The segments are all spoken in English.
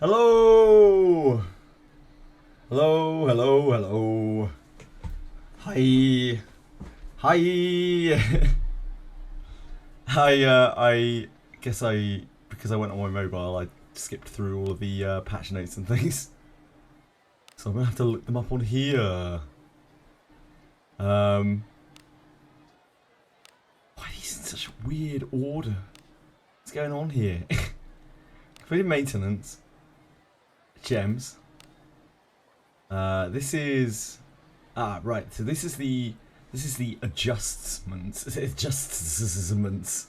Hello! Hello, hello, hello. Hi. Hi. I guess because I went on my mobile, I skipped through all of the patch notes and things. So I'm gonna have to look them up on here. Why are these in such weird order? What's going on here? Completed maintenance. Gems. This is right. So this is the adjustments. Adjustments.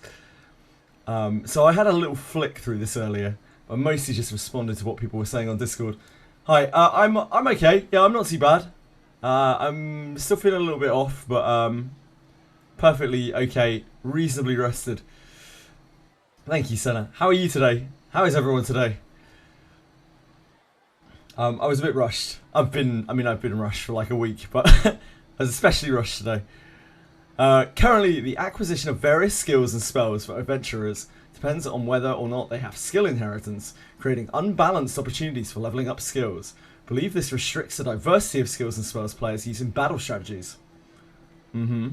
So I had a little flick through this earlier. I mostly just responded to what people were saying on Discord. Hi, I'm okay. Yeah, I'm not too bad. I'm still feeling a little bit off, but perfectly okay. Reasonably rested. Thank you, Senna. How are you today? How is everyone today? I was a bit rushed. I've been rushed for like a week, but I was especially rushed today. Currently, the acquisition of various skills and spells for adventurers depends on whether or not they have skill inheritance, creating unbalanced opportunities for leveling up skills. I believe this restricts the diversity of skills and spells players use in battle strategies. To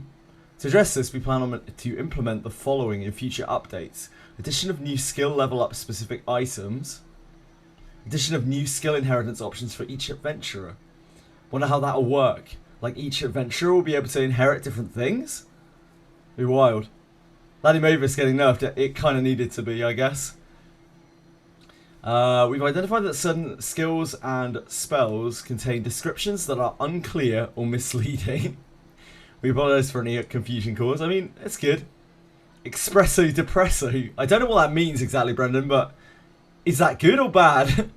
address this, we plan to implement the following in future updates. Addition of new skill level up specific items. Addition of new skill inheritance options for each adventurer. Wonder how that'll work. Like each adventurer will be able to inherit different things? Be wild. Laddie Mavis getting nerfed. It kind of needed to be, I guess. We've identified that certain skills and spells contain descriptions that are unclear or misleading. We apologise for any confusion caused. I mean, it's good. Espresso depresso. I don't know what that means exactly, Brendan, but is that good or bad? To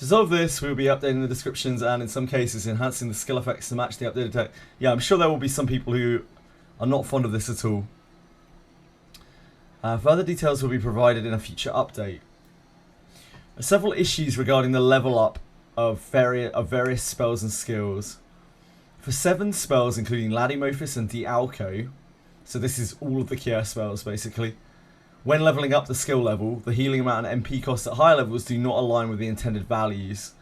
resolve this, we'll be updating the descriptions and in some cases enhancing the skill effects to match the updated text. Yeah, I'm sure there will be some people who are not fond of this at all. Further details will be provided in a future update. Several issues regarding the level up of various spells and skills. For 7 spells, including Ladimophis and Dialco, so this is all of the Kier spells basically. When leveling up the skill level, the healing amount and MP costs at higher levels do not align with the intended values.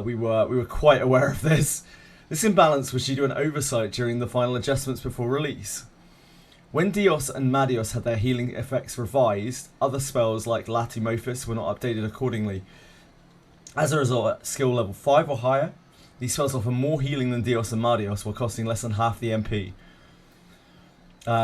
We were quite aware of this. This imbalance was due to an oversight during the final adjustments before release. When Dios and Madios had their healing effects revised, other spells like Latimophis were not updated accordingly. As a result, at skill level 5 or higher, these spells offer more healing than Dios and Madios while costing less than half the MP.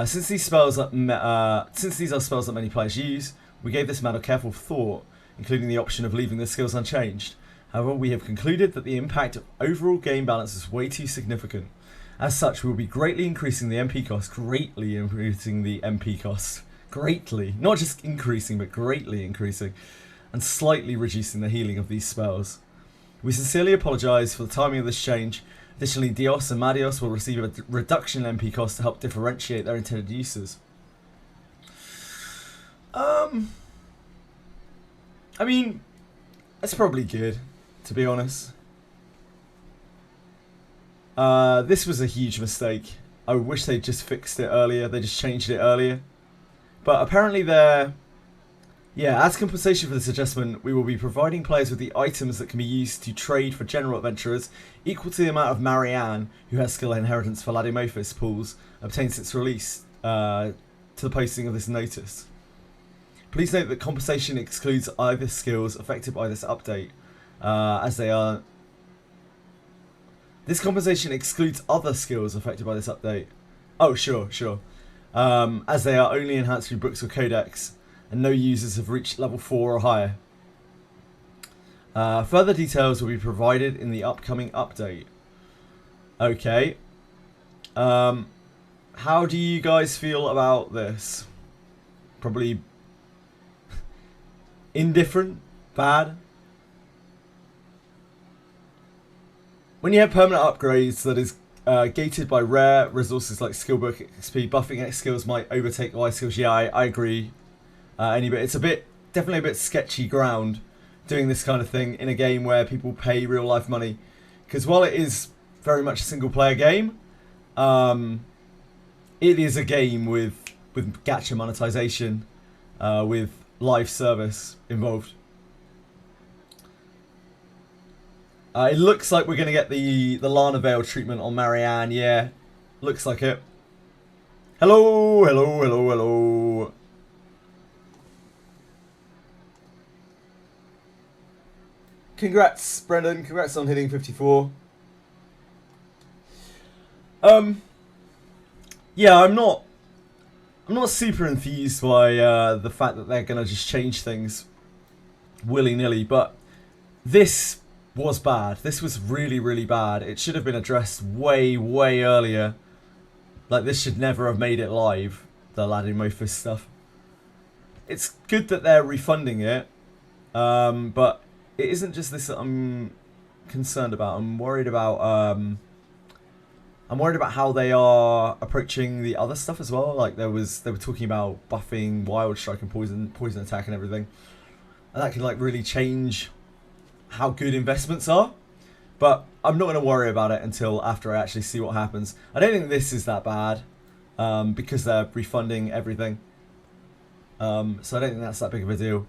Since these are spells that many players use, we gave this matter careful thought, including the option of leaving the skills unchanged. However, we have concluded that the impact of overall game balance is way too significant. As such, we will be greatly increasing the MP cost. Greatly. Not just increasing, but greatly increasing. And slightly reducing the healing of these spells. We sincerely apologise for the timing of this change. Additionally, Dios and Madios will receive a reduction in MP cost to help differentiate their intended uses. I mean, that's probably good, to be honest. This was a huge mistake. I wish they'd just fixed it earlier. They just changed it earlier. But apparently as compensation for this adjustment, we will be providing players with the items that can be used to trade for general adventurers equal to the amount of Marianne, who has skill inheritance for Ladimophis pools, obtained since release to the posting of this notice. Please note that compensation excludes either skills affected by this update, as they are... This compensation excludes other skills affected by this update. Oh, sure. As they are only enhanced through books or codex, and no users have reached level 4 or higher. Further details will be provided in the upcoming update. Okay. How do you guys feel about this? Probably indifferent? Bad? When you have permanent upgrades that is gated by rare resources like skill book XP, buffing X skills might overtake Y skills. Yeah, I agree. It's definitely a bit sketchy ground doing this kind of thing in a game where people pay real life money, because while it is very much a single player game, it is a game with gacha monetization, with live service involved. It looks like we're going to get the Lana Veil treatment on Marianne. Yeah, looks like it. Hello, hello, hello, hello. Congrats, Brendan. Congrats on hitting 54. Yeah, I'm not super enthused by the fact that they're gonna just change things willy-nilly, but this was bad. This was really, really bad. It should have been addressed way, way earlier. Like, this should never have made it live, the Ladimophis stuff. It's good that they're refunding it, but it isn't just this that I'm concerned about. I'm worried about how they are approaching the other stuff as well. Like, they were talking about buffing Wild Strike and poison attack and everything, and that can like really change how good investments are. But I'm not going to worry about it until after I actually see what happens. I don't think this is that bad, because they're refunding everything. So I don't think that's that big of a deal.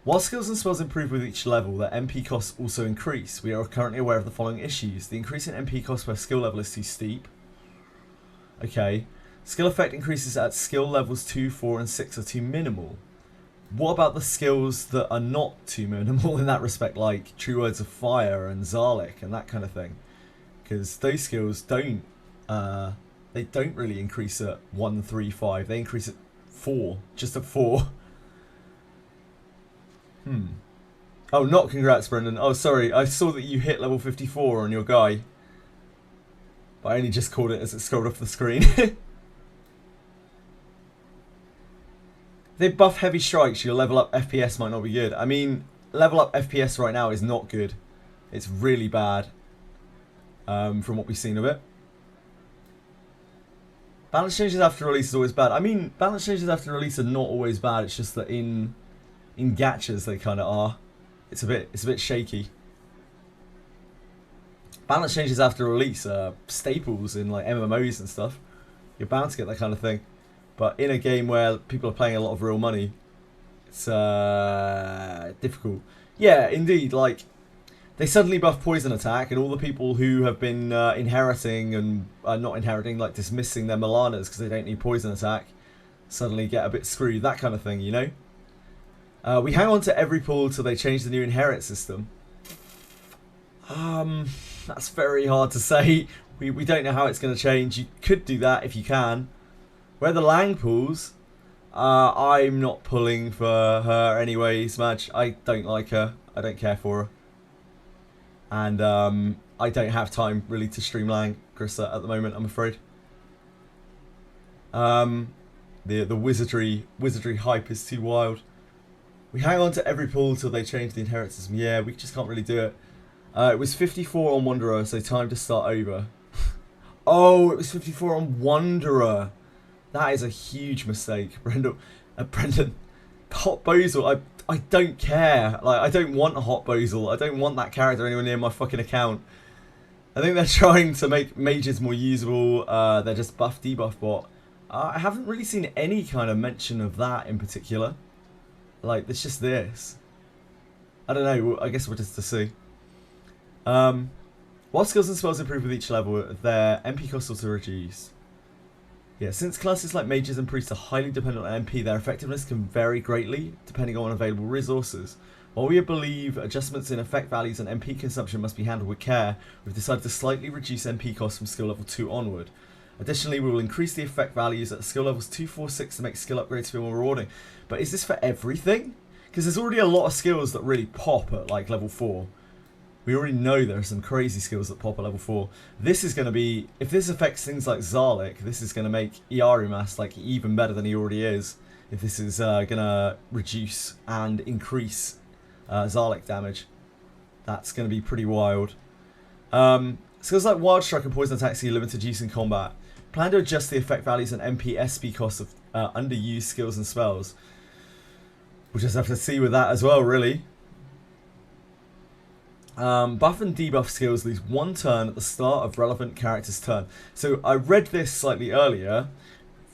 While skills and spells improve with each level, their MP costs also increase. We are currently aware of the following issues. The increase in MP cost per skill level is too steep. Okay. Skill effect increases at skill levels 2, 4 and 6 are too minimal. What about the skills that are not too minimal in that respect, like True Words of Fire and Zarlik and that kind of thing? Because those skills don't really increase at 1, 3, 5. They increase at 4, just at 4. Oh, not congrats, Brendan. Oh, sorry. I saw that you hit level 54 on your guy, but I only just called it as it scrolled off the screen. They buff heavy strikes, your level up FPS might not be good. I mean, level up FPS right now is not good. It's really bad, from what we've seen of it. Balance changes after release is always bad. I mean, balance changes after release are not always bad. It's just that in gachas they kind of are. It's a bit shaky. Balance changes after release are staples in like MMOs and stuff. You're bound to get that kind of thing. But in a game where people are playing a lot of real money, it's difficult. Yeah, indeed. Like, they suddenly buff poison attack, and all the people who have been inheriting and not inheriting, like dismissing their Milanas because they don't need poison attack, suddenly get a bit screwed. That kind of thing, you know. We hang on to every pool till they change the new inherit system. That's very hard to say. We don't know how it's going to change. You could do that if you can. Where the Lang pulls, I'm not pulling for her anyway, Smudge. I don't like her. I don't care for her. And I don't have time really to stream Lang, Krista, at the moment, I'm afraid. The wizardry hype is too wild. We hang on to every pull till they change the inherit system. Yeah, we just can't really do it. It was 54 on Wanderer, so time to start over. Oh, it was 54 on Wanderer. That is a huge mistake, Brendan. Hot Bozel, I don't care. Like, I don't want a Hot Bozel. I don't want that character anywhere near my fucking account. I think they're trying to make mages more usable. They're just buff debuff bot. I haven't really seen any kind of mention of that in particular. Like, it's just this. I don't know. I guess we're just to see. While skills and spells improve with each level, their MP costs also reduce. Yeah, since classes like mages and priests are highly dependent on MP, their effectiveness can vary greatly depending on available resources. While we believe adjustments in effect values and MP consumption must be handled with care, we've decided to slightly reduce MP costs from skill level 2 onward. Additionally, we will increase the effect values at skill levels 2, 4, 6 to make skill upgrades feel more rewarding. But is this for everything? Because there's already a lot of skills that really pop at like level 4. We already know there are some crazy skills that pop at level 4. This is going to be, if this affects things like Zarlik, this is going to make Iarumas like even better than he already is. If this is going to reduce and increase Zarlik damage, that's going to be pretty wild. Skills like Wild Strike and Poison Attack see limited use in combat. Plan to adjust the effect values and MP SP costs of underused skills and spells. We'll just have to see with that as well, really. Buff and debuff skills lose 1 turn at the start of relevant character's turn. So I read this slightly earlier.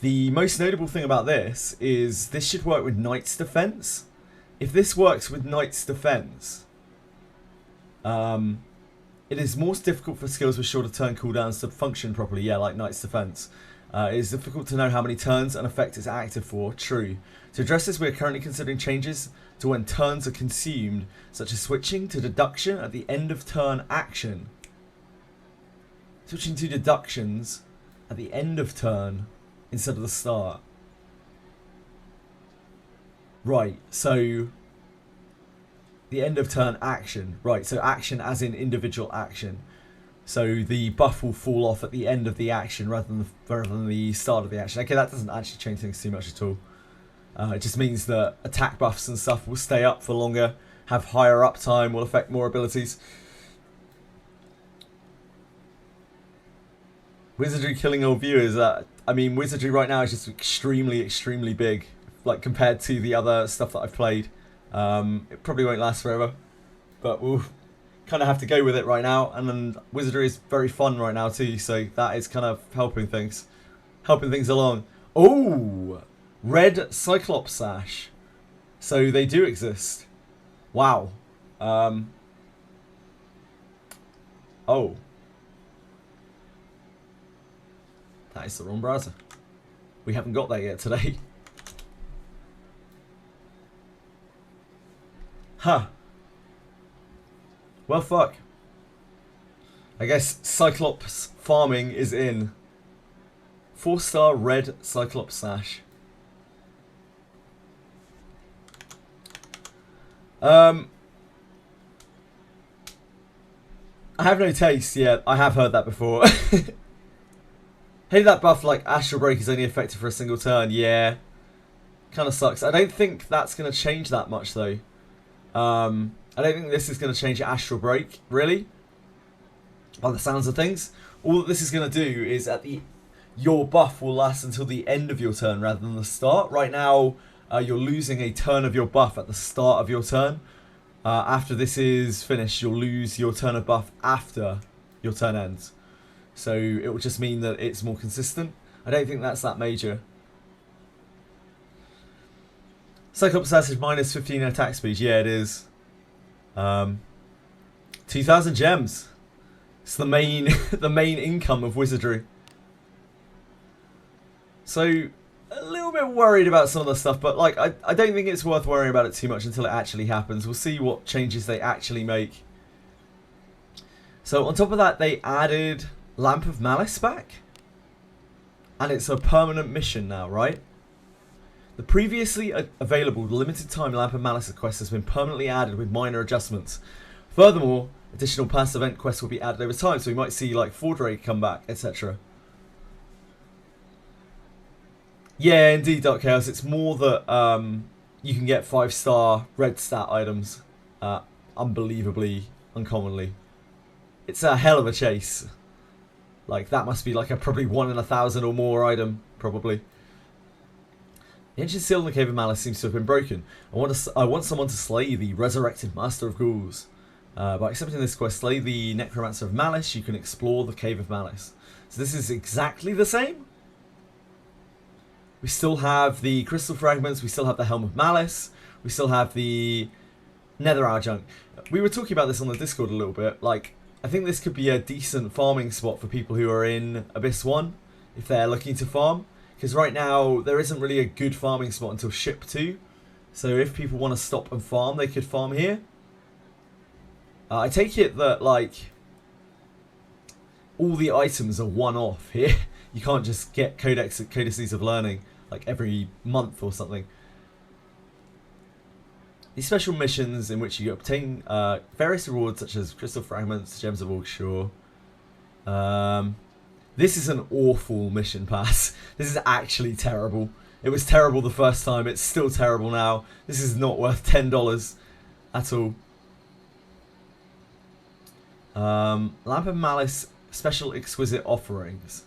The most notable thing about this is this should work with Knight's Defense. If this works with Knight's Defense, it is more difficult for skills with shorter turn cooldowns to function properly. Yeah, like Knight's Defense. It is difficult to know how many turns an effect is active for. True. To address this, we are currently considering changes to when turns are consumed, such as switching to deduction at the end of turn action. Switching to deductions at the end of turn instead of the start. Right, so the end of turn action. Right, so action as in individual action. So the buff will fall off at the end of the action rather than the start of the action. Okay, that doesn't actually change things too much at all. It just means that attack buffs and stuff will stay up for longer, have higher uptime, will affect more abilities. Wizardry killing all viewers. I mean, Wizardry right now is just extremely, extremely big. Like, compared to the other stuff that I've played. It probably won't last forever. But we'll kind of have to go with it right now. And then Wizardry is very fun right now too. So that is kind of helping things along. Oh! Red Cyclops Sash. So they do exist. Wow. Oh. That is the wrong browser. We haven't got that yet today. Huh. Well, fuck. I guess Cyclops farming is in. 4-star red Cyclops Sash. I have no taste yet. I have heard that before. Hey, that buff like Astral Break is only effective for a single turn. Yeah. Kind of sucks. I don't think that's going to change that much though. I don't think this is going to change Astral Break, really. By the sounds of things. All that this is going to do is your buff will last until the end of your turn rather than the start. Right now, you're losing a turn of your buff at the start of your turn. After this is finished, you'll lose your turn of buff after your turn ends. So it will just mean that it's more consistent. I don't think that's that major. Cyclops Sash is minus 15 attack speed. Yeah, it is. 2,000 gems. It's the main the main income of Wizardry. So a little bit worried about some of the stuff, but like I don't think it's worth worrying about it too much until it actually happens. We'll see what changes they actually make. So on top of that, they added Lamp of Malice back. And it's a permanent mission now, right? The previously available limited time Lamp of Malice quest has been permanently added with minor adjustments. Furthermore, additional past event quests will be added over time, so we might see like Fordrake come back, etc. Yeah, indeed, Dark Chaos. It's more that you can get 5-star red stat items unbelievably, uncommonly. It's a hell of a chase. Like, that must be like a probably 1 in 1,000 or more item, probably. The ancient seal in the Cave of Malice seems to have been broken. I want someone to slay the resurrected Master of Ghouls. By accepting this quest, slay the Necromancer of Malice, you can explore the Cave of Malice. So this is exactly the same? We still have the Crystal Fragments, we still have the Helm of Malice, we still have the Nether Adjunct. We were talking about this on the Discord a little bit. Like, I think this could be a decent farming spot for people who are in Abyss 1, if they're looking to farm. Because right now, there isn't really a good farming spot until Ship 2. So if people want to stop and farm, they could farm here. I take it that, like, all the items are one-off here. You can't just get codices of learning, like, every month or something. These special missions in which you obtain various rewards such as Crystal Fragments, Gems of Orkshore. This is an awful mission pass. This is actually terrible. It was terrible the first time. It's still terrible now. This is not worth $10 at all. Lamp of Malice Special Exquisite Offerings.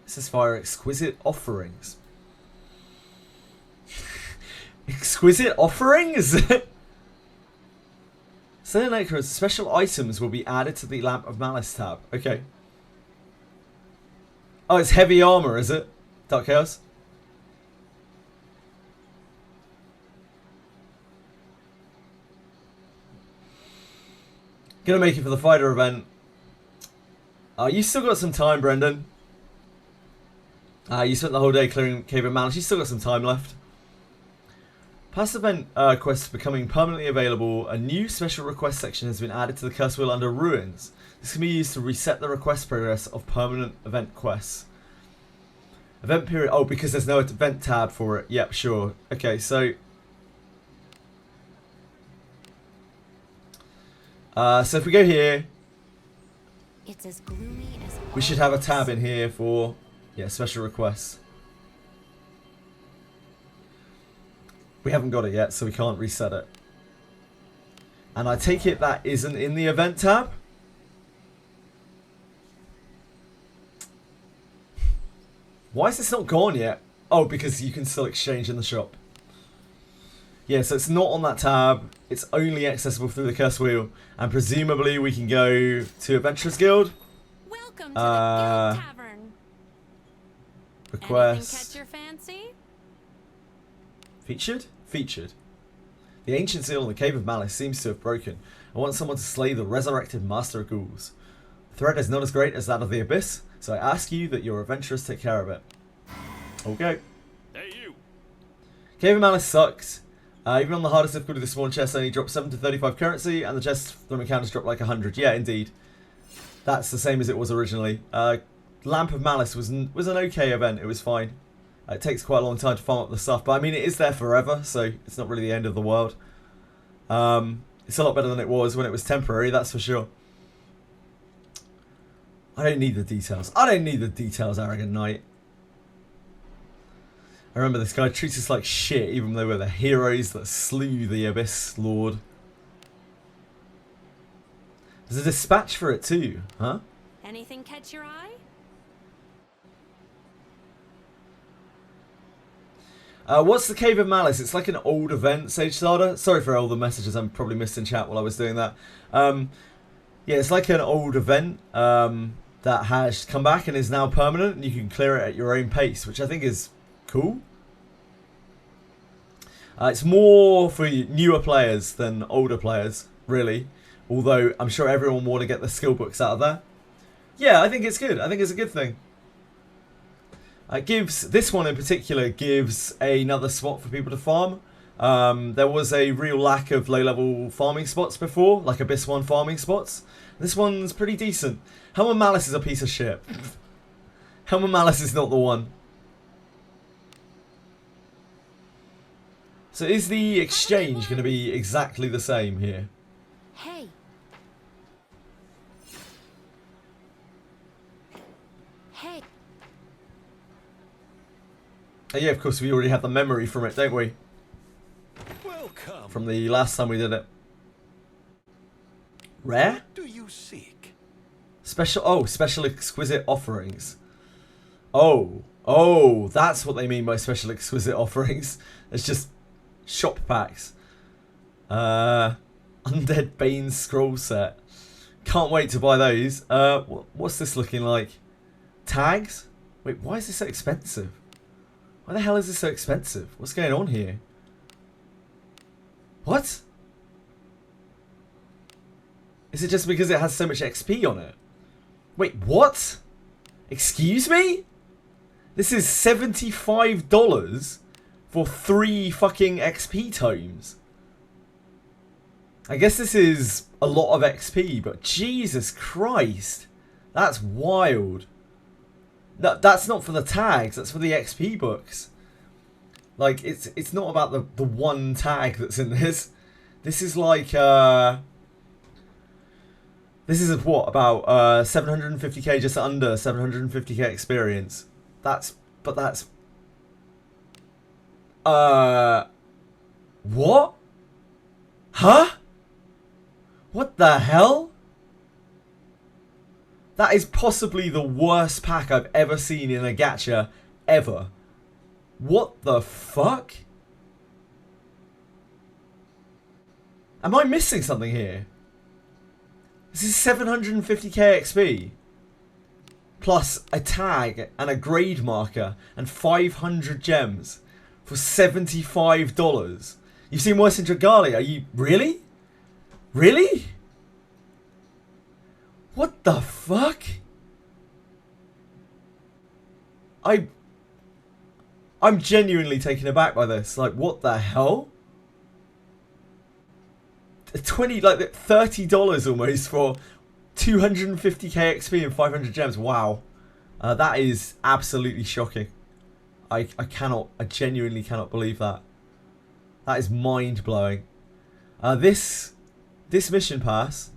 This is via Exquisite Offerings. Exquisite Offerings? Selling Necros, special items will be added to the Lamp of Malice tab. Okay. Oh, it's heavy armor, is it? Dark Chaos? Gonna make it for the fighter event. You still got some time, Brendan. You spent the whole day clearing Cave of Malice. You still got some time left. Past event quests becoming permanently available. A new special request section has been added to the curse wheel under Ruins. This can be used to reset the request progress of permanent event quests. Event period. Oh, because there's no event tab for it. Yep, sure. Okay, so. So if we go here, it's as gloomy as we should have a tab in here for special requests. We haven't got it yet, so we can't reset it. And I take it that isn't in the event tab. Why is this not gone yet? Oh, because you can still exchange in the shop. Yeah, so it's not on that tab. It's only accessible through the curse wheel. And presumably we can go to Adventurers Guild. Welcome to the Guild Tavern. Request. Anything catch your fancy? Featured? Featured. The ancient seal on the Cave of Malice seems to have broken. I want someone to slay the resurrected Master of Ghouls. The threat is not as great as that of the Abyss, so I ask you that your adventurers take care of it. Okay. Hey, you. Cave of Malice sucks. Even on the hardest difficulty, the spawn chest only dropped 7 to 35 currency, and the chest from encounters dropped like 100. Yeah, indeed. That's the same as it was originally. Lamp of Malice was an okay event. It was fine. It takes quite a long time to farm up the stuff, but I mean, it is there forever, so it's not really the end of the world. It's a lot better than it was when it was temporary, that's for sure. I don't need the details. I don't need the details, Arrogant Knight. I remember this guy treats us like shit, even though we're the heroes that slew the Abyss Lord. There's a dispatch for it too, huh? Anything catch your eye? What's the Cave of Malice? It's like an old event, Sage Starter. Sorry for all the messages I probably missed in chat while I was doing that. Yeah, it's like an old event that has come back and is now permanent, and you can clear it at your own pace, which I think is cool. It's more for newer players than older players, really. Although I'm sure everyone will want to get the skill books out of there. Yeah, I think it's good. I think it's a good thing. It gives, this one in particular gives another spot for people to farm. There was a real lack of low-level farming spots before, like Abyss 1 farming spots. This one's pretty decent. Helm of Malice is a piece of shit. Helm of Malice is not the one. So is the exchange going to be exactly the same here? Hey. Hey. Yeah, of course, we already have the memory from it, don't we? Welcome. From the last time we did it. Rare? What do you seek? Special exquisite offerings. Oh, that's what they mean by special exquisite offerings. It's just shop packs. Undead Bane scroll set. Can't wait to buy those. What's this looking like? Tags? Wait, why is this so expensive? Why the hell is this so expensive? What's going on here? What? Is it just because it has so much XP on it? Wait, what? Excuse me? This is $75 for 3 fucking XP tomes. I guess this is a lot of XP, but Jesus Christ. That's wild. That's not for the tags, that's for the XP books. Like, it's not about the one tag that's in this. This is like, this is what, about 750k, just under 750k experience. What? Huh? What the hell? That is possibly the worst pack I've ever seen in a gacha, ever. What the fuck? Am I missing something here? This is 750k XP. Plus a tag and a grade marker and 500 gems for $75. You've seen worse in Dragalia. Are you... Really? Really? What the fuck? I'm genuinely taken aback by this. Like, what the hell? Like $30 almost for 250k XP and 500 gems. Wow. That is absolutely shocking. I genuinely cannot believe that. That is mind-blowing. This mission pass...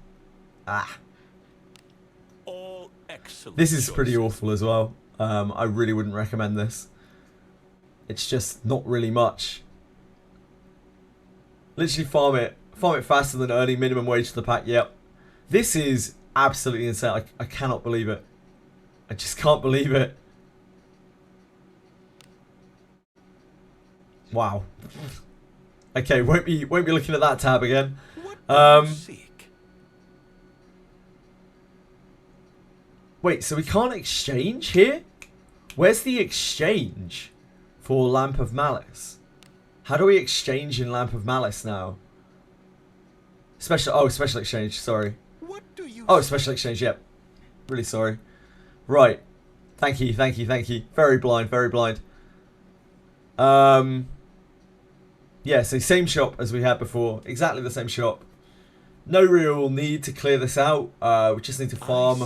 All excellent This is pretty choices. awful as well. I really wouldn't recommend this. It's just not really much. Literally farm it faster than earning minimum wage for the pack. Yep. This is absolutely insane. I cannot believe it. I just can't believe it. Wow. Okay, won't be looking at that tab again. What do you seek? Wait, so we can't exchange here? Where's the exchange for Lamp of Malice? How do we exchange in Lamp of Malice now? Special exchange, sorry. What do you Oh, seek? special exchange, yep. Really sorry. Right. Thank you. Very blind, very blind. Yeah, so same shop as we had before. Exactly the same shop. No real need to clear this out. We just need to farm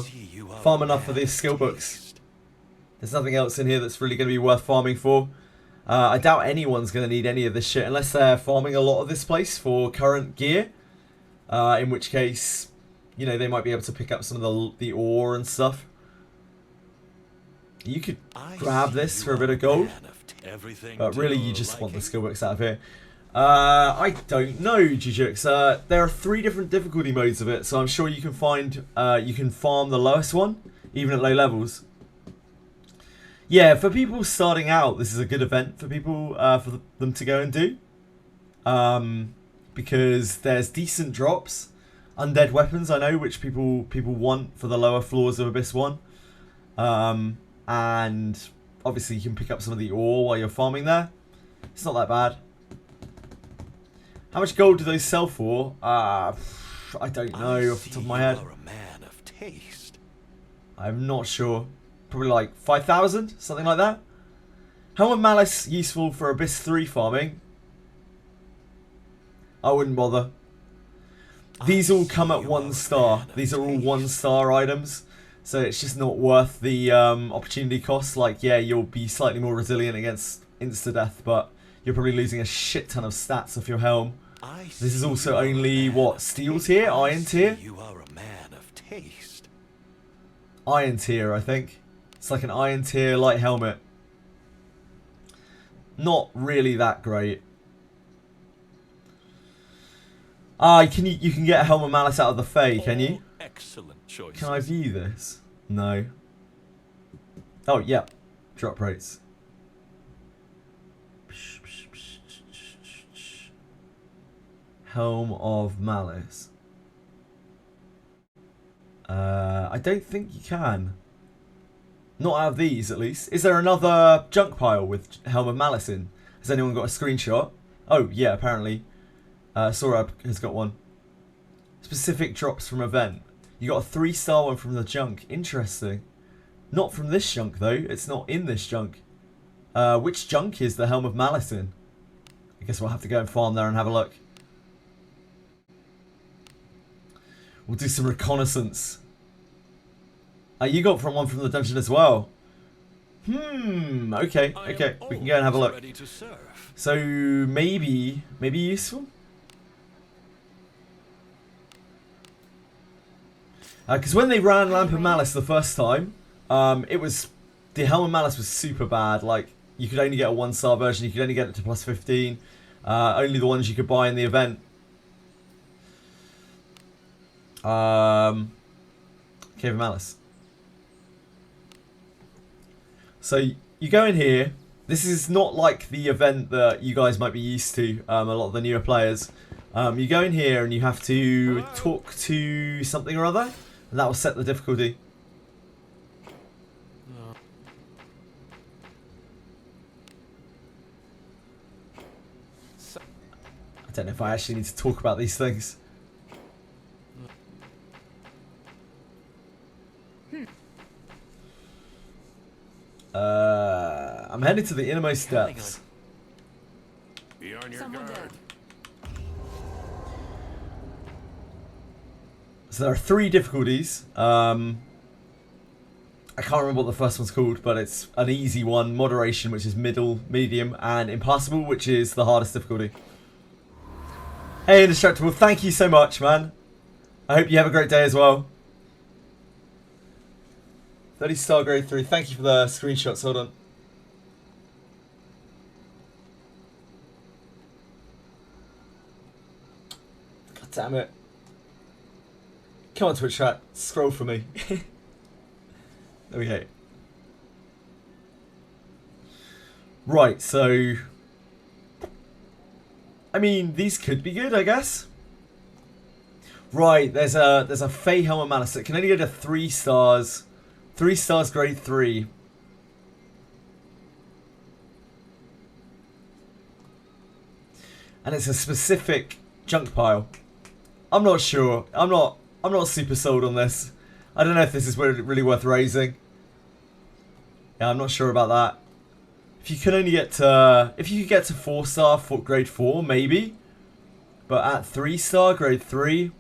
enough for these skill books. There's nothing else in here that's really going to be worth farming for. I doubt anyone's going to need any of this shit unless they're farming a lot of this place for current gear. In which case, you know, they might be able to pick up some of the ore and stuff. You could grab this for a bit of gold. But really, you just want the skill books out of here. I don't know, JJWF. There are 3 different difficulty modes of it, so I'm sure you can find, you can farm the lowest one, even at low levels. Yeah, for people starting out, this is a good event for people, for them to go and do. Because there's decent drops. Undead weapons, I know, which people want for the lower floors of Abyss 1. And obviously you can pick up some of the ore while you're farming there. It's not that bad. How much gold do those sell for? I don't know off the top of my head. You are a man of taste. I'm not sure. Probably like 5,000, something like that. How are Malice useful for Abyss 3 farming? I wouldn't bother. These all come at 1 star. These are all 1-star items. So it's just not worth the opportunity cost. Like, yeah, you'll be slightly more resilient against insta-death, but you're probably losing a shit ton of stats off your helm. This is also only, what, steel tier? Iron tier? You are a man of taste. Iron tier, I think. It's like an iron tier light helmet. Not really that great. You can get a Helm of Malice out of the Fae, can you? Excellent choice. Can I view this? No. Oh, yeah. Drop rates. Helm of Malice. I don't think you can. Not out of these, at least. Is there another junk pile with Helm of Malice in? Has anyone got a screenshot? Oh, yeah, apparently. Sora has got one. Specific drops from event. You got a 3-star one from the junk. Interesting. Not from this junk, though. It's not in this junk. Which junk is the Helm of Malice in? I guess we'll have to go and farm there and have a look. We'll do some reconnaissance. You got one from the dungeon as well. Okay. We can go and have a look. Ready to serve. So maybe useful. Because when they ran Lamp of Malice the first time, the Helm of Malice was super bad. Like, you could only get a 1-star version. You could only get it to plus 15. Only the ones you could buy in the event. Cave of Malice. So you go in here. This is not like the event that you guys might be used to. A lot of the newer players. You go in here and you have to talk to something or other, and that will set the difficulty. I don't know if I actually need to talk about these things. I'm headed to the innermost depths. Be on your Someone guard. So there are 3 difficulties. I can't remember what the first one's called, but it's an easy one, moderation, which is middle, medium, and impassable, which is the hardest difficulty. Hey, Indestructible, thank you so much, man. I hope you have a great day as well. 30-star grade 3. Thank you for the screenshots. Hold on. God damn it. Come on, Twitch chat. Scroll for me. There we go. Right, so... I mean, these could be good, I guess. Right, there's a Fey Helmet Malice. It can only go to 3 stars. 3 stars grade 3. And it's a specific junk pile. I'm not sure. I'm not super sold on this. I don't know if this is really worth raising. Yeah, I'm not sure about that. If you could only get to... If you could get to 4-star grade 4, maybe. But at 3-star grade 3...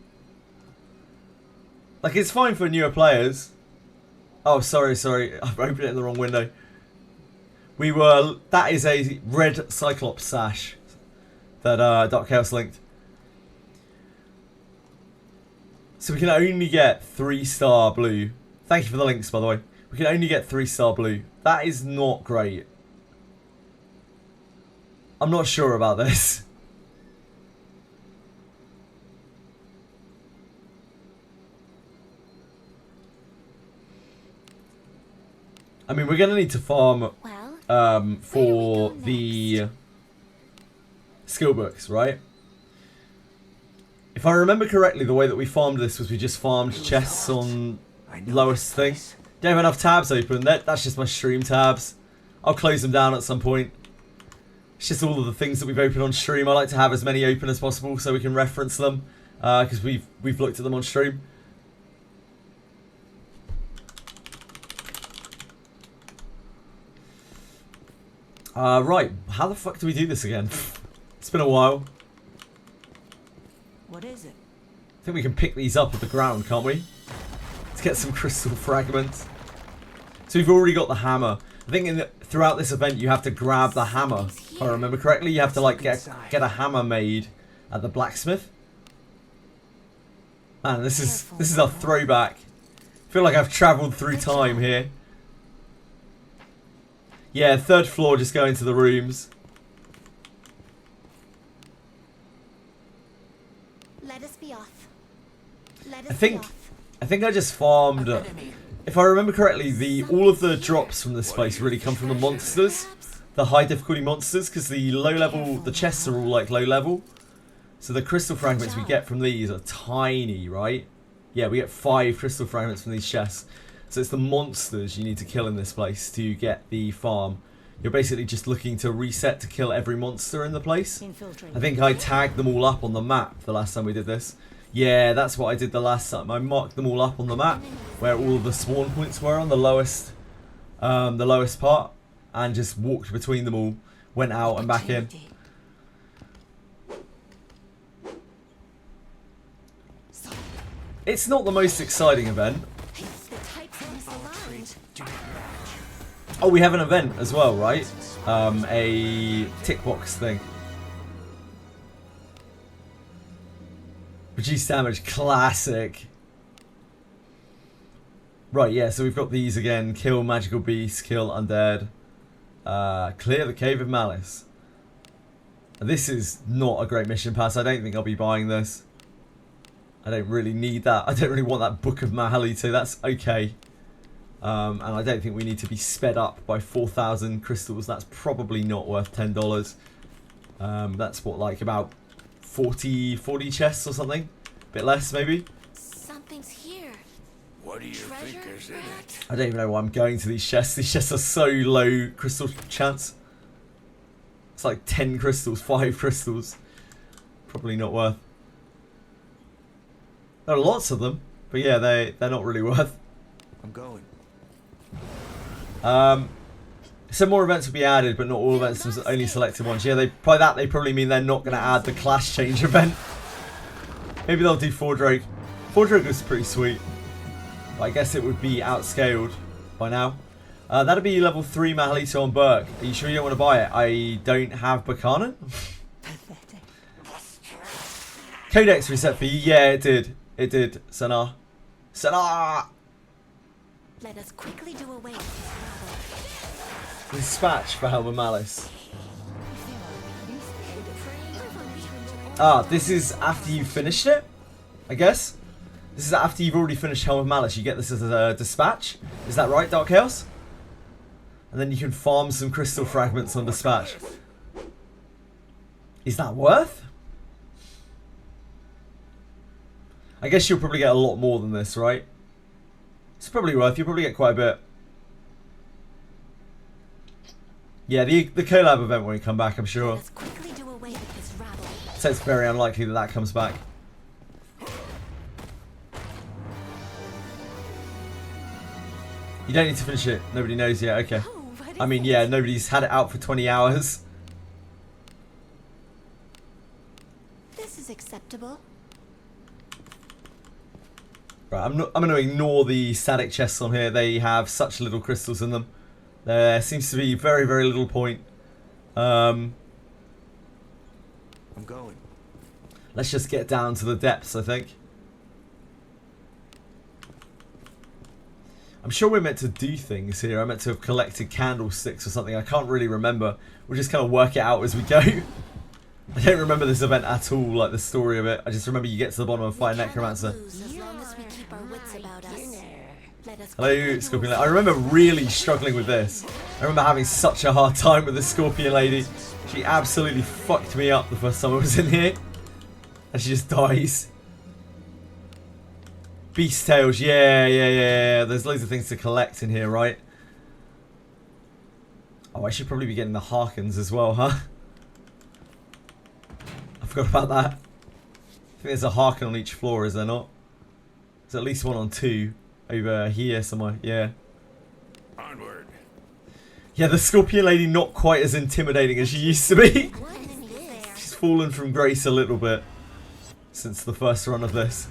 Like, it's fine for newer players. Oh, sorry. I've opened it in the wrong window. That is a red Cyclops sash that Dark Chaos linked. So we can only get 3-star blue. Thank you for the links, by the way. We can only get 3-star blue. That is not great. I'm not sure about this. I mean, we're going to need to farm for the skill books, right? If I remember correctly, the way that we farmed this was we just farmed chests on lowest thing. Don't have enough tabs open. That's just my stream tabs. I'll close them down at some point. It's just all of the things that we've opened on stream. I like to have as many open as possible so we can reference them, because we've looked at them on stream. Right, how the fuck do we do this again? It's been a while. What is it? I think we can pick these up at the ground, can't we? Let's get some crystal fragments. So we've already got the hammer. I think throughout this event you have to grab the hammer. If I remember correctly, you have to like get a hammer made at the blacksmith. Man, this is a throwback. I feel like I've travelled through time here. Yeah, 3rd floor, just go into the rooms. Let us be off. I think I just farmed. If I remember correctly, all of the drops from this place really come from the monsters, the high difficulty monsters, because the chests are all like low level. So the crystal fragments we get from these are tiny, right? Yeah, we get 5 crystal fragments from these chests. So it's the monsters you need to kill in this place to get the farm. You're basically just looking to reset to kill every monster in the place. I think I tagged them all up on the map the last time we did this. Yeah, that's what I did the last time. I marked them all up on the map where all of the spawn points were on the lowest part, and just walked between them all, went out and back in. It's not the most exciting event. Oh, we have an event as well, right? A tick box thing. Reduce damage, classic. Right, yeah, so we've got these again. Kill magical beasts, kill undead. Clear the Cave of Malice. This is not a great mission pass. I don't think I'll be buying this. I don't really need that. I don't really want that Book of Mahali, so that's okay. And I don't think we need to be sped up by 4,000 crystals. That's probably not worth $10. That's what, like about 40 chests or something. A bit less, maybe. Something's here. What do you think Treasure, is in it? I don't even know why I'm going to these chests. These chests are so low crystal chance. It's like 10 crystals, 5 crystals. Probably not worth. There are lots of them, but yeah, they're not really worth. I'm going. Some more events will be added, but not all events, only selected ones. Yeah, by that they probably mean they're not going to add the class change event. Maybe they'll do Fordrake. Fordrake was pretty sweet. But I guess it would be outscaled by now. That'd be level 3 Mahalito on Burke. Are you sure you don't want to buy it? I don't have Buchanan. Codex reset for you. Yeah, it did. It did. Sanar. Sanar! Let us quickly do away with Dispatch for Helm of Malice. Ah, this is after you finished it? I guess? This is after you've already finished Helm of Malice. You get this as a dispatch. Is that right, Dark Chaos? And then you can farm some crystal fragments on dispatch. Is that worth? I guess you'll probably get a lot more than this, right? It's probably worth. You'll probably get quite a bit. Yeah, the collab event won't come back, I'm sure. Let us quickly do away with this rabble. So it's very unlikely that that comes back. You don't need to finish it. Nobody knows yet. Okay. Oh, what I mean, is yeah, it? nobody's had it out for 20 hours. This is acceptable. Right, I'm going to ignore the static chests on here. They have such little crystals in them. There seems to be very, very little point. I'm going. Let's just get down to the depths, I think. I'm sure we're meant to do things here. I'm meant to have collected candlesticks or something. I can't really remember. We'll just kind of work it out as we go. I don't remember this event at all, like the story of it. I just remember you get to the bottom and fight a necromancer. Lose as long as we keep our wits about us. Let us Hello, quickly do Scorpion away Lady. I remember really struggling with this. I remember having such a hard time with the Scorpion Lady. She absolutely fucked me up the first time I was in here. And she just dies. Beast Tails, yeah. There's loads of things to collect in here, right? Oh, I should probably be getting the Harkens as well, huh? I forgot about that. I think there's a Harken on each floor, is there not? There's at least one on 2 over here somewhere, yeah. Onward. Yeah, the Scorpion Lady not quite as intimidating as she used to be. What is this? She's fallen from grace a little bit since the first run of this.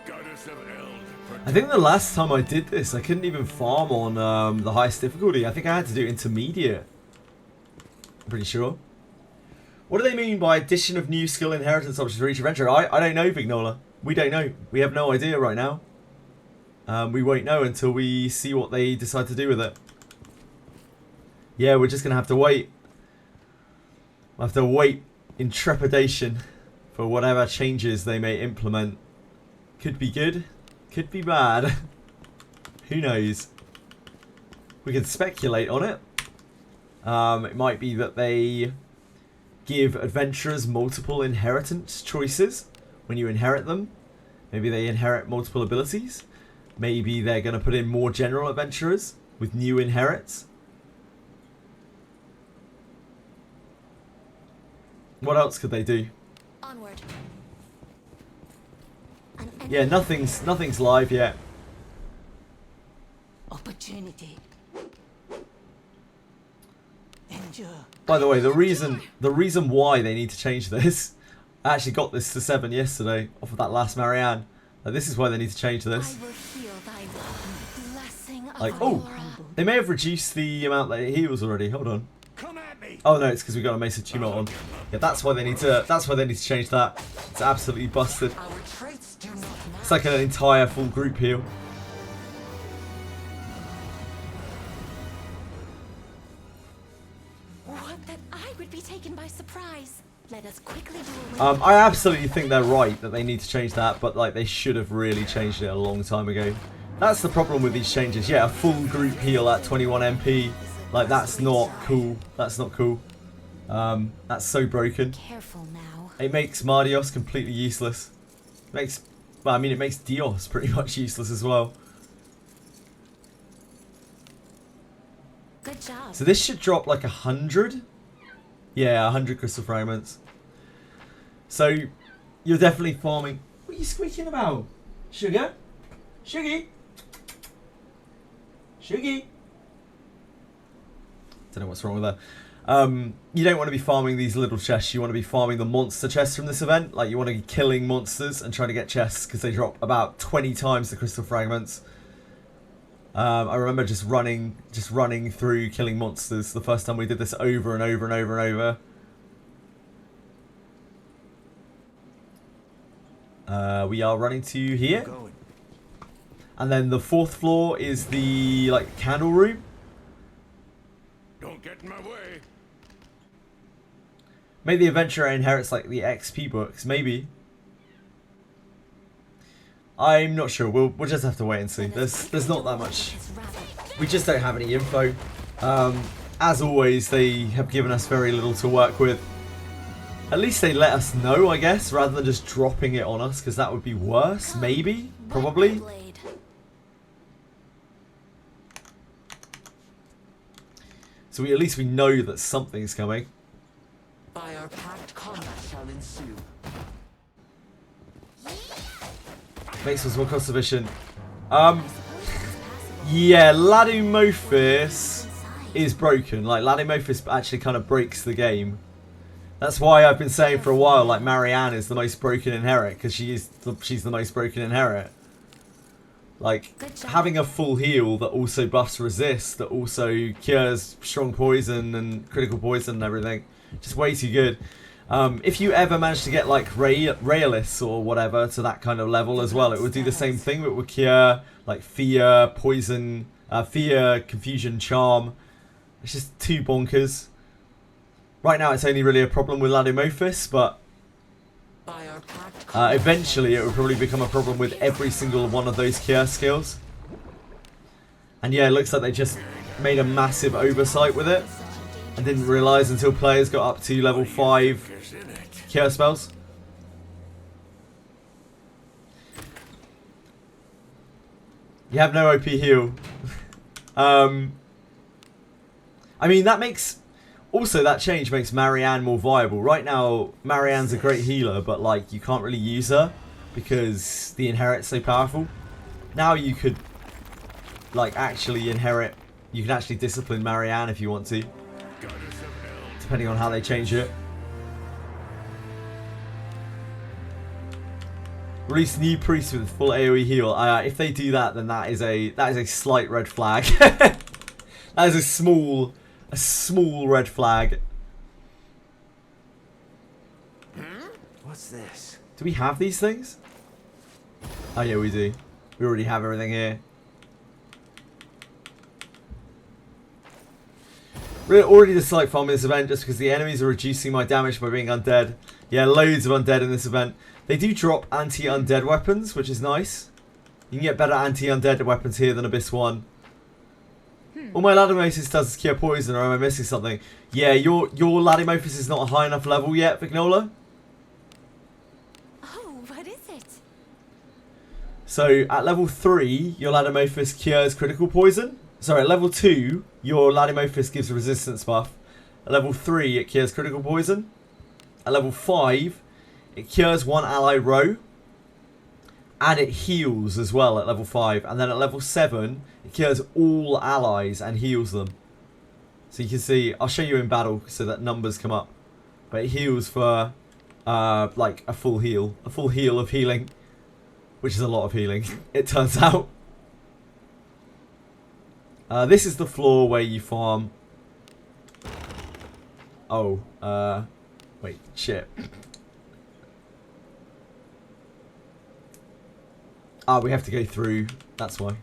Goddess of Eld. I think the last time I did this, I couldn't even farm on the highest difficulty. I think I had to do intermediate. I'm pretty sure. What do they mean by addition of new skill inheritance options for each adventure? I don't know, Vignola. We don't know. We have no idea right now. We won't know until we see what they decide to do with it. Yeah, we're just going to have to wait. We'll have to wait in trepidation for whatever changes they may implement. Could be good. Could be bad. Who knows? We can speculate on it. It might be that they give adventurers multiple inheritance choices when you inherit them. Maybe they inherit multiple abilities. Maybe they're going to put in more general adventurers with new inherits. What else could they do? Onward. Yeah, nothing's live yet. Opportunity. Endure. By the way, the reason why they need to change this, I actually got this to 7 yesterday off of that last Marianne. Like, this is why they need to change this. I will heal thy wound. Blessing of Like, oh, Aurora. they may have reduced the amount that it heals already. Hold on. Come at me. Oh no, it's because we got a Mesa Tumult on. Yeah, that's why they need to. That's why they need to change that. It's absolutely busted. Our traits do not matter. It's like an entire full group heal. What that I would be taken by surprise. Let us quickly do away. I absolutely think they're right that they need to change that, but like they should have really changed it a long time ago. That's the problem with these changes. Yeah, a full group heal at 21 MP. Like, that's not cool. That's not cool. That's so broken. Careful now. It makes Mardios completely useless. It makes, well, I mean, it makes Dios pretty much useless as well. Good job. So this should drop like 100. Yeah, 100 crystal fragments. So you're definitely farming. What are you squeaking about? Sugar? Shuggy? Shuggy? Don't know what's wrong with that. You don't want to be farming these little chests. You want to be farming the monster chests from this event. Like, you want to be killing monsters and trying to get chests because they drop about 20 times the crystal fragments. I remember just running through killing monsters the first time we did this over and over and over and over. We are running to here. And then the 4th floor is the, like, candle room. Don't get in my way. Maybe the adventurer inherits, like, the XP books. Maybe. I'm not sure. We'll just have to wait and see. There's not that much. We just don't have any info. As always, they have given us very little to work with. At least they let us know, I guess, rather than just dropping it on us, because that would be worse. Maybe. Probably. So at least we know that something's coming. By our pact, combat shall ensue. Makes us more cost efficient. Yeah, Ladumophis is broken. Like, Ladumophis actually kind of breaks the game. That's why I've been saying for a while, like, Marianne is the most broken inherit, because she's the most broken inherit. Like, having a full heal that also buffs resist, that also cures strong poison and critical poison and everything. Just way too good. If you ever manage to get, like, Raelis or whatever to that kind of level as well, it would do the same thing. It would cure, like, fear, poison, fear, confusion, charm. It's just too bonkers. Right now it's only really a problem with Ladumophis, but eventually it will probably become a problem with every single one of those cure skills. And yeah, it looks like they just made a massive oversight with it and didn't realise until players got up to level 5 cure spells. You have no OP heal. I mean, that makes... Also, that change makes Marianne more viable. Right now, Marianne's a great healer, but, like, you can't really use her because the inherit's so powerful. Now you could, like, actually inherit... You can actually discipline Marianne if you want to, depending on how they change it. Release new priest with full AoE heal. If they do that, then that is a slight red flag. That is a small red flag. What's this? Do we have these things? Oh yeah, we do. We already have everything here. We already dislike farming this event just because the enemies are reducing my damage by being undead. Yeah, loads of undead in this event. They do drop anti-undead weapons, which is nice. You can get better anti-undead weapons here than Abyss 1. All my Ladumophis does is cure poison, or am I missing something? Yeah, your Ladumophis is not a high enough level yet, Vignola. Oh, what is it? So, at level 3, your Ladumophis cures critical poison. Sorry, at level 2, your Ladumophis gives a resistance buff. At level 3, it cures critical poison. At level 5, it cures one ally row. And it heals as well at level 5. And then at level 7, it cures all allies and heals them. So you can see, I'll show you in battle so that numbers come up. But it heals for, like, a full heal. A full heal of healing. Which is a lot of healing, it turns out. This is the floor where you farm. Oh, wait, shit. Ah, we have to go through. That's why. We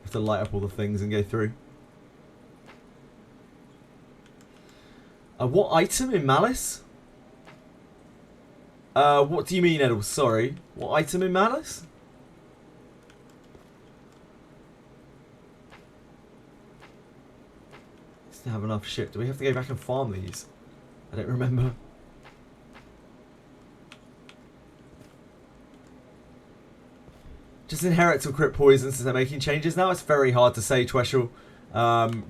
have to light up all the things and go through. What item in Malice? What do you mean, Edel? Sorry. What item in Malice? Just to have enough shit. Do we have to go back and farm these? I don't remember. Just inherit or crit poison since they're making changes now. It's very hard to say, Tweshel.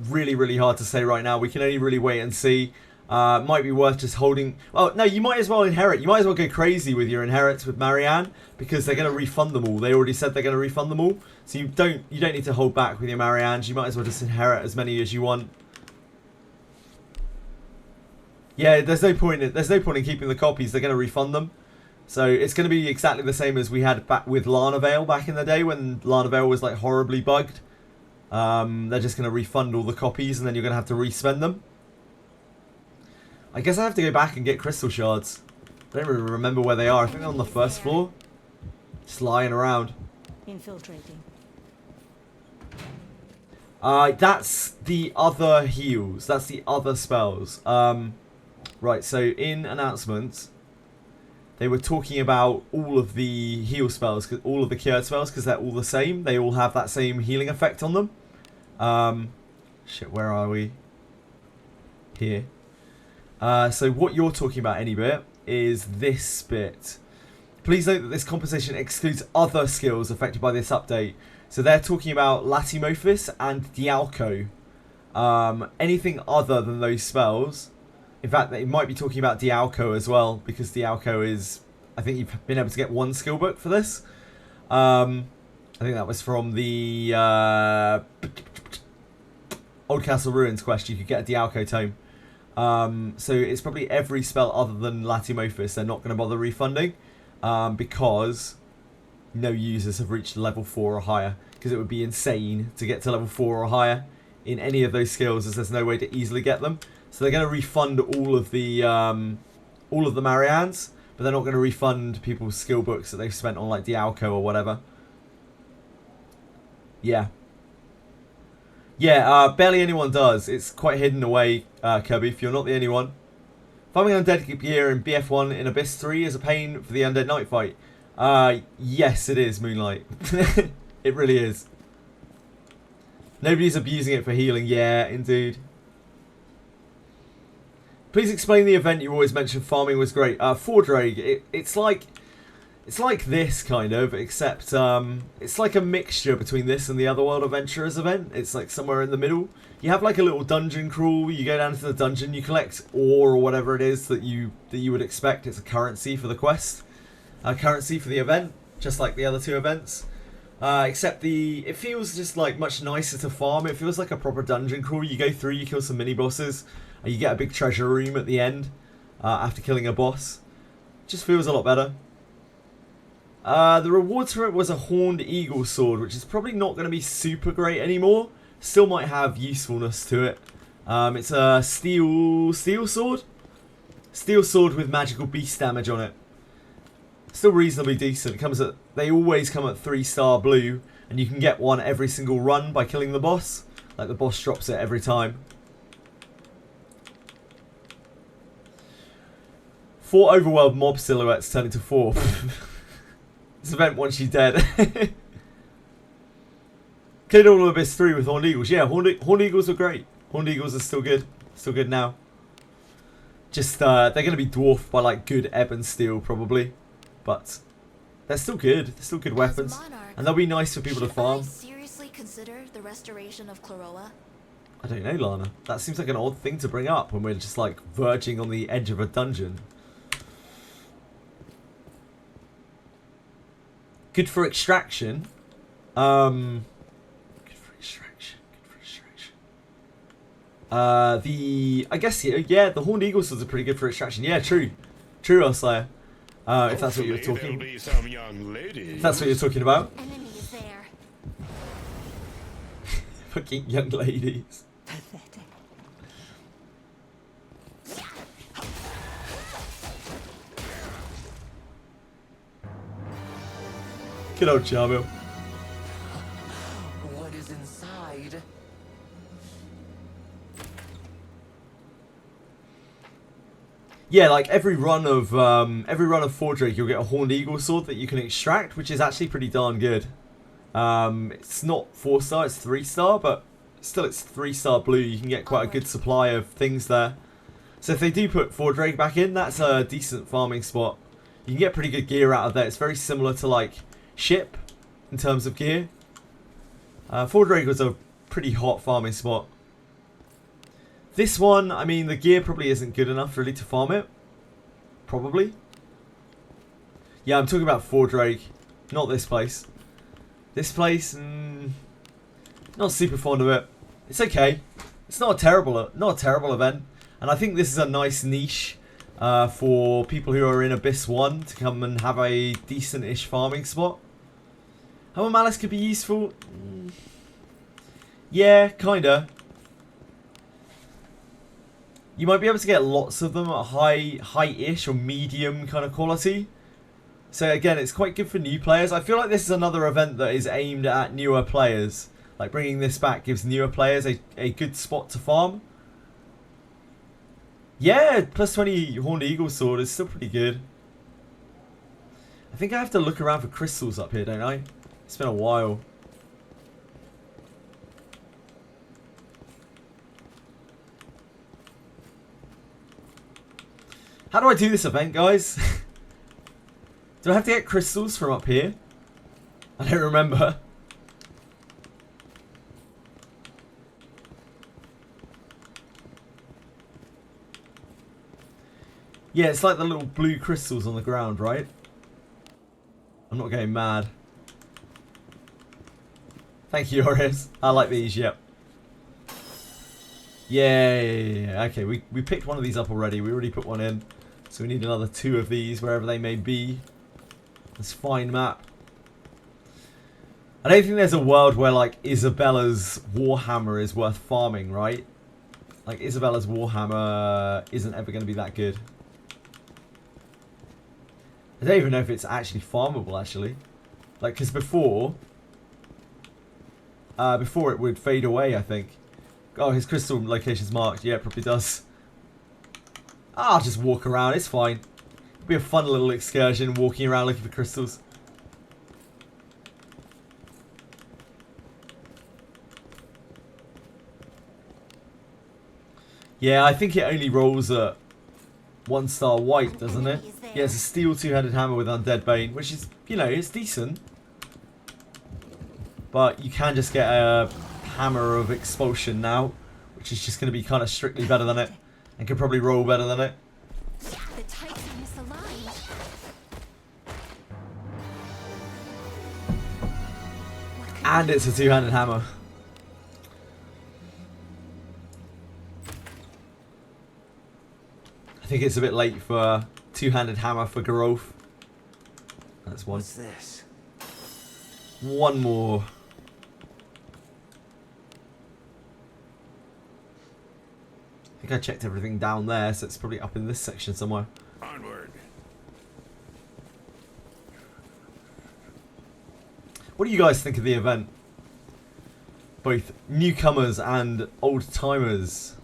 Really, really hard to say right now. We can only really wait and see. Might be worth just holding. Oh no, you might as well inherit. You might as well go crazy with your inherits with Marianne because they're going to refund them all. They already said they're going to refund them all, so you don't need to hold back with your Mariannes. You might as well just inherit as many as you want. Yeah, there's no point in keeping the copies. They're going to refund them, so it's going to be exactly the same as we had back with Lana Vale back in the day when Lana Vale was like horribly bugged. They're just going to refund all the copies, and then you're going to have to respend them. I guess I have to go back and get crystal shards. I don't really remember where they are. I think they're on the first floor. Just lying around. Infiltrating. That's the other heals. That's the other spells. Right, so in announcements, they were talking about all of the heal spells, all of the cured spells, because they're all the same. They all have that same healing effect on them. Shit, where are we? Here. So what you're talking about, any bit, is this bit. Please note that this compensation excludes other skills affected by this update. So they're talking about Latimophis and Dialco. Anything other than those spells. In fact, they might be talking about Dialco as well, because Dialco is... I think you've been able to get one skill book for this. I think that was from the Old Castle Ruins quest. You could get a Dialco tome. So it's probably every spell other than Latimophis they're not going to bother refunding, because no users have reached level 4 or higher, because it would be insane to get to level 4 or higher in any of those skills, as there's no way to easily get them. So they're going to refund all of the Mariannes, but they're not going to refund people's skill books that they've spent on like Dialco or whatever. Yeah. Yeah, barely anyone does. It's quite hidden away, Kirby, if you're not the only one. Farming undead gear in BF1 in Abyss 3 is a pain for the undead night fight. Yes, it is, Moonlight. It really is. Nobody's abusing it for healing. Yeah, indeed. Please explain the event you always mentioned farming was great. Fordraig, it's like this kind of, except it's like a mixture between this and the Otherworld Adventurers event. It's like somewhere in the middle. You have like a little dungeon crawl. You go down to the dungeon, you collect ore or whatever it is that you would expect. It's a currency for the quest, a currency for the event, just like the other two events. Except it feels just like much nicer to farm. It feels like a proper dungeon crawl. You go through, you kill some mini bosses, and you get a big treasure room at the end after killing a boss. Just feels a lot better. The rewards for it was a Horned Eagle Sword, which is probably not going to be super great anymore. Still might have usefulness to it. It's a steel sword? Steel sword with magical beast damage on it. Still reasonably decent. They always come at 3-star blue, and you can get one every single run by killing the boss. Like the boss drops it every time. 4 overworld mob silhouettes turn into 4. This event once you're dead. Killed all of Abyss 3 with Horned Eagles. Yeah, Horned Eagles were great. Horned Eagles are still good. Still good now. Just, they're going to be dwarfed by, like, good Ebon Steel, probably. But they're still good. They're still good weapons. Monarch, And they'll be nice for people to farm. I seriously consider the restoration of Chloroa? I don't know, Lana. That seems like an odd thing to bring up when we're just, like, verging on the edge of a dungeon. Good for extraction. Good for extraction. I guess yeah, the Horned Eagle swords are pretty good for extraction. Yeah, true, Elslayer. If that's what you're talking. If that's what you're talking about. Enemy is there. Fucking young ladies. Pathetic. Good old Jarmil. What is inside? Yeah, like every run of Fordrake, you'll get a Horned Eagle sword that you can extract, which is actually pretty darn good. It's not 4-star, it's 3-star, but still it's 3-star blue. You can get quite a good supply of things there. So if they do put Fordrake back in, that's a decent farming spot. You can get pretty good gear out of there. It's very similar to like Ship in terms of gear. Fordrake was a pretty hot farming spot. This one, I mean, the gear probably isn't good enough really to farm it. Probably. Yeah, I'm talking about Fordrake, not this place. This place, not super fond of it. It's okay. It's not a terrible event, and I think this is a nice niche for people who are in Abyss 1 to come and have a decent-ish farming spot. Hammer Malice could be useful. Yeah, kinda. You might be able to get lots of them at high-ish or medium kind of quality. So again, it's quite good for new players. I feel like this is another event that is aimed at newer players. Like bringing this back gives newer players a good spot to farm. Yeah, plus 20 Horned Eagle Sword is still pretty good. I think I have to look around for crystals up here, don't I? It's been a while. How do I do this event, guys? Do I have to get crystals from up here? I don't remember. Yeah, it's like the little blue crystals on the ground, right? I'm not getting mad. Thank you, Oris. I like these, yep. Yeah. Okay, we picked one of these up already. We already put one in. So we need another 2 of these, wherever they may be. Let's find map. I don't think there's a world where, like, Isabella's Warhammer is worth farming, right? Like, Isabella's Warhammer isn't ever going to be that good. I don't even know if it's actually farmable, actually. Like, because before it would fade away, I think. Oh, his crystal location's marked. Yeah, it probably does. I'll just walk around. It's fine. It'll be a fun little excursion, walking around looking for crystals. Yeah, I think it only rolls at 1-star white, doesn't it? Yeah, it's a steel 2-handed hammer with Undead Bane, which is, you know, it's decent. But you can just get a hammer of expulsion now, which is just going to be kind of strictly better than it, and can probably roll better than it. The tides are misaligned. And it's a 2-handed hammer. I think it's a bit late for a 2-handed hammer for Garolf. That's one. What's this? One more. I think I checked everything down there, so it's probably up in this section somewhere. Onward. What do you guys think of the event? Both newcomers and old-timers.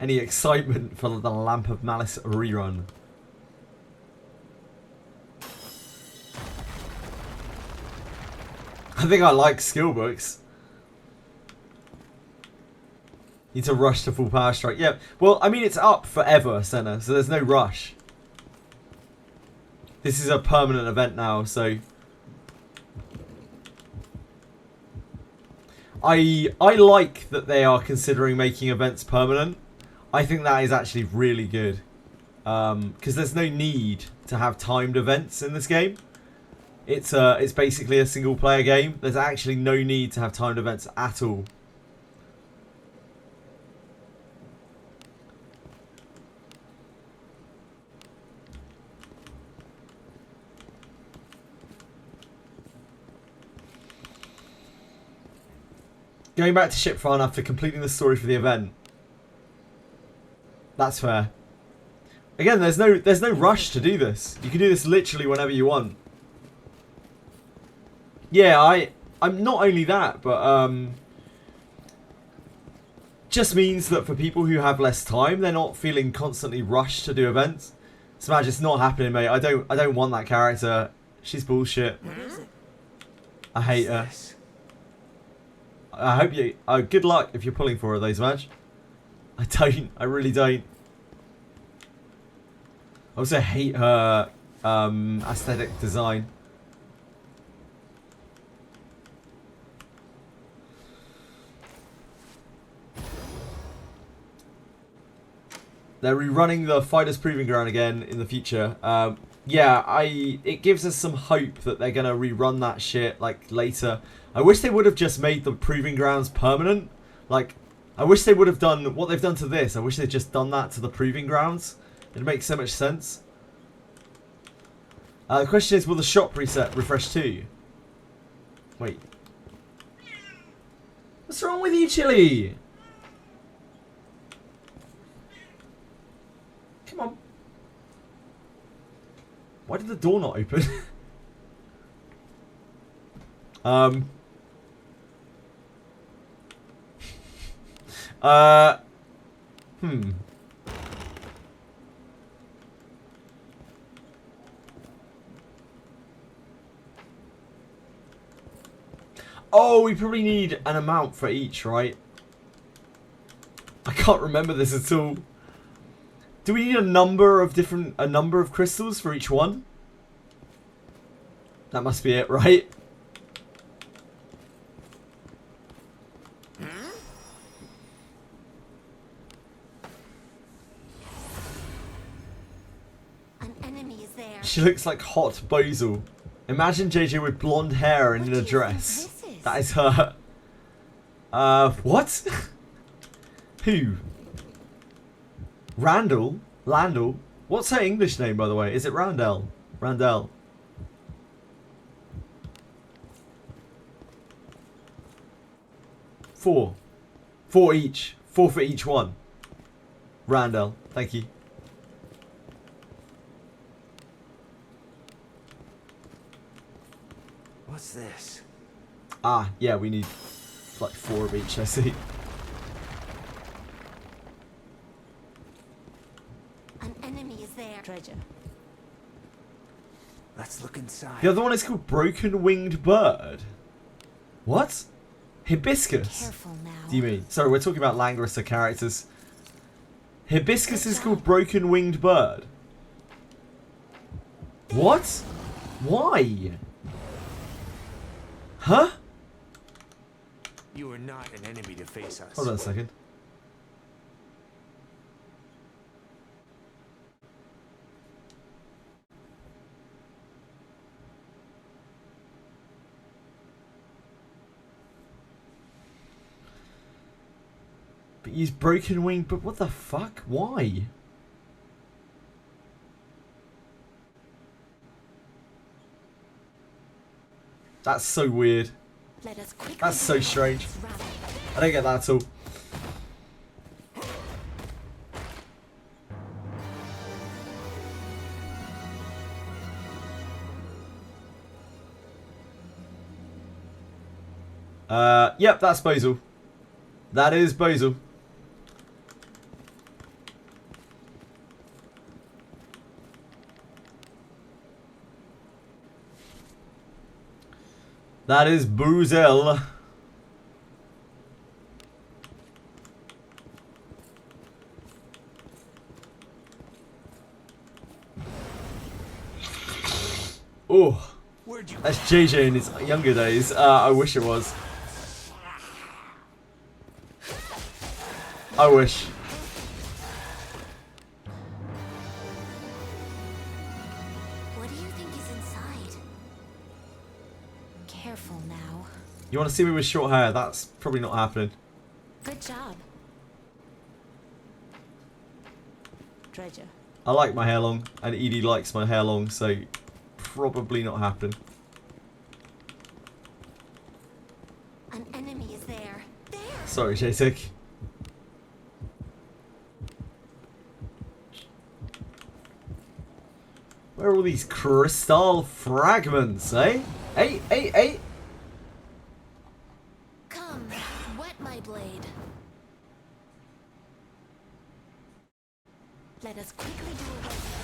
Any excitement for the Lamp of Malice rerun? I think I like skill books. Need to rush to full power strike. Yeah, well, I mean, it's up forever, Senna, so there's no rush. This is a permanent event now, so... I like that they are considering making events permanent. I think that is actually really good. Because there's no need to have timed events in this game. It's basically a single player game. There's actually no need to have timed events at all. Going back to Ship Farm after completing the story for the event. That's fair. Again, there's no rush to do this. You can do this literally whenever you want. Yeah, I'm not only that, but just means that for people who have less time, they're not feeling constantly rushed to do events. Smash, it's not happening, mate. I don't want that character. She's bullshit. What is it? I hate her. What's this? I hope you... good luck if you're pulling for those, Madge. I don't. I really don't. I also hate her aesthetic design. They're rerunning the Fighters Proving Ground again in the future. Yeah, it gives us some hope that they're gonna rerun that shit like later. I wish they would have just made the Proving Grounds permanent. Like, I wish they would have done what they've done to this. I wish they'd just done that to the Proving Grounds. It makes so much sense. The question is, will the shop reset refresh too? Wait. What's wrong with you, Chili? Come on. Why did the door not open? Oh, we probably need an amount for each, right? I can't remember this at all. Do we need a number of crystals for each one? That must be it, right? An enemy is there. She looks like hot Bozel. Imagine JJ with blonde hair and in a dress. That is her. What? Who? Randall? Landell? What's her English name, by the way? Is it Randell? Randell. Four. Four each. Four for each one. Randell. Thank you. What's this? Ah, yeah, we need like 4 of each, I see. An enemy is there. Treasure. Let's look inside. The other one is called Broken Winged Bird. What? Hibiscus? Careful now. Do you mean? Sorry, we're talking about Langrisser characters. Hibiscus is called Broken Winged Bird. What? Why? Huh? You are not an enemy to face us. Hold on a second. But use Broken Wing, but what the fuck? Why? That's so weird. Let us quickly That's so do strange. this rather. I don't get that at all. Yep, that's Bozel. That is Bozel. That is Bozel. Oh, that's JJ in his younger days. I wish it was. I wish. What do you think is inside? Careful now. You want to see me with short hair? That's probably not happening. Good job. Treasure. I like my hair long, and Edie likes my hair long, so probably not happening. An enemy is there. There. Sorry, JTIC. Where are all these crystal fragments, eh? Hey, hey, hey! Come, wet my blade. Let us quickly do away with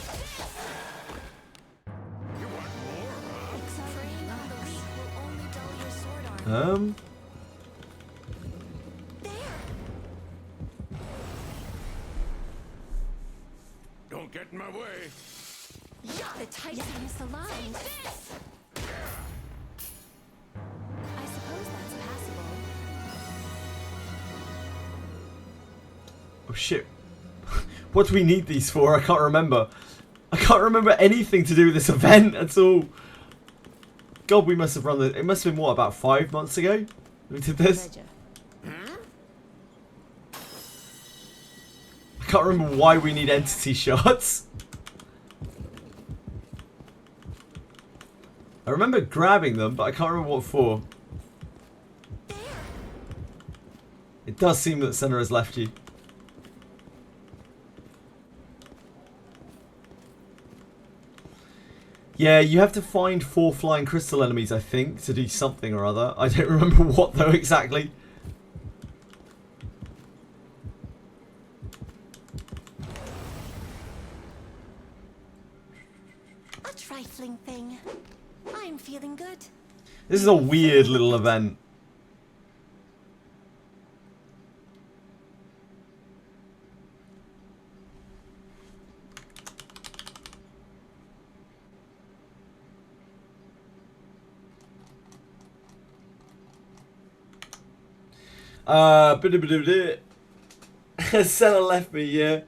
this rabble. You want more, huh? Preying on the weak will only dull your sword arm. tight and misaligned. I suppose that's passable. Oh shit. What do we need these for? I can't remember. I can't remember anything to do with this event at all. God, we must have run this. It must have been, what, about 5 months ago we did this? I can't remember why we need entity shards. I remember grabbing them, but I can't remember what for. It does seem that Senna has left you. Yeah, you have to find 4 flying crystal enemies, I think, to do something or other. I don't remember what, though, exactly. A trifling thing. I'm feeling good. This is a weird little event. Senna left me, yeah.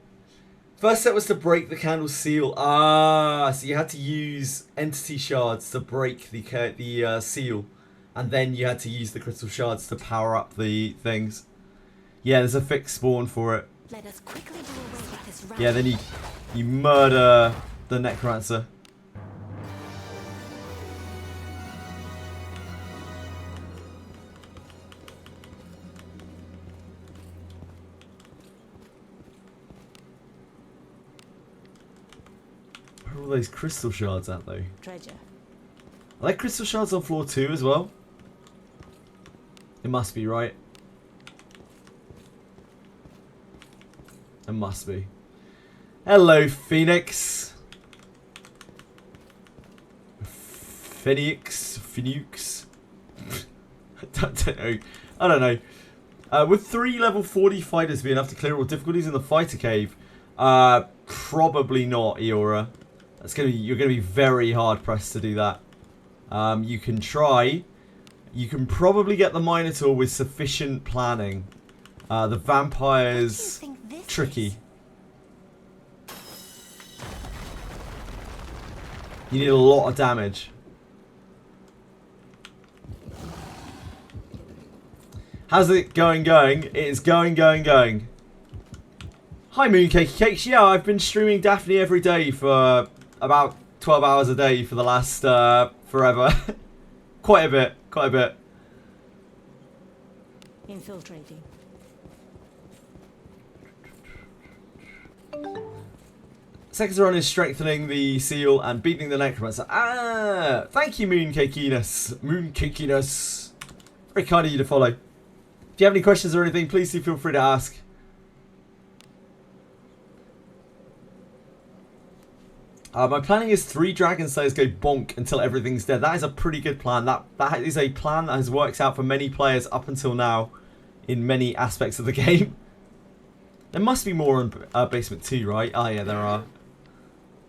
First step was to break the candle seal. Ah, so you had to use entity shards to break the seal. And then you had to use the crystal shards to power up the things. Yeah, there's a fixed spawn for it. Let us quickly do away with this Yeah, then you murder the necromancer. Where are all those crystal shards at, though? treasure. Are there crystal shards on floor 2 as well? It must be, right? It must be. Hello, Phoenix. Phoenix. I don't know. I don't know. Would 3 level 40 fighters be enough to clear all difficulties in the fighter cave? Probably not, Eora. You're gonna be very hard pressed to do that. You can try. You can probably get the Minotaur with sufficient planning. The vampire's tricky. You need a lot of damage. How's it going? It is going. Hi, Mooncakey Cakes. Yeah, I've been streaming Daphne every day for about 12 hours a day for the last forever. Quite a bit. Infiltrating. Second run is strengthening the seal and beating the necromancer. Ah, thank you, Mooncakiness. Very kind of you to follow. If you have any questions or anything, please do feel free to ask. My planning is 3 Dragon Slayers go bonk until everything's dead. That is a pretty good plan. That is a plan that has worked out for many players up until now in many aspects of the game. There must be more in Basement 2, right? Oh yeah, there are.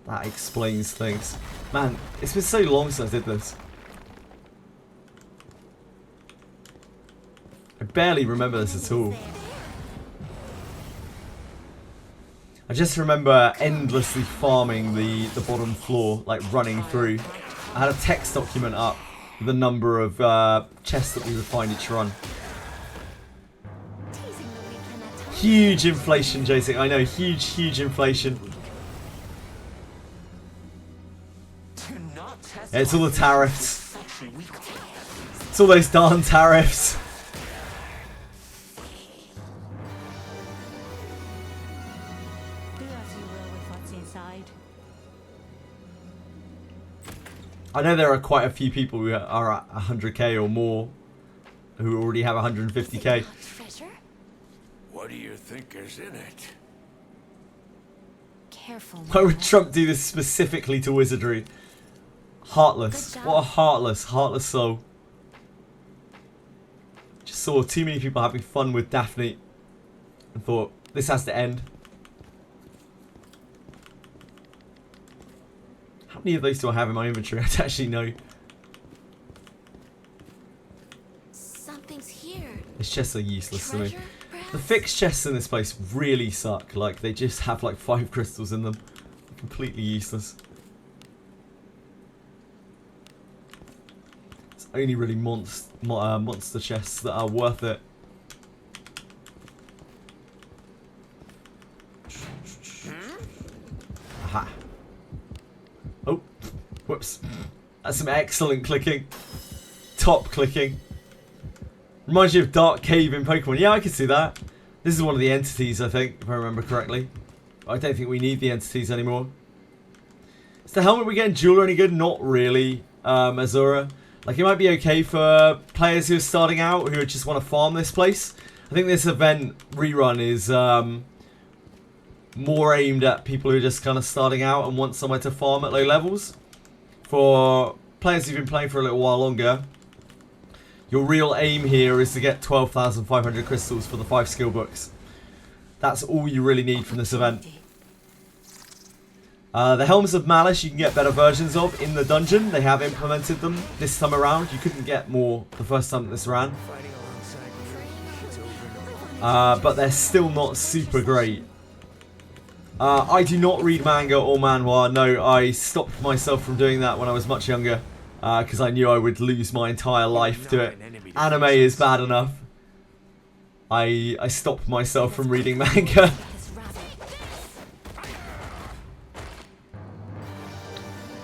That explains things. Man, it's been so long since I did this. I barely remember this at all. I just remember endlessly farming the bottom floor, like running through. I had a text document up with the number of chests that we would find each run. Huge inflation, Jason. I know, huge inflation. Yeah, it's all the tariffs. It's all those darn tariffs. I know there are quite a few people who are at 100k or more who already have 150k. What do you think is in it? Careful. Why would Trump do this specifically to Wizardry? Heartless. What a heartless soul. Just saw too many people having fun with Daphne and thought, this has to end. How many of those do I have in my inventory? I don't actually know. Something's here. These chests are useless to me. Treasure, perhaps? The fixed chests in this place really suck. Like, they just have like 5 crystals in them. Completely useless. It's only really monster chests that are worth it. Aha. Oh, whoops. That's some excellent clicking. Top clicking. Reminds you of Dark Cave in Pokemon. Yeah, I can see that. This is one of the entities, I think, if I remember correctly. I don't think we need the entities anymore. Is the helmet we get in Jewel any good? Not really, Azura. Like, it might be okay for players who are starting out, who just want to farm this place. I think this event rerun is more aimed at people who are just kind of starting out and want somewhere to farm at low levels. For players who've been playing for a little while longer, your real aim here is to get 12,500 crystals for the 5 skill books. That's all you really need from this event. The Helms of Malice you can get better versions of in the dungeon. They have implemented them this time around. You couldn't get more the first time that this ran. But they're still not super great. I do not read manga or manhwa. No, I stopped myself from doing that when I was much younger. Because I knew I would lose my entire life to it. Anime is bad enough. I stopped myself from reading manga.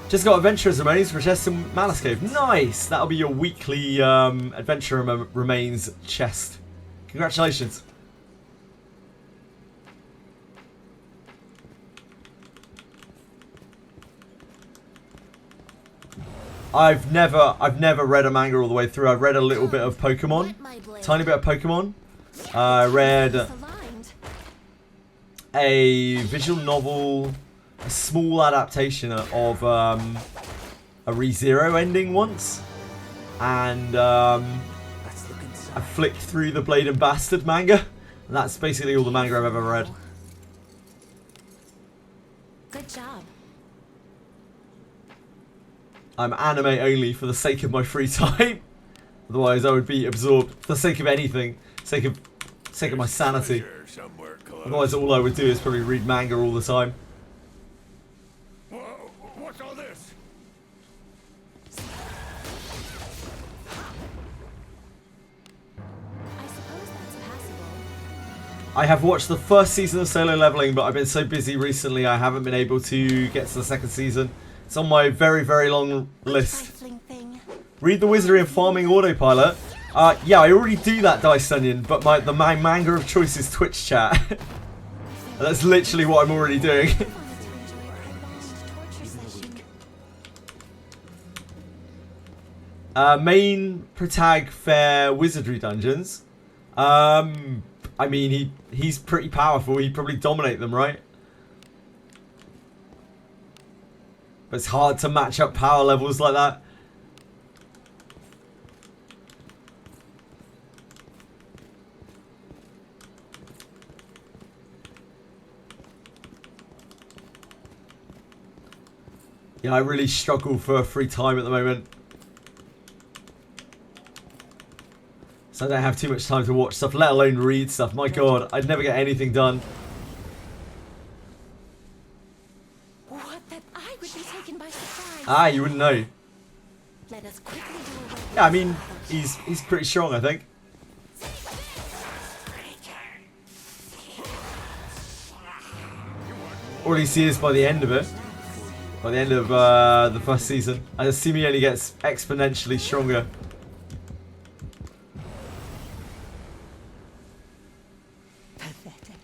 Just got Adventurer's Remains for chest in Malice Cave. Nice! That'll be your weekly Adventurer Remains chest. Congratulations. I've never read a manga all the way through. I've read a little bit of Pokemon. Tiny bit of Pokemon. I read a visual novel, a small adaptation of a ReZero ending once. And I flicked through the Blade and Bastard manga. And that's basically all the manga I've ever read. Good job. I'm anime only for the sake of my free time. Otherwise I would be absorbed for the sake of anything. Sake of my sanity. Otherwise all I would do is probably read manga all the time. Whoa, what's all this? I suppose that's passable. I have watched the first season of Solo Leveling, but I've been so busy recently I haven't been able to get to the second season. It's on my very, very long list. Thing. Read the Wizardry and Farming Autopilot. Yeah, I already do that, Dice Onion, but my manga of choice is Twitch chat. That's literally what I'm already doing. Main protag fair Wizardry dungeons. I mean, he's pretty powerful. He'd probably dominate them, right? But it's hard to match up power levels like that. Yeah, I really struggle for free time at the moment. So I don't have too much time to watch stuff, let alone read stuff. My god, I'd never get anything done. What? That I would be taken by surprise. Ah, you wouldn't know. Let us quickly do away. Yeah, I mean, he's pretty strong, I think. Or at least he is by the end of it. By the end of the first season. I assume he only gets exponentially stronger. Pathetic.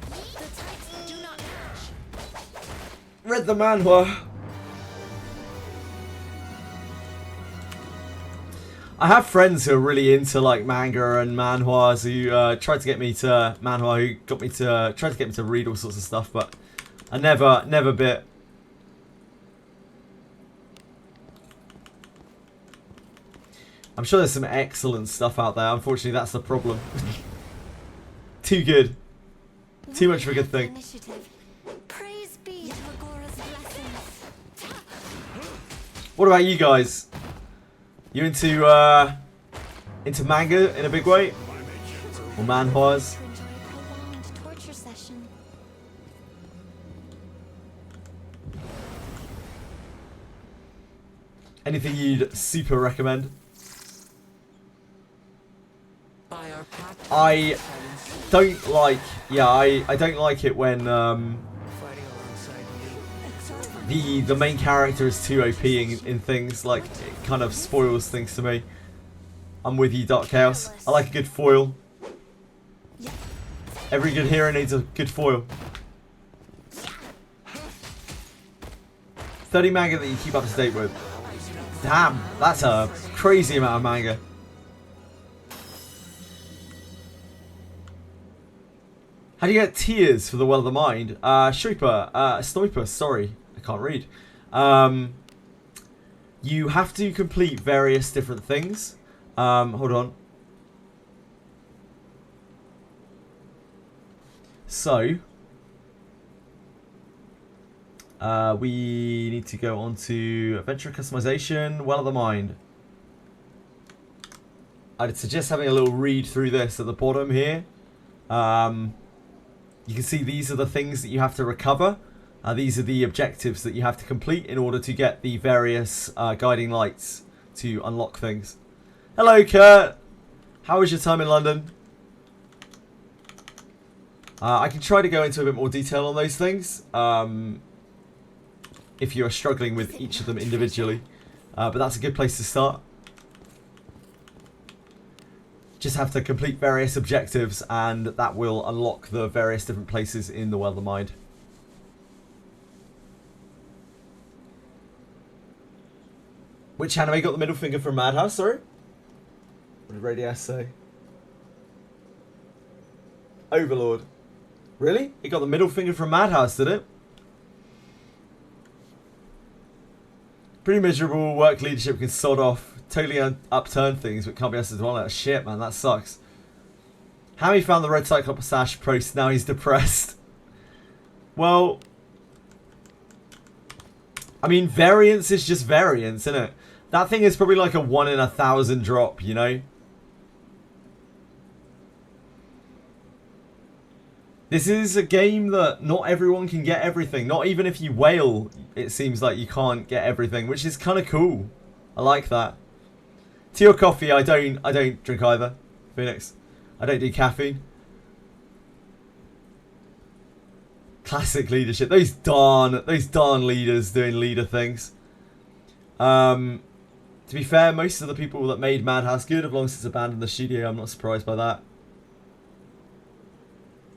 The types do not match. Read the manhwa. I have friends who are really into like manga and manhwas who tried to get me to manhwa, who tried to get me to read all sorts of stuff, but I never bit. I'm sure there's some excellent stuff out there. Unfortunately, that's the problem. Too good. Too much of a good thing. Initiative. Pray What about you guys? You into manga in a big way? Or manhwas? To enjoy a prolonged torture session. Anything you'd super recommend? By our pact I shall ensue. don't like, yeah, I don't like it when Fighting alongside me. the main character is too OP in things. Like, it kind of spoils things to me. I'm with you, Dark Chaos. I like a good foil. Every good hero needs a good foil. 30 manga that you keep up to date with. Damn, that's a crazy amount of manga. How do you get tears for the Well of the Mind? Sniper, sorry, I can't read. You have to complete various different things. Hold on. So, we need to go on to Adventure Customization, Well of the Mind. I'd suggest having a little read through this at the bottom here. You can see these are the things that you have to recover. These are the objectives that you have to complete in order to get the various guiding lights to unlock things. Hello, Kurt. How was your time in London? I can try to go into a bit more detail on those things if you are struggling with each of them individually. But that's a good place to start. Just have to complete various objectives and that will unlock the various different places in the Well of the Mind. Which anime got the middle finger from Madhouse, sorry? What did Radias say? Overlord. Really? It got the middle finger from Madhouse, did it? Pretty miserable. Work leadership can sod off. Totally upturn things, but can't be asked to dwell on it. Shit, man, that sucks. Hammy found the Red Cyclops Sash post. Now he's depressed. Well, I mean, variance is just variance, isn't it? That thing is probably like a 1 in 1,000 drop, you know? This is a game that not everyone can get everything. Not even if you whale, it seems like you can't get everything, which is kind of cool. I like that. Tea or coffee? I don't drink either. Phoenix, I don't do caffeine. Classic leadership. Those darn leaders doing leader things. To be fair, most of the people that made Madhouse good have long since abandoned the studio. I'm not surprised by that.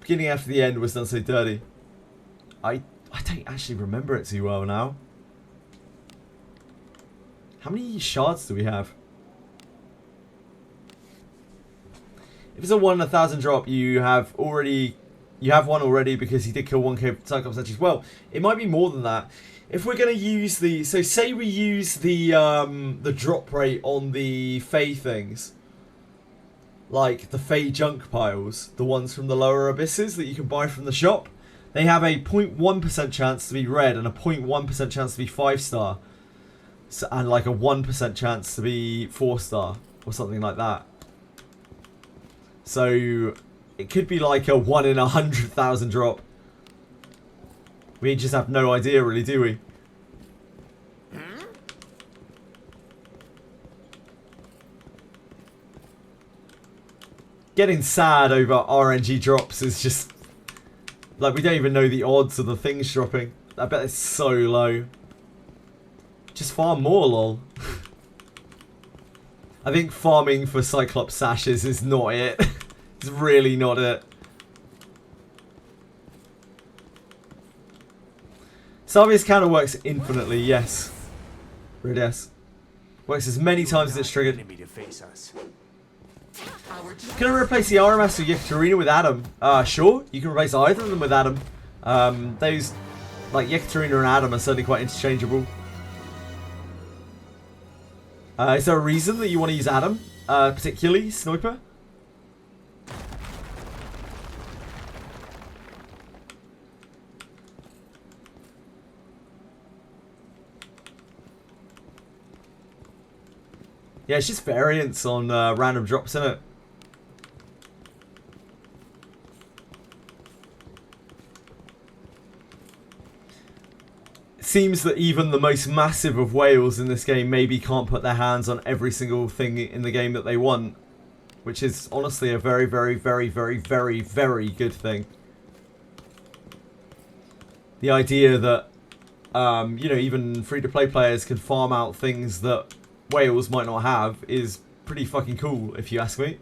Beginning after the end was done so dirty. I don't actually remember it too well now. How many shards do we have? If it's a 1 in 1,000 drop, you have one already because he did kill 1k Cyclops Edges. Well, it might be more than that. If we're going to use the... So say we use the drop rate on the Fey things. Like the Fey junk piles. The ones from the lower abysses that you can buy from the shop. They have a 0.1% chance to be red and a 0.1% chance to be 5-star. So, and like a 1% chance to be 4-star. Or something like that. So it could be like a 1 in 100,000 drop. We just have no idea really, do we? Getting sad over RNG drops is just... Like, we don't even know the odds of the things dropping. I bet it's so low. Just farm more, lol. I think farming for Cyclops Sashes is not it. It's really not it. Sarvius counter works infinitely, yes. Rudes. Works as many times as it's triggered. Enemy to face us. Can I replace the RMS or Yekaterina with Adam? Sure, you can replace either of them with Adam. Those, like Yekaterina and Adam, are certainly quite interchangeable. Is there a reason that you want to use Adam, particularly, Sniper? Yeah, it's just variants on random drops, isn't it? It seems that even the most massive of whales in this game maybe can't put their hands on every single thing in the game that they want. Which is honestly a very, very, very, very, very, very good thing. The idea that, you know, even free-to-play players can farm out things that whales might not have is pretty fucking cool, if you ask me.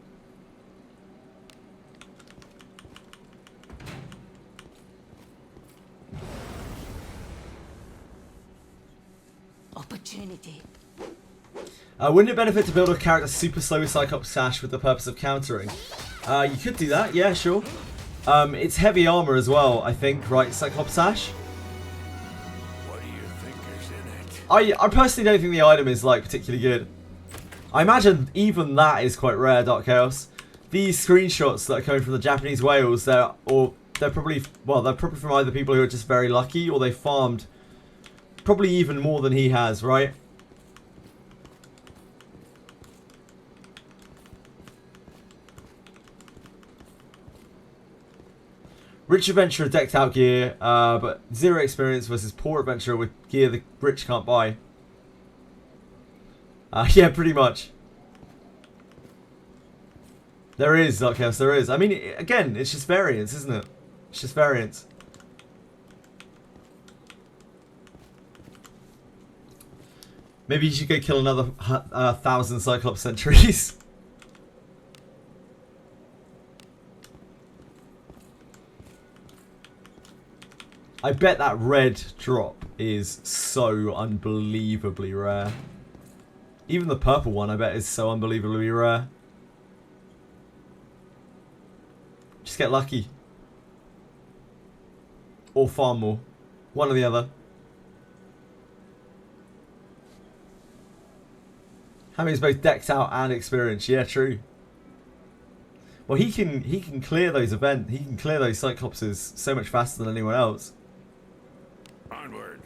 Opportunity. Wouldn't it benefit to build a character super slow with Cyclops Sash with the purpose of countering? You could do that, yeah, sure. It's heavy armor as well, I think, right, Cyclops Sash? What do you think is in it? I personally don't think the item is, like, particularly good. I imagine even that is quite rare, Dark Chaos. These screenshots that are coming from the Japanese whales, they're probably from either people who are just very lucky, or they farmed probably even more than he has, right? Rich adventurer decked out gear, but zero experience versus poor adventurer with gear the rich can't buy. Yeah, pretty much. There is, Dark Chaos, there is. I mean, again, it's just variance, isn't it? It's just variance. Maybe you should go kill another 1,000 Cyclops sentries. I bet that red drop is so unbelievably rare. Even the purple one, I bet, is so unbelievably rare. Just get lucky. Or farm more. One or the other. Having both decked out and experienced. Yeah, true. Well, he can clear those events. He can clear those Cyclopses so much faster than anyone else. Onward.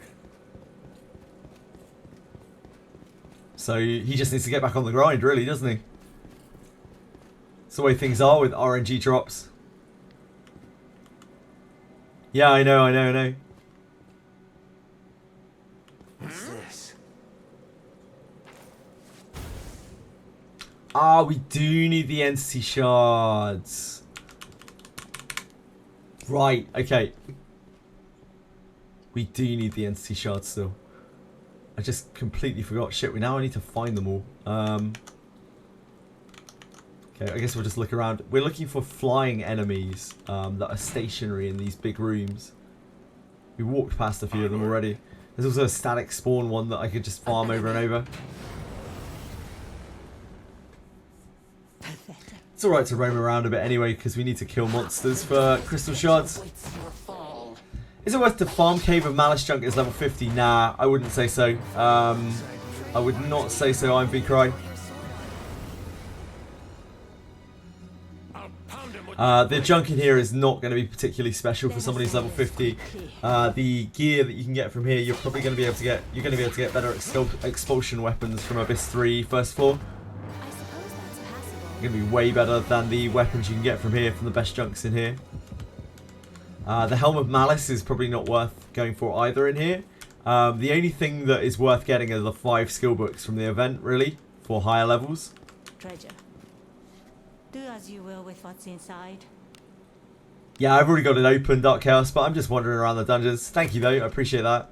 So he just needs to get back on the grind, really, doesn't he? It's the way things are with RNG drops. Yeah, I know. What's this? Ah, we do need the entity shards. Right, okay. We do need the entity shards still. I just completely forgot. Shit, we now need to find them all. Okay, I guess we'll just look around. We're looking for flying enemies that are stationary in these big rooms. We walked past a few of them already. There's also a static spawn one that I could just farm over and over. It's alright to roam around a bit anyway, because we need to kill monsters for crystal shards. Is it worth to farm Cave of Malice Junk is level 50? Nah, I wouldn't say so. I would not say so, I'm V-Cry. The junk in here is not going to be particularly special for somebody who's level 50. The gear that you can get from here, you're probably going to be able to get. You're going to be able to get better expulsion weapons from Abyss 3 first floor. Going to be way better than the weapons you can get from here, from the best junks in here. The Helm of Malice is probably not worth going for either in here. The only thing that is worth getting are the 5 skill books from the event, really, for higher levels. Treasure. Do as you will with what's inside. Yeah, I've already got it open, Dark Chaos, but I'm just wandering around the dungeons. Thank you, though. I appreciate that.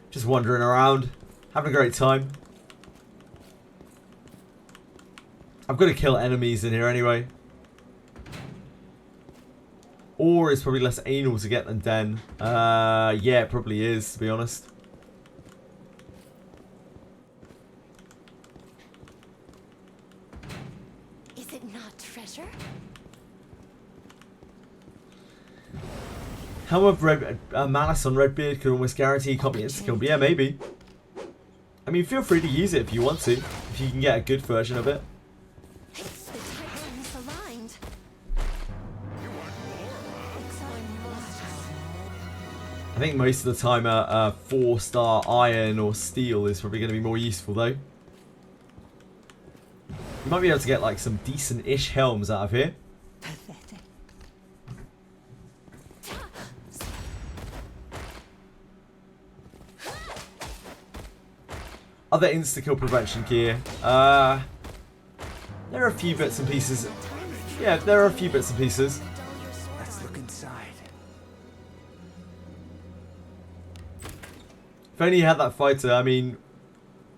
Just wandering around, having a great time. I've got to kill enemies in here anyway. Or it's probably less anal to get than Den. Yeah, it probably is, to be honest. Is it not treasure? Helm of Malice on Redbeard could almost guarantee you can't be insta-killed. Yeah, maybe. I mean, feel free to use it if you want to. If you can get a good version of it. The types are misaligned. think most of the time a 4-star iron or steel is probably going to be more useful though. You might be able to get like some decent-ish helms out of here. Pathetic. Other insta-kill prevention gear. There are a few bits and pieces. Yeah, there are a few bits and pieces. Let's look inside. If only you had that fighter, I mean...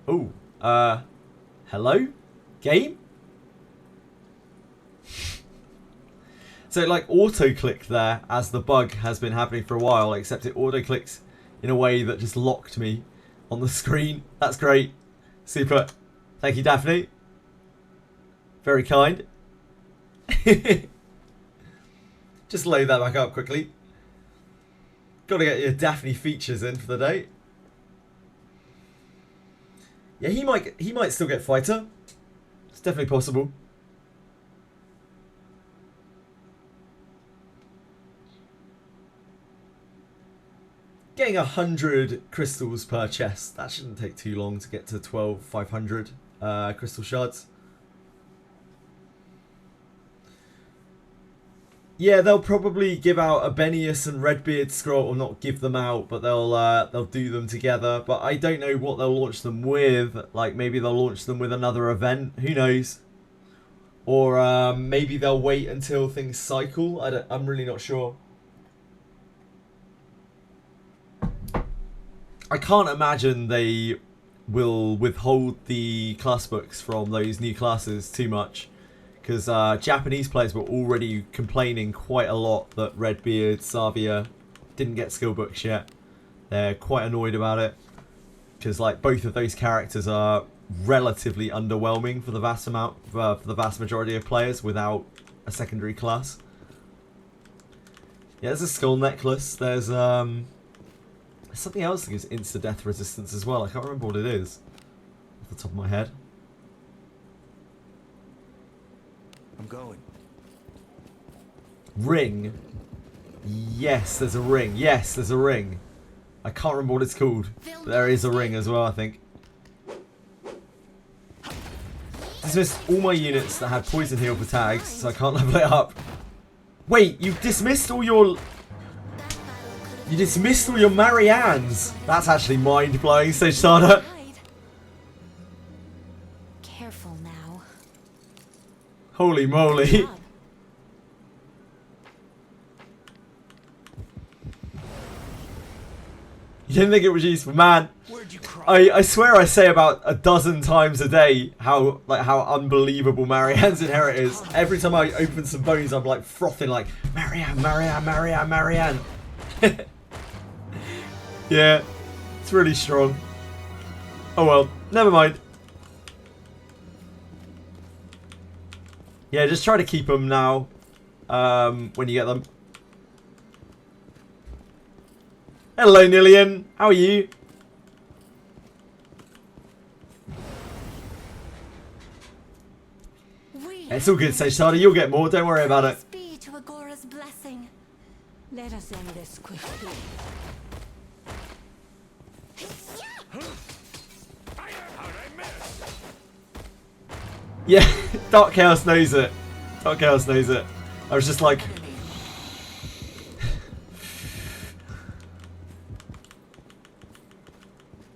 Ooh, hello? Game? So it like auto-clicked there as the bug has been happening for a while, except it auto-clicks in a way that just locked me on the screen. That's great. Super. Thank you, Daphne. Very kind. Just load that back up quickly. Gotta get your Daphne features in for the day. Yeah, he might still get fighter. It's definitely possible. Getting 100 crystals per chest. That shouldn't take too long to get to 12,500 crystal shards. Yeah, they'll probably give out a Benius and Redbeard scroll, or not give them out, but they'll do them together. But I don't know what they'll launch them with. Like maybe they'll launch them with another event. Who knows? Or maybe they'll wait until things cycle. I'm really not sure. I can't imagine they will withhold the class books from those new classes too much. Because Japanese players were already complaining quite a lot that Redbeard, Savia didn't get skill books yet. They're quite annoyed about it. Because like both of those characters are relatively underwhelming for the vast majority of players without a secondary class. Yeah, there's a skull necklace. There's something else that gives insta-death resistance as well. I can't remember what it is off the top of my head. I'm going. Ring. Yes, there's a ring. Yes, there's a ring. I can't remember what it's called. But there is a ring as well, I think. Dismissed all my units that had poison heal for tags, so I can't level it up. Wait, you dismissed all your... You dismissed all your Mariannes. That's actually mind-blowing, Sage Sada. Careful now. Holy moly. Good job. You didn't think it was useful, man. Where'd you cry? I swear I say about a dozen times a day how unbelievable Marianne's Inherit is. Every time I open some bones, I'm like frothing like Marianne, Marianne, Marianne, Marianne. Yeah, it's really strong. Oh well, never mind. Yeah, just try to keep them now when you get them. Hello, Nillian. How are you? It's all good, Sage Sada. You'll get more. Don't worry about it. Be to Agora's blessing. Let us end this quickly. How'd I miss? Yeah, Dark Chaos knows it. Dark Chaos knows it. I was just like...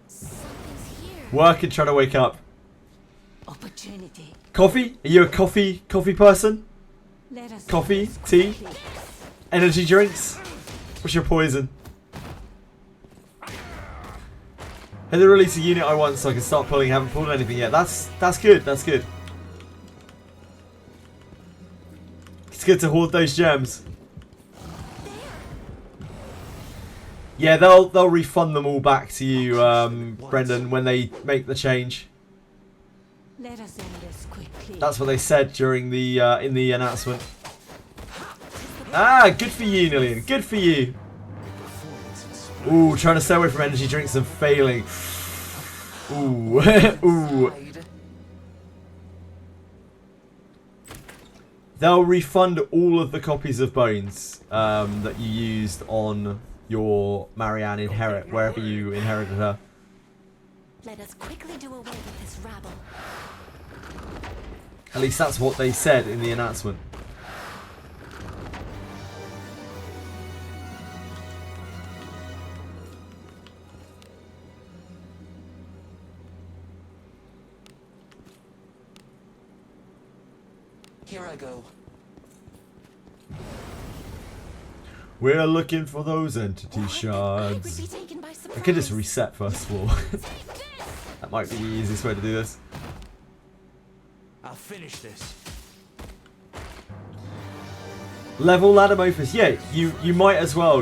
Something's here. working, trying to wake up. Opportunity. Coffee? Are you a coffee person? Let us Coffee? end this Tea? quickly. Energy drinks? What's your poison? Hey, they release a unit I want so I can start pulling. Haven't pulled anything yet. That's good. That's good. It's good to hoard those gems. Yeah, they'll refund them all back to you, Brendan, when they make the change. Let us end this quickly. That's what they said during the in the announcement. Ah, good for you, Nillian. Good for you. Ooh, trying to stay away from energy drinks and failing. Ooh, ooh. They'll refund all of the copies of Bones that you used on your Marianne inherit wherever you inherited her. Let us quickly do away with this rabble. At least that's what they said in the announcement. Here I go. We're looking for those entity I would shards. be taken by surprise. I could just reset first of all. That might be the easiest way to do this. I'll finish this. Level Ladamorphous. Yeah, you might as well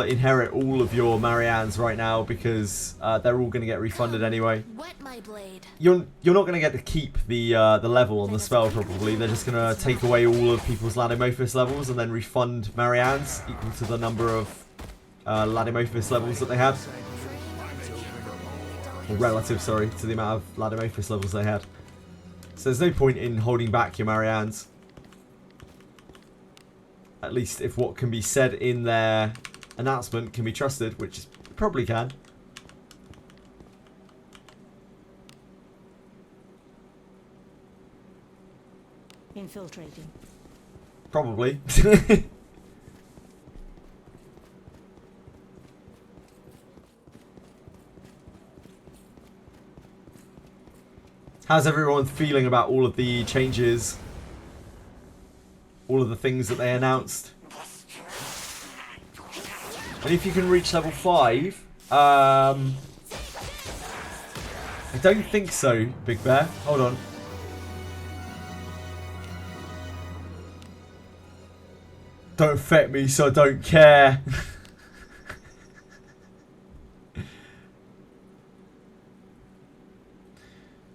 inherit all of your Mariannes right now because they're all going to get refunded anyway. Wet my blade. You're not going to get to keep the level on the spell probably. They're just going to take away all of people's Ladamorphous levels and then refund Mariannes equal to the number of Ladamorphous levels that they had. Or relative, sorry, to the amount of Ladamorphous levels they had. So there's no point in holding back your Mariannes. At least if what can be said in their announcement can be trusted, which it probably can. Infiltrating. Probably. How's everyone feeling about all of the changes? All of the things that they announced? And if you can reach level 5, I don't think so, Big Bear. Hold on. Don't affect me, so I don't care.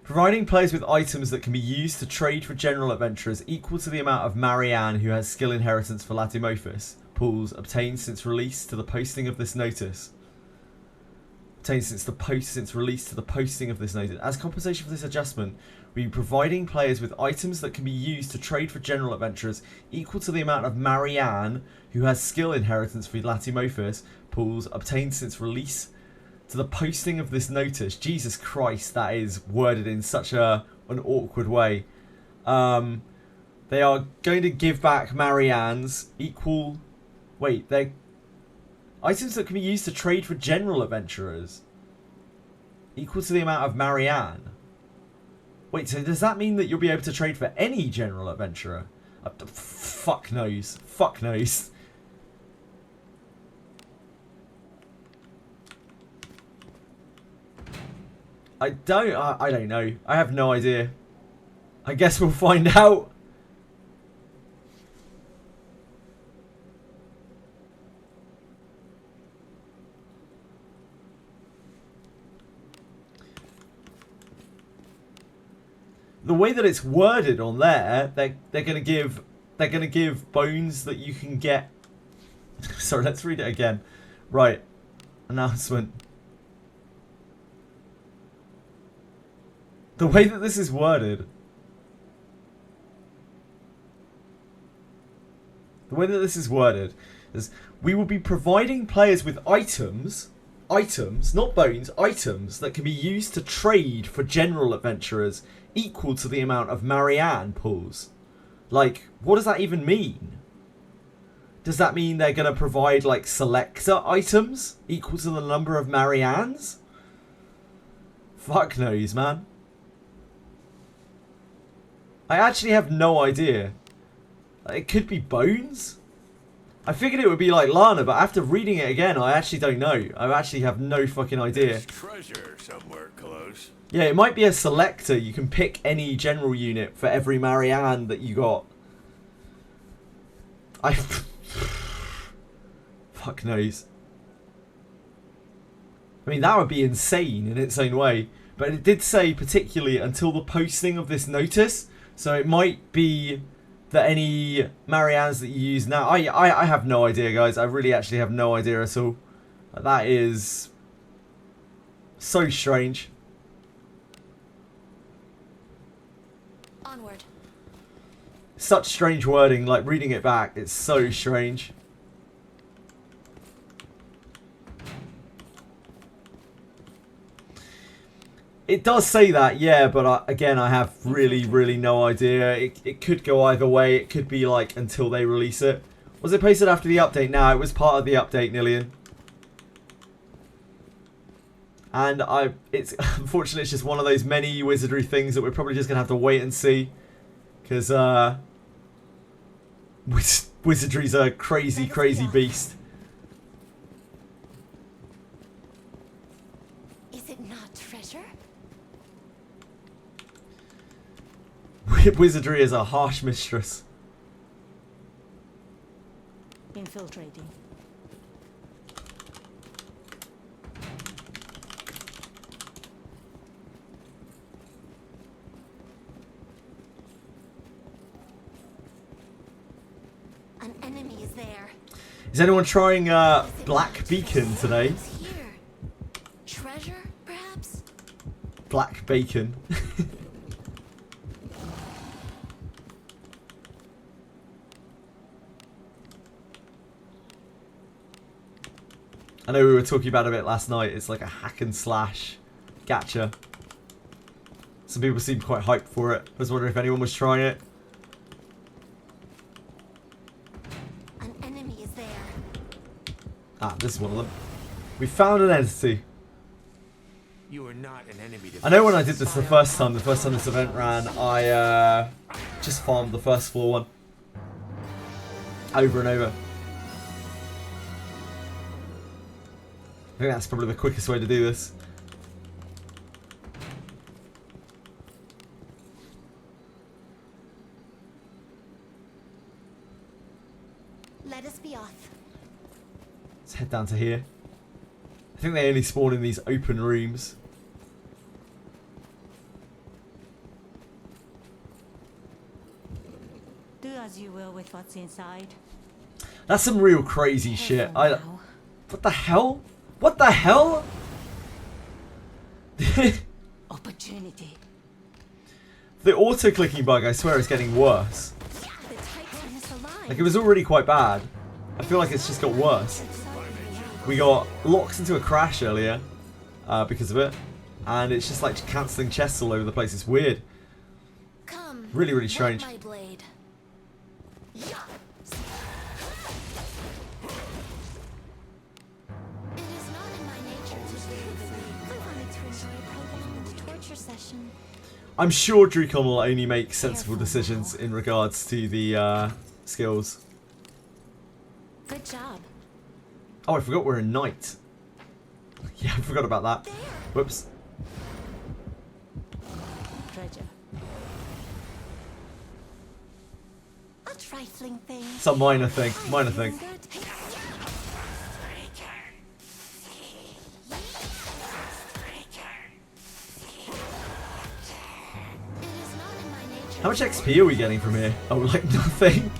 Providing players with items that can be used to trade for general adventurers equal to the amount of Marianne who has skill inheritance for Ladamorphous pools obtained since release to the posting of this notice. Obtained since release to the posting of this notice. As compensation for this adjustment, we are providing players with items that can be used to trade for general adventurers equal to the amount of Marianne who has skill inheritance for Ladamorphous pools obtained since release to the posting of this notice. Jesus Christ, that is worded in such an awkward way. They are going to give back Marianne's equal... Wait, they're... Items that can be used to trade for general adventurers. Equal to the amount of Marianne. Wait, so does that mean that you'll be able to trade for any general adventurer? Fuck knows. Fuck knows. I don't know. I have no idea. I guess we'll find out. The way that it's worded on there, they're gonna give bones that you can get. Sorry, let's read it again. Right. Announcement. The way that this is worded. The way that this is worded is we will be providing players with items, not bones, items that can be used to trade for general adventurers equal to the amount of Marianne pools. Like, what does that even mean? Does that mean they're going to provide, like, selector items equal to the number of Mariannes? Fuck knows, man. I actually have no idea. It could be bones? I figured it would be like Lana, but after reading it again, I actually don't know. I actually have no fucking idea. There's treasure somewhere close. Yeah, it might be a selector. You can pick any general unit for every Marianne that you got. Fuck knows. I mean, that would be insane in its own way. But it did say particularly until the posting of this notice. So it might be that any Mariannes that you use now... I have no idea, guys. I really actually have no idea at all. That is so strange. Onward. Such strange wording. Like, reading it back, it's so strange. It does say that, yeah, but again, I have really no idea. It could go either way. It could be like until they release it. Was it posted after the update? No, it was part of the update, Nillian. And it's unfortunately it's just one of those many Wizardry things that we're probably just gonna have to wait and see, because Wizardry's a crazy beast. Is it not treasure? Wizardry is a harsh mistress. Infiltrating. An enemy is there. Is anyone trying Black Beacon today? What's here? Treasure, perhaps? Black Bacon. I know we were talking about it a bit last night. It's like a hack and slash gacha. Some people seem quite hyped for it. I was wondering if anyone was trying it. An enemy is there. Ah, this is one of them. We found an entity. You are not an enemy to I know when I did this the first time this event ran, I just farmed the first floor one. Over and over. I think that's probably the quickest way to do this. Let us be off. Let's head down to here. I think they only spawn in these open rooms. Do as you will with what's inside. That's some real crazy shit. Careful now. What the hell? What the hell? Opportunity. The auto-clicking bug, I swear, is getting worse. The Titan is alive. Like, it was already quite bad. I feel like it's just got worse. We got locked into a crash earlier because of it. And it's just like cancelling chests all over the place. It's weird. Come. Really strange. whet my blade. It is not in my nature to do I wanted to enjoy a prolonged torture session. I'm sure Drucon will only make sensible decisions in regards to the skills. Good job. Oh, I forgot we're a knight. Yeah, I forgot about that. There. Whoops. Treasure. A trifling thing. It's a minor thing. Minor thing. Good. It is not in my nature How much XP are we getting from here? Oh, like nothing.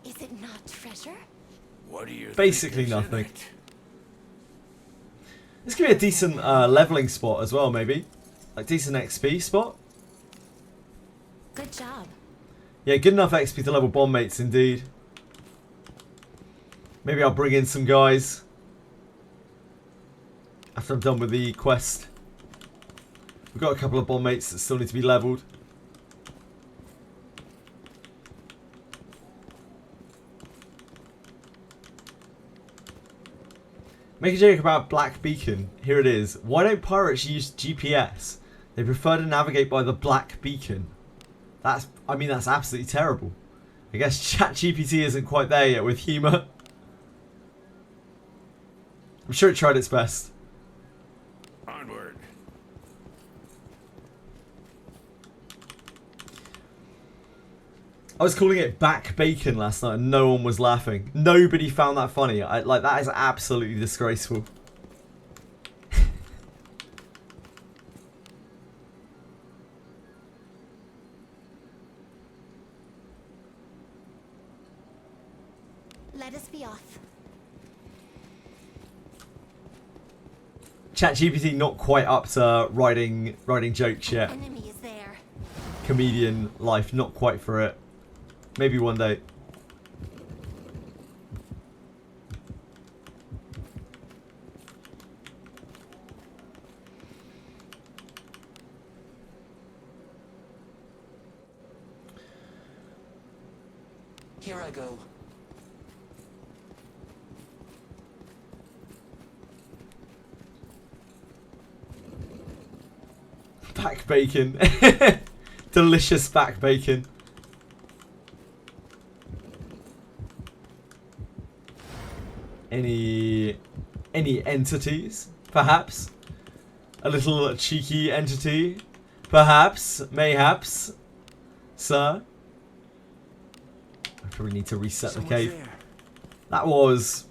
Is it not treasure? What do you Basically think is in nothing. it? This could be a decent leveling spot as well, maybe. Like, decent XP spot. Good job. Yeah, good enough XP to level bomb mates, indeed. Maybe I'll bring in some guys after I'm done with the quest. We've got a couple of bomb mates that still need to be leveled. Make a joke about Black Beacon. Here it is. Why don't pirates use GPS? They prefer to navigate by the Black Beacon. That's absolutely terrible. I guess ChatGPT isn't quite there yet with humour. I'm sure it tried its best. Onward. I was calling it back bacon last night and no one was laughing. Nobody found that funny. Like, that is absolutely disgraceful. Let us be off. ChatGPT not quite up to writing jokes yet. Enemy is there. Comedian life, not quite for it. Maybe one day. Here I go. Back bacon. Delicious back bacon. Any entities? Perhaps? A little cheeky entity? Perhaps? Mayhaps? Sir? I probably need to reset the cave. There. That was...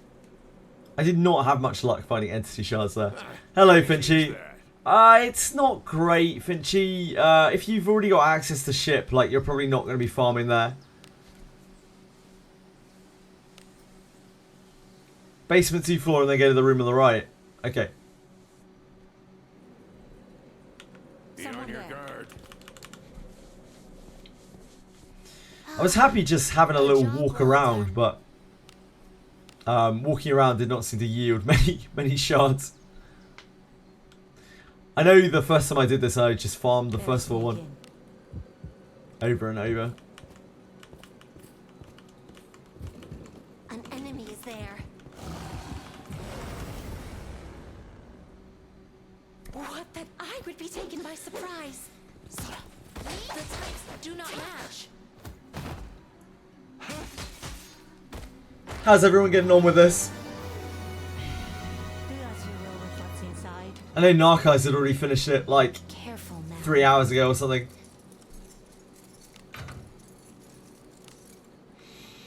I did not have much luck finding entity shards there. Hello, Finchy. It's not great, Finchy. If you've already got access to ship, like, you're probably not going to be farming there. Basement 2 floor and then go to the room on the right. Okay. Be on your guard. I was happy just having a little walk around, but walking around did not seem to yield many shards. I know the first time I did this, I just farmed the first floor one over and over. An enemy is there. What, that I would be taken by surprise? The types do not match. How's everyone getting on with this? Do as you will with what's inside. I know Narcos had already finished it like Careful now. 3 hours ago or something.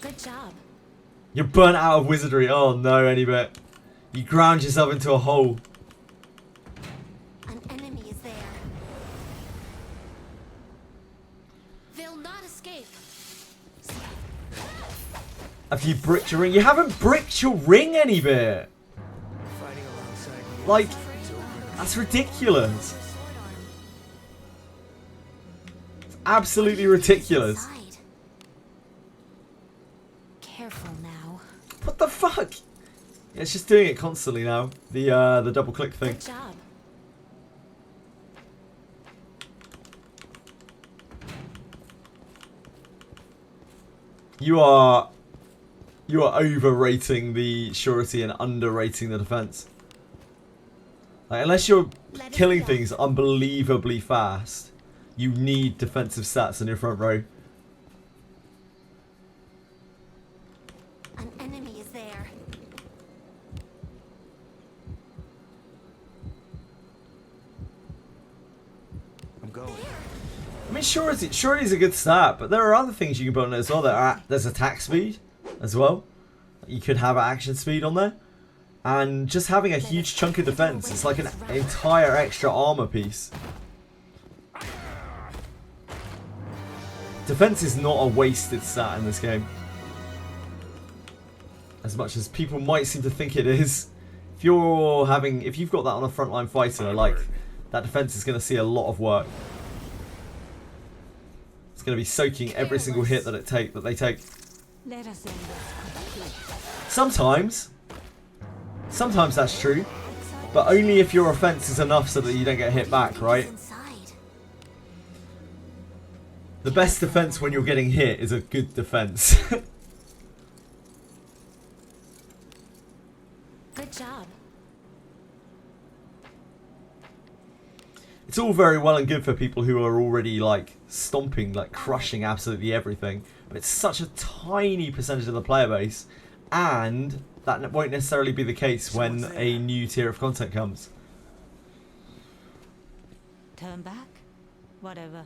Good job. You're burnt out of wizardry. Oh no, any bit. You ground yourself into a hole. An enemy is there. They'll not escape. Have you bricked your ring? You haven't bricked your ring any bit. Fighting alongside me. Like, that's ridiculous. It's absolutely ridiculous. Inside. Careful now. What the fuck? Yeah, it's just doing it constantly now. The double click thing. Good job. You are overrating the surety and underrating the defense. Like, unless you're Let us killing go. things unbelievably fast, you need defensive stats in your front row. An enemy is there. I'm going. I mean, surety's a good stat, but there are other things you can put on it as well. There's attack speed as well. You could have action speed on there. And just having a huge chunk of defense, it's like an entire extra armor piece. Defense is not a wasted stat in this game. As much as people might seem to think it is. If you've got that on a frontline fighter, like, that defense is going to see a lot of work. It's going to be soaking every single hit that they take. Let us end this quickly. Sometimes that's true, but only if your offense is enough so that you don't get hit back, right? Inside. The best defense when you're getting hit is a good defense. Good job. It's all very well and good for people who are already like stomping, like crushing absolutely everything, but it's such a tiny percentage of the player base, and that won't necessarily be the case when a new tier of content comes. Turn back? Whatever.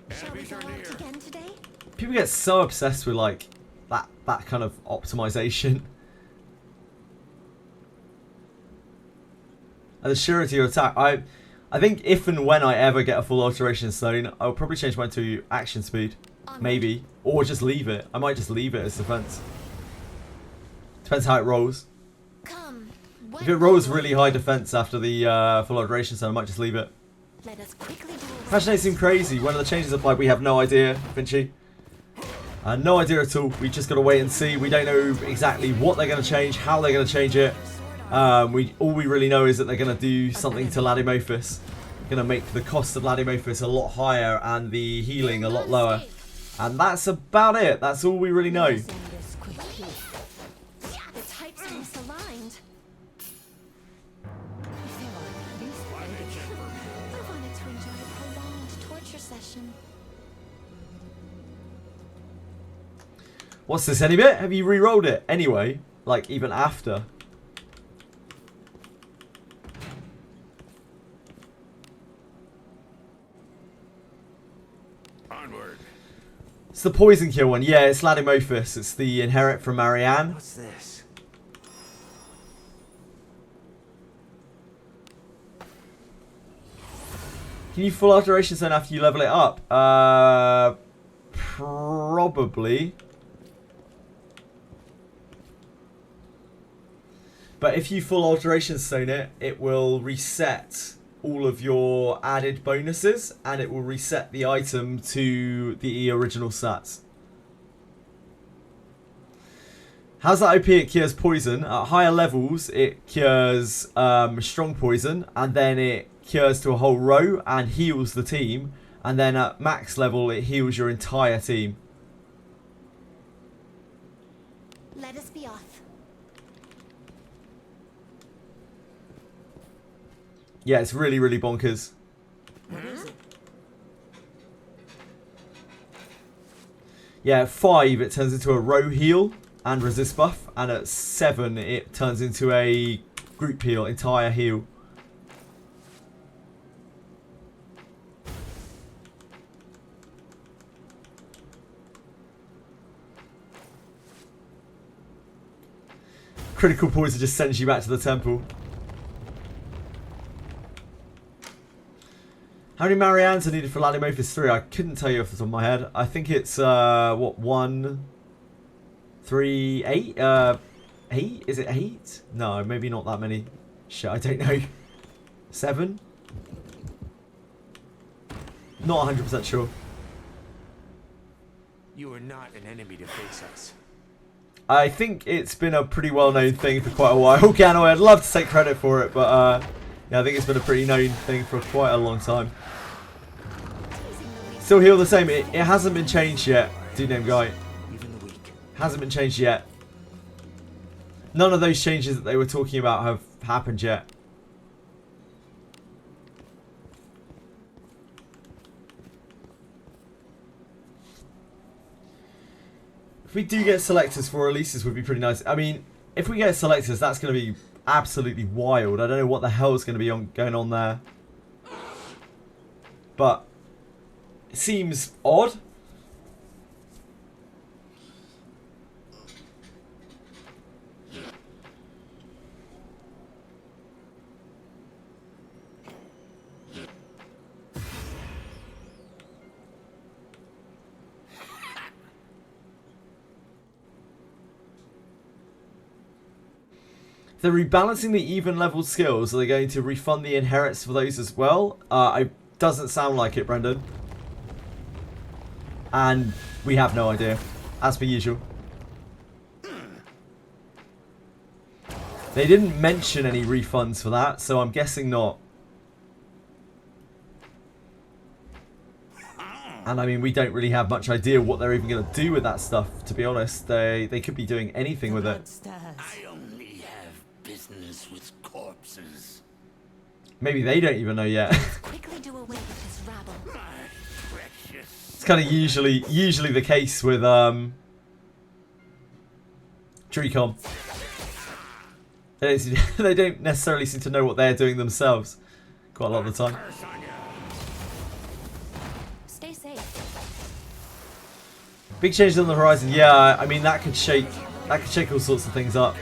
Shall we Enemies go are out near. again today? People get so obsessed with like that kind of optimization. And the surety of attack. I think if and when I ever get a full alteration stone, I'll probably change mine to action speed. Maybe. Or just leave it. I might just leave it as defense. Depends how it rolls. Come. If it rolls really high defense after the full alteration stone, I might just leave it. Let us quickly do a Passionate seem crazy. When are the changes applied? We have no idea, Finchy. No idea at all. We just got to wait and see. We don't know exactly what they're going to change, how they're going to change it. sword All we really know is that they're going to do something to Ladimophis. Going to make the cost of Ladimophis a lot higher and the healing a lot lower. And that's about it. That's all we really know. The types are misaligned. I wanted to enjoy a prolonged torture session. What's this, any bit? Have you re-rolled it anyway? Like, even after? Onward. It's the poison kill one. Yeah, it's Ladimophis. It's the inherit from Marianne. What's this? Can you full alteration zone after you level it up? Probably. But if you full alteration zone it, it will reset all of your added bonuses and it will reset the item to the original stats. How's that OP? It cures poison. At higher levels, it cures strong poison, and then it cures to a whole row and heals the team. And then at max level, it heals your entire team. Let us be off. Yeah, it's really, really bonkers. What is it? Yeah, at 5, it turns into a row heal and resist buff. And at 7, it turns into a group heal, entire heal. Critical poison just sends you back to the temple. How many Mariannes are needed for Ladimophis 3? I couldn't tell you off the top of my head. I think it's, what, 1, 3, 8? 8? Is it 8? No, maybe not that many. Shit, I don't know. 7? Not 100% sure. You are not an enemy to face us. I think it's been a pretty well-known thing for quite a while. Gano, I'd love to take credit for it, but yeah, I think it's been a pretty known thing for quite a long time. Still heal the same. It hasn't been changed yet, dude named Guy. Even the weak. Hasn't been changed yet. None of those changes that they were talking about have happened yet. If we do get selectors for releases, would be pretty nice. I mean, if we get selectors, that's going to be absolutely wild. I don't know what the hell is going to be going on there. But it seems odd. They're rebalancing the even leveled skills. Are they going to refund the inherits for those as well? It doesn't sound like it, Brendan. And we have no idea, as per usual. They didn't mention any refunds for that, so I'm guessing not. And I mean, we don't really have much idea what they're even going to do with that stuff, to be honest. They could be doing anything with it. I only have business with corpses. Maybe they don't even know yet. Quickly do away with this rabble. My precious. It's kind of usually the case with Treecom. They don't necessarily seem to know what they're doing themselves quite a lot of the time. Curse on ya. Stay safe. Big changes on the horizon. Yeah, I mean that could shake all sorts of things up.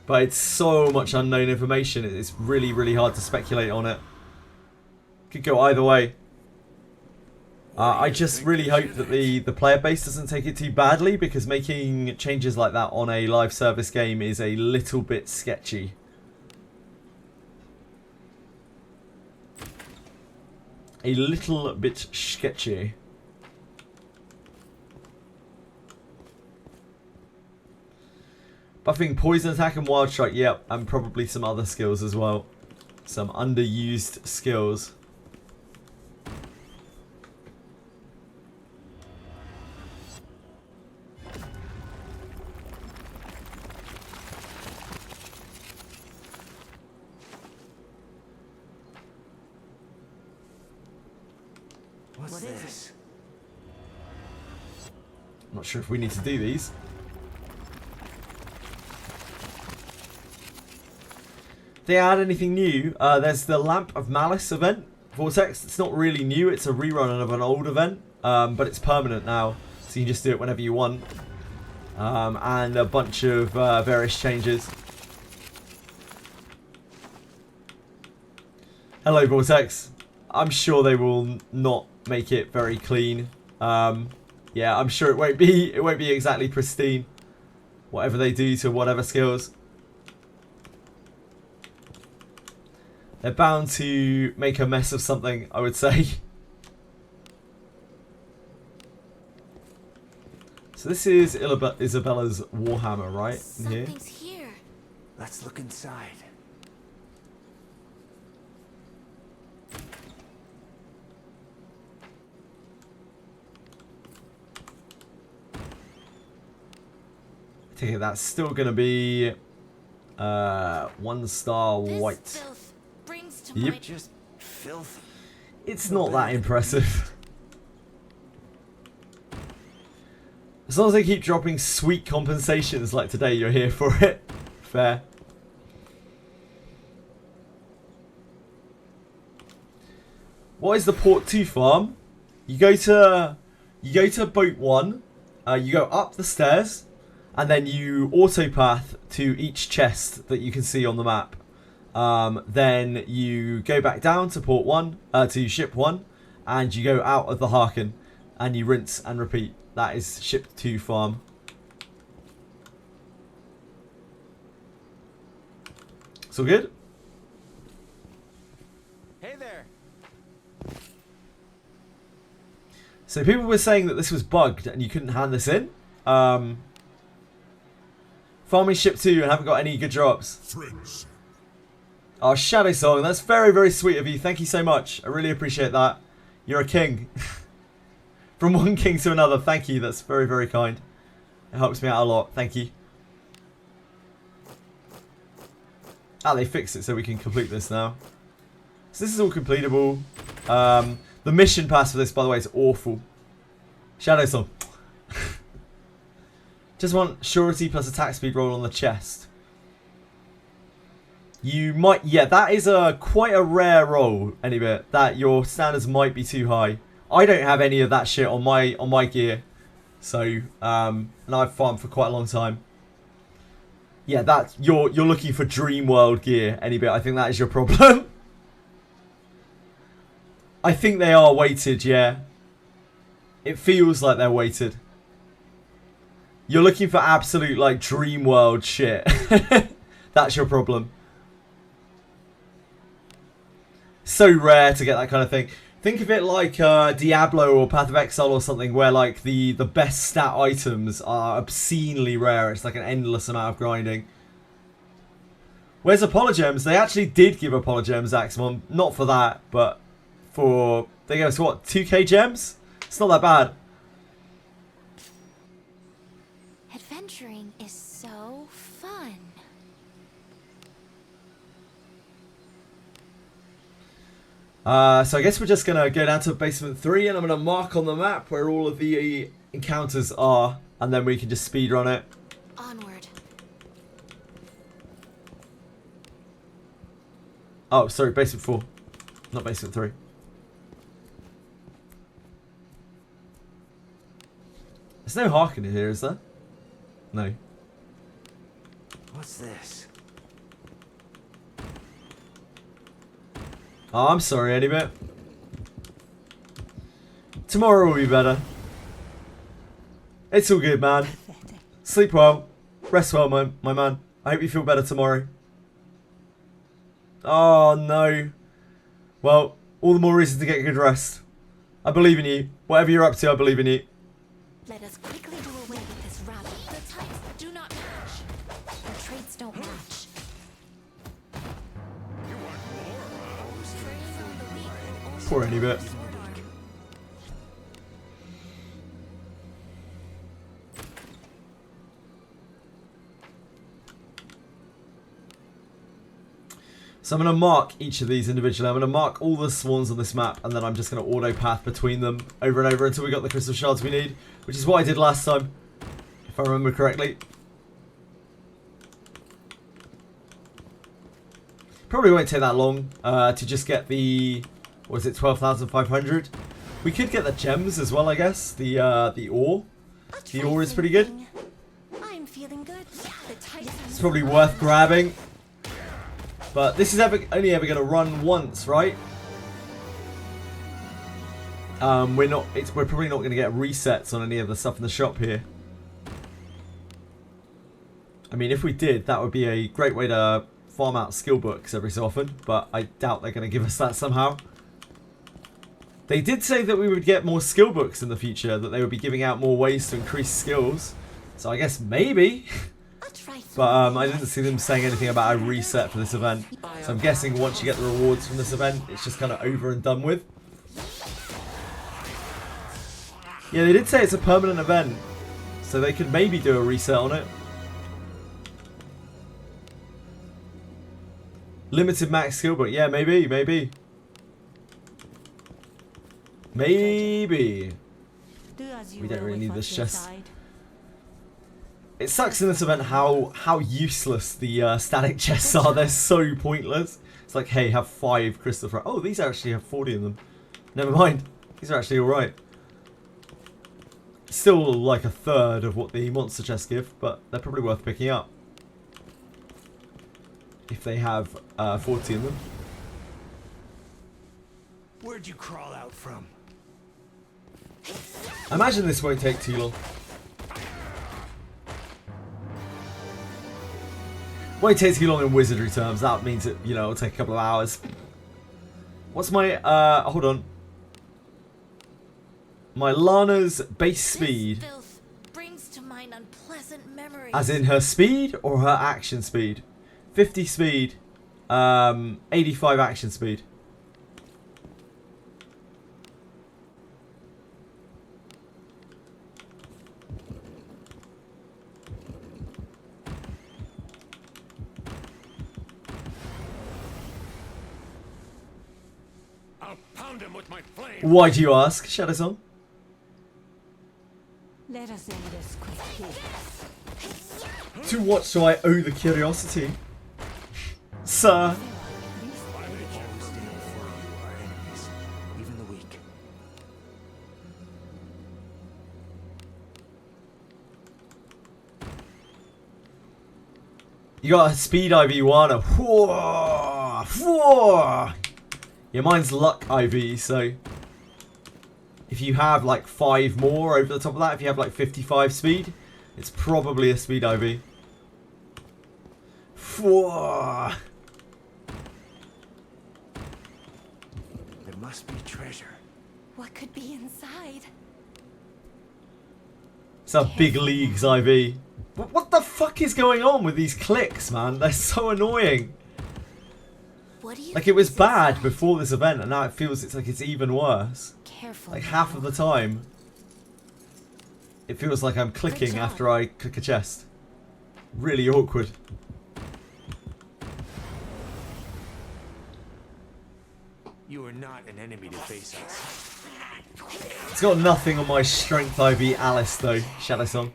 But it's so much unknown information. It's really, really hard to speculate on it. Could go either way. I just really hope that the player base doesn't take it too badly, because making changes like that on a live service game is a little bit sketchy. A little bit sketchy. Buffing poison attack and wild strike, yep, and probably some other skills as well. Some underused skills. What's this? I'm not sure if we need to do these. They add anything new? There's the Lamp of Malice event. Vortex, it's not really new, it's a rerun of an old event, but it's permanent now, so you can just do it whenever you want. And a bunch of various changes. Hello Vortex. I'm sure they will not make it very clean. Yeah, I'm sure it won't be exactly pristine. Whatever they do to whatever skills. They're bound to make a mess of something, I would say. So this is Isabella's Warhammer, right? In here. Something's here. Let's look inside. I take it that's still going to be 1 star This white. filth brings to Yep. my Just filthy. It's not that impressive. As long as they keep dropping sweet compensations like today, you're here for it. Fair. What is the Port 2 farm? You go to boat 1, you go up the stairs, and then you autopath to each chest that you can see on the map. Then you go back down to port 1, to ship 1, and you go out of the Harken, and you rinse and repeat. That is ship 2 farm. It's all good? Hey there. So people were saying that this was bugged and you couldn't hand this in. Farming ship 2 and haven't got any good drops. Oh, Shadow Song, that's very, very sweet of you. Thank you so much. I really appreciate that. You're a king. From one king to another, thank you. That's very, very kind. It helps me out a lot. Thank you. Ah, they fixed it so we can complete this now. So this is all completable. The mission pass for this, by the way, is awful. Shadow Song. Just want surety plus attack speed roll on the chest. You might, yeah, that is quite a rare roll, any bit. That your standards might be too high. I don't have any of that shit on my gear, so and I've farmed for quite a long time. Yeah, that you're looking for Dream World gear, any bit. I think that is your problem. I think they are weighted, yeah. It feels like they're weighted. You're looking for absolute like Dream World shit. That's your problem. So rare to get that kind of thing. Think of it like Diablo or Path of Exile or something where like the best stat items are obscenely rare. It's like an endless amount of grinding. Where's Apologems? They actually did give Apologems, Axmon. Not for that, but for... They gave us what? 2k gems? It's not that bad. Adventuring is so fun. So I guess we're just going to go down to basement 3 and I'm going to mark on the map where all of the encounters are and then we can just speedrun it. Onward. Oh, sorry, basement 4. Not basement 3. There's no Harken in here, is there? No. What's this? Oh, I'm sorry, Eddie bit. Tomorrow will be better. It's all good, man. Sleep well. Rest well, my man. I hope you feel better tomorrow. Oh, no. Well, all the more reason to get good rest. I believe in you. Whatever you're up to, I believe in you. Let us quickly do away with this rabble. The types do not match. don't match. You want more, huh? Preying on the weak will only Poor any bit. sword art. So I'm going to mark each of these individually. I'm going to mark all the swans on this map, and then I'm just going to auto path between them over and over until we got the crystal shards we need, which is what I did last time, if I remember correctly. Probably won't take that long to just get the, what is it, 12,500. We could get the gems as well, I guess. The ore. The ore is pretty good. I'm feeling good. The Titans It's probably worth grabbing. But this is only ever going to run once, right? We're probably not going to get resets on any of the stuff in the shop here. I mean, if we did, that would be a great way to farm out skill books every so often. But I doubt they're going to give us that somehow. They did say that we would get more skill books in the future, that they would be giving out more ways to increase skills. So I guess maybe. But I didn't see them saying anything about a reset for this event. So I'm guessing once you get the rewards from this event, it's just kind of over and done with. Yeah, they did say it's a permanent event. So they could maybe do a reset on it. Limited max skill book. Yeah, maybe. Maybe. Do as you We don't will really with need what's this chest. inside. It sucks in this event how useless the static chests are. They're so pointless. It's like, hey, have 5 crystal fragments. Oh, these actually have 40 in them. Never mind. These are actually alright. Still like a third of what the monster chests give, but they're probably worth picking up. If they have 40 in them. Where'd you crawl out from? I imagine this won't take too long. Won't take too long in wizardry terms. That means it, it'll take a couple of hours. What's my, hold on. My Lana's base speed. This filth brings to mind unpleasant memories. As in her speed or her action speed? 50 speed, 85 action speed. I'll pound him with my flame. Why do you ask, Shadow Song? Let us end this quickly. To what do I owe the curiosity? Sir. Why would it Always stand before you, our enemies, even the weak. You got a speed IV one. Whoa, whoa. Yeah, mine's luck IV, so if you have like 5 more over the top of that, if you have like 55 speed, it's probably a speed IV. Whoa. There must be treasure. What could be inside? It's a big leagues IV. What the fuck is going on with these clicks, man? They're so annoying. What do you Like, it was think is bad inside? before this event, and now it feels it's even worse. Careful. Like, now. half of the time, it feels like I'm clicking job. after I click a chest. Really awkward. You are not an enemy to face us. It's got nothing on my strength IV Alice, though, Shadow Song.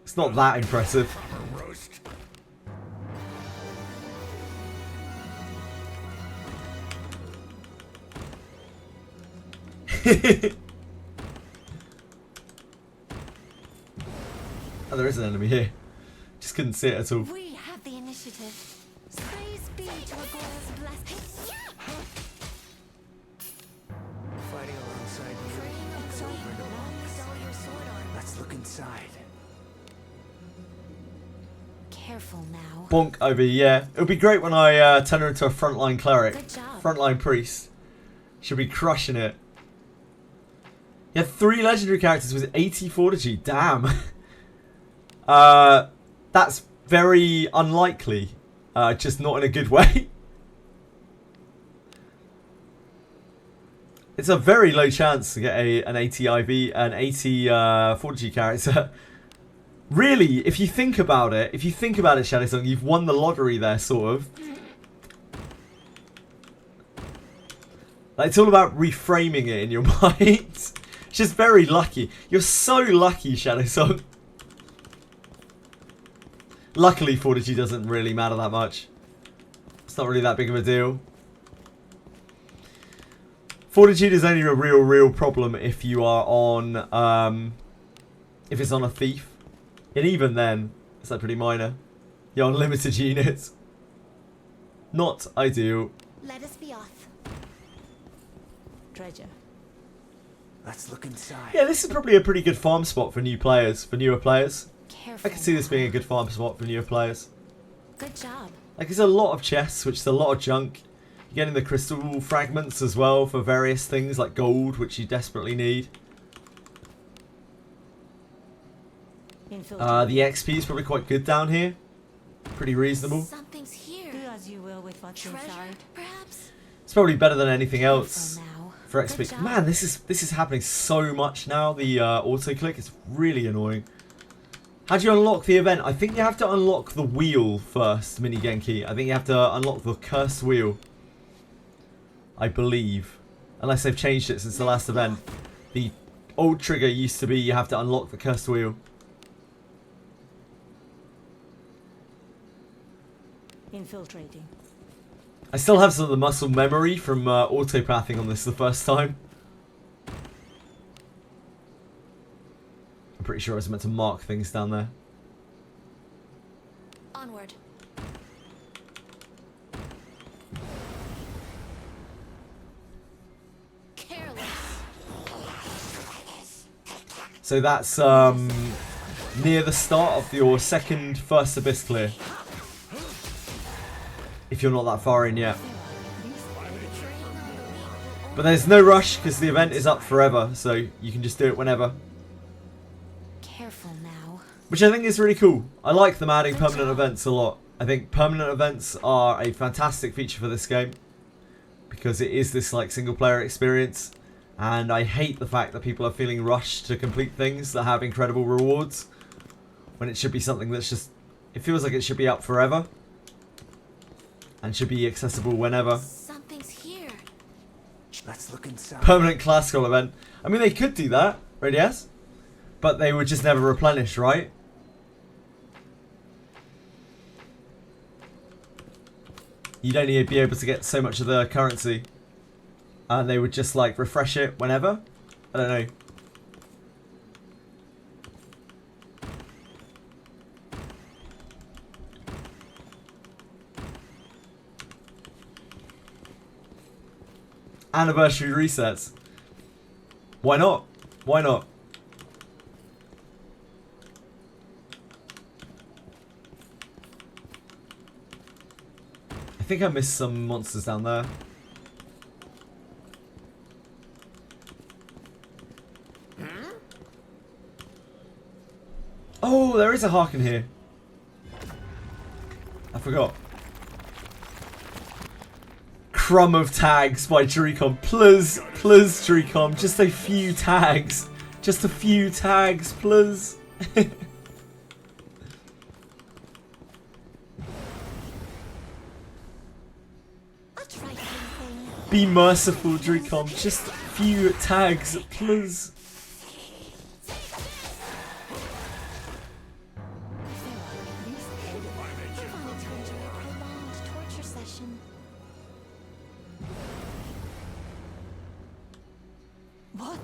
It's not that impressive. a roast? Oh, there is an enemy here. Just couldn't see it at all. We have the initiative. Praise be to Agora's blessing. Fighting alongside you, Preying on it's the over weak and will over. only dull your sword arm. Let's look inside. Careful now. Bonk IV, yeah. It would be great when I turn her into a frontline cleric. Good job. Frontline priest. She'll be crushing it. You had 3 legendary characters with 80 fortitude. Damn. That's very unlikely. Just not in a good way. It's a very low chance to get an 80 IV, an 80 Fortitude character. Really, if you think about it, Shadow Song, you've won the lottery there, sort of. Like, it's all about reframing it in your mind. It's just very lucky. You're so lucky, Shadow Song. Luckily, Fortitude doesn't really matter that much. It's not really that big of a deal. Fortitude is only a real problem if you are on, if it's on a thief. And even then, it's like pretty minor. You're on limited units. Not ideal. Let us be off. Treasure. Let's look inside. Yeah, this is probably a pretty good farm spot for newer players. Careful. I can see this being a good farm spot for newer players. Good job. Like, there's a lot of chests, which is a lot of junk. You're getting the crystal fragments as well for various things, like gold, which you desperately need. The XP is probably quite good down here. Pretty reasonable. Something's here. Do as you will with what's Treasure, inside. perhaps? It's probably better than anything else Careful now. for Good XP. job. Man, this is happening so much now. The auto click is really annoying. How do you unlock the event? I think you have to unlock the wheel first, Mini Genki. I think you have to unlock the cursed wheel. I believe. Unless they've changed it since the last event. The old trigger used to be you have to unlock the cursed wheel. Infiltrating. I still have some of the muscle memory from auto-pathing on this the first time. I'm pretty sure I was meant to mark things down there. Onward. Careless. So that's near the start of your first Abyss clear. If you're not that far in yet. But there's no rush because the event is up forever, so you can just do it whenever. Careful now. Which I think is really cool. I like them adding permanent events a lot. I think permanent events are a fantastic feature for this game. Because it is this like single player experience. And I hate the fact that people are feeling rushed to complete things that have incredible rewards. When it should be something that's just... It feels like it should be up forever. And should be accessible whenever. Something's here. Let's look inside. Permanent classical event. I mean, they could do that, right? Yes, but they would just never replenish, right? You'd only be able to get so much of the currency, and they would just like refresh it whenever. I don't know. Anniversary resets. Why not? Why not? I think I missed some monsters down there. Oh, there is a Harken here. I forgot. Crumb of tags by Dricom. Please, Dricom. Just a few tags. Just a few tags, please. I'll try something. Be merciful, Dricom. Just a few tags, please. Torture session. What?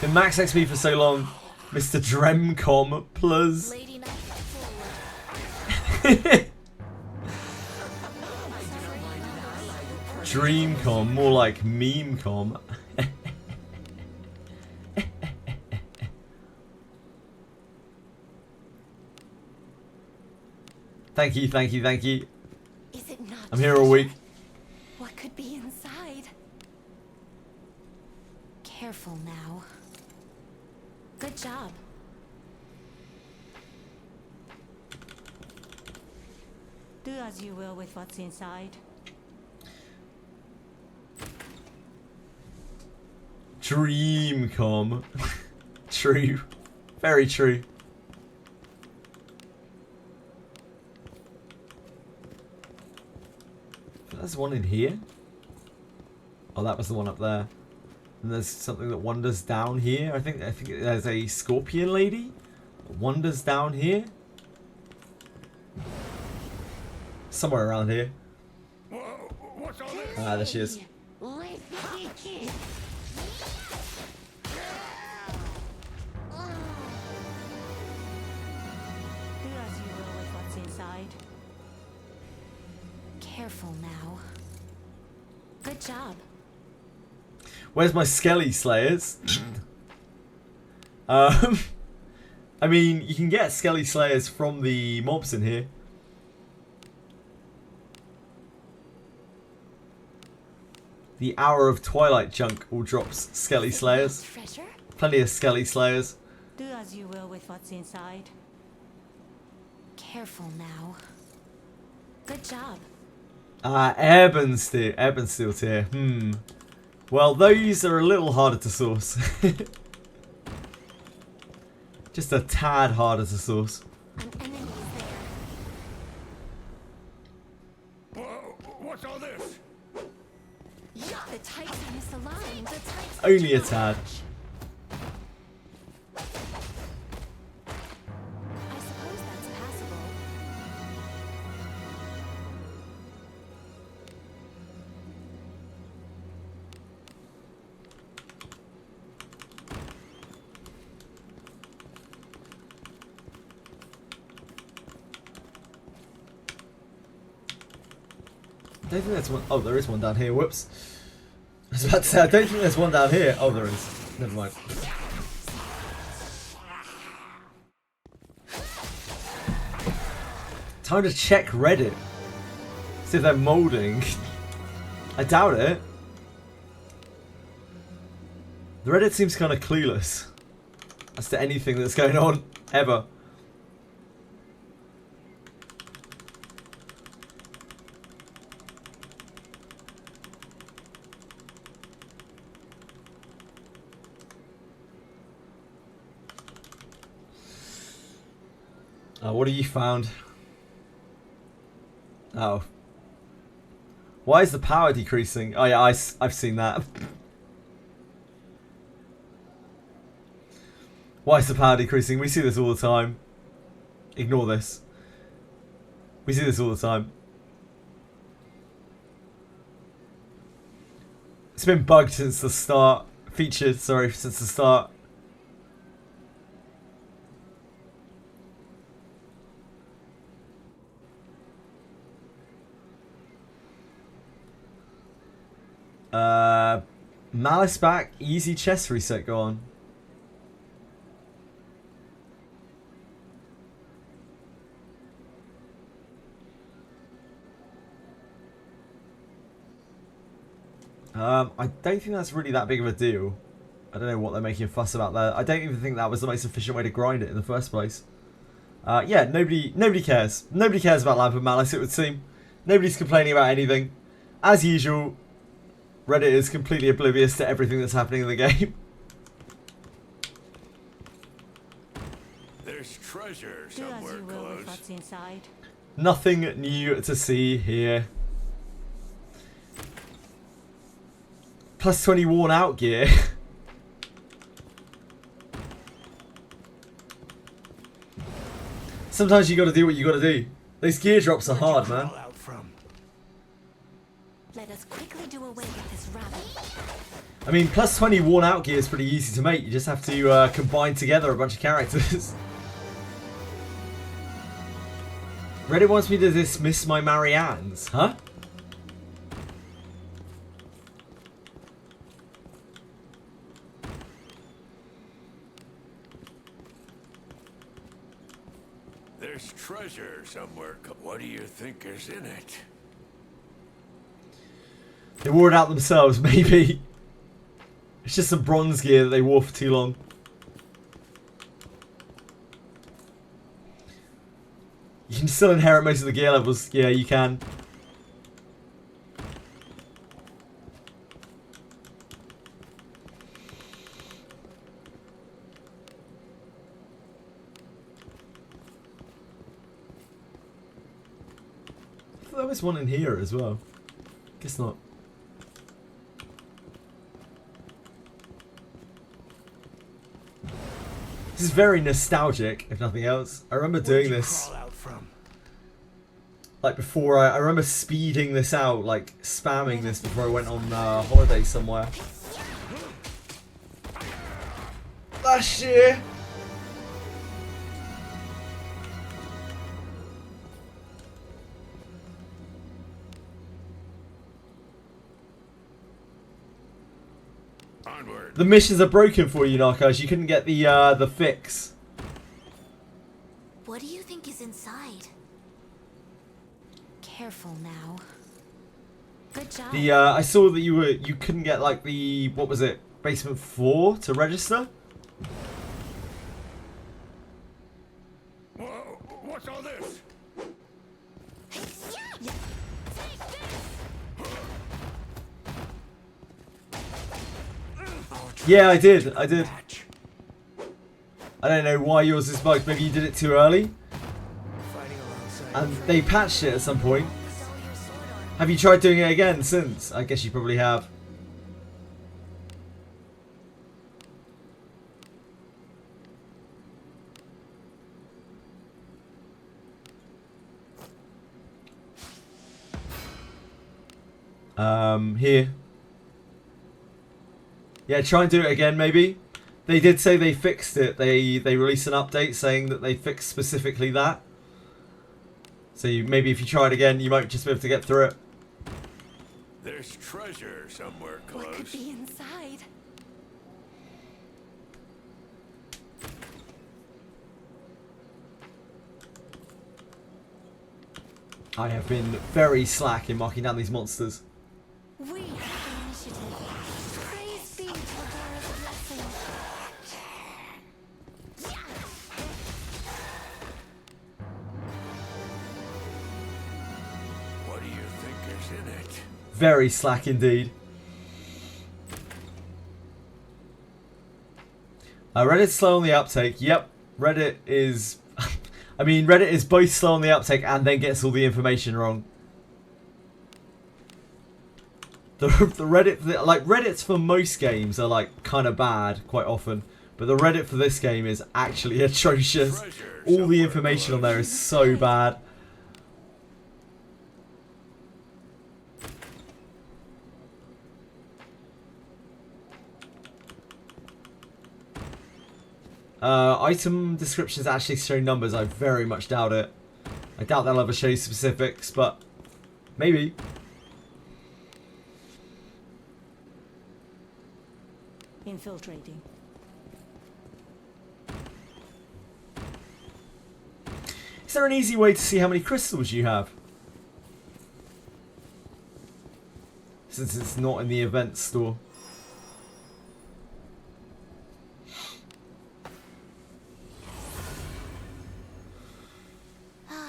Been max XP for so long. Mr. Dremcom, please. Lady Knight forward. Dreamcom, more like Memecom. Thank you, thank you, thank you. Is it not? I'm here all week. What could be inside? Careful now. Good job. Do as you will with what's inside. Dreamcom. True. Very true. There's one in here. Oh, that was the one up there. And there's something that wanders down here. I think there's a scorpion lady that wanders down here. Somewhere around here. Whoa, what's all this? Ah, there she is. Do as you will with what's inside. Careful now. Good job. Where's my Skelly Slayers? I mean, you can get Skelly Slayers from the mobs in here. The Hour of Twilight junk all drops Skelly Slayers. Treasure? Plenty of Skelly Slayers. Do as you will with what's inside. Careful now. Good job. Airborne Steel tier. Well, those are a little harder to source. Just a tad harder to source. An enemy is there. Whoa, what's all this? The types are misaligned. The types Only a do not tad. match. I suppose that's passable. I don't think there's one. Oh, there is one down here. Whoops. I was about to say, I don't think there's one down here. Oh, there is. Never mind. Time to check Reddit. See if they're molding. I doubt it. The Reddit seems kind of clueless as to anything that's going on, ever. What have you found? Oh. Why is the power decreasing? Oh yeah, I've seen that. Why is the power decreasing? We see this all the time. Ignore this. We see this all the time. It's been bugged since the start. Featured, sorry, since the start. Malice back, easy chest reset, go on. I don't think that's really that big of a deal. I don't know what they're making a fuss about there. I don't even think that was the most efficient way to grind it in the first place. Yeah, nobody cares. Nobody cares about Lamp of Malice, it would seem. Nobody's complaining about anything. As usual, Reddit is completely oblivious to everything that's happening in the game. There's treasure Do as somewhere you will with close. what's inside. Nothing new to see here. Plus 20 worn out gear. Sometimes you gotta do what you gotta do. Those gear drops are hard, man. Out from. Let us quickly do away with this rabble. I mean, plus 20 worn out gear is pretty easy to make. You just have to combine together a bunch of characters. Reddit wants me to dismiss my Marianne's, huh? There's treasure somewhere. What do you think is in it? They wore it out themselves, maybe. It's just some bronze gear that they wore for too long. You can still inherit most of the gear levels. Yeah, you can. There was one in here as well. Guess not. This is very nostalgic, if nothing else. I remember doing this. Like before, I remember speeding this out, like spamming this before I went on holiday somewhere. Last year. Onward. The missions are broken for you, Narcos. You couldn't get the fix. What do you think is inside? Careful now. Good job. I saw that you couldn't get like the, what was it, basement 4 to register. Whoa, what's all this? Yeah. Yeah, I did. I don't know why yours is bugged. Maybe you did it too early. And they patched it at some point. Have you tried doing it again since? I guess you probably have. Here. Yeah, try and do it again, maybe. They did say they fixed it. They released an update saying that they fixed specifically that. So maybe if you try it again, you might just be able to get through it. There's treasure somewhere What could close. be inside? I have been very slack in marking down these monsters. We have the initiative. Praise be to Adora's blessing. What do you think is in it? Very slack indeed. Reddit's slow on the uptake. Yep, Reddit is... I mean, Reddit is both slow on the uptake and then gets all the information wrong. The Reddit... Like, Reddits for most games are, like, kind of bad quite often. But the Reddit for this game is actually atrocious. All the information on there is so bad. Item descriptions actually show numbers. I very much doubt it. I doubt they'll ever show specifics, but maybe. Infiltrating. Is there an easy way to see how many crystals you have? Since it's not in the event store.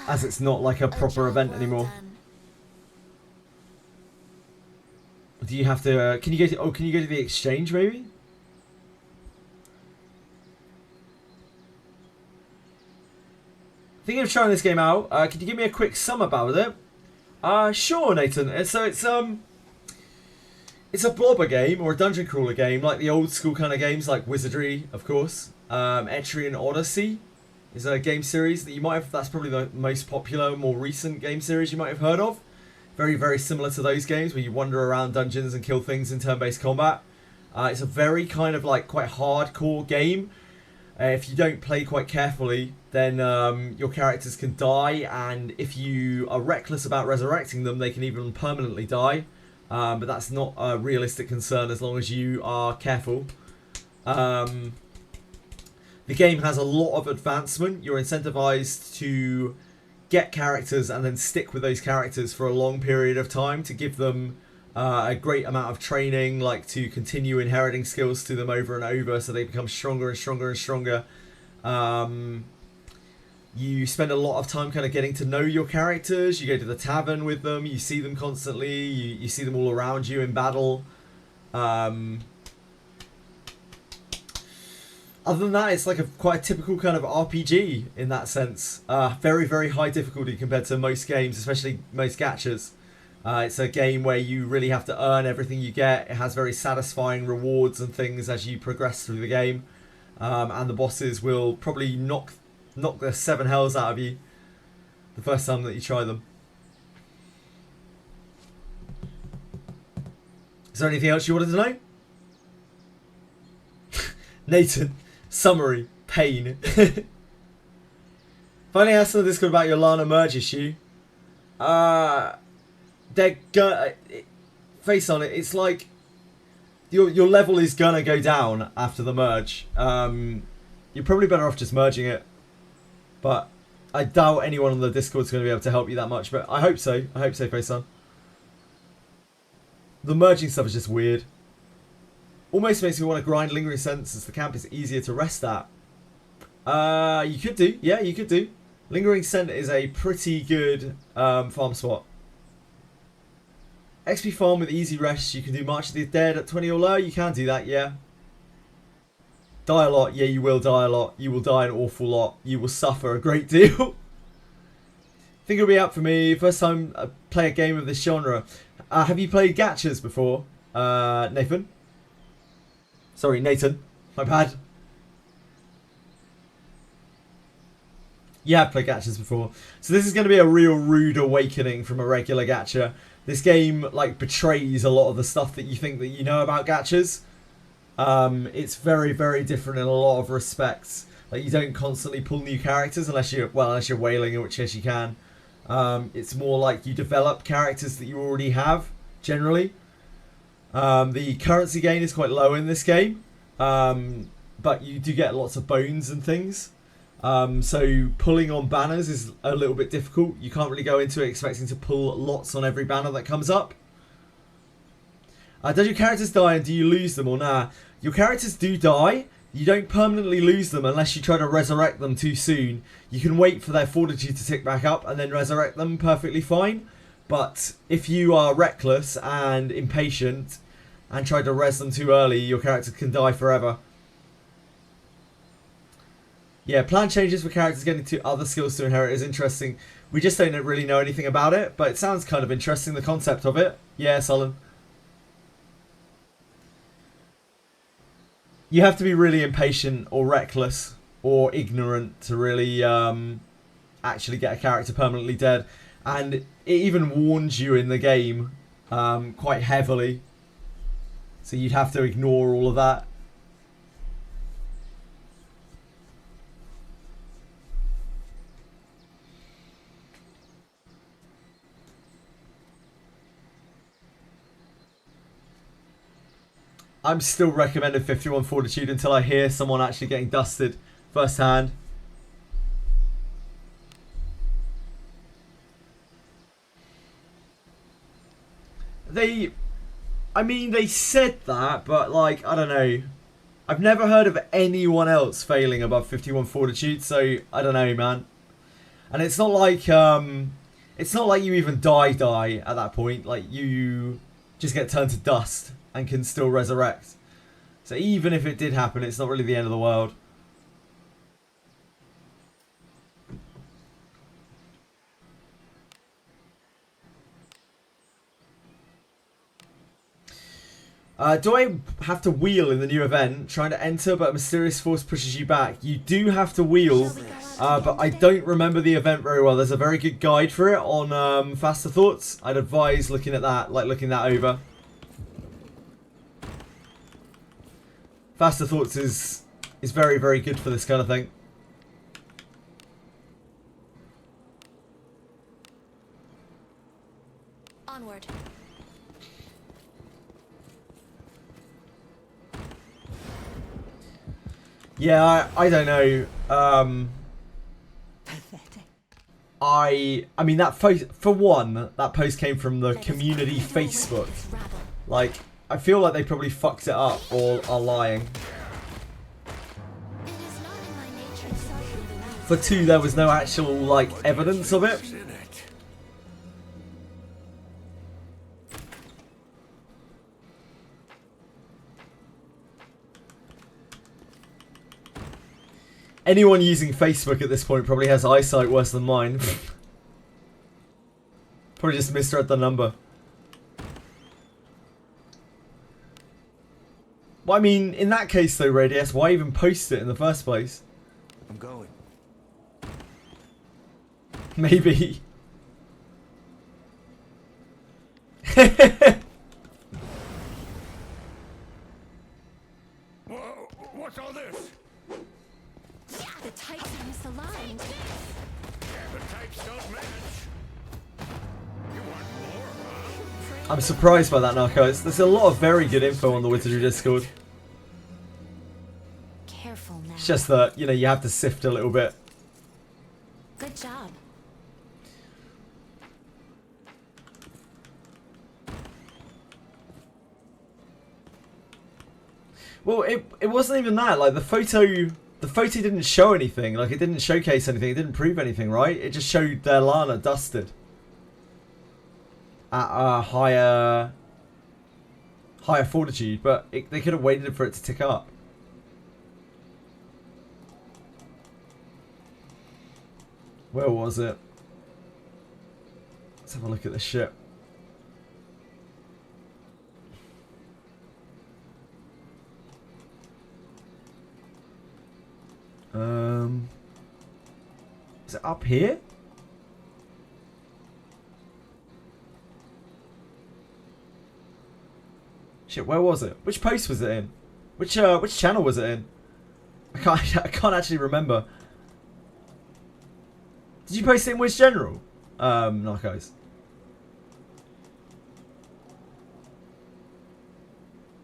As it's not like a proper event anymore. Do you have to? Can you go to? Oh, can you go to the exchange maybe? Thinking of trying this game out. Could you give me a quick sum about it? Sure, Nathan. It's a blobber game or a dungeon crawler game, like the old school kind of games, like Wizardry, of course. Etrian Odyssey is a game series that you might have. That's probably the most popular, more recent game series you might have heard of. Very, very similar to those games where you wander around dungeons and kill things in turn-based combat. It's a very kind of like quite hardcore game. If you don't play quite carefully, then your characters can die, and if you are reckless about resurrecting them, they can even permanently die. But that's not a realistic concern as long as you are careful. The game has a lot of advancement. You're incentivized to get characters and then stick with those characters for a long period of time to give them a great amount of training, like to continue inheriting skills to them over and over so they become stronger and stronger and stronger. You spend a lot of time kind of getting to know your characters. You go to the tavern with them. You see them constantly. You see them all around you in battle. Other than that, it's like quite a typical kind of RPG in that sense. Very, very high difficulty compared to most games, especially most gachas. It's a game where you really have to earn everything you get. It has very satisfying rewards and things as you progress through the game. And the bosses will probably knock the 7 hells out of you the first time that you try them. Is there anything else you wanted to know? Nathan, summary, pain. Finally asked on the Discord about your Lana merge issue. Face on it, it's like your level is gonna go down after the merge. You're probably better off just merging it. But I doubt anyone on the Discord is going to be able to help you that much. But I hope so. I hope so, Faison. The merging stuff is just weird. Almost makes me want to grind Lingering Scent since the camp is easier to rest at. You could do. Yeah, you could do. Lingering Scent is a pretty good farm spot. XP farm with easy rest. You can do March of the Dead at 20 or lower. You can do that, yeah. Die a lot, yeah, you will die a lot. You will die an awful lot. You will suffer a great deal. Think it'll be out for me. First time I play a game of this genre. Have you played gachas before, Nathan? Sorry, Nathan. My bad. You have played gachas before. So this is going to be a real rude awakening from a regular gacha. This game, like, betrays a lot of the stuff that you think that you know about gachas. It's very, very different in a lot of respects. Like, you don't constantly pull new characters unless you're whaling, in which case you can. It's more like you develop characters that you already have, generally. The currency gain is quite low in this game, but you do get lots of bones and things. So pulling on banners is a little bit difficult. You can't really go into it expecting to pull lots on every banner that comes up. Does your characters die and do you lose them or nah? Your characters do die. You don't permanently lose them unless you try to resurrect them too soon. You can wait for their fortitude to tick back up and then resurrect them perfectly fine. But if you are reckless and impatient and try to res them too early, your character can die forever. Yeah, plan changes for characters getting to other skills to inherit is interesting. We just don't really know anything about it, but it sounds kind of interesting, the concept of it. Yeah, Solon. You have to be really impatient or reckless or ignorant to really actually get a character permanently dead. And it even warns you in the game quite heavily. So you'd have to ignore all of that. I'm still recommending 51 Fortitude until I hear someone actually getting dusted firsthand. They said that, but like, I don't know. I've never heard of anyone else failing above 51 Fortitude, so I don't know, man. And it's not like you even die at that point. Like, you just get turned to dust and can still resurrect. So even if it did happen, it's not really the end of the world. Do I have to wheel in the new event? Trying to enter, but a mysterious force pushes you back. You do have to wheel, but I don't remember the event very well. There's a very good guide for it on Faster Thoughts. I'd advise looking at that, like looking that over. Faster Thoughts is very, very good for this kind of thing. Onward. Yeah, I don't know. I mean, that post, for one, that post came from the community Facebook. Like, I feel like they probably fucked it up or are lying. It is not in my nature to suffer the for 2 there was no actual like evidence of it. What's in it? Anyone using Facebook at this point probably has eyesight worse than mine. Probably just misread the number. Well, I mean, in that case though, Radius, why even post it in the first place? I'm going. Maybe. Whoa, what's all this? The types are misaligned. Yeah, the types don't match. You want more, huh? I'm surprised by that, Narcos. There's a lot of very good info on the Wizardry Discord. Careful now. It's just that, you know, you have to sift a little bit. Good job. Well, it wasn't even that. Like, the photo didn't show anything. Like, it didn't showcase anything. It didn't prove anything, right? It just showed their Lana dusted. At a higher fortitude, but they could have waited for it to tick up. Where was it? Let's have a look at this shit. Is it up here? Shit, where was it? Which post was it in? Which channel was it in? I can't actually remember. Did you post it in Wiz General? Narcos.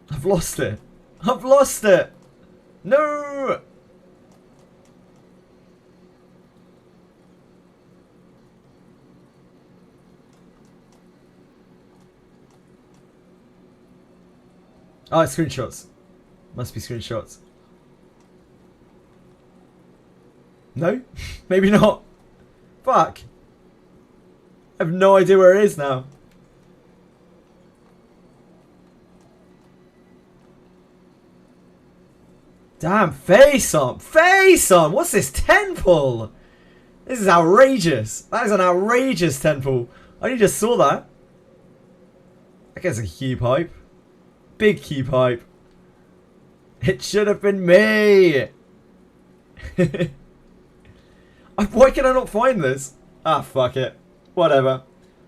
I've lost it. I've lost it. No. Oh, it's screenshots. Must be screenshots. No? Maybe not. Fuck. I have no idea where it is now. Damn, face on! Face on! What's this temple? This is outrageous. That is an outrageous temple. I only just saw that. I guess a key pipe. Big key pipe. It should have been me. Why can I not find this? Ah, fuck it. Whatever.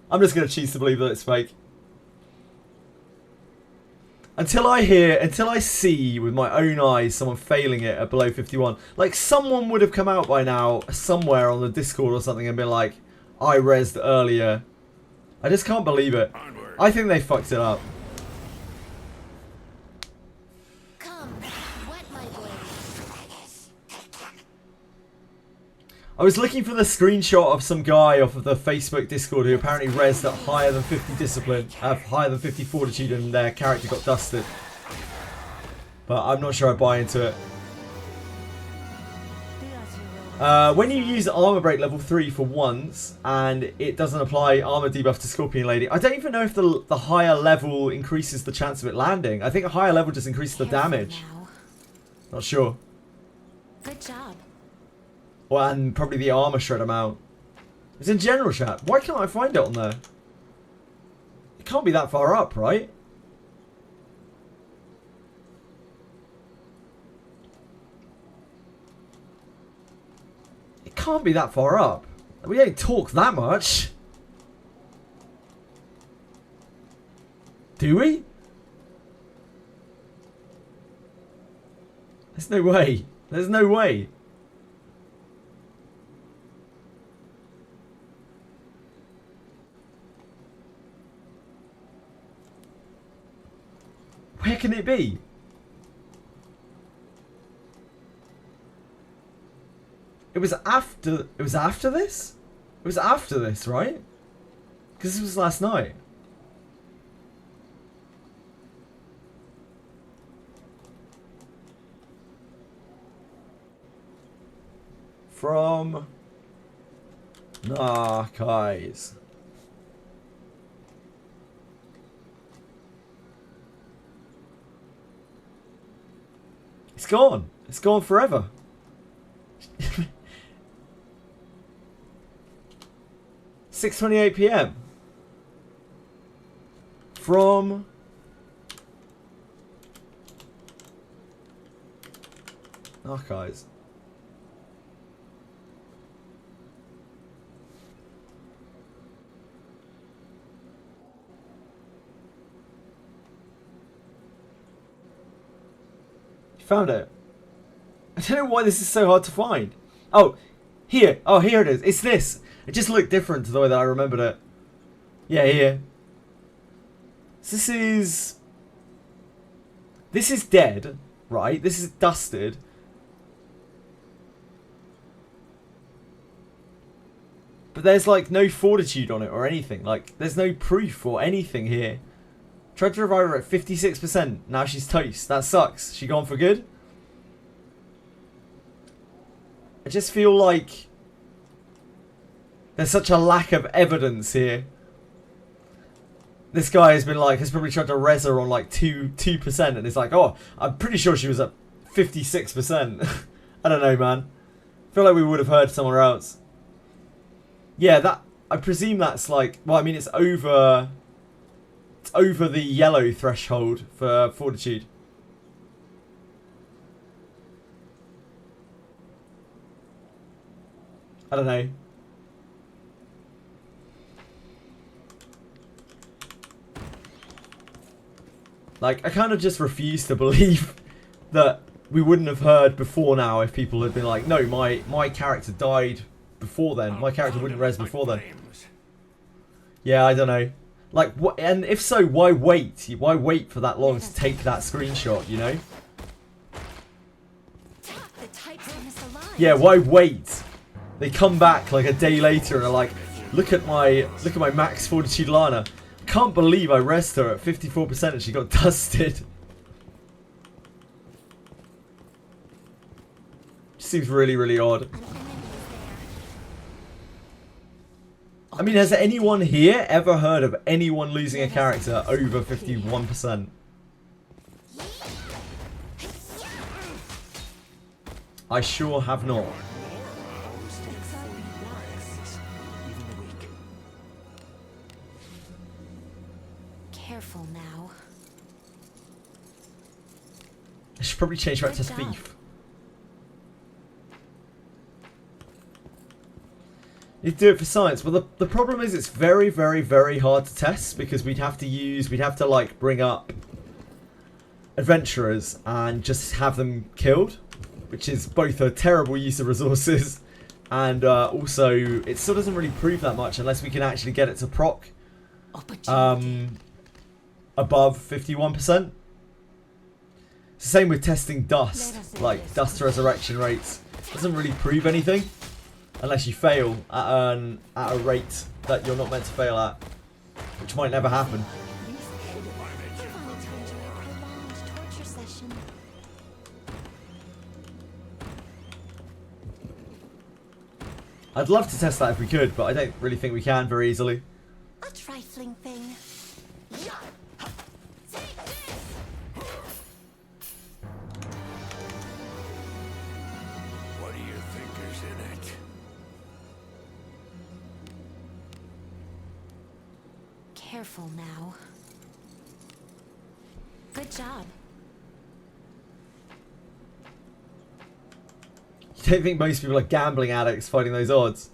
I'm just going to choose to believe that it's fake. Until I see with my own eyes someone failing it at below 51. Like, someone would have come out by now somewhere on the Discord or something and been like, I rezzed earlier. I just can't believe it. Onward. I think they fucked it up. Come, wet my blade. I was looking for the screenshot of some guy off of the Facebook Discord who apparently rezzed at higher than 50 discipline, higher than 50 fortitude, and their character got dusted. But I'm not sure I buy into it. Do as you will. When you use armor break level 3 for once, and it doesn't apply armor debuff to Scorpion Lady, I don't even know if the higher level increases the chance of it landing. I think a higher level just increases the Careful damage. now. Not sure. Good job. Well, and probably the armor shred amount. It's in general chat. Why can't I find it on there? It can't be that far up, right? It can't be that far up. We don't talk that much. Do we? There's no way. There's no way. Where can it be? It was after this? It was after this, right? Because this was last night. From archives. It's gone. It's gone forever. 6:28 p.m. From archives. You found it. I don't know why this is so hard to find. Oh, here. Oh, here it is. It's this. It just looked different to the way that I remembered it. Yeah, here. So this is dead, right? This is dusted. But there's like no fortitude on it or anything. Like there's no proof or anything here. Tried to revive her at 56%. Now she's toast. That sucks. She gone for good? I just feel like there's such a lack of evidence here. This guy has probably tried to res her on like 2%, and it's like, oh, I'm pretty sure she was at 56%. I don't know, man. I feel like we would have heard somewhere else. Yeah, I presume that's like, well, I mean, it's over the yellow threshold for fortitude. I don't know. Like, I kind of just refuse to believe that we wouldn't have heard before now if people had been like, no, my character died before then. My character wouldn't res before then. Yeah, I don't know. Like, what? And if so, why wait? Why wait for that long to take that screenshot, you know? Yeah, why wait? They come back like a day later and are like, look at my max fortitude Lana. Can't believe I rested her at 54% and she got dusted. Seems really, really odd. I mean, has anyone here ever heard of anyone losing a character over 51%? I sure have not. Careful now. I should probably change back to thief. You do it for science. Well, the problem is it's very, very, very hard to test because we'd have to like bring up adventurers and just have them killed, which is both a terrible use of resources and also it still doesn't really prove that much unless we can actually get it to proc above 51%. It's the same with testing dust, like dust resurrection rates. Doesn't really prove anything unless you fail at a rate that you're not meant to fail at, which might never happen. I'd love to test that if we could, but I don't really think we can very easily. A trifling thing. What do you think is in it? Careful now. Good job. You don't think most people are gambling addicts fighting those odds?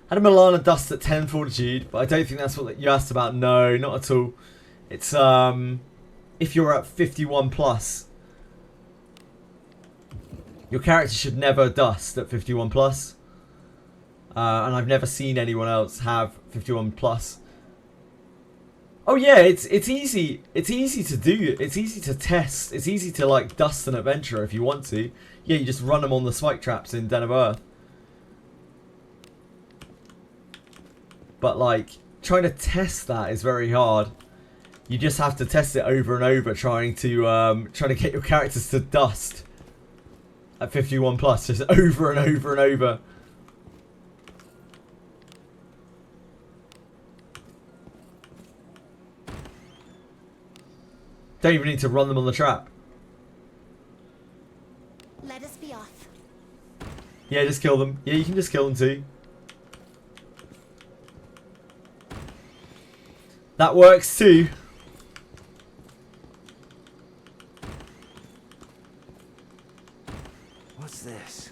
Had a Milana dust at 10 fortitude, but I don't think that's what you asked about. No, not at all. It's if you're at 51 plus, your character should never dust at 51 plus. And I've never seen anyone else have 51 plus. Oh yeah, it's easy. It's easy to do. It's easy to test. It's easy to like dust an adventurer if you want to. Yeah, you just run them on the spike traps in Den of Earth. But like trying to test that is very hard. You just have to test it over and over, trying to get your characters to dust at 51 plus, just over and over and over. Don't even need to run them on the trap. Let us be off. Yeah, just kill them. Yeah, you can just kill them too. That works too. What's this?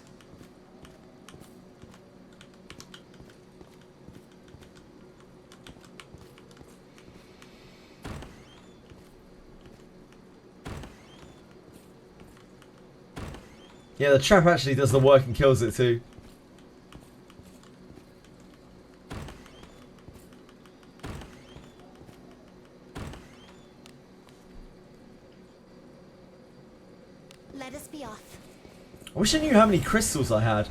Yeah, the trap actually does the work and kills it too. Let us be off. I wish I knew how many crystals I had.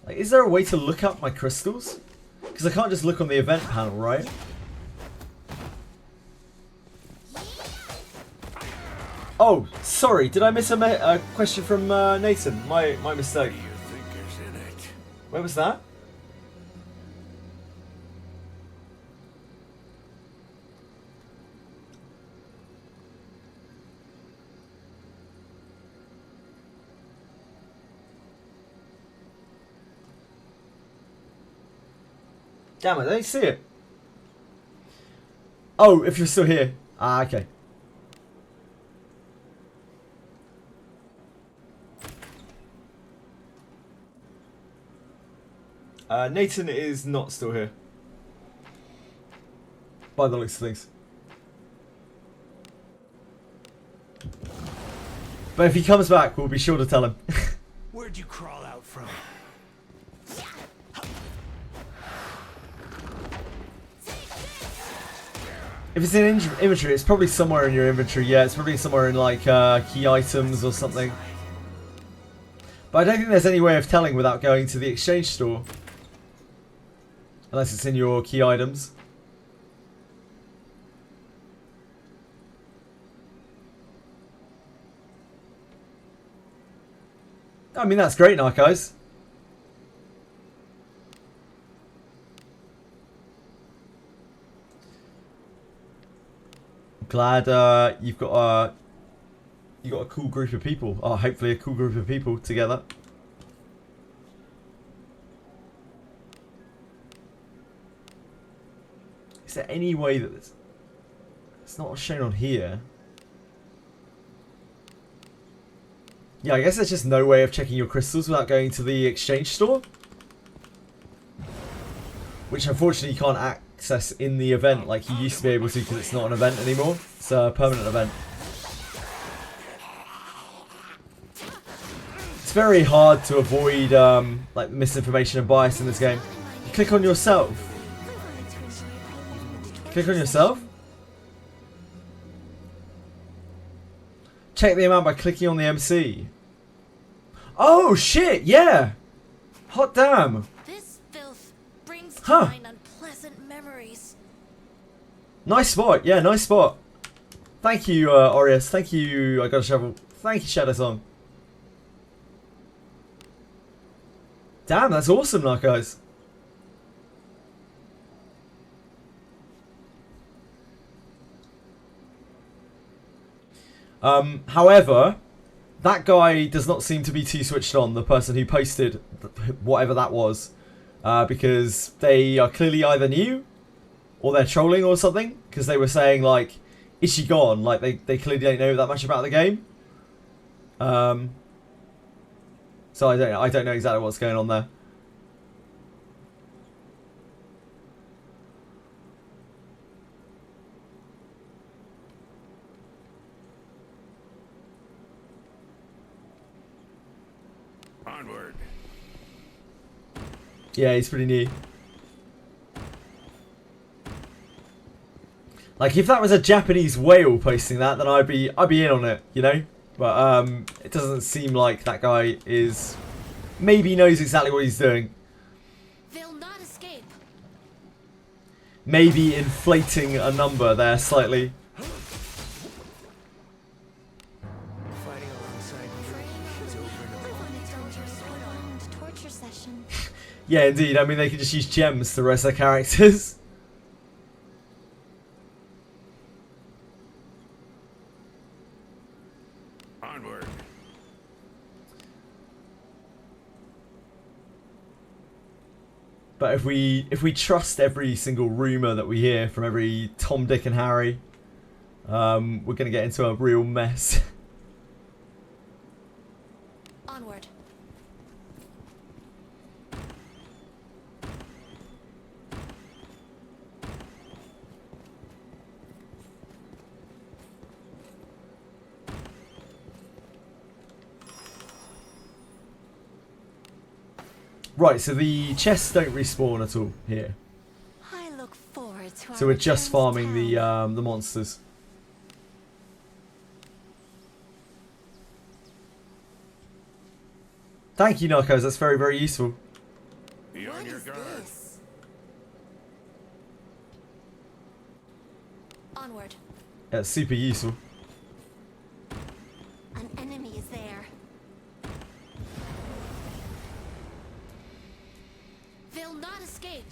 Like, is there a way to look up my crystals? Because I can't just look on the event panel, right? Oh, sorry. Did I miss a question from Nathan? My mistake. What do you think is in it? Where was that? Damn it, I don't see it. Oh, if you're still here. Ah, okay. Nathan is not still here. By the looks of things. But if he comes back, we'll be sure to tell him. Where'd you crawl out from? If it's in inventory, it's probably somewhere in your inventory. Yeah, it's probably somewhere in like key items or something. But I don't think there's any way of telling without going to the exchange store. Unless it's in your key items. I mean, that's great, Narcos. Glad you've got a cool group of people. Oh, hopefully a cool group of people together. Is there any way that it's not shown on here? Yeah, I guess there's just no way of checking your crystals without going to the exchange store. Which unfortunately you can't access in the event like you used to be able to because it's not an event anymore. It's a permanent event. It's very hard to avoid like misinformation and bias in this game. Click on yourself. Click on yourself? Check the amount by clicking on the MC. Oh shit, yeah! Hot damn! This filth brings to Huh. mind unpleasant memories. Nice spot, yeah, nice spot. Thank you, Aureus. Thank you, I got a shovel. Thank you, Shadow Song. Damn, that's awesome, Narcos. However, that guy does not seem to be too switched on, the person who posted whatever that was, because they are clearly either new or they're trolling or something, because they were saying like, is she gone? Like they clearly don't know that much about the game. So I don't know exactly what's going on there. Onward. Yeah, he's pretty new. Like if that was a Japanese whale posting that, then I'd be in on it, you know? But it doesn't seem like that guy is maybe knows exactly what he's doing. They'll not escape. Maybe inflating a number there slightly. Fighting alongside you is over and I above. wanted to hold your sword on to torture session. Yeah, indeed. I mean, they could just use gems to rest their characters. Onward. But if we trust every single rumor that we hear from every Tom, Dick, and Harry, we're gonna get into a real mess. Onward. Right, so the chests don't respawn at all here. I look forward to our So we're just return to farming town. the monsters. Thank you, Narcos. That's very, very useful. Be on What your is guard. this? Onward. That's super useful. An enemy is there. They'll not escape.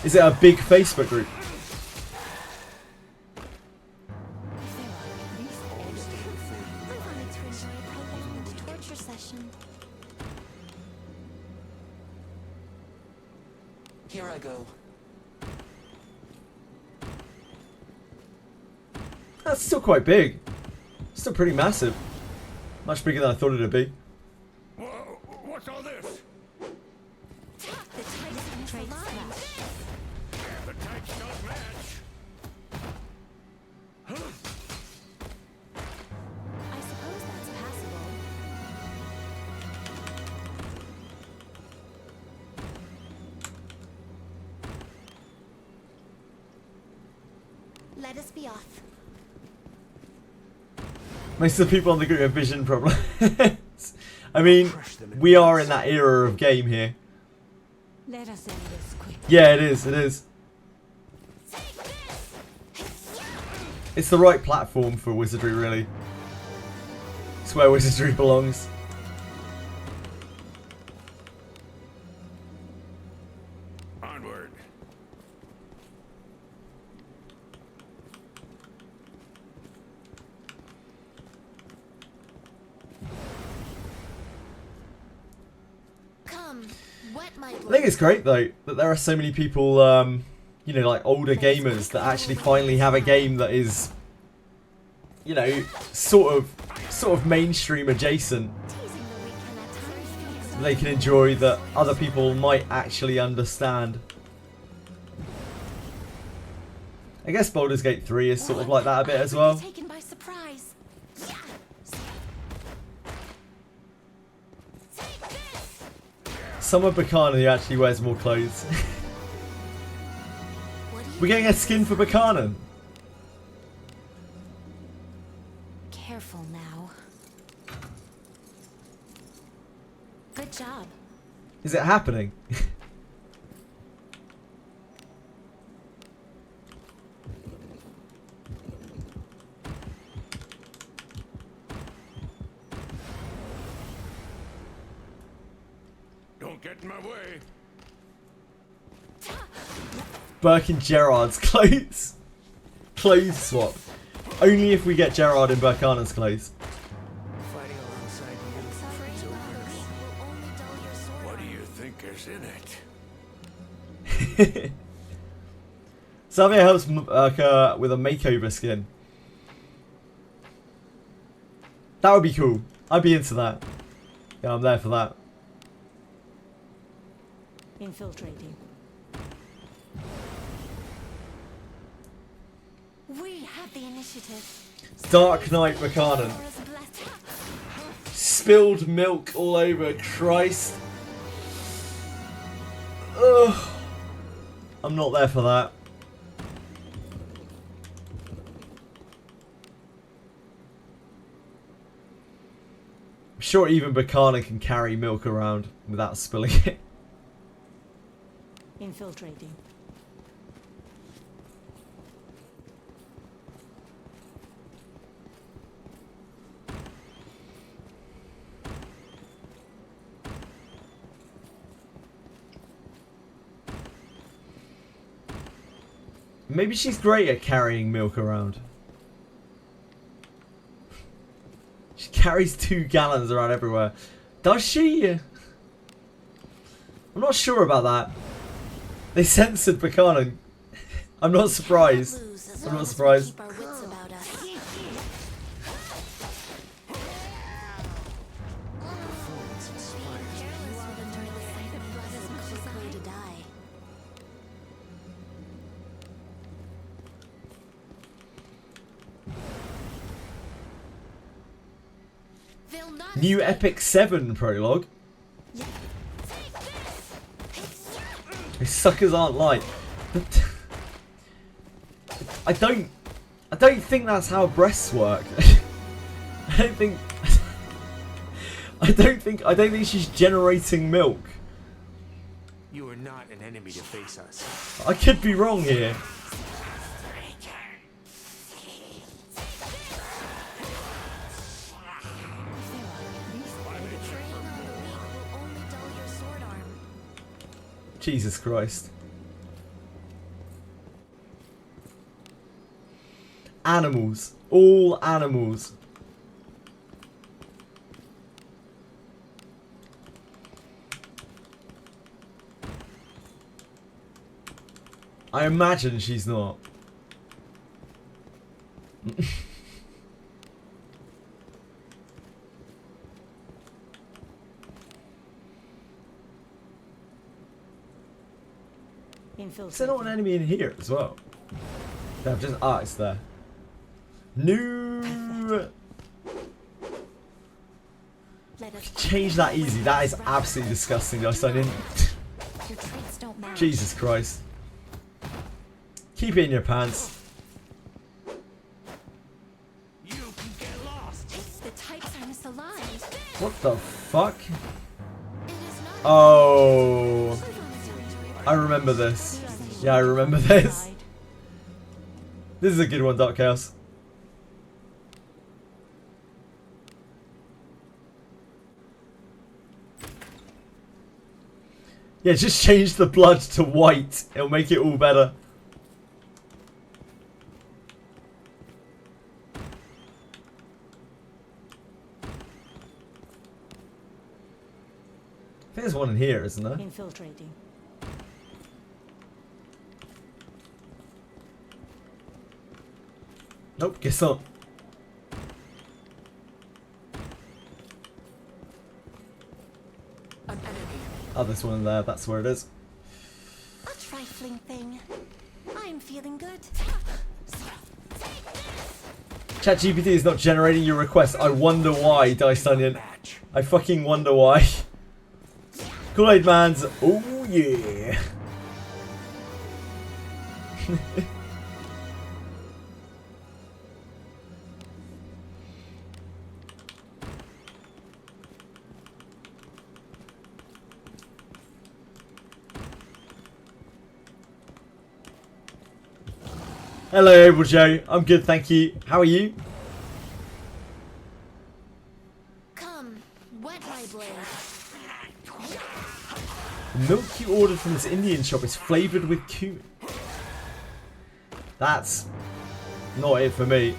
Is it a big Facebook group? I wanted to enjoy a prolonged torture session. Here I go. That's still quite big. Still pretty massive. Much bigger than I thought it'd be. Whoa, what's all this? The Titan trade slash. The types don't match. I suppose that's passable. Let us be off. Most of the people on the group have vision problems. I mean, we are in that era of game here. Let us end this quick. Yeah, it is. It is. It's the right platform for Wizardry, really. It's where Wizardry belongs. Onward. Come, wet my I think blade. it's great though that there are so many people, you know, like older gamers that actually finally have a game that is, you know, sort of mainstream adjacent. Teasing the weekend at times feels They can enjoy that other people might actually understand. I guess Baldur's Gate 3 is sort of like that a bit as well. Taken by surprise. Yeah. Take this. Some of Bakana who actually wears more clothes. What do you We're getting a skin for Bakana. Careful now. Good job. Is it happening? Don't get in my way. Burke and Gerard's clothes. Clothes swap. Only if we get Gerard in Bakana's clothes. Fighting alongside Sorry, you. will only dull your sword What do arm. you think is in it? Xavier helps with a makeover skin. That would be cool. I'd be into that. Yeah, I'm there for that. Infiltrating. We have the initiative. Dark Knight Buchanan. Laura's blessed. Spilled milk all over. Christ. Ugh. I'm not there for that. I'm sure even Buchanan can carry milk around without spilling it. Infiltrating. Maybe she's great at carrying milk around. She carries 2 gallons around everywhere. Does she? I'm not sure about that. They censored Buchanan. I'm not surprised. I'm not surprised. Keep our wits about us. Performance inspires. Careless with a nervous sight of blood is a quick way to die. They'll not New escape. Epic 7 prologue. Yeah. Take this. These suckers aren't light. I don't think that's how breasts work. I don't think she's generating milk. You are not an enemy to face us. I could be wrong here. Preying on the weak will only dull your sword arm. Jesus Christ. Animals. All animals. I imagine she's not. Is there not an enemy in here as well? They've just it's there. No. Let us Change that easy. That is absolutely disgusting. I signed in. Your traits don't match. Jesus Christ. Keep it in your pants. You can get lost. The types are misaligned. What the fuck? It is not. Oh. I remember this. Yeah, I remember this. This is a good one, Dark Chaos. Yeah, just change the blood to white. It'll make it all better. I think there's one in here, isn't there? Infiltrating. Nope, guess not. An enemy. Oh, there's one in there. That's where it is. A trifling thing. I'm feeling good. ChatGPT is not generating your request. I wonder why, Dice Onion. Match. I fucking wonder why. Kool-Aid Man's. Oh yeah. Hello, Able Joe. I'm good, thank you. How are you? Come, wet my blade. The milk you ordered from this Indian shop is flavoured with cumin. That's not it for me.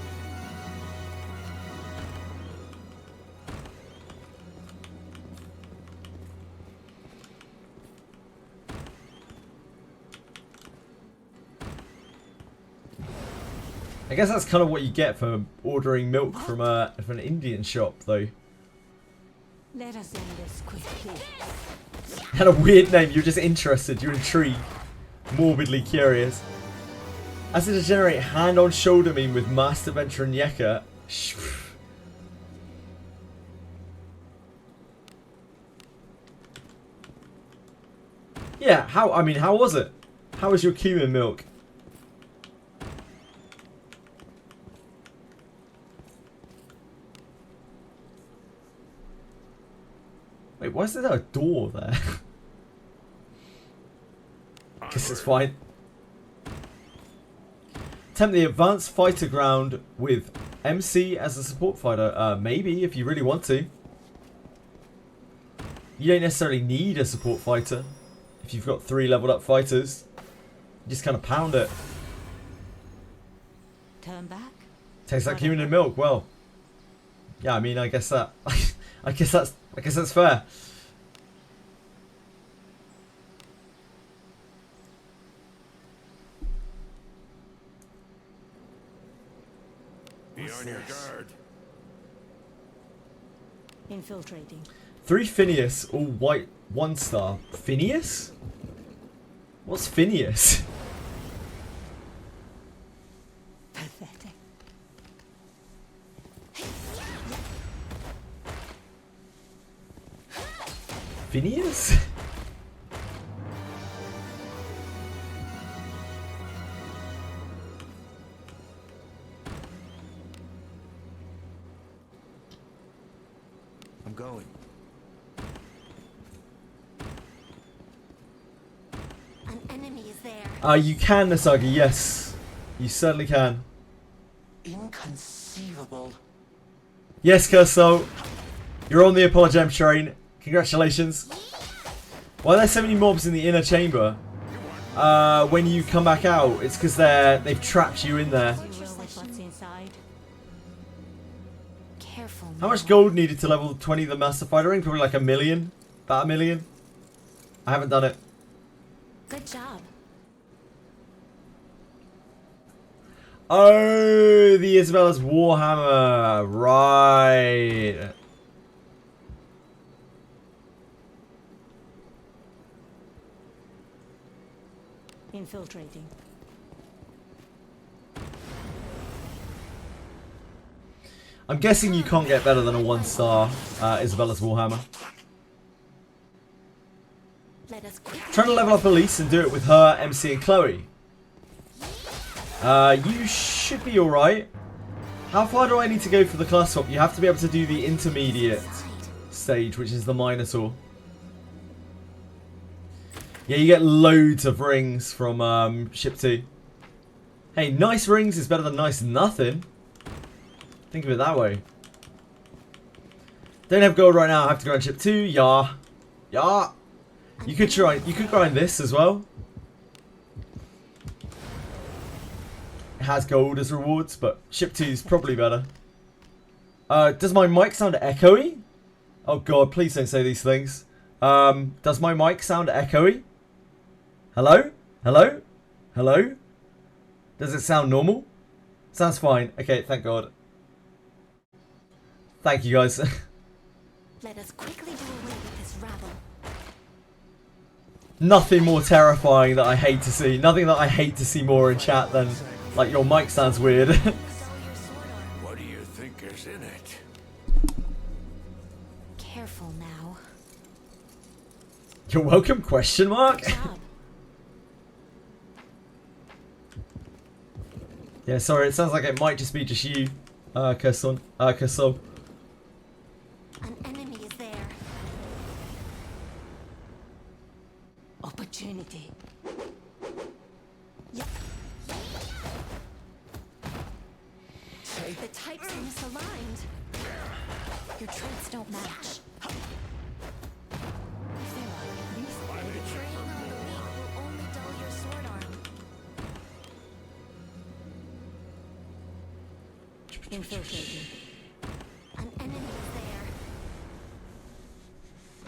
I guess that's kind of what you get for ordering milk from an Indian shop, though. Let us end this quickly. Had a weird name. You're just interested. You're intrigued, morbidly curious. As a degenerate hand-on shoulder meme with Master Venture and Yeka. Yeah. How? I mean, how was it? How was your cumin milk? Wait, why is there a door there? Guess it's fine. Attempt the advanced fighter ground with MC as a support fighter. Maybe, if you really want to. You don't necessarily need a support fighter if you've got 3 leveled up fighters. You just kind of pound it. Turn back? Tastes like human and milk. Well, yeah. I mean, I guess that. I guess that's fair. Be on your guard. Infiltrating. 3 Phineas, all white, 1 star. Phineas? What's Phineas? Pathetic. Phineas? I'm going. An enemy is there. You can, Nasagi, yes. You certainly can. Inconceivable. Yes, Curso. You're on the Apologem train. Congratulations. Why are there so many mobs in the inner chamber? When you come back out, it's because they've trapped you in there. As you will with what's inside. Careful. How much gold needed to level 20 the Master Fighter Ring? Probably like 1 million. About 1 million. I haven't done it. Good job. Oh, the Isabella's Warhammer. Right. Infiltrating. I'm guessing you can't get better than a 1 star Isabella's Warhammer. Let us quickly. Trying to level up Elise and do it with her, MC, and Chloe. You should be alright. How far do I need to go for the class swap? You have to be able to do the intermediate stage, which is the Minotaur. Yeah, you get loads of rings from Ship 2. Hey, nice rings is better than nice nothing. Think of it that way. Don't have gold right now, I have to grind Ship 2. Yeah. Yeah. You could grind this as well. It has gold as rewards, but Ship 2 is probably better. Does my mic sound echoey? Oh god, please don't say these things. Does my mic sound echoey? Hello? Hello? Hello? Does it sound normal? Sounds fine. Okay, thank god. Thank you guys. Let us quickly do away with this rabble. Nothing more terrifying that I hate to see. Nothing that I hate to see more in chat than, like, your mic sounds weird. Dull your sword arm. What do you think is in it? Careful now. You're welcome, question mark? Good job. Yeah, sorry, it sounds like it might just be just you, Kerson. Kerso. An enemy is there. Opportunity. Yep. The types are misaligned. Your traits don't match. If there are at least betraying on the weak will only dull your sword arm. Infiltrating. An enemy is there.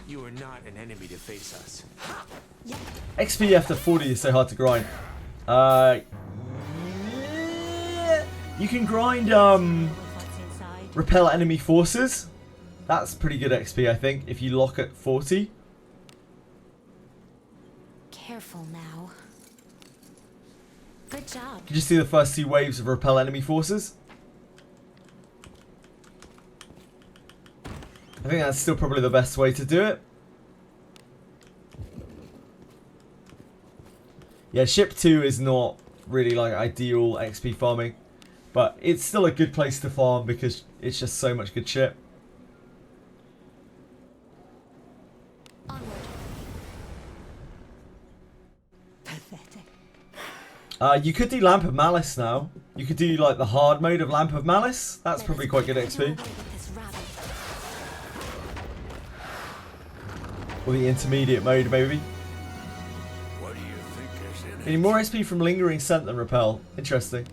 You are not an enemy to face us. Yep. XP after 40 is so hard to grind. Yeah. You can grind, With what's inside. repel enemy forces. That's pretty good XP, I think, if you lock at 40. Careful now. Good job. You just see the first 2 waves of repel enemy forces. I think that's still probably the best way to do it. Yeah, Ship 2 is not really like ideal XP farming, but it's still a good place to farm because it's just so much good shit. Onward. Pathetic. You could do Lamp of Malice now. You could do like the hard mode of Lamp of Malice. That's Let probably us quite good quickly do away XP. with this rabble. Or the intermediate mode maybe. What do you think is in it? Getting more XP from Lingering Scent than Repel. Interesting.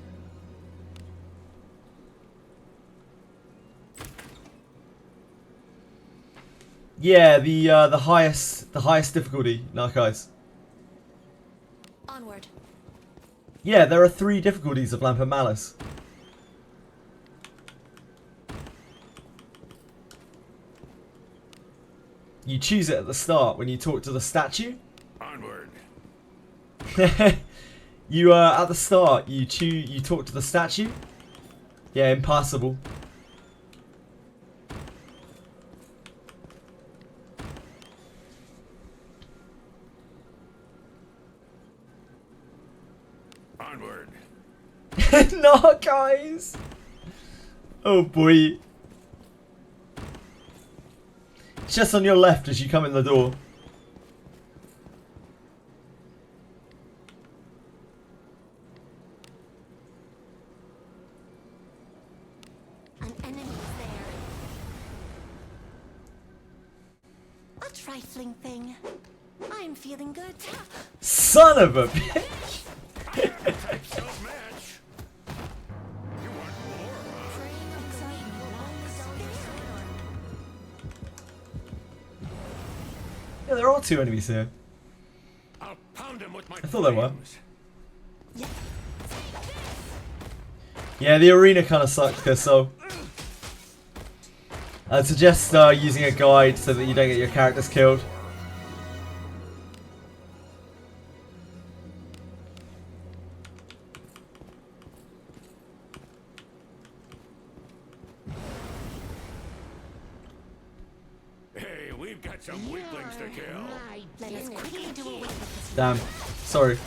Yeah, the highest difficulty, Narcos. Onward. Yeah, there are 3 difficulties of Lamp of Malice. You choose it at the start when you talk to the statue. Onward. You at the start you talk to the statue. Yeah, impossible. Onward. No, guys. Oh boy. It's just on your left as you come in the door. An enemy is there. A trifling thing. I'm feeling good. Son of a bitch. Types don't match. You want more, huh? Yeah, there are 2 enemies here. I'll pound him with my I thought there were. flames. Yeah, the arena kind of sucks, so I'd suggest using a guide so that you don't get your characters killed. Hey, we've got some weaklings to kill. Let us quickly do away with this. Damn. Sorry.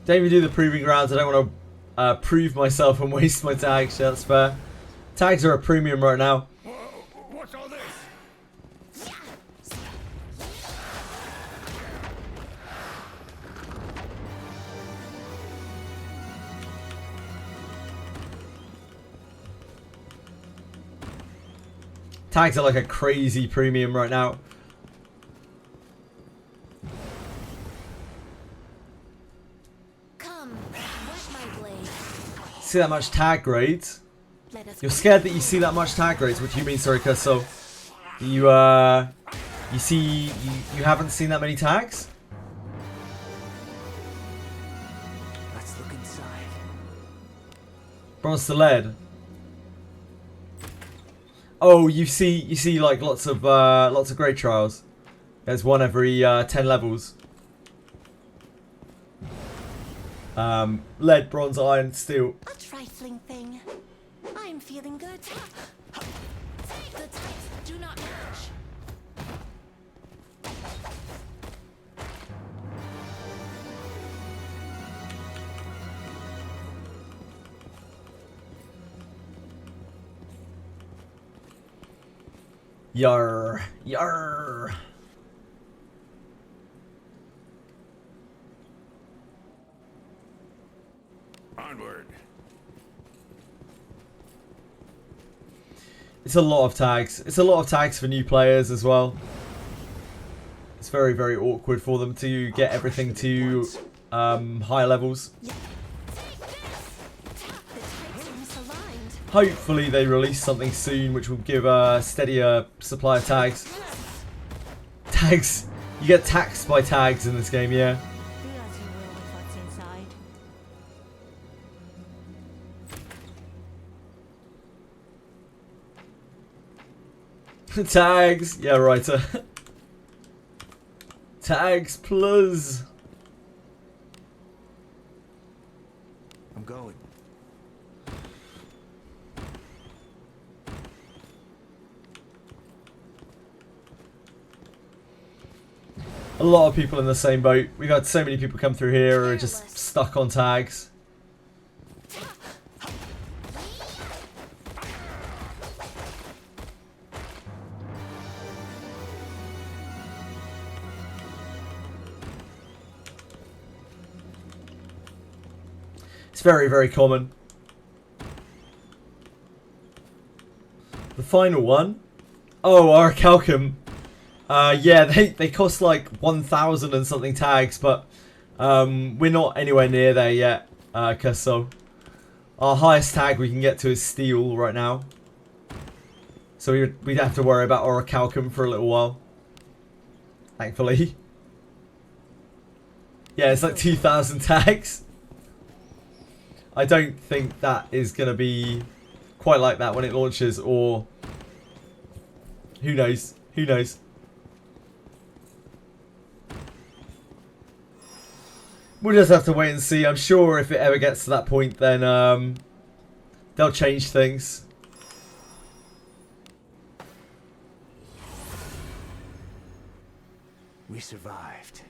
Don't even do the proving grounds. I don't want to prove myself and waste my tags. Yeah, that's fair. Tags are a premium right now. Whoa, what's all this? Tags are like a crazy premium right now. Come, wet my blade. See that much tag grades? Let us. You're scared that you see that much tag grades. What do you mean, sorry, cuz? So you you haven't seen that many tags? Let's look inside. Bronze to lead. Oh, you see like lots of grade trials. There's one every 10 levels. Lead, bronze, iron, steel. A trifling thing. I'm feeling good. The types do not match. Yar, yar. Onward. It's a lot of tags. It's a lot of tags for new players as well. It's very, very awkward for them to get everything to higher levels. The types are misaligned. Hopefully they release something soon which will give a steadier supply of tags. Tags. You get taxed by tags in this game, yeah. Do as you will with what's inside. Tags. Yeah, right. Tags plus. I'm going. A lot of people in the same boat. We've had so many people come through here who are just stuck on tags. It's very, very common. The final one. Oh, Orichalcum. Yeah, they cost like 1,000 and something tags, but we're not anywhere near there yet. Curso. Our highest tag we can get to is Steel right now. So we'd have to worry about Orichalcum for a little while. Thankfully. Yeah, it's like 2,000 tags. I don't think that is going to be quite like that when it launches, or who knows? Who knows? We'll just have to wait and see. I'm sure if it ever gets to that point, then they'll change things. We survived.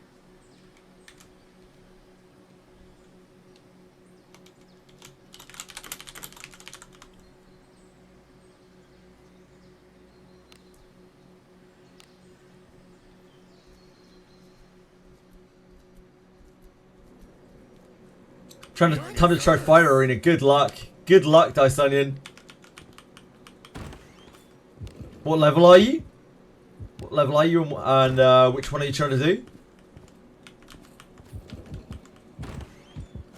Trying to come to try Fire Arena. Good luck. Good luck, Dice Onion. What level are you? What level are you, and which one are you trying to do?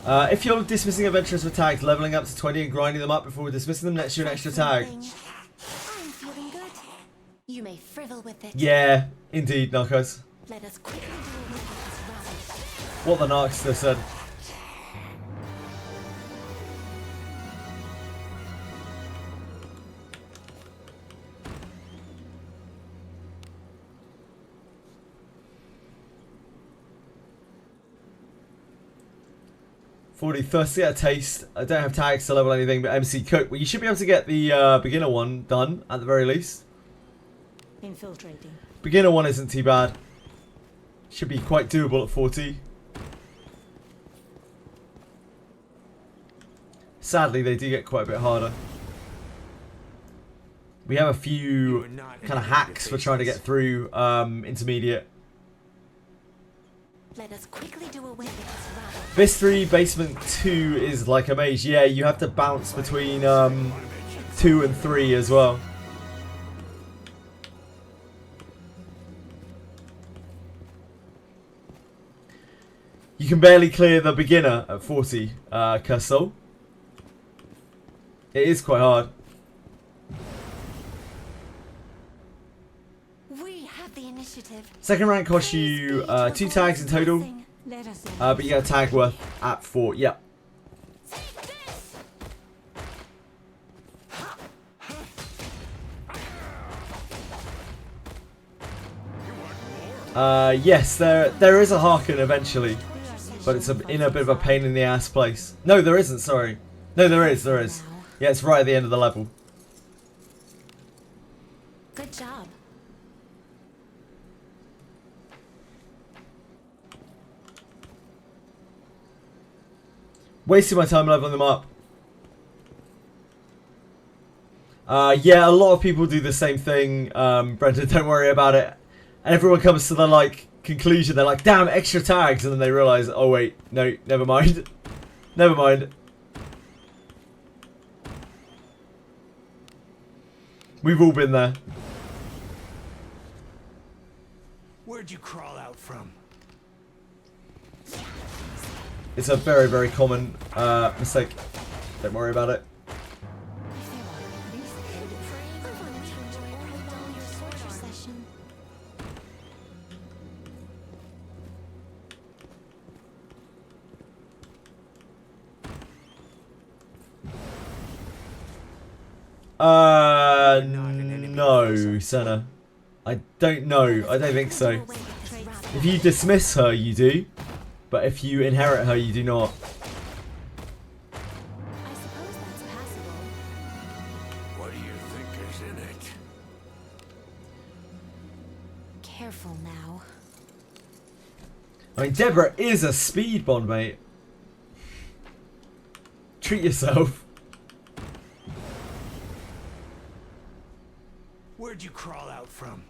If you're dismissing adventurers with tags, leveling up to 20 and grinding them up before dismissing them nets you an extra tag. I'm feeling good. You may frivol with it. Yeah, indeed, Narcos. Let us quickly do away with this rubbish. What the Narcos said. Thirsty at a taste. I don't have tags to level anything, but MC Cook. Well, you should be able to get the beginner one done at the very least. Infiltrating. Beginner one isn't too bad. Should be quite doable at 40. Sadly, they do get quite a bit harder. We have a few kind of hacks for trying to get through intermediate. Let us quickly do away with this rubbish. Vistry Basement 2 is like a mage. Yeah, you have to bounce between 2 and 3 as well. You can barely clear the beginner at 40, Cursol. It is quite hard. We have the initiative. Second rank costs you 2 tags in total, Let us but you get a tag worth at 4. Yep. Yes, there is a Harken eventually, but it's in a bit of a pain in the ass place. No, there isn't. Sorry. No, there is. There is. Yeah, it's right at the end of the level. Good job. Wasting my time leveling them up. Yeah, a lot of people do the same thing. Brendan, don't worry about it. And everyone comes to the conclusion. They're like, "Damn, extra tags," and then they realise, "Oh wait, no, never mind, never mind." We've all been there. Where'd you crawl out from? It's a very, very common mistake. Don't worry about it. No, Senna. I don't know. I don't think so. If you dismiss her, you do. But if you inherit her, you do not. I suppose that's passable. What do you think is in it? Careful now. I mean, Deborah is a speed bond, mate. Treat yourself. Where'd you crawl out from?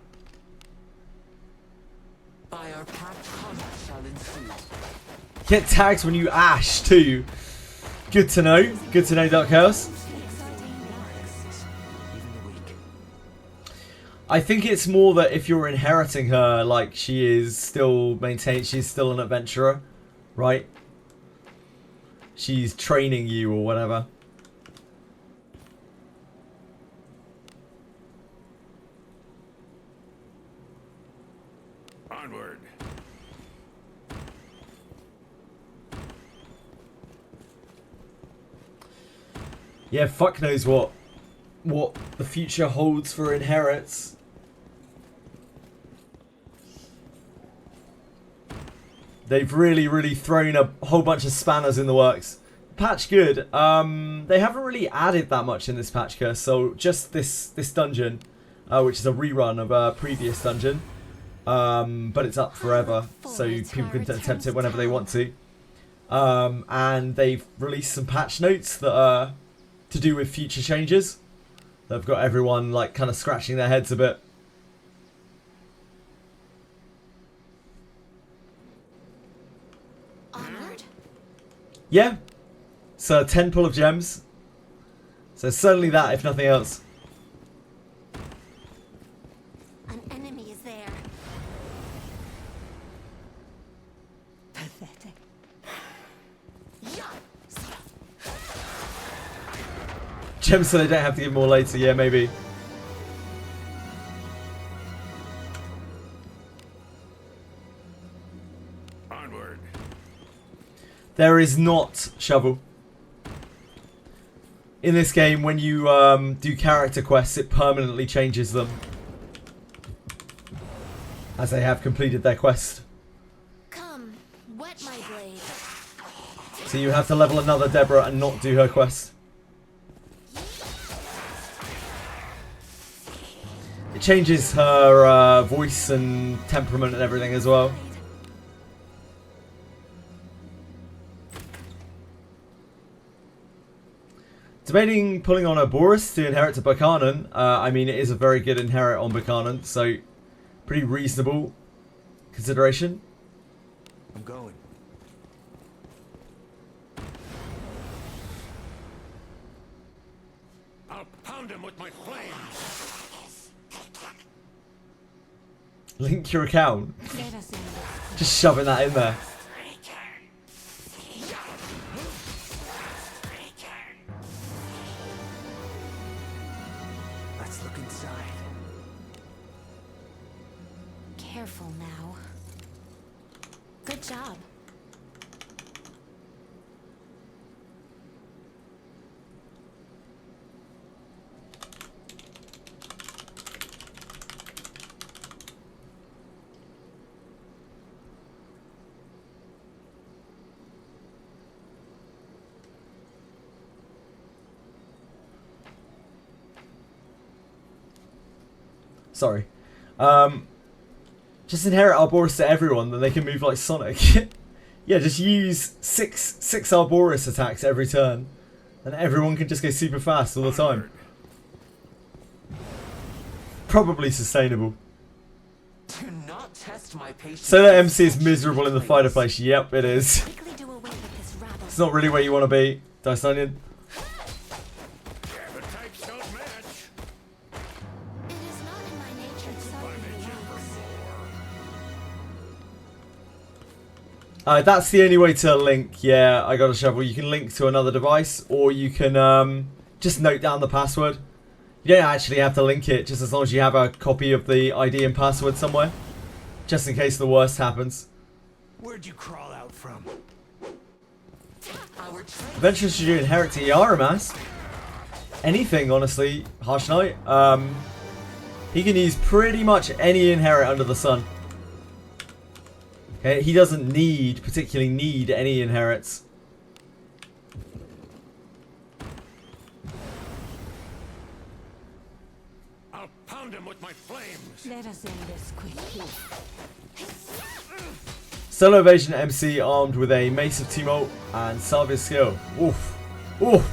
By our pact, combat shall ensue. Get tags when you ash too. Good to know. Good to know, Dark Chaos. I think it's more that if you're inheriting her, like she is still maintained, she's still an adventurer, right? she's training you or whatever. Onward. Yeah, fuck knows what the future holds for Inherits. They've really thrown a whole bunch of spanners in the works. Patch good. They haven't really added that much in this patch, Curse. So just this dungeon, which is a rerun of a previous dungeon, but it's up forever, so people can attempt it whenever they want to. And they've released some patch notes that are to do with future changes. They've got everyone like kind of scratching their heads a bit. Onward. Yeah. So 10 pull of gems. So certainly that, if nothing else. An enemy is there. Pathetic. Gems so they don't have to give more later. Yeah, maybe. Onward. There is not shovel. In this game, when you do character quests, it permanently changes them. As they have completed their quest. Come, wet my blade. So you have to level another Deborah and not do her quest. It changes her voice and temperament and everything as well. Debating pulling on a Boris to inherit to Buchanan. I mean, it is a very good inherit on Buchanan, so pretty reasonable consideration. I'm going. I'll pound him with my flames. Link your account. Let us in this. Just shoving that in there. Let's look inside. Careful now. Good job. Sorry. Just inherit Arboris to everyone, then they can move like Sonic. Yeah, just use six Arboris attacks every turn, and everyone can just go super fast all the time. Probably sustainable. Do not test my patience. So that MC is miserable in the fighter place. Yep, it is. Quickly do away with this rabble. It's not really where you want to be, Dice Onion. Yeah, the types don't match. It is not in my nature to I'm be itching for relaxed. more. That's the only way to link. Yeah, I got a shovel. You can link to another device, or you can just note down the password. You don't actually have to link it, just as long as you have a copy of the ID and password somewhere, just in case the worst happens. Where'd you crawl out from? Our train. Eventually, should you inherit to Yaramas? Anything, honestly, Harsh Knight. He can use pretty much any inherit under the sun. Okay, he doesn't particularly need any inherits. I'll pound him with my flames. Let us end this quickly. Solo Evasion MC armed with a Mace of Tumult and Salvia's Skill. Oof. Oof.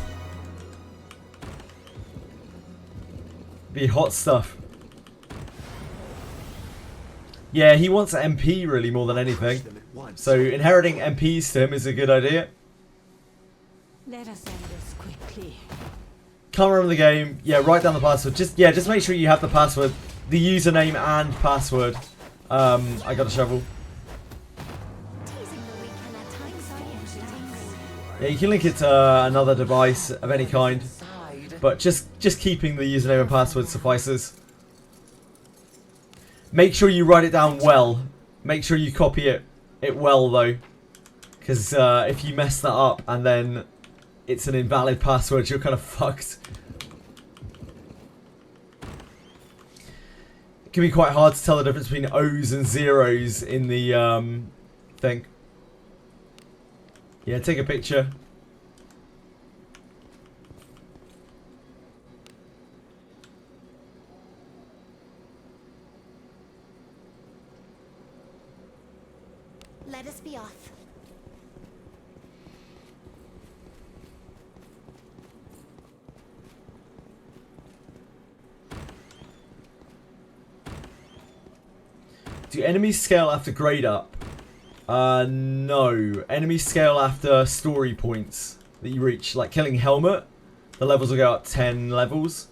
Be hot stuff. Yeah, he wants an MP really more than anything. Them at once. So inheriting MPs to him is a good idea. Let us end this quickly. Can't remember the game. Yeah, write down the password. Just make sure you have the password, the username and password. I got a shovel. Teasing the weak can at times be intense. Yeah, you can link it to another device of any kind, Inside. but just keeping the username and password suffices. Make sure you write it down well. Make sure you copy it well though, because if you mess that up and then it's an invalid password, you're kind of fucked. It can be quite hard to tell the difference between O's and zeros in the thing. Yeah, take a picture. Let us be off. Do enemies scale after grade up? No. Enemies scale after story points that you reach. Like killing Helmet, the levels will go up 10 levels.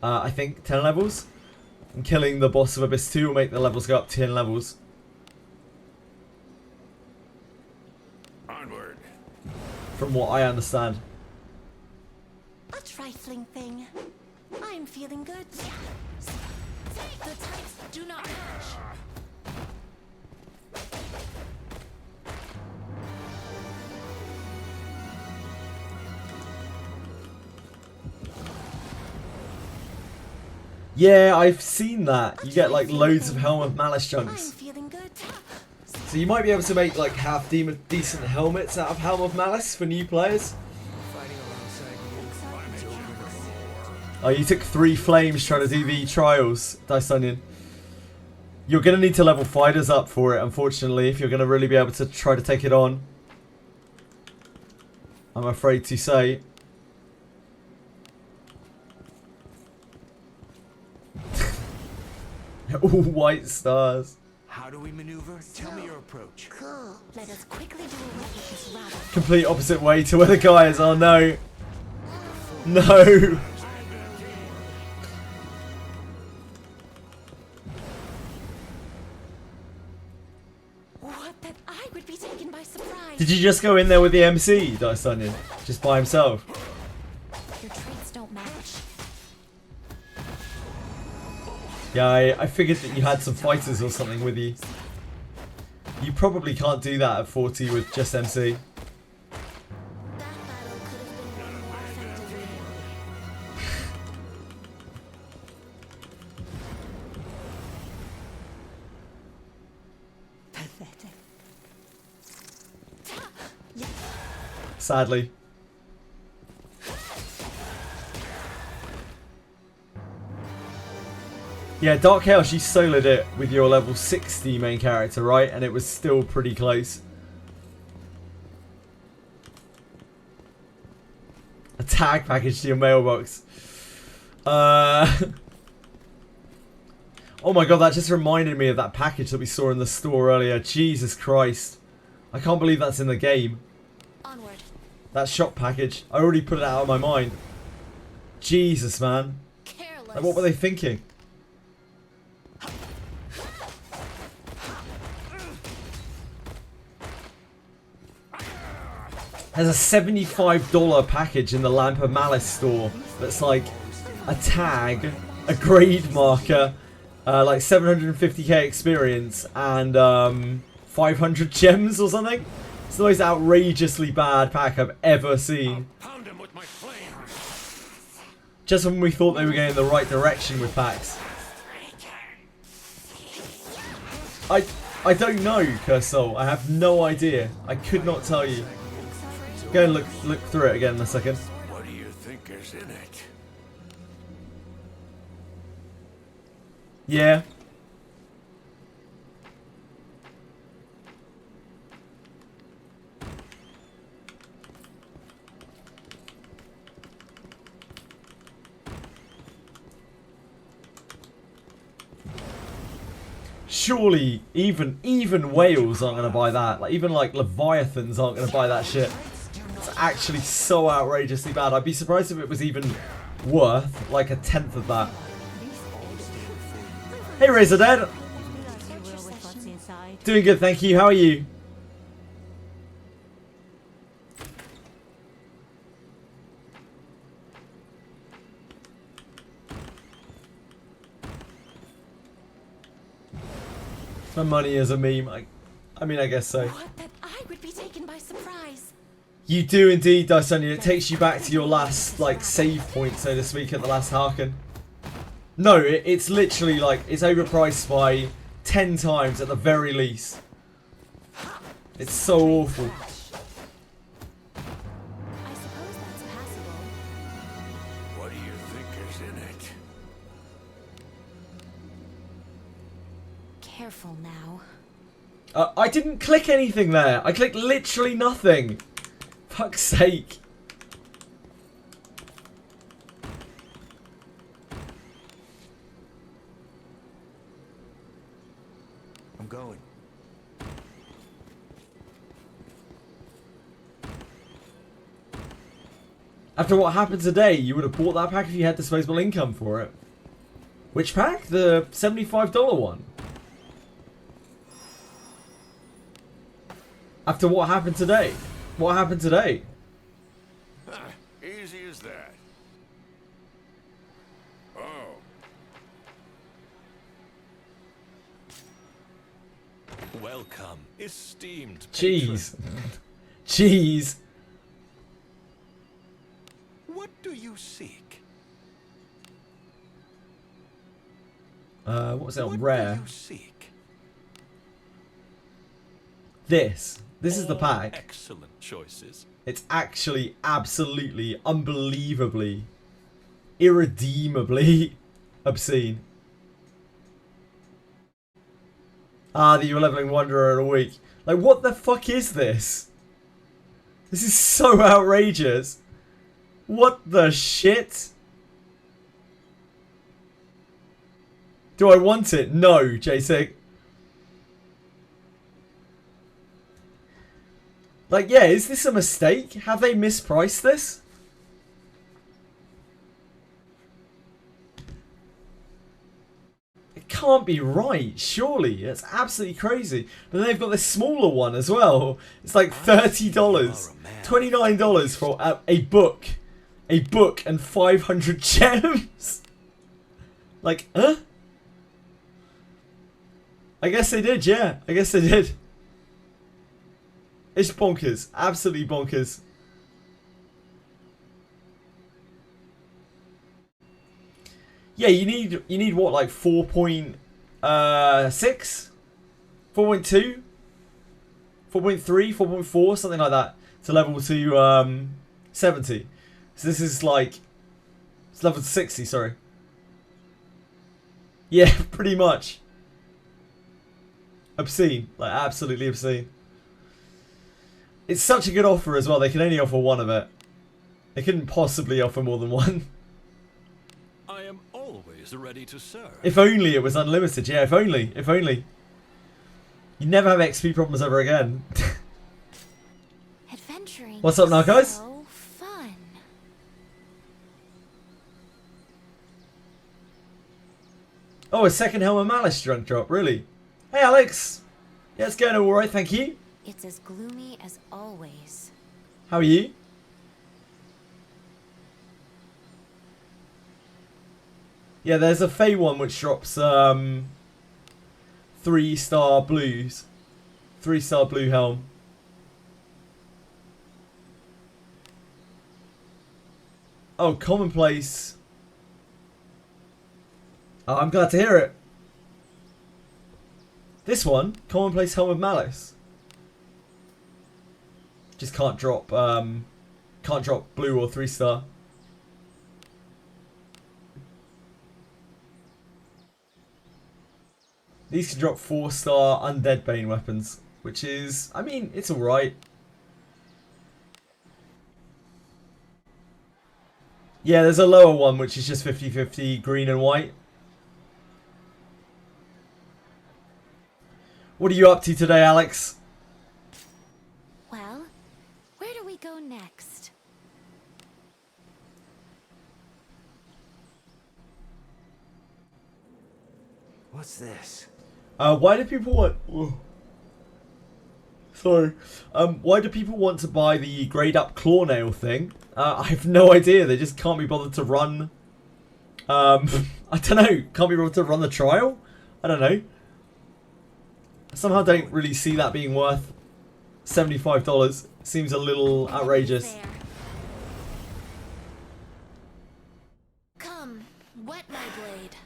I think 10 levels. And killing the boss of Abyss 2 will make the levels go up 10 levels. Onward. From what I understand. A trifling thing. I'm feeling good. The types do not match. Yeah, I've seen that. You get like loads of Helm of Malice I'm chunks. feeling good. So you might be able to make like half decent helmets out of Helm of Malice for new players. Fighting alongside you. Oh, you took 3 flames trying to do the trials, Dice Onion. You're going to need to level fighters up for it, unfortunately, if you're going to really be able to try to take it on. I'm afraid to say. All white stars. How do we maneuver? Tell me your approach. Cool. Let us quickly do away with this rabble. Complete opposite way to where the guy is. Oh no. No. What, that I would be taken by surprise. Did you just go in there with the MC, Dice Onion? Just by himself? Your traits don't match. Yeah, I figured that you had some fighters or something with you. You probably can't do that at 40 with just MC. That battle could have been won more effectively. Pathetic. Sadly. Yeah, Dark Hell, she soloed it with your level 60 main character, right? And it was still pretty close. A tag package to your mailbox. Oh my god, that just reminded me of that package that we saw in the store earlier. Jesus Christ. I can't believe that's in the game. Onward. That shop package. I already put it out of my mind. Jesus, man. Careless. Like, what were they thinking? There's a $75 package in the Lamp of Malice store that's like a tag, a grade marker, like 750k experience, and 500 gems or something. It's the most outrageously bad pack I've ever seen. Pound him with my flame. Just when we thought they were going in the right direction with packs. I don't know, Cursol. I have no idea. I could not tell you. Go and look through it again in a second. What do you think is in it? Yeah. Surely even whales aren't gonna buy that. Like even like leviathans aren't gonna buy that shit. It's actually so outrageously bad. I'd be surprised if it was even worth like a tenth of that. Hey Razor Dad, Do as you will with what's inside. doing good, thank you. How are you? My money is a meme. I mean, I guess so. What that I would be taken by surprise. You do indeed, Dice Onion. It takes you back to your last, like, save point, so to speak, at the last Harken. No, it's literally, like, it's overpriced by 10 times at the very least. It's so awful. I suppose that's passable. What do you think is in it? Careful now. I didn't click anything there. I clicked literally nothing. Fuck's sake. I'm going. After what happened today, you would have bought that pack if you had disposable income for it. Which pack? The $75 one. After what happened today? What happened today? Easy as that. Oh. Welcome, esteemed Jeez. Jeez. What do you seek? What was that? What Rare. do you seek? This is the All pack. Excellent choices. It's actually absolutely, unbelievably, irredeemably obscene. Ah, that you're leveling Wanderer in a week. Like, what the fuck is this? This is so outrageous. What the shit? Do I want it? No, J6. Like, yeah, is this a mistake? Have they mispriced this? It can't be right, surely. It's absolutely crazy. But then they've got this smaller one as well. It's like $30. $29 for a book. A book and 500 gems. Like, huh? I guess they did, yeah. I guess they did. It's bonkers. Absolutely bonkers. Yeah, you need what, like 4.6? 4.2? 4.3? 4.4? Something like that. To level to 70. So this is like, it's level 60, sorry. Yeah, pretty much. Obscene. Like, absolutely obscene. It's such a good offer as well. They can only offer one of it. They couldn't possibly offer more than one. I am always ready to serve. If only it was unlimited. Yeah, if only. If only. You never have XP problems ever again. Adventuring. What's up now, guys? So fun. Oh, a second Helm of Malice drunk drop. Really? Hey, Alex. Yeah, it's going alright, thank you. It's as gloomy as always. How are you? Yeah, there's a Fey one which drops 3-star blues. 3-star blue helm. Oh, commonplace. Oh, I'm glad to hear it. This one, commonplace helm of malice. Just can't drop blue or 3-star. These can drop 4-star undead bane weapons, which is, I mean, it's alright. Yeah, there's a lower one which is just 50-50 green and white. What are you up to today, Alex? Well, where do we go next? What's this? Why do people want... Oh. Sorry. Why do people want to buy the grade up claw nail thing? I have no idea. They just can't be bothered to run... I don't know. Can't be bothered to run the trial? I don't know. Somehow don't really see that being worth $75. Seems a little outrageous. There. Come, wet my blade.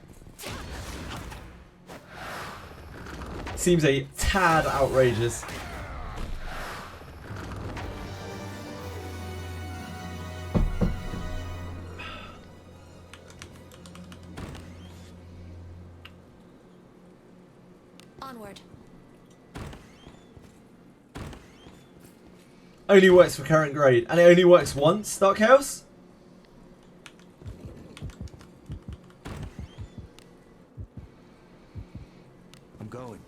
Seems a tad outrageous. Onward. Only works for current grade, and it only works once, Dark Chaos? I'm going.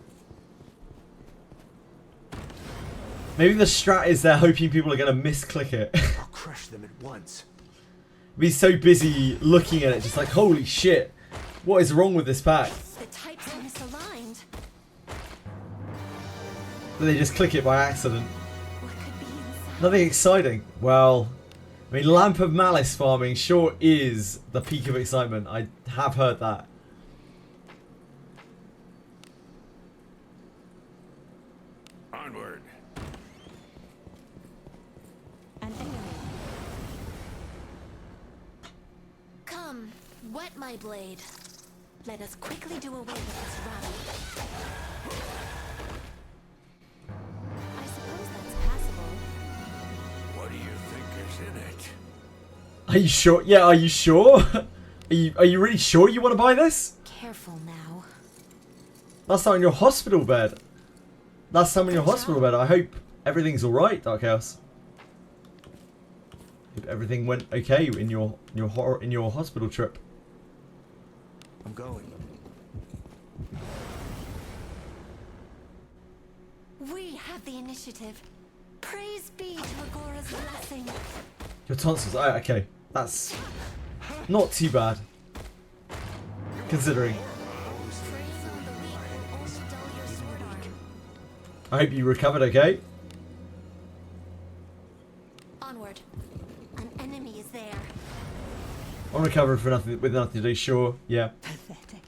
Maybe the strat is they're hoping people are going to misclick it. I'll crush them at once. Be so busy looking at it, just like, holy shit, what is wrong with this pack? The types are misaligned. That they just click it by accident. What could be inside? Nothing exciting. Well, I mean, Lamp of Malice farming sure is the peak of excitement. I have heard that. Onward. An enemy. Come, wet my blade. Let us quickly do away with this rabble. I suppose that's passable. What do you think is in it? Are you sure? Yeah, are you sure? Are you really sure you want to buy this? Careful now. Last time in your hospital bed. Last time in your hospital bed. I hope everything's alright, Dark Chaos. Hope everything went okay in your hospital trip. I'm going. We have the initiative. Praise be to Agora's blessing. Your tonsils. Oh, okay. That's not too bad. Considering. Preying on the weak will only dull your sword arm. I hope you recovered okay. Onward. An enemy is there. I'm recovered for nothing with nothing to do, sure. Yeah. Pathetic.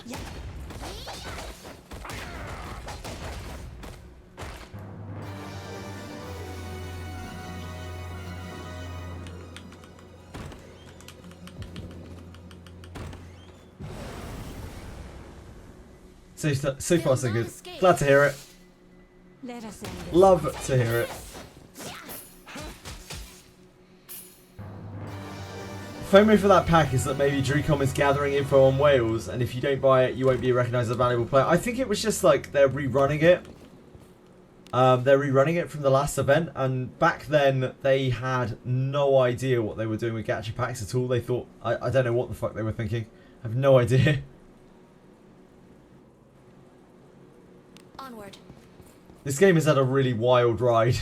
Yeah. So far so good. Glad to hear it. Let us end this. Love to hear it. FOMO for that pack is that maybe Drewcom is gathering info on Wales, and if you don't buy it, you won't be recognised as a valuable player. I think it was just like they're rerunning it. They're rerunning it from the last event, and back then they had no idea what they were doing with gacha packs at all. They thought, I don't know what the fuck they were thinking. I have no idea. Onward. This game has had a really wild ride.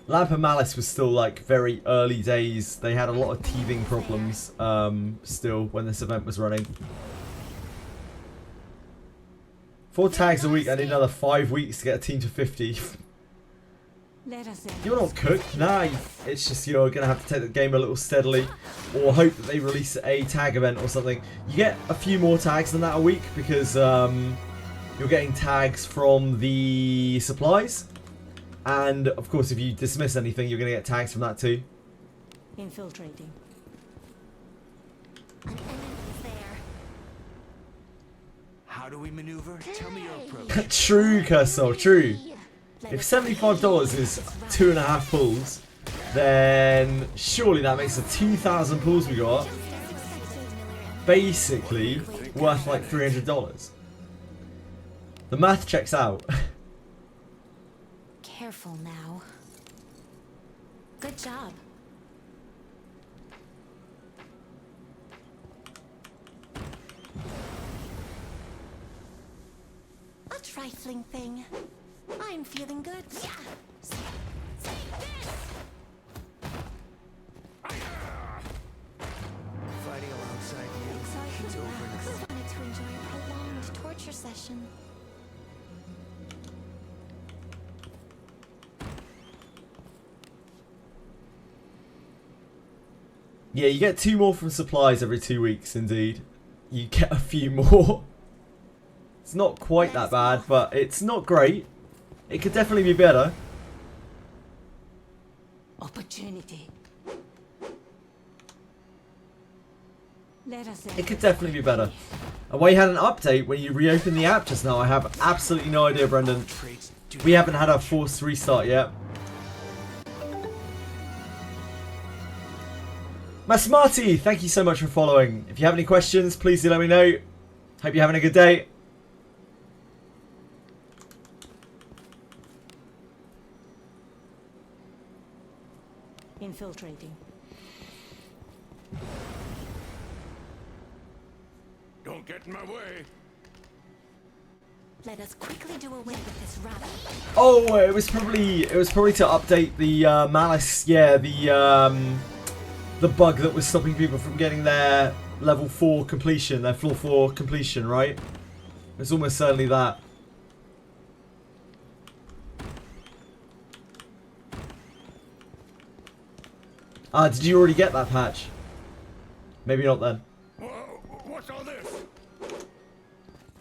Lamp of Malice was still like very early days. They had a lot of teething problems still when this event was running. 4 tags a week. I need another 5 weeks to get a team to 50. Let us end You're not cooked. Nah, it's just you're going to have to take the game a little steadily or hope that they release a tag event or something. You get a few more tags than that a week because you're getting tags from the supplies. And, of course, if you dismiss anything, you're going to get tags from that too. infiltrating. An enemy is there. How do we maneuver? Tell me your approach. True, Cursor, true. Let If us $75 is 2.5 pulls, then surely that makes the 2,000 pulls we got just as expected, Miller. basically worth like $300. The math checks out. Careful now. Good job. A trifling thing. I'm feeling good. Yeah. Take this. Fighting alongside you. It's Excitement over max. now. Wanted to enjoy a prolonged torture session. Yeah, you get 2 more from supplies every 2 weeks, indeed. You get a few more. It's not quite that bad, but it's not great. It could definitely be better. Opportunity. Let us It could definitely be better. And why you had an update when you reopened the app just now, I have absolutely no idea, Brendan. We haven't had a forced restart yet. Masmarty, thank you so much for following. If you have any questions, please do let me know. Hope you're having a good day. infiltrating. Don't get in my way. Let us quickly do away with this rabbit. Oh, it was probably to update the malice. Yeah, the bug that was stopping people from getting their level 4 completion, their floor 4 completion, right? It's almost certainly that. Did you already get that patch? Maybe not then. Whoa, what's all this?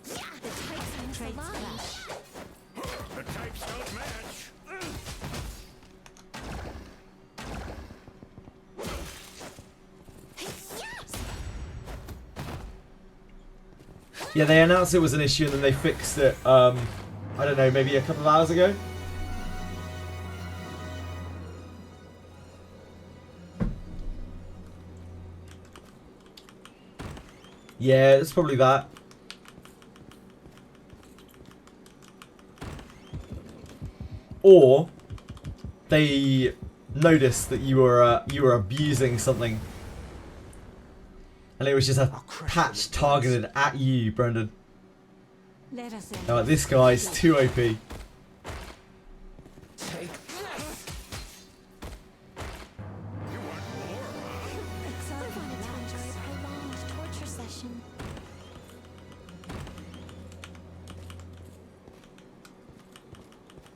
The types in this alive. The types don't match. Yes! Yeah, they announced it was an issue and then they fixed it, I don't know, maybe a couple of hours ago? Yeah, it's probably that. Or they noticed that you were abusing something, and it was just a patch targeted at you, Brendan. Let us in. Oh, this guy's too OP. Take You want more, huh? I wanted to enjoy a prolonged torture session.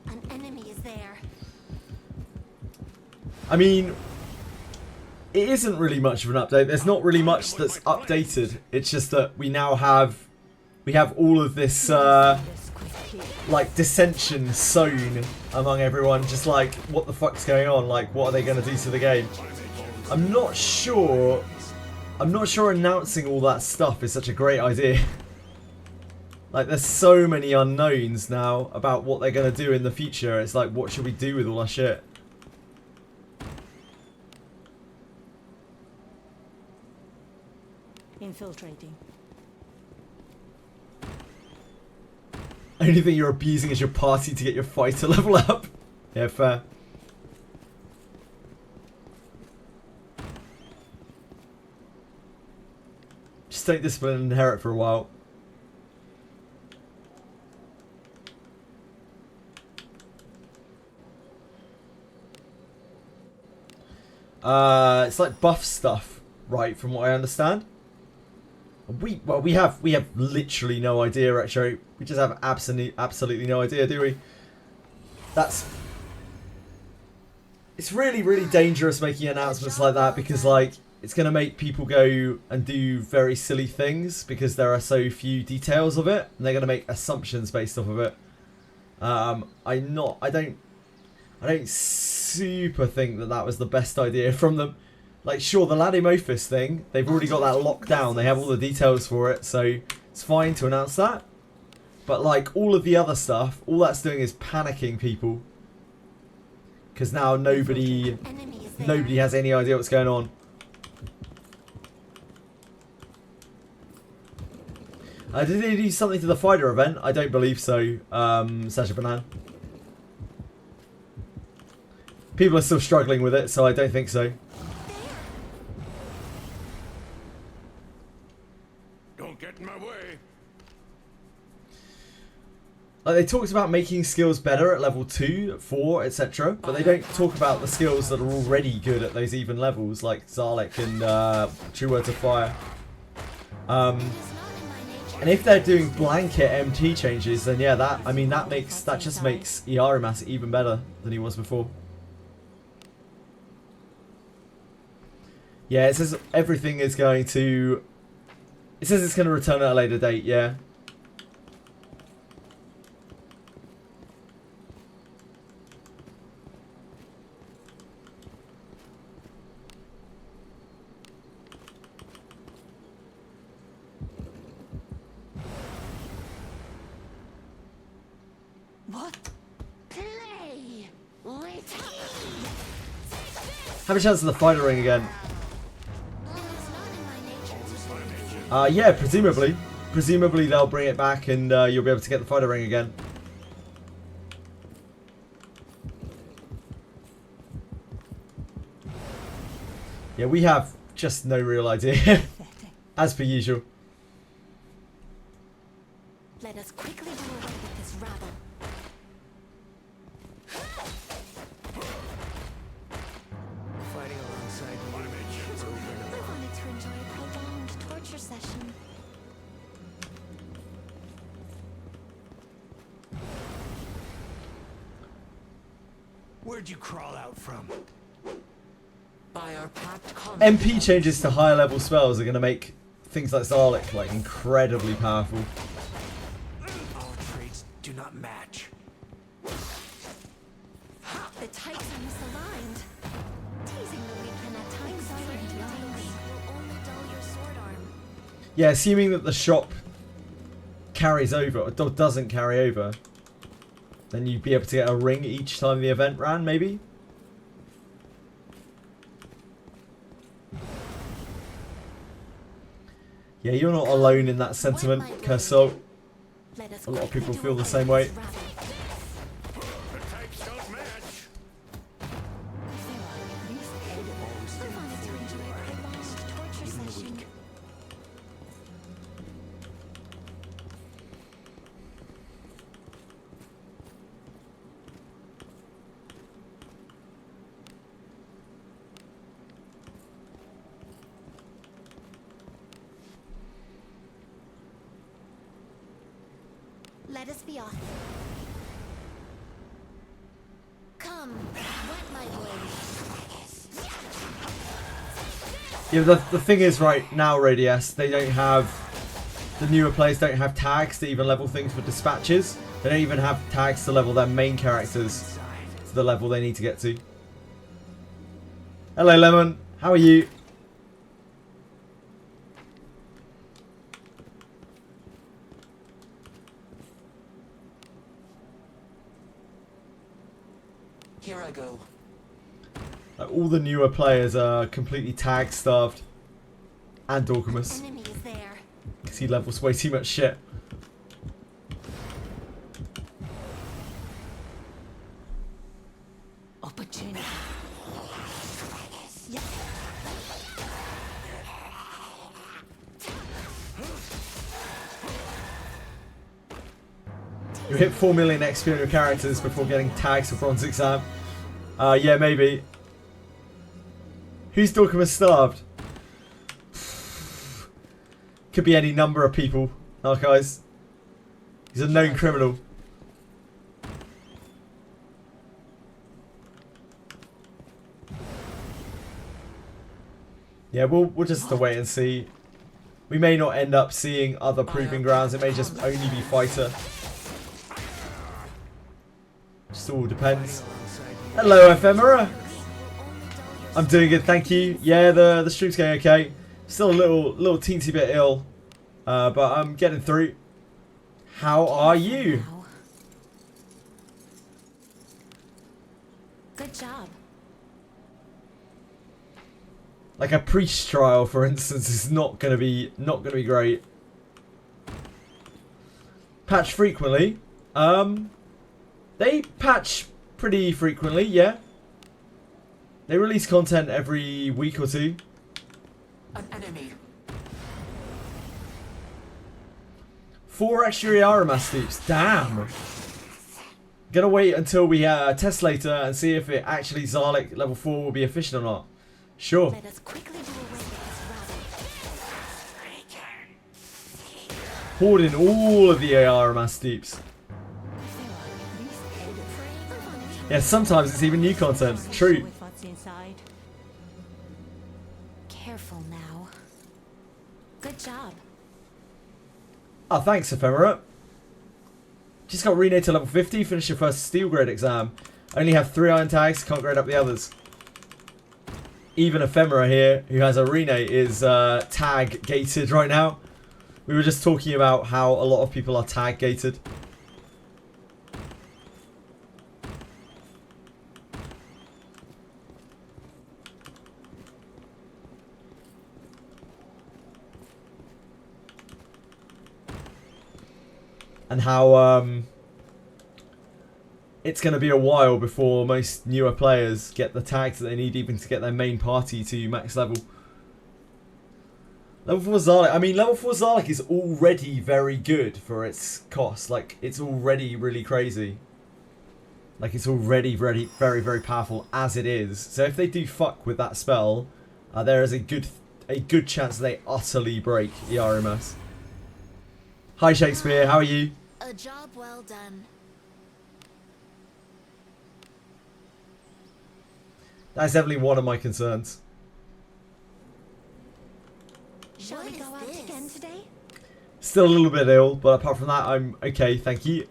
An enemy is there. I mean, it isn't really much of an update. There's not really much that's updated. It's just that we now have all of this like dissension sown among everyone. Just like, what the fuck's going on? Like, what are they going to do to the game? I'm not sure announcing all that stuff is such a great idea. Like, there's so many unknowns now about what they're going to do in the future. It's like, what should we do with all our shit? Infiltrating. Only thing you're abusing is your party to get your fighter level up. Yeah, fair. Just take discipline and inherit for a while. It's like buff stuff, right? From what I understand. We have literally no idea, Retro. We just have absolutely no idea, do we? It's really dangerous making announcements like that, because like it's gonna make people go and do very silly things because there are so few details of it, and they're gonna make assumptions based off of it. I don't super think that was the best idea from them. Like, sure, the Ladymophis thing, they've already got that locked down. They have all the details for it, so it's fine to announce that. But, like, all of the other stuff, all that's doing is panicking people. Because now nobody has any idea what's going on. Did they do something to the fighter event? I don't believe so, Sasha Banan. People are still struggling with it, so I don't think so. Don't get in my way. Like, they talked about making skills better at level 2, 4, etc. But they don't talk about the skills that are already good at those even levels, like Zarlik and True Words of Fire. It is not in my nature And if they're doing blanket MT changes, then yeah, that just makes Iarimas even better than he was before. Yeah, it says everything is going to... It says it's going to return at a later date, yeah. What? Play with me. Have a chance of the fighter ring again. It's not in my nature to Yeah, presumably. Presumably they'll bring it back and you'll be able to get the fighter ring again. Yeah, we have just no real idea. As per usual. Let us quickly do away with this rabble. Fighting alongside you. I wanted to enjoy a prolonged torture session. Where'd you crawl out from? By our pact combat MP changes to higher level spells are going to make things like Zarlik like incredibly powerful. Our traits do not match. The types are misaligned. Teasing the weak can at times friend will only dull your sword arm. Yeah, assuming that the shop carries over or doesn't carry over, then you'd be able to get a ring each time the event ran, maybe? Yeah, you're not alone in that sentiment, Kersol. Let us A lot of quickly people do feel the away same with way. this rabble. The types don't match. I wanted to enjoy a prolonged torture session. Let us be off. Come, wet my blade. Yeah, the thing is right now, Radius, they don't have... The newer players don't have tags to even level things for dispatches. They don't even have tags to level their main characters to the level they need to get to. Hello, Lemon. How are you? Here I go. Like, all the newer players are completely tag starved. And Dorcamus. Enemy is there. Because he levels way too much shit. Opportunity. You hit 4 million XP on your characters before getting tags for Bronze Exam. Yeah, maybe. Who's Dorcamus starved? Could be any number of people, Archives. He's a known criminal. Yeah, we'll just have to wait and see. We may not end up seeing other proving grounds. It may just only be fighter. Just all depends. Hello, Ephemera. I'm doing good, thank you. Yeah, the stream's going okay. Still a little teensy bit ill, but I'm getting through. How are you? Good job. Like a priest trial, for instance, is not gonna be great. Patch frequently. They patch pretty frequently, yeah. They release content every week or two. An enemy. 4 extra Iaramas stoops. Damn. Gonna wait until we test later and see if it actually Zarlik level 4 will be efficient or not. Sure. Let us quickly do away with this rabble. poured in all of the ARMS dupes. Yeah, sometimes it's even new content. True. With what's inside. Careful now. Good job. Oh, thanks, Ephemera. Just got renamed to level 50. Finished your first steel grade exam. Only have 3 iron tags. Can't grade up the others. Even Ephemera here, who has a renate, is tag gated right now. We were just talking about how a lot of people are tag gated. And how it's going to be a while before most newer players get the tags that they need even to get their main party to max level. Level 4 Zarlik, I mean, level 4 Zarlik is already very good for its cost. Like, it's already really crazy. Like, it's already very, very powerful as it is. So if they do fuck with that spell, there is a good chance they utterly break the RMS. Hi Shakespeare, how are you? A job well done. That's definitely one of my concerns. Shall we go out again today? Still a little bit ill, but apart from that, I'm okay, thank you.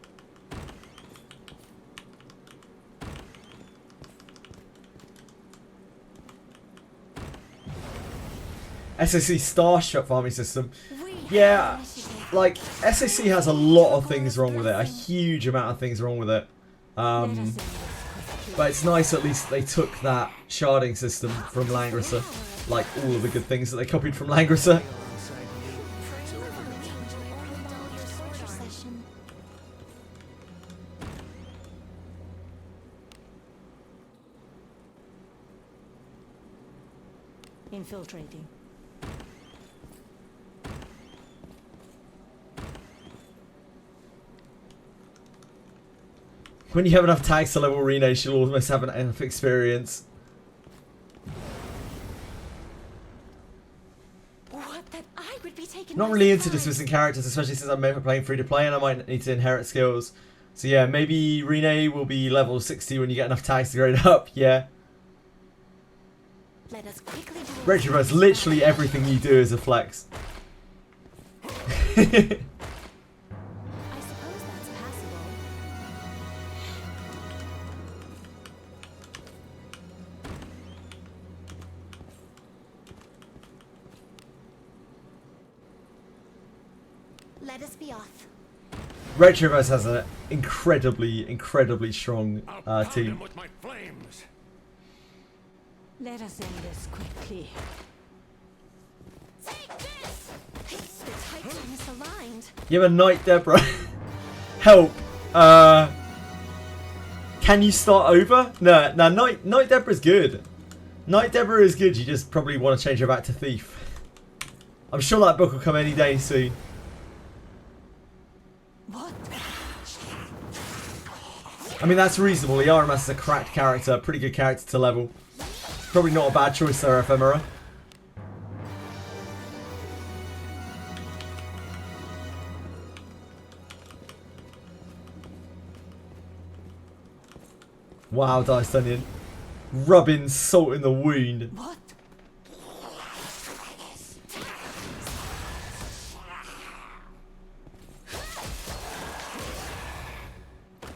SAC Starship farming system. Yeah, like, SAC has a lot of things wrong with it. A huge amount of things wrong with it. But it's nice at least they took that sharding system from Langrisser. Like, all of the good things that they copied from Langrisser. Infiltrating. When you have enough tags to level Rene, you'll almost have enough experience. What, that I would be taken Not by really into surprise. dismissing characters, especially since I'm playing free to play and I might need to inherit skills. So yeah, maybe Rene will be level 60 when you get enough tags to grade up, yeah. Let us quickly do Retroverse, literally everything you do is a flex. I suppose that's passable. Let us be off. Retroverse has an incredibly strong I'll pound team. him with my flames. Let us end this quickly. Take this! The types are misaligned. You have a Knight Deborah. Help. Can you start over? No, Knight Deborah's good. Knight Deborah is good, you just probably want to change her back to Thief. I'm sure that book will come any day soon. What? I mean, that's reasonable. The RMS is a cracked character, pretty good character to level. Probably not a bad choice there, Ephemera. Wow, Diced Onion. Rubbing salt in the wound. What?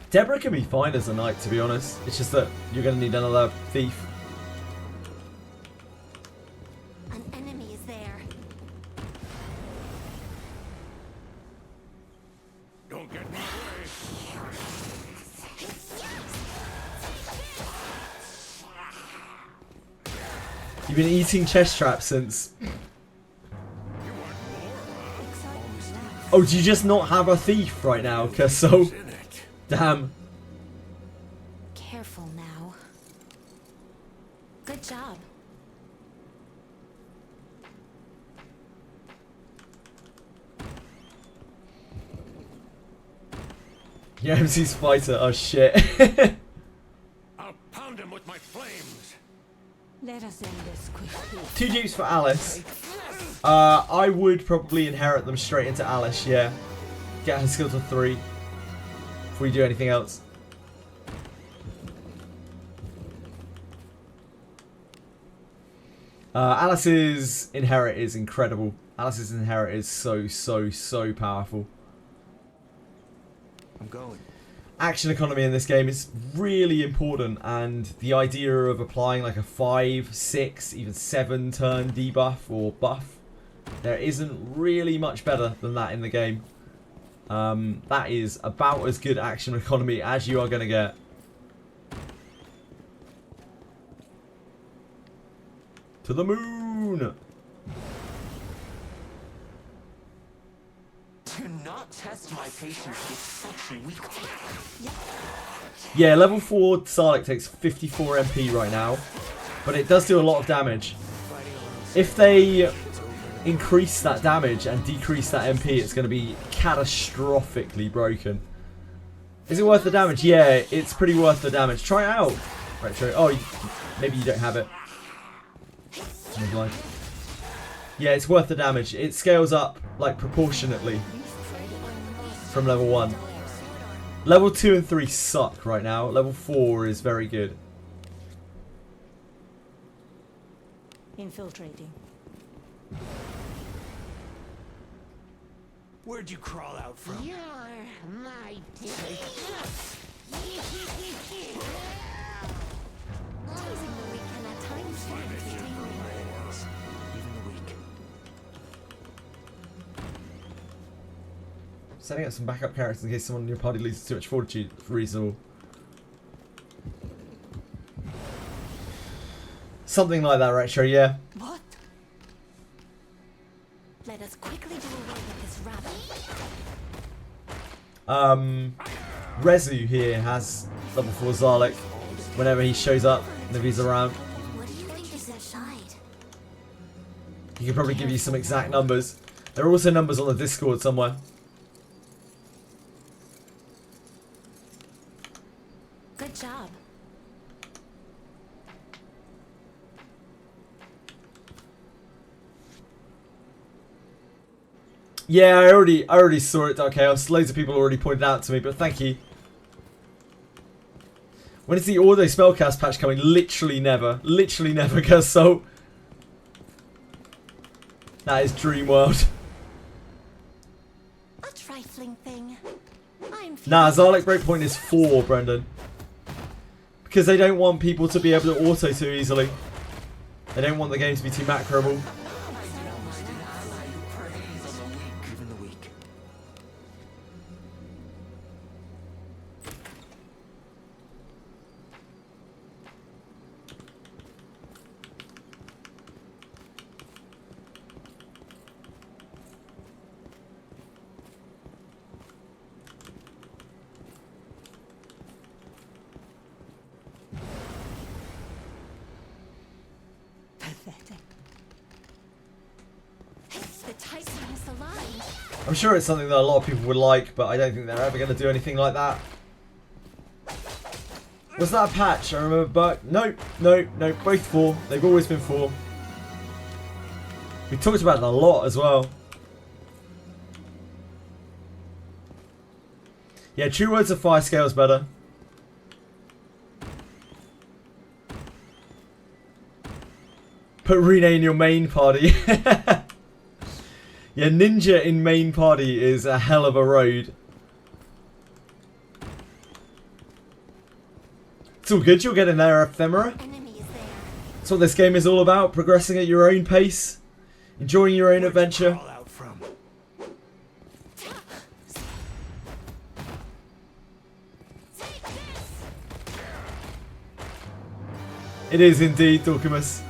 Deborah can be fine as a knight, to be honest. It's just that you're going to need another thief. An enemy is there. Don't get in my way. You've been eating chest traps since... Oh, do you just not have a thief right now? Cause so... In it. Damn. Careful now. Good job. Yeah, MC's fighter. Oh shit. I'll pound him with my flames. Let us end this quickly. 2 dupes for Alice. I would probably inherit them straight into Alice, yeah. Get her skill to 3 before we do anything else. Alice's inherit is incredible. Alice's inherit is so powerful. I'm going. Action economy in this game is really important, and the idea of applying like a 5, 6, even 7 turn debuff or buff, there isn't really much better than that in the game. That is about as good action economy as you are going to get. To the moon! Do not test my patience with such weak. Yeah, level 4 Sarlacc takes 54 MP right now, but it does do a lot of damage. If they increase that damage and decrease that MP, it's going to be catastrophically broken. Is it worth the damage? Yeah, it's pretty worth the damage. Try it out. Retro. Oh, maybe you don't have it. Yeah, it's worth the damage. It scales up like proportionately from level 1. Level 2 and 3 suck right now. Level 4 is very good. Infiltrating. Where'd you crawl out from? You're my teasing the weak can at times be entertaining. Even the weak. Setting up some backup characters in case someone in your party loses too much fortitude. Reasonable. Something like that, Retro, yeah. What? Let us quickly do away with this rabble. Rezu here has level 4 Zarlik whenever he shows up and if he's around. What do you think is inside? He can probably give you some exact numbers. There are also numbers on the Discord somewhere. Good job. Yeah, I already saw it, Dark Chaos. Loads of people already pointed out to me, but thank you. When is the auto spellcast patch coming? Literally never. Literally never, Cursol. That is Dream World. A trifling thing. I'm Nah, Zarlik Breakpoint is 4, Brendan. Because they don't want people to be able to auto too easily. They don't want the game to be too macroable. Even the weak. Pathetic. the Titans aligned. I'm sure it's something that a lot of people would like, but I don't think they're ever going to do anything like that. Was that a patch? I remember, but no, both 4. They've always been 4. We talked about it a lot as well. Yeah, True Words of Fire scales better. Put Rene in your main party. Yeah, Ninja in main party is a hell of a road. It's all good, you'll get in there, Ephemera. Enemy is there. That's what this game is all about, progressing at your own pace, enjoying your own adventure. Crawl out from. It is indeed, Dorkimus.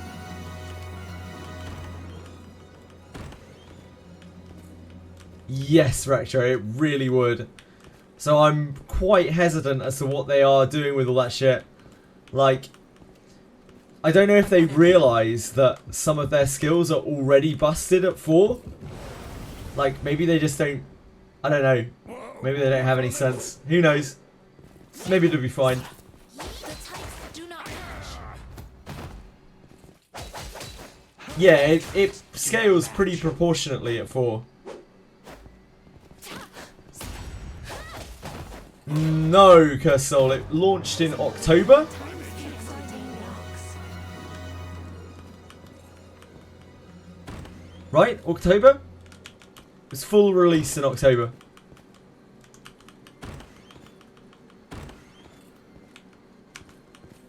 Yes, Rector, it really would. So I'm quite hesitant as to what they are doing with all that shit. Like, I don't know if they realise that some of their skills are already busted at 4. Like, maybe they just don't... I don't know. Maybe they don't have any sense. Who knows? Maybe it'll be fine. The Titans do not match. Yeah, it scales pretty proportionately at 4. No, Cursed Soul. It launched in October. Right? October? It was full release in October.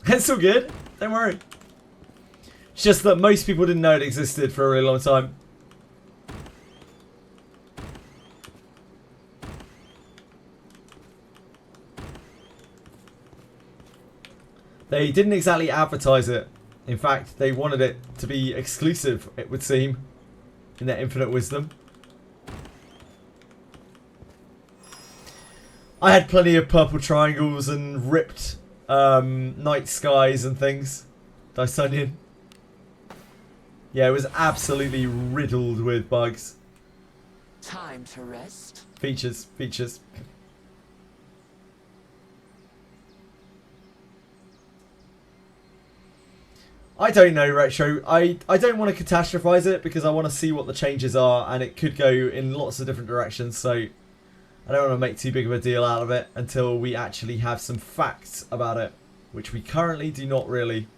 It's all good. Don't worry. It's just that most people didn't know it existed for a really long time. They didn't exactly advertise it. In fact, they wanted it to be exclusive, it would seem, in their infinite wisdom. I had plenty of purple triangles and ripped night skies and things. Dysonian. Yeah, it was absolutely riddled with bugs. Time to rest. Features. I don't know, Retro. I don't want to catastrophize it because I want to see what the changes are, and it could go in lots of different directions, so I don't want to make too big of a deal out of it until we actually have some facts about it, which we currently do not really.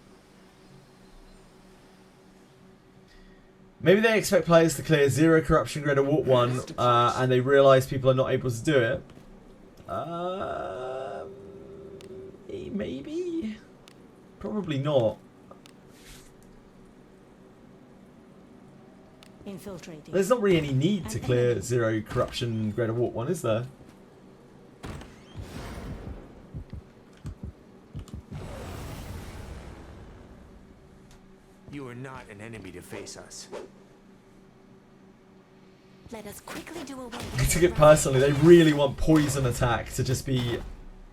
Maybe they expect players to clear 0 corruption grid at Warp 1, and they realise people are not able to do it. Maybe? Probably not. Infiltrating. There's not really any need to clear 0 corruption grade of Warp 1, is there? You are not an enemy to face us. Let us quickly do away I with took it personally. They really want poison attack to just be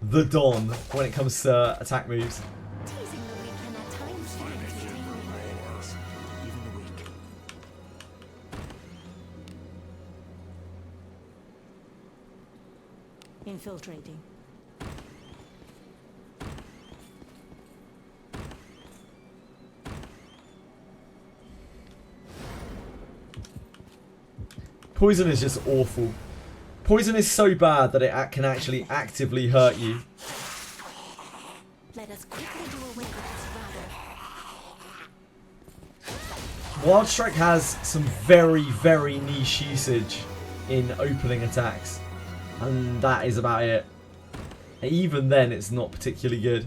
the Don when it comes to attack moves. teasing the weak can at times be entertaining. Even the weak. Infiltrating. Poison is just awful. Poison is so bad that it can actually actively hurt you. Let us quickly do away with this rabble. Wild Strike has some very, very niche usage in opening attacks. And that is about it. Even then, it's not particularly good.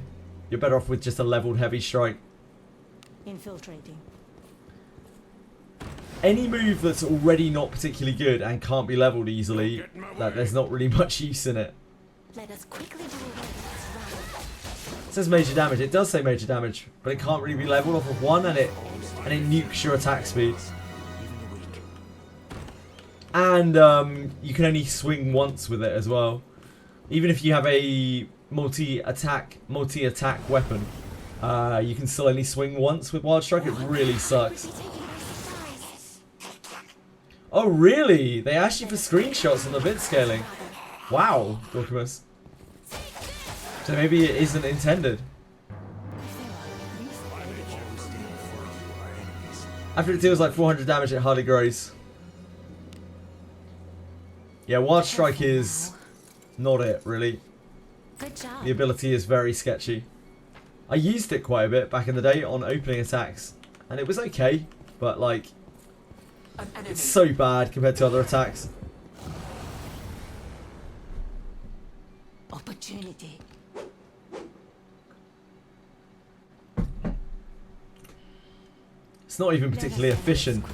You're better off with just a leveled heavy strike. Infiltrating. Any move that's already not particularly good and can't be leveled easily, that there's not really much use in it. Let us quickly do away with this rabble. It says major damage. It does say major damage, but it can't really be leveled off of 1, and it nukes your attack speed. And you can only swing once with it as well. Even if you have a multi-attack weapon, you can still only swing once with Wild Strike. It really sucks. Oh really? They asked you for screenshots on the bit scaling. Wow, Dorkimus. So maybe it isn't intended. After it deals like 400 damage, it hardly grows. Yeah, Wild Strike is not it, really. Good job. The ability is very sketchy. I used it quite a bit back in the day on opening attacks, and it was okay, but like, it's so bad compared to other attacks. Opportunity. It's not even particularly efficient.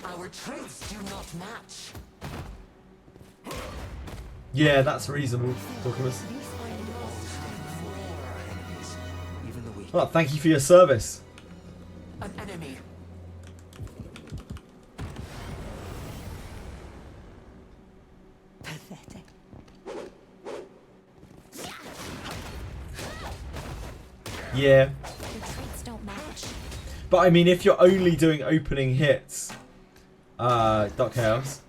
Our traits do not match. Yeah, that's reasonable, Dorkimus. Even the weak. Well, thank you for your service. An enemy. Pathetic. Yeah. Your traits don't match. But I mean, if you're only doing opening hits, Dark Chaos,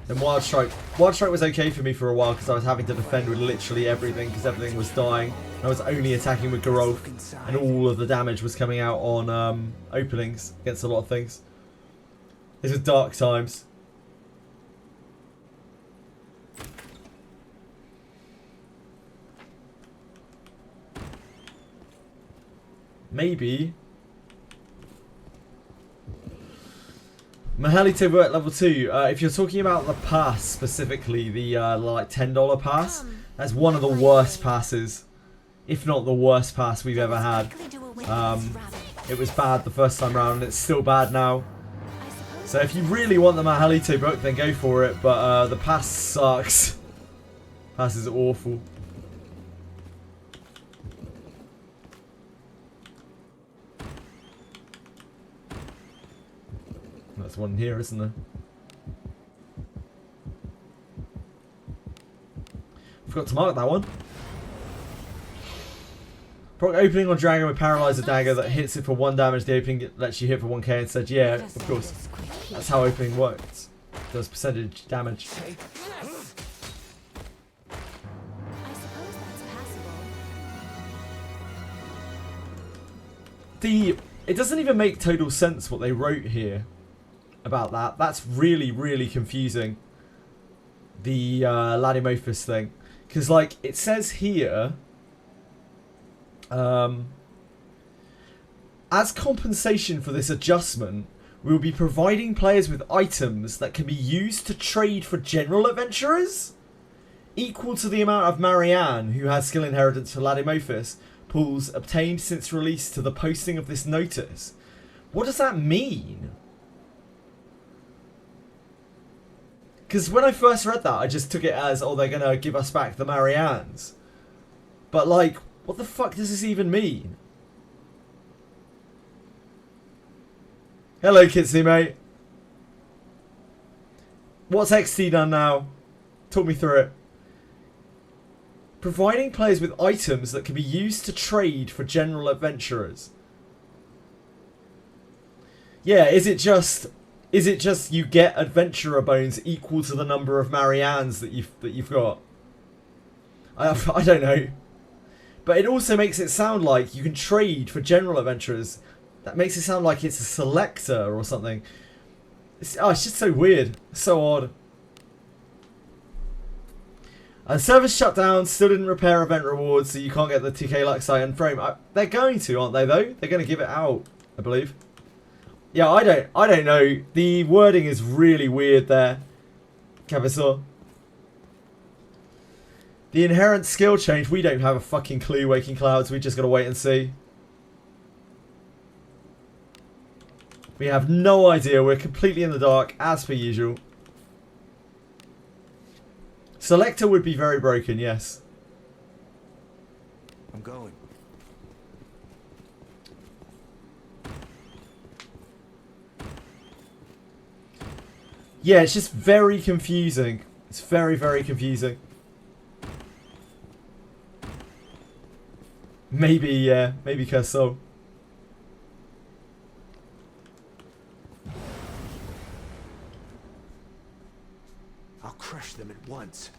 then Wild Strike Wild Strike was okay for me for a while because I was having to defend with literally everything because everything was dying. I was only attacking with Geralf and all of the damage was coming out on openings against a lot of things. This was dark times. Maybe. Mahali Tibet level 2. If you're talking about the pass specifically, the like $10 pass, that's one of the worst passes, if not the worst pass we've ever had. It was bad the first time round, and it's still bad now. So if you really want the Mahalito book, then go for it. But the pass sucks. Pass is awful. There's one here, isn't there? Forgot to mark that one. Proc opening on Dragon with Paralyzer Dagger that hits it for 1 damage. The opening lets you hit for 1k instead. Yeah, of course. That's how opening works. Does percentage damage. I suppose that's passable. It doesn't even make total sense what they wrote here about that. That's really, really confusing. The Ladimophis thing. Because, like, it says here... as compensation for this adjustment, we will be providing players with items that can be used to trade for general adventurers, equal to the amount of Marianne, who has skill inheritance for Ladimophis, pools obtained since release to the posting of this notice. What does that mean? Because when I first read that, I just took it as, oh, they're going to give us back the Mariannes. But, like, what the fuck does this even mean? Hello, Kitsy, mate. What's XT done now? Talk me through it. Providing players with items that can be used to trade for general adventurers. Yeah, is it just you get adventurer bones equal to the number of Mariannes that you've got? I don't know. But it also makes it sound like you can trade for general adventurers. That makes it sound like it's a selector or something. It's just so weird. So odd. Service shut down. Still didn't repair event rewards, so you can't get the TK Lux item frame. They're going to, aren't they, though? They're going to give it out, I believe. Yeah, I don't know. The wording is really weird there, Cavasor. The inherent skill change, we don't have a fucking clue, Waking Clouds. We just got to wait and see. We have no idea. We're completely in the dark, as per usual. Selector would be very broken, yes. I'm going. Yeah, it's just very confusing. It's very, very confusing. Maybe, yeah. Maybe Curso. I'll crush them at once.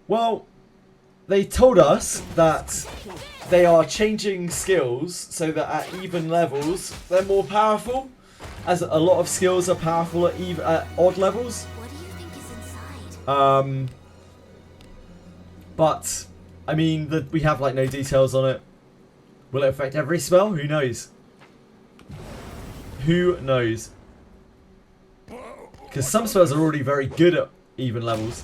Well, they told us that they are changing skills so that at even levels they're more powerful, as a lot of skills are powerful at odd levels. What do you think is inside? But I mean, we have like no details on it. Will it affect every spell? Who knows? Who knows? Because some spells are already very good at even levels.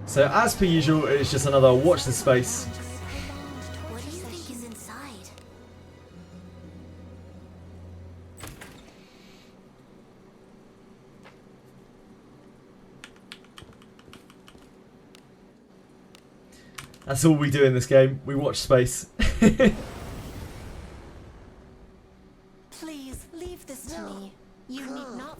So as per usual, it's just another watch the space. What do you think is inside? That's all we do in this game. We watch space. Please leave this to me. You need not.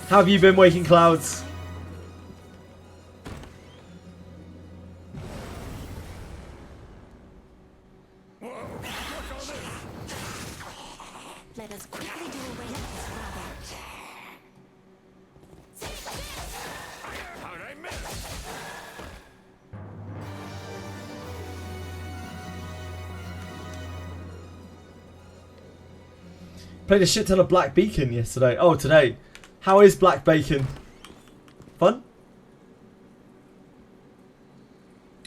How have you been, Waking Clouds? Let us quickly do away with this rabble. How'd I miss? Played a shit ton of Black Beacon yesterday. Oh, today. How is Black Bacon? Fun?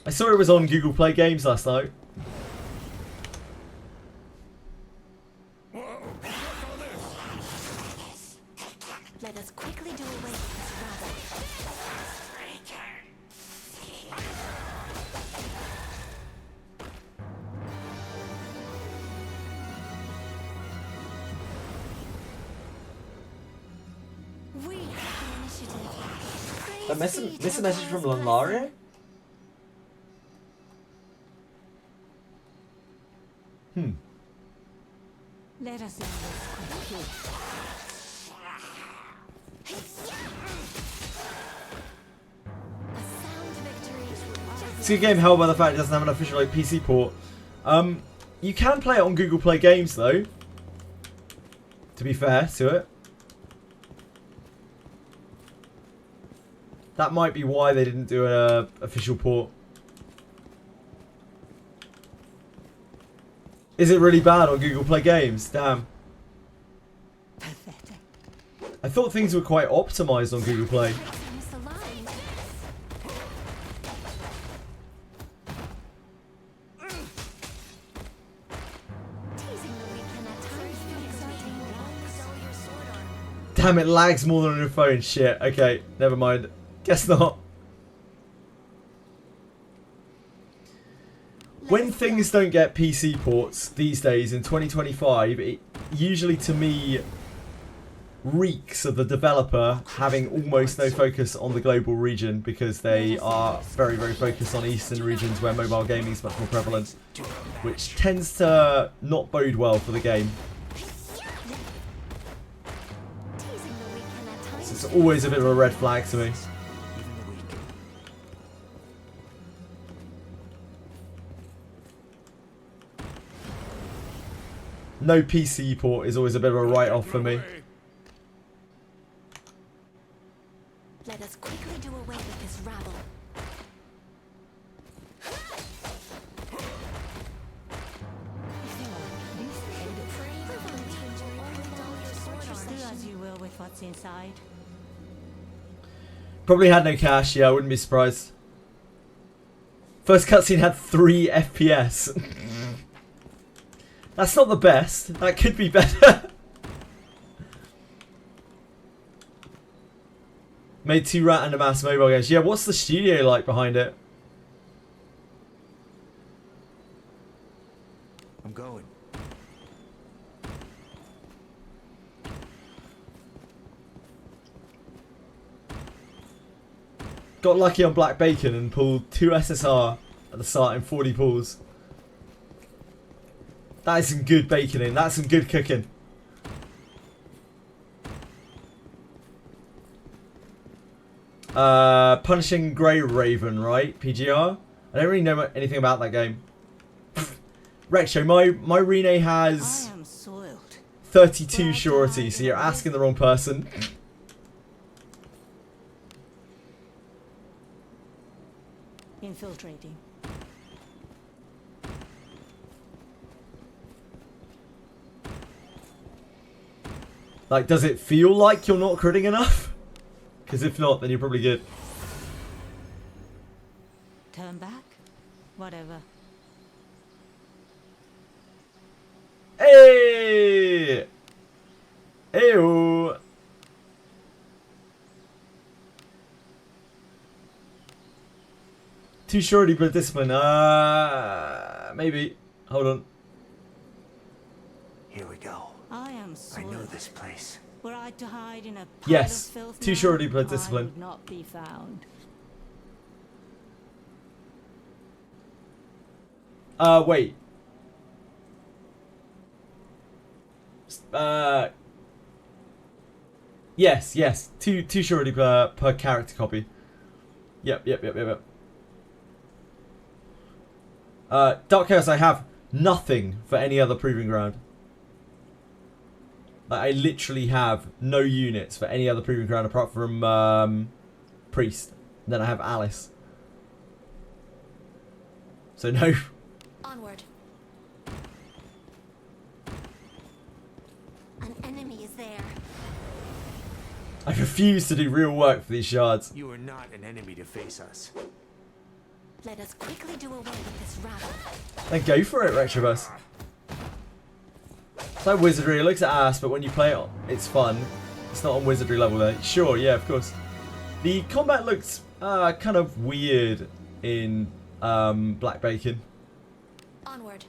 I saw it was on Google Play Games last night. Let us quickly do away with this rabble. We have the initiative. This a message from Lanlaria? Let us end this quickly. A sound victory. It's a good game held by the fact it doesn't have an official like, PC port. You can play it on Google Play Games though. To be fair to it. That might be why they didn't do an official port. Is it really bad on Google Play Games? Damn. Pathetic. I thought things were quite optimized on Google Play. Misaligned. Teasing the weak can at times be exciting. Only dull your sword arm. Damn, it lags more than on your phone. Shit. Okay, never mind. Guess not. When things don't get PC ports these days in 2025, it usually to me reeks of the developer having almost no focus on the global region because they are very, very focused on eastern regions where mobile gaming is much more prevalent, which tends to not bode well for the game. Teasing the weak can at times. So it's always a bit of a red flag to me. No PC port is always a bit of a write-off for me. Let us quickly do away with this rabble. Do as you will with what's inside. Probably had no cash, yeah, I wouldn't be surprised. First cutscene had 3 FPS. That's not the best. That could be better. Made 2 random ass mobile games. Yeah, what's the studio like behind it? I'm going. Got lucky on Black Bacon and pulled 2 SSR at the start in 40 pulls. That is some good baconing. That's some good cooking. Punishing Grey Raven, right? PGR? I don't really know anything about that game. Rexo, my Rene has I am soiled. 32 surety, so you're asking the wrong person. Infiltrating. Like, does it feel like you're not critting enough? Because if not, then you're probably good. Turn back? Whatever. Hey! Ew! Too surety but discipline. Maybe. Hold on. Here we go. I am I soiled. know this place. Were I to hide in a pile Yes. of filth Too now, surety but I discipline. would not be found. Wait. Yes. Two surety per character copy. Yep. Dark Chaos I have nothing for any other proving ground. Like, I literally have no units for any other proving ground apart from Priest. Then I have Alice. So no. Onward. An enemy is there. I refuse to do real work for these shards. You are not an enemy to face us. Let us quickly do away with this rabble. Then go for it, Retrobus. It's like Wizardry, it looks at ass, but when you play it, it's fun. It's not on Wizardry level though. Sure, yeah, of course. The combat looks kind of weird in Black Bacon. Onward.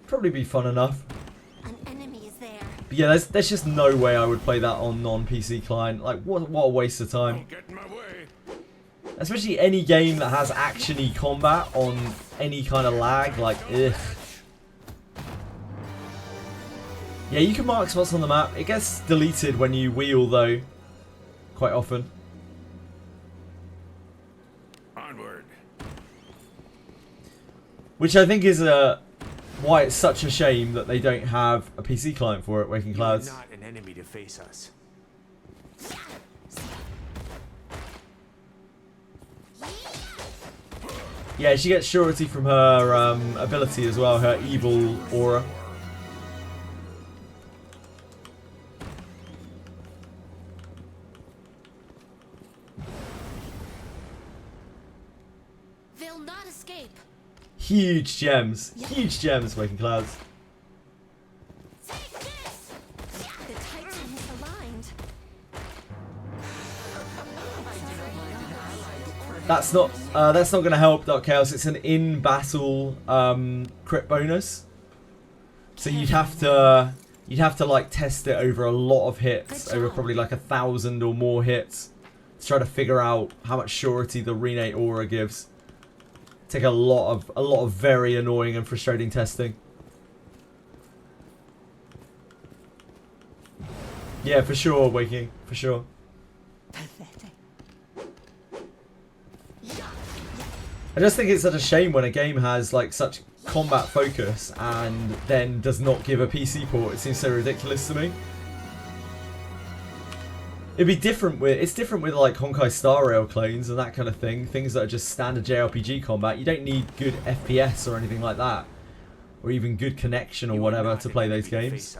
Probably be fun enough. An enemy is there. But yeah, there's just no way I would play that on non-PC client. Like, what a waste of time. Don't get in my way. Especially any game that has action-y combat on any kind of lag, like, ugh. Yeah, you can mark spots on the map. It gets deleted when you wheel, though, quite often. Onward. Which I think is why it's such a shame that they don't have a PC client for it, Waking Clouds. You are not an enemy to face us. Yeah, she gets surety from her ability as well, her evil aura. They'll not escape. Huge gems. Huge gems, Waking Clouds. Take this. The types are misaligned. That's not going to help Dark Chaos. It's an in-battle crit bonus. So you'd have to like test it over a lot of hits, over probably like 1,000 or more hits, to try to figure out how much surety the Renate Aura gives. Take a lot of very annoying and frustrating testing. Yeah, for sure, Waking, for sure. I just think it's such a shame when a game has like such combat focus and then does not give a PC port. It seems so ridiculous to me. It'd be different with, it's different with like Honkai Star Rail clones and that kind of thing. Things that are just standard JRPG combat. You don't need good FPS or anything like that. Or even good connection or whatever to play those games.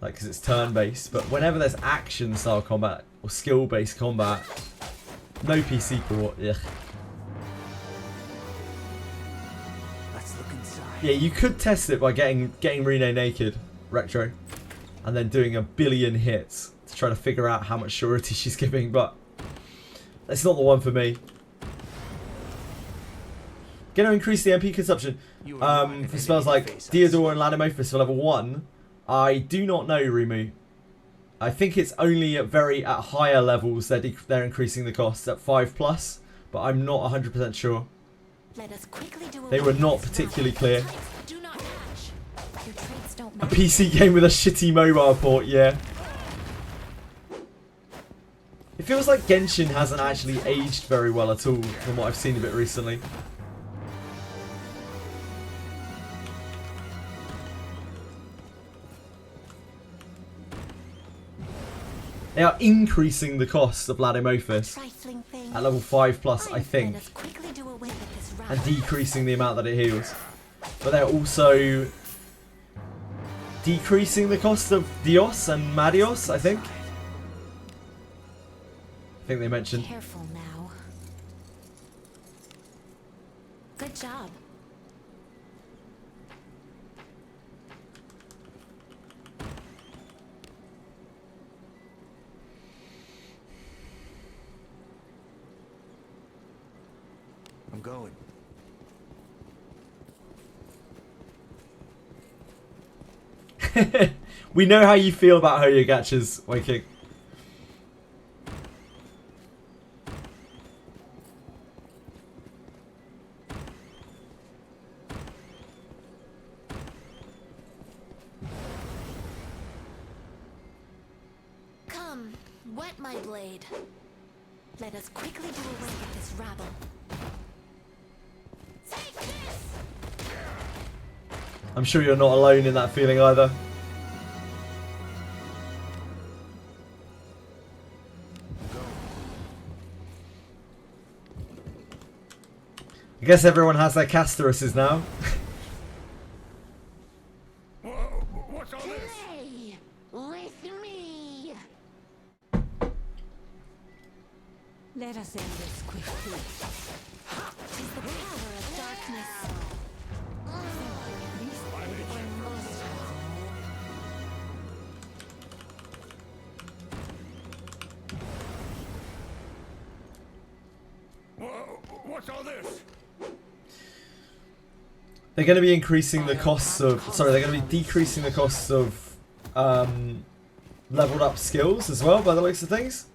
Like, because it's turn-based. But whenever there's action-style combat or skill-based combat, no PC port. Ugh. Let's look inside. Yeah, you could test it by getting Rene naked, Retro, and then doing 1 billion hits to try to figure out how much surety she's giving, but that's not the one for me. Gonna increase the MP consumption for spells like Diodor and Lanimophis for level 1. I do not know, Rimu. I think it's only at higher levels they're increasing the cost at 5+, but I'm not 100% sure. Let us quickly do They away were with not this particularly rabble. clear. Do not match. Your traits don't A match. PC game with a shitty mobile port, yeah. It feels like Genshin hasn't actually aged very well at all from what I've seen of it recently. They are increasing the cost of Ladimophis Trifling thing. at level 5+, I think, Let us quickly do away with this rabble. and decreasing the amount that it heals. But they're also decreasing the cost of Dios and Madios, I think. I think they mentioned. Careful now. Good job. I'm going. We know how you feel about Hoyogachas, Waking. Come, wet my blade. Let us quickly do away with this rabble. I'm sure you're not alone in that feeling either. I guess everyone has their Casteruses now. Whoa, what's all this? Play with me. Let us end this quickly. Tis the power of darkness. Whoa, what's all this? They're going to be increasing the costs of... Sorry, they're going to be decreasing the costs of leveled up skills as well, by the looks of things.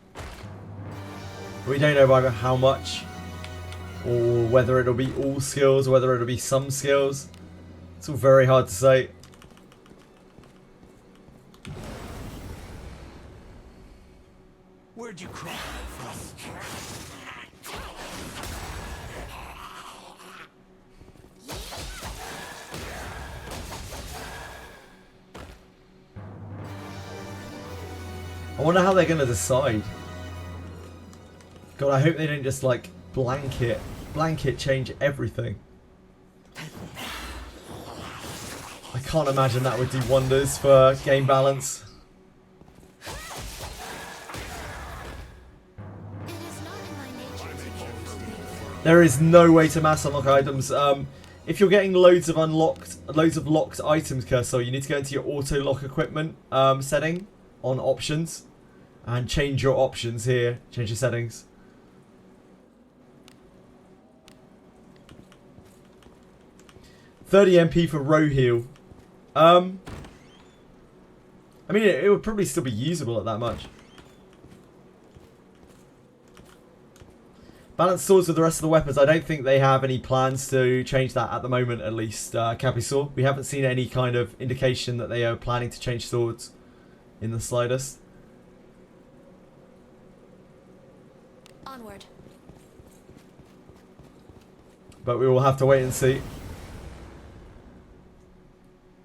We don't know about how much, or whether it'll be all skills, or whether it'll be some skills. It's all very hard to say. Where'd you crawl out from? I wonder how they're going to decide. God, I hope they don't just like blanket change everything. I can't imagine that would do wonders for game balance. It is not in my nature to give. There is no way to mass unlock items. If you're getting loads of locked items, Cursor, you need to go into your auto lock equipment setting on options and change your options here. Change your settings. $30 MP for row heal. I mean, it would probably still be usable at that much. Balance swords with the rest of the weapons. I don't think they have any plans to change that at the moment, at least, Capisaur. We haven't seen any kind of indication that they are planning to change swords in the slightest. Onward. But we will have to wait and see.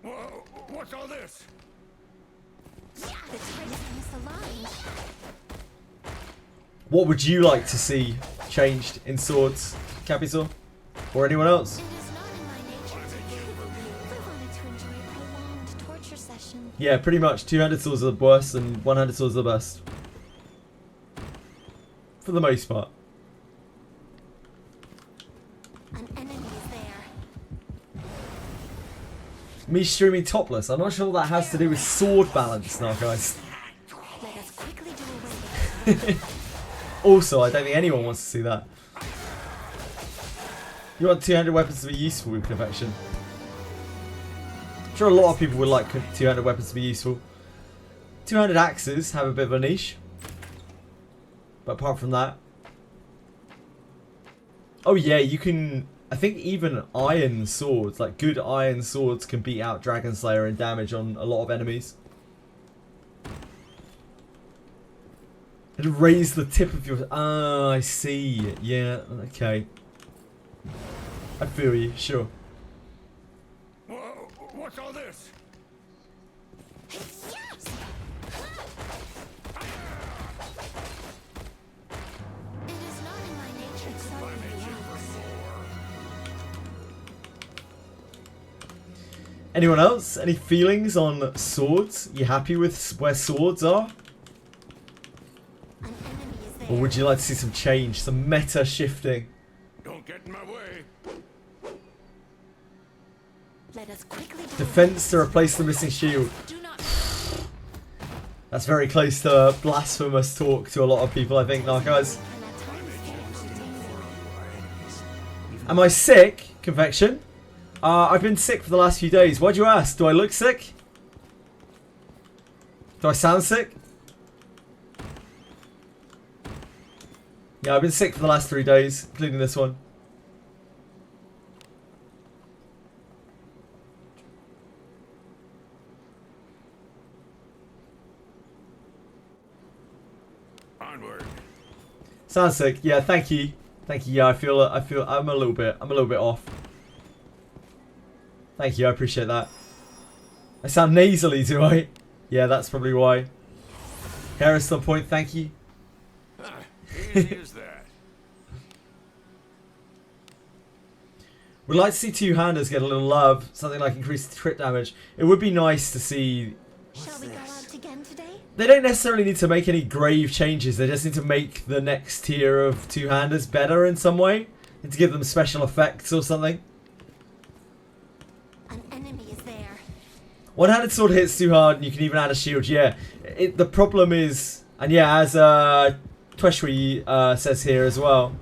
Whoa, what's all this? The Titans misaligned. What would you like to see changed in swords, Capisaur? Or anyone else? It is not in my nature to give. I wanted to enjoy a prolonged torture session. Yeah, pretty much. Two-handed swords are the worst and one-handed swords are the best. For the most part. An enemy is there. Me streaming topless. I'm not sure what that has to do with sword balance now, guys. Let us quickly do away with it. Also, I don't think anyone wants to see that. You want two-handed weapons to be useful with convection. I'm sure a lot of people would like two-handed weapons to be useful. Two-handed axes have a bit of a niche. But apart from that... Oh yeah, you can... I think even iron swords, like good iron swords, can beat out Dragon Slayer in damage on a lot of enemies. And raise the tip of your... Ah, I see. Yeah, okay. I feel you, sure. Whoa, what's all this? Yes! It is not in my nature to My nature for more. Anyone else? Any feelings on swords? You happy with where swords are? An enemy is there. Or would you like to see some change, some meta shifting? Don't get in my way. Let us quickly do Defense to replace the missing shield. Do not. That's very close to blasphemous talk to a lot of people, I think, now, guys. Can at times get Am I sick, Convection? I've been sick for the last few days. Why'd you ask? Do I look sick? Do I sound sick? Yeah, I've been sick for the last 3 days, including this one. Onward. Sounds sick. Yeah, thank you. Thank you. Yeah, I'm a little bit off. Thank you, I appreciate that. I sound nasally, do I? Yeah, that's probably why. Harris on point, thank you. Easy as that. We'd like to see two-handers get a little love, something like increased crit damage. It would be nice to see. Shall we go out again today? They don't necessarily need to make any grave changes, they just need to make the next tier of two-handers better in some way. Need to give them special effects or something. An enemy is there. One-handed sword hits too hard and you can even add a shield, yeah. The problem is, and yeah, as Tweshwi says here as well,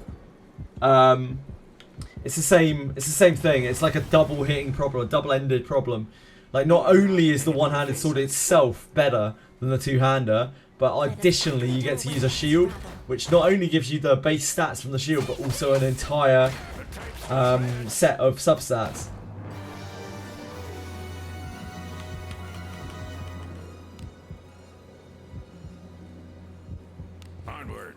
it's the same thing. It's like a double hitting problem, a double-ended problem. Like, not only is the one-handed sword itself better than the two-hander, but additionally you get to use a shield, which not only gives you the base stats from the shield, but also an entire set of substats. Onward.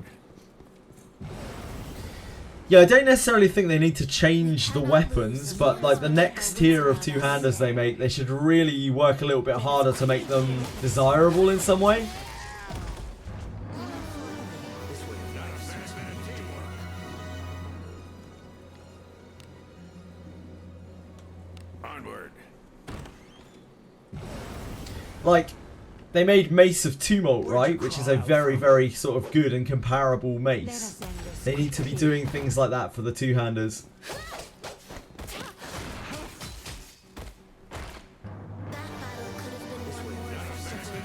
Yeah, I don't necessarily think they need to change the weapons, but like the next tier of two-handers they make, they should really work a little bit harder to make them desirable in some way. Onward. Like, they made Mace of Tumult, right? Which is a very, very sort of good and comparable mace. They need to be doing things like that for the two-handers.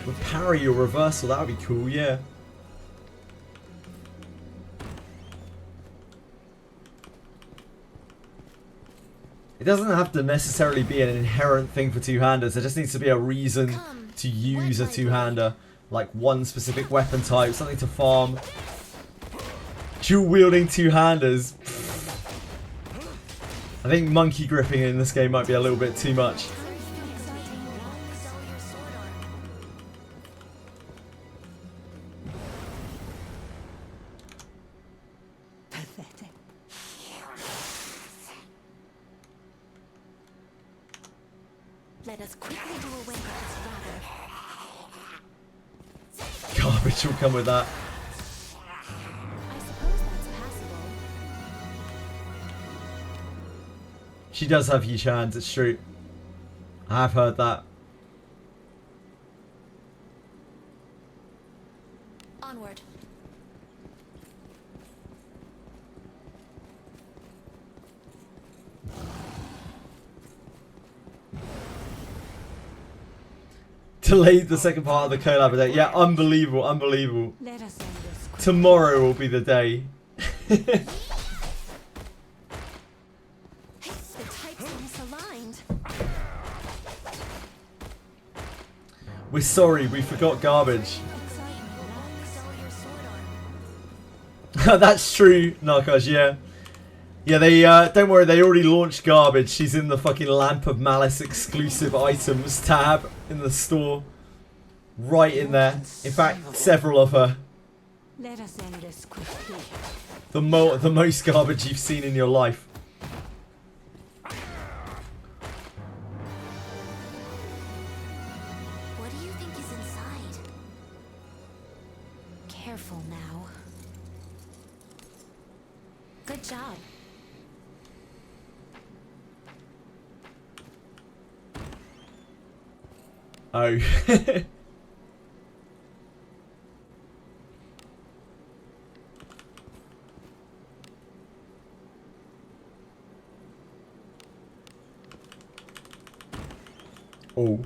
With parry or reversal, that would be cool, yeah. It doesn't have to necessarily be an inherent thing for two-handers, there just needs to be a reason to use a two-hander. Like one specific weapon type, something to farm. Dual-wielding two-handers. I think monkey gripping in this game might be a little bit too much. Pathetic. Let us quickly do away with this rabble. Garbage will come with that. I suppose that's passable. She does have huge hands, it's true. I have heard that. Onward. Delayed the second part of the collab day. Yeah, unbelievable, unbelievable. Let us end this quickly. Tomorrow will be the day. The types are misaligned. We're sorry, we forgot garbage. That's true, Narcos, yeah. Yeah, they, don't worry, they already launched garbage. She's in the fucking Lamp of Malice exclusive items tab in the store. Right in there. In fact, several of her. Let us end this quickly. The most garbage you've seen in your life. What do you think is inside? Careful now. Good job. Oh. Oh.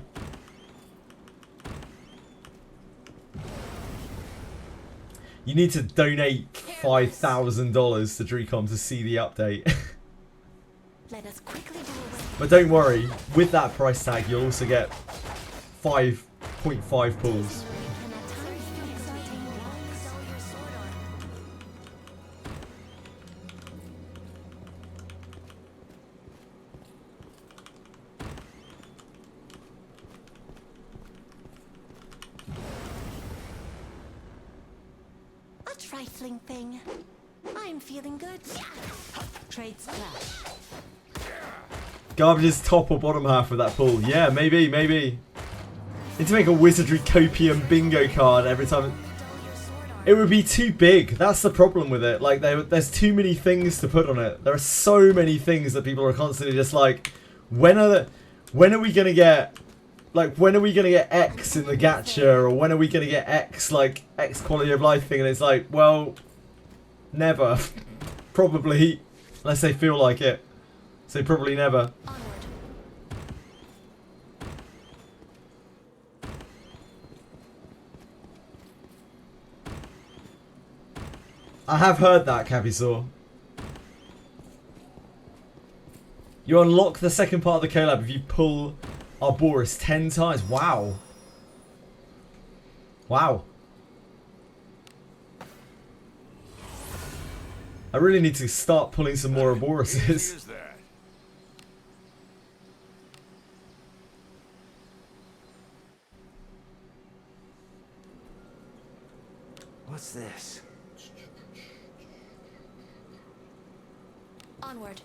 You need to donate $5,000 to Dreecom to see the update. Let us quickly do away. But don't worry, with that price tag you'll also get 5.5 pulls. A trifling thing. I'm feeling good. Trades clash. Garbage's top or bottom half with that pull. Yeah, maybe. Need to make a Wizardry Copium bingo card every time. It would be too big. That's the problem with it. Like, there's too many things to put on it. There are so many things that people are constantly just like, when are we gonna get, like, when are we gonna get X in the gacha, or when are we gonna get X, like, X quality of life thing? And it's like, well, never. Probably, unless they feel like it. So probably never. I have heard that, Capisaur. You unlock the second part of the collab if you pull Arboris 10 times. Wow. Wow. I really need to start pulling some more Arborises. What's this? Onward.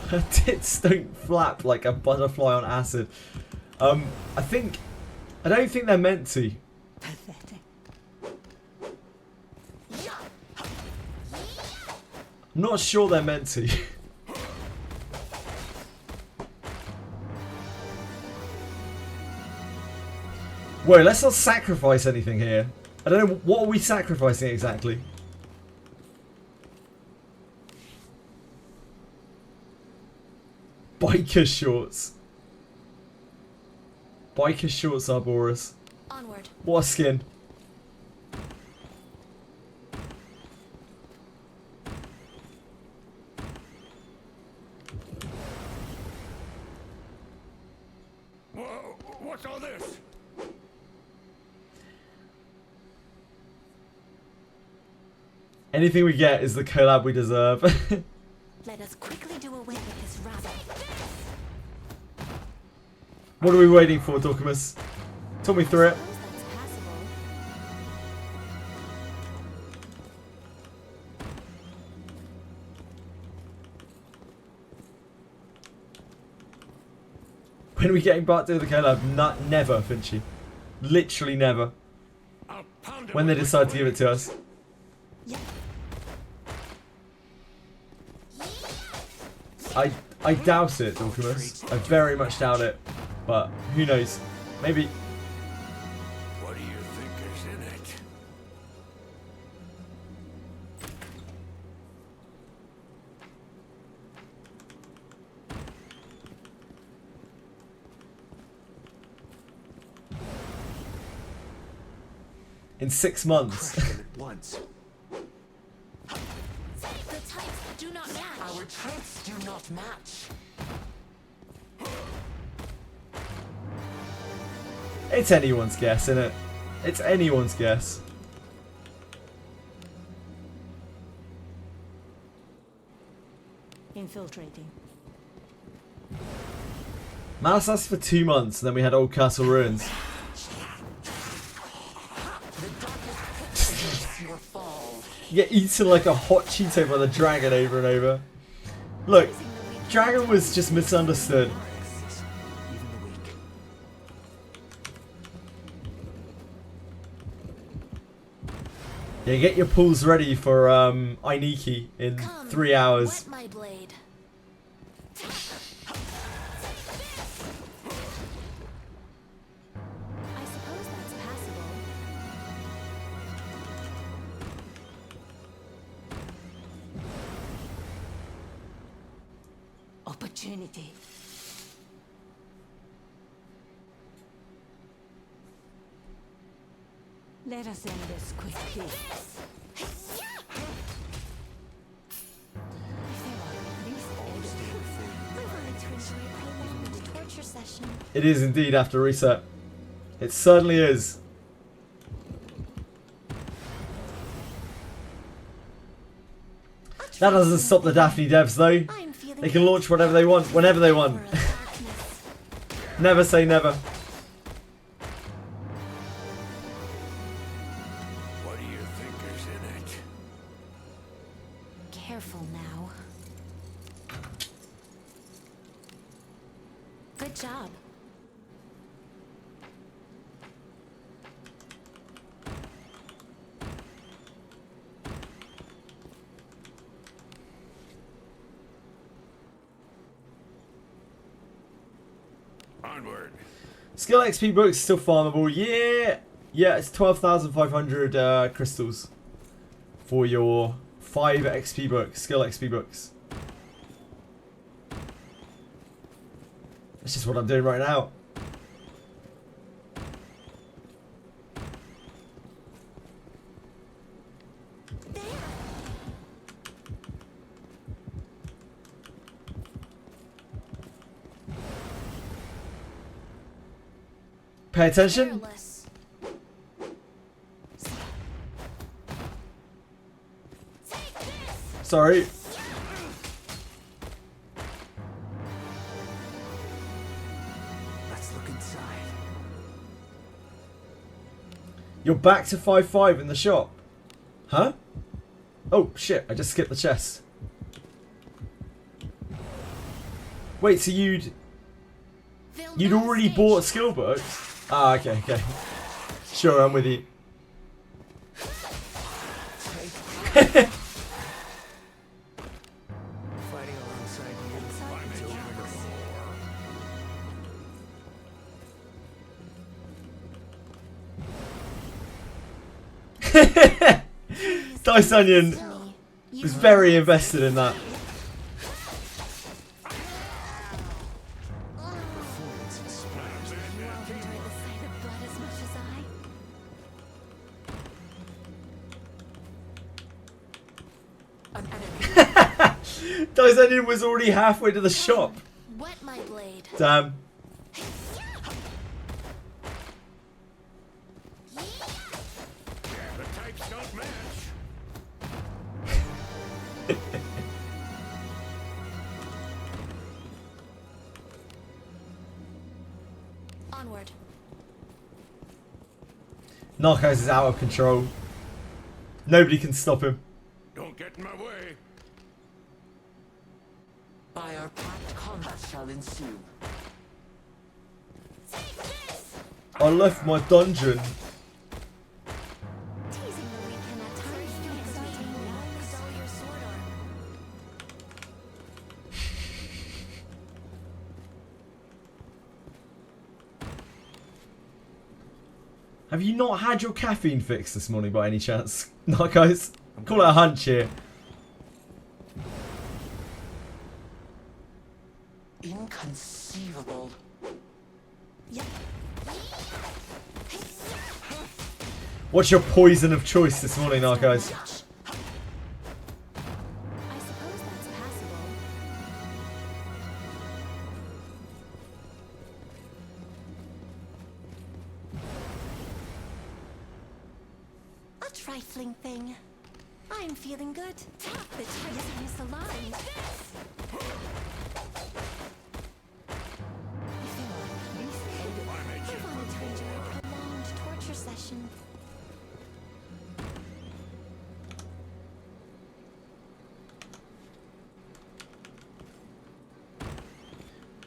Her tits don't flap like a butterfly on acid. I don't think they're meant to. Pathetic. I'm not sure they're meant to. Wait, let's not sacrifice anything here. I don't know, what are we sacrificing exactly? Biker shorts. Biker shorts, Arboris. Onward. What a skin. What's all this? Anything we get is the collab we deserve. Let us quickly do away with this rabble. What are we waiting for, Dorcamus? Talk me through it. Suppose that's passable. When are we getting back to the collab? Never, Finchy. Literally never. I'll pound it When they with decide my to give it to us. I doubt it, Dorcamus. I very much doubt it. But who knows? Maybe. What do you think is in it? In 6 months. Crush them at once. The types do not match. Our traits do not match. It's anyone's guess, isn't it? It's anyone's guess. Infiltrating. Mouse lasted for 2 months, and then we had Old Castle Ruins. You get eaten like a hot Cheeto by the dragon over and over. Look, dragon was just misunderstood. Even the weak. Yeah, get your pools ready for Ainiki in Come, 3 hours. whet my blade. I suppose that's passable. Opportunity. Let us end this quickly. I wanted to enjoy a prolonged torture session. It is indeed after reset. It certainly is. That doesn't stop the Daphne devs though. I'm feeling They can launch whatever they want, whenever they want. aura of darkness. Never say never. What do you think is in it? careful now. Good job. Onward. Skill XP books still farmable. Yeah. Yeah, it's 12,500 crystals for your 5 XP books, skill XP books. That's just what I'm doing right now. Pay attention. Careless. Take this. Sorry. Let's look inside. You're back to 5-5 in the shop. Huh? Oh shit, I just skipped the chest. Wait, so you'd already bought skill books? Ah, okay, okay. Sure, I'm with you. Fighting alongside you. It's over now. Dice Onion was very invested in that. Performance inspires. You all enjoy the sight of blood as much as I. Dice Onion was already halfway to the shop. Wet my blade. Damn. Yeah, the types don't match. Onward. Narcos is out of control. Nobody can stop him. Don't get in my way. By our pact, combat shall ensue. Take this. I left my dungeon. Teasing the weak can at times be exciting. Will only dull your sword arm. Have you not had your caffeine fix this morning by any chance? Narcos? Call it a hunch here. Inconceivable. What's your poison of choice this morning, Narcos? I suppose that's passable. A trifling thing. I'm feeling good. Tap the Titan is aligned. You feel like peace. Move on and turn to a prolonged torture session.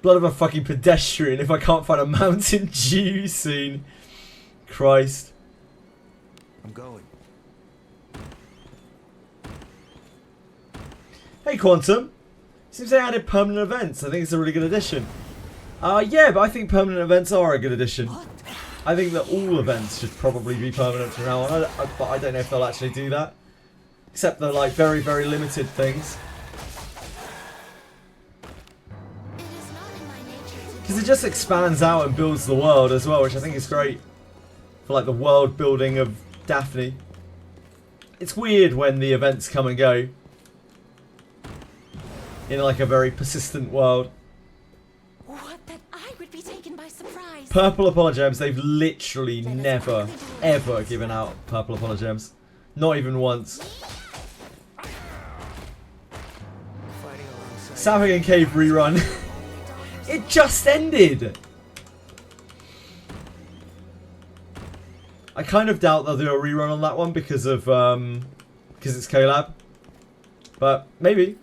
Blood of a fucking pedestrian if I can't find a Mountain Dew soon. Christ. I'm going. Hey Quantum. Seems they added permanent events. I think it's a really good addition. Yeah, but I think permanent events are a good addition. I think that all events should probably be permanent from now on. But I don't know if they'll actually do that. Except the like very, very limited things. It is not in my nature to Because it just expands out and builds the world as well, which I think is great. For like the world building of Daphne. It's weird when the events come and go. In like a very persistent world. What, that I would be taken by surprise. Purple Apologems, they've literally never, ever given out Purple Apologems. Not even once. Fighting alongside. Sapphic Cave rerun. It just ended! I kind of doubt they'll do a rerun on that one because of, because it's collab. But maybe.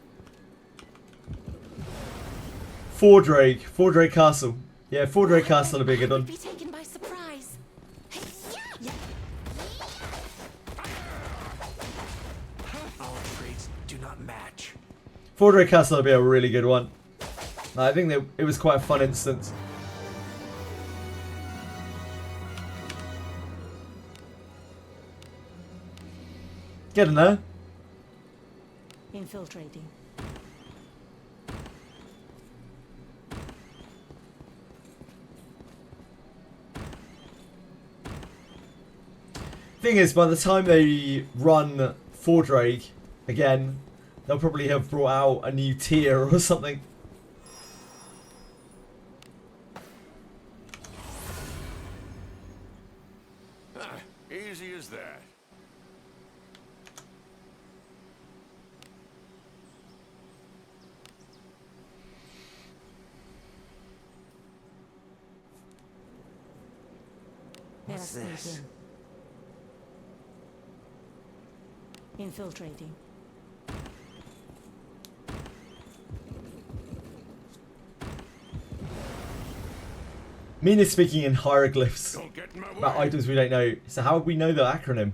Fordrake Castle. Yeah, Fordrake Castle would be a good one. Be taken by surprise. Yeah. Our traits do not match. Fordrake Castle would be a really good one. I think that it was quite a fun instance. Getting there. Infiltrating. Thing is, by the time they run Fordrake again, they'll probably have brought out a new tier or something. Easy as that. What's this? Infiltrating. Mina's speaking in hieroglyphs Don't get in my way. about items we don't know. So how would we know the acronym?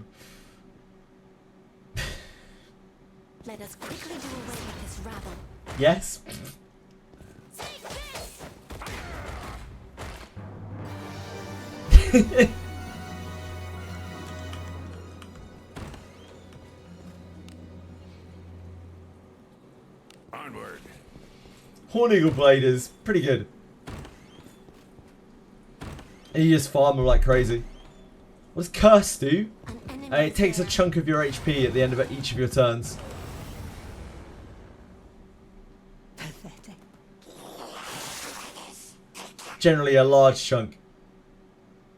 Let us quickly do away with this rabble. Yes? Take this! Onward. Horn Eagle Blade is pretty good. And you just farm them like crazy. What does Curse do? An enemy It takes a there. chunk of your HP at the end of each of your turns. Pathetic. Generally a large chunk.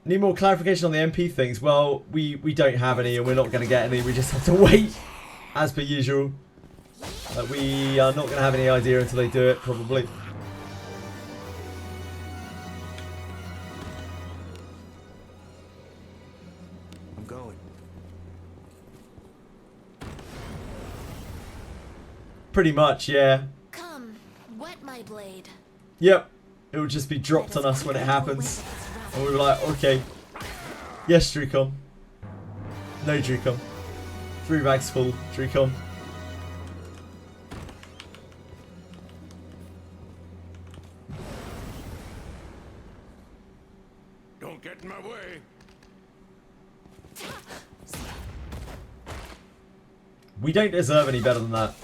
Need more clarification on the MP things? Well, we don't have any and we're not going to get any. We just have to wait, as per usual. We are not going to have any idea until they do it, probably. I'm going. Pretty much, yeah. Come, wet my blade. Yep. It will just be dropped on us when it happens. And we'll be like, okay. Yes, Drucom. No, Drucom. 3 bags full, Drucom. Don't get in my way. We don't deserve any better than that.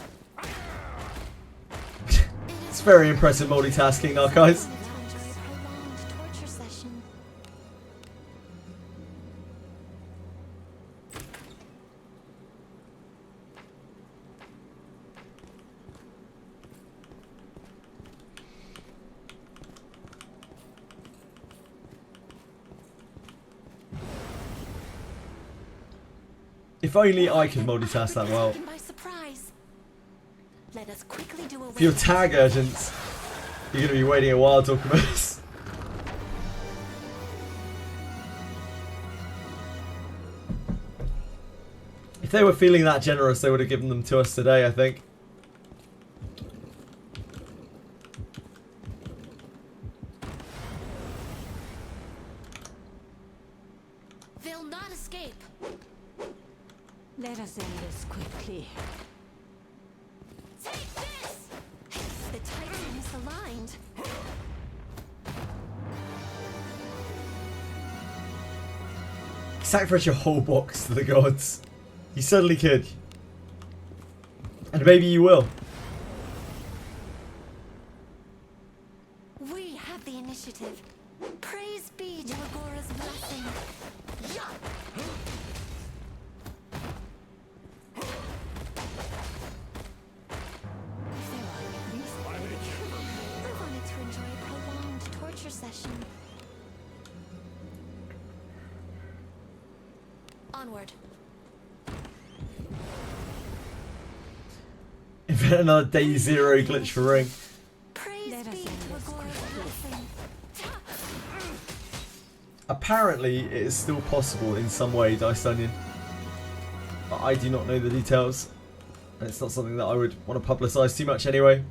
It's very impressive multitasking now, guys. I wanted to enjoy a prolonged torture session. If only I could multitask that well. Taken by surprise. Let us quickly do away For your with tag urgents, you're going to be waiting a while talking about this. If they were feeling that generous, they would have given them to us today, I think. They'll not escape. Let us end this quickly. Take this! The Titan misaligned. Sacrifice your whole box to the gods. You certainly could. And maybe you will. We have the initiative. Praise be to Agora's blessing. Yeah. If there are at least I wanted to enjoy a prolonged torture session. Onward. Invent another day 0 glitch for Ring. Praise Let us be end to this Agora's blessing. Apparently, it is still possible in some way, Diced Onion. But I do not know the details. And it's not something that I would want to publicise too much anyway.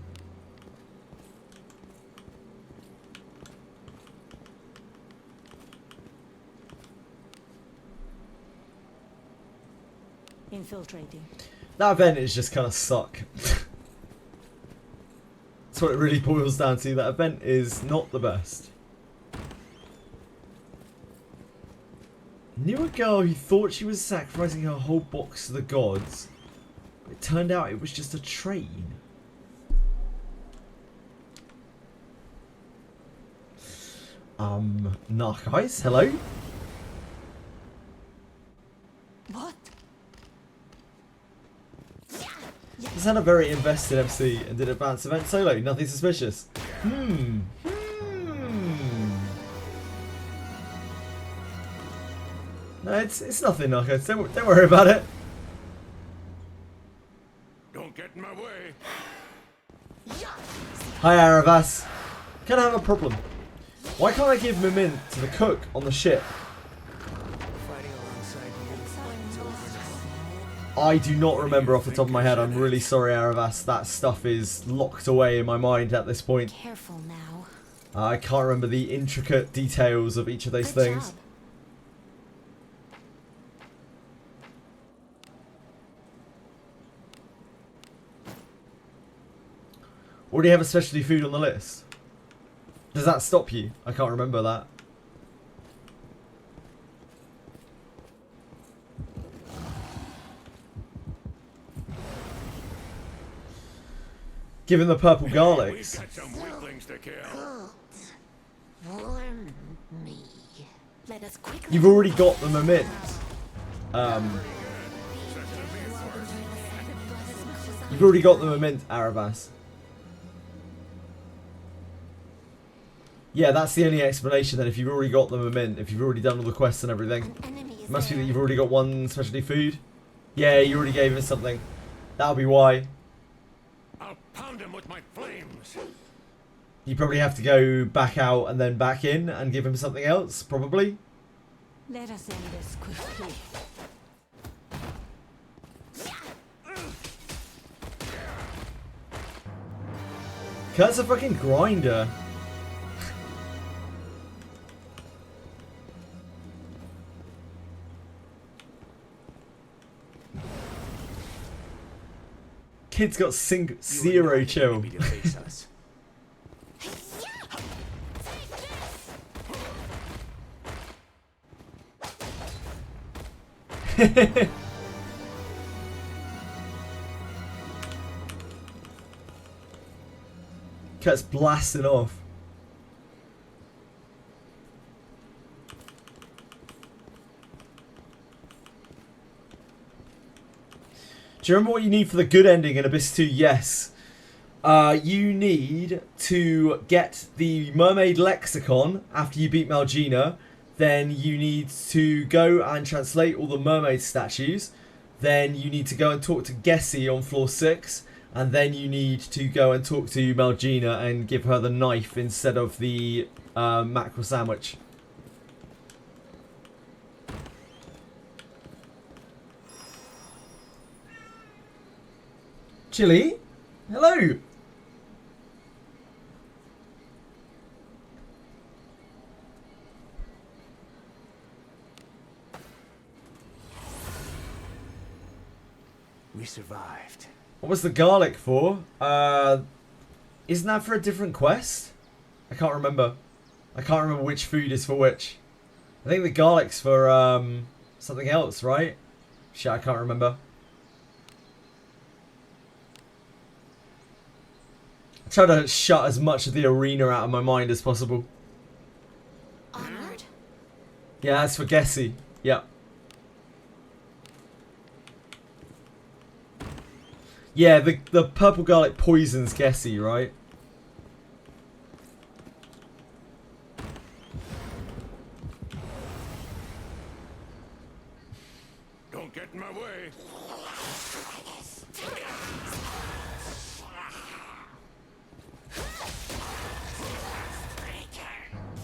Infiltrating. That event is just kind of suck. That's what it really boils down to. That event is not the best. Knew a girl who thought she was sacrificing her whole box to the gods. But it turned out it was just a train. Nah, guys, hello? What? Just had a very invested MC and did advanced event solo. Nothing suspicious. No, it's nothing, Knuckles. Don't worry about it. Don't get in my way. Hi, Aravas. Can I have a problem? Why can't I give Mimint to the cook on the ship? Fighting alongside you. It's over now. I do not remember off the top of my head. I'm really sorry, Aravas. That stuff is locked away in my mind at this point. Careful now. I can't remember the intricate details of each of those Good things. job. Already have a specialty food on the list. Does that stop you? I can't remember that. Given the purple We've garlics. got some weaklings to kill. Warm me. Let us quickly. You've already got the Mimint. You've already got the Mimint, Aravas. Yeah, that's the only explanation then. If you've already got the Mimint, if you've already done all the quests and everything. An enemy is It must be there. that you've already got one specialty food. Yeah, you already gave us something. That'll be why. I'll pound him with my flames. You probably have to go back out and then back in and give him something else, probably. Let us end this quickly. Kurt's a fucking grinder. Kid's got zero chill. Maybe to face us. Kurt's blasting off. Do you remember what you need for the good ending in Abyss 2? Yes. You need to get the Mermaid Lexicon after you beat Malgina. Then you need to go and translate all the mermaid statues. Then you need to go and talk to Gessie on floor 6. And then you need to go and talk to Malgina and give her the knife instead of the mackerel sandwich. Chili? Hello! We survived. What was the garlic for? Isn't that for a different quest? I can't remember. I can't remember which food is for which. I think the garlic's for something else, right? Shit, I can't remember. I try to shut as much of the arena out of my mind as possible. Onward. Yeah, that's for Gessie. Yep. Yeah, the purple garlic poisons Gessie, right? Don't get in my way.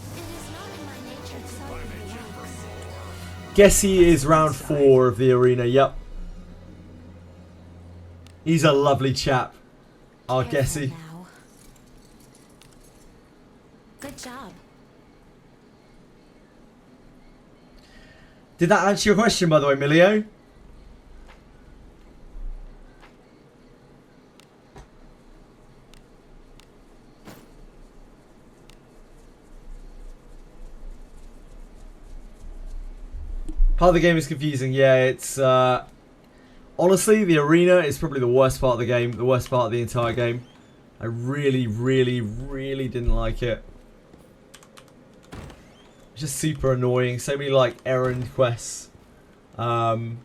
It is not in my nature to suffer the loss. Gessie is round 4 of the arena, yep. He's a lovely chap. Our Careful Gessie. now. Good job. Did that answer your question, by the way, Milio? Part of the game is confusing. Yeah, it's honestly, the arena is probably the worst part of the game, the worst part of the entire game. I really, really, really didn't like it. It's just super annoying. So many like errand quests, and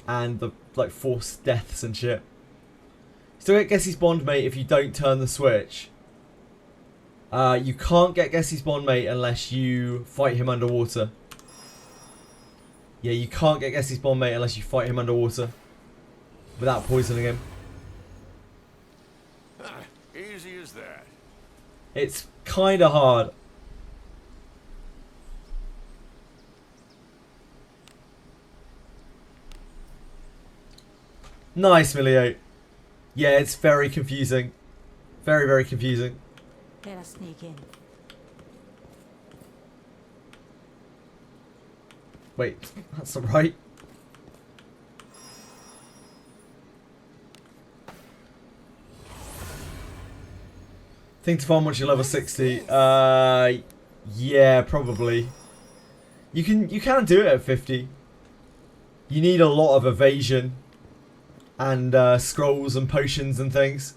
the like forced deaths and shit. Still get Gessie's bondmate if you don't turn the switch. You can't get Gessie's bondmate unless you fight him underwater. Yeah, you can't get Gessie's bondmate unless you fight him underwater without poisoning him. Easy as that. It's kind of hard. Nice, Milio. Yeah, it's very confusing. Very, very confusing. Let us sneak in. Wait, that's not right. Thing to farm once you're level 60. Yeah, probably. You can do it at 50. You need a lot of evasion and scrolls and potions and things.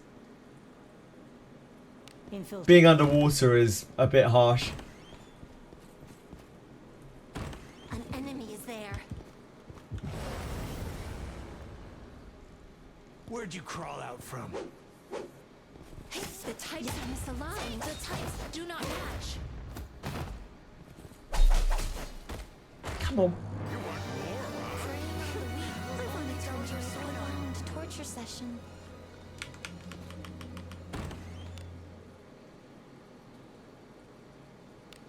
Being underwater is a bit harsh. An enemy is there. Where'd you crawl out from? The types are misaligned. The types do not match. Come on. You want more, huh? Praying for the weak. I want to turn your sword on. Torture session.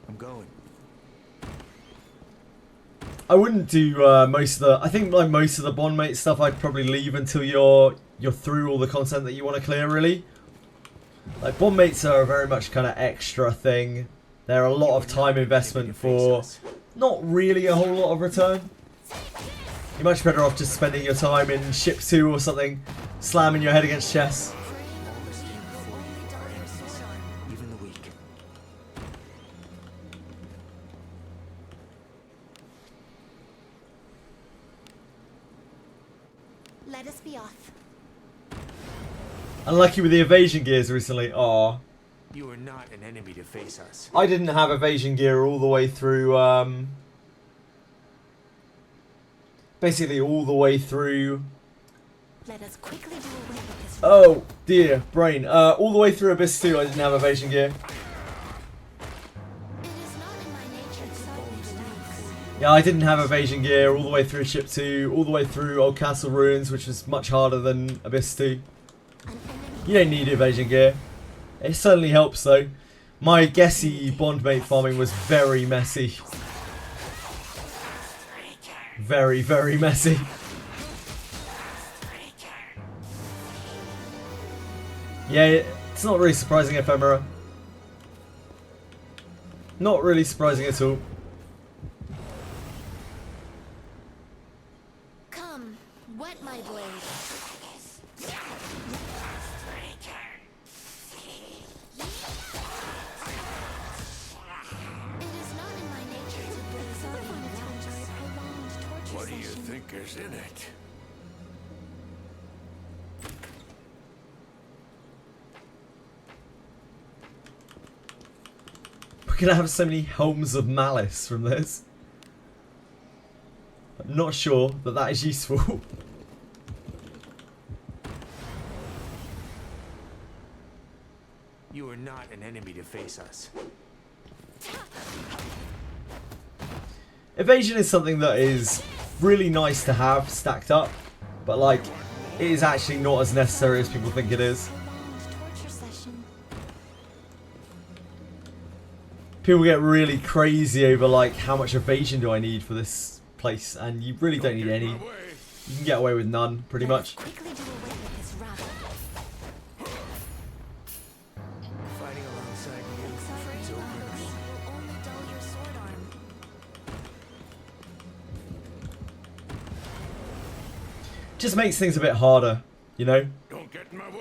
I'm going. I wouldn't do most of the. I think like most of the bondmate stuff, I'd probably leave until you're through all the content that you want to clear. Really, like bondmates are very much kind of extra thing. They're a lot of time investment for not really a whole lot of return. You're much better off just spending your time in ship 2 or something, slamming your head against chests. Even the weak. Let us be off. Unlucky with the evasion gears recently. Aw. You are not an enemy to face us. I didn't have evasion gear all the way through, basically all the way through. Let us quickly do away with this. Oh dear, brain. All the way through Abyss 2 I didn't have evasion gear. It is not in my nature to fight the dice. Yeah, I didn't have evasion gear all the way through Ship 2, all the way through Old Castle Ruins, which was much harder than Abyss 2. An enemy. You don't need evasion gear. It certainly helps though. My Gessie bondmate farming was very messy. Very, very messy. Yeah, it's not really surprising, Ephemera. Not really surprising at all. Come, wet my blade. It is not in my nature to blaze out on a prolonged torture What do you session. think is in it? We're gonna have so many Helms of Malice from this. I'm not sure that that is useful. You are not an enemy to face us. Evasion is something that is really nice to have stacked up, but like, it is actually not as necessary as people think it is. Prolonged torture session. People get really crazy over like how much evasion do I need for this place, and you really don't need any. You can get away with none, pretty much. Quickly do away with this rabble. Fighting alongside you Free is over weapons me. will only dull your sword arm. Just makes things a bit harder, you know? Don't get in my way.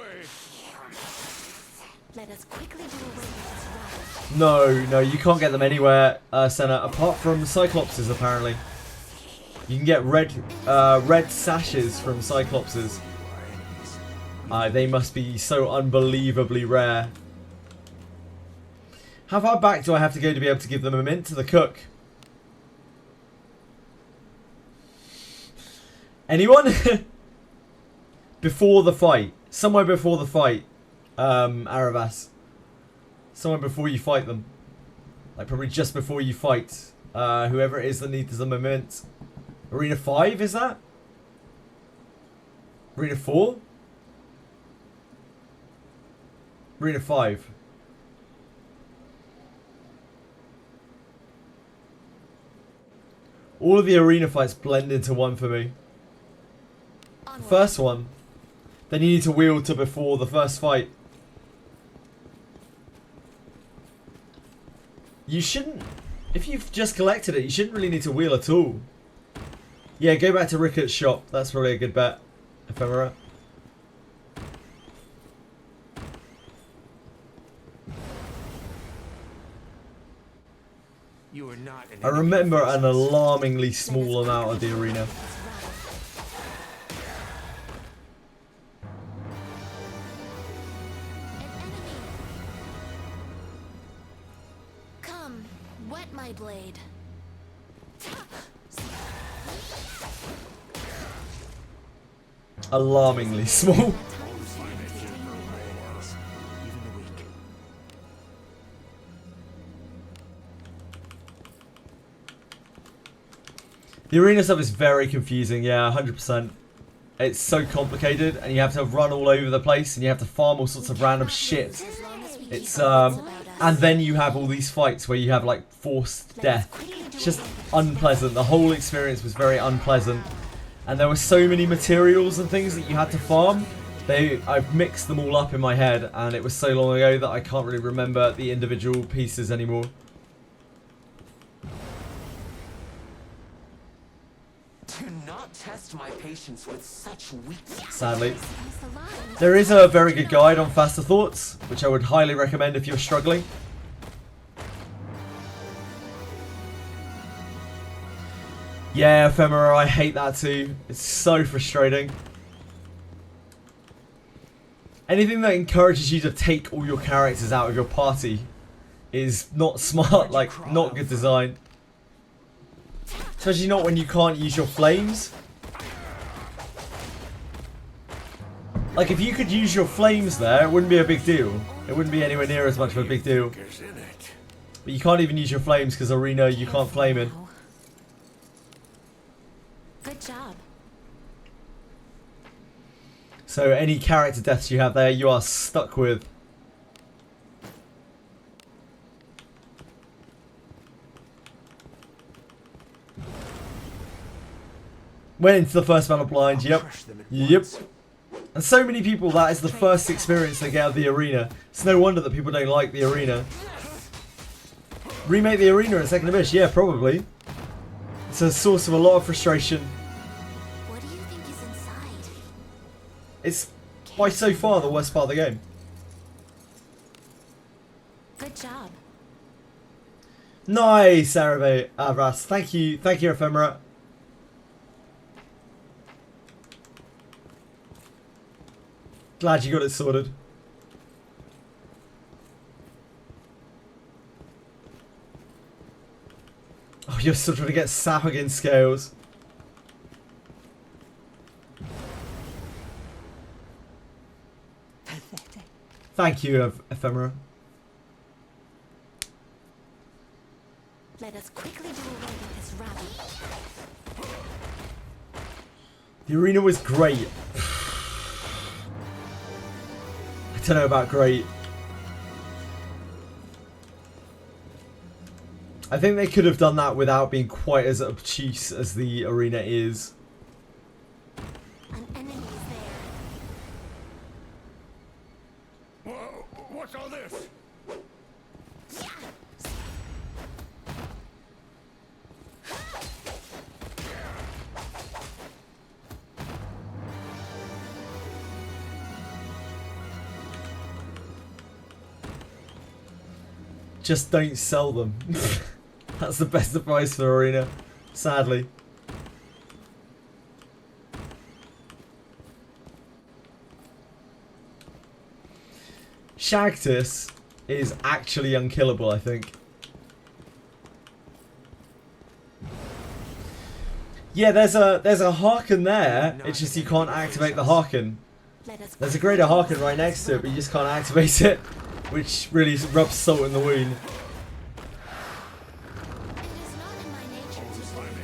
Let us quickly do away with this rabble. No, you can't get them anywhere, Senna, apart from Cyclopses, apparently. You can get red sashes from Cyclopses. They must be so unbelievably rare. How far back do I have to go to be able to give them a mint to the cook? Anyone? Before the fight. Somewhere before the fight. Aravas. Somewhere before you fight them. Like probably just before you fight. Whoever it is that needs them a mint. Arena 5, is that? Arena 4? Arena 5. All of the arena fights blend into one for me. The first one, then you need to wheel to before the first fight. You shouldn't, if you've just collected it, you shouldn't really need to wheel at all. Yeah, go back to Ricketts' shop. That's probably a good bet. Ephemera. You are not an I remember an alarmingly small amount of the arena. Come, wet my blade. Alarmingly small. even the weak. The arena stuff is very confusing, yeah, 100%. It's so complicated, and you have to run all over the place, and you have to farm all sorts of random shit. As long as we It's, keep our wits about us. and then you have all these fights where you have, like, forced death. It's just unpleasant. The whole experience was very unpleasant. And there were so many materials and things that you had to farm. I've mixed them all up in my head, and it was so long ago that I can't really remember the individual pieces anymore. Do not test my patience with such weakness. Sadly. Misaligned. There is a very good guide on Faster Thoughts, which I would highly recommend if you're struggling. Yeah, Ephemera, I hate that too. It's so frustrating. Anything that encourages you to take all your characters out of your party is not smart, like, not good design. Especially not when you can't use your flames. Like, if you could use your flames there, it wouldn't be a big deal. It wouldn't be anywhere near as much of a big deal. Is in it. But you can't even use your flames because Arena you can't flame in. Good job. So any character deaths you have there, you are stuck with. Went into the first battle blind, yep. Crush them at Yep. once. And so many people, that is the first experience they get of the arena. It's no wonder that people don't like the arena. Remake the arena in Second Abyss, yeah, probably. It's a source of a lot of frustration. What do you think is inside? It's by so far the worst part of the game. Good job. Nice, Avras. Thank you, Ephemera. Glad you got it sorted. Oh, you're still trying to get Sap against Scales. Thank you, Ephemera. Let us quickly do away with this rabble. The arena was great. I don't know about great. I think they could have done that without being quite as obtuse as the arena is. What's all this? Just don't sell them. That's the best advice for Arena, sadly. Shagtus is actually unkillable, I think. Yeah, there's a Harken there. It's just you can't activate the Harken. There's a greater Harken right next to it, but you just can't activate it, which really rubs salt in the wound. It is not in my nature to believe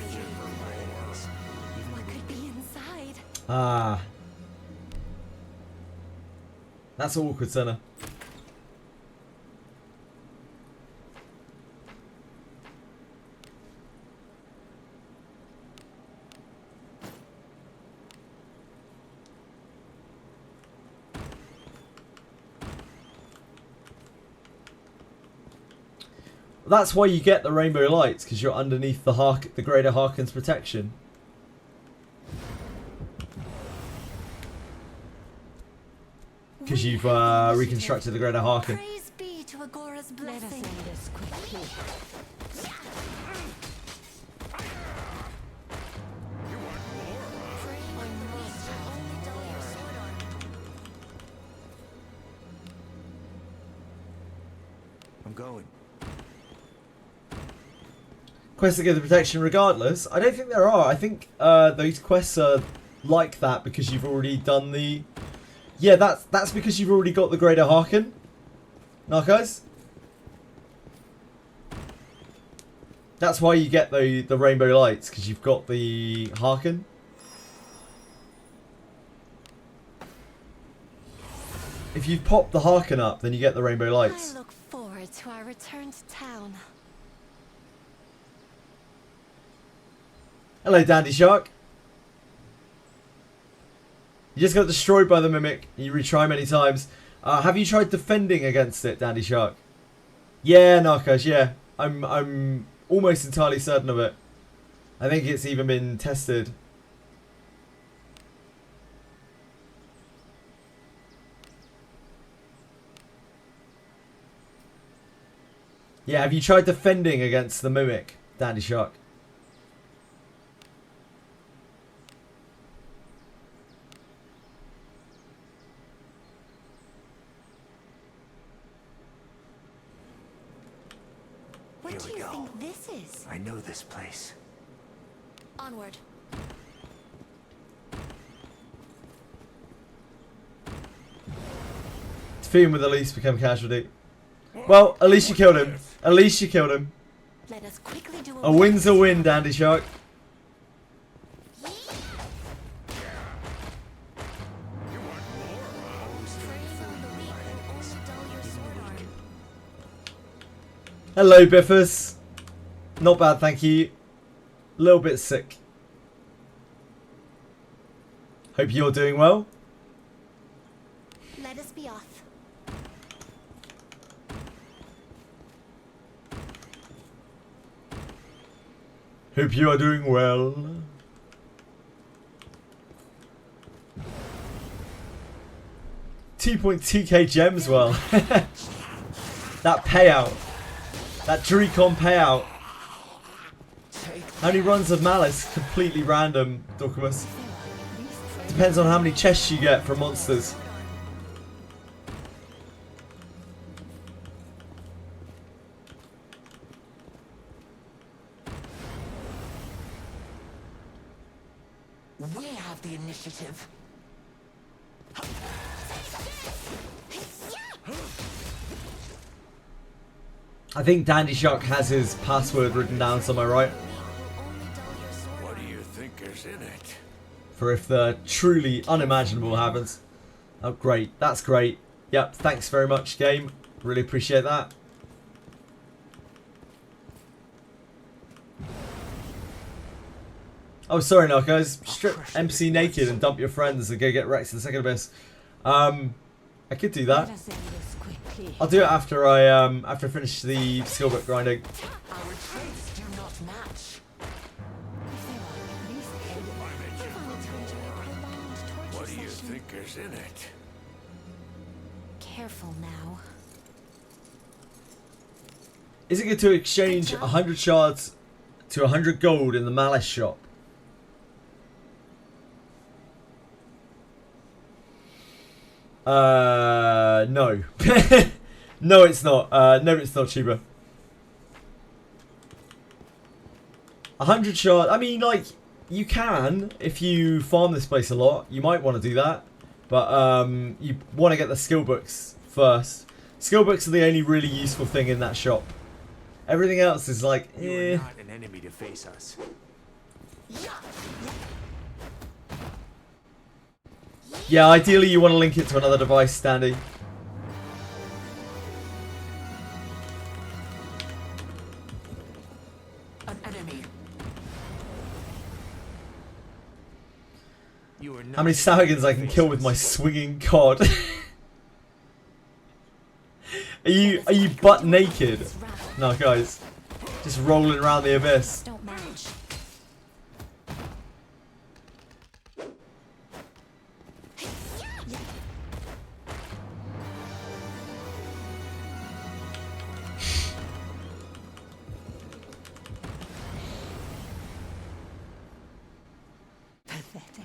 what could be inside. Ah. That's awkward, Senna. That's why you get the rainbow lights, because you're underneath the greater Harken's protection. Because you've reconstructed the greater Harken. Praise be to Agora's Let us blessing. end this quickly. You want more, huh? Praying on the beast will only dull your sword arm. I'm going. Quests that give the protection regardless? I don't think there are. I think those quests are like that because you've already done the... Yeah, that's because you've already got the greater Harken. Narcos? That's why you get the rainbow lights, because you've got the Harken. If you pop the Harken up, then you get the rainbow lights. I look forward to our return to town. Hello, Dandy Shark. You just got destroyed by the Mimic. You retry many times. Have you tried defending against it, Dandy Shark? Yeah, Narcos, yeah. I'm almost entirely certain of it. I think it's even been tested. Yeah, have you tried defending against the Mimic, Dandy Shark? What Here do we you go. think this is? I know this place. Onward. Defeat him with Elise, become casualty. Well, at least you killed him. At least you killed him. Let us quickly do A win's a win, Dandy Shark. You want more, huh? Praying on the weak will only dull your sword arm. Hello, Biffus. Not bad, thank you. A little bit sick. Hope you're doing well. Let us be off. Hope you are doing well. T.TK gems well. That payout. That Dracon payout. How many runs of Malice? Completely random, Dorcamus. Depends on how many chests you get from monsters. We have the initiative. I think Dandy Shark has his password written down somewhere, right? Will only dull your sword What arm. do you think is in it? For if the truly unimaginable happens. Oh, great. That's great. Yep, thanks very much, game. Really appreciate that. Oh, sorry, Narcos. Strip MC naked and dump your friends and go get Rex in the second abyss. I could do Let that. us end this quickly. quickly. I'll do it after I finish the skill book grinding. Our traits do not match. What do you think is in it? Careful now. Is it good to exchange 100 shards to 100 gold in the Malice shop? No. No, it's not. No, it's not, Chiba. 100 shards. I mean, like, you can if you farm this place a lot. You might want to do that, but you want to get the skill books first. Skill books are the only really useful thing in that shop. Everything else is like, You eh. are not an enemy to face us. Yeah, ideally you want to link it to another device, Standy. An enemy. You are not How many Sahagins I can kill with my swinging cod? Are you butt naked? No, guys. Just rolling around the abyss. Don't match. Pathetic.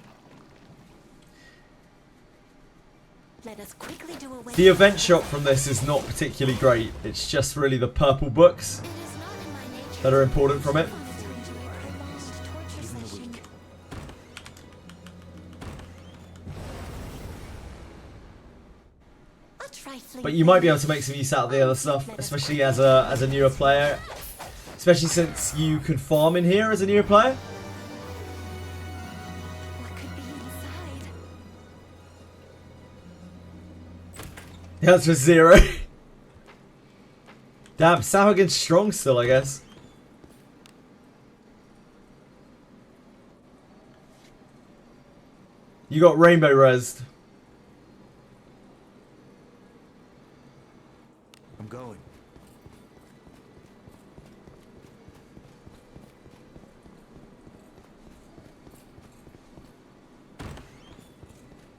Let us quickly do away. The event shop from this is not particularly great. It's just really the purple books It is not in my nature. that are important from it. Even the weak. But you might be able to make some use out of the other stuff, especially as a newer player. Especially since you can farm in here as a newer player. What could be inside? The answer is 0. Damn, Sahuagin's strong still, I guess. You got rainbow resed. I'm going.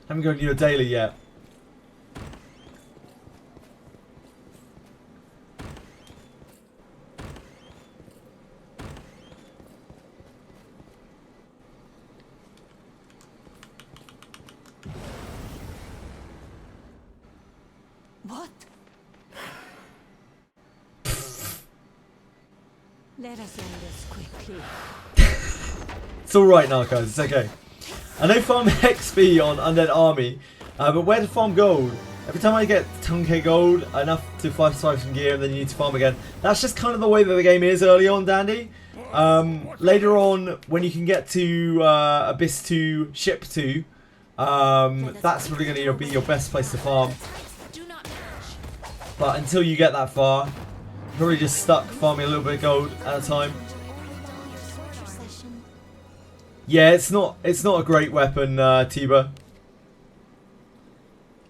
Haven't gone to your daily yet. What? Let us end this quickly. It's alright now, guys. It's okay. I know farm XP on Undead Army, but where to farm gold? Every time I get 10k gold, enough to 5 some gear, and then you need to farm again. That's just kind of the way that the game is early on, Dandy. Later on, when you can get to Abyss 2, Ship 2, that's probably going to be your best place to farm. Do not match. But until you get that far, you're probably just stuck farming a little bit of gold at a time. Yeah, it's not a great weapon, Tiba.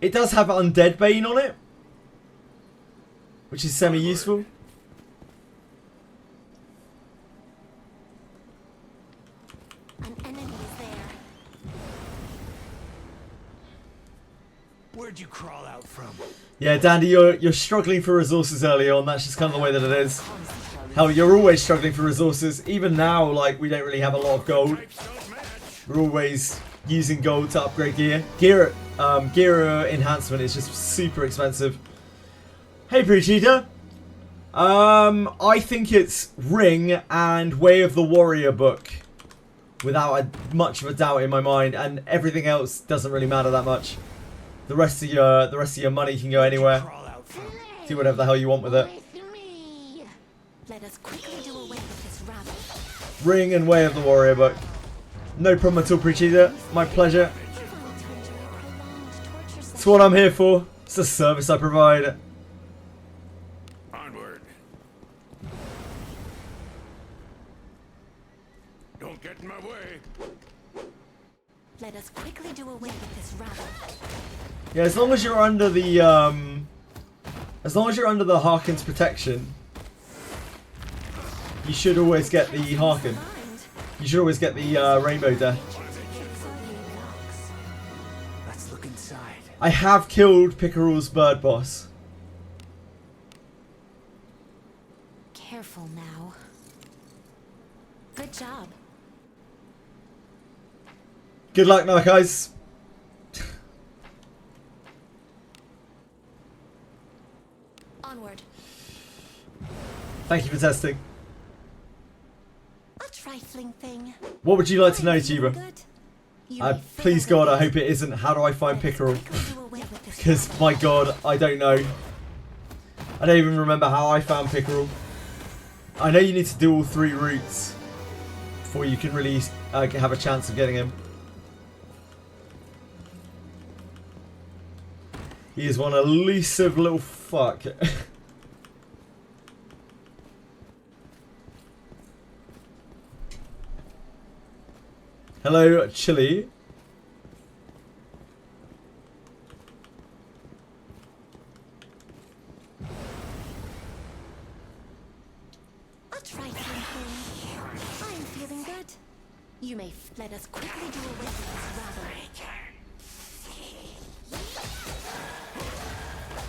It does have Undead Bane on it, which is semi-useful. An enemy is there. Where'd you crawl out from? Yeah, Dandy, you're struggling for resources early on. That's just kind of the way that it is. Hell, you're always struggling for resources. Even now, like, we don't really have a lot of gold. We're always using gold to upgrade gear. Gear enhancement is just super expensive. Hey, Precheetah. I think it's Ring and Way of the Warrior book, without much of a doubt in my mind, and everything else doesn't really matter that much. The rest of your money can go anywhere. Crawl out from. Do whatever the hell you want with it. Let us quickly do away with this rabble. Ring and Way of the Warrior book. No problem at all, Precheetah. My pleasure. It's what I'm here for. It's a service I provide. Onward. Don't get in my way. Let us quickly do away with this rabble. Yeah, as long as you're under the As long as you're under the Harkin's protection, you should always get the Harkin. You should always get the Rainbow Death. Let's look inside. I have killed Pickerel's bird boss. Careful now. Good job. Good luck now, guys. Onward. Thank you for testing. A trifling thing. What would you like to know, Tiba? Good. You may Please fail God, I the hope it isn't. How do I find Pickerel? quickly do away with this Because, my God, I don't know. I don't even remember how I found Pickerel. I know you need to do all 3 routes before you can really have a chance of getting him. He is one elusive little fuck. Hello, Chili. A trifling thing. I am feeling good. You may let us quickly do away with this rabble.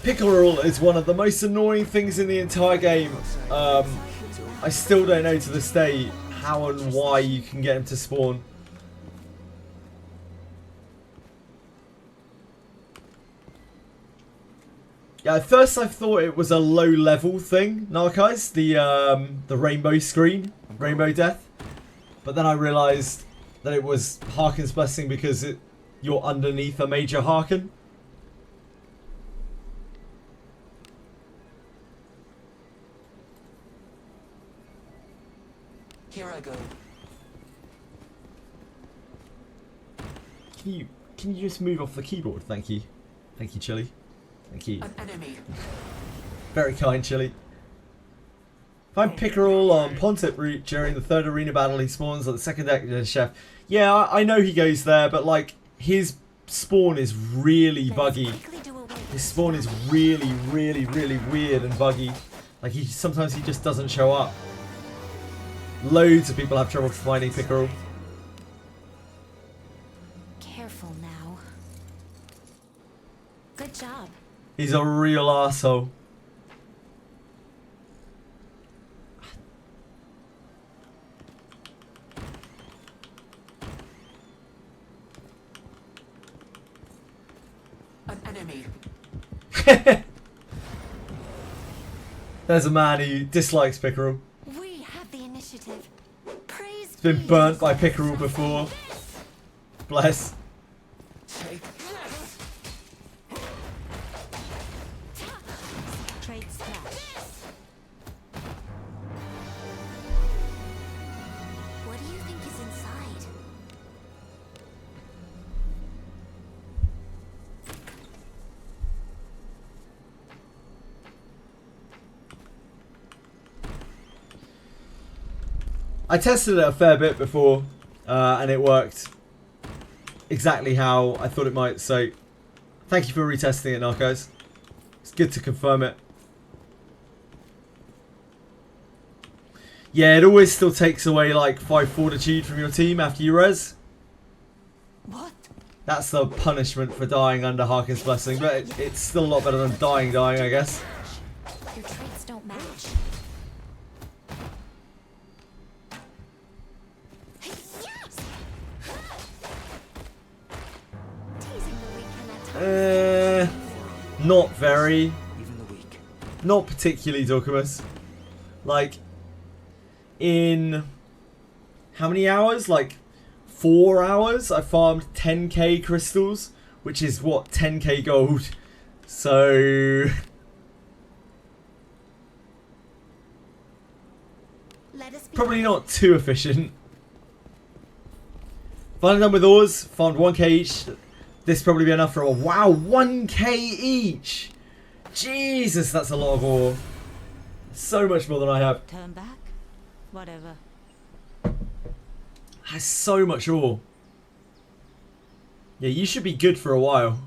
Pickerel is one of the most annoying things in the entire game. I still don't know to this day how and why you can get him to spawn. Yeah, at first I thought it was a low level thing, Narcos, the rainbow screen, rainbow death. But then I realised that it was Harkin's blessing because you're underneath a major Harkin. Here I go. Can you just move off the keyboard? Thank you. Thank you, Chili. Thank you. An enemy. Very kind, Chili. Find Pickerel on Pontip route during the 3rd arena battle. He spawns on the 2nd deck of the chef. Yeah, I know he goes there, but like his spawn is really buggy. His spawn is really weird and buggy. Like sometimes he just doesn't show up. Loads of people have trouble finding Pickerel. Careful now. Good job. He's a real arsehole. An enemy. There's a man who dislikes Pickerel. We have the initiative. Praise He's been be burnt to by the Pickerel before. Bless. Take this. Trade splash. What do you think is inside? I tested it a fair bit before, and it worked exactly how I thought it might, so thank you for retesting it, Narcos. It's good to confirm it. Yeah, it always still takes away like 5 fortitude from your team after you res. What? That's the punishment for dying under Harkin's blessing, but it's still a lot better than dying, I guess. Your traits don't match. Yes! Teasing the weak can at times. Not very. Even the weak. Not particularly, Dorcamus. Like, in how many hours? Like 4 hours, I farmed 10k crystals, which is what, 10k gold. So Let us be probably not too efficient. Finally done with ores, farmed 1k each. This probably be enough for a wow, 1k each. Jesus, that's a lot of ore. So much more than I have. Turn back? Whatever. That's so much ore. Yeah, you should be good for a while.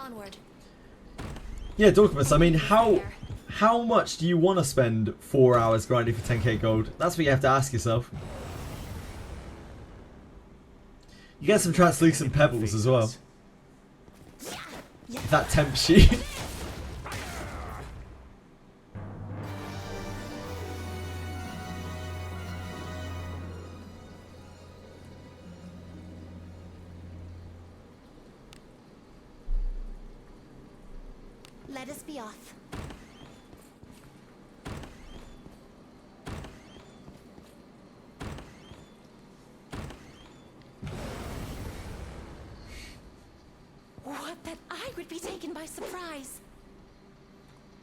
Onward. Yeah, Dorcas, I mean, how much do you want to spend 4 hours grinding for 10k gold? That's what you have to ask yourself. You get some translucent pebbles as well. If that tempts you. Let us be off. What, that I would be taken by surprise?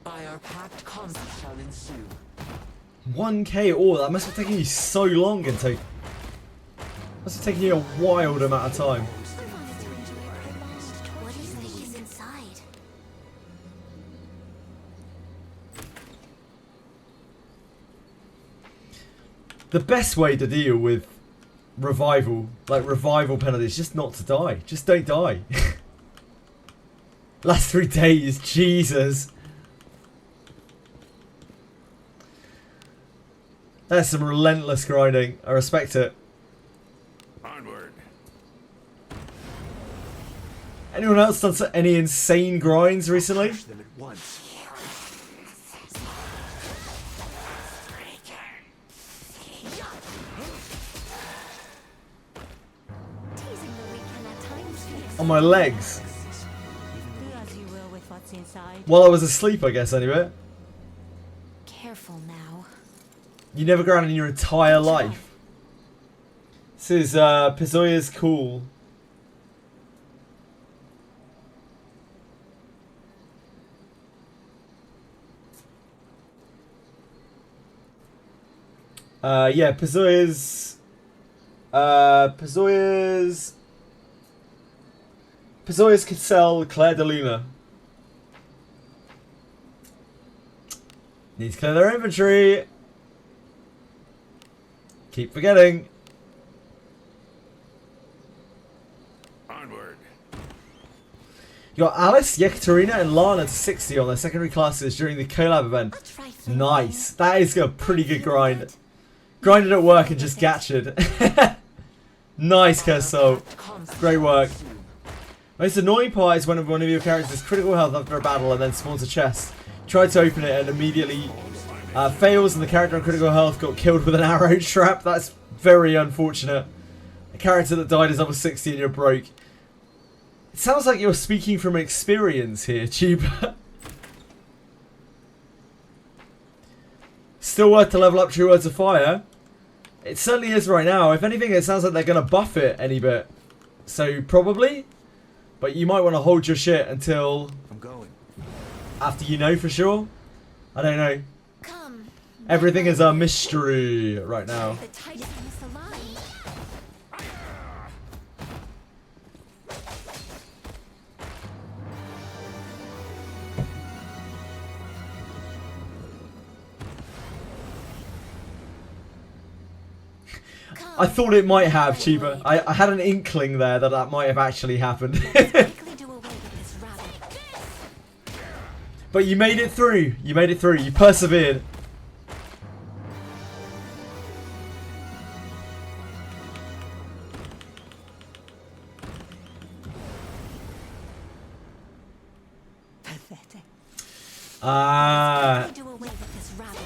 By our pact, combat shall ensue. 1k all, that must have taken you so long and take. Must have taken you a wild amount of time. I wanted to enjoy prolonged. What do you think is inside? The best way to deal with revival, like revival penalties, just not to die. Just don't die. Last 3 days, Jesus. That's some relentless grinding. I respect it. Onward. Anyone else done any insane grinds recently? Crush them at once. Teasing the weak can at times be On my legs. Do as you will with what's inside. While I was asleep, I guess, anyway. careful now. You never grind in your entire life. This is Pizoya's cool. Yeah, Pizoya's Cassell Claire de Luna. Need to clear their inventory. Keep forgetting. Onward. You got Alice, Yekaterina, and Lana to 60 on their secondary classes during the collab event. I'll try from Nice. That is a pretty good grind. Grinded at work and just gatchered. Nice, Kersol. Great work. Most annoying part is when one of your characters has critical health after a battle and then spawns a chest. Tried to open it and immediately fails, and the character on critical health got killed with an arrow trap. That's very unfortunate. A character that died is level 60 and you're broke. It sounds like you're speaking from experience here, Chuba. Still worth to level up True Words of Fire. It certainly is right now. If anything, it sounds like they're going to buff it any bit. So, probably. But you might want to hold your shit until I'm going. after you know for sure. I don't know. Come. Everything is a mystery right now. The Titan is aligned. I thought it might have, Chiba. I had an inkling there that that might have actually happened. Quickly do away with this rabble. But you made it through. You made it through. You persevered. Pathetic. Ah, Quickly do away with this rabble.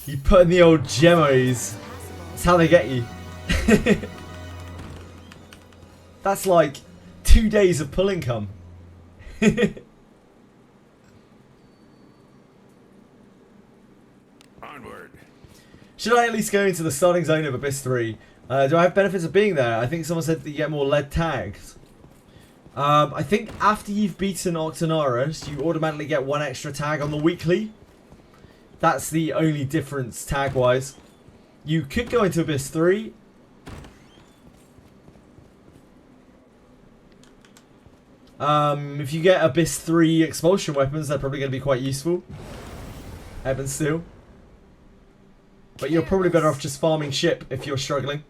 you put in the old gemos. That's how they get you. That's like 2 days of pull income. Onward. Should I at least go into the starting zone of Abyss 3? Do I have benefits of being there? I think someone said that you get more lead tags. I think after you've beaten Octonaris, you automatically get 1 extra tag on the weekly. That's the only difference tag-wise. You could go into Abyss 3. If you get Abyss 3 expulsion weapons, they're probably going to be quite useful. Eben Steel. But you're probably better off just farming ship if you're struggling.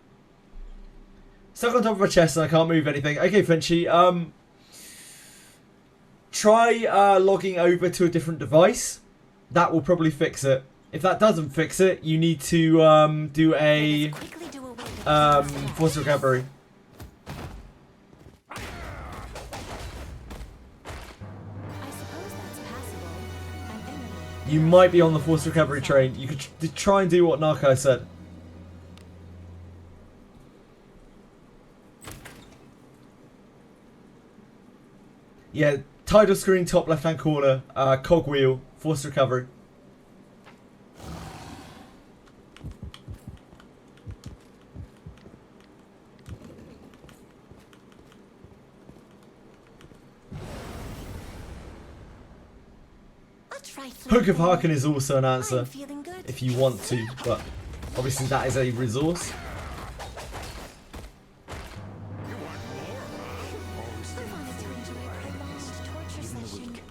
Stuck on top of a chest and I can't move anything. Okay, Finchy. Try logging over to a different device. That will probably fix it. If that doesn't fix it, you need to do a Quickly do away with force recovery. I suppose that's passable. An enemy. You might be on the force recovery train. You could try and do what Narco said. Yeah, title screen, top left hand corner, cogwheel, force recovery. I'll try Hook of flipping. Harken is also an answer I'm feeling good. if you want to, but obviously that is a resource. You want more, huh? Always I wanted to enjoy a prolonged torture even the session. weak.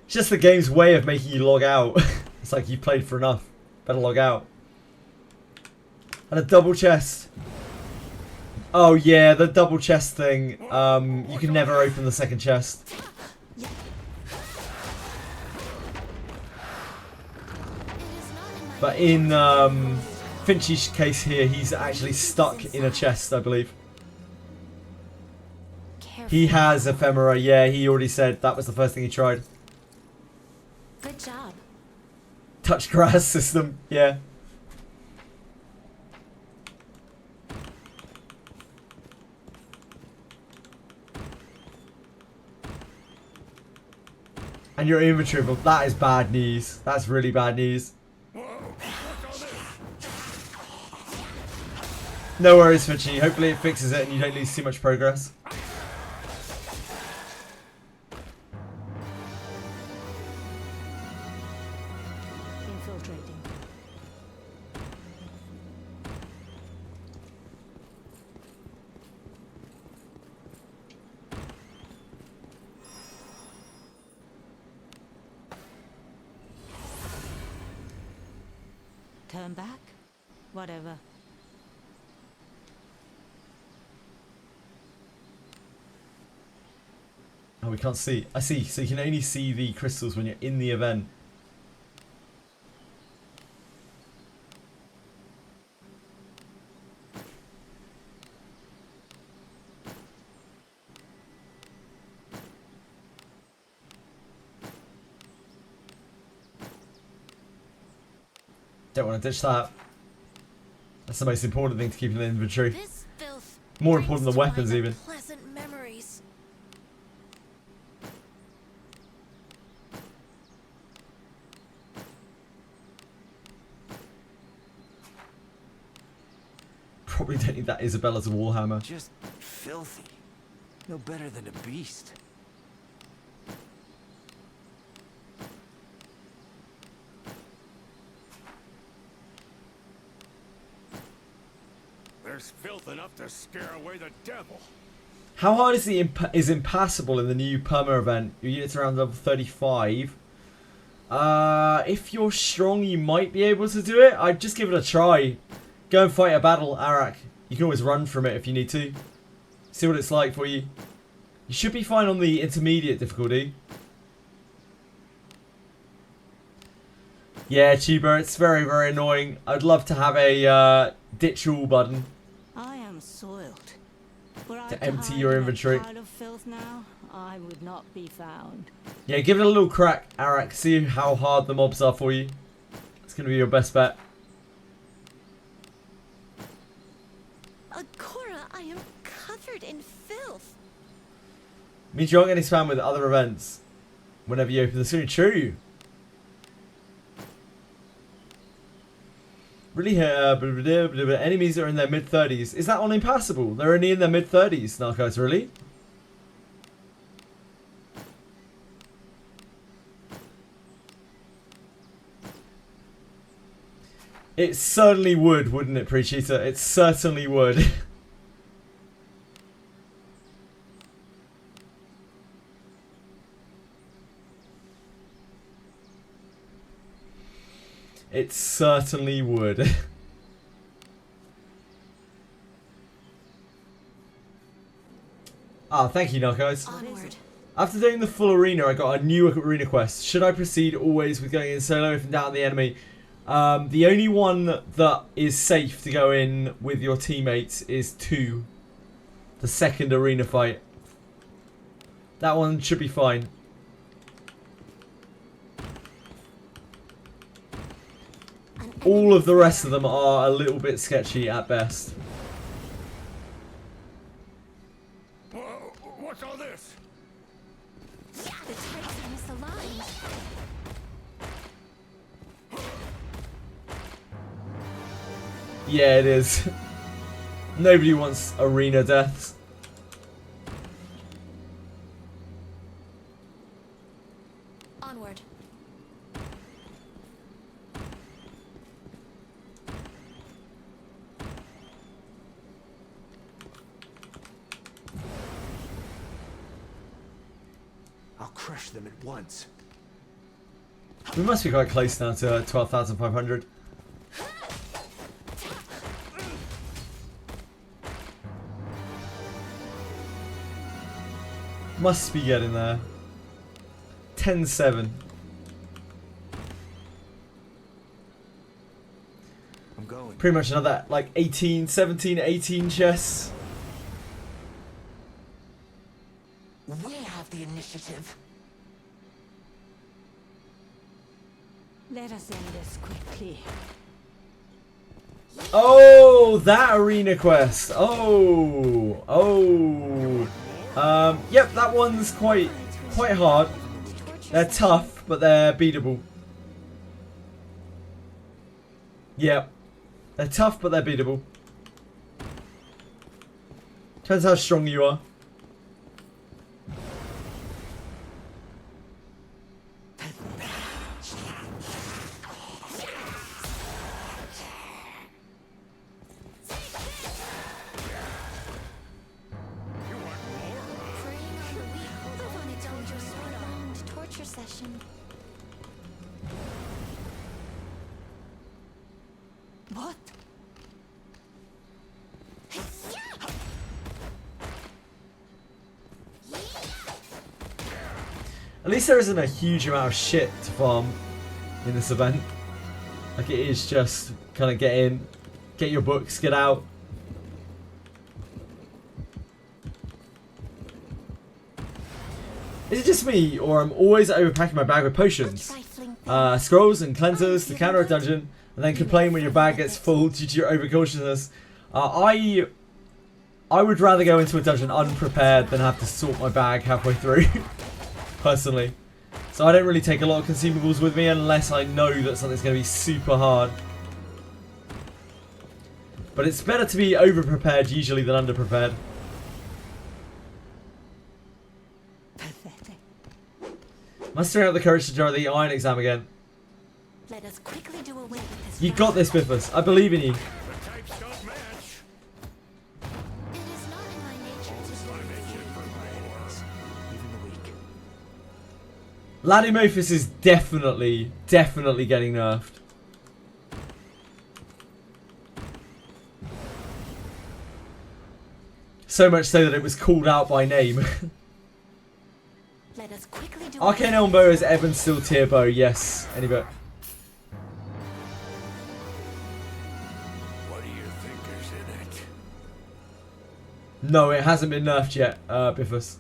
It's just the game's way of making you log out. It's like you played for enough. Better log out. And a double chest. Oh yeah, the double chest thing. You can never open the second chest. It is not in my But in Finchie's case here, he's actually stuck in a chest, I believe. careful. He has ephemera, yeah, he already said that was the first thing he tried. Good job. Touch grass system, yeah. And your inventory, but that is bad news. That's really bad news. No worries, Finchie. Hopefully it fixes it and you don't lose too much progress. Infiltrating. Turn back? Whatever. Oh, we can't see. I see. So you can only see the crystals when you're in the event. Don't want to ditch that. That's the most important thing to keep in the inventory. This filth More brings important than to weapons, mind even. Unpleasant memories. Probably don't need that Isabella's Warhammer. Just filthy. No better than a beast. There's filth enough to scare away the devil. How hard is the is impassable in the new perma event? Your unit's around level 35. If you're strong, you might be able to do it. I'd just give it a try. Go and fight a battle, Arak. You can always run from it if you need to. See what it's like for you. You should be fine on the intermediate difficulty. Yeah, Chiba, it's very, very annoying. I'd love to have a ditch all button. I am soiled. Were I To to empty hide your in a inventory. pile of filth now, I would not be found. Yeah, give it a little crack, Arak. See how hard the mobs are for you. It's going to be your best bet. Cora, I am covered in filth. Means you aren't getting spammed with other events whenever you open the screen. True. Really, enemies are in their mid-30s. Is that on impassable? They're only in their mid-30s, Narcos, really? It certainly would, wouldn't it, Pre-Cheater? It certainly would. It certainly would. Ah, thank you, Narcos. Onward. After doing the full arena, I got a new arena quest. Should I proceed always with going in solo if in doubt the enemy? The only one that is safe to go in with your teammates is 2. The second arena fight. That one should be fine. All of the rest of them are a little bit sketchy at best. Whoa, what's all this? The types are misaligned. Yeah, it is. Nobody wants arena deaths. Onward. I'll crush them at once. We must be quite close now to 12,500. Must be getting there. 10-7. I'm going. Pretty much another like 18, 17, 18 chests. We have the initiative. Let us end this quickly. Oh, that arena quest. Oh. Yep, that one's quite hard. They're tough, but they're beatable. Yep. They're tough, but they're beatable. Depends how strong you are. Preying on the weak. I want to dull your sword armed torture session. What? At least there isn't a huge amount of shit to farm in this event. Like, it is just kind of get in, get your books, get out. Is it just me, or I'm always overpacking my bag with potions? Scrolls and cleansers to counter a dungeon, and then complain when your bag gets full due to your overcautiousness. I would rather go into a dungeon unprepared than have to sort my bag halfway through, personally. So I don't really take a lot of consumables with me unless I know that something's going to be super hard. But it's better to be over-prepared usually than under-prepared. Pathetic. Mustering out the courage to try the iron exam again. Let us quickly do away with this. You got this, Biffus. I believe in you. The types don't match. It is not in my nature to My nature for war. Even the weak. Ladymophis is definitely getting nerfed. So much so that it was called out by name. Let us quickly do Arcane Elmbow is Evan's Steel tier bow, yes. Any bit. What do you think is in it? No, it hasn't been nerfed yet, Biffus.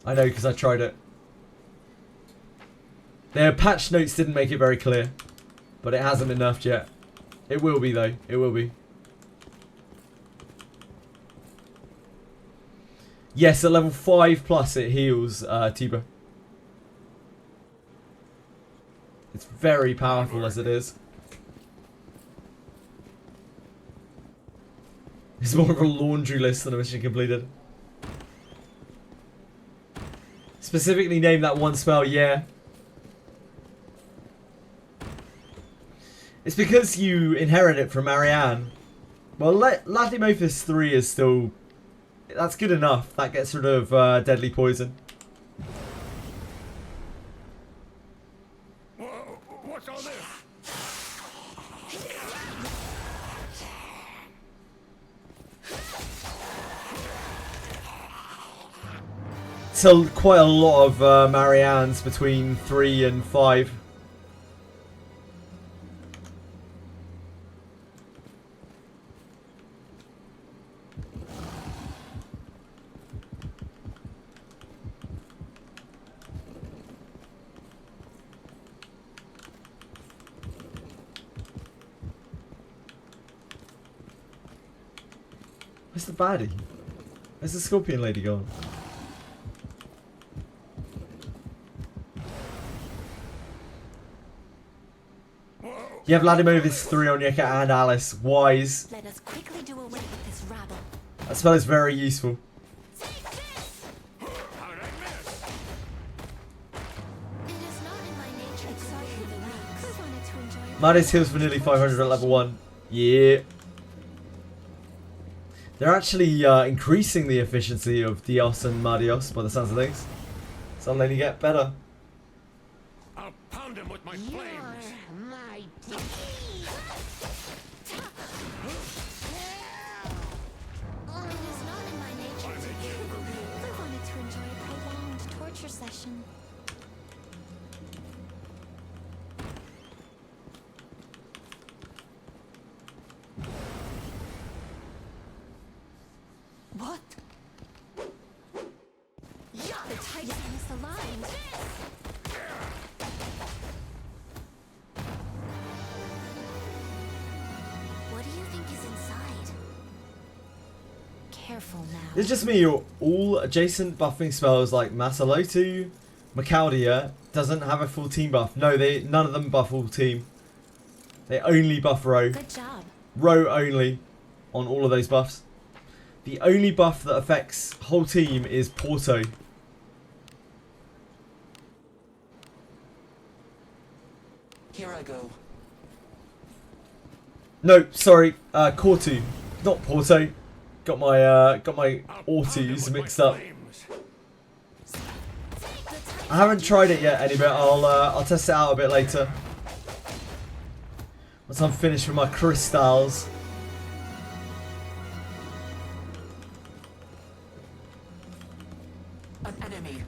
I know because I tried it. Their patch notes didn't make it very clear. But it hasn't been nerfed yet. It will be though, it will be. Yes, at level 5 plus it heals Tiba. It's very powerful as it is. It's more of a laundry list than a mission completed. Specifically name that one spell, yeah. It's because you inherit it from Marianne. Well, Latymophis 3 is still... That's good enough. That gets rid of deadly poison. Whoa, what's all this? It's quite a lot of Marianne's between 3 and 5. Where's the baddie? Where's the scorpion lady gone? You have Vladimirov's 3 on your cat and Alice. Wise. Let us quickly do away with this rabble. That spell is very useful. How'd I miss? It is not in my nature to be the weak. I wanted to enjoy Madis heals for nearly 500 at level 1. Yeah. They're actually increasing the efficiency of Dios and Marios by the sounds of things. So they'll only get better. I'll pound him with my flames. It is not in my nature to be the weak. I wanted to enjoy a prolonged torture session. What? The Titan is aligned. What do you think is inside? Careful now. It's just me. All adjacent buffing spells like Masalotu, Macaudia doesn't have a full team buff. No, none of them buff full team. They only buff row. Good job. Row only on all of those buffs. The only buff that affects whole team is Porto. Here I go. No, sorry, Cortu, not Porto. Got my I'll pound him autos with my mixed up. flames. I haven't tried it yet, anyway. I'll test it out a bit later. Once I'm finished with my crystals. An enemy.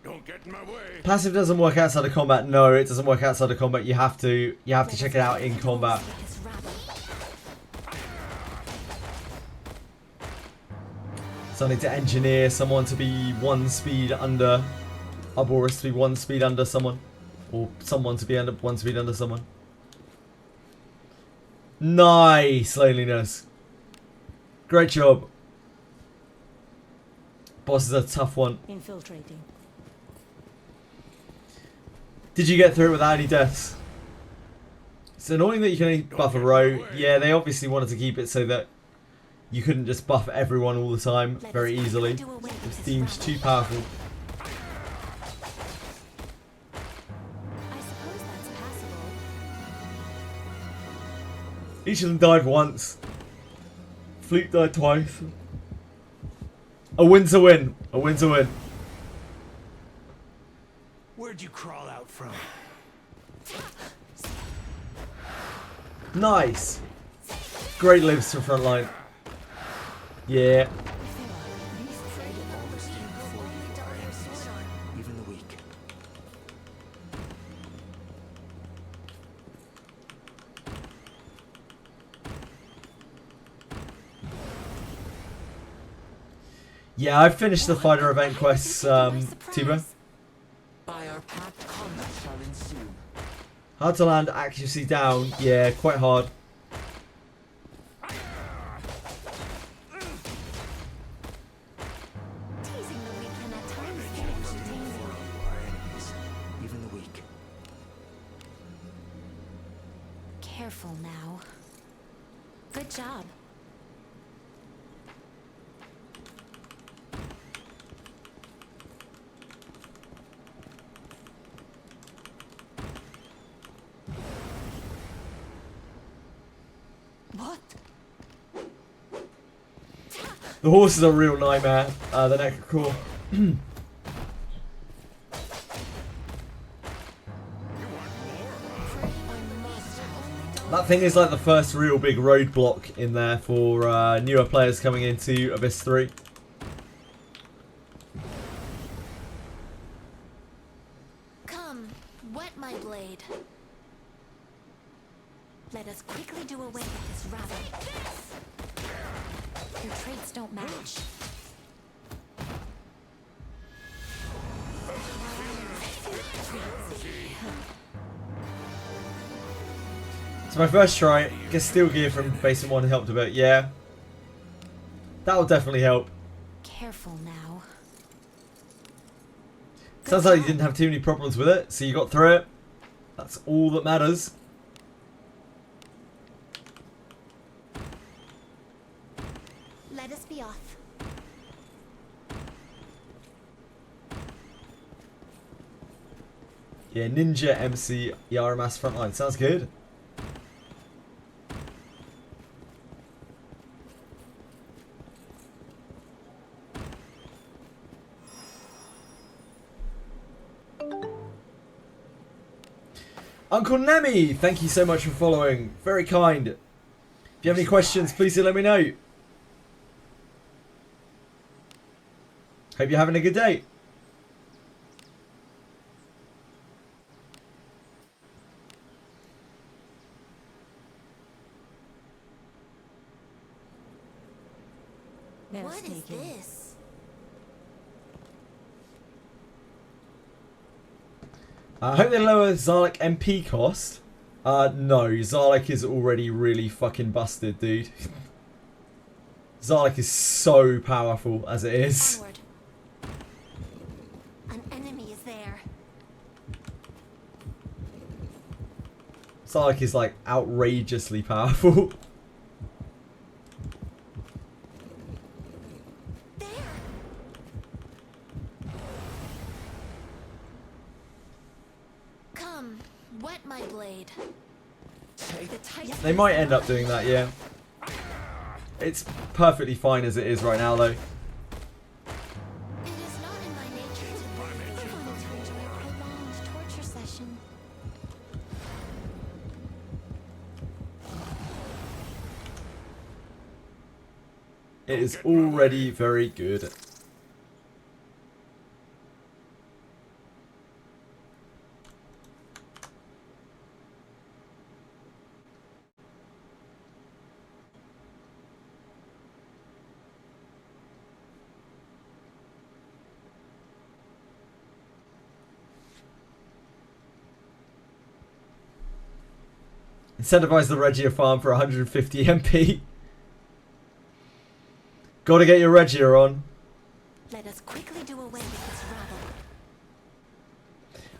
Don't get in my way. Passive doesn't work outside of combat. No, it doesn't work outside of combat. You have to check it out in combat. This rabble. So I need to engineer someone to be 1 speed under Arboris to be 1 speed under someone. Or someone to be 1 speed under someone. Nice, loneliness. Great job. Boss is a tough one. Infiltrating. Did you get through it without any deaths? It's annoying that you can only buff a row. Yeah, they obviously wanted to keep it so that you couldn't just buff everyone all the time very easily. It seems too powerful. I suppose that's passable. Each of them died once. Fleet died twice. A win's a win. A win's a win. Where'd you crawl out from? Nice. Great lives to front line. Yeah. Almost came before you, our enemies, even the weak. Yeah, I've finished the fighter event quests, Tibo. By our pact, combat shall ensue. Hard to land, accuracy down. Yeah, quite hard. Teasing the weak can at times be Came entertaining. before you, our enemies, even the weak. Careful now. Good job. What? The horse is a real nightmare. The Necroclaw. That thing is like the first real big roadblock in there for newer players coming into Abyss 3. Come, wet my blade. Let us quickly do away with this rabble. Your traits don't match. So my first try, get steel gear from Basin 1 helped a bit, yeah. That'll definitely help. Careful now. Sounds like you didn't have too many problems with it, so you got through it. That's all that matters. Let us be off. Yeah, Ninja MC Yaramas frontline. Sounds good. Uncle Nemi, thank you so much for following. Very kind. If you have any questions, please do let me know. Hope you're having a good day. What is this? I hope they lower Zarlik MP cost. No, Zarlik is already really fucking busted, dude. Zarlik is so powerful as it is. Onward. An enemy is there. Zarlik is like outrageously powerful. There. Come, wet my blade. The type They might end up doing that, yeah. It's perfectly fine as it is right now, though. It is not in my nature to want to enjoy a prolonged torture session. It is already very good. Incentivize the Regia farm for 150 MP. Gotta get your Regia on. Let us quickly do away with this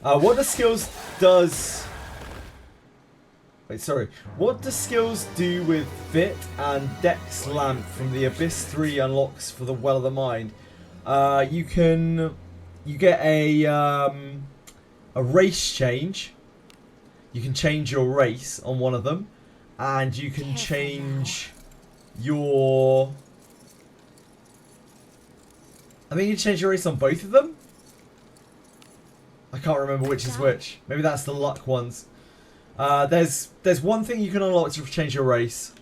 rabble. What the skills does... Wait, sorry. What do skills do with Fit and Dex Lamp from the Abyss 3 unlocks for the Well of the Mind? You get a race change. You can change your race on one of them, and you can change your... I think you can change your race on both of them? I can't remember which is which. Maybe that's the luck ones. There's one thing you can unlock to change your race,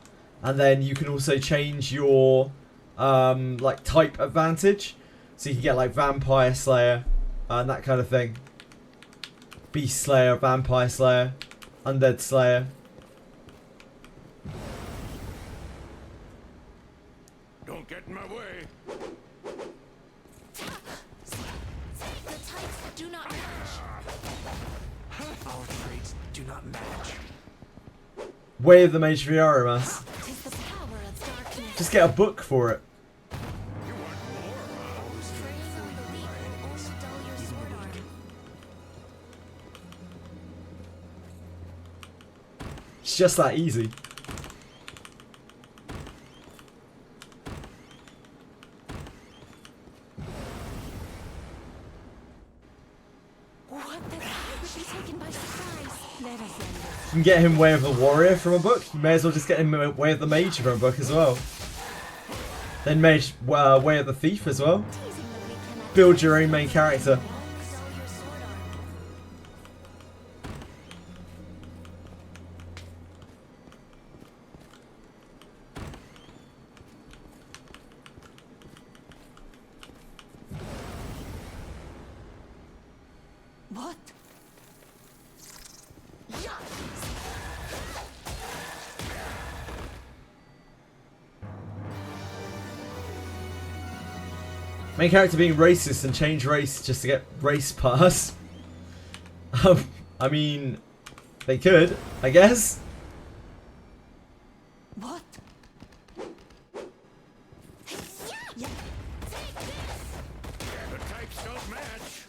and then you can also change your like type advantage. So you can get like Vampire Slayer and that kind of thing. Beast Slayer, Vampire Slayer, Undead Slayer. Don't get in my way. The types do not match. Our traits do not match. Way of the Mage Viaramas. Tis the power of darkness. Just get a book for it. You want more, huh? Preying on the weak will only dull your sword arm. It's just that easy. What the heck would be taken by surprise? Let us end this. You can get him Way of the Warrior from a book. You may as well just get him Way of the Mage from a book as well. Then Way of the Thief as well. Teasing the weak cannot Build your own main character. dull your sword arm. What? Main character being racist and change race just to get race pass. I mean, they could, I guess. What? Yeah. The types don't match.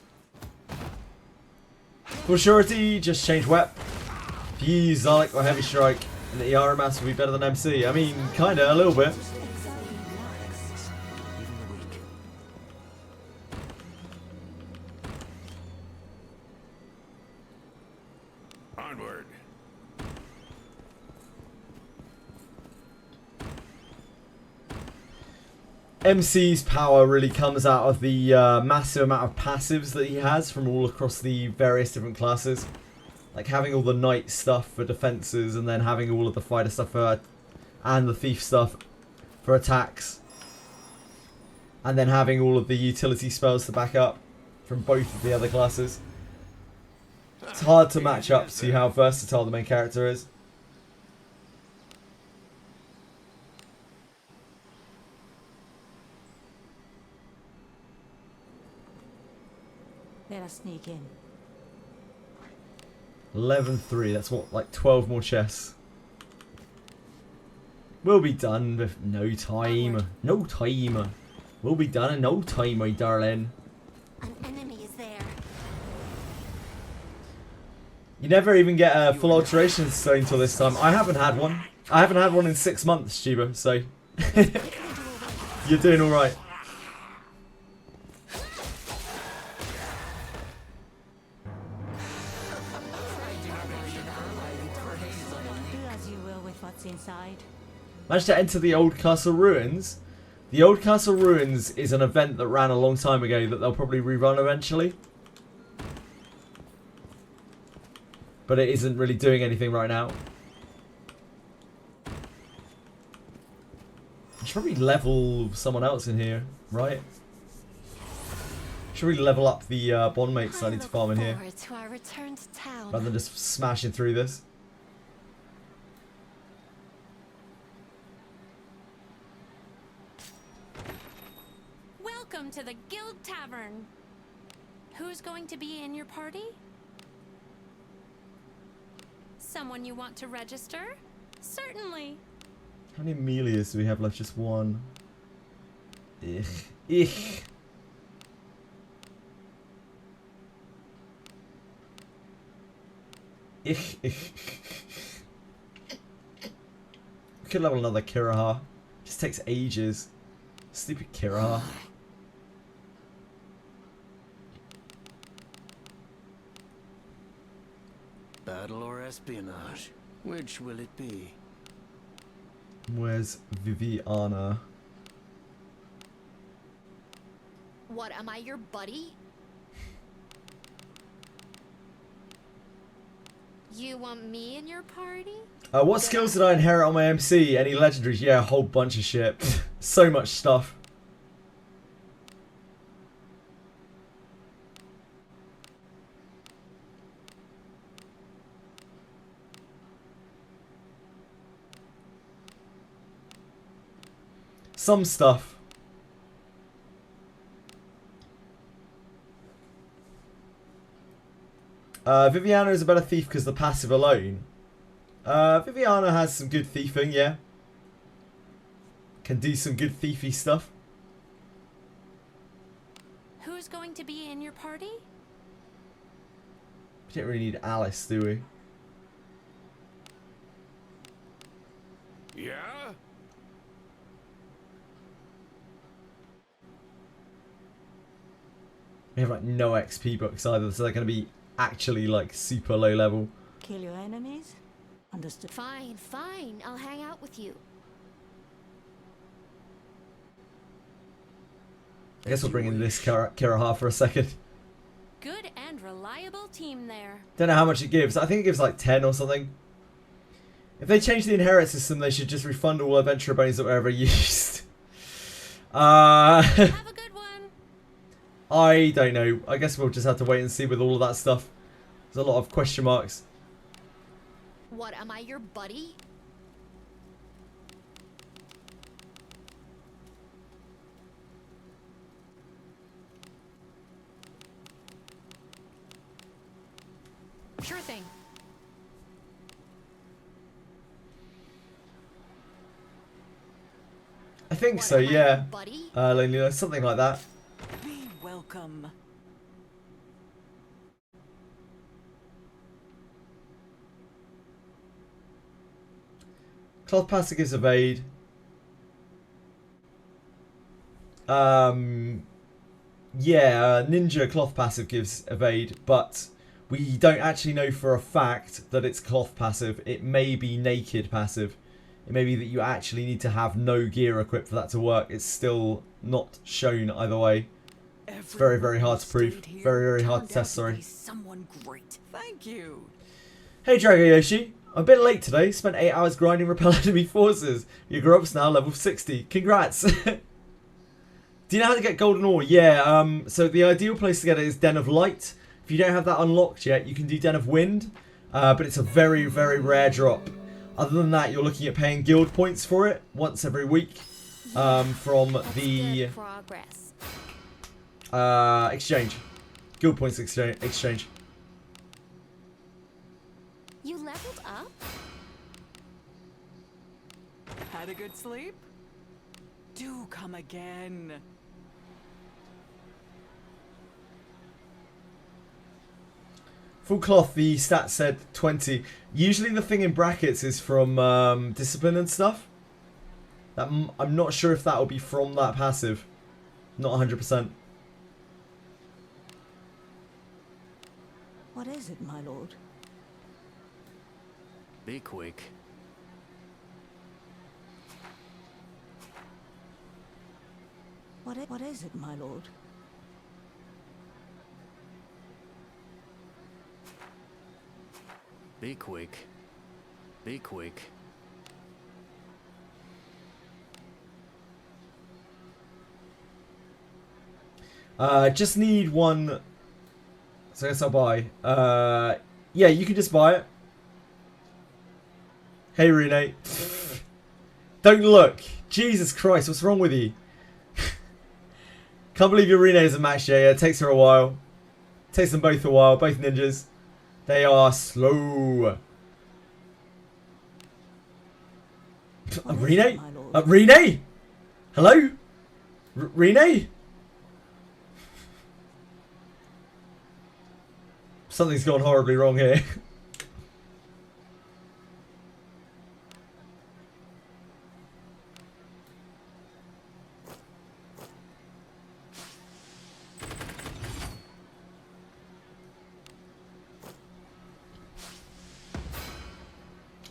For surety, just change wep. Fuse, Zalek, or Heavy Strike, and the ER mass will be better than MC. I mean, kinda, a little bit. Onward. MC's power really comes out of the massive amount of passives that he has from all across the various different classes. Like having all the knight stuff for defenses, and then having all of the fighter stuff for, and the thief stuff for attacks. And then having all of the utility spells to back up from both of the other classes. It's hard to match up to how versatile the main character is. Let us sneak in. 11-3, that's what, like 12 more chests. We'll be done with no time. No time. We'll be done in no time, my darling. An enemy is there. You never even get a full alteration stone until this time. I haven't had one. I haven't had one in 6 months, Chiba, so you're doing alright. Do as you will with what's inside. Managed to enter the Old Castle Ruins. The Old Castle Ruins is an event that ran a long time ago that they'll probably rerun eventually. But it isn't really doing anything right now. I should probably level someone else in here, right? Should we level up the bond mates I need to farm in here, Forward to our return to town. rather than just smashing through this? Welcome to the Guild Tavern. Who's going to be in your party? Someone you want to register? Certainly. How many Amelias do we have left? Just one. Ich. Ich. Ich. Ich. We could level another Kiraha. Just takes ages. Stupid Kiraha. Battle or espionage? Which will it be? Where's Viviana? What, am I your buddy? You want me in your party? What skills did I inherit on my MC? Any legendaries? Yeah, a whole bunch of shit. So much stuff. Some stuff. Viviana is a better thief because the passive alone. Viviana has some good thieving, yeah. Can do some good thiefy stuff. Who's going to be in your party? We don't really need Alice, do we? Yeah? We have like no XP books either, so they're going to be actually like super low level. Kill your enemies? Understood. Fine, fine. I'll hang out with you. I guess we'll bring in this Kiraha for a second. Good and reliable team there. Don't know how much it gives. I think it gives like 10 or something. If they change the inherit system, they should just refund all adventurer bonuses that were ever used. Have a good one. I don't know. I guess we'll just have to wait and see with all of that stuff. There's a lot of question marks. What, am I your buddy? Sure thing. I think What, so, am I your yeah. buddy? Loneliness, something like that. Be welcome. Cloth passive gives evade. Yeah, ninja cloth passive gives evade, but we don't actually know for a fact that it's cloth passive. It may be naked passive. It may be that you actually need to have no gear equipped for that to work. It's still not shown either way. It's very, very hard to prove. Very, very hard to test, sorry. Someone great. Thank you. Hey Drago Yoshi, I'm a bit late today. Spent 8 hours grinding repel enemy forces. Your grub's now level 60. Congrats. Do you know how to get golden ore? Yeah, so the ideal place to get it is Den of Light. If you don't have that unlocked yet, you can do Den of Wind. But it's a very, very rare drop. Other than that, you're looking at paying guild points for it once every week. From the Progress. exchange. Guild points exchange. You leveled up? Had a good sleep? Do come again. Full cloth, the stat said 20. Usually the thing in brackets is from discipline and stuff. I'm not sure if that will be from that passive. Not 100%. What is it, my lord? Be quick. What is it, my lord? Be quick. Be quick. Just need one. So I guess I'll buy. Yeah, you can just buy it. Hey, Rene. Don't look. Jesus Christ, what's wrong with you? Can't believe your Rene isn't matched yet. Yeah, it takes her a while. Takes them both a while. Both ninjas. They are slow. Rene? Rene? Hello? Rene? Something's gone horribly wrong here.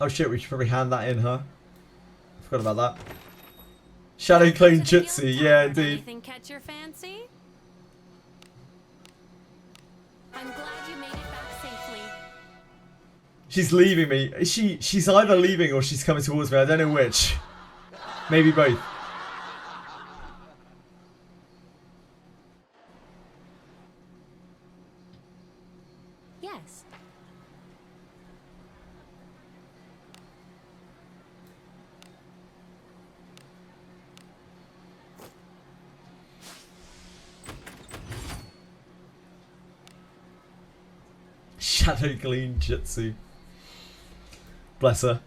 Oh shit, we should probably hand that in, huh? Forgot about that. Shadow Clone Jutsu, yeah indeed. Anything catch your fancy? I'm glad you made it back safely. She's leaving me. She's either leaving or she's coming towards me. I don't know which. Maybe both. Yes. Shadow Clean Jutsu. Bless her.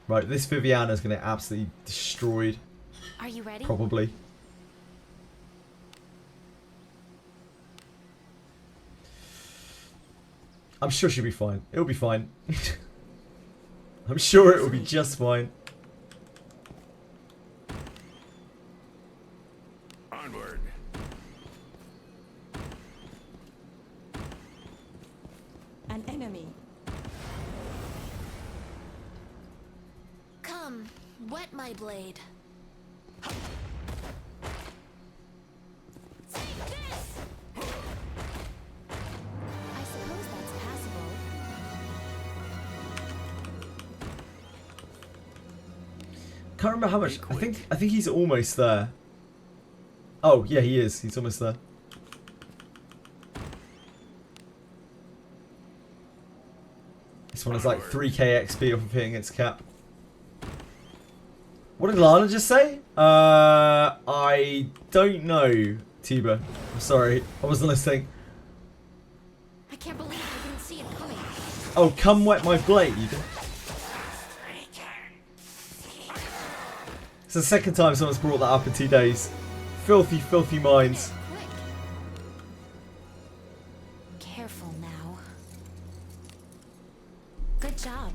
Right, this Viviana's going to get absolutely destroyed. Are you ready? Probably. I'm sure she'll be fine. It'll be fine. I'm sure it will be just fine. Onward. An enemy. Come, wet my blade. Take this! I suppose that's passable. Can't remember how much. I think he's almost there. Oh, yeah, he is. He's almost there. This one is like 3k XP off of hitting its cap. What did Lana just say? I don't know, Tiba. I'm sorry. I wasn't listening. I can't believe I didn't see it coming. Oh, come wet my blade. It's the second time someone's brought that up in 2 days. Filthy, filthy minds. Quick. Careful now. Good job.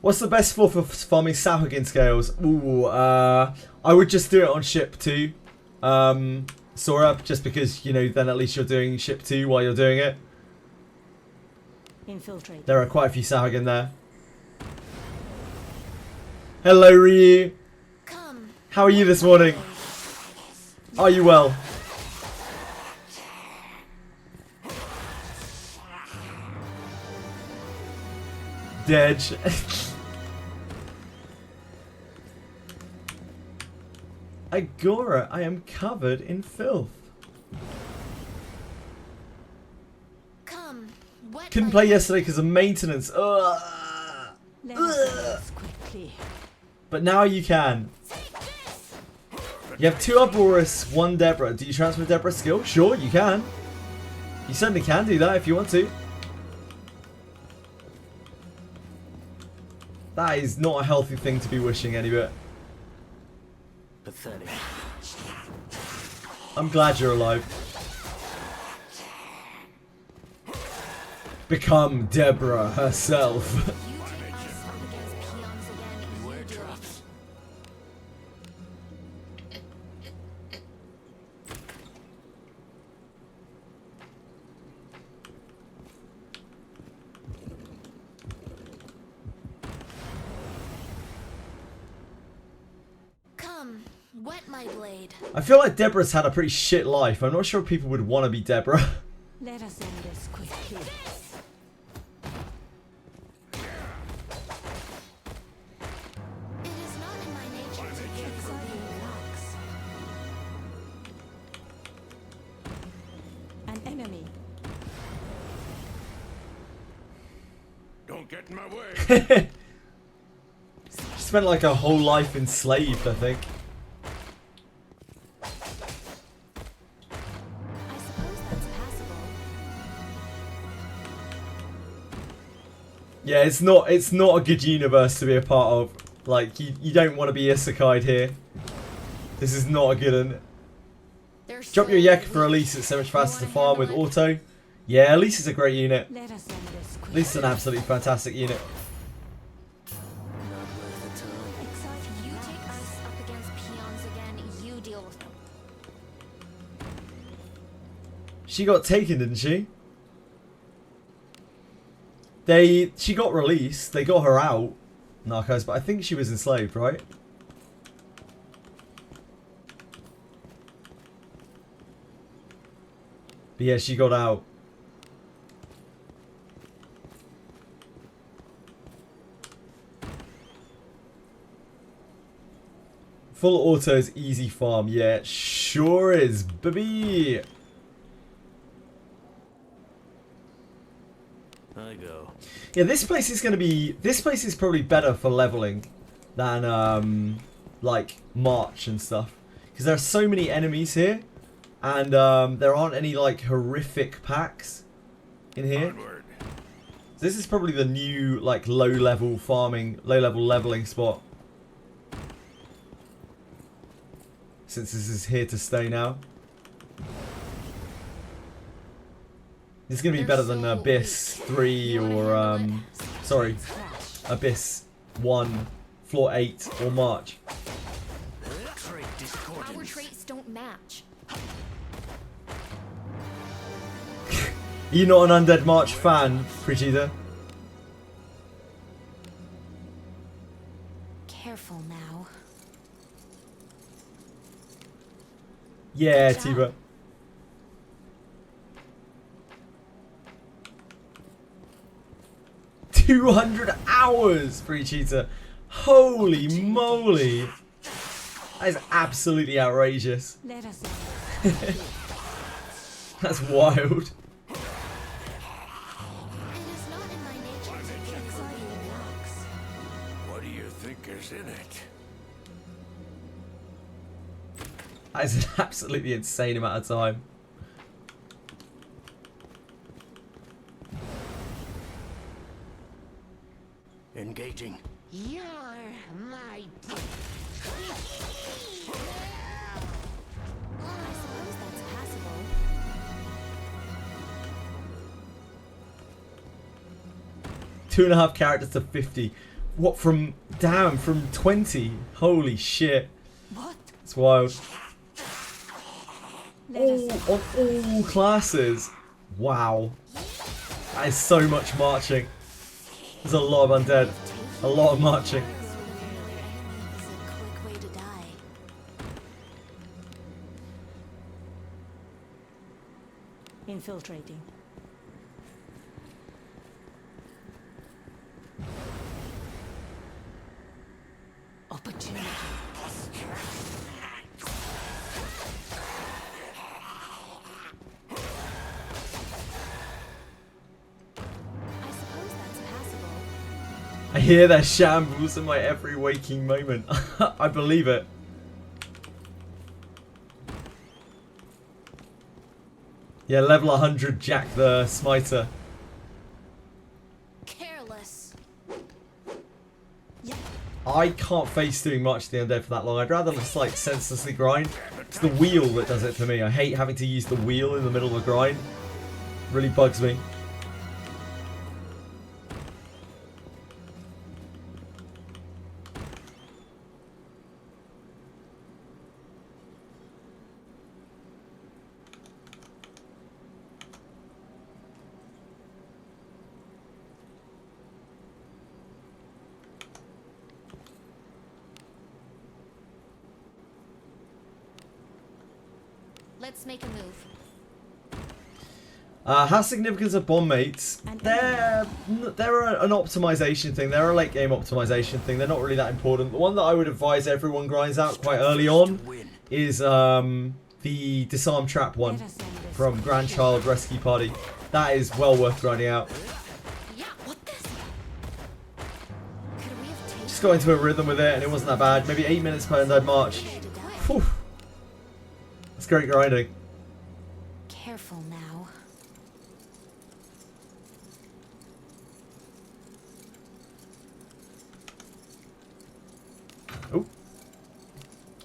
What's the best for farming Sahuagin scales? Ooh, I would just do it on ship 2. Sora, just because, you know, then at least you're doing ship 2 while you're doing it. Infiltrate. There are quite a few Sahuagin there. Hello, Ryu. Come. How are you this morning? Are you well? Dedge. Agora, I am covered in filth. Come. Wet Couldn't my play blade. yesterday because of maintenance. Ugh. Let us end this quickly. But now you can. Take this. You have 2 Uproarus, 1 Deborah. Do you transfer Deborah's skill? Sure, you can. You certainly can do that if you want to. That is not a healthy thing to be wishing any bit. Pathetic. I'm glad you're alive. Become Deborah herself. You take us up against peons again. Beware You deal with traps. Come. Wet my blade. I feel like Deborah's had a pretty shit life. I'm not sure if people would want to be Deborah. Let us end this quickly. It is not in my nature to give for you. Relax. An enemy. Don't get in my way. She spent like her whole life enslaved, I think. I suppose that's passable. Yeah, it's not a good universe to be a part of. Like, you don't want to be isekai'd here. This is not a good one. They're Drop your so yak for weak. Elise. It's so much faster to wanna farm with handle auto. Yeah, Elise is a great unit. Let us end this quickly. Elise is an absolutely fantastic unit. Not worth the time. If you take us up against peons again, you deal with them. She got taken, didn't she? She got released. They got her out, Narcos, but I think she was enslaved, right? But yeah, she got out. Full auto is easy farm. Yeah, it sure is, baby. I go. Yeah, this place is probably better for leveling than like March and stuff, because there are so many enemies here, and there aren't any like horrific packs in here. Onward. This is probably the new like low level leveling spot, since this is here to stay now. This is gonna be They're better than so Abyss weak. 3 You wanna or handle it? sorry, Crash. Abyss 1, Floor 8 or March. Trait Our discordance. traits don't match. You not an Undead March fan, Frigida? Careful now. Yeah, Good job. Tiba. $200 hours for each eater. Holy moly. That is absolutely outrageous. Let us end this quickly. That's wild. It is not in my nature to get excited in rocks. What do you think is in it? That is an absolutely insane amount of time. Engaging. You're my I suppose that's passable. Two and a half characters to 50. What from? Damn, from 20. Holy shit. What? It's wild. Let us end On all classes. Wow. That is so much marching. There's a lot of undead. A lot of marching. Is a quick way to die. infiltrating. Opportunity. I suppose that's passable. I hear their shambles in my every waking moment. I believe it. Yeah, level 100 Jack the Smiter. Careless. I can't face doing much to the undead for that long. I'd rather just like senselessly grind. It's the wheel that does it for me. I hate having to use the wheel in the middle of a grind. Really bugs me. Let's make a move. How significant are bomb mates? They're an optimization thing. They're a late game optimization thing. They're not really that important. The one that I would advise everyone grinds out quite early on is the disarm trap one from Grandchild Rescue Party. That is well worth grinding out. Yeah, what this? Could we have taken Just got into a rhythm with it and it wasn't that bad. Maybe 8 minutes per undead march. way to die? Whew. That's great grinding. Careful now. Oh.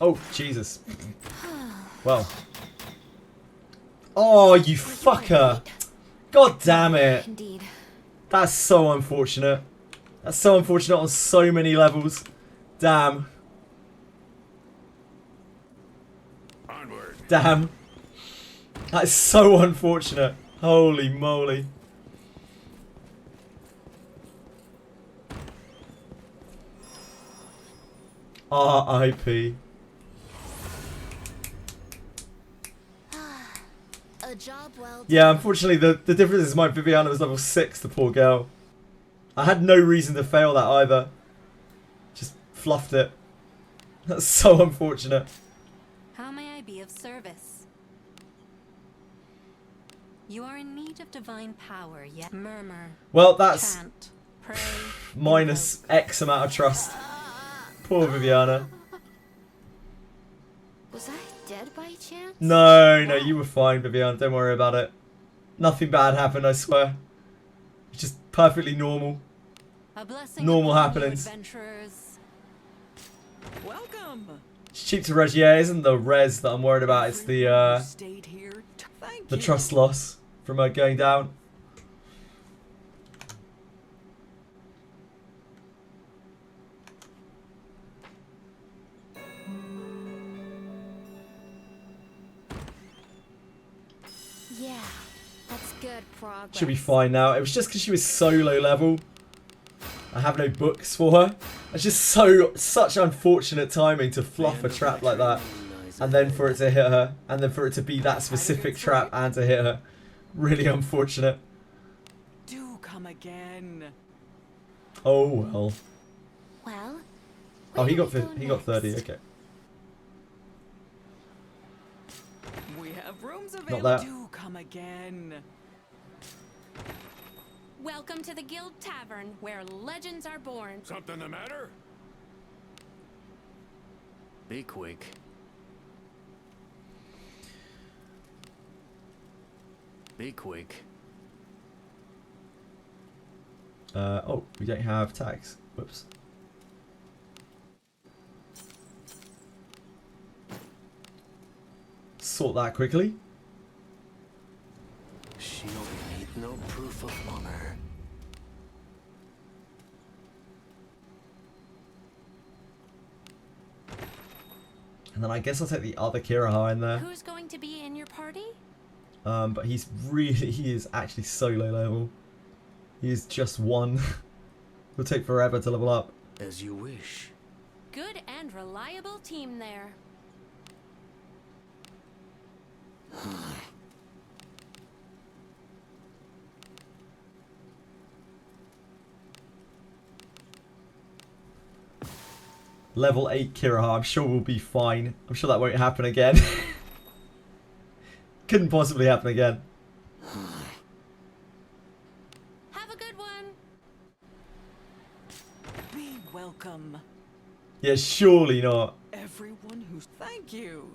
Oh, Jesus. Well. Oh, you fucker. God damn it. Indeed. That's so unfortunate. That's so unfortunate on so many levels. Damn. Onward. Damn. That's so unfortunate. Holy moly. R.I.P. A job well done. Yeah, unfortunately, the difference is my Viviana was level 6, the poor girl. I had no reason to fail that either. Just fluffed it. That's so unfortunate. How may I be of service? You are in need of divine power, yet murmur, Well, that's chant, pray, minus X amount of trust. Poor Viviana. Was I dead by chance? No, you were fine, Viviana. Don't worry about it. Nothing bad happened, I swear. It's just perfectly normal. a blessing Normal upon you, happenings. adventurers. Welcome. It's cheap to res. Yeah, it isn't the res that I'm worried about. It's Everyone who the stayed here. Thank the you. trust loss from going down. Yeah, that's good progress. Should be fine now. It was just because she was so low level. I have no books for her. It's just such unfortunate timing to fluff a trap like that. And then for it to hit her. And then for it to be that specific trap and to hit her. Really unfortunate. Do come again. Oh well. Well, Oh, where he do got we go he got 30. next? Okay. have rooms Not available. that. Do come again. Welcome to the Guild Tavern, where legends are born. Something the matter? Be quick. Be quick. Oh, we don't have tags. Whoops. Sort that quickly. She'll need no proof of honor. And then I guess I'll take the other Kiraha in there. Who's going to be in your party? But he is actually so low level. He is just 1. It'll take forever to level up. As you wish. Good and reliable team there. Level 8 Kiraha, I'm sure we'll be fine. I'm sure that won't happen again. Couldn't possibly happen again. Have a good one. Be welcome. Yeah, surely not. Everyone who's... Thank you.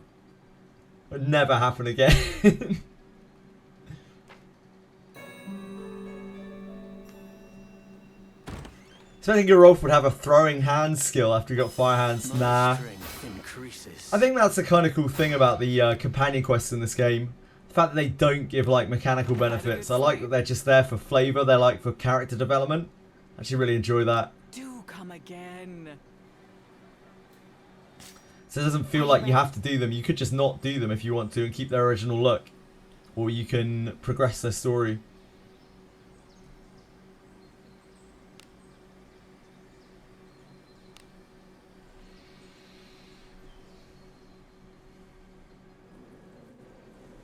Would never happen again. So I think Geralf would have a throwing hand skill after he got fire hands. Nah. Strength increases. I think that's the kind of cool thing about the companion quests in this game. The fact that they don't give like mechanical benefits. I like that they're just there for flavour. They're like for character development. I actually really enjoy that. Do come again. So it doesn't feel like you have to do them. You could just not do them if you want to and keep their original look. Or you can progress their story.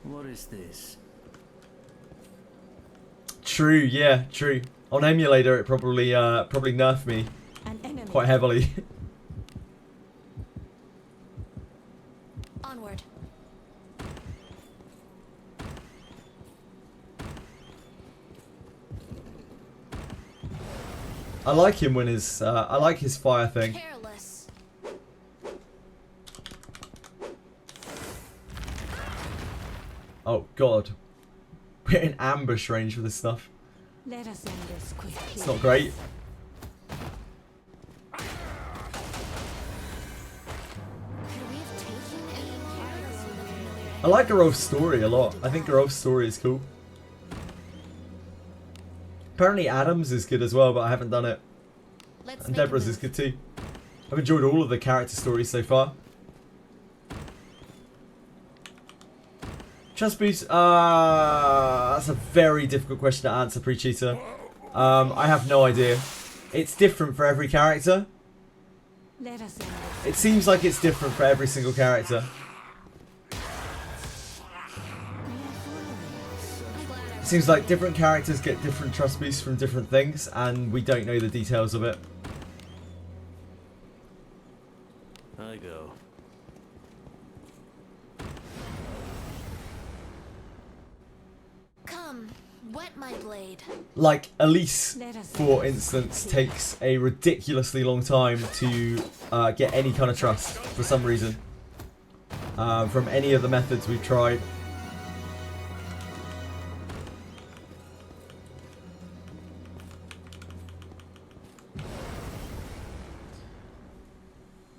What is this? True, yeah, true. On emulator, it probably nerfed me An enemy. quite heavily. Onward. I like him when his I like his fire thing. Careless. Oh god, we're in ambush range for this stuff. Let us end this quickly. It's not great. Could we have taken any careless with the familiar I like Geralf's story a lot. I think Geralf's story is cool. Apparently Adam's is good as well, but I haven't done it. Let's And make a Deborah's is move. good too. I've enjoyed all of the character stories so far. Trust boost, that's a very difficult question to answer, pre-cheater. I have no idea. It's different for every character. Let us end this. It seems like it's different for every single character. It seems like different characters get different trust boosts from different things, and we don't know the details of it. I go. Come, wet my blade. Like, Elise, Let us for end this instance, quickly. takes a ridiculously long time to get any kind of trust, for some reason. From any of the methods we've tried.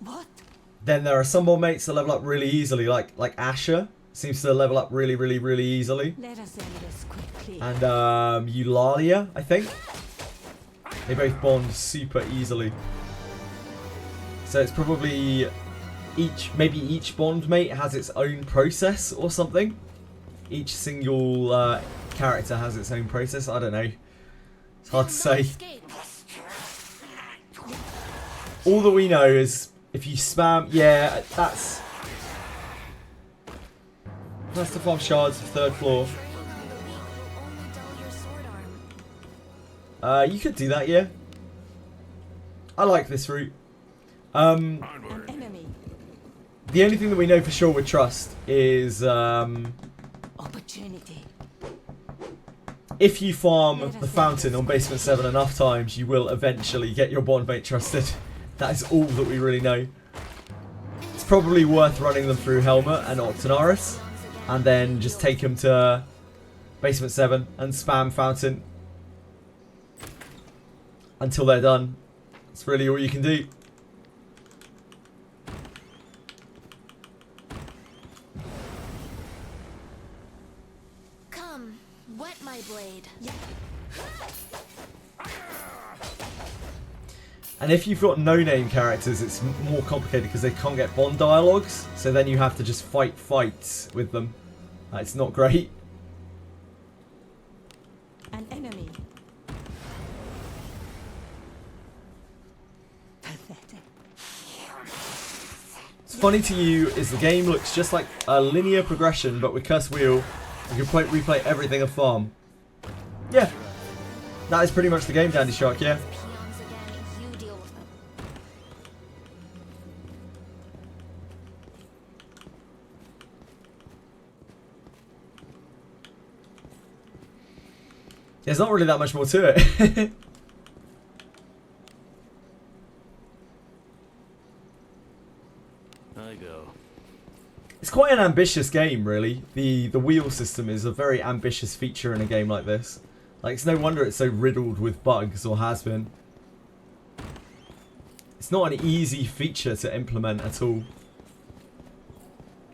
What? Then there are some more mates that level up really easily, like Asher seems to level up really easily. Let us end this quickly. And Eulalia, I think. They both bond super easily. So it's probably maybe each bond mate has its own process or something. Each single character has its own process. I don't know. It's hard to say. Escape. All that we know is if you spam, yeah, that's the farm shards of third floor. Preying on the weak will only dull your sword arm. You could do that, yeah. I like this route. An Onward. enemy. The only thing that we know for sure with trust is opportunity. If you farm the fountain on basement 7 enough times, you will eventually get your bondmate trusted. That is all that we really know. It's probably worth running them through Helmet and Octonaris, and then just take them to basement 7 and spam fountain until they're done. That's really all you can do. Come, wet my blade. And if you've got no-name characters, it's more complicated because they can't get bond dialogues. So then you have to just fight fights with them. It's not great. An enemy. Pathetic. What's funny to you is the game looks just like a linear progression, but with Cursed Wheel, you can replay everything and farm. Yeah. That is pretty much the game, Dandy Shark, yeah. Peons again, you deal with them. There's not really that much more to it. I go. It's quite an ambitious game, really. The wheel system is a very ambitious feature in a game like this. Like, it's no wonder it's so riddled with bugs, or has been. It's not an easy feature to implement at all.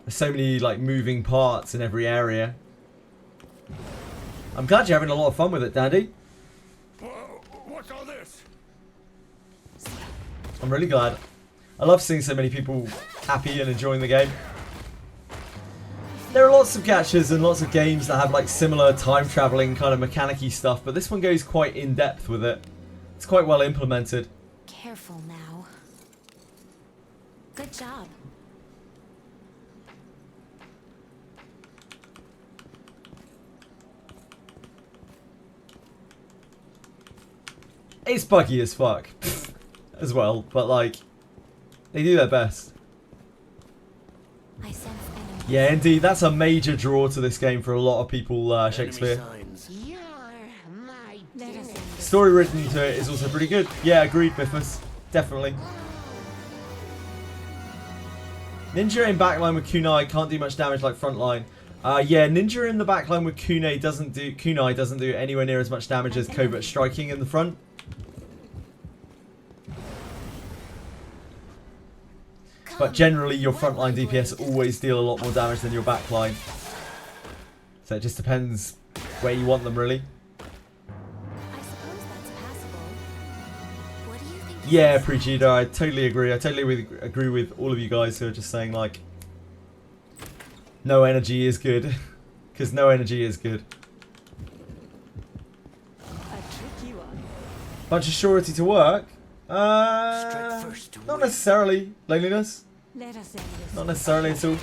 There's so many, like, moving parts in every area. I'm glad you're having a lot of fun with it, Dandy. Whoa, what's all this? I'm really glad. I love seeing so many people happy and enjoying the game. There are lots of gachas and lots of games that have like similar time traveling kind of mechanic-y stuff, but this one goes quite in depth with it. It's quite well implemented. Careful now. Good job. It's buggy as fuck as well, but like they do their best. I sense enemy. Yeah, indeed, that's a major draw to this game for a lot of people, Shakespeare. You're my Let us end this. Story written to it is also pretty good. Yeah, agreed, Biffus. Definitely. Ninja in backline with kunai can't do much damage like frontline. Yeah, Ninja in the backline with kunai doesn't do anywhere near as much damage as covert striking in the front. But generally, your frontline DPS always deal a lot more damage than your backline. So it just depends where you want them, really. I suppose that's passable. What do you think? Yeah, Preachida, I totally agree. I totally agree with all of you guys who are just saying, like, no energy is good. Because no energy is good. A tricky one. Bunch of surety to work. Strike first to Not win. necessarily. Loneliness. Let us end this. Not necessarily at all.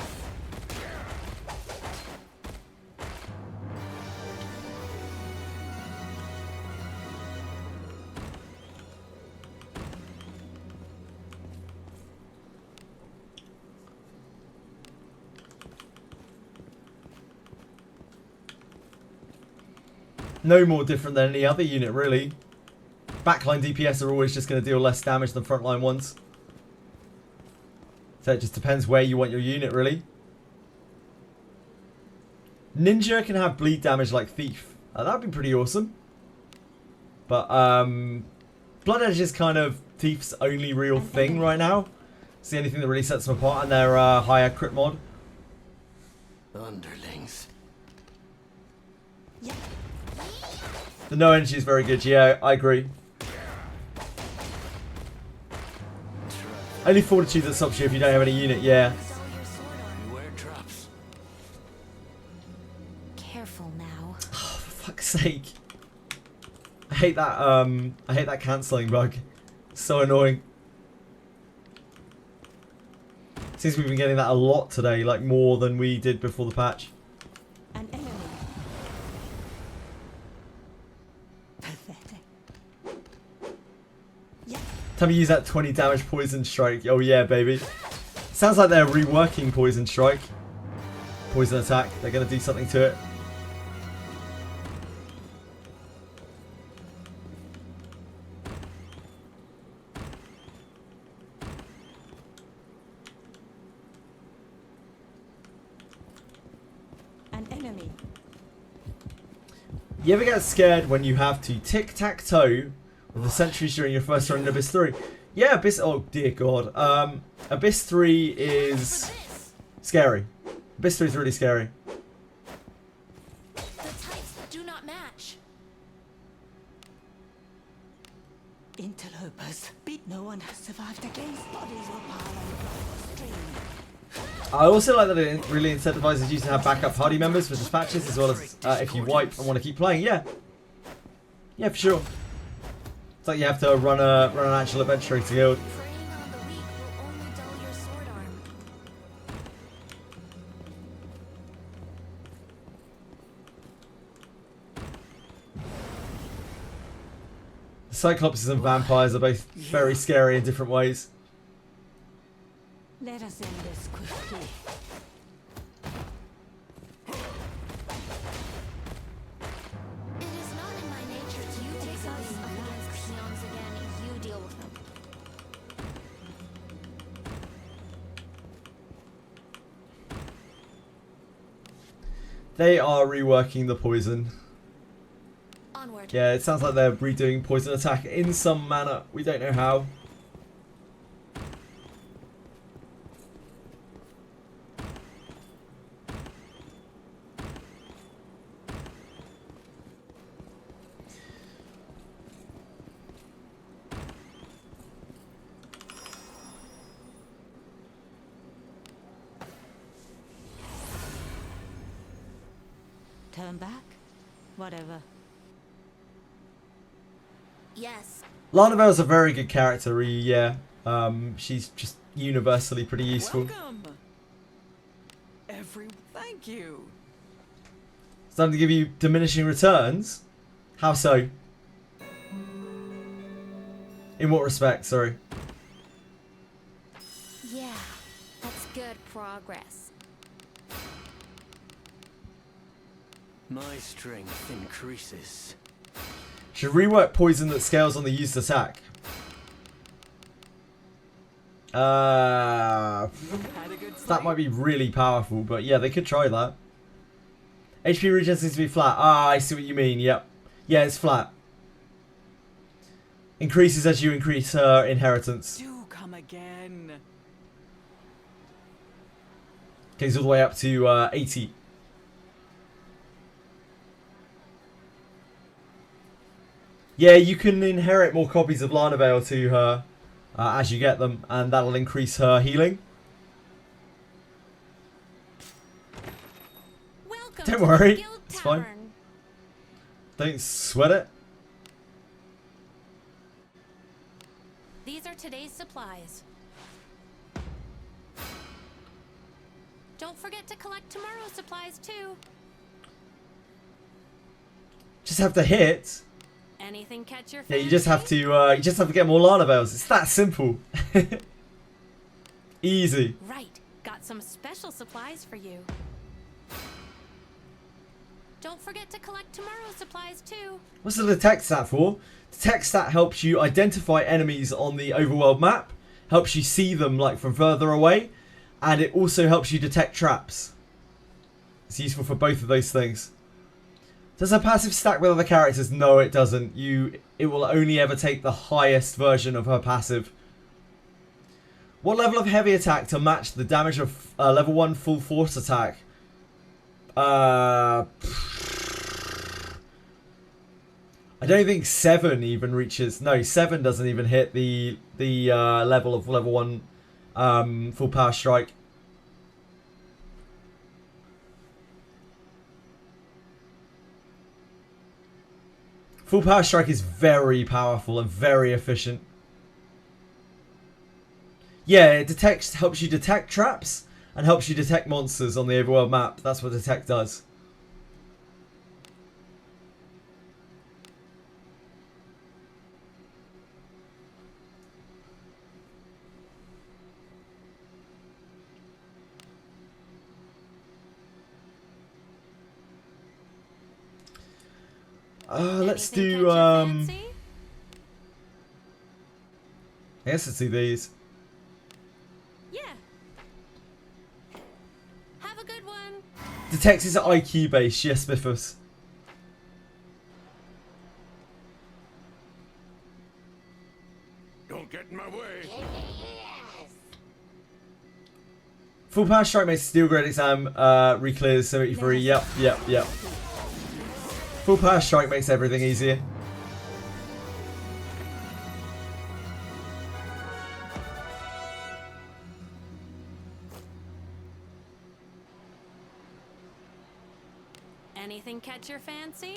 No more different than any other unit, really. Backline DPS are always just going to deal less damage than frontline ones. So it just depends where you want your unit, really. Ninja can have bleed damage like Thief. That would be pretty awesome. But Blood Edge is kind of Thief's only real thing right now. It's the only thing that really sets them apart, and their higher crit mod. Underlings. Yeah. The no energy is very good. Yeah, I agree. Only fortitude that stops you if you don't have any unit. Yeah. Dull your sword arm. Beware traps. Careful now. For fuck's sake. I hate that cancelling bug. It's so annoying. Seems we've been getting that a lot today, like more than we did before the patch. An enemy. Pathetic. Yeah. Time to use that 20 damage poison strike. Oh yeah, baby. Sounds like they're reworking poison strike. Poison attack. They're gonna do something to it. enemy. You ever get scared when you have to tic-tac-toe with the sentries during your first run in Abyss 3? Yeah, Abyss... Oh, dear God. Abyss 3 is scary. Abyss 3 is really scary. The types do not match. Interlopers. Beat no one has survived against. Bodies will pile on the stream. I also like that it really incentivizes you to have backup party members for dispatches, as well as if you wipe and want to keep playing. Yeah, yeah, for sure. It's like you have to run an actual adventuring guild. Preying on the weak will only dull your sword arm. The Cyclopses and vampires are both very scary in different ways. Let us end this quickly. It is not in my nature to take us up against peons again. You deal with them. They are reworking the poison. Onward. Yeah, it sounds like they're redoing poison attack in some manner. We don't know how. Turn back? Whatever. Yes. Lana Vale's a very good character, yeah. She's just universally pretty useful. Welcome. Thank you. It's time to give you diminishing returns? How so? In what respect, sorry? Yeah, that's good progress. My strength increases. Should rework poison that scales on the used attack. Had a good That sleep? might be really powerful, but yeah, they could try that. HP regen seems to be flat. Ah, I see what you mean, yep. Yeah, it's flat. Increases as you increase her inheritance. Do come again. Goes all the way up to 80. Yeah, you can inherit more copies of Lana Vale to her as you get them, and that'll increase her healing. Welcome Don't to worry, the Guild it's fine. Tavern. Don't sweat it. These are today's supplies. Don't forget to collect tomorrow's supplies too. Just have to hit. Anything catch your Yeah, fancy? you just have to get more Lana Vales. It's that simple. Easy. Right. Got some special supplies for you. Don't forget to collect tomorrow's supplies too. What's the detect stat for? Detect stat helps you identify enemies on the overworld map, helps you see them like from further away, and it also helps you detect traps. It's useful for both of those things. Does a passive stack with other characters? No, it doesn't. It will only ever take the highest version of her passive. What level of heavy attack to match the damage of level 1 full force attack? I don't think 7 even reaches. No, 7 doesn't even hit the level of level 1 full power strike. Full power strike is very powerful and very efficient. Yeah, it helps you detect traps and helps you detect monsters on the overworld map. That's what detect does. Let's Anything do catch your fancy? I guess let's do these. Yeah. Have a good one. Detect is IQ based, yes, Biffus. Don't get in my way. Full power strike makes steel grade exam reclears 73. Yep. Full power strike makes everything easier. Anything catch your fancy?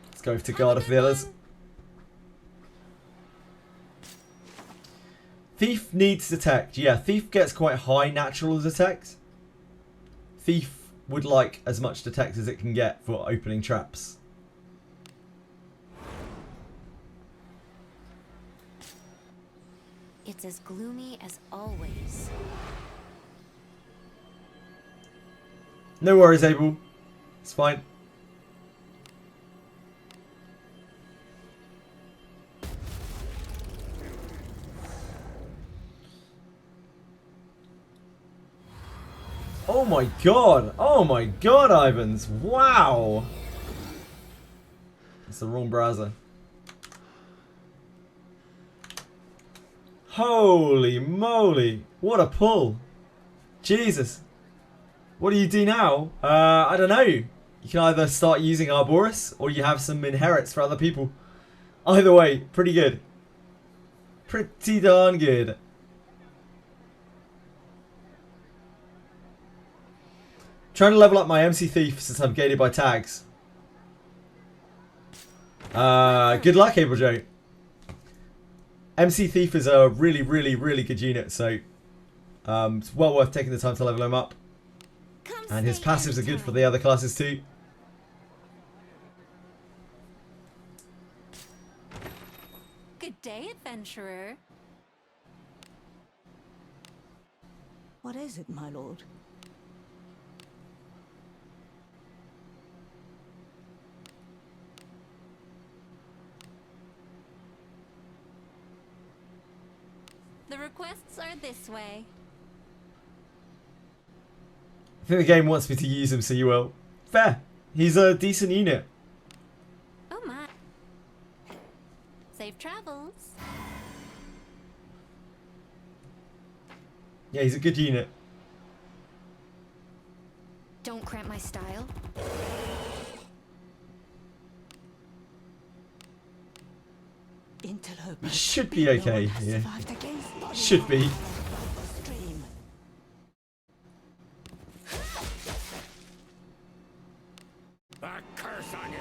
Let's go to guard of the others. Thief needs detect. Yeah, Thief gets quite high natural detect. Thief would like as much detect as it can get for opening traps. It's as gloomy as always. No worries, Abel. It's fine. Oh my god! Oh my god, Ivans! Wow! It's the wrong browser. Holy moly! What a pull! Jesus! What do you do now? I don't know. You can either start using Arboris or you have some inherits for other people. Either way, pretty good. Pretty darn good. Trying to level up my MC Thief since I'm gated by tags. Good luck, Able Joe. MC Thief is a really good unit, so it's well worth taking the time to level him up. And his passives are good for the other classes too. Good day, adventurer. What is it, my lord? The requests are this way. I think the game wants me to use him, so you will. Fair. He's a decent unit. Oh my. Safe travels. Yeah, he's a good unit. Don't cramp my style. Interloper. Should be okay. No one has Yeah. survived against bodies Should be. stream. A curse on you.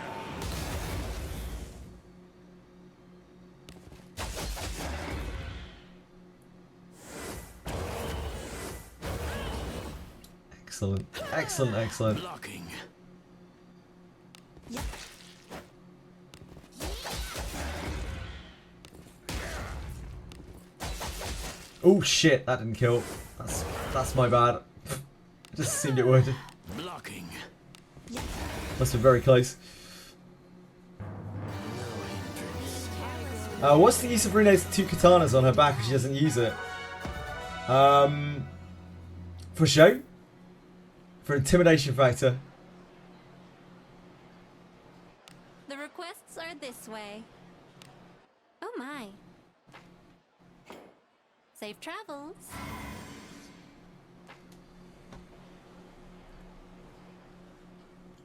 Excellent. Excellent. Blocking. Yep. Oh shit, that didn't kill. That's my bad. Just assumed it would. Blocking. Must have been very close. No hindrance. What's the use of Rene's 2 katanas on her back if she doesn't use it? For show? For intimidation factor. The requests are this way. Oh my. Safe travels.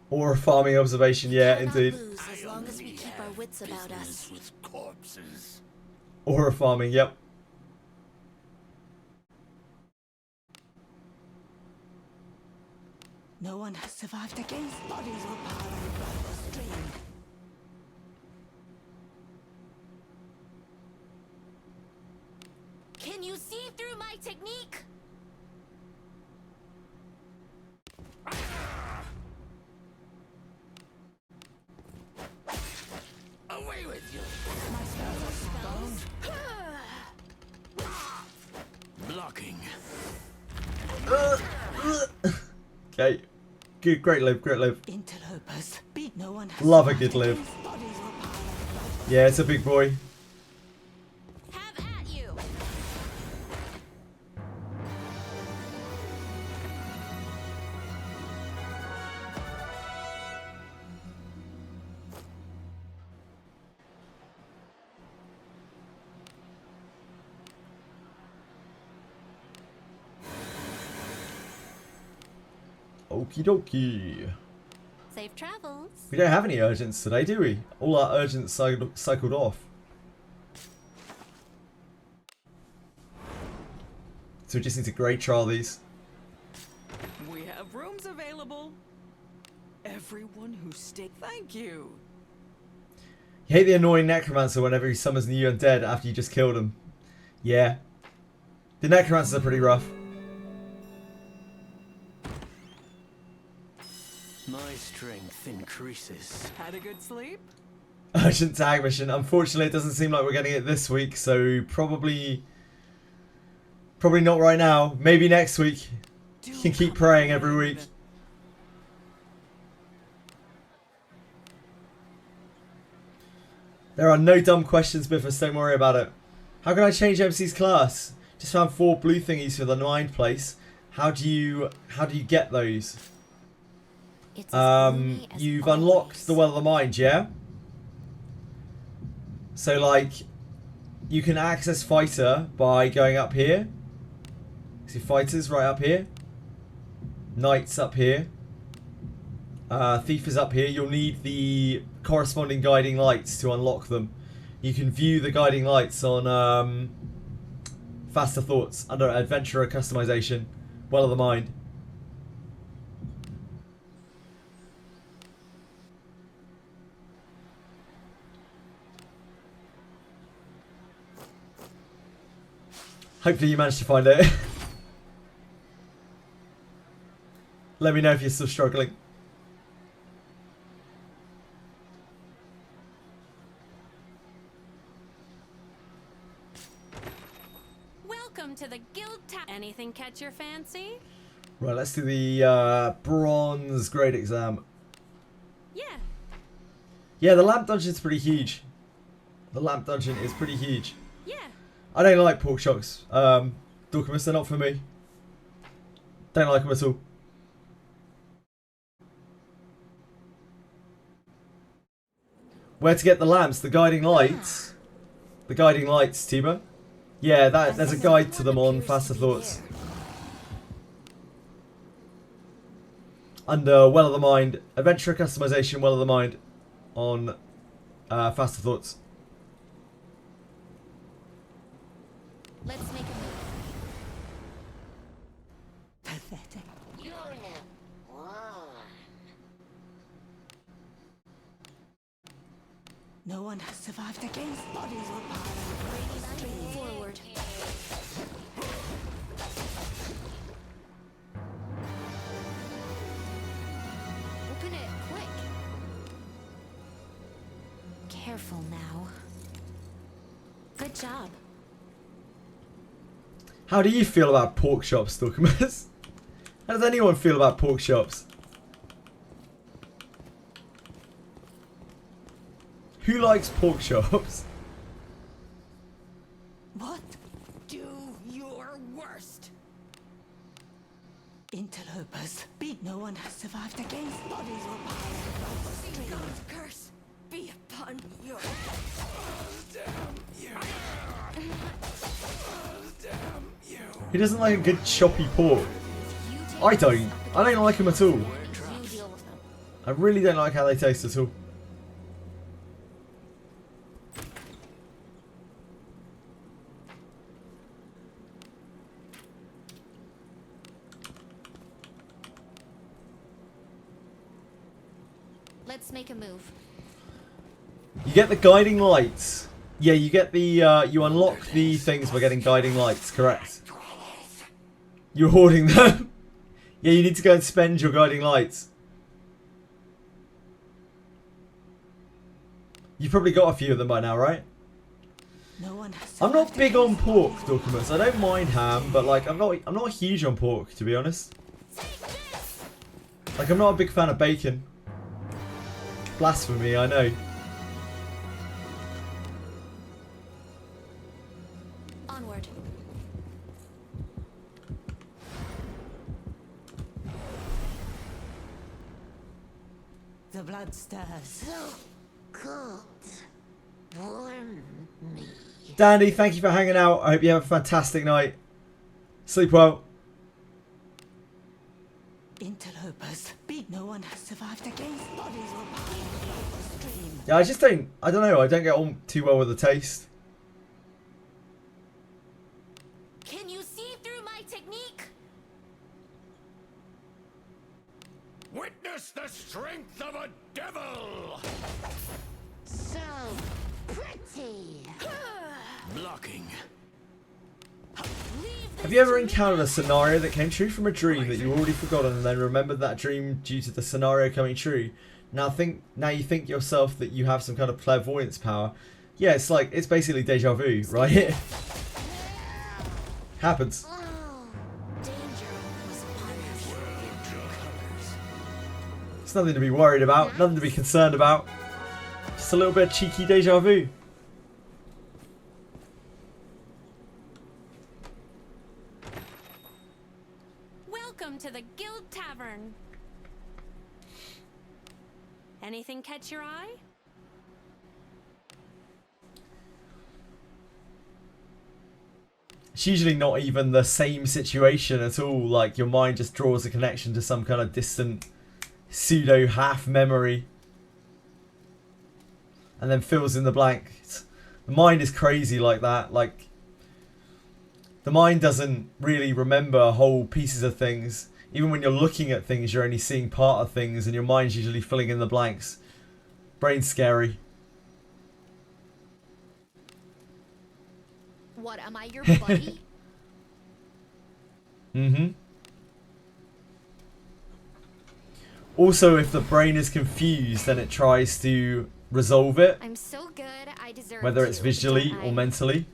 Or a farming observation, yeah, Cannot indeed. lose as long as we keep our wits about Business us. with corpses. Or a farming, yep. No one has survived against bodies or power on the stream. Can you see through my technique? Away with you. Blocking. Okay. Good, great live. Interlopers. Beat no one has Love a survived good live. against bodies or power on the Yeah, it's a big boy. Have at you. Okie dokie. Safe travels. We don't have any urgents today, do we? All our urgents cycled off. So we just need to grade trial these. We have rooms available. Everyone who stayed, thank you. You hate the annoying necromancer whenever he summons new undead after you just killed him. Yeah. The necromancers are pretty rough. My strength increases. Had a good sleep? Urgent tag mission. Unfortunately, it doesn't seem like we're getting it this week, so probably not right now. Maybe next week. You can keep praying every week. There are no dumb questions, Biffus, don't worry about it. How can I change MC's class? Just found 4 blue thingies for the mind place. How do you get those? You've unlocked the Well of the Mind, yeah? So like, you can access Fighter by going up here. See, Fighter's right up here. Knight's up here. Thief is up here. You'll need the corresponding guiding lights to unlock them. You can view the guiding lights on Faster Thoughts under Adventurer Customization, Well of the Mind. Hopefully you managed to find it. Let me know if you're still struggling. Welcome to the guild town. Anything catch your fancy? Right, let's do the bronze grade exam. Yeah. Yeah, the lamp dungeon's pretty huge. The lamp dungeon is pretty huge. Yeah. I don't like pork chocks. Dorkamus, they're not for me. Don't like them at all. Where to get the lamps? The guiding lights. The guiding lights, Tiba. Yeah, there's a guide to them on Faster Thoughts. Under Well of the Mind, Adventurer Customization, Well of the Mind on Faster Thoughts. Let's make a move. Pathetic. No one has survived against bodies were piled. Forward. Open it, quick. Careful now. Good job. How do you feel about pork chops, Dorkamus? How does anyone feel about pork chops? Who likes pork chops? What? Do your worst. Interlopers. No one has survived against bodies were piled. God's curse be upon you. He doesn't like a good choppy pork. I don't. I don't like them at all. You deal with them. I really don't like how they taste at all. Let's make a move. You get the guiding lights. Yeah, you get the, you unlock the things by getting guiding lights, correct? You're hoarding them. Yeah, you need to go and spend your guiding lights. You've probably got a few of them by now, right? No one has I'm not big on pork, Dorkamus. I don't mind ham, but like I'm not huge on pork, to be honest. Like I'm not a big fan of bacon. Blasphemy, I know. Onward. The blood stirs. Cold. Warm me. Dandy, thank you for hanging out. I hope you have a fantastic night. Sleep well. Interlopers. No one has survived against bodies will pile on the stream. Yeah, I don't know, I don't get on too well with the taste. Can you see through my technique? Witness the strength of a devil! So pretty. Blocking. Have you ever encountered a scenario that came true from a dream that you already forgotten and then remembered that dream due to the scenario coming true? Now you think yourself that you have some kind of clairvoyance power. Yeah, it's basically deja vu, right? Happens. Oh, danger was punished. It's nothing to be worried about, nothing to be concerned about. Just a little bit of cheeky deja vu. Welcome to the Guild Tavern. Anything catch your eye? It's usually not even the same situation at all. Like, your mind just draws a connection to some kind of distant pseudo half memory and then fills in the blanks. The mind is crazy like that. Like, the mind doesn't really remember whole pieces of things. Even when you're looking at things, you're only seeing part of things and your mind's usually filling in the blanks. Brain's scary. What, am I your buddy? Mm-hmm. Also, if the brain is confused, then it tries to resolve it, I'm so good, I deserve whether it's to, visually don't or I? mentally,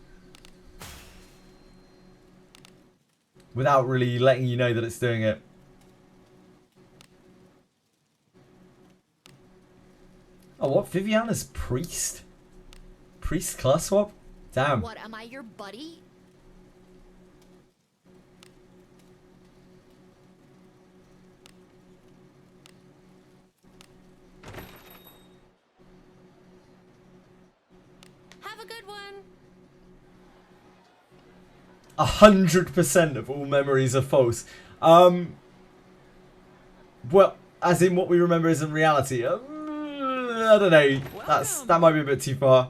without really letting you know that it's doing it. Oh, what? Viviana's priest? Priest class swap? Damn. What, am I your buddy? Have a good one. 100% of all memories are false. Well, as in what we remember isn't reality. I don't know. That might be a bit too far.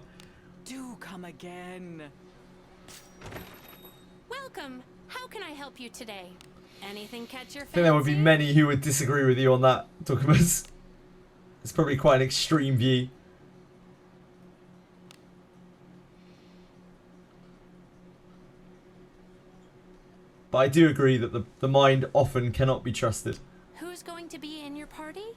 Do come again. Welcome. How can I help you today? Anything catch your I think there would be fancy? many who would disagree with you on that, Tukamas. It's probably quite an extreme view. But I do agree that the mind often cannot be trusted. Who's going to be in your party?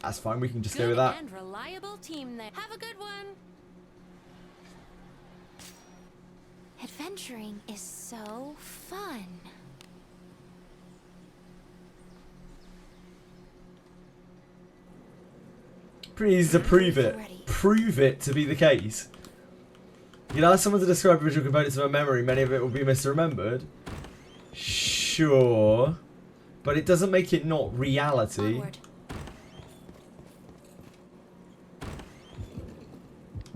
That's fine, we can just go Good with that. and reliable team there. Have a good one. Adventuring is so fun. Pretty easy to prove it. Ready. Prove it to be the case. You'd ask someone to describe visual components of a memory, many of it will be misremembered. Sure. But it doesn't make it not reality. Onward.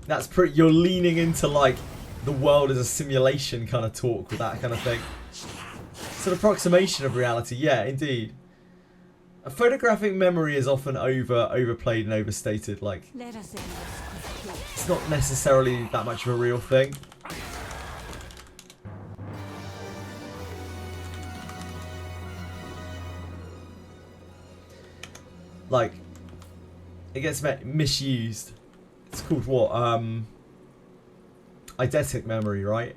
That's pretty. You're leaning into like the world is a simulation kind of talk with that kind of thing. It's an approximation of reality, yeah, indeed. A photographic memory is often overplayed and overstated. Like, Let us end this quickly. it's not necessarily that much of a real thing. Like, it gets misused. It's called what? Eidetic memory, right?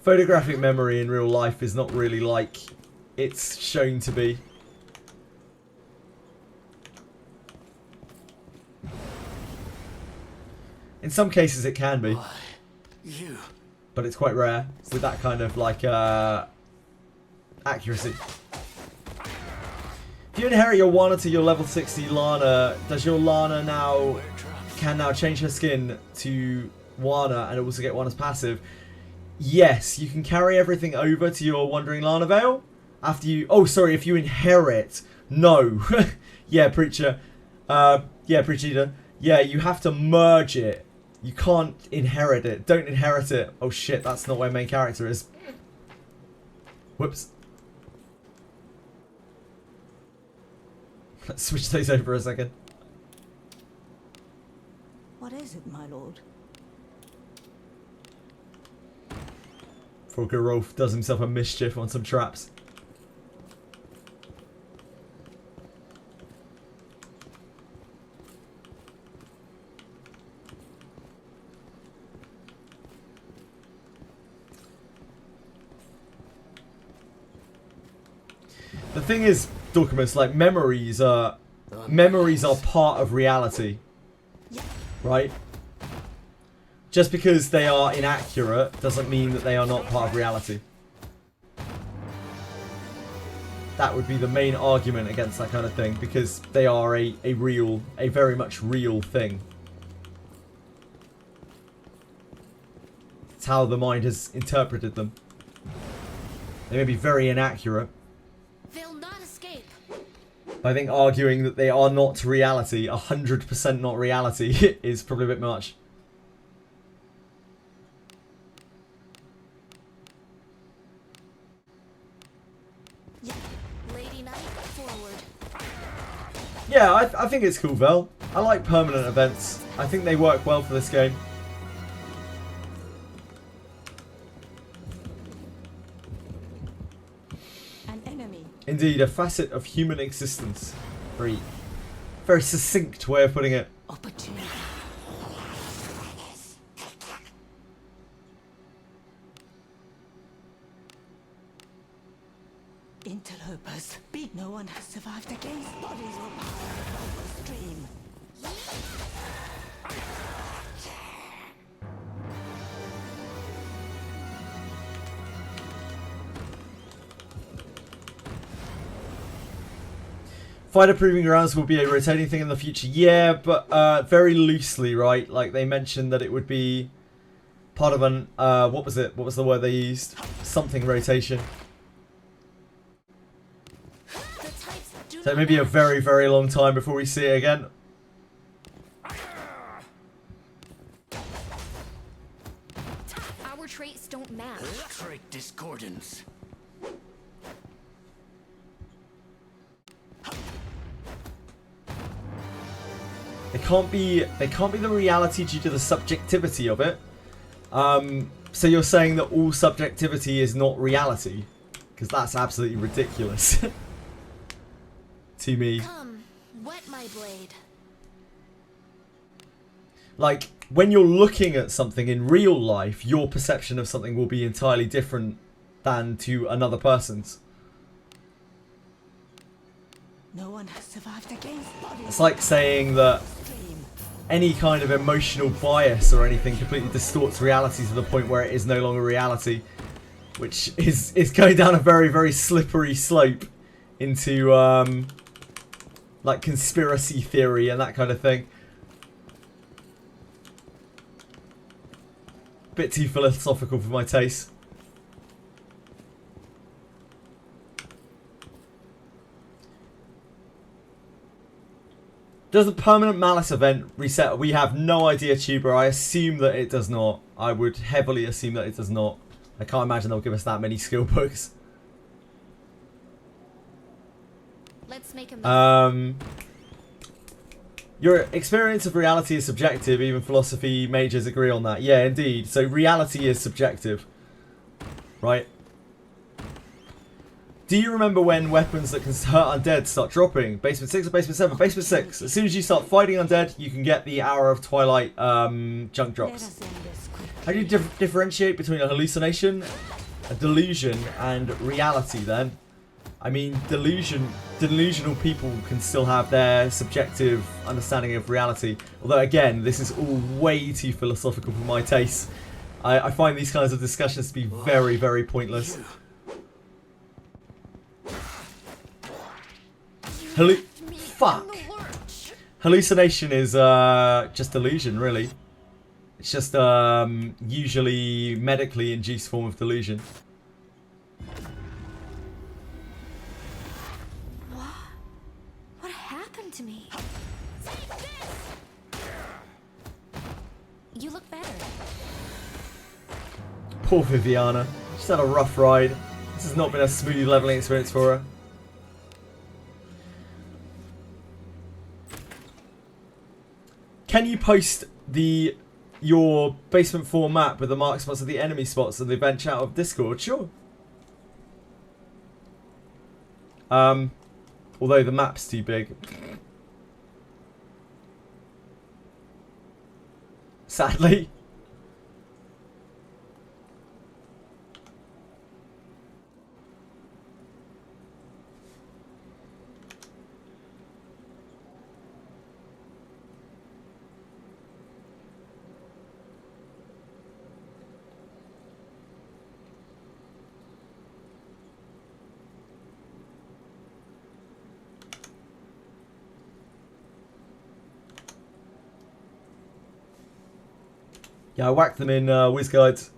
Photographic memory in real life is not really like it's shown to be. In some cases it can be, You. but it's quite rare with that kind of like accuracy. If you inherit your Wana to your level 60 Lana, does your Lana can now change her skin to Wana and also get Wana's passive? yes, you can carry everything over to your Wandering Lana Veil after you... Oh, sorry, if you inherit. No. Yeah, Preacher. Yeah, Preacher. Yeah, you have to merge it. You can't inherit it. Don't inherit it. Oh shit, that's not where main character is. Whoops. Let's switch those over a second. What is it, my lord? Volker Rolf does himself a mischief on some traps. The thing is, Dorkamus, like memories are part of reality, right? Just because they are inaccurate doesn't mean that they are not part of reality. That would be the main argument against that kind of thing, because they are a very much real thing. It's how the mind has interpreted them. They may be very inaccurate. They'll not escape. I think arguing that they are not reality, 100% not reality, is probably a bit much. Lady Knight, forward. Yeah, I think it's cool, Vel. I like permanent events. I think they work well for this game. Indeed, a facet of human existence. Very succinct way of putting it. Opportunity. Interlopers. No one has survived against bodies will power the stream. Fighter Proving Grounds will be a rotating thing in the future. Yeah, but very loosely, right? Like they mentioned that it would be part of an what was it? What was the word they used? Something rotation. So maybe a very, very long time before we see it again. Our traits don't match. Trait discordance. They can't be the reality due to the subjectivity of it. So you're saying that all subjectivity is not reality? Because that's absolutely ridiculous. To me. Come, wet my blade. Like, when you're looking at something in real life, your perception of something will be entirely different than to another person's. No one has survived against bodies. It's like saying that any kind of emotional bias or anything completely distorts reality to the point where it is no longer reality, which is going down a very, very slippery slope into like conspiracy theory and that kind of thing. Bit too philosophical for my taste. Does the permanent malice event reset? We have no idea, Tuber. I assume that it does not. I would heavily assume that it does not. I can't imagine they'll give us that many skill books. Let's make a Your experience of reality is subjective. Even philosophy majors agree on that. Yeah, indeed. So reality is subjective, right? Do you remember when weapons that can hurt undead start dropping? Basement 6 or Basement 7? Basement 6. As soon as you start fighting undead, you can get the Hour of Twilight junk drops. How do you differentiate between a hallucination, a delusion, and reality then? I mean, delusional people can still have their subjective understanding of reality. Although, again, this is all way too philosophical for my taste. I find these kinds of discussions to be very, very pointless. Fuck! Hallucination is just illusion, really. It's just usually medically induced form of delusion. What happened to me? You look better. Poor Viviana. She's had a rough ride. This has not been a smooth leveling experience for her. Can you post your basement 4 map with the mark spots of the enemy spots and the event chat of Discord? Sure. Although the map's too big. Sadly. Yeah, I whacked them in WizGuides.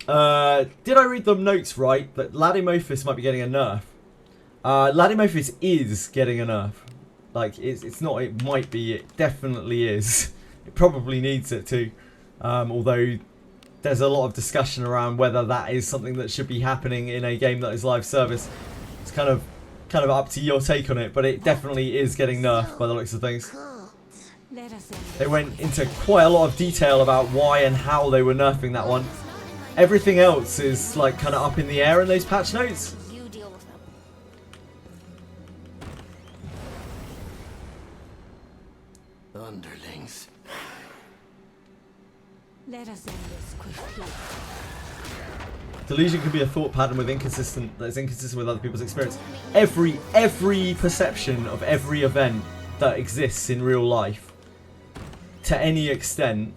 Did I read the notes right? That Ladymophis might be getting a nerf. Ladymophis is getting a nerf. Like, it's not, it might be, it definitely is. It probably needs it too. Although, there's a lot of discussion around whether that is something that should be happening in a game that is live service. It's kind of up to your take on it, but it definitely is getting nerfed by the looks of things. They went into quite a lot of detail about why and how they were nerfing that one. Everything else is like kind of up in the air in those patch notes. You deal with them. Underlings. Let us end this quickly. Delusion can be a thought pattern with that is inconsistent with other people's experience. Every perception of every event that exists in real life, to any extent,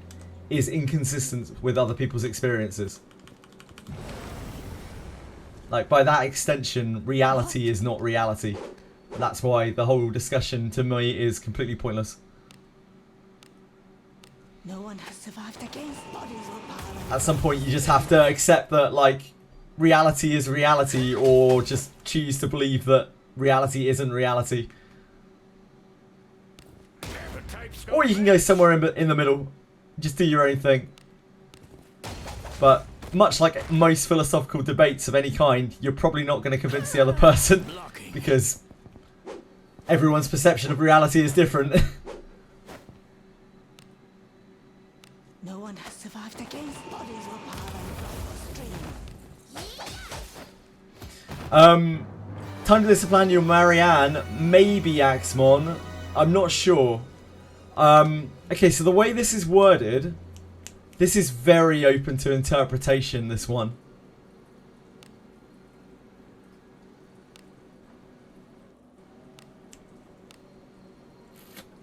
is inconsistent with other people's experiences. Like, by that extension, reality is not reality. That's why the whole discussion to me is completely pointless. No one has survived against bodies or power. At some point, you just have to accept that, like, reality is reality, or just choose to believe that reality isn't reality. Or you can go somewhere in the middle. Just do your own thing. But much like most philosophical debates of any kind, you're probably not going to convince the other person. Because everyone's perception of reality is different. No one has survived against bodies or power. Time to discipline your Marianne. Maybe Axmon. I'm not sure. Okay, so the way this is worded, this is very open to interpretation, this one.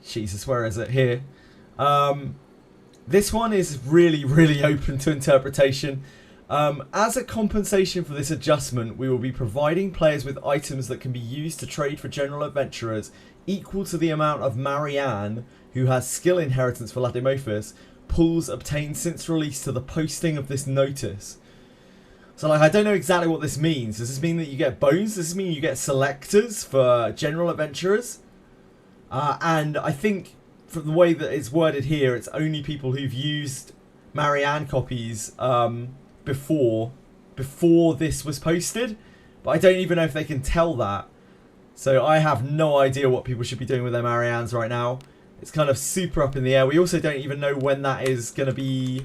Jesus, where is it? Here. This one is really open to interpretation. As a compensation for this adjustment, we will be providing players with items that can be used to trade for general adventurers equal to the amount of Marianne, who has skill inheritance for Ladymophis, pulls obtained since release to the posting of this notice. So, like, I don't know exactly what this means. Does this mean that you get bones? Does this mean you get selectors for general adventurers? And I think from the way that it's worded here, it's only people who've used Marianne copies before this was posted. But I don't even know if they can tell that. So I have no idea what people should be doing with their Mariannes right now. It's kind of super up in the air. We also don't even know when that is going to be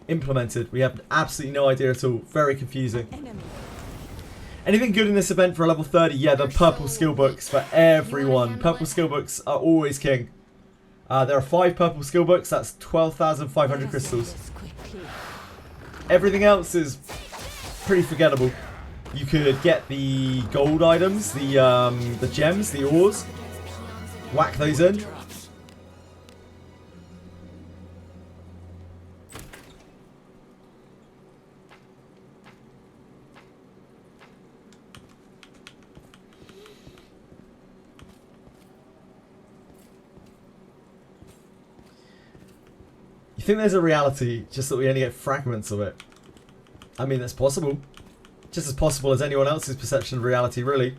implemented. We have absolutely no idea at all. Very confusing. Anything good in this event for a level 30? Yeah, the purple skill books for everyone. Purple skill books are always king. There are 5 purple skill books. That's 12,500 crystals. Everything else is pretty forgettable. You could get the gold items, the gems, the ores. Whack those in. You think there's a reality, just that we only get fragments of it? I mean, that's possible. Just as possible as anyone else's perception of reality, really.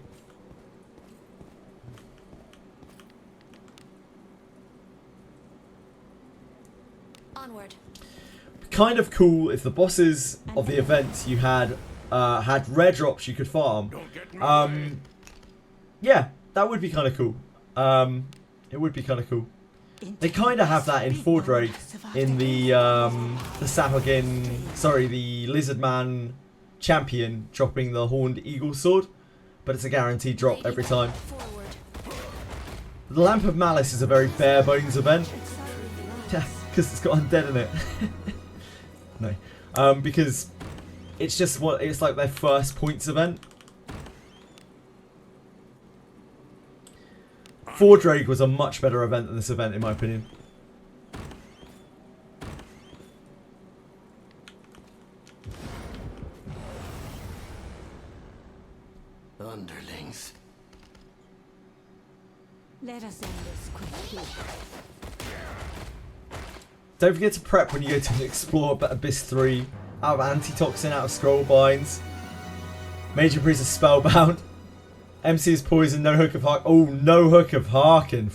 Onward. Kind of cool if the bosses of the event you had rare drops you could farm. Don't get in my way. Yeah, that would be kind of cool. It would be kind of cool. They kind of have that in Wizardry, in the the Lizard Man champion dropping the Horned Eagle sword, but it's a guaranteed drop every time. Forward. The Lamp of Malice is a very bare bones event. Yeah, because it's got undead in it. No, because it's just it's like their first points event. Wizardry was a much better event than this event, in my opinion. Underlings. Let us end this quickly. Don't forget to prep when you go to explore Abyss 3. Out of Antitoxin, out of Scrollbinds. Major Priest is Spellbound. MC is Poison, no Hook of Hark. Oh, no Hook of Harken.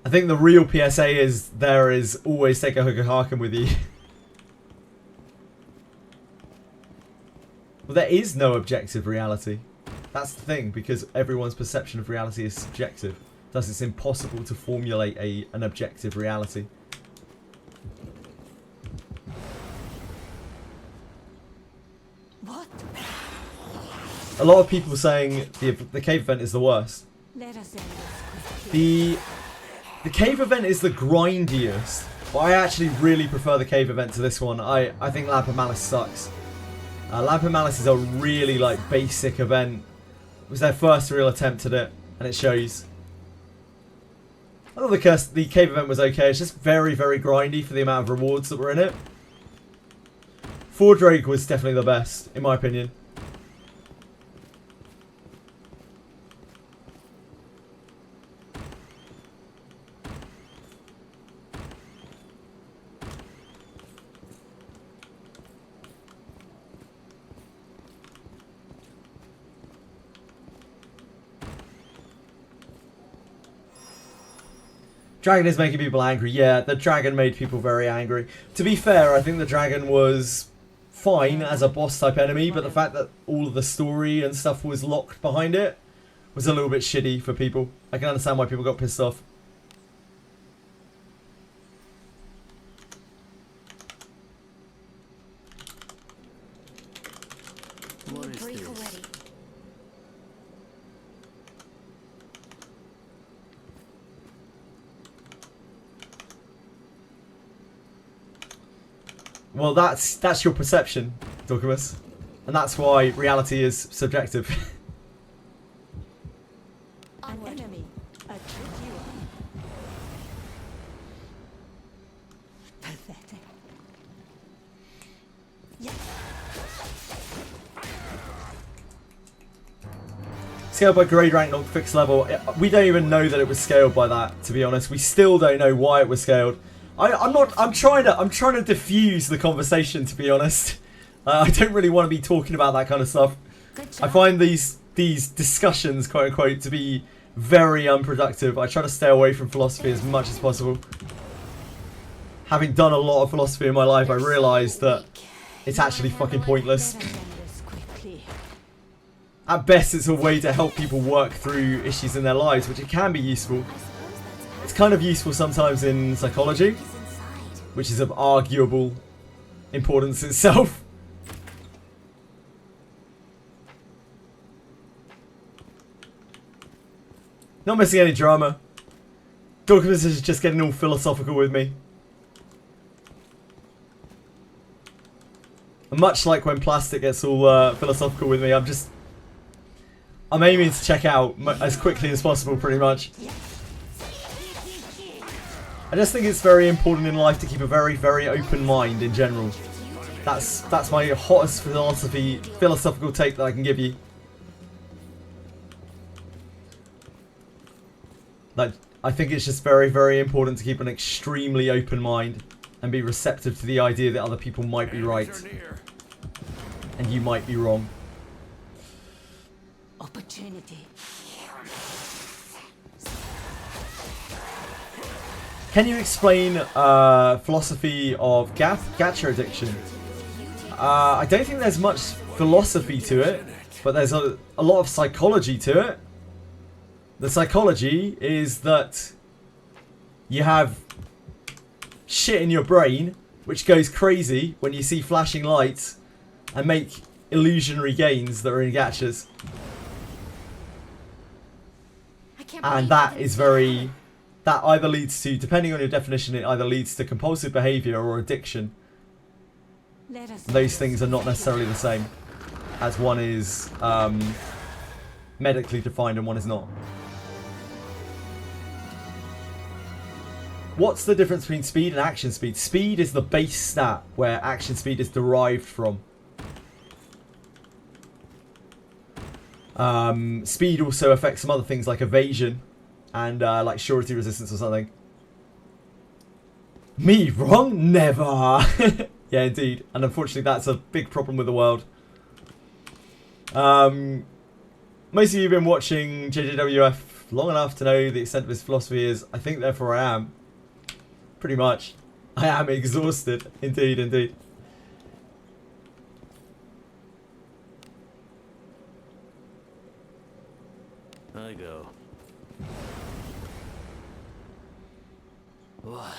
I think the real PSA is always take a Hook of Harken with you. Well, there is no objective reality. That's the thing, because everyone's perception of reality is subjective. Thus, it's impossible to formulate an objective reality. What? A lot of people saying the cave event is the worst. Let us end this quickly. The cave event is the grindiest, but I actually really prefer the cave event to this one. I think Lamp of Malice sucks. Lamp of Malice is a really basic event. It was their first real attempt at it, and it shows. I thought the cave event was okay. It's just very, very grindy for the amount of rewards that were in it. Wizardry was definitely the best, in my opinion. Dragon is making people angry. Yeah, the dragon made people very angry. To be fair, I think the dragon was fine as a boss type enemy, but the fact that all of the story and stuff was locked behind it was a little bit shitty for people. I can understand why people got pissed off. Need brief already. Well, that's your perception, Dorcamus. And that's why reality is subjective. An enemy. A tricky one. Pathetic. Yeah. Scaled by grade rank, not fixed level. We don't even know that it was scaled by that, to be honest. We still don't know why it was scaled. I'm trying to diffuse the conversation, to be honest. I don't really want to be talking about that kind of stuff. I find these discussions, quote unquote, to be very unproductive. I try to stay away from philosophy as much as possible. Having done a lot of philosophy in my life, I realised that it's actually fucking pointless. Let us end this quickly. At best, it's a way to help people work through issues in their lives, which it can be useful. It's kind of useful sometimes in psychology, which is of arguable importance itself. Not missing any drama. Dorcamus is just getting all philosophical with me. And much like when Plastic gets all philosophical with me, I'm aiming to check out as quickly as possible, pretty much. I just think it's very important in life to keep a very, very open mind in general. That's my hottest philosophical take that I can give you. Like, I think it's just very, very important to keep an extremely open mind and be receptive to the idea that other people might be right and you might be wrong. Opportunity. Can you explain philosophy of gacha addiction? I don't think there's much philosophy to it, but there's a lot of psychology to it. The psychology is that you have shit in your brain which goes crazy when you see flashing lights and make illusionary gains that are in gachas. And that is very... That either leads to, depending on your definition, it either leads to compulsive behavior or addiction. Those things are not necessarily the same, as one is medically defined and one is not. What's the difference between speed and action speed? Speed is the base stat, where action speed is derived from. Speed also affects some other things like evasion and like surety resistance or something. Me wrong? Never! Yeah, indeed. And unfortunately that's a big problem with the world. Most of you have been watching JJWF long enough to know the extent of his philosophy is, I think therefore I am. Pretty much. I am exhausted. Indeed, indeed. I go. Why?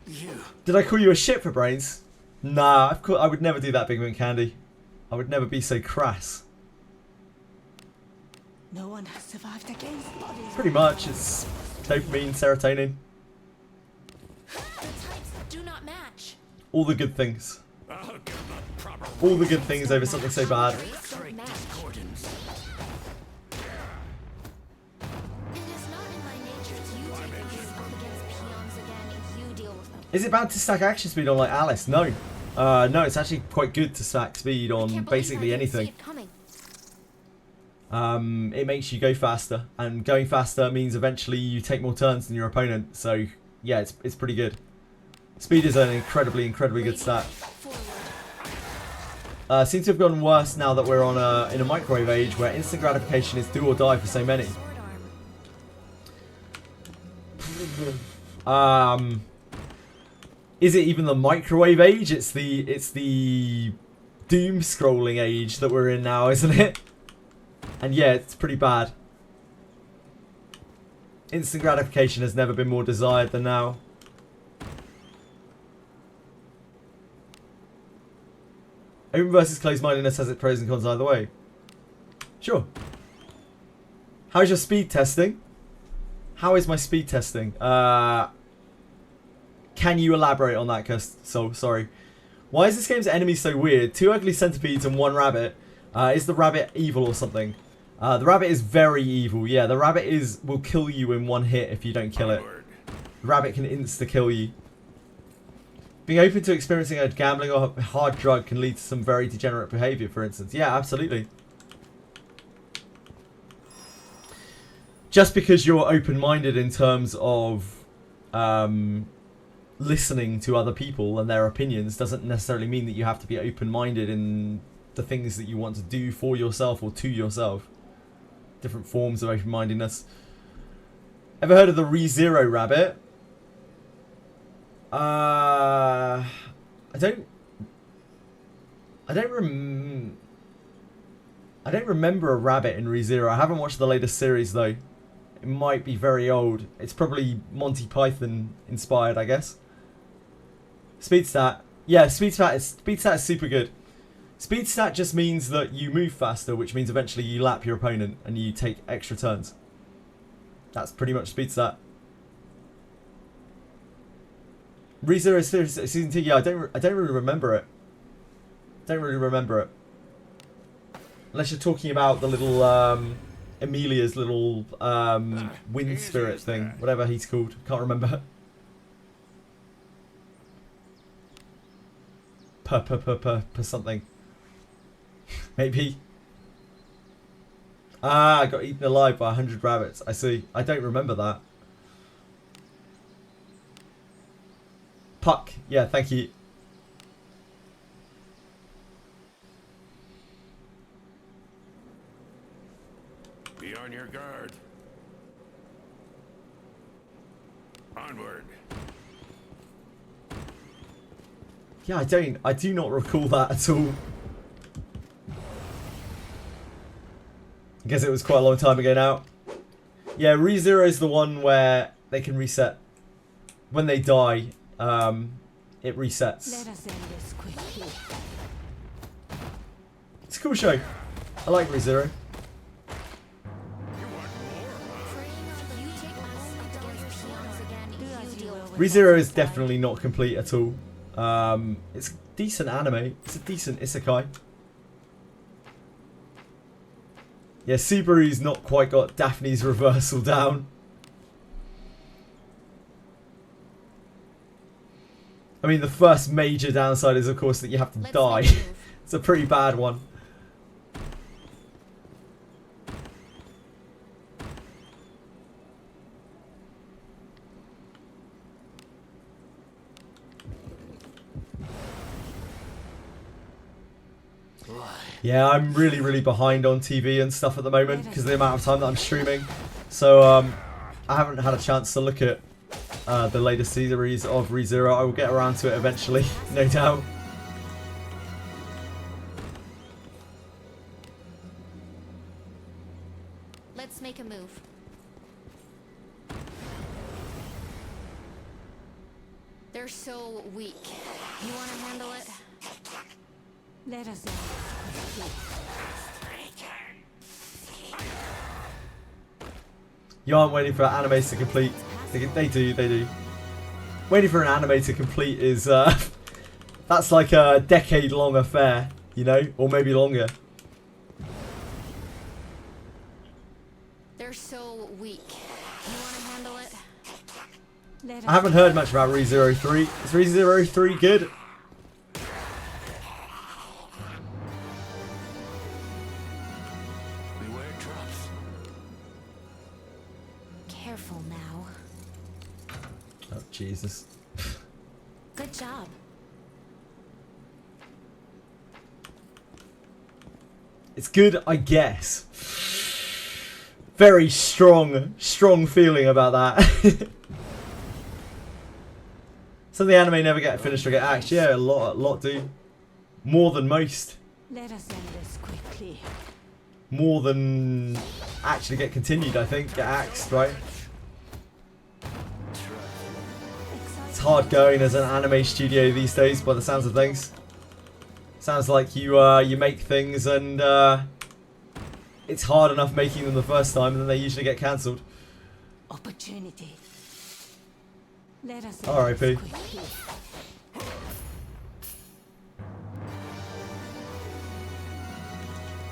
You. Did I call you a shit for brains? Nah, I would never do that, Big Mint Candy. I would never be so crass. No one has survived against bodies. Pretty much, it's dopamine, serotonin. The types do not match. All the good things. I'll give them a proper All the good things over something so bad. Don't match. It is not in my nature to you take these up against peons again. You deal with them. Is it bad to stack action speed on like Alice? No. No, it's actually quite good to stack speed on basically anything. It makes you go faster, and going faster means eventually you take more turns than your opponent. So yeah, it's pretty good. Speed is an incredibly good stat. Seems to have gotten worse now that we're on in a microwave age where instant gratification is do or die for so many. Is it even the microwave age? It's the doom scrolling age that we're in now, isn't it? And yeah, it's pretty bad. Instant gratification has never been more desired than now. Open versus closed-mindedness has its pros and cons either way. Sure. How's your speed testing? How is my speed testing? Can you elaborate on that, So sorry. Why is this game's enemy so weird? 2 ugly centipedes and 1 rabbit. Is the rabbit evil or something? The rabbit is very evil. Yeah, the rabbit will kill you in 1 hit if you don't kill it. The rabbit can insta-kill you. Being open to experiencing a gambling or hard drug can lead to some very degenerate behavior, for instance. Yeah, absolutely. Just because you're open-minded in terms of listening to other people and their opinions doesn't necessarily mean that you have to be open-minded in the things that you want to do for yourself or to yourself. Different forms of open-mindedness. Ever heard of the ReZero rabbit? I don't remember a rabbit in ReZero. I haven't watched the latest series though. It might be very old. It's probably Monty Python inspired, I guess. Speed stat. Yeah, speed stat is super good. Speed stat just means that you move faster, which means eventually you lap your opponent and you take extra turns. That's pretty much speed stat. ReZero season 2. Yeah, I don't really remember it. Don't really remember it. Unless you're talking about the little Emilia's little wind spirit thing, whatever he's called. Can't remember. Per something. Maybe. Ah, I got eaten alive by 100 rabbits. I see. I don't remember that. Puck. Yeah, thank you. Be on your guard. Onward. Yeah, I do not recall that at all. I guess it was quite a long time ago now. Yeah, ReZero is the one where they can reset. When they die, it resets. Let us end this quickly. It's a cool show. I like ReZero. You want more, huh? Freeing you take us against peons again. You deal with ReZero is definitely not complete at all. It's decent anime. It's a decent isekai. Yeah, Subaru's not quite got Daphne's reversal down. I mean, the first major downside is, of course, that you have to Let's die. make a move. It's a pretty bad one. Yeah, I'm really behind on TV and stuff at the moment because of the amount of time that I'm streaming. So I haven't had a chance to look at the latest series of ReZero. I will get around to it eventually, no doubt. Let's make a move. They're so weak. You want to handle it? Let us end this quickly. You aren't waiting for animes to complete. They do. Waiting for an anime to complete is that's like a decade-long affair, you know, or maybe longer. They're so weak. You want to handle it? Let I haven't heard much about ReZero 3. Is ReZero 3 good? Beware traps. Careful now. Oh, Jesus. Good job. It's good, I guess. Very strong feeling about that. Some of the anime never get finished or get axed. Yeah, a lot do. More than most. Let us end this quickly. More than actually get continued, I think. Get axed, right? It's hard going as an anime studio these days, by the sounds of things. Sounds like you make things and it's hard enough making them the first time, and then they usually get cancelled. Opportunity. Let us end R.I.P. this quickly.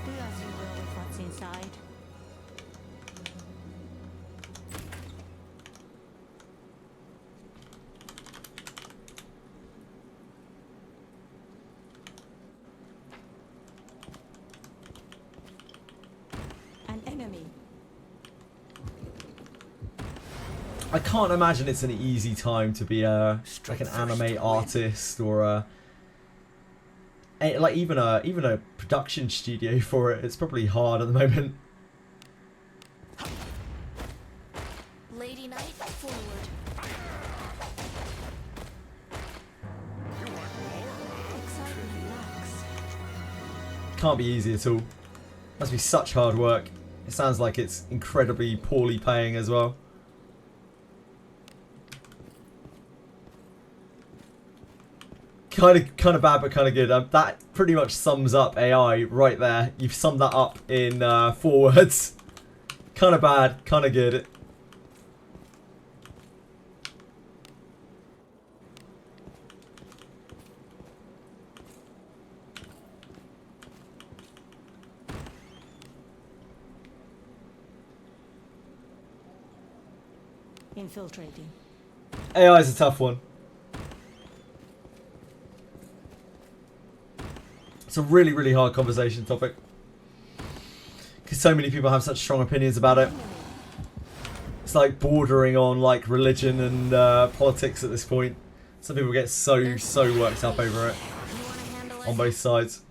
Do as you will with what's inside. An enemy. I can't imagine it's an easy time to be like an anime artist or like even a production studio for it. It's probably hard at the moment. Lady Knight, forward. You want more, huh? Excitement lacks. Can't be easy at all. Must be such hard work. It sounds like it's incredibly poorly paying as well. Kind of bad, but kind of good. That pretty much sums up AI right there. You've summed that up in 4 words. Kind of bad, kind of good. Infiltrating. AI is a tough one. It's a really hard conversation topic. Because so many people have such strong opinions about it. It's like bordering on like religion and politics at this point. Some people get so worked up over it You want to handle it? on both sides.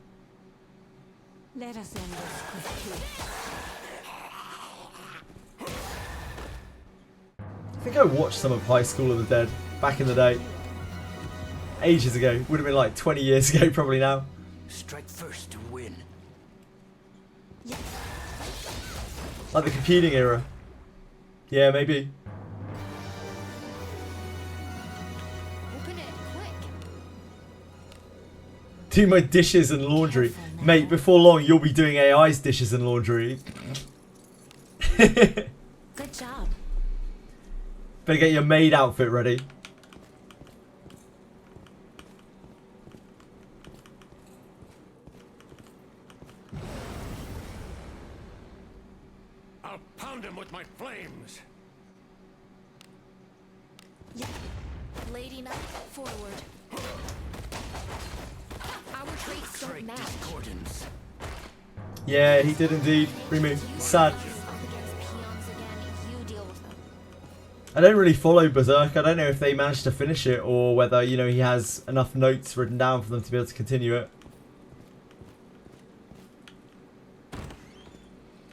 Let us end this quickly. I think I watched some of High School of the Dead back in the day. Ages ago. Would have been like 20 years ago probably now. Strike first to win. Like the computing era. Yeah, maybe. Open it, quick. Do my dishes and laundry. Mate, before long you'll be doing AI's dishes and laundry. Good job. Better get your maid outfit ready. I'll pound him with my flames. Lady Knight, forward. Our traits don't Strike match. discordance. Yeah, he did indeed. Remove. Sad. Up against peons again, you deal with them. I don't really follow Berserk. I don't know if they managed to finish it or whether, you know, he has enough notes written down for them to be able to continue it.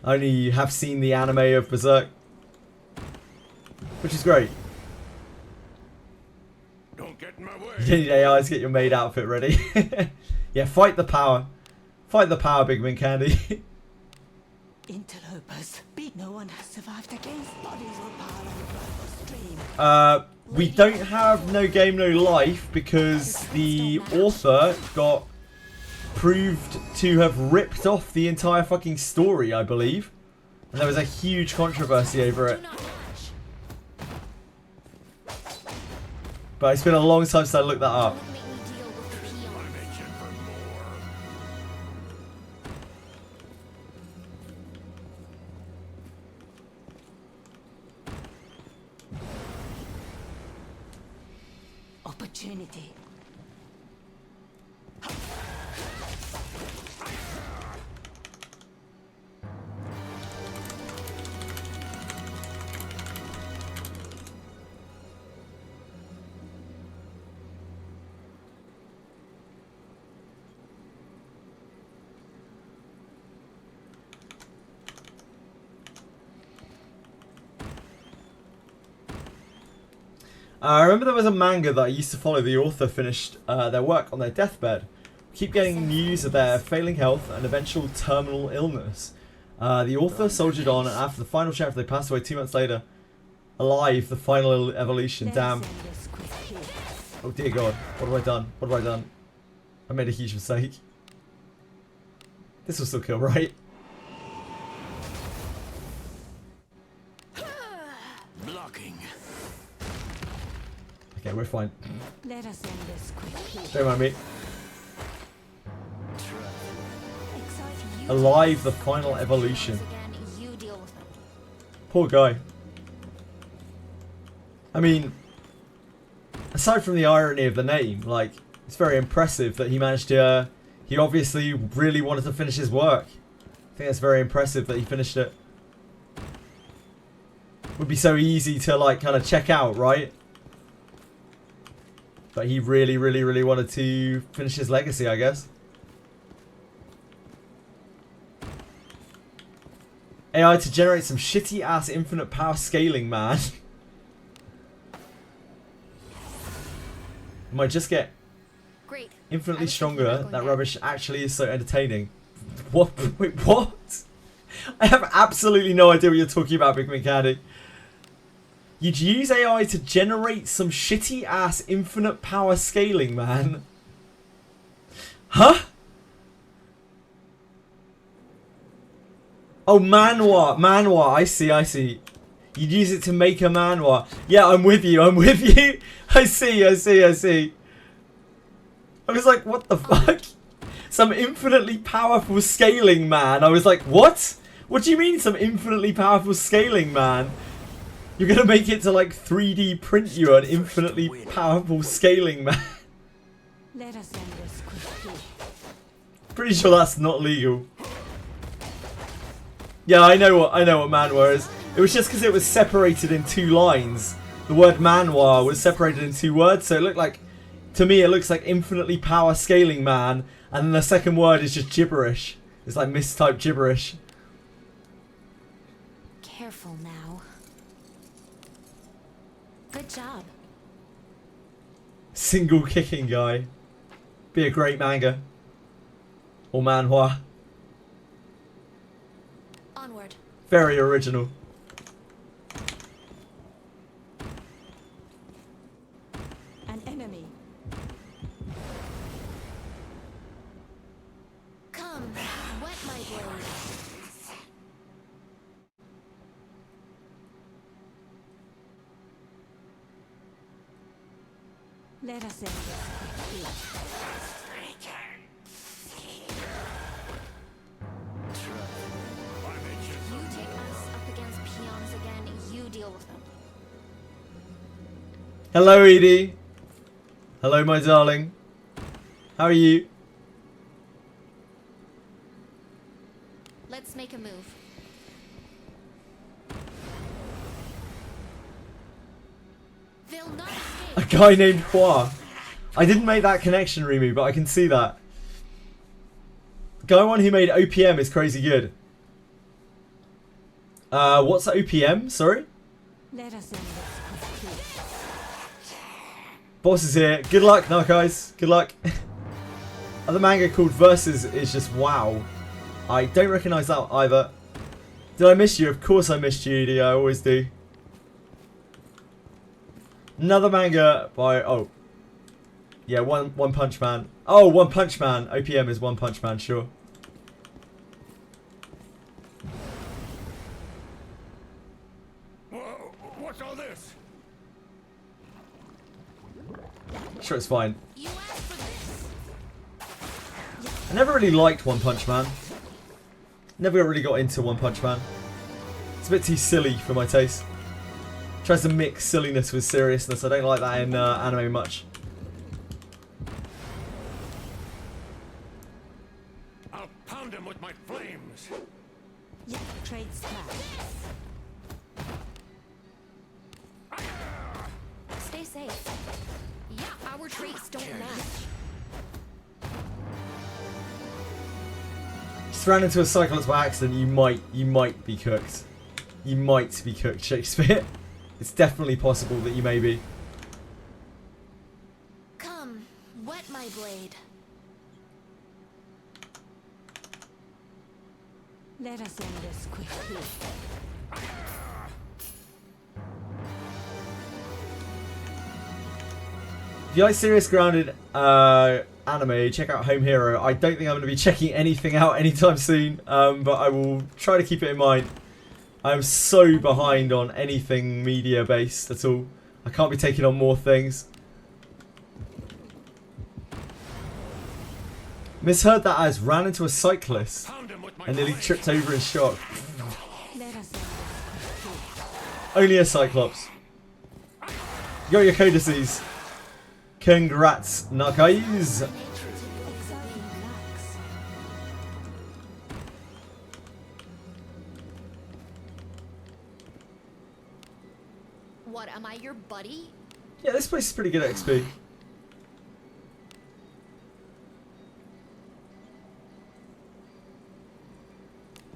I only have seen the anime of Berserk, which is great. Don't get in my way. You need AIs, get your maid outfit ready. Yeah, fight the power. Fight the power, Big Man Candy. Interlopers. Beat no one has survived against. Bodies will pile on the blood will stream. We don't have No Game No Life because the author got proved to have ripped off the entire fucking story, I believe. And there was a huge controversy over it. Do not match. But it's been a long time since I looked that up. Don't make me deal with the peons. I'm itching for more. Opportunity. I remember there was a manga that I used to follow. The author finished their work on their deathbed. Keep getting news of their failing health and eventual terminal illness. The author soldiered on, and after the final chapter, they passed away 2 months later. Alive, the final evolution. Let Damn. us end this quickly. Oh dear God. What have I done? What have I done? I made a huge mistake. This will still kill, right? Blocking. Okay, we're fine. Let us end this quickly. Don't mind me. Exciting. Alive, the final evolution. Again, you deal with them. Poor guy. I mean, aside from the irony of the name, like, it's very impressive that he managed to, he obviously really wanted to finish his work. I think that's very impressive that he finished it. Would be so easy to, like, kind of check out, right? But he really, really, really wanted to finish his legacy, I guess. AI to generate some shitty ass infinite power scaling, man. Might just get Great. infinitely I was thinking stronger. about going That back. rubbish actually is so entertaining. What? Wait, what? I have absolutely no idea what you're talking about, Big McCandy. You'd use AI to generate some shitty ass infinite power scaling, man. Huh? Oh, manhwa. Manhwa. I see, I see. You'd use it to make a manhwa. Yeah, I'm with you. I'm with you. I see, I see, I see. I was like, what the fuck? Some infinitely powerful scaling man. I was like, what? What do you mean some infinitely powerful scaling man? You're gonna make it to like 3D print you an infinitely powerful scaling man. Let us end this quickly. Pretty sure that's not legal. Yeah, I know what manhwa is. It was just because it was separated in 2 lines. the word manhwa was separated into 2 words, so it looked like, to me, it looks like infinitely power scaling man, and then the second word is just gibberish. It's like mistyped gibberish. Careful now. Good job. Single kicking guy. Be a great manga. Or manhwa. Onward. Very original. An enemy. Come, wet my blade. Let us end this quickly. You take us up against peons again, you deal with them. Hello, Edie. Hello, my darling. How are you? Let's make a move. They'll not A escape. guy named Hua. I didn't make that connection, Rimu, but I can see that. Guy one who made OPM is crazy good. What's OPM? Sorry? Let us end this quickly. Boss is here. Good luck, no guys. Good luck. Other manga called Versus is just wow. I don't recognise that either. Did I miss you? Of course I missed you, Edie. I always do. Another manga by... Oh. Yeah, One Punch Man. Oh, One Punch Man. OPM is One Punch Man, sure. Whoa, what's all this? Sure, it's fine. You asked for this. I never really liked One Punch Man. Never really got into One Punch Man. It's a bit too silly for my taste. Tries to mix silliness with seriousness. I don't like that in anime much. I'll pound him with my flames. Yeah, trade scraps. Stay safe. Yeah, our traits don't match. Just ran into a cyclops by accident. You might be cooked. You might be cooked, Shakespeare. It's definitely possible that you may be. Come, wet my blade. Let us end this quickly. If you like serious grounded anime, check out Home Hero. I don't think I'm going to be checking anything out anytime soon, but I will try to keep it in mind. I'm so behind on anything media based at all. I can't be taking on more things. Misheard that as ran into a cyclist Pound him with my and nearly flames. tripped over in shock. Let us end this quickly. Only a cyclops. You got your codices. Congrats, Nakais. Exciting relax. What, am I your buddy? Yeah, this place is pretty good at XP.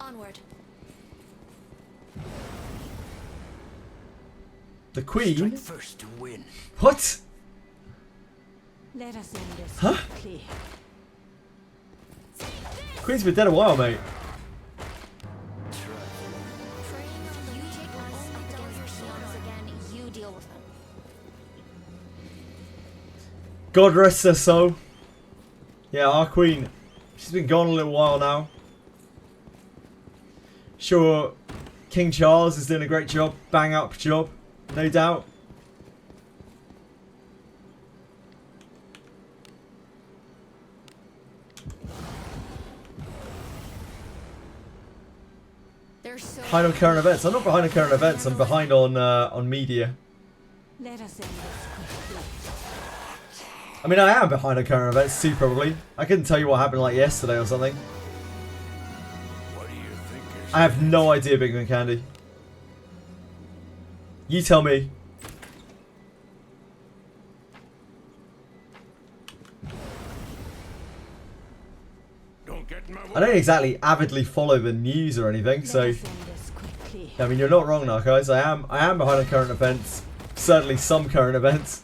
Onward. The Queen? Strike first to win. What? Let us end this Huh? quickly. Queen's been dead a while, mate. Praying on you take us up against peons again, you deal with them. God rest her soul. Yeah, our Queen. She's been gone a little while now. Sure, King Charles is doing a great job. Bang up job. No doubt. They're so Behind on current events. I'm not behind on current events. I'm behind on media. Let us end this quickly. I mean, I am behind on current events too, probably. I couldn't tell you what happened like yesterday or something. What do you think is I have no idea, Big Man Candy. You tell me. Don't get in my way. I don't exactly avidly follow the news or anything, so Let us end this quickly. I mean, you're not wrong, Narcos. I am behind on current events. Certainly some current events.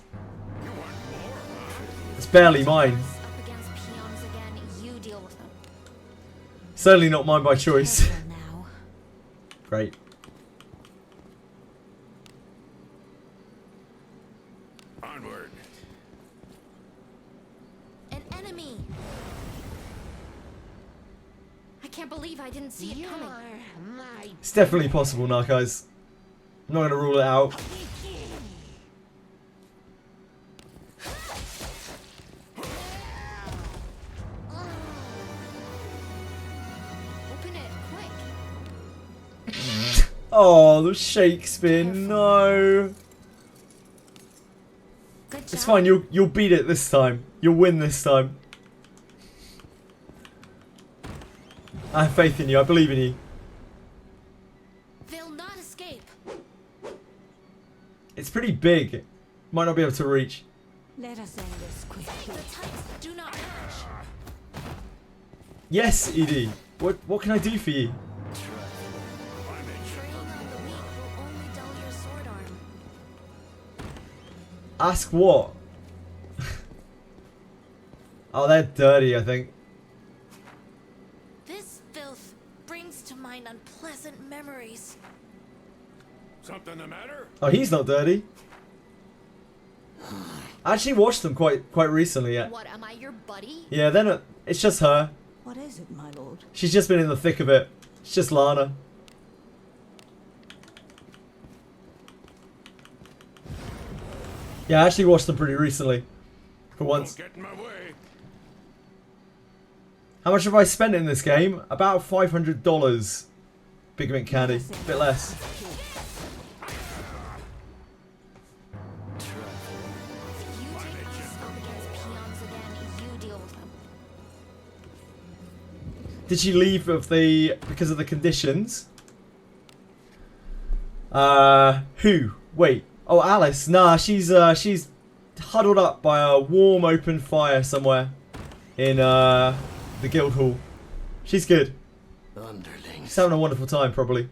You want more, huh? It's barely mine. Up against peons again, you deal with them. Certainly not mine by choice. Careful now. Great. Onward. An enemy. I can't believe I didn't see it coming. It's definitely possible, Narcos. I'm not going to rule it out. Open it, quick. Oh, the Shakespeare, no. Good job. It's fine, you'll beat it this time. You'll win this time. I have faith in you, I believe in you. They'll not escape. It's pretty big. Might not be able to reach. Let us end this quickly. The types do not match. Yes, Edie. What can I do for you? Preying on the weak will only dull your sword arm. Ask what? Oh, they're dirty, I think. This filth brings to mind unpleasant memories. Something the matter? Oh, he's not dirty. I actually watched them quite recently, yeah. What, am I your buddy? Yeah, they're not. It's just her. What is it, my lord? She's just been in the thick of it. It's just Lana. Yeah, I actually watched them pretty recently. For once. Don't get in my way. How much have I spent in this game? About $500. Big Mint Candy. A bit less. You take us up against peons again, you deal with them. Did she leave because of the conditions? Who? Wait. Oh, Alice. Nah, she's huddled up by a warm open fire somewhere in the guild hall. She's good. Underlings. She's having a wonderful time, probably.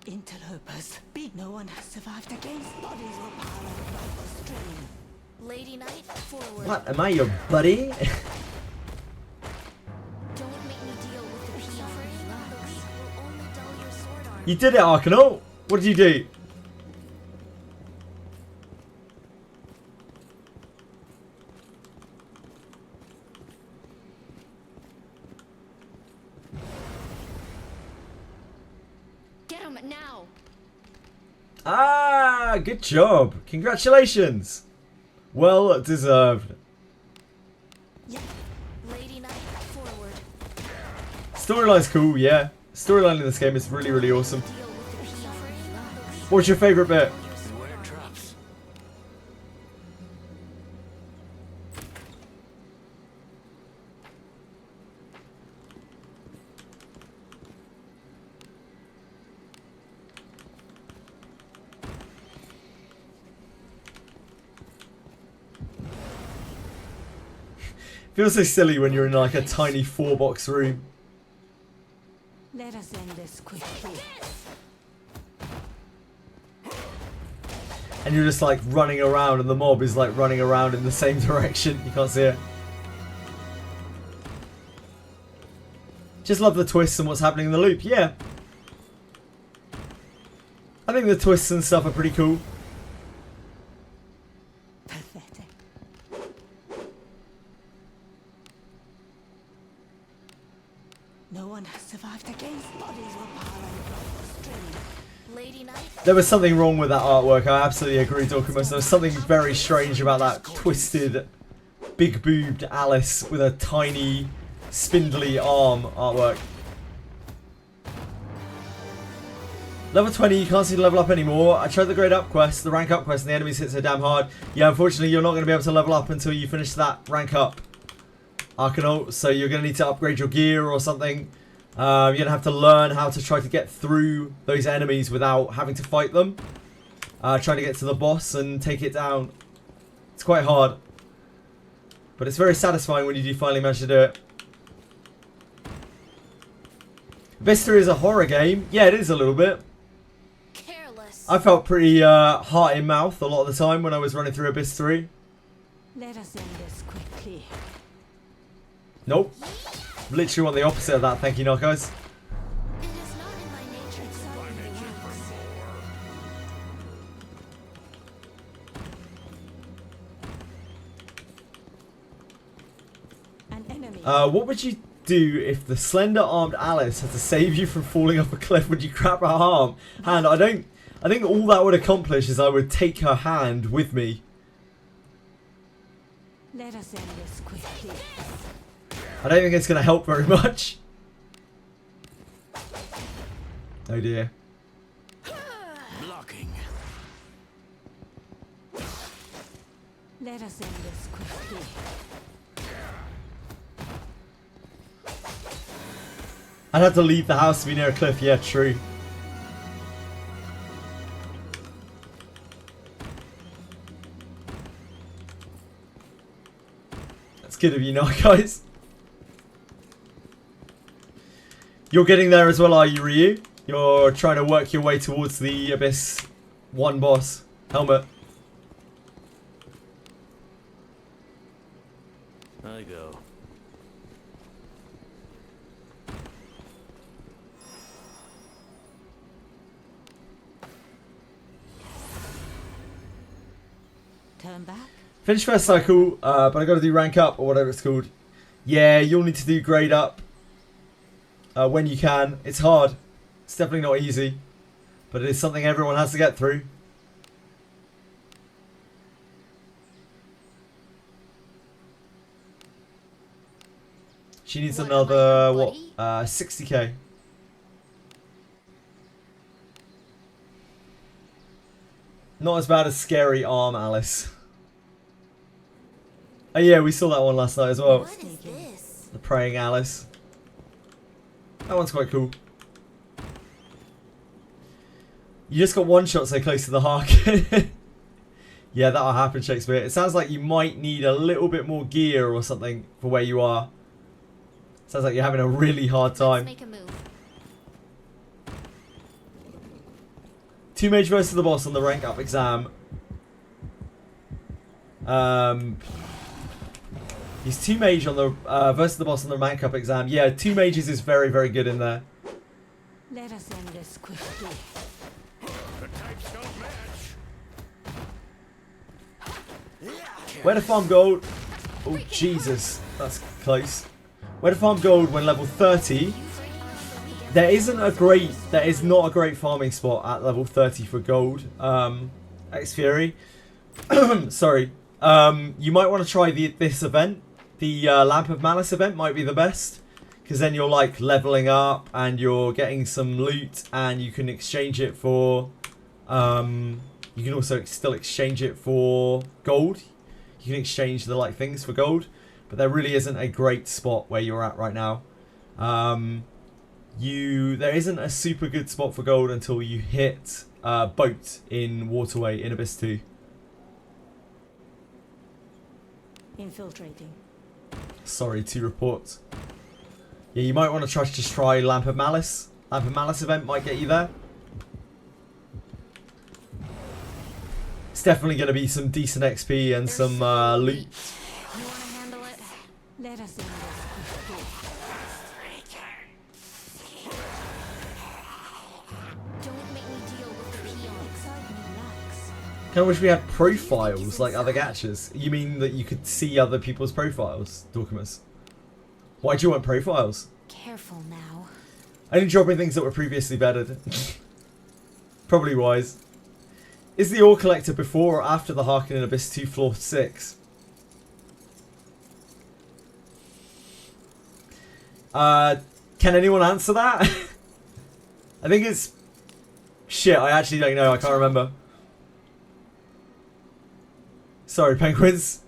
Interlopers. Big no one has survived against. Bodies will pile above the stream. Lady Knight, forward. What? Am I your buddy? Don't make me deal with the peons. Preying on the weak will only dull your sword arm. You did it, Arcanal. What did you do? Get him now. Ah, good job. Congratulations. Well deserved. Lady Knight, forward. Storyline's cool, yeah. Storyline in this game is really, really awesome. Deal with the peons. Preying on the weak What's your favourite bit? will dull your sword Beware arm. traps. Feels so silly when you're in like a tiny 4-box room. Let us end this quickly. And you're just like running around and the mob is like running around in the same direction. You can't see it. Just love the twists and what's happening in the loop. Yeah. I think the twists and stuff are pretty cool. Pathetic. No one has survived against. Bodies will pile above the stream. Lady Knight, There was something wrong with that artwork. I absolutely agree, Dorcas. There was something very strange about that twisted, big-boobed Alice with a tiny, spindly arm artwork. Level 20, you can't see the level up anymore. I tried the grade up quest, the rank up quest, and the enemies hit so damn hard. Yeah, unfortunately, you're not going to be able to level up until you finish that rank up, Arcanaut. So you're going to need to upgrade your gear or something. You're going to have to learn how to try to get through those enemies without having to fight them. Trying to get to the boss and take it down. It's quite hard. But it's very satisfying when you do finally manage to do it. Abyss 3 is a horror game. Yeah, it is a little bit. Careless. I felt pretty heart in mouth a lot of the time when I was running through Abyss 3. Let us end this quickly. Nope. Literally want the opposite of that, thank you, Narcos. It is not in my nature to relax. An enemy. What would you do if the slender-armed Alice had to save you from falling off a cliff? Would you grab her hand? I think all that would accomplish is I would take her hand with me. Let us end this quickly. I don't think it's going to help very much. Oh dear. Blocking. Let us end this quickly. I'd have to leave the house to be near a cliff. Yeah, true. That's good of you, not guys. You're getting there as well, are you, Ryu? You're trying to work your way towards the Abyss 1 boss. Helmet. I go. Turn back. Finish first cycle, but I got to do rank up or whatever it's called. Yeah, you'll need to do grade up when you can. It's hard. It's definitely not easy, but it is something everyone has to get through. She needs What another, am I, what, buddy? 60k. Not as bad as Scary Arm Alice. Oh yeah, we saw that one last night as well. What is this? The Praying Alice. That one's quite cool. You just got one shot so close to the Harkin. Yeah, that'll happen, Shakespeare. It sounds like you might need a little bit more gear or something for where you are. Sounds like you're having a really hard Let's time. make a move. 2 mage versus the boss on the rank up exam. He's 2 mage on the versus the boss on the rank up exam. Yeah, 2 mages is very, very good in there. Let us end this quickly. The types don't match. Where to farm gold? Oh Jesus, that's close. Where to farm gold when level 30? There is not a great farming spot at level 30 for gold. X Fury. Sorry. You might want to try this event. The Lamp of Malice event might be the best. Because then you're like leveling up and you're getting some loot and you can exchange it for... you can also still exchange it for gold. You can exchange the like things for gold. But there really isn't a great spot where you're at right now. There isn't a super good spot for gold until you hit boat in Waterway in Abyss 2. Infiltrating. Sorry to report. Yeah, you might want to just try Lamp of Malice. Lamp of Malice event might get you there. It's definitely going to be some decent XP and some loot. You want to handle it? Let us end this quickly. Don't make me deal with the peon. Excitement lacks. Kind of wish we had profiles like other gachas. You mean that you could see other people's profiles, Dorcamus? Why do you want profiles? Careful now. Only dropping things that were previously vetted. Probably wise. Is the ore collector before or after the Harkin in Abyss 2 floor 6? Can anyone answer that? I think it's... Shit, I actually don't know. I can't remember. Sorry, penguins.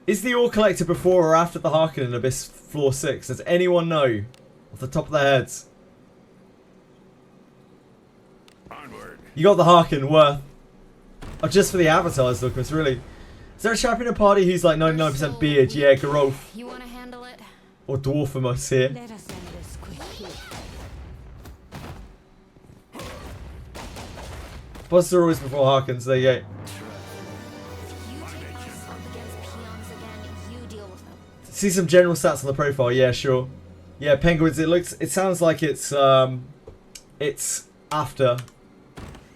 Is the ore collector before or after the Harkin in Abyss floor 6? Does anyone know? Off the top of their heads. Onward. You got the Harkin, worth. Oh, just for the avatars, Lucas, really. Is there a chap in a party who's like 99% beard? Yeah, Garolf. You want to handle it? Or Dwarfamos here. Let us end this quickly. Bosses are always before Harkins, there you go. If you take us up against peons again, you deal with them. See some general stats on the profile, yeah, sure. Yeah, penguins, it sounds like it's after.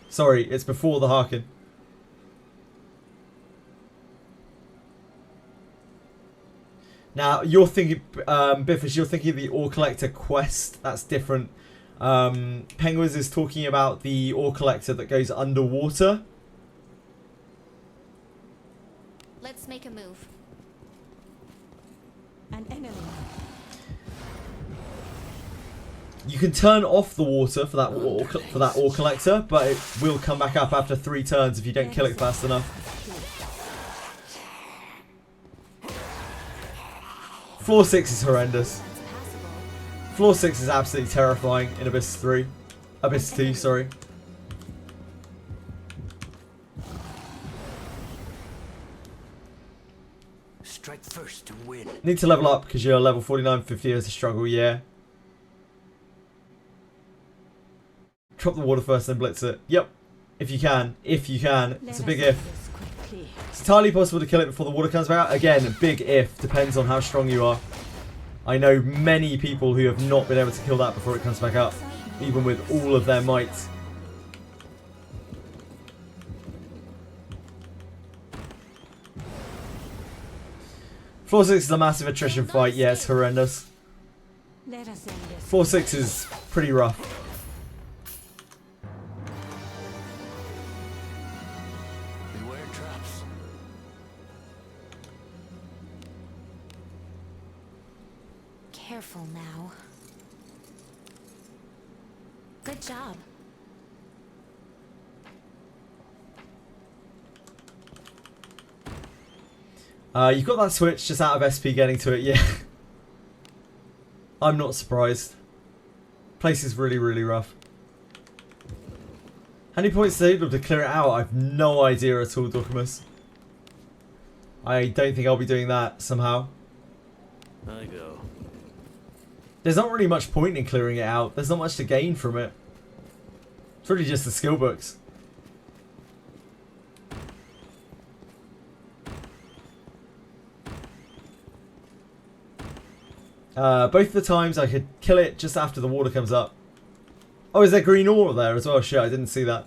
Sorry, it's before the Harkin. Now, you're thinking, Biffers, you're thinking of the Ore Collector quest. That's different. Penguins is talking about the Ore Collector that goes underwater. Let's make a move. An enemy. You can turn off the water for that ore collector, but it will come back up after 3 turns if you don't kill it fast enough. Floor 6 is horrendous. That's passable. Floor 6 is absolutely terrifying in Abyss 3. Abyss 2, sorry. Strike first to win. Need to level up because you're level 49, 50 is a struggle, yeah. Drop the water first, then blitz it. Yep. If you can. If you can. It's a big if. It's entirely possible to kill it before the water comes back out. Again, a big if. Depends on how strong you are. I know many people who have not been able to kill that before it comes back up. Even with all of their might. Floor 6 is a massive attrition fight. Yeah, it's horrendous. Floor 6 is pretty rough. Beware traps. Careful now. Good job. You've got that switch just out of SP getting to it, yeah. I'm not surprised. Place is really, really rough. How many points to able to clear it out? I've no idea at all, Dorcamus. I don't think I'll be doing that somehow. I go. There's not really much point in clearing it out. There's not much to gain from it. It's really just the skill books. Both the times I could kill it just after the water comes up. Oh, is there green ore there as well? Shit, I didn't see that.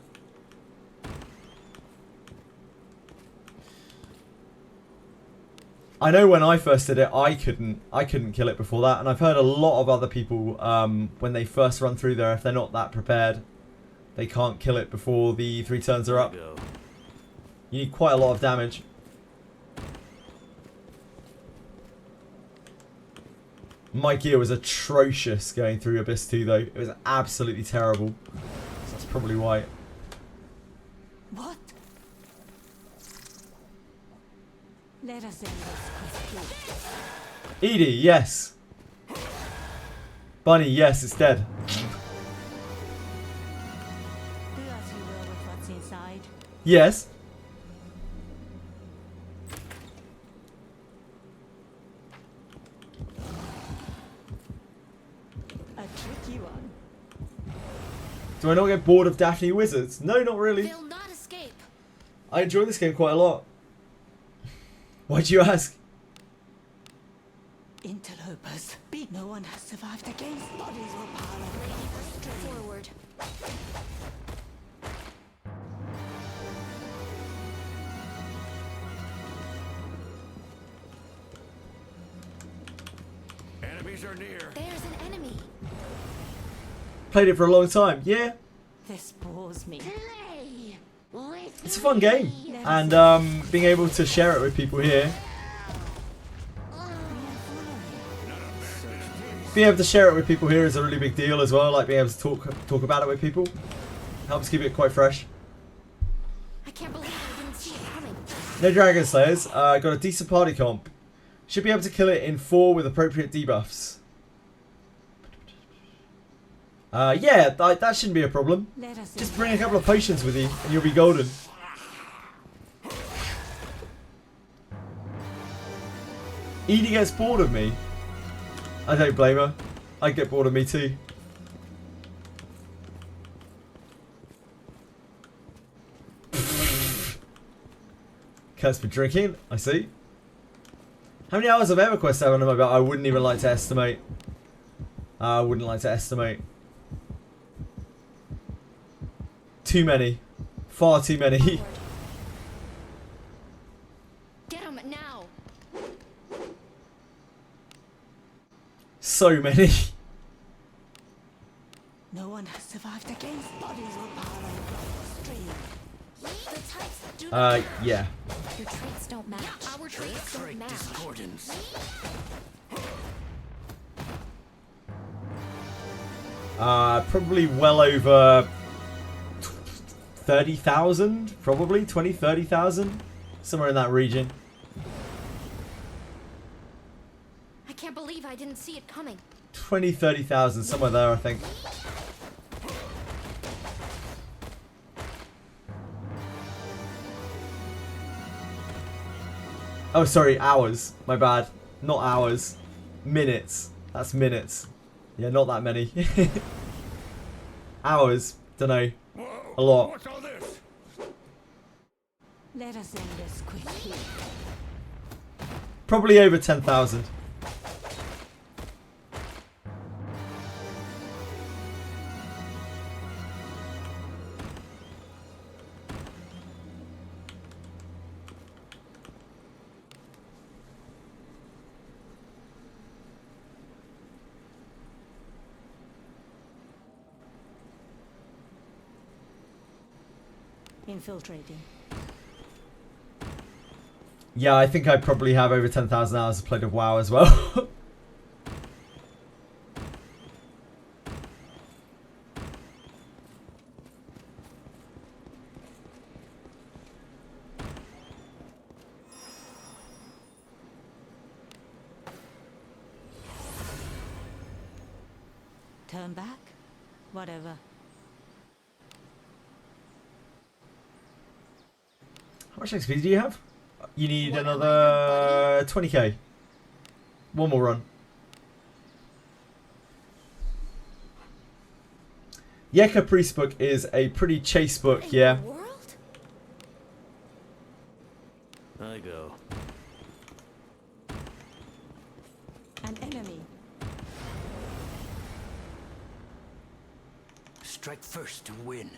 I know when I first did it, I couldn't kill it before that, and I've heard a lot of other people when they first run through there, if they're not that prepared, they can't kill it before the 3 turns are up. You need quite a lot of damage. My gear was atrocious going through Abyss 2 though. It was absolutely terrible. So that's probably why. What? Let us end this quickly. Edie, yes. Bunny, yes, it's dead. Do as you will with what's inside. Yes. A tricky one. Do I not get bored of Daphne Wizards? No, not really. They'll not escape. I enjoy this game quite a lot. Why'd you ask? Interlopers. No one has survived the games. Bodies will pile up. Forward. Enemies are near. There's an enemy. Played it for a long time. Yeah, This bores me. it's a fun game. And being able to share it with people here. Being able to share it with people here is a really big deal as well. Like being able to talk about it with people. Helps keep it quite fresh. I can't believe I didn't see it coming. No Dragon Slayers. Got a decent party comp. Should be able to kill it in 4 with appropriate debuffs. Yeah, that shouldn't be a problem. Just bring a couple of potions with you and you'll be golden. Edie gets bored of me. I don't blame her. I'd get bored of me too. Curse for drinking, I see. How many hours of EverQuest have I on my belt? I wouldn't even like to estimate. I wouldn't like to estimate. Too many. Far too many. Get him now. So many. No one has survived against bodies will pile across the stream. The types do Yeah. Your traits don't match. Our traits don't match. Discordance. Probably well over 30,000, probably 20, 30,000, somewhere in that region. I can't believe I didn't see it coming. 20, 30,000, somewhere there, I think. Oh, sorry, hours. My bad. Not hours. Minutes. That's minutes. Yeah, not that many. Hours. Dunno. A lot. What's all this? Let us end this quickly. Probably over 10,000. Infiltrating. Yeah, I think I probably have over 10,000 hours played of WoW as well. Turn back? Whatever. How much XP do you have? You need another 20k. One more run. Yeka Priest book is a pretty chase book, yeah. World? I go. An enemy. Strike first to win.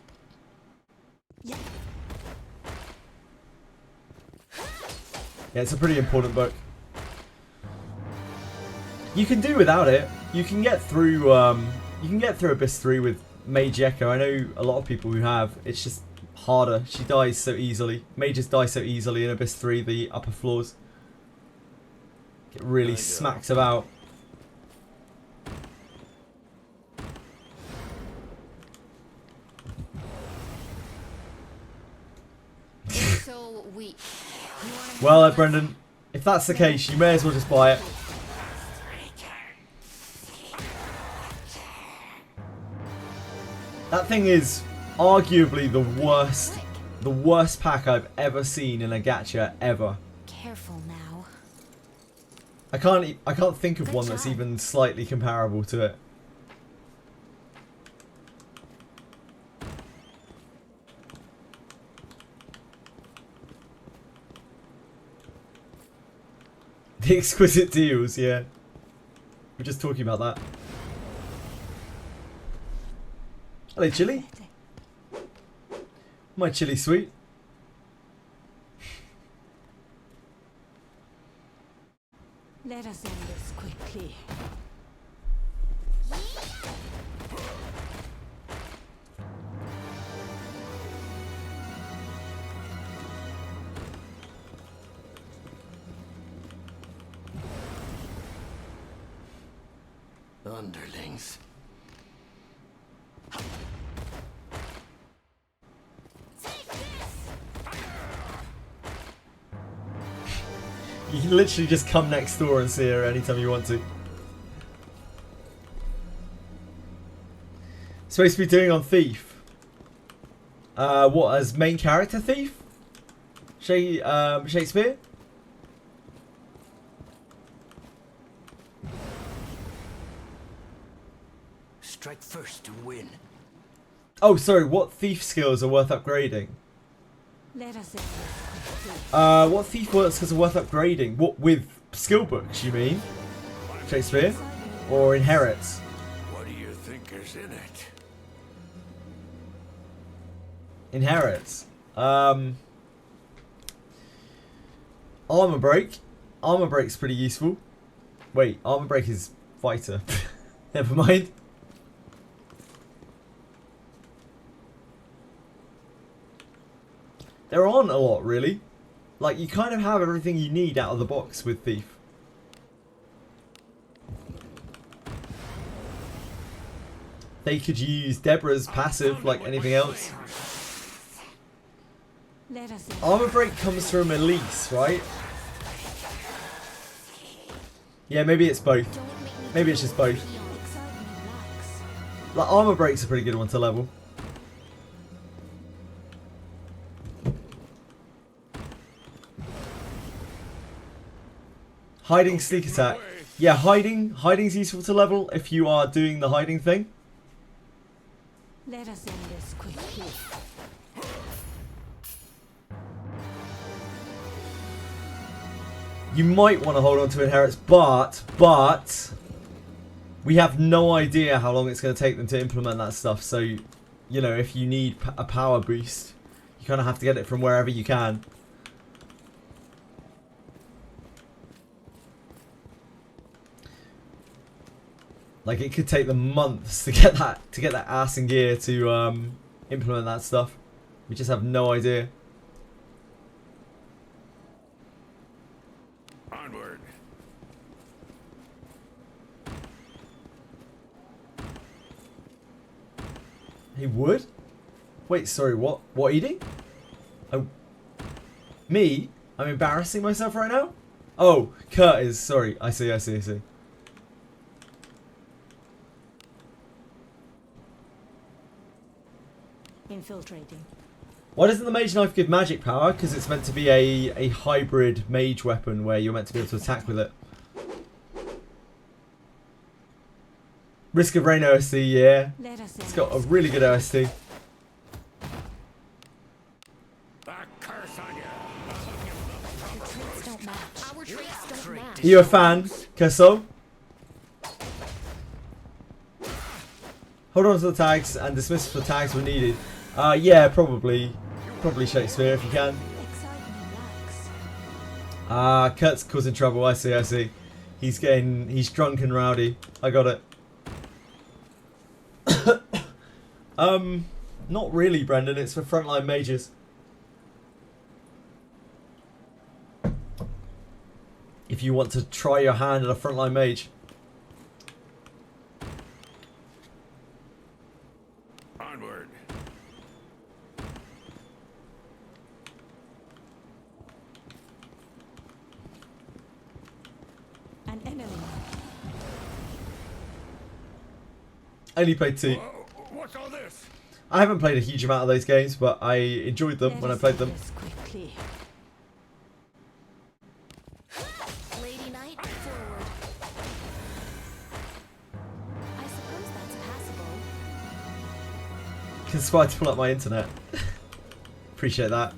Yeah. Yeah, it's a pretty important book. You can do without it. You can get through Abyss 3 with Mage Echo. I know a lot of people who have. It's just harder. She dies so easily. Mages die so easily in Abyss 3, the upper floors. It really smacks about. So we. Well, Brendan, if that's the case, you may as well just buy it. That thing is arguably the worst pack I've ever seen in a gacha ever. Careful now. I can't think of one that's even slightly comparable to it. The exquisite deals, yeah. We're just talking about that. Hello, Chili. My chili sweet. Let us end this quickly. Underlings. You can literally just come next door and see her anytime you want to. Supposed to be doing on Thief. What, as main character Thief? Shakespeare? strike first to win. Oh, sorry. What thief skills are worth upgrading? Let us end this quickly. What thief skills are worth upgrading? What, with skill books, you mean? Shakespeare? Or inherits? What do you think is in it? Inherits. Armor break. Armor break's pretty useful. Wait, armor break is fighter. Never mind. There aren't a lot, really. Like, you kind of have everything you need out of the box with Thief. They could use Deborah's passive like anything else. Let us end. Armor break comes from Elise, right? Yeah, maybe it's both. Maybe it's just both. Excitement lacks. Like, armor break's a pretty good one to level. Hiding, sneak attack. Yeah, hiding's useful to level if you are doing the hiding thing. Let us end this quickly. You might want to hold on to inherits, but we have no idea how long it's going to take them to implement that stuff. So, you know, if you need a power boost, you kind of have to get it from wherever you can. Like, it could take them months to get that ass in gear to implement that stuff. We just have no idea. Onward. He would? Wait, sorry, what? What eating? Oh, me? I'm embarrassing myself right now? Oh, Kurt is, sorry. I see. Infiltrating. Why doesn't the mage knife give magic power? Because it's meant to be a hybrid mage weapon where you're meant to be able to attack with it. Risk of Rain OST, yeah. Let us It's end got a this really good OST. The curse on you. Your traits don't match. Our traits don't match. Are you a fan, Kesso? Hold on to the tags and dismiss for tags when needed. Yeah, probably Shakespeare if you can. excitement lacks. Kurt's causing trouble. I see. He's drunk and rowdy. I got it. Not really, Brendan. It's for frontline mages. If you want to try your hand at a frontline mage. Onward. An enemy. I only played 2. What's all this? I haven't played a huge amount of those games, but I enjoyed them when I played them. Let us end this quickly. Lady Knight, forward. I suppose that's passable. Conspire to pull up my internet. Appreciate that.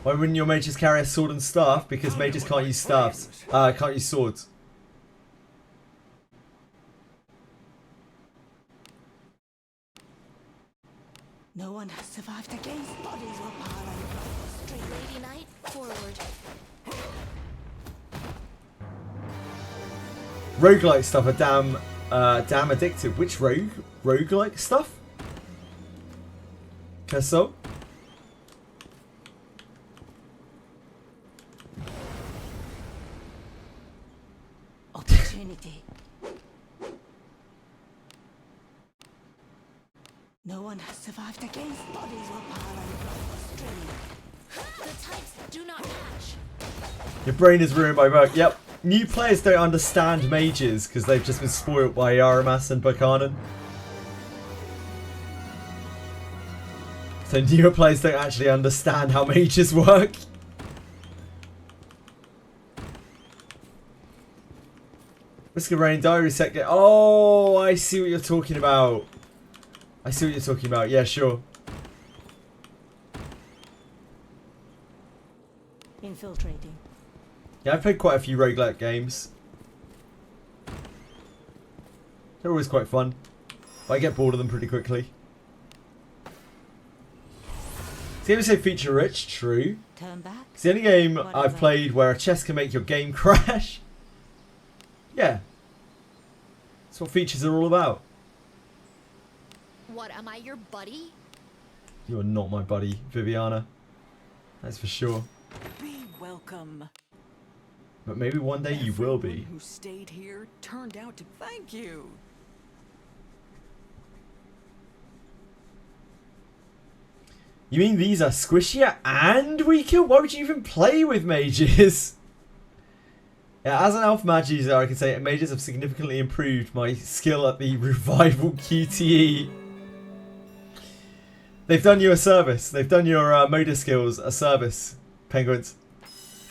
Why wouldn't your mages carry a sword and staff? Because mages can't use staffs. Can't use swords. No one has survived against bodies or power and straight. Lady Knight, forward. Roguelike stuff are damn addictive. Which roguelike stuff? Kesso? Opportunity. No one has survived against bodies or power and straight. The types do not match. Your brain is ruined by work. Yep. New players don't understand mages because they've just been spoiled by Yaramas and Buchanan. So newer players don't actually understand how mages work. Risk of Rain, Diary Set. Oh, I see what you're talking about. I see what you're talking about. Yeah, sure. Infiltrating. Yeah, I've played quite a few roguelike games. They're always quite fun. But I get bored of them pretty quickly. This game is so feature rich, true. Turn back. It's the only game I've Whatever. played where a chest can make your game crash. Yeah. That's what features are all about. What, am I your buddy? You are not my buddy, Viviana. That's for sure. Be welcome. But maybe one day you will be. Everyone who stayed here turned out to thank you. You mean these are squishier and weaker? Why would you even play with mages? Yeah, as an elf mage user, I can say mages have significantly improved my skill at the revival QTE. They've done you a service. They've done your motor skills a service, penguins.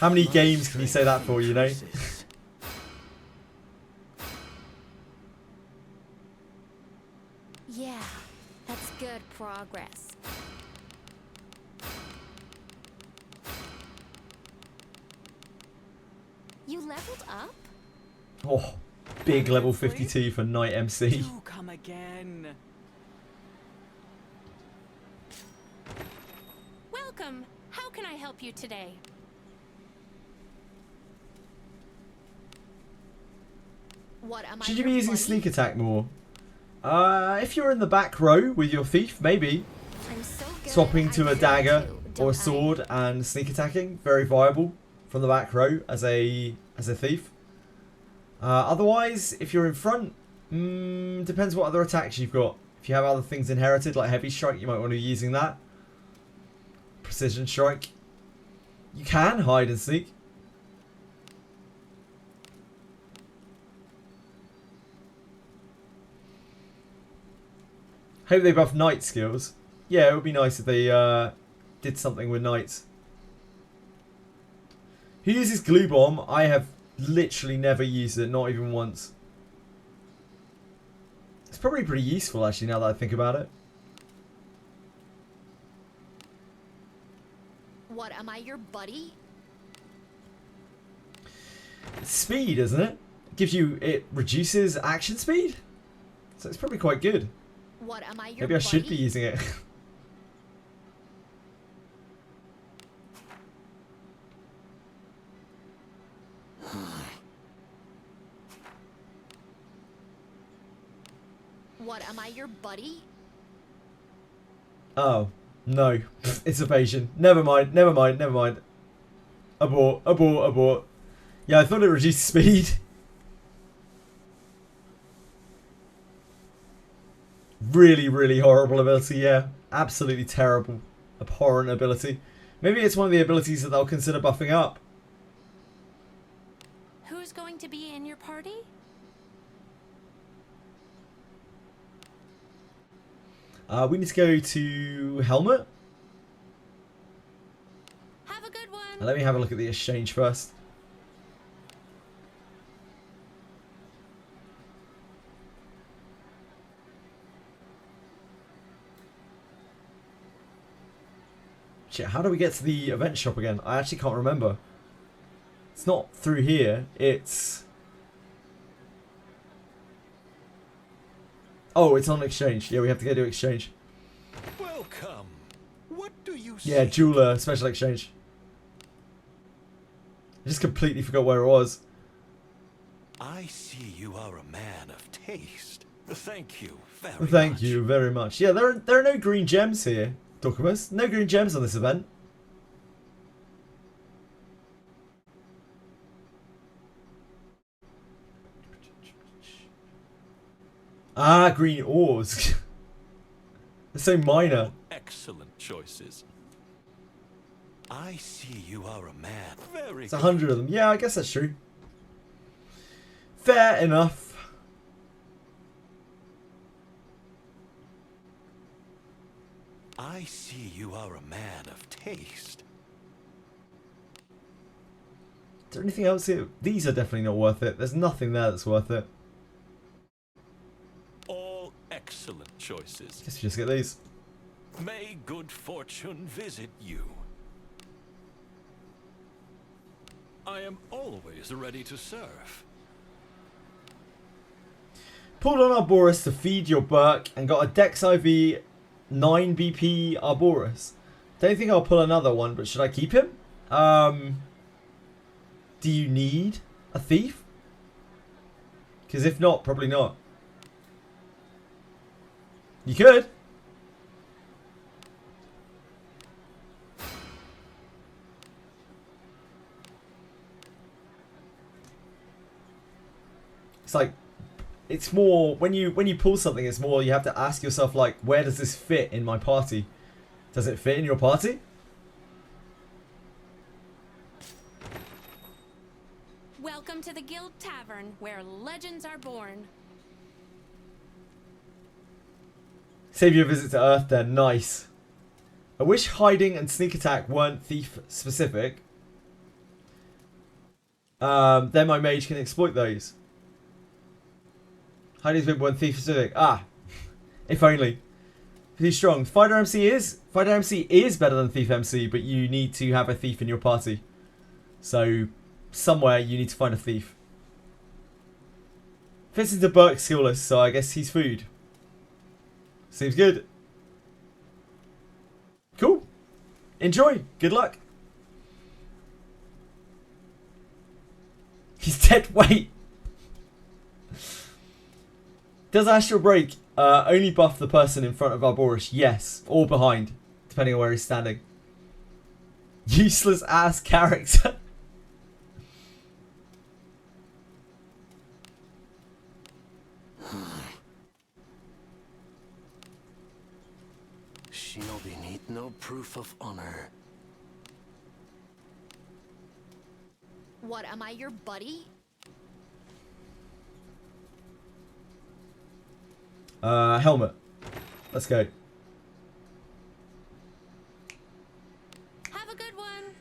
How many games can you say that for, you know? Yeah, that's good progress. You leveled up? Oh, big level 52 for Night MC. Do come again. Welcome. How can I help you today? What, am I Should you your be using buddy? sneak attack more? If you're in the back row with your thief, maybe. I'm so good, Swapping I to a deserve dagger to, or don't a I? sword and sneak attacking, very viable from the back row as a thief. Otherwise, if you're in front, depends what other attacks you've got. If you have other things inherited like heavy strike, you might want to be using that. Precision strike. You can hide and sneak. Hope they buff knight skills. Yeah, it would be nice if they did something with knights. Who uses glue bomb? I have literally never used it, not even once. It's probably pretty useful actually now that I think about it. What, am I your buddy? It's speed, isn't it? It reduces action speed? So it's probably quite good. What, am I your Maybe I should be buddy? using it. What, am I your buddy? Oh, no. It's evasion. Never mind, never mind, never mind. Abort, abort, abort. Yeah, I thought it reduced speed. Really, really horrible ability, yeah. Absolutely terrible. Abhorrent ability. Maybe it's one of the abilities that they'll consider buffing up. Who's going to be in your party? We need to go to Helmet. Have a good one. Let me have a look at the exchange first. Shit, how do we get to the event shop again? I actually can't remember. It's not through here, it's... Oh, it's on exchange. Yeah, we have to go to exchange. Welcome. What do you Yeah, see? jeweler, special exchange. I just completely forgot where it was. I see you are a man of taste. Thank you very much. Thank you very much. Yeah, there are no green gems here, Documus. No green gems on this event. Ah, green ores. They're so minor. Excellent choices. I see you are a man. Very It's 100 of them. Yeah, I guess that's true. Fair enough. I see you are a man of taste. there anything else here? These are definitely not worth it. There's nothing there that's worth it. All excellent choices. Guess we just get these. May good fortune visit you. I am always ready to serve. Pulled on Arboris to feed your Burke and got a Dex IV 9 BP Arboris. Don't think I'll pull another one, but should I keep him? Do you need a thief? Because if not, probably not. You could. It's like, it's more when you pull something, it's more you have to ask yourself like, where does this fit in my party? Does it fit in your party? Welcome to the Guild Tavern, where legends are born. Save your visit to Earth then, nice. I wish hiding and sneak attack weren't thief specific. Then my mage can exploit those. Hiding's been one thief specific. Ah, if only. He's strong. Fighter MC is better than Thief MC, but you need to have a thief in your party. So somewhere you need to find a thief. Fits into Burke's skill list, so I guess he's food. Seems good. Cool. Enjoy. Good luck. He's dead weight. Does Astral Break only buff the person in front of Arboris? Yes. Or behind, depending on where he's standing. Useless ass character. Shinobi need no proof of honor. What, am I your buddy? Helmet. Let's go. Have a good one.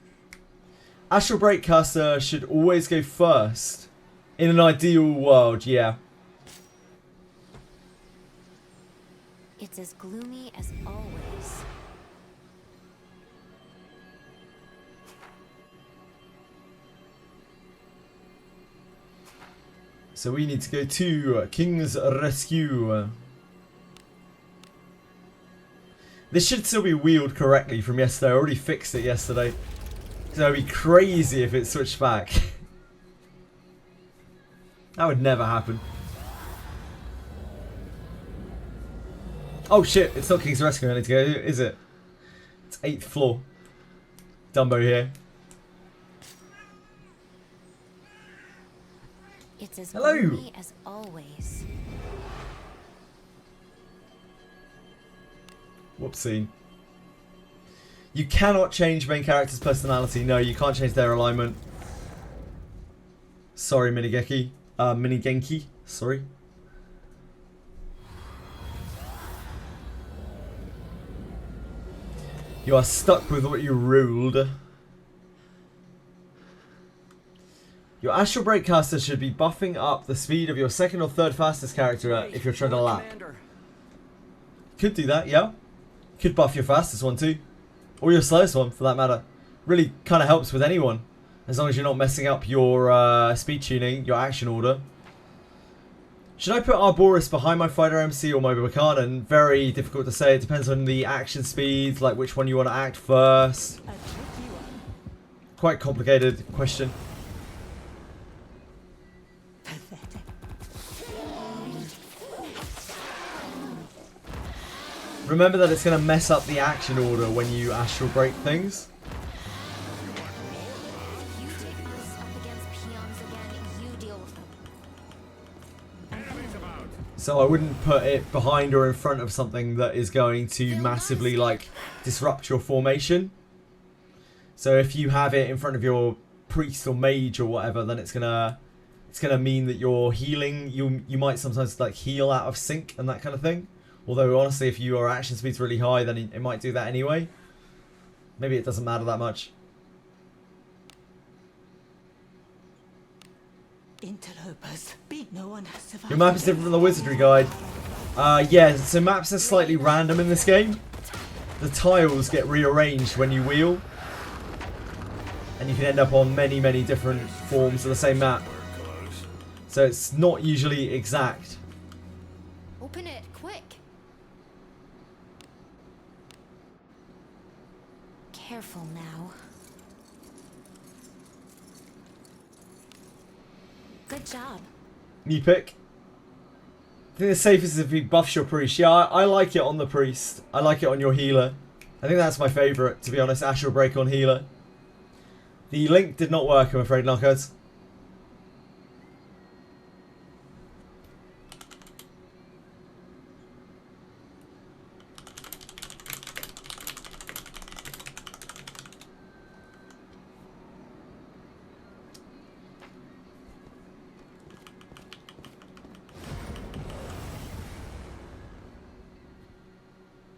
Astral Break caster should always go first. In an ideal world, yeah. It's as gloomy as always. So we need to go to King's Rescue. This should still be wheeled correctly from yesterday. I already fixed it yesterday. So it would be crazy if it switched back. That would never happen. Oh shit, it's not King's Rescue I need to go, is it? It's 8th floor. Dumbo here. It's as Hello. gloomy as always. Whoopsie. You cannot change main character's personality. No, you can't change their alignment. Sorry, Minigeki. Minigenki. Sorry. You are stuck with what you ruled. Your Astral Break caster should be buffing up the speed of your second or third fastest character if you're trying to lap. Could do that, yeah. Could buff your fastest one too. Or your slowest one, for that matter. Really kind of helps with anyone. As long as you're not messing up your speed tuning, your action order. Should I put Arboris behind my Fighter MC or my Buchanan? Very difficult to say. It depends on the action speeds, like which one you want to act first. Quite complicated question. Remember that it's going to mess up the action order when you Astral Break things. If you take us up against peons again, you deal with them. Enemies about. So I wouldn't put it behind or in front of something that is going to massively like disrupt your formation. So if you have it in front of your priest or mage or whatever, then it's gonna mean that you're healing. You might sometimes like heal out of sync and that kind of thing. Although honestly, if your action speed's really high, then it might do that anyway. Maybe it doesn't matter that much. Interlopers. Beat no one has survived. Your map is different from the Wizardry guide. Yeah, so maps are slightly random in this game. The tiles get rearranged when you wheel. And you can end up on many, many different forms of the same map. So it's not usually exact. Open it, quick. Careful now. Good job. New pick. I think the safest is if he buffs your priest. Yeah, I like it on the priest. I like it on your healer. I think that's my favourite, to be honest. Astral Break on healer. The link did not work, I'm afraid, knockouts.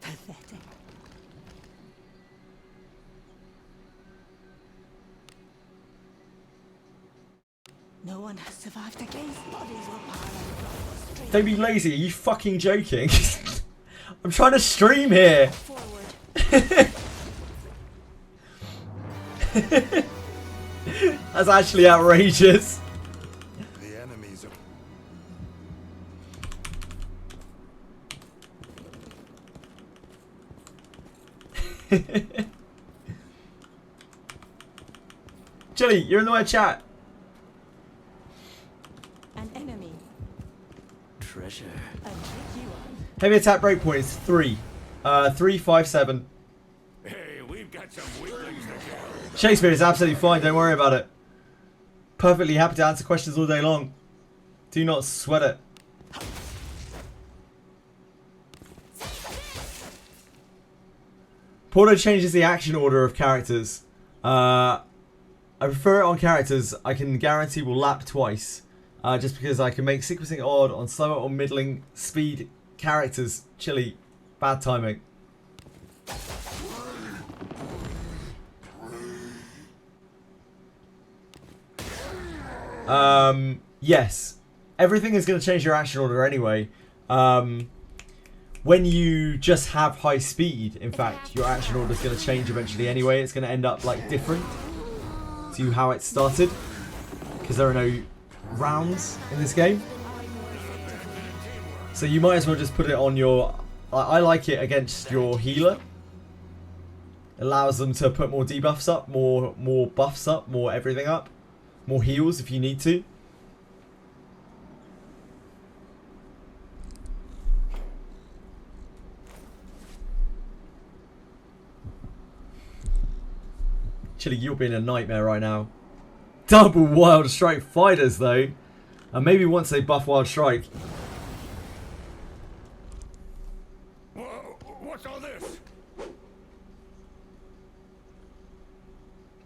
Pathetic. No one has survived against bodies were piled. Don't be lazy, are you fucking joking? I'm trying to stream here. Forward. That's actually outrageous. The enemies are... Chili, you're in the web chat. An enemy. Treasure. A trick you on. Heavy attack breakpoint is 3. 3, 5, 7. Hey, we've got some weaklings to kill. Shakespeare is absolutely fine, don't worry about it. Perfectly happy to answer questions all day long. Do not sweat it. Porto changes the action order of characters. I prefer it on characters I can guarantee will lap twice. Just because I can make sequencing odd on slower or middling speed characters. Chilly. Bad timing. Yes. Everything is going to change your action order anyway. When you just have high speed, in fact, your action order is going to change eventually anyway. It's going to end up like different to how it started. Because there are no rounds in this game. So you might as well just put it on your... I like it against your healer. Allows them to put more debuffs up, more buffs up, more everything up. More heals if you need to. Chili, you're being a nightmare right now. Double Wild Strike fighters though. And maybe once they buff Wild Strike. Whoa, what's all this?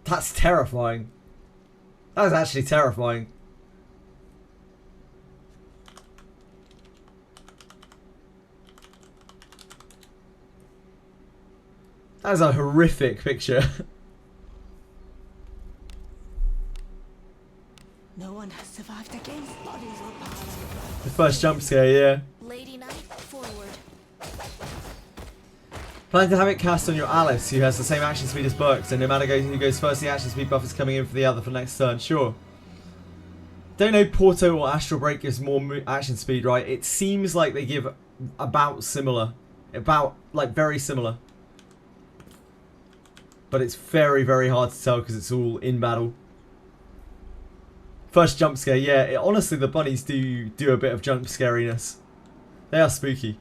That's terrifying. That was actually terrifying. That was a horrific picture. No one has survived against bodies were piled. The first jump scare, yeah. Lady Knight, forward. Plan to have it cast on your Alice, who has the same action speed as Burke, so no matter who goes first, the action speed buff is coming in for the other for next turn. Sure. Don't know Porto or Astral Break gives more action speed, right? It seems like they give about similar. About, like, very similar. But it's very, very hard to tell because it's all in battle. First jump scare, yeah. Honestly, the bunnies do a bit of jump scariness. They are spooky.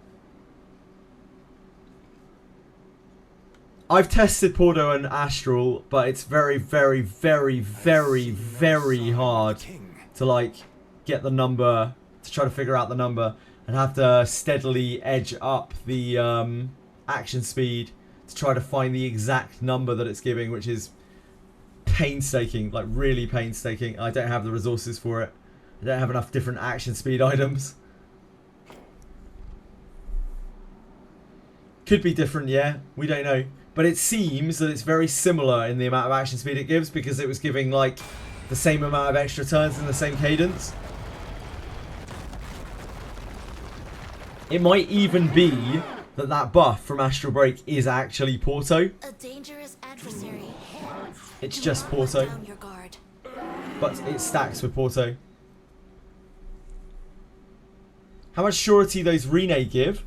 I've tested Porto and Astral, but it's very, very, very, very, very hard to like get the number, to try to figure out the number, and have to steadily edge up the action speed to try to find the exact number that it's giving, which is painstaking, like really painstaking. I don't have the resources for it. I don't have enough different action speed items. Could be different, yeah. We don't know. But it seems that it's very similar in the amount of action speed it gives, because it was giving like the same amount of extra turns in the same cadence. It might even be that that buff from Astral Break is actually Porto. A dangerous adversary. It's just Porto, Down your guard. but it stacks with Porto. How much surety those Rene give?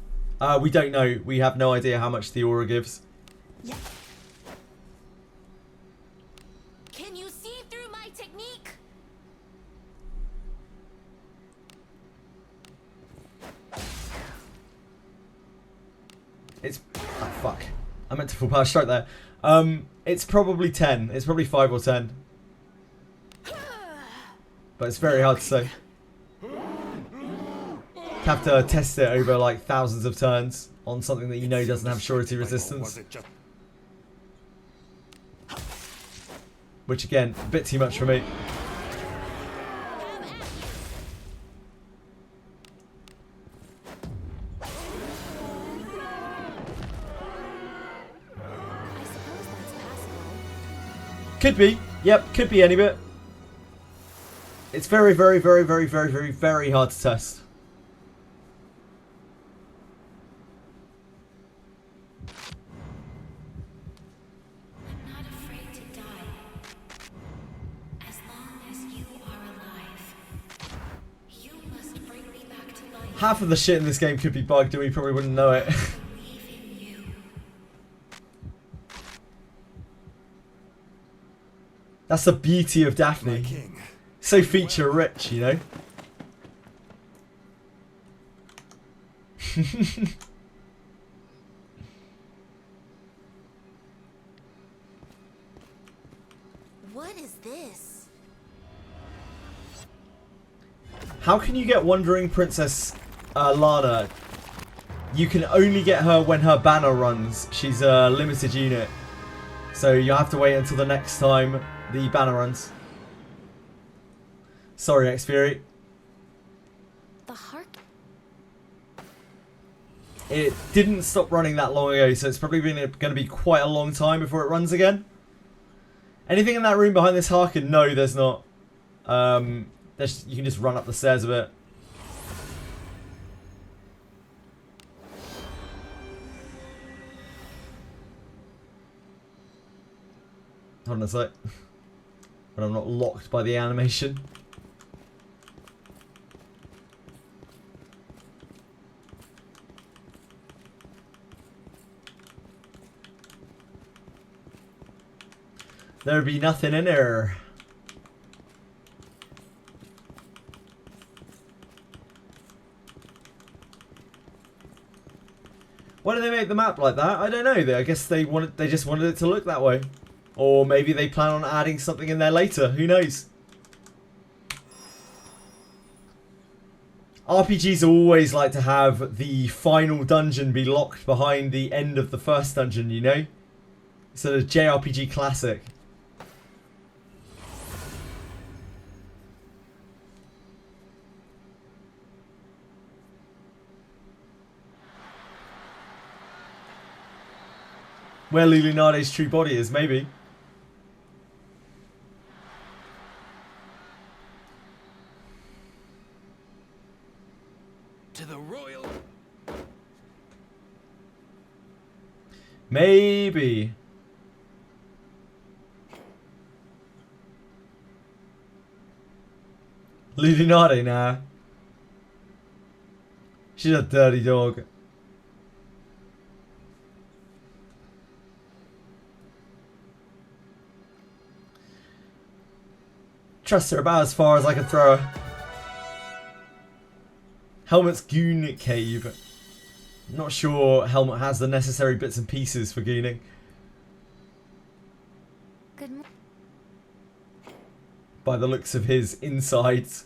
We don't know. We have no idea how much the aura gives. Yeah. Can you see through my technique? It's... oh, fuck. I meant to full power strike there. It's probably 10. It's probably 5 or 10. But it's very hard to say. You have to test it over like thousands of turns on something that you know doesn't have surety resistance. Which again, a bit too much for me. I suppose that's passable. Could be. Yep, could be any bit. It's very, very, very, very, very, very, very hard to test. I'm not afraid to die. As long as you are alive. You must bring me back to life. Half of the shit in this game could be bugged and we probably wouldn't know it. Believe in you. That's the beauty of Daphne. King. So feature rich, you know? What is this? How can you get Wandering Princess Lana? You can only get her when her banner runs. She's a limited unit. So you'll have to wait until the next time the banner runs. Sorry, Xfury. The heart. It didn't stop running that long ago, so it's probably going to be quite a long time before it runs again. Anything in that room behind this Harkin? No, there's not. You can just run up the stairs a bit. Hold on a sec. When I'm not locked by the animation. There'd be nothing in there. Why do they make the map like that? I don't know. I guess they just wanted it to look that way. Or maybe they plan on adding something in there later. Who knows? RPGs always like to have the final dungeon be locked behind the end of the first dungeon, you know? Sort of JRPG classic. Where Lulinade's true body is, maybe. To the royal. Maybe. Lulinade, nah. She's a dirty dog. Trust her about as far as I can throw her. Helmet's Goon Cave. Not sure Helmet has the necessary bits and pieces for gooning. Good morning. By the looks of his insides.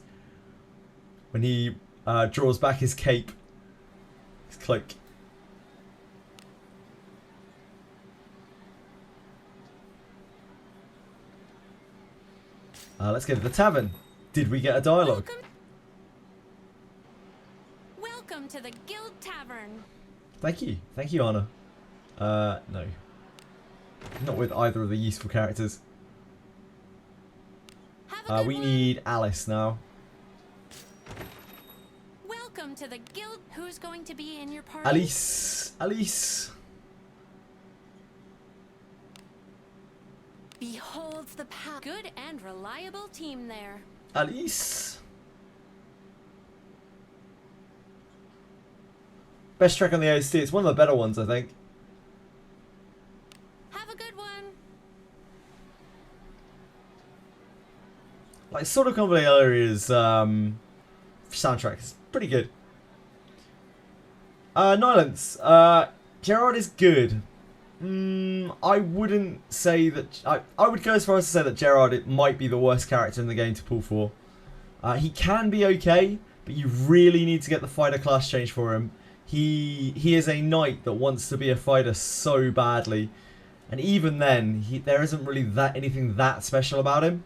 When he draws back his cape. His cloak. Let's go to the tavern. Did we get a dialogue? Welcome to the Guild Tavern. Thank you, Anna. No. Not with either of the useful characters. Have Have a good We one. need Alice now. Welcome to the guild. Who's going to be in your party? Alice. Alice. Beholds the power. Good and reliable team there. Alice. Best track on the OST. It's one of the better ones, I think. Have a good one. Like, Sword of Convaleria's soundtrack is pretty good. Nylance. Gerard is good. I wouldn't say that... I would go as far as to say that Gerard it might be the worst character in the game to pull for. He can be okay, but you really need to get the fighter class change for him. He is a knight that wants to be a fighter so badly. And even then, there isn't really anything that special about him.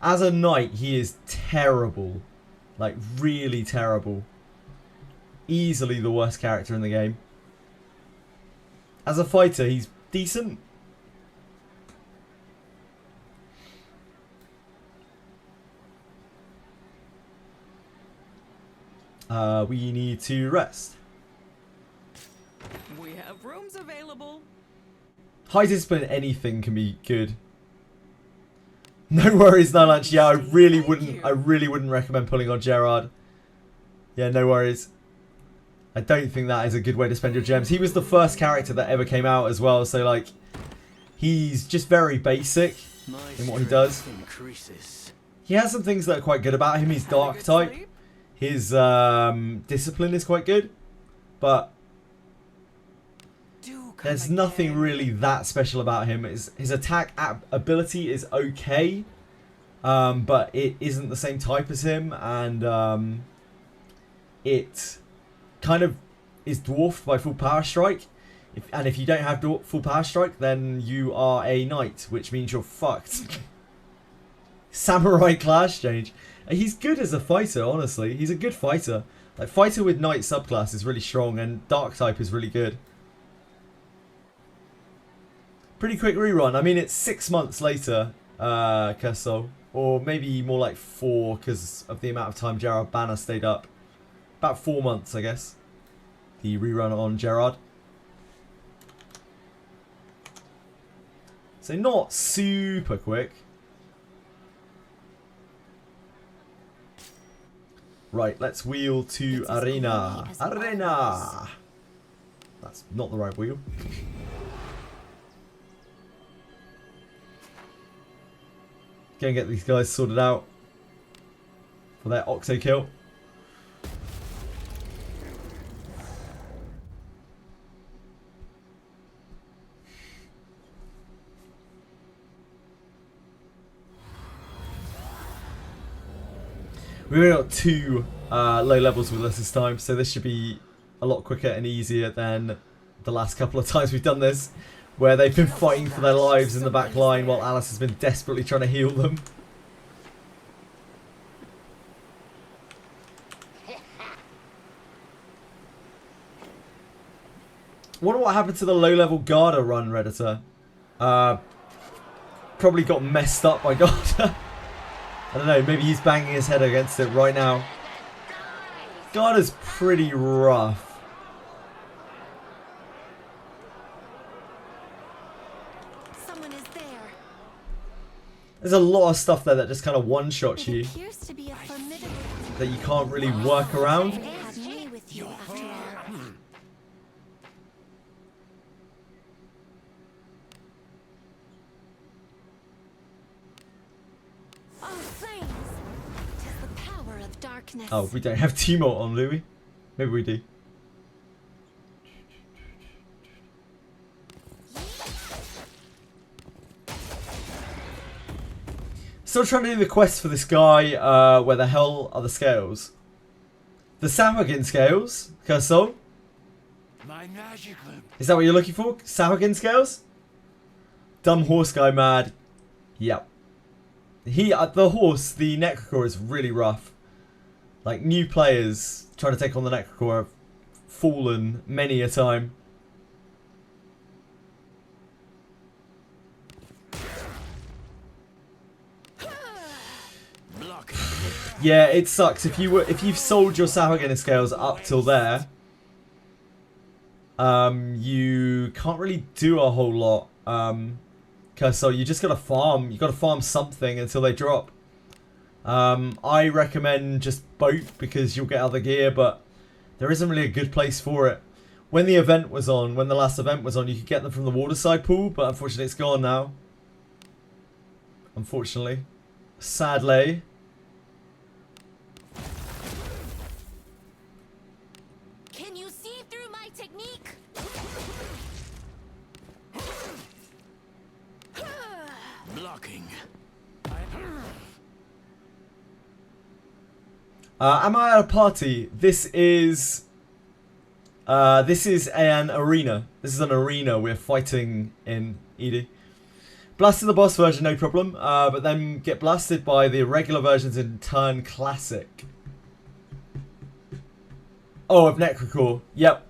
As a knight, he is terrible. Like, really terrible. Easily the worst character in the game. As a fighter, he's decent. We need to rest. We have rooms available. High discipline, anything can be good. No worries, no lunch. Yeah, I really wouldn't recommend pulling on Gerard. Yeah, no worries. I don't think that is a good way to spend your gems. He was the first character that ever came out as well, so like, he's just very basic in what he does. He has some things that are quite good about him. He's Had a dark good type. sleep? His discipline is quite good, but Do come there's again. nothing really that special about him. His attack ability is okay, but it isn't the same type as him, and it kind of is dwarfed by full power strike. If you don't have full power strike, then you are a knight, which means you're fucked. Samurai class change. He's good as a fighter, honestly. He's a good fighter. Like, fighter with knight subclass is really strong, and dark type is really good. Pretty quick rerun. I mean, it's 6 months later, Kersol. Or maybe more like 4, because of the amount of time Gerard Banner stayed up. About 4 months, I guess. The rerun on Gerard. So not super quick. Right, let's wheel to It's as Arena. cool as it Arena! That's not the right wheel. Go and get these guys sorted out for their octo kill. We've only got 2 low levels with us this time, so this should be a lot quicker and easier than the last couple of times we've done this, where they've been fighting for their lives in the back line while Alice has been desperately trying to heal them. Wonder what happened to the low-level Garda run, Redditor. Probably got messed up by Garda. I don't know, maybe he's banging his head against it right now. Garda's pretty rough. Someone is there. There's a lot of stuff there that just kind of one-shots you, It appears to be a formidable. that you can't really work around. They had me with you after all. Oh, flames! 'Tis the power of darkness. Oh, we don't have T-Mult on, do we? Maybe we do. Still trying to do the quest for this guy, where the hell are the scales? The Samagon scales, Kersol? My magic loop. Is that what you're looking for? Samagon scales? Dumb horse guy mad. Yep. The horse, the Necrocore is really rough. Like, new players trying to take on the Necrocore have fallen many a time. Yeah, it sucks. If you've sold your Sahuagin scales up till there, you can't really do a whole lot. Cause so you just gotta farm. You gotta farm something until they drop. I recommend just boat because you'll get other gear, but there isn't really a good place for it. When the event was on, when the last event was on, you could get them from the waterside pool, but unfortunately it's gone now. Unfortunately. Sadly. Can you see through my technique? Blocking. Am I at a party? This is an arena. This is an arena we're fighting in, Edie. Blasted the boss version, no problem. But then get blasted by the regular versions in turn classic. Oh, of Necrocore. Yep.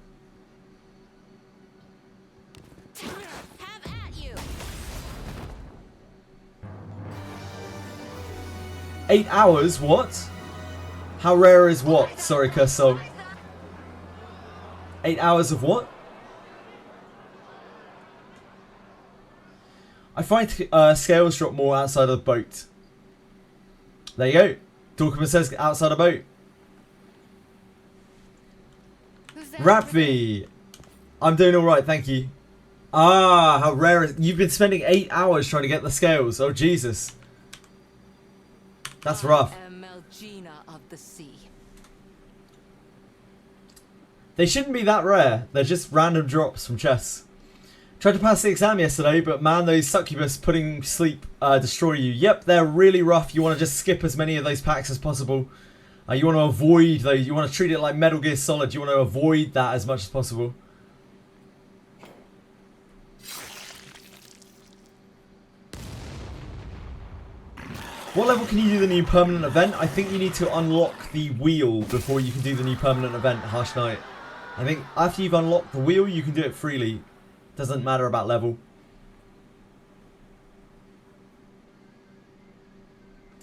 Have at you. 8 hours? What? How rare is what? Sorry, Curso. 8 hours of what? I find scales drop more outside of the boat. There you go. Dorkman says outside a boat. Rapvi. I'm doing alright, thank you. Ah, how rare is... You've been spending 8 hours trying to get the scales. Oh, Jesus. That's rough. Of the sea. They shouldn't be that rare. They're just random drops from chests. Tried to pass the exam yesterday, but man, those succubus putting sleep destroy you. Yep, they're really rough. You want to just skip as many of those packs as possible. You want to avoid those. You want to treat it like Metal Gear Solid. You want to avoid that as much as possible. What level can you do the new permanent event? I think you need to unlock the wheel before you can do the new permanent event, Harsh Knight. I think after you've unlocked the wheel, you can do it freely. Doesn't matter about level.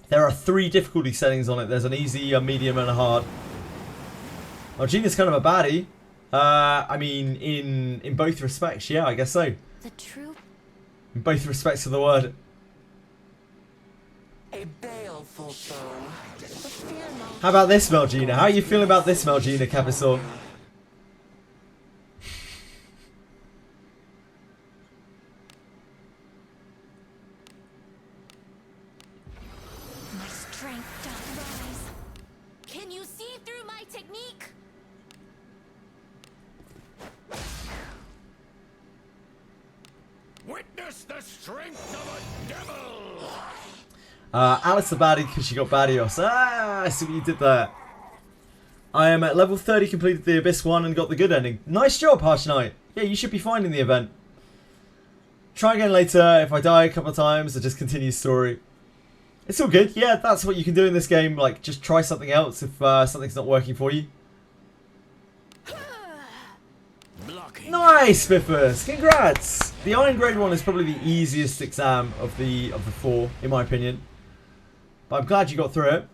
There are 3 difficulty settings on it. There's an easy, a medium, and a hard. Oh, Gina's kind of a baddie. I mean, in both respects, yeah, I guess so. The true. In both respects of the word. A baleful foe. But fear not. How about this, Melgina? How are you feeling about this, Melgina Capisor? My strength doth rise. Can you see through my technique? Witness the strength of a devil! Alice the baddie because she got Badios. Ah, I see what you did there. I am at level 30, completed the Abyss 1 and got the good ending. Nice job, Harsh Knight. Yeah, you should be fine in the event. Try again later. If I die a couple of times, I just continue story. It's all good. Yeah, that's what you can do in this game. Like, just try something else if something's not working for you. Nice, Spiffers. Congrats. The Iron Grade one is probably the easiest exam of the 4, in my opinion. But I'm glad you got through it.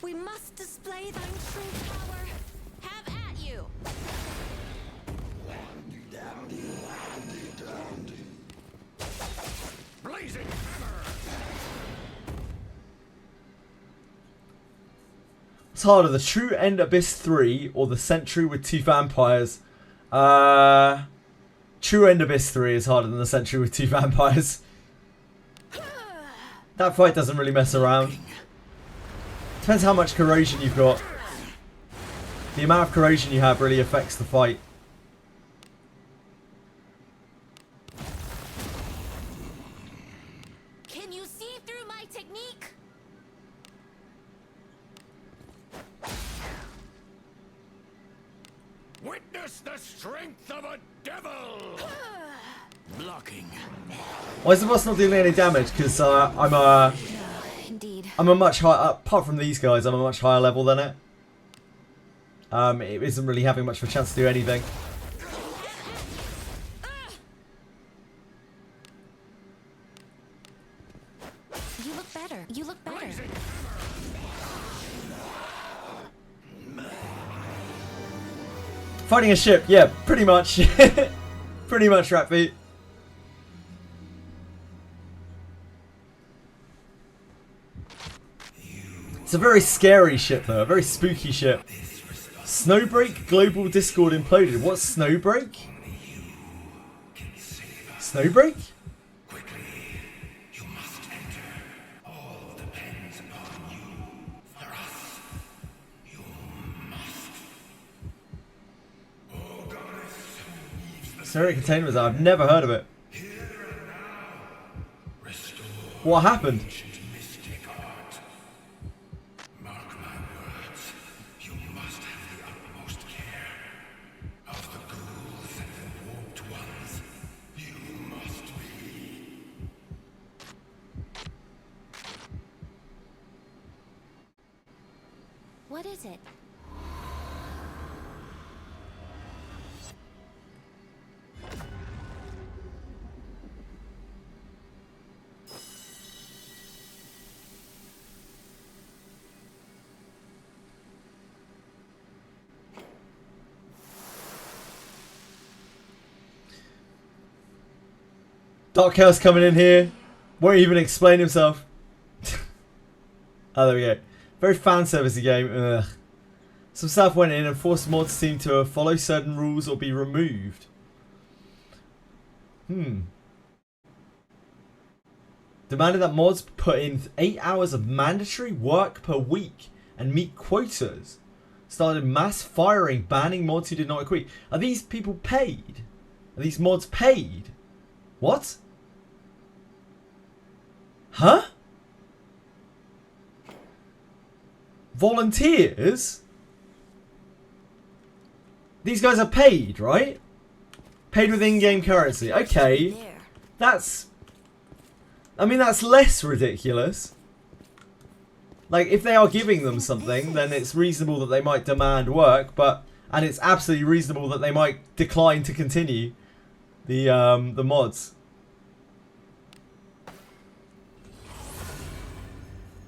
We must display thine true power. Have at you. Blazing hammer! What's harder, the True End Abyss 3 or the Sentry with 2 vampires? True End Abyss 3 is harder than the Sentry with 2 vampires. That fight doesn't really mess around. Depends how much corrosion you've got. The amount of corrosion you have really affects the fight. Can you see through my technique? Witness the strength of a devil! Blocking. Why is the boss not doing any damage? Because Indeed. I'm a much higher, apart from these guys, I'm a much higher level than it. It isn't really having much of a chance to do anything. You look better. Fighting a ship, yeah, pretty much. Pretty much, Ratfeet. It's a very scary ship though, a very spooky ship. Snowbreak, global discord imploded. What's Snowbreak? Snowbreak? Snowbreak containment, I've never heard of it. What happened? What is it? Dark Chaos coming in here. Won't even explain himself. Oh, there we go. Very fan servicey game. Ugh. Some staff went in and forced mods team to follow certain rules or be removed. Demanded that mods put in 8 hours of mandatory work per week and meet quotas. Started mass firing, banning mods who did not agree. Are these people paid? Are these mods paid? What? Huh? Volunteers? These guys are paid, right? Paid with in-game currency. Okay. That's... I mean, that's less ridiculous. Like, if they are giving them something, then it's reasonable that they might demand work, but... And it's absolutely reasonable that they might decline to continue the mods.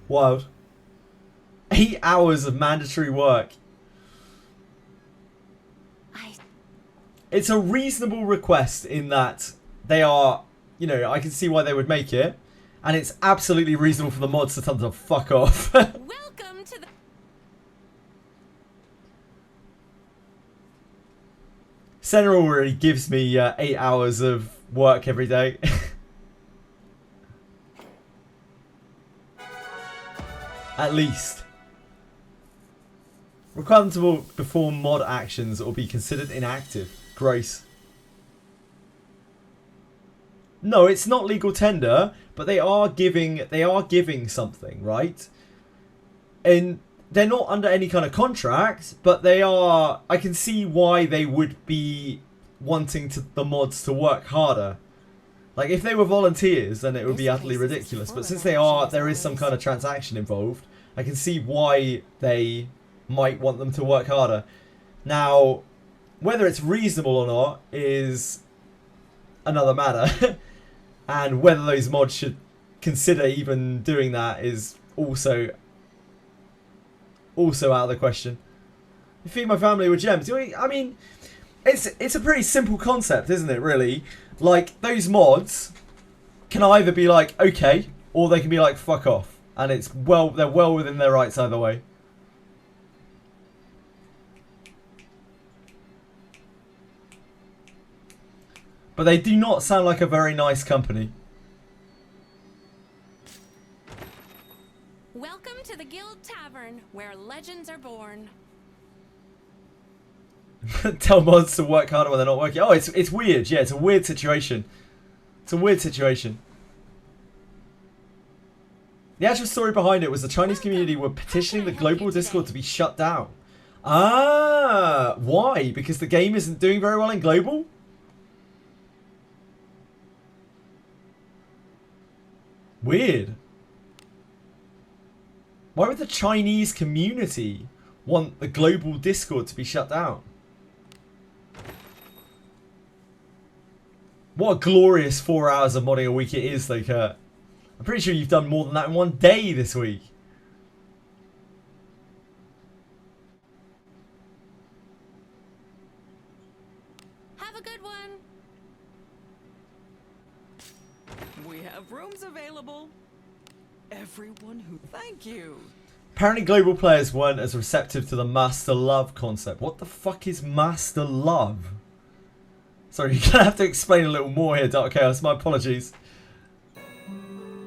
Wild. 8 hours of mandatory work. It's a reasonable request in that they are, you know, I can see why they would make it. And it's absolutely reasonable for the mods to tell them to fuck off. Welcome to the... Senna already gives me 8 hours of work every day. At least. Require them to perform mod actions or be considered inactive. Gross. No, it's not legal tender, but they are giving something, right? And they're not under any kind of contract, but they are. I can see why they would be wanting the mods to work harder. Like if they were volunteers, then it would be utterly ridiculous. But since they are, there is some kind of transaction involved. I can see why they might want them to work harder. Now, whether it's reasonable or not is another matter. And whether those mods should consider even doing that is also out of the question. You feed my family with gems. I mean, it's a pretty simple concept, isn't it, really? Like, those mods can either be like, okay, or they can be like, fuck off. And it's they're well within their rights either way. But they do not sound like a very nice company. Welcome to the Guild Tavern, where legends are born. Tell mods to work harder when they're not working. Oh, it's weird. Yeah, it's a weird situation. It's a weird situation. The actual story behind it was the Chinese community were petitioning the global Discord to be shut down. Ah, why? Because the game isn't doing very well in global? Weird. Why would the Chinese community want the global Discord to be shut down? What a glorious 4 hours of modding a week it is, though, Kurt. I'm pretty sure you've done more than that in one day this week. Have a good one. We have rooms available. Everyone who... Thank you. Apparently global players weren't as receptive to the Master Love concept. What the fuck is Master Love? Sorry, you're gonna have to explain a little more here, Dark Chaos. My apologies.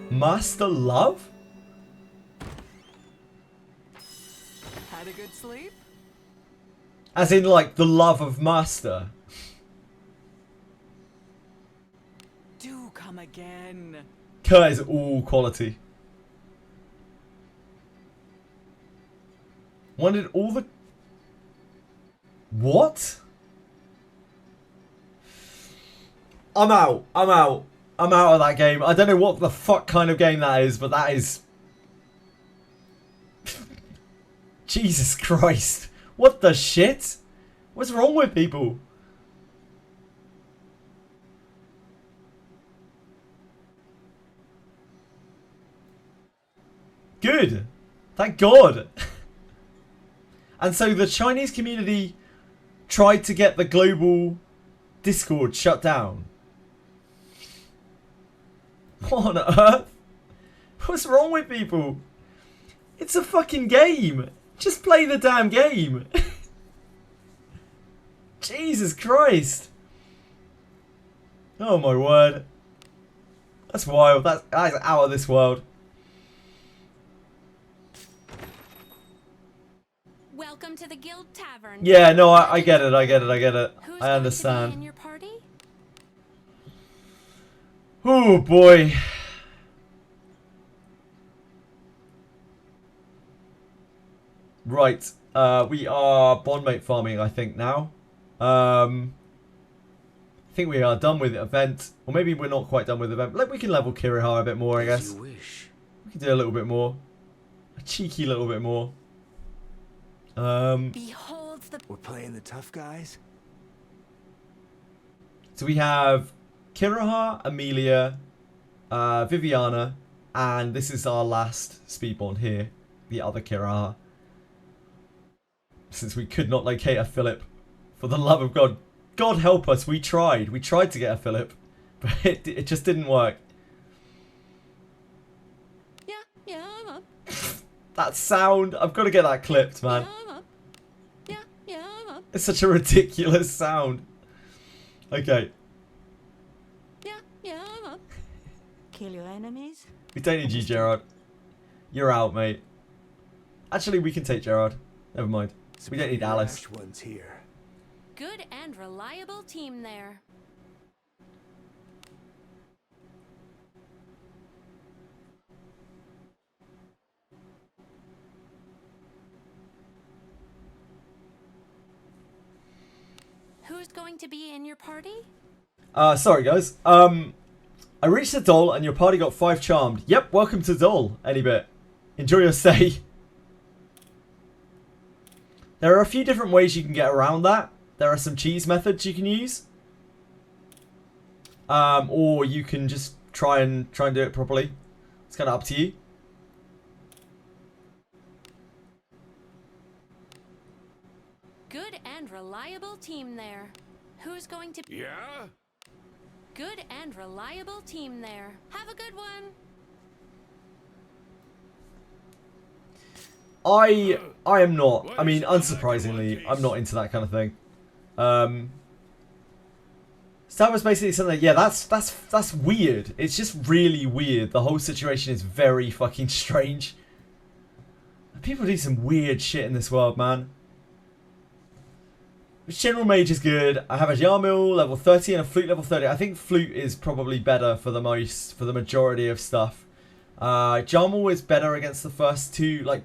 Master Love? Had a good sleep? As in, like, the love of Master. Do come again. Kurt is all quality. When did all the... What? I'm out. I'm out. I'm out of that game. I don't know what the fuck kind of game that is, but that is... Jesus Christ. What the shit? What's wrong with people? Good. Thank God. And so the Chinese community tried to get the global Discord shut down. What on earth? What's wrong with people? It's a fucking game. Just play the damn game. Jesus Christ. Oh my word. That's wild. That's out of this world. Welcome to the Guild Tavern. Yeah, no, I get it. I get it. I get it. Who's I going understand. to be in your party? Oh boy. Right. We are bondmate farming, I think, now. I think we are done with the event. Or maybe we're not quite done with the event. Like, we can level Kirihara a bit more, I guess. You wish. We can do a little bit more. A cheeky little bit more. Behold the... We're playing the tough guys? So we have Kirihara, Amelia, Viviana, and this is our last speed bond here. The other Kirihara. Since we could not locate a Philip. For the love of God. God help us, we tried. We tried to get a Philip. But it just didn't work. Yeah, I'm up. That sound, I've got to get that clipped, man. I'm up. Yeah, I'm up. It's such a ridiculous sound. Okay. Yeah, I'm up. Kill your enemies. We don't need you, Gerard. You're out, mate. Actually, we can take Gerard. Never mind. We don't need Alice. One's here. Good and reliable team there. Who's going to be in your party? Sorry, guys. I reached the doll and your party got 5 charmed. Yep, welcome to doll, any bit. Enjoy your stay. There are a few different ways you can get around that. There are some cheese methods you can use. Or you can just try and do it properly. It's kind of up to you. Good and reliable team there. Who's going to... Yeah? Good and reliable team there. Have a good one. I am not. I mean, unsurprisingly, I'm not into that kind of thing. So that was basically something. Yeah, that's weird. It's just really weird. The whole situation is very fucking strange. People do some weird shit in this world, man. General Mage is good. I have a Yarmil level 30 and a Flute level 30. I think Flute is probably better for the majority of stuff. Jarmil is better against the first two. Like,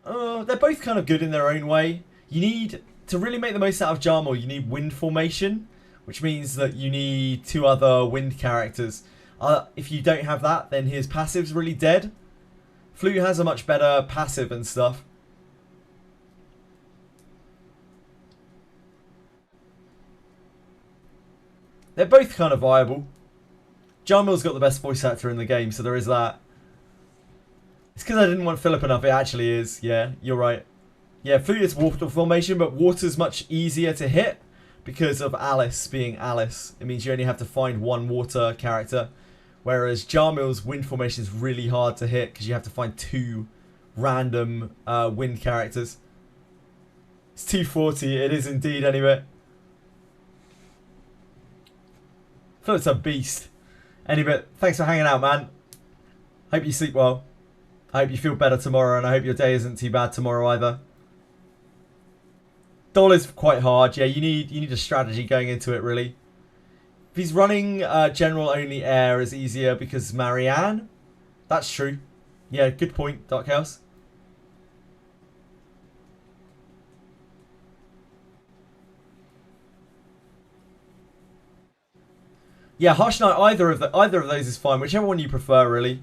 they're both kind of good in their own way. You need to really make the most out of Jarmil. You need Wind Formation, which means that you need 2 other Wind characters. If you don't have that, then his passive's really dead. Flute has a much better passive and stuff. They're both kind of viable. Jarmil's got the best voice actor in the game, so there is that. It's because I didn't want Philip enough. It actually is. Yeah, you're right. Yeah, Flute is water formation, but water's much easier to hit because of Alice being Alice. It means you only have to find one water character, whereas Jarmil's wind formation is really hard to hit because you have to find 2 random wind characters. It's 240. It is indeed, anyway. Philip's a beast. Anyway, thanks for hanging out, man. Hope you sleep well. I hope you feel better tomorrow, and I hope your day isn't too bad tomorrow either. Doll is quite hard. Yeah, you need a strategy going into it, really. If he's running general only air is easier because Marianne. That's true. Yeah, good point, Dark House. Yeah, Harsh Knight, either of those is fine. Whichever one you prefer, really.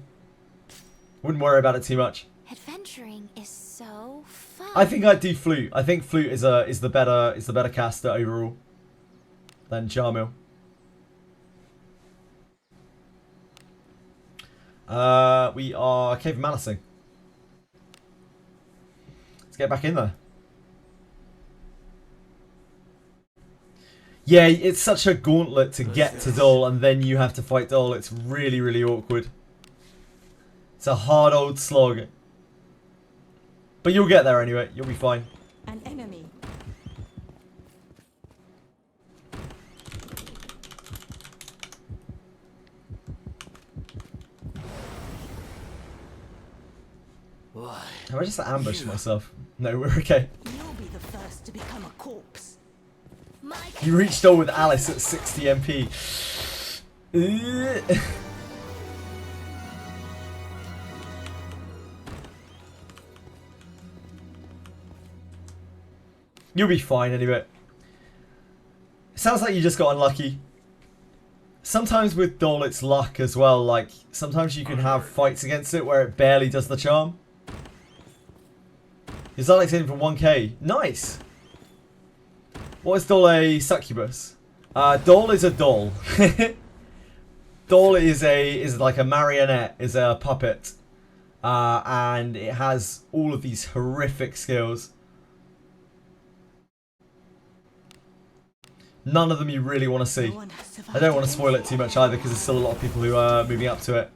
Wouldn't worry about it too much. Adventuring is so fun. I think I'd do Flute. I think Flute is the better caster overall than Jarmil. We are Cave of Malacing. Let's get back in there. Yeah, it's such a gauntlet to get to Dol, and then you have to fight Dol. It's really, really awkward. It's a hard old slog. But you'll get there anyway. You'll be fine. An enemy. Why? Have I just ambushed myself? No, we're okay. You'll be the first to become a corpse. You reached Dol with Alice at 60 MP. You'll be fine anyway. Sounds like you just got unlucky. Sometimes with Dol it's luck as well. Like, sometimes you can have fights against it where it barely does the charm. Is Alex in for 1k? Nice! What is Dol a succubus? Dol is a doll. Dol is like a marionette, is a puppet. And it has all of these horrific skills. None of them you really want to see. I don't want to spoil it too much either because there's still a lot of people who are moving up to it.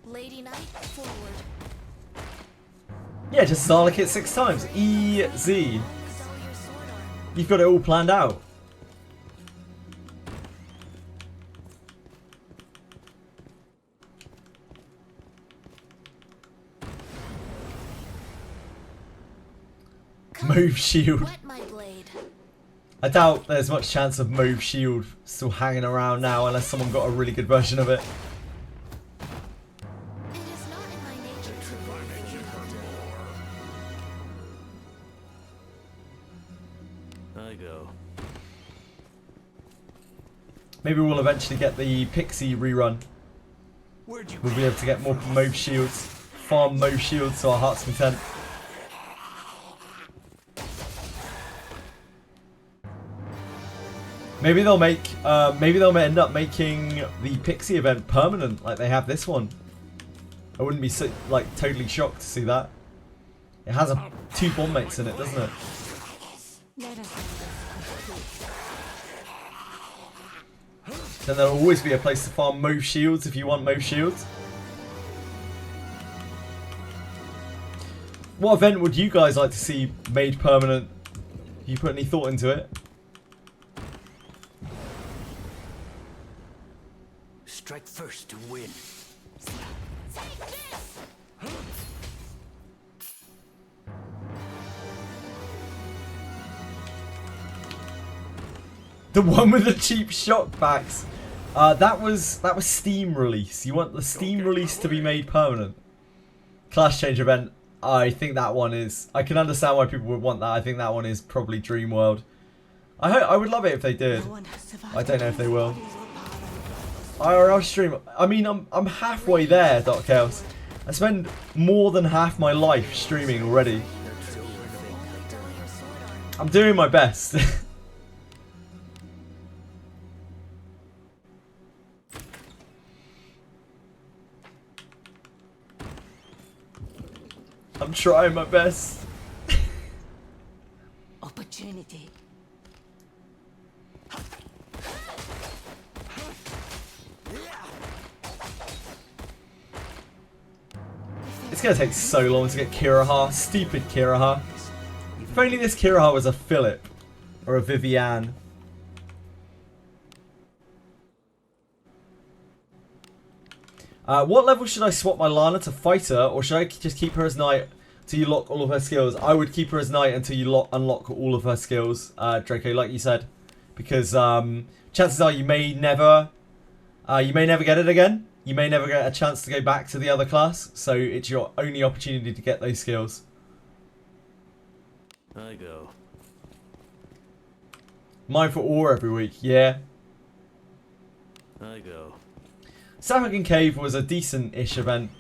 Lady Knight, forward. Yeah, just Zarlik it 6 times. Easy. You've got it all planned out. Move shield. Wet my blade. I doubt there's much chance of Move Shield still hanging around now unless someone got a really good version of it. It is not in my nature to run for I go. Maybe we'll eventually get the Pixie rerun. We'll be able to get more Move Shields, farm Move Shields to our heart's content. Maybe they'll end up making the Pixie event permanent, like they have this one. I wouldn't be so, like totally shocked to see that. It has 2 bomb mates in it, doesn't it? Then there'll always be a place to farm Move Shields if you want Move Shields. What event would you guys like to see made permanent? Have you put any thought into it? Strike first to win. The one with the cheap shock packs. That was Steam release. You want the Steam release to be made permanent. Class change event. I think that one is. I can understand why people would want that. I think that one is probably Dream World. I would love it if they did. I don't know if they will. IRL stream. I mean, I'm halfway there, Dark Chaos. I spend more than half my life streaming already. I'm doing my best. I'm trying my best. Opportunity. It's gonna take so long to get Kiraha. Stupid Kiraha. If only this Kiraha was a Philip. Or a Vivienne. What level should I swap my Lana to fighter? Or should I just keep her as knight until you lock all of her skills? I would keep her as knight until you unlock all of her skills, Draco, like you said. Because chances are you may never get it again. You may never get a chance to go back to the other class. So it's your only opportunity to get those skills. I go. Mine for ore every week, yeah. I go. Sahuagin Cave was a decent-ish event.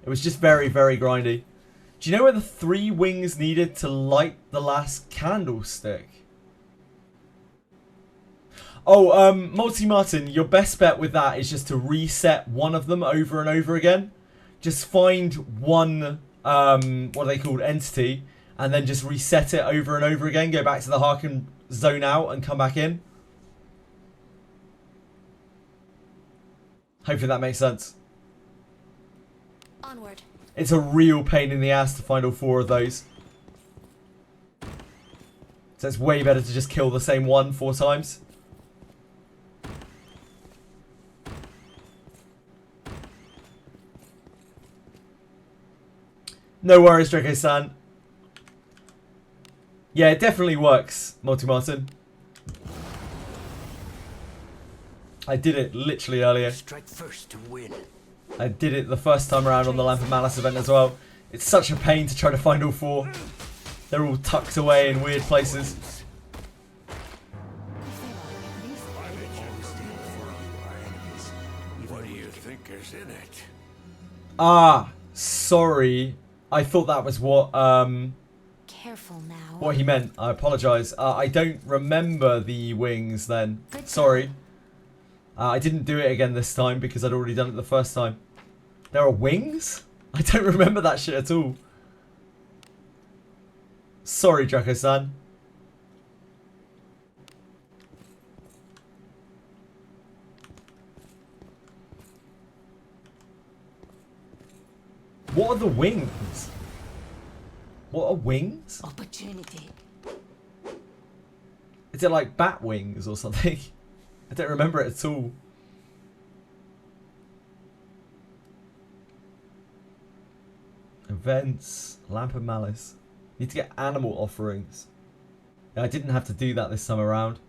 It was just very, very grindy. Do you know where the 3 wings needed to light the last candlestick? Oh, Multi Martin, your best bet with that is just to reset one of them over and over again. Just find one, what are they called, entity, and then just reset it over and over again. Go back to the Harken zone out and come back in. Hopefully that makes sense. Onward. It's a real pain in the ass to find all 4 of those. So it's way better to just kill the same one 4 times. No worries, Draco-san. Yeah, it definitely works, Multi-Martin. I did it literally earlier. Strike first to win. I did it the first time around on the Lamp of Malice event as well. It's such a pain to try to find all 4. They're all tucked away in weird places. What do you think is in it? Ah, sorry. I thought that was what Careful now. what he meant. I apologise. I don't remember the wings then. Sorry. I didn't do it again this time because I'd already done it the first time. There are wings? I don't remember that shit at all. Sorry, Draco-san. What are the wings? What are wings? Opportunity. Is it like bat wings or something? I don't remember it at all. Events, Lamp of Malice. Need to get animal offerings. Yeah, I didn't have to do that this time around.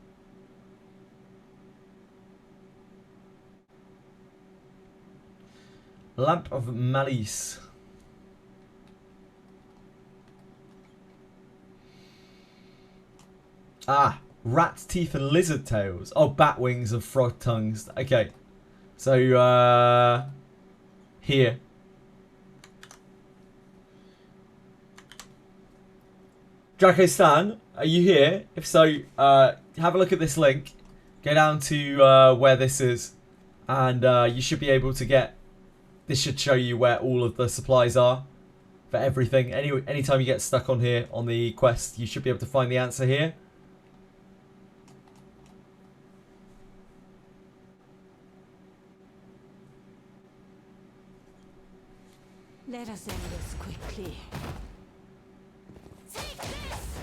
Lamp of Malice. Ah, rat teeth and lizard tails. Oh, bat wings and frog tongues. Okay. So, here. Draco-stan, are you here? If so, have a look at this link. Go down to where this is. And you should be able to get... This should show you where all of the supplies are. For everything. Anytime you get stuck on here, on the quest, you should be able to find the answer here. Let us end this quickly. Take this!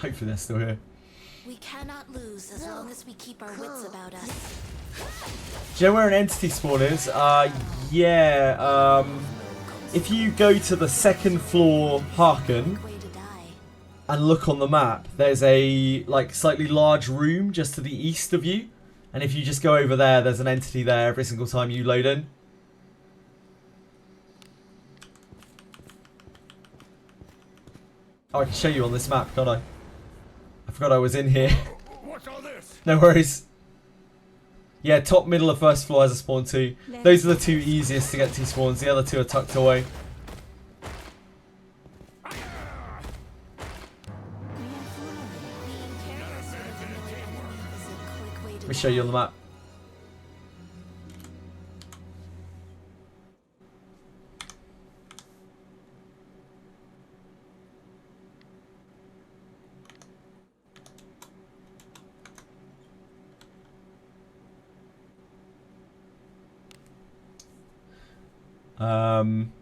Hopefully they're still here. We cannot lose as long as we keep our wits about us. Do you know where an entity spawn is? Yeah. If you go to the 2nd floor Harken Way to die. and look on the map, there's a like slightly large room just to the east of you. And if you just go over there, there's an entity there every single time you load in. Oh, I can show you on this map, can't I? I forgot I was in here. What's all this? No worries. Yeah, top, middle, of 1st floor has a spawn too. Those are the 2 easiest to get to spawns. The other 2 are tucked away. Let me show you on the map.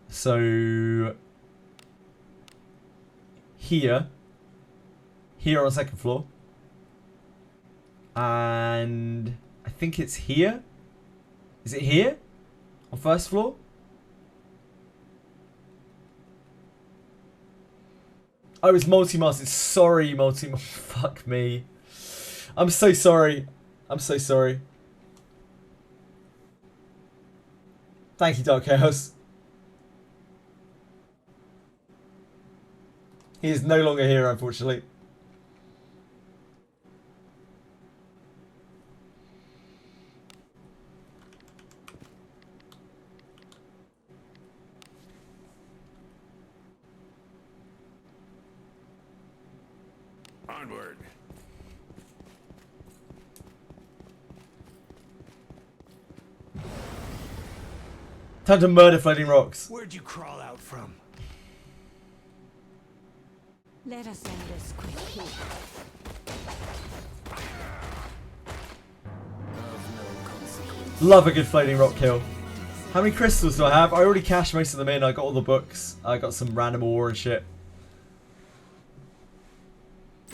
So here on the second floor, and I think it's here. Is it here on first floor? Oh, it's multi-masted. Sorry, fuck me. I'm so sorry. I'm so sorry. Thank you, Dark Chaos. He is no longer here, unfortunately. Onward. Time to murder floating rocks. Where'd you crawl out from? Let us end this quickly. Love a good floating rock kill. How many crystals do I have? I already cashed most of them in. I got all the books. I got some random ore and shit.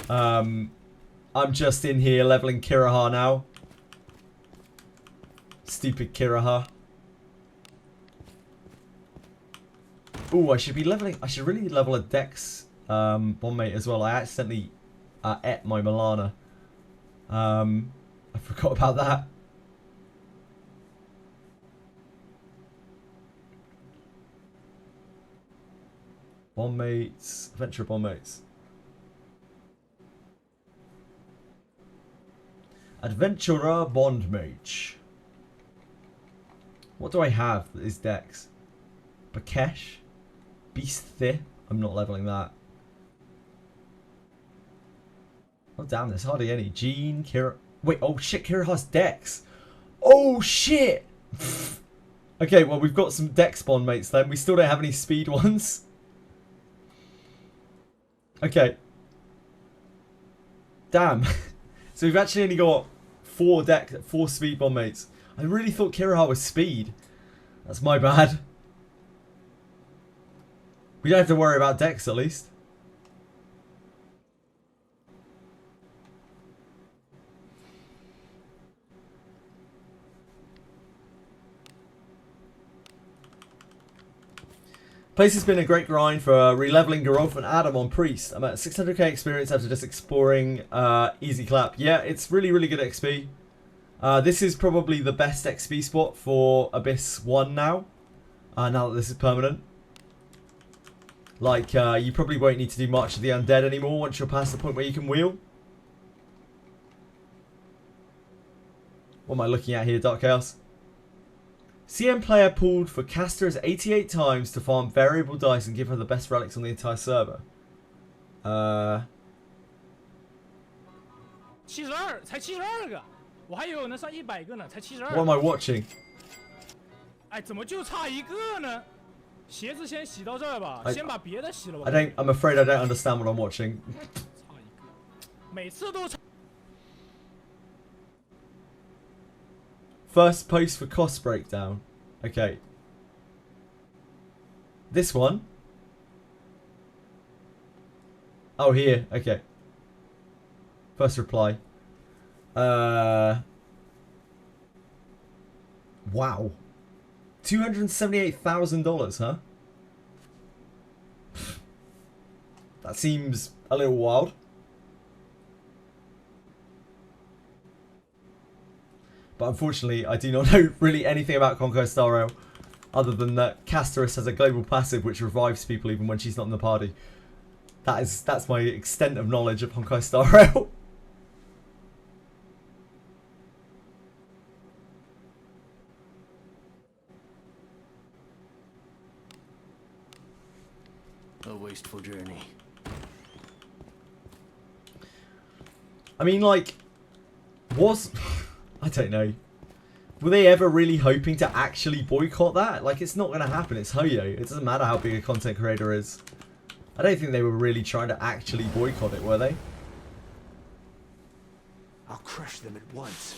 I'm just in here leveling Kiraha now. Stupid Kiraha. Ooh, I should be leveling. I should really level a Dex Bombmate as well. I accidentally ate my Milana. I forgot about that. Bombmates, Adventure Bombmates. Adventurer Bondmate. What do I have that is Dex? Bakesh? Beast Thih? I'm not leveling that. Oh damn, there's hardly any. Jean, Kira. Wait, oh shit, Kira has Dex. Oh shit! Okay, well we've got some Dex Bondmates then. We still don't have any speed ones. Okay. Damn. So we've actually only got 4 speed Bondmates. I really thought Kiraha was speed. That's my bad. We don't have to worry about Dex at least. Place has been a great grind for releveling Geralf and Adam on Priest. I'm at 600k experience after just exploring Easy Clap. Yeah, it's really, really good XP. This is probably the best XP spot for Abyss 1 now. Now that this is permanent. Like, you probably won't need to do much of the undead anymore once you're past the point where you can wheel. What am I looking at here, Dark Chaos? CM player pulled for casters 88 times to farm variable dice and give her the best relics on the entire server. 72才72个，我还以为能上100个呢，才72。What am I watching? 哎，怎么就差一个呢？鞋子先洗到这儿吧，先把别的洗了吧。I'm afraid I don't understand what I'm watching. 差一个，每次都差。 First post for cost breakdown. Okay. This one. Oh, here. Okay. First reply. Wow. $278,000, huh? That seems a little wild. But unfortunately, I do not know really anything about Honkai Star Rail, other than that Casterus has a global passive which revives people even when she's not in the party. That's my extent of knowledge of Honkai Star Rail. A wasteful journey. I mean, like, I don't know. Were they ever really hoping to actually boycott that? Like, it's not going to happen. It's Hoyo. It doesn't matter how big a content creator is. I don't think they were really trying to actually boycott it, were they? I'll crush them at once.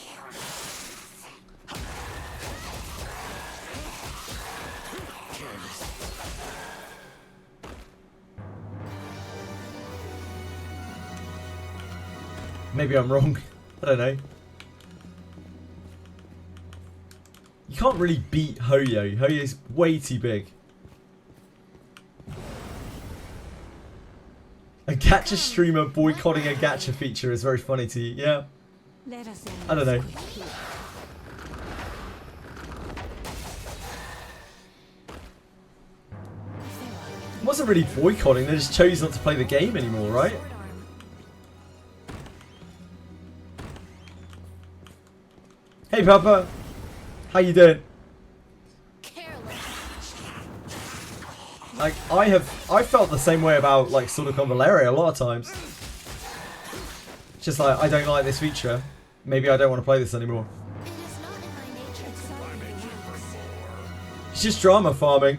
Maybe I'm wrong. I don't know. You can't really beat Hoyo. Hoyo's way too big. A gacha streamer boycotting a gacha feature is very funny to you. Yeah. I don't know. It wasn't really boycotting, they just chose not to play the game anymore, right? Hey Papa! How you doing? Like, I felt the same way about, like, Silicon Valeria a lot of times. It's just like, I don't like this feature. Maybe I don't want to play this anymore. It's just drama farming.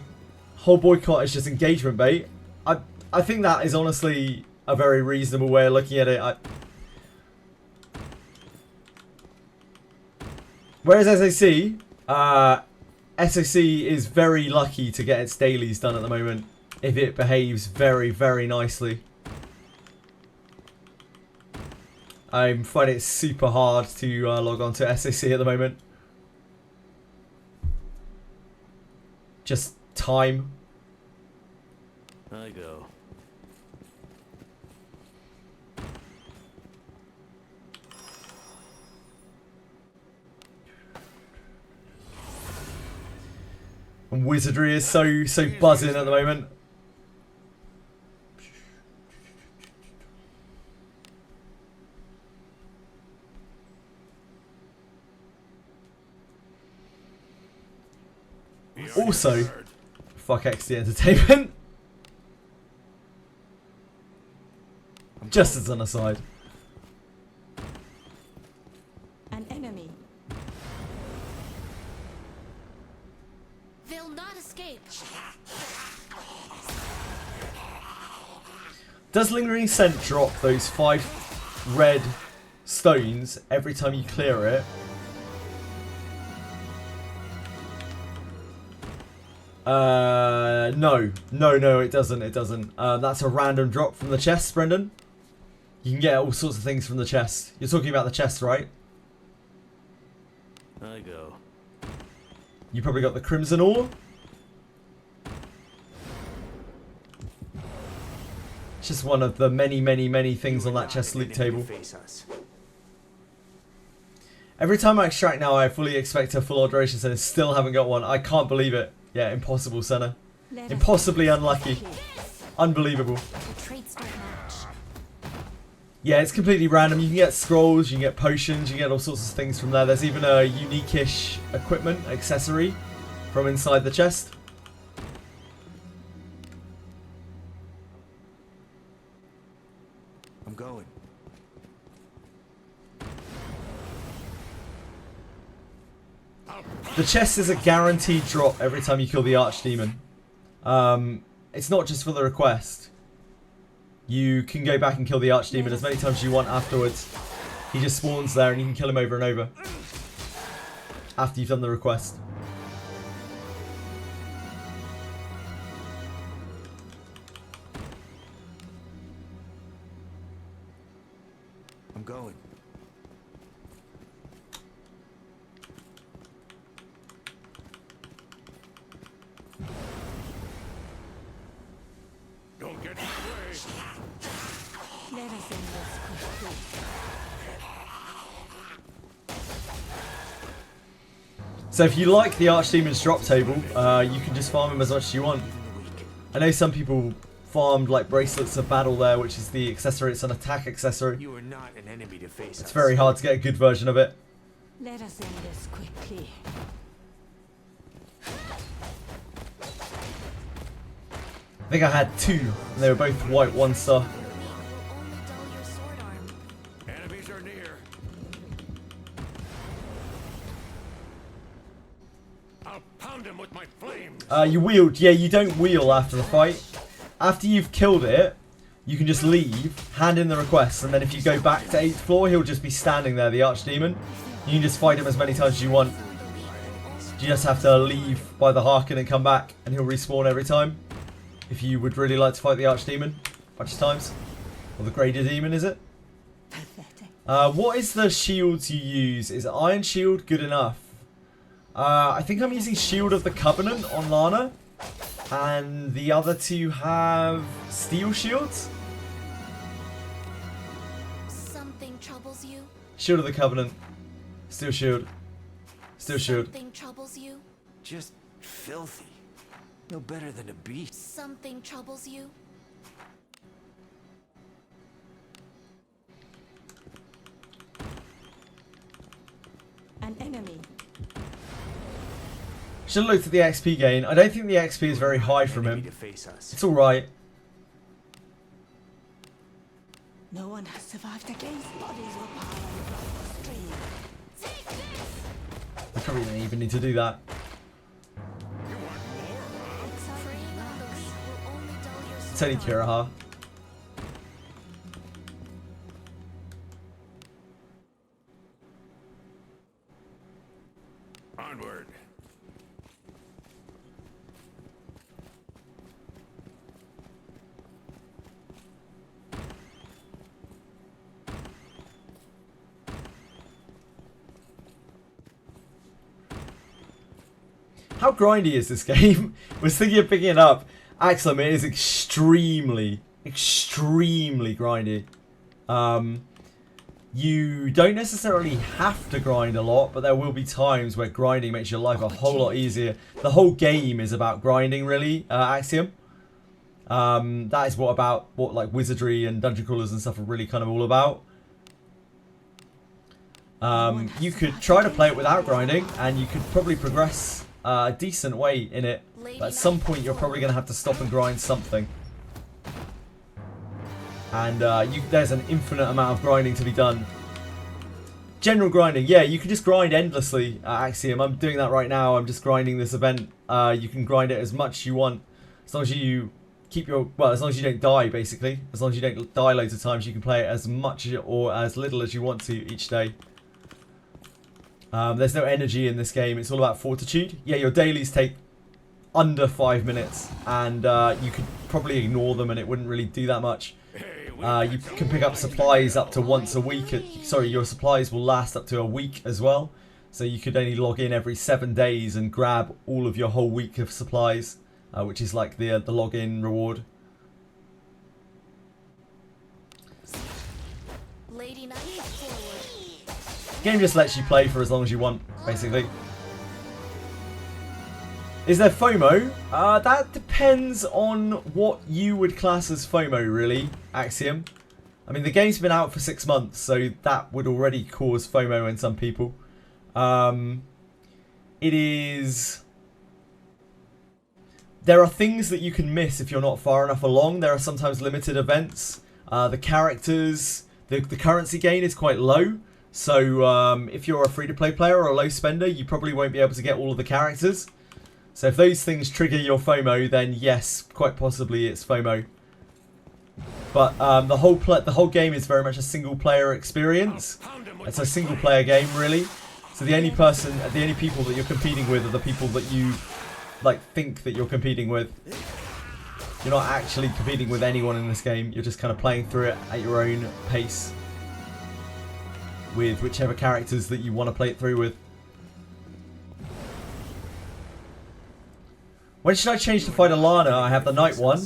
Whole boycott is just engagement bait. I think that is honestly a very reasonable way of looking at it. Whereas SAC, SAC is very lucky to get its dailies done at the moment if it behaves very, very nicely. I'm finding it super hard to log on to SAC at the moment. Just time. I go. And Wizardry is so buzzing at the moment. Also, fuck XD Entertainment. Just as an aside. An enemy. They'll not escape. Does Lingering Scent drop those 5 red stones every time you clear it? No, it doesn't. It doesn't. That's a random drop from the chest, Brendan. You can get all sorts of things from the chest. You're talking about the chest, right? I go. You probably got the crimson ore. It's just one of the many things on that chest loot table. Every time I extract now, I fully expect a full alteration center. Still haven't got one. I can't believe it. Yeah, impossible, Senna. Impossibly unlucky. Unbelievable. Yeah, it's completely random. You can get scrolls, you can get potions, you can get all sorts of things from there. There's even a unique-ish equipment accessory from inside the chest. I'm going. The chest is a guaranteed drop every time you kill the Archdemon. It's not just for the request. You can go back and kill the Archdemon as many times as you want afterwards. He just spawns there and you can kill him over and over. After you've done the request. I'm going. Don't get in the way. Let us end this quickly. So if you like the Archdemon's drop table, you can just farm him as much as you want. I know some people farmed like bracelets of battle there, which is the accessory. It's an attack accessory. You are not an enemy to face. It's very hard to get a good version of it. Let us end this quickly. I think I had 2, and they were both white 1-star. Enemies are near. You wheeled. Yeah, you don't wheel after the fight. After you've killed it, you can just leave, hand in the request, and then if you go back to 8th floor, he'll just be standing there, the Archdemon. You can just fight him as many times as you want. You just have to leave by the Harken and come back, and he'll respawn every time. If you would really like to fight the Archdemon a bunch of times. Or the Greater Demon, is it? What is the shields you use? Is Iron Shield good enough? I think I'm using Shield of the Covenant on Lana. And the other two have Steel Shields? Something troubles you? Shield of the Covenant. Steel Shield. Steel Shield. Something troubles you? Just filthy. No better than a beast. Something troubles you? An enemy. Should have looked at the XP gain. I don't think the XP is very high from him. It's alright. No one has survived against bodies or power above the stream. We probably don't even need to do that. Preying on the weak will only dull your It's only Kiraha. Onward. How grindy is this game? Was thinking of picking it up. Axel, it is extremely, extremely grindy. You don't necessarily have to grind a lot, but there will be times where grinding makes your life a whole lot easier. The whole game is about grinding, really, Axiom. That is what like Wizardry and Dungeon Crawlers and stuff are really kind of all about. You could try to play it without grinding, and you could probably progress a decent way in it. But at some point, you're probably going to have to stop and grind something. And there's an infinite amount of grinding to be done. General grinding, yeah, you can just grind endlessly, Axiom. I'm doing that right now. I'm just grinding this event. You can grind it as much as you want, as long as you keep your as long as you don't die, basically. As long as you don't die loads of times, you can play it as much or as little as you want to each day. There's no energy in this game. It's all about fortitude. Yeah, your dailies take under 5 minutes, and you could probably ignore them, and it wouldn't really do that much. You can pick up supplies up to once a week. Sorry, your supplies will last up to a week as well. So you could only log in every 7 days and grab all of your whole week of supplies, which is like the login reward. Lady Knight forward. Game just lets you play for as long as you want, basically. Is there FOMO? That depends on what you would class as FOMO, really, Axiom. I mean, the game's been out for 6 months, so that would already cause FOMO in some people. It is... There are things that you can miss if you're not far enough along. There are sometimes limited events. The characters... The currency gain is quite low. So if you're a free-to-play player or a low spender, you probably won't be able to get all of the characters. So if those things trigger your FOMO, then yes, quite possibly it's FOMO. But the whole game is very much a single-player experience. It's a single-player game, really. So the only people that you're competing with are the people that you think that you're competing with. You're not actually competing with anyone in this game. You're just kind of playing through it at your own pace with whichever characters that you want to play it through with. When should I change to fighter Lana? I have the night one.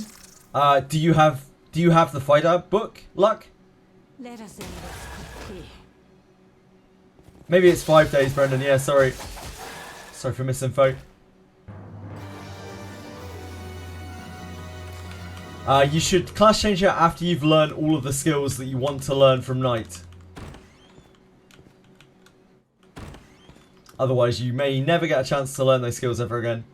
Do you have the fighter book, Luck? Let us end this quickly. Maybe it's 5 days, Brendan. Yeah, sorry. Sorry for misinfo. You should class change it after you've learned all of the skills that you want to learn from Knight. Otherwise, you may never get a chance to learn those skills ever again.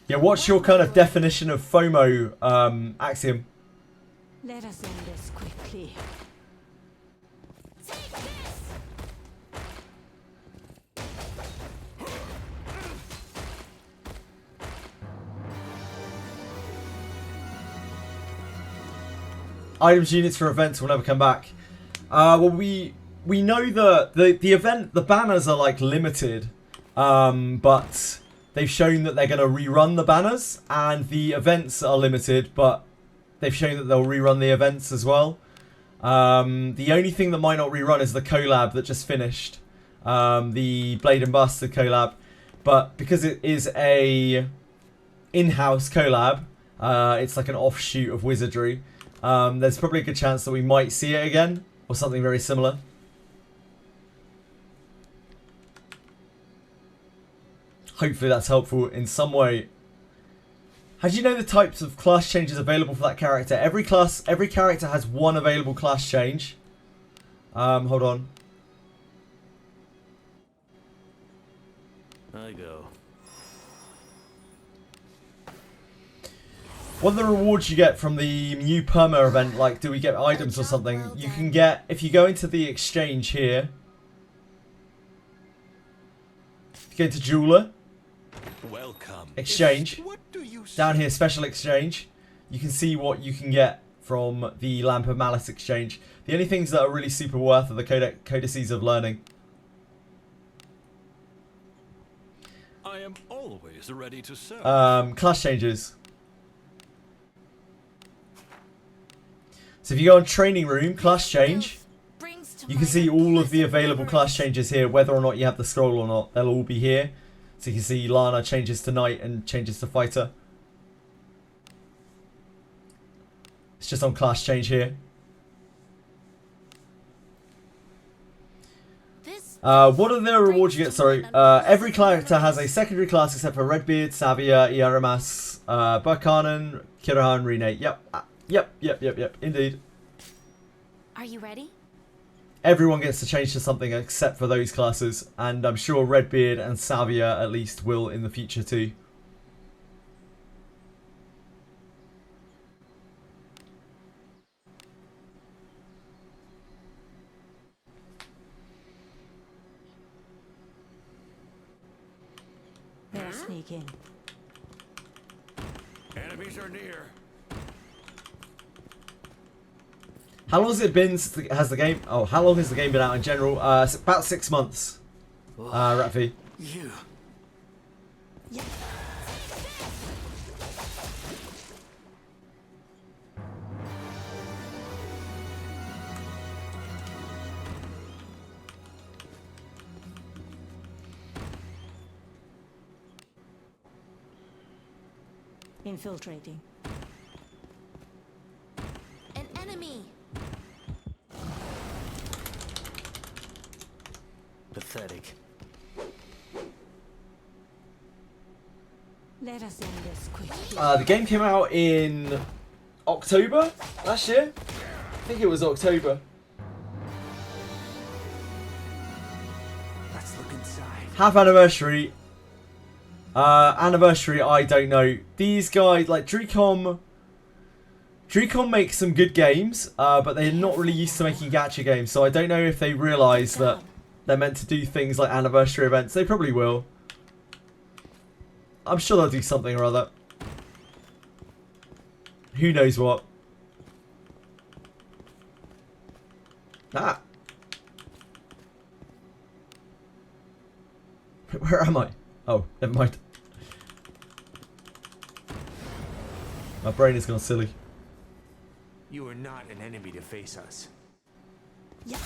Yeah, what's your kind of definition of FOMO, Axiom? Let us end this quickly. Take this! Items units for events will never come back. Well, we know that the banners are like limited, but they've shown that they're going to rerun the banners, and the events are limited, but they've shown that they'll rerun the events as well. The only thing that might not rerun is the collab that just finished, the Blade and Bastard collab, but because it is a in-house collab, it's like an offshoot of Wizardry. There's probably a good chance that we might see it again, or something very similar. Hopefully that's helpful in some way. How do you know the types of class changes available for that character? Every character has one available class change. Hold on. I go. What are the rewards you get from the new perma event? Like, do we get items or something? You can get, if you go into the exchange here. If you go into jeweler. Welcome. Exchange. What do you Down here, special exchange. You can see what you can get from the Lamp of Malice exchange. The only things that are really super worth are the codices of learning. I am always ready to serve. Class changes. So if you go on training room, class change, you can see all of the available class changes here, whether or not you have the scroll or not. They'll all be here. So you can see Lana changes to Knight and changes to Fighter. It's just on class change here. What are the rewards you get? Sorry. Every character has a secondary class except for Redbeard, Savia, Iaramas, Buchanan, Kirahan, Rene. Yep. Indeed. Are you ready? Everyone gets to change to something except for those classes, and I'm sure Redbeard and Savia at least will in the future too. Better sneak in. Enemies are near. How long has it been since has the game? Oh, how long has the game been out in general? About 6 months. Ratfi. You. Yeah. Infiltrating. An enemy! Pathetic. Let us end this quickly. The game came out in October last year. I think it was October. Let's look inside. Half anniversary. Anniversary, I don't know. These guys, like Dricom makes some good games, but they're not really used to making gacha games, so I don't know if they realise that they're meant to do things like anniversary events. They probably will. I'm sure they'll do something or other. Who knows what. Ah. Where am I? Oh, never mind. My brain has gone silly. You are not an enemy to face us. Yeah.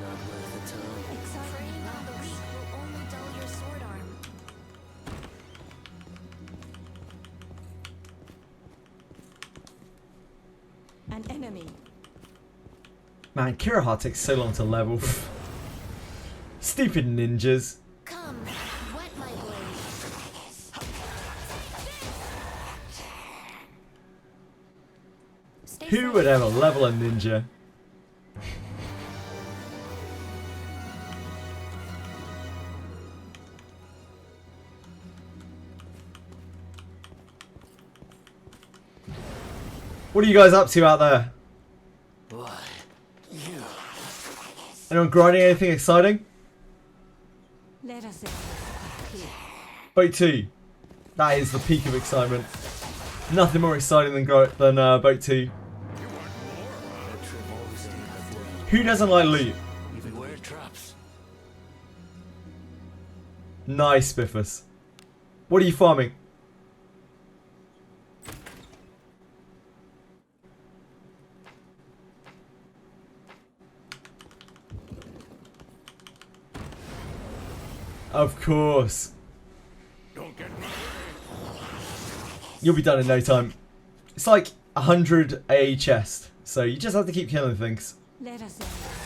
Not worth the time. Preying on the weak will only dull your sword arm. An enemy. Man, Kiraha takes so long to level. Stupid ninjas. Come, wet my blade. Stay Who would ever level a ninja? What are you guys up to out there? What? You. Anyone grinding anything exciting? Let us end this quickly. Boat 2. That is the peak of excitement. Nothing more exciting than Boat 2. Who doesn't like loot? Beware traps. Nice, Biffus. What are you farming? Of course. Don't get in my way. You'll be done in no time. It's like 100 a chest, so you just have to keep killing things. Let us end this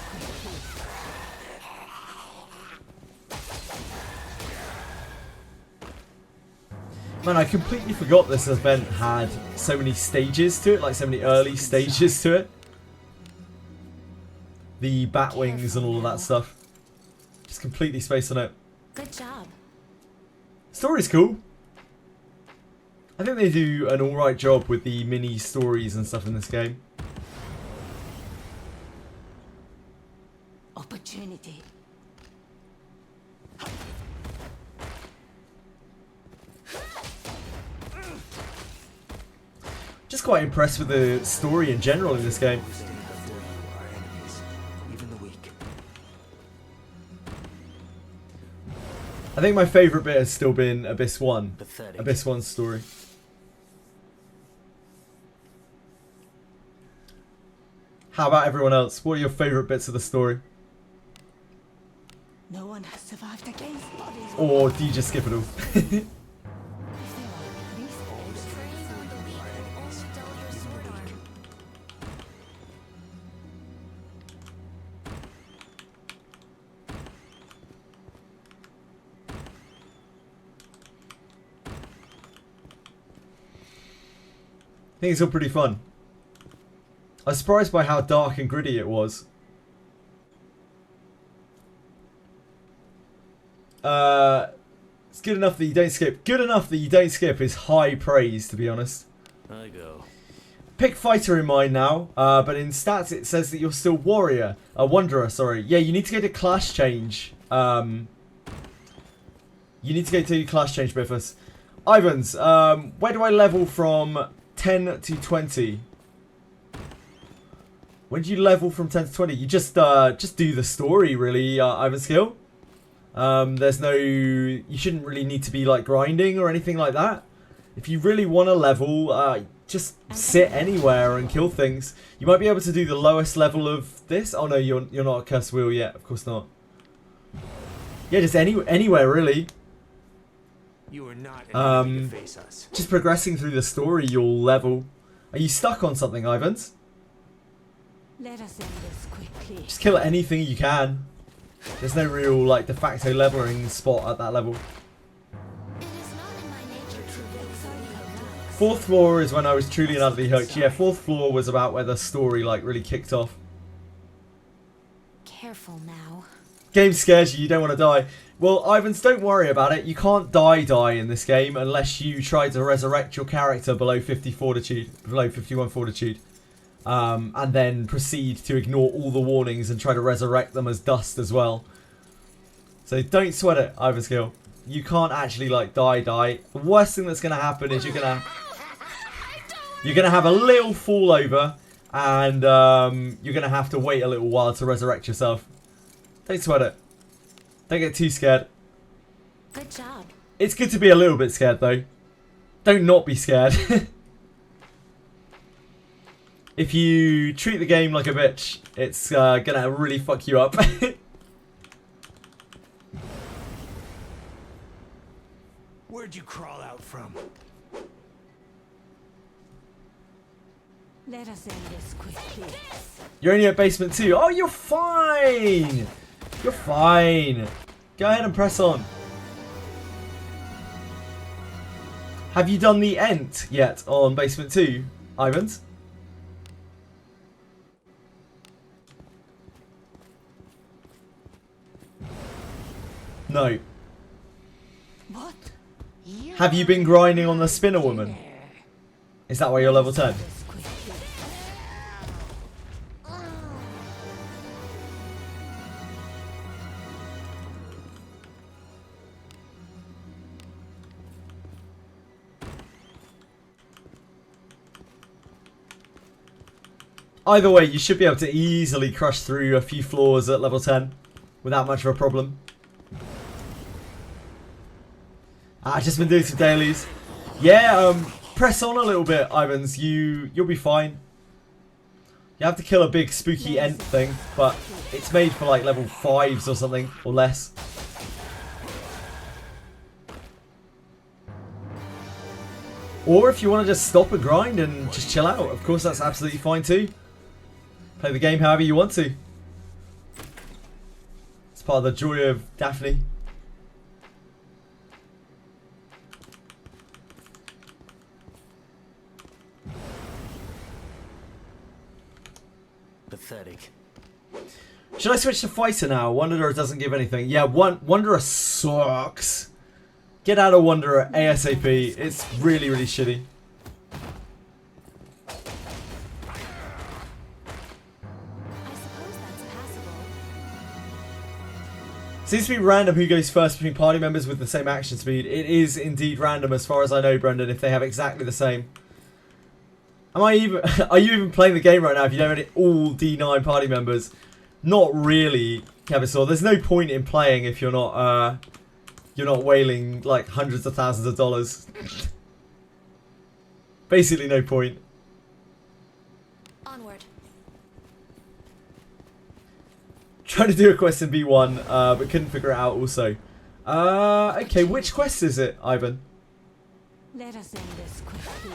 quickly. Man, I completely forgot this event had so many stages to it, like so many early stages to it. The bat wings and all of that stuff. Just completely spaced on it. Good job. Story's cool. I think they do an alright job with the mini stories and stuff in this game. Opportunity. Just quite impressed with the story in general in this game. I think my favourite bit has still been Abyss 1. Pathetic. Abyss 1's story. How about everyone else? What are your favourite bits of the story? No one has survived against bodies. Or do you just skip it all? Training on the weak will only dull your sword arm. I think it's all pretty fun. I was surprised by how dark and gritty it was. It's good enough that you don't skip. Good enough that you don't skip is high praise, to be honest. I go. Pick fighter in mind now, but in stats it says that you're still warrior. Wanderer, sorry. Yeah, you need to go to class change. You need to go to class change, Biffus. Ivans, where do I level from 10 to 20? When do you level from 10 to 20? You just do the story, really, Ivan Skill. There's no... You shouldn't really need to be, like, grinding or anything like that. If you really want to level, just sit anywhere and kill things. You might be able to do the lowest level of this. Oh, no, you're not a cursed wheel yet. Of course not. Yeah, just anywhere, really. You are not an enemy to face us. Just progressing through the story, you'll level. Are you stuck on something, Ivans? Let us end this quickly. Just kill anything you can. There's no real, like, de facto leveling spot at that level. It is not in my nature to look. Fourth floor is when I was truly and utterly hooked. Yeah, fourth floor was about where the story, like, really kicked off. Careful now. Game scares you, you don't want to die. Well, Ivans, don't worry about it. You can't die in this game unless you try to resurrect your character below 50 fortitude, below 51 fortitude. And then proceed to ignore all the warnings and try to resurrect them as dust as well. So don't sweat it, Ivan Skill. You can't actually, like, die. The worst thing that's going to happen is you're going to have a little fall over and you're going to have to wait a little while to resurrect yourself. Don't sweat it. Don't get too scared. Good job. It's good to be a little bit scared, though. Don't not be scared. If you treat the game like a bitch, it's gonna really fuck you up. Where'd you crawl out from? Let us end this quickly. You're only at basement 2. Oh, you're fine! You're fine. Go ahead and press on. Have you done the Ent yet on basement 2, Ivans? No. What? Have you been grinding on the spinner woman? Is that why you're level 10? This quickly. Either way, you should be able to easily crush through a few floors at level 10 without much of a problem. I've just been doing some dailies. Yeah, press on a little bit, Ivans. You'll be fine. You have to kill a big spooky ent thing, but it's made for like level 5s or something, or less. Or if you want to just stop and grind and just chill out, of course that's absolutely fine too. Play the game however you want to. It's part of the joy of Daphne. Pathetic. Should I switch to Fighter now? Wanderer doesn't give anything. Yeah, Wanderer sucks. Get out of Wanderer ASAP. It's really, really shitty. Seems to be random who goes first between party members with the same action speed. It is indeed random as far as I know, Brendan, if they have exactly the same. Are you even playing the game right now if you don't have all D9 party members? Not really, Kevisaur. There's no point in playing if you're not whaling like hundreds of thousands of dollars. Basically no point. Onward. Trying to do a quest in B1, but couldn't figure it out also. Okay, which quest is it, Ivan? Let us end this quickly.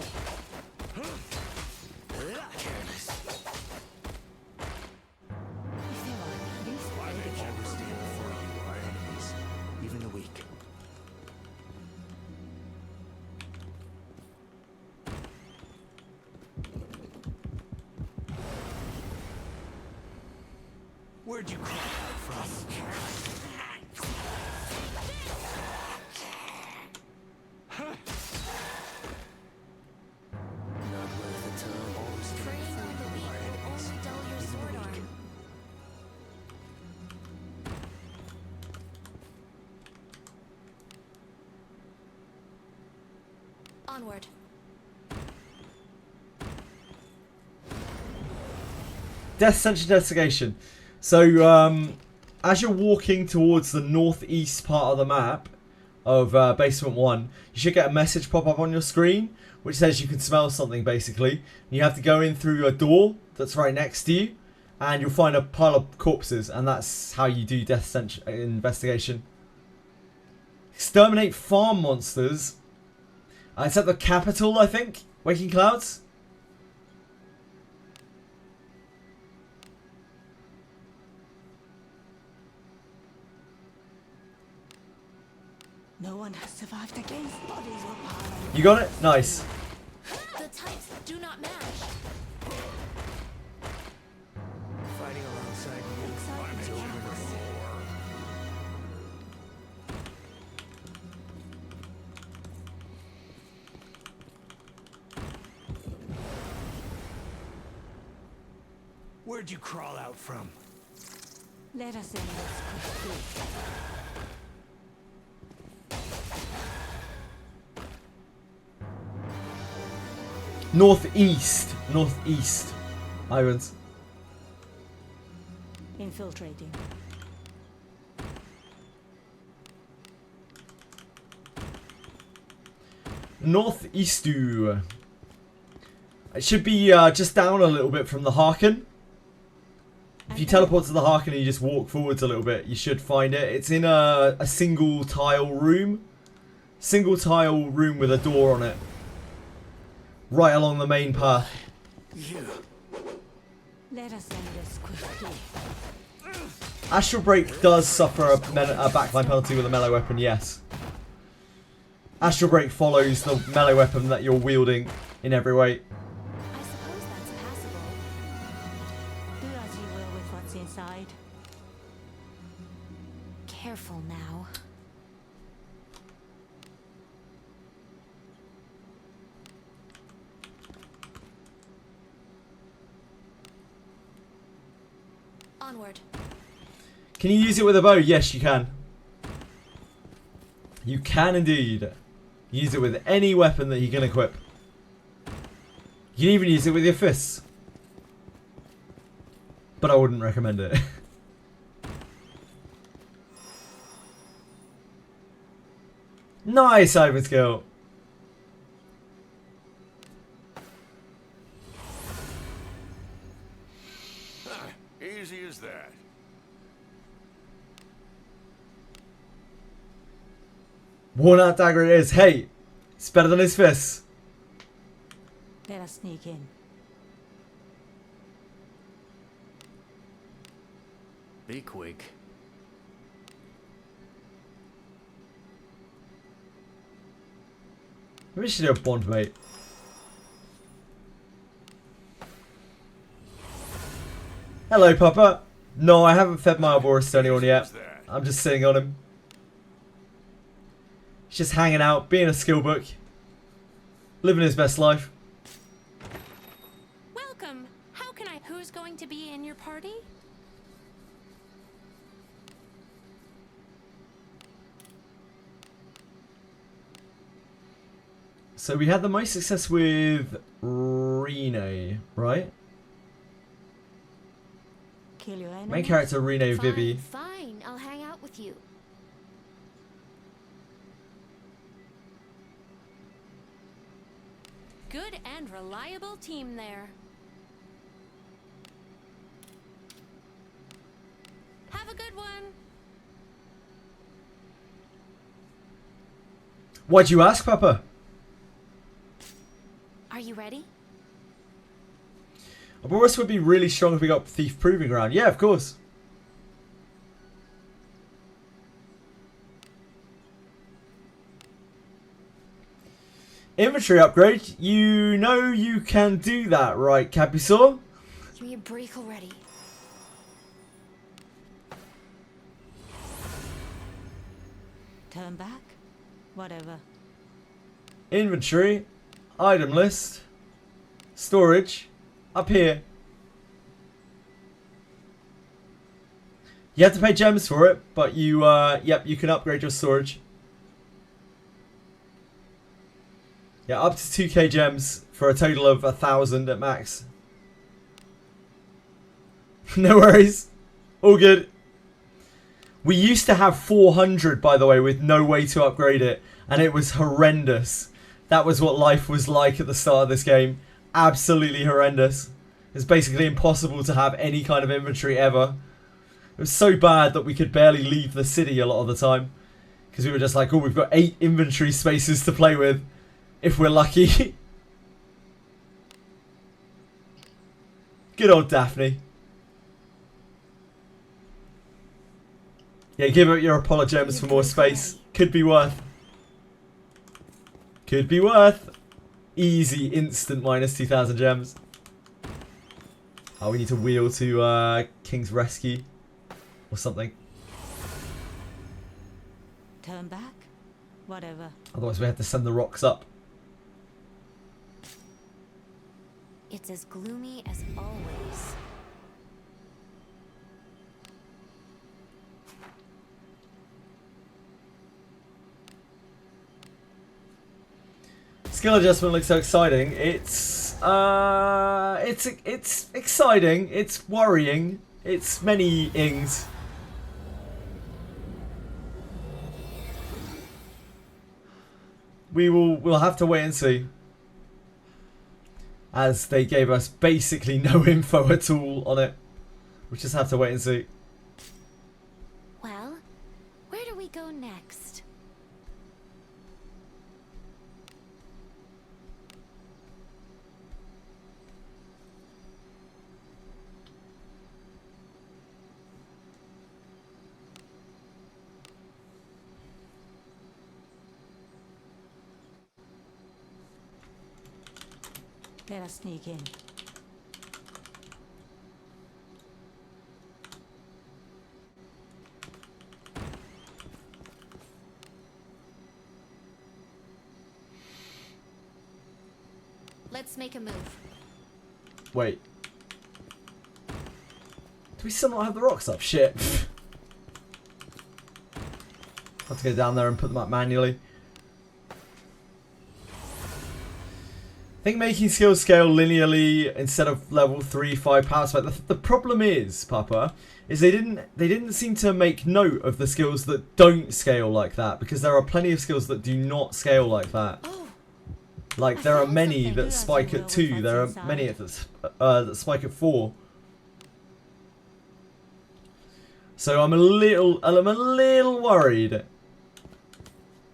Even the weak. Where'd you crawl out from? Not worth the time. Always Preying on the weak will only dull your sword arm. Onward. Death Sentence Investigation. So, as you're walking towards the northeast part of the map of Basement 1, you should get a message pop up on your screen which says you can smell something, basically. And you have to go in through a door that's right next to you, and you'll find a pile of corpses, and that's how you do Death Sentence Investigation. Exterminate farm monsters. It's at the capital, I think. Waking Clouds. No one has survived against bodies were piled. You got it? Nice. The types do not match. Fighting alongside you. It's over no more. Where'd you crawl out from? Let us end this quickly. Northeast. Northeast. Irons. Infiltrating. Northeastu. It should be just down a little bit from the Harken. If you teleport to the Harken and you just walk forwards a little bit, you should find it. It's in a single tile room. Single tile room with a door on it. Right along the main path. Let us end this quickly. Astral Break does suffer a backline penalty with a melee weapon, yes. Astral Break follows the melee weapon that you're wielding in every way. I suppose that's passable. Do as you will with what's inside. Careful now. Onward. Can you use it with a bow? Yes, you can. You can indeed. Use it with any weapon that you can equip. You can even use it with your fists. but I wouldn't recommend it. Nice, Ivan skill. Easy as that. Worn out dagger it is. Hey, it's better than his fists. Let us sneak in. Be quick. Maybe we should do a bond, mate. Hello, Papa. No, I haven't fed my Ouroboros to anyone yet. I'm just sitting on him. He's just hanging out, being a skill book. Living his best life. Welcome. How can I? Who's going to be in your party? So we had the most success with Rene, right? Kill your enemy. Main character Rene Fine, Vivi. fine. I'll hang out with you. Good and reliable team there. Have a good one. Why'd you ask, Papa? Are you ready? Ouroboros would be really strong if we got Thief Proving Ground. Yeah, of course. Inventory upgrade. You know you can do that, right, Capusaur? Give me a break already. Turn back. Whatever. Inventory. Item list. Storage. Up here. You have to pay gems for it, but you, yep, you can upgrade your storage. Yeah, up to 2k gems for a total of 1,000 at max. No worries. All good. We used to have 400, by the way, with no way to upgrade it. And it was horrendous. That was what life was like at the start of this game. Absolutely horrendous. It's basically impossible to have any kind of inventory ever. It was so bad that we could barely leave the city a lot of the time. Because we were just like, oh, we've got 8 inventory spaces to play with. If we're lucky. Good old Daphne. Yeah, give up your Apollo gems for more space. Could be worth. Could be worth. Easy, instant minus 2,000 gems. Oh, we need to wheel to King's Rescue. Or something. Turn back. Whatever. Otherwise we have to send the rocks up. It's as gloomy as always. Skill adjustment looks so exciting. It's exciting. It's worrying. It's many ings. We'll have to wait and see. As they gave us basically no info at all on it. We'll just have to wait and see. Well, where do we go next? Let us sneak in. Let's make a move. Wait. Do we still not have the rocks up? Shit. Have to go down there and put them up manually. I think making skills scale linearly instead of level 3, 5 power spike. The problem is, Papa, is they didn't seem to make note of the skills that don't scale like that, because there are plenty of skills that do not scale like that. Like there are many that spike at 2. There are many that spike at 4. So I'm a little worried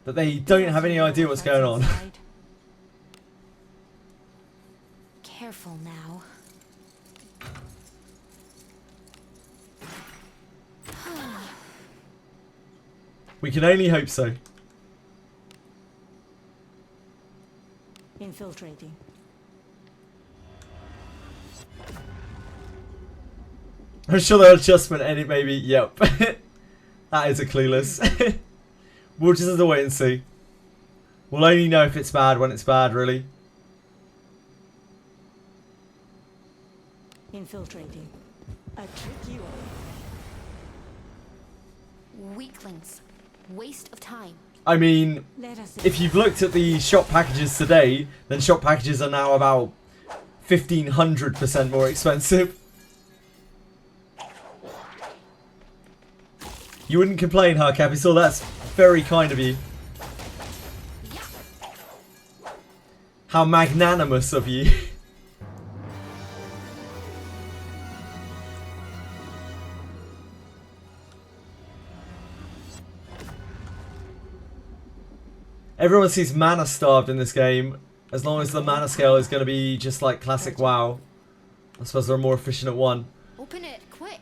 that they don't have any idea what's going on. Careful now. We can only hope so. Infiltrating. I'm sure the adjustment edit maybe. Yep. That is a clueless. We'll just have to wait and see. We'll only know if it's bad when it's bad, really. Infiltrating. A tricky one. Weaklings. Waste of time. I mean, Let us if you've looked at the shop packages today, then shop packages are now about 1,500% more expensive. You wouldn't complain, huh, Capital? That's very kind of you. How magnanimous of you. Everyone sees mana starved in this game. As long as the mana scale is going to be just like classic WoW. I suppose they're more efficient at 1. Open it, quick.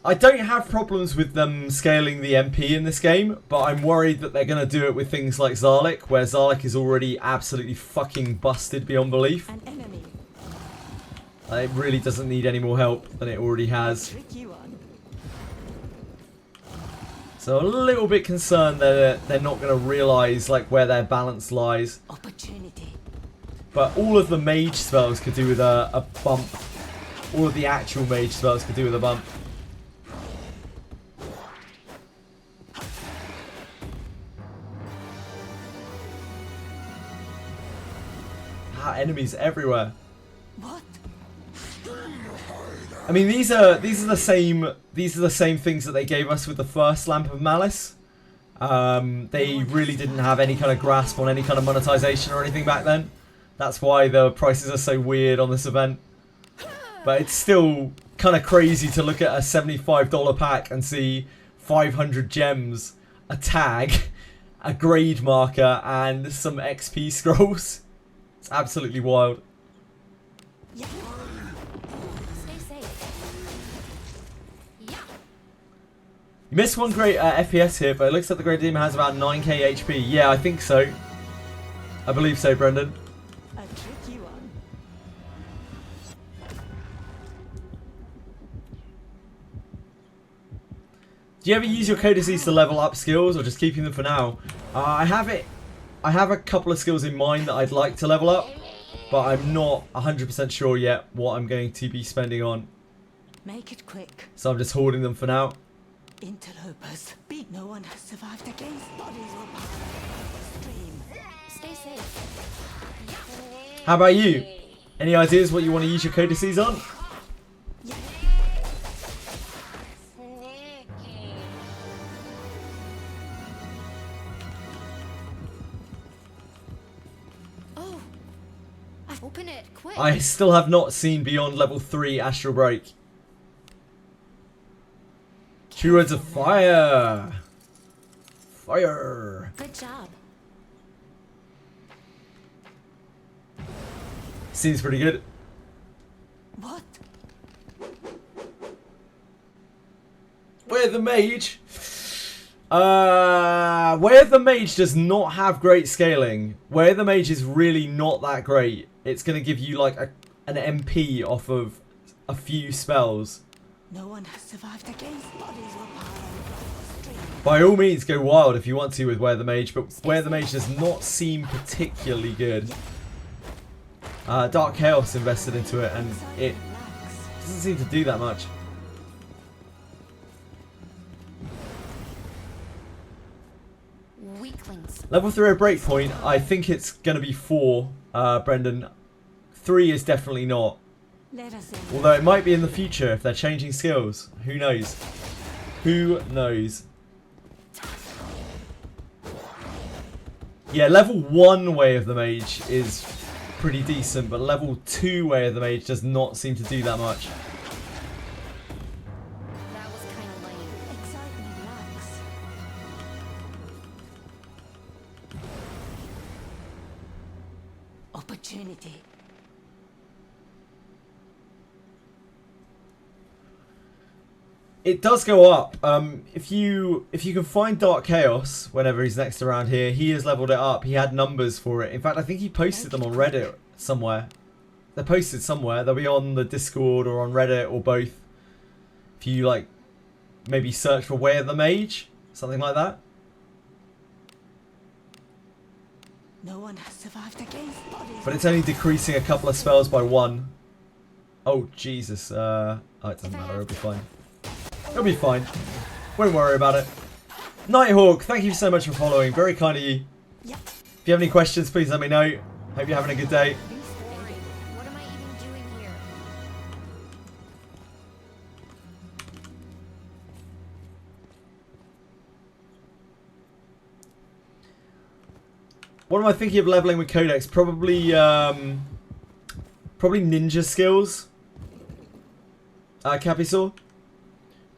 I don't have problems with them scaling the MP in this game, but I'm worried that they're going to do it with things like Zarlik, where Zarlik is already absolutely fucking busted beyond belief. an enemy. It really doesn't need any more help than it already has. Tricky one. So a little bit concerned that they're not going to realise like where their balance lies. Opportunity. But all of the mage spells could do with a bump. All of the actual mage spells could do with a bump. Enemies everywhere. What? I mean, these are the same things that they gave us with the first Lamp of Malice. They really didn't have any kind of grasp on any kind of monetization or anything back then. That's why the prices are so weird on this event. But it's still kind of crazy to look at a $75 pack and see 500 gems, a tag, a grade marker, and some XP scrolls. It's absolutely wild. Stay safe. Yeah. You missed one great FPS here, but it looks like the Great Demon has about 9k HP. Yeah, I think so. I believe so, Brendan. A tricky one. Do you ever use your codices to level up skills, or just keeping them for now? I have a couple of skills in mind that I'd like to level up, but I'm not 100% sure yet what I'm going to be spending on. Make it quick. So I'm just hoarding them for now. Interlopers. Beat no one has survived against bodies will power stream. Stay safe. How about you? Any ideas what you want to use your codices on? Oh. Open it, quick. I still have not seen beyond level 3 Astral Break. True words of fire! Fire! Good job. Seems pretty good. What? Where the Mage? Where the Mage does not have great scaling. Where the Mage is really not that great. It's going to give you like an MP off of a few spells. No one has survived against bodies will power stream. By all means, go wild if you want to with Where the Mage, but Where the Mage does not seem particularly good. Dark Chaos invested into it, and it doesn't seem to do that much. Weak Weaklings. Level 3 breakpoint, I think it's going to be 4, Brendan. 3 is definitely not. Let us in. Although it might be in the future if they're changing skills. Who knows? Who knows? Yeah, level 1 Way of the Mage is pretty decent, but level 2 Way of the Mage does not seem to do that much. That was kind of lame. Excitement lacks. Opportunity. It does go up. If you can find Dark Chaos whenever he's next around here, he has leveled it up. He had numbers for it. In fact, I think he posted them on Reddit somewhere. They're posted somewhere. They'll be on the Discord or on Reddit or both. If you like, maybe search for Way of the Mage, something like that. No one has survived against bodies. But it's only decreasing a couple of spells by 1. Oh Jesus! Oh, it doesn't matter. It'll be fine. It'll be fine. Won't worry about it. Nighthawk, thank you so much for following. Very kind of you. Yep. If you have any questions, please let me know. Hope you're having a good day. Boring. What am I even doing here? What am I thinking of leveling with Codex? Probably, probably ninja skills. Capisaur.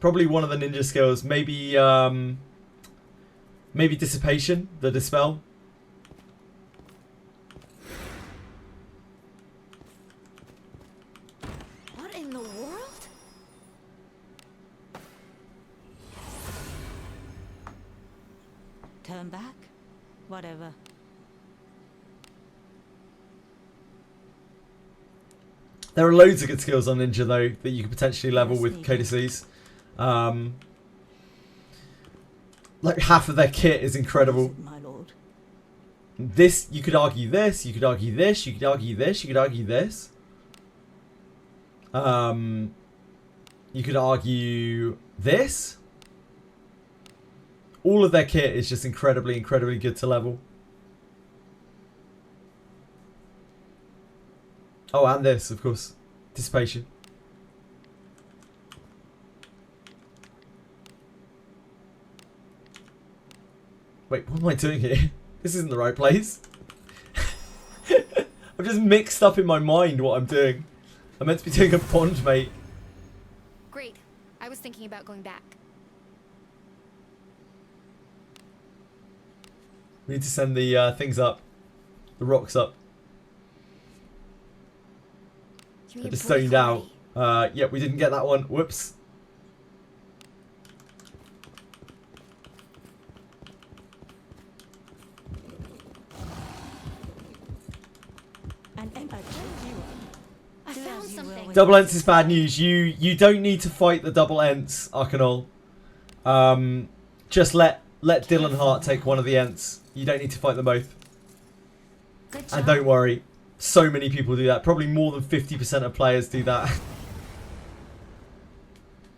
Probably one of the ninja skills. Maybe, maybe Dissipation, the Dispel. What in the world? Turn back. Whatever. There are loads of good skills on Ninja though that you could potentially level with Codices. Like half of their kit is incredible. My lord. This, you could argue this, you could argue this, you could argue this, you could argue this. You could argue this. All of their kit is just incredibly, incredibly good to level. Oh, and this, of course. Dissipation. Wait, what am I doing here? This isn't the right place. I've just mixed up in my mind what I'm doing. I'm meant to be doing a bond, mate. Great. I was thinking about going back. We need to send the things up. The rocks up. They're just stoned out. Yep, we didn't get that one. Whoops. I found something. Double Ents is bad news. You don't need to fight the double Ents, Arcanol. Just let Dylan Hart take one of the Ents. You don't need to fight them both. Good job. And don't worry, so many people do that. Probably more than 50% of players do that.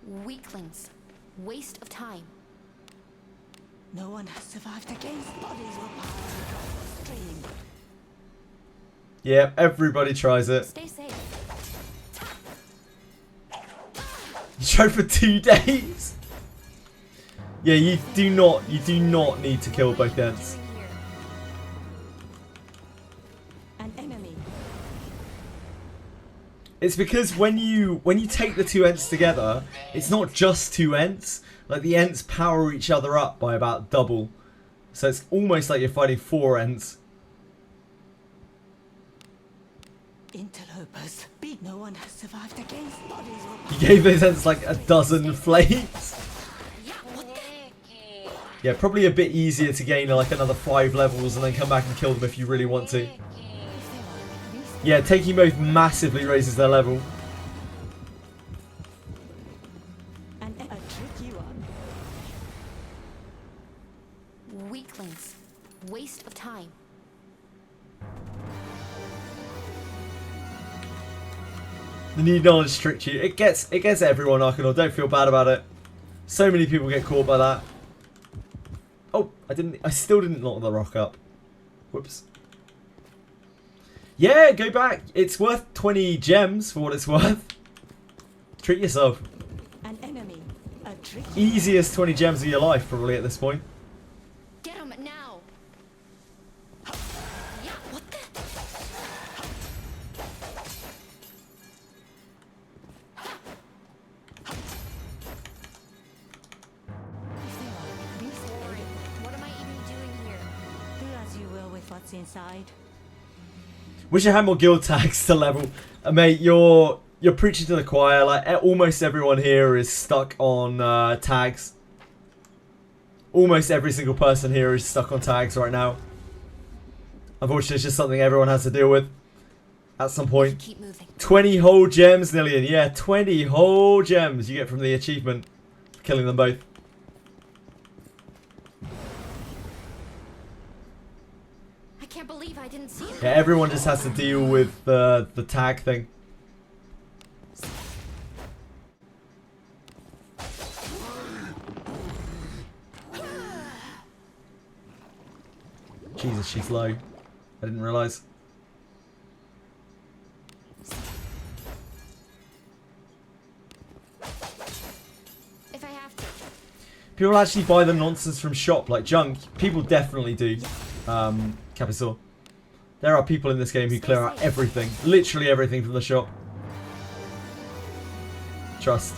Weaklings. Waste of time. No one has survived against bodies or power stream. Yeah, everybody tries it. Stay safe. You tried for 2 days. Yeah, you do not need to kill both Ents. An enemy. It's because when you take the 2 Ents together, it's not just 2 Ents. Like the Ents power each other up by about double. So it's almost like you're fighting 4 Ents. Interlopers. No one has survived against bodies or You gave those Ents like a dozen flames. Yeah, probably a bit easier to gain like another 5 levels and then come back and kill them if you really want to. Yeah, taking both massively raises their level. and a tricky one. Weaklings. Waste of time. The new knowledge tricked you. It gets everyone, Arcanor. Don't feel bad about it. So many people get caught by that. Oh, I still didn't lock the rock up. Whoops. Yeah, go back. It's worth 20 gems for what it's worth. Treat yourself. An enemy. A tricky. Easiest 20 gems of your life, probably, at this point. Get him now. Yeah, what the? What am I even doing here? Do as you will with what's inside. Wish I had more guild tags to level. Mate, you're preaching to the choir. Like, almost everyone here is stuck on tags. Almost every single person here is stuck on tags right now. Unfortunately, it's just something everyone has to deal with at some point. Keep moving. 20 whole gems, Nillian. Yeah, 20 whole gems you get from the achievement for killing them both. I can't believe I didn't see him. Yeah, everyone just has to deal with the tag thing. Jesus, she's low. I didn't realise. If I have to. People actually buy the nonsense from shop, like junk. People definitely do. Capisaur. There are people in this game who clear out everything. Literally everything from the shop. Trust.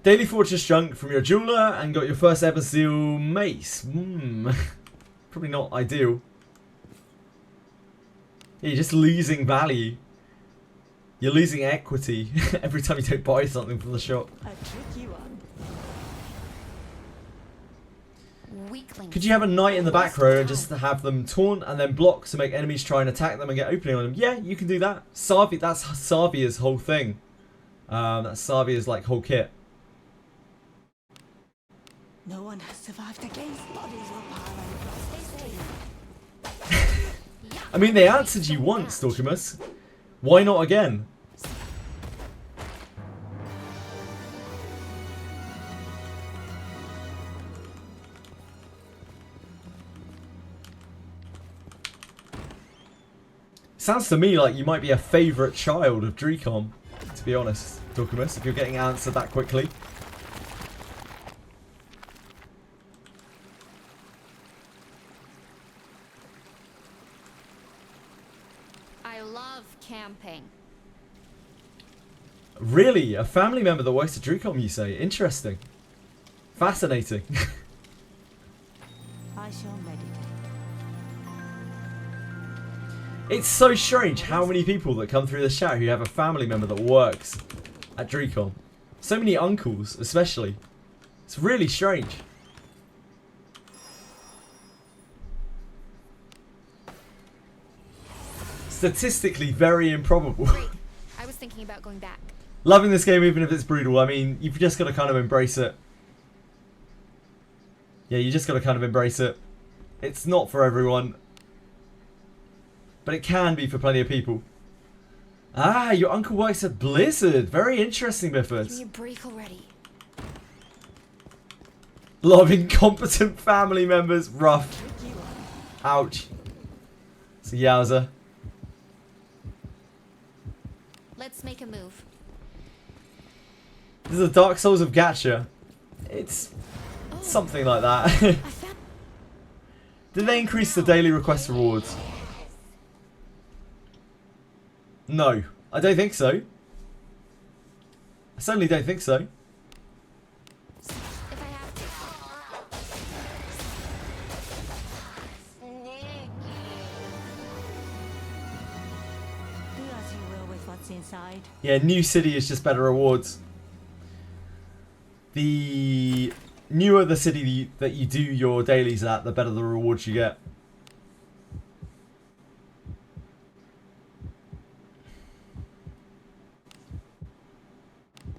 Daily Fortress junk from your jeweler and got your first ever seal mace. Probably not ideal. Yeah, you're just losing value. You're losing equity every time you don't buy something from the shop. A tricky one. Weakling. Could you have a knight in the back row and just have them taunt and then block to make enemies try and attack them and get opening on them? Yeah, you can do that. Savi, that's Savia's whole thing. That's Savia's like whole kit. No one has survived against bodies will pile I mean, they answered you once, Dorkimus. Why not again? Sounds to me like you might be a favourite child of Drecom, to be honest, Dorkimus, if you're getting answered that quickly. I love camping. Really? A family member that works at Drecom, you say? Interesting. Fascinating. I shall meditate. It's so strange how many people that come through the chat who have a family member that works at Drecom. So many uncles, especially. It's really strange. Statistically very improbable. Great. I was thinking about going back. Loving this game even if it's brutal. I mean, you've just got to kind of embrace it. Yeah, you just got to kind of embrace it. It's not for everyone. But it can be for plenty of people. Ah, your uncle works at Blizzard. Very interesting, Biffers. Give me a break already. A lot of incompetent family members. Rough. Ouch. It's a yowza. Let's make a move. This is the Dark Souls of Gacha. It's something like that. Did they increase the daily request rewards? No, I don't think so. I certainly don't think so. If I have Do as you will with what's inside. Yeah, new city is just better rewards. The newer the city that you do your dailies at, the better the rewards you get.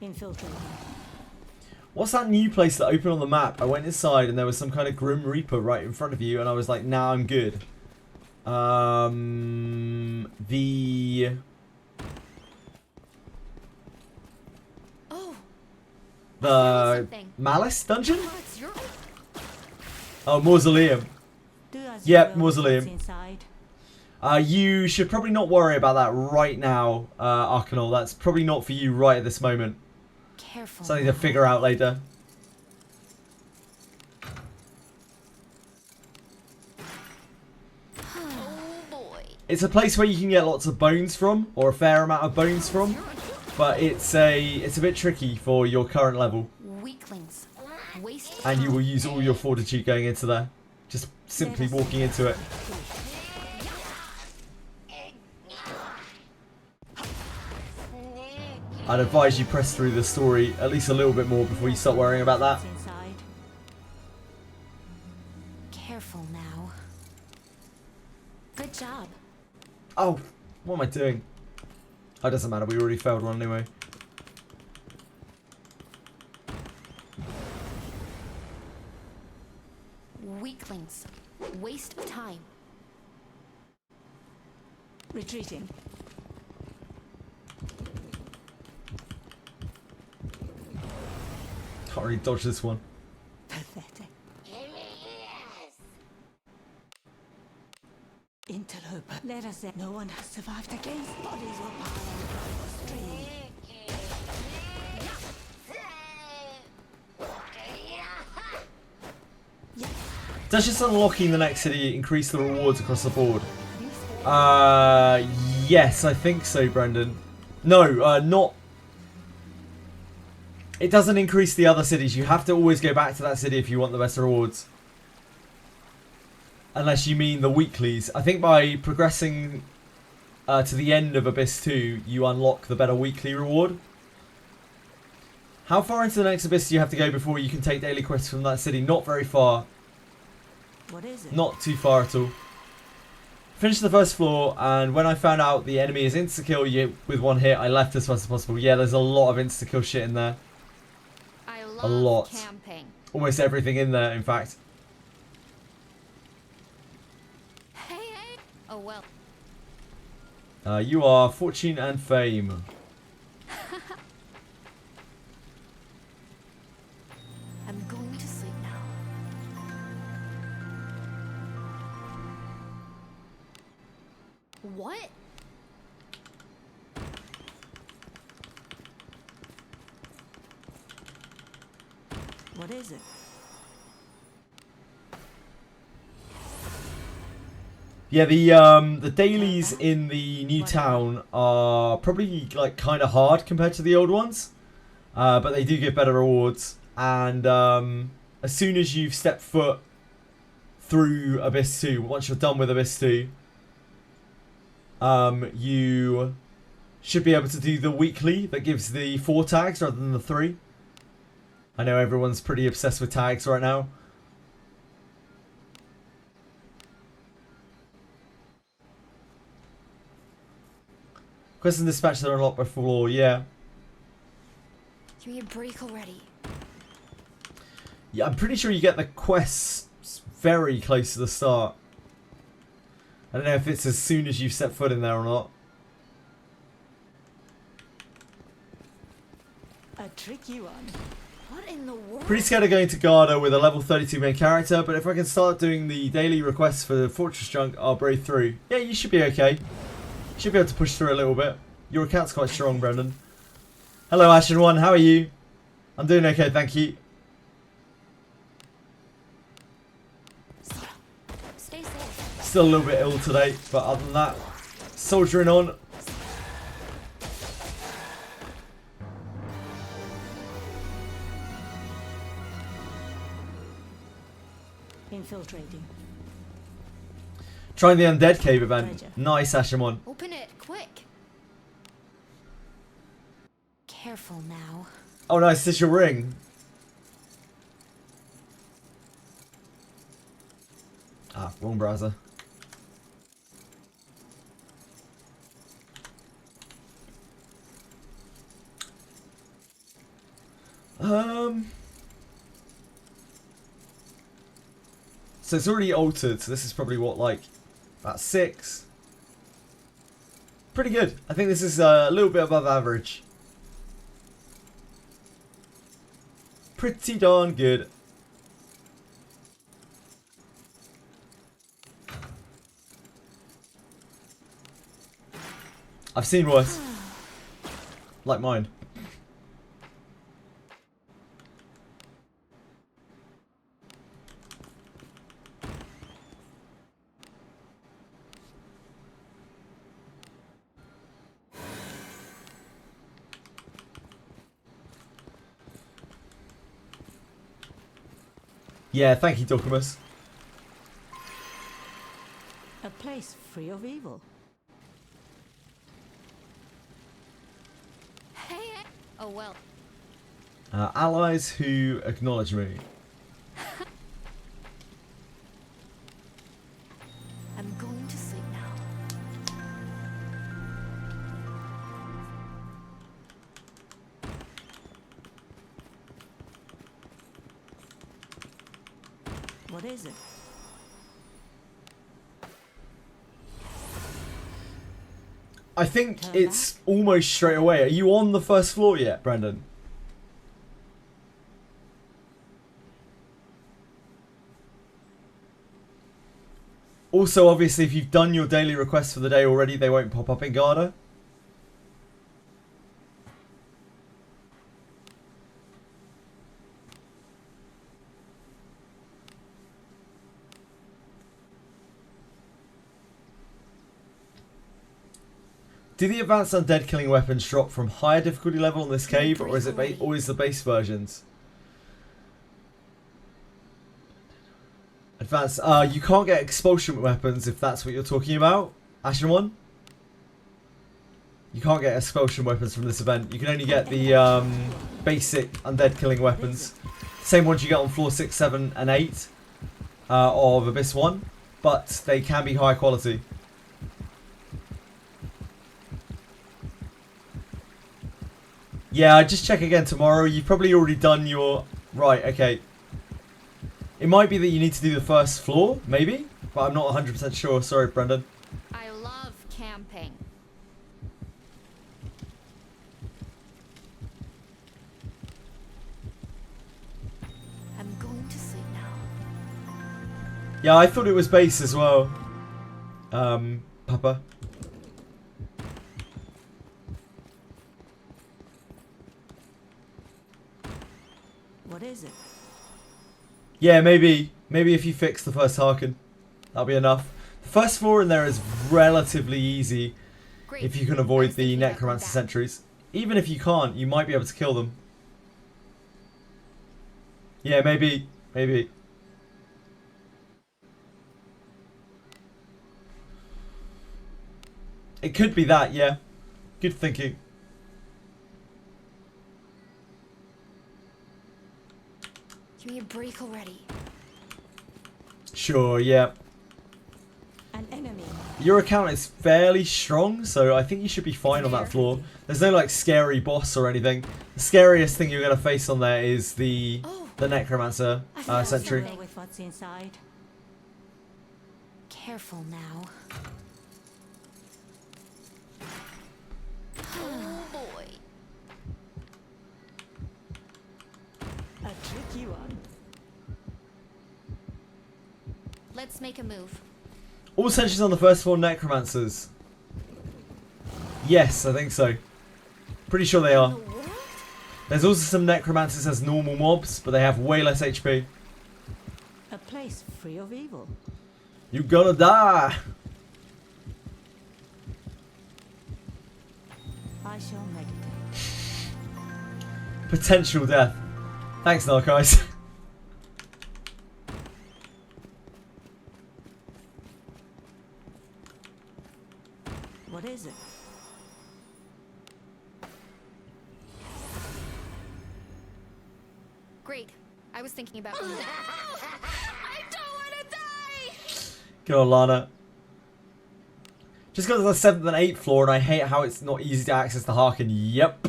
Infiltrating. What's that new place that opened on the map? I went inside and there was some kind of Grim Reaper right in front of you and I was like, nah, I'm good. The Malice dungeon? Oh, it's your Oh, Mausoleum. Do as Yep, you will, mausoleum. what's inside. You should probably not worry about that right now, Arcanol. That's probably not for you right at this moment. Careful. Something to figure out later. Oh boy. It's a place where you can get lots of bones from, or a fair amount of bones from, but it's a bit tricky for your current level, Weaklings. Waste and you will time. use all your fortitude going into there. Just simply walking into it. I'd advise you press through the story at least a little bit more before you start worrying about that. What's inside. Careful now. Good job. Oh, what am I doing? Oh, it doesn't matter, we already failed one anyway. Weaklings. Waste of time. Retreating. Can't really dodge this one. Pathetic. Interloper. Let us say no one has survived against bodies or power stream. Does just unlocking the next city increase the rewards across the board? Yes, I think so, Brendan. No, not. It doesn't increase the other cities. You have to always go back to that city if you want the best rewards. Unless you mean the weeklies. I think by progressing to the end of Abyss 2, you unlock the better weekly reward. How far into the next Abyss do you have to go before you can take daily quests from that city? Not very far. What is it? Not too far at all. Finished the first floor, and when I found out the enemy is insta-kill you with one hit, I left as fast as possible. Yeah, there's a lot of insta-kill shit in there. I love A lot. camping. Almost everything in there, in fact. Hey, hey. Oh well. You are Fortune and Fame. I'm going to sleep now. What? What is it? Yeah, the dailies in the new town are probably like kind of hard compared to the old ones, but they do give better rewards. And as soon as you've stepped foot through Abyss 2, once you're done with Abyss 2, you should be able to do the weekly that gives the 4 tags rather than the 3. I know everyone's pretty obsessed with tags right now. Quest and dispatch that are unlocked by floor, yeah. Give me a break already. Yeah, I'm pretty sure you get the quests very close to the start. I don't know if it's as soon as you set foot in there or not. A tricky one. What in the world? Pretty scared of going to Garda with a level 32 main character, but if I can start doing the daily requests for the Fortress Junk, I'll brave through. Yeah, you should be okay. Should be able to push through a little bit. Your account's quite strong, Brendan. Hello, Ashen1, how are you? I'm doing okay, thank you. Stay safe. Still a little bit ill today, but other than that, soldiering on. Infiltrating. Trying the Undead Cave event. Pleasure. Nice, Ashen1. Open it, quick. Careful now. Oh nice, this is your ring. Ah, wrong browser. So it's already altered, so this is probably what, like, about 6? Pretty good. I think this is a little bit above average. pretty darn good. I've seen worse. Like mine. Yeah, thank you, Documus. A place free of evil. Hey. Oh well. Allies who acknowledge me. I'm going to sleep now. What is it? I think it's almost straight away. Are you on the first floor yet, Brendan? Also, obviously, if you've done your daily requests for the day already, they won't pop up in Garda. Do the advanced undead killing weapons drop from higher difficulty level in this cave, or is it always the base versions? Advanced. You can't get expulsion weapons if that's what you're talking about, Ashen One. You can't get expulsion weapons from this event. You can only get the basic undead killing weapons. Same ones you get on floor 6, 7, and 8 of Abyss 1, but they can be high quality. Yeah, just check again tomorrow. You've probably already done your... Right, okay. It might be that you need to do the first floor, maybe? But I'm not 100% sure. Sorry, Brendan. I love camping. I'm going to sleep now. Yeah, I thought it was base as well. Papa. What is it? Yeah, maybe if you fix the first Harkin, that'll be enough. The first floor in there is relatively easy. Great. If you can avoid the Necromancer sentries. Even if you can't, you might be able to kill them. Yeah, maybe. It could be that, yeah. Good thinking. Give me a break already. Sure, yeah. An enemy. Your account is fairly strong, so I think you should be fine on that floor. There's no like scary boss or anything. The scariest thing you're gonna face on there is the Necromancer sentry. With what's inside. Careful now. Oh boy. A tricky one. Let's make a move. All sentries on the first floor Necromancers. Yes, I think so. Pretty sure they are. There's also some Necromancers as normal mobs, but they have way less HP. A place free of evil. You're gonna die! I shall meditate. Potential death. Thanks, Narcise. What is it? Great. I was thinking about doing that. I don't want to die! Good on, Lana. Just got to the 7th and 8th floor, and I hate how it's not easy to access the Harkin. Yep.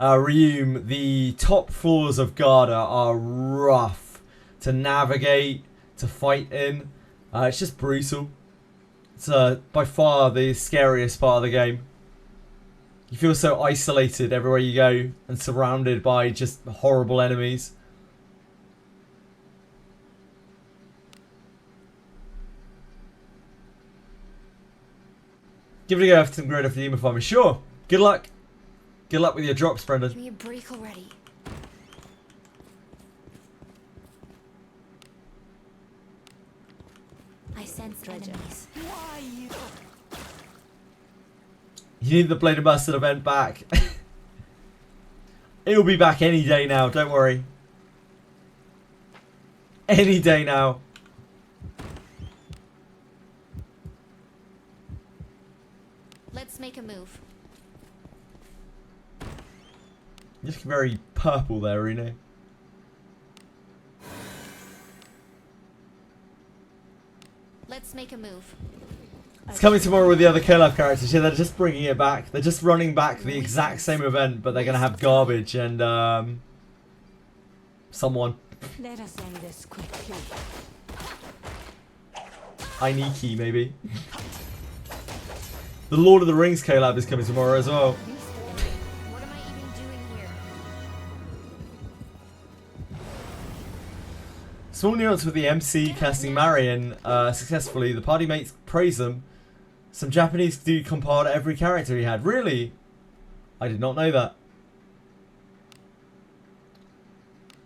Reum, the top floors of Garda are rough to navigate, to fight in. It's just brutal. It's by far the scariest part of the game. You feel so isolated everywhere you go and surrounded by just horrible enemies. Give it a go after some great after the farming. Sure. Good luck. Good luck with your drops, Brendan. Give me a break already. I sense enemies. Why you? You need the Blade and Bastard event back. It'll be back any day now, don't worry. Any day now. Let's make a move. You're looking very purple there, Reno. Let's make a move. It's coming tomorrow with the other collab characters. Yeah, they're just bringing it back. They're just running back the exact same event, but they're going to have Garbage and someone. Let us end this quickly. Ainiki, maybe. The Lord of the Rings collab is coming tomorrow as well. What am I even doing here? Small nuance with the MC casting Marion successfully. The party mates praise them. Some Japanese dude compared every character he had. Really? I did not know that.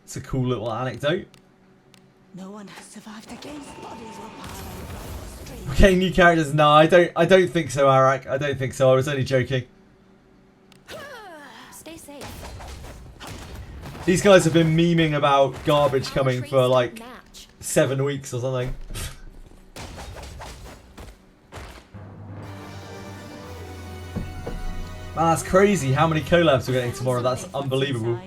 It's a cool little anecdote. No one has survived against bodies were piled. Okay, new characters. No, I don't think so, Arak. I don't think so. I was only joking. Stay safe. These guys have been memeing about Garbage coming for like 7 weeks or something. Man, that's crazy how many collabs we're getting tomorrow. That's unbelievable.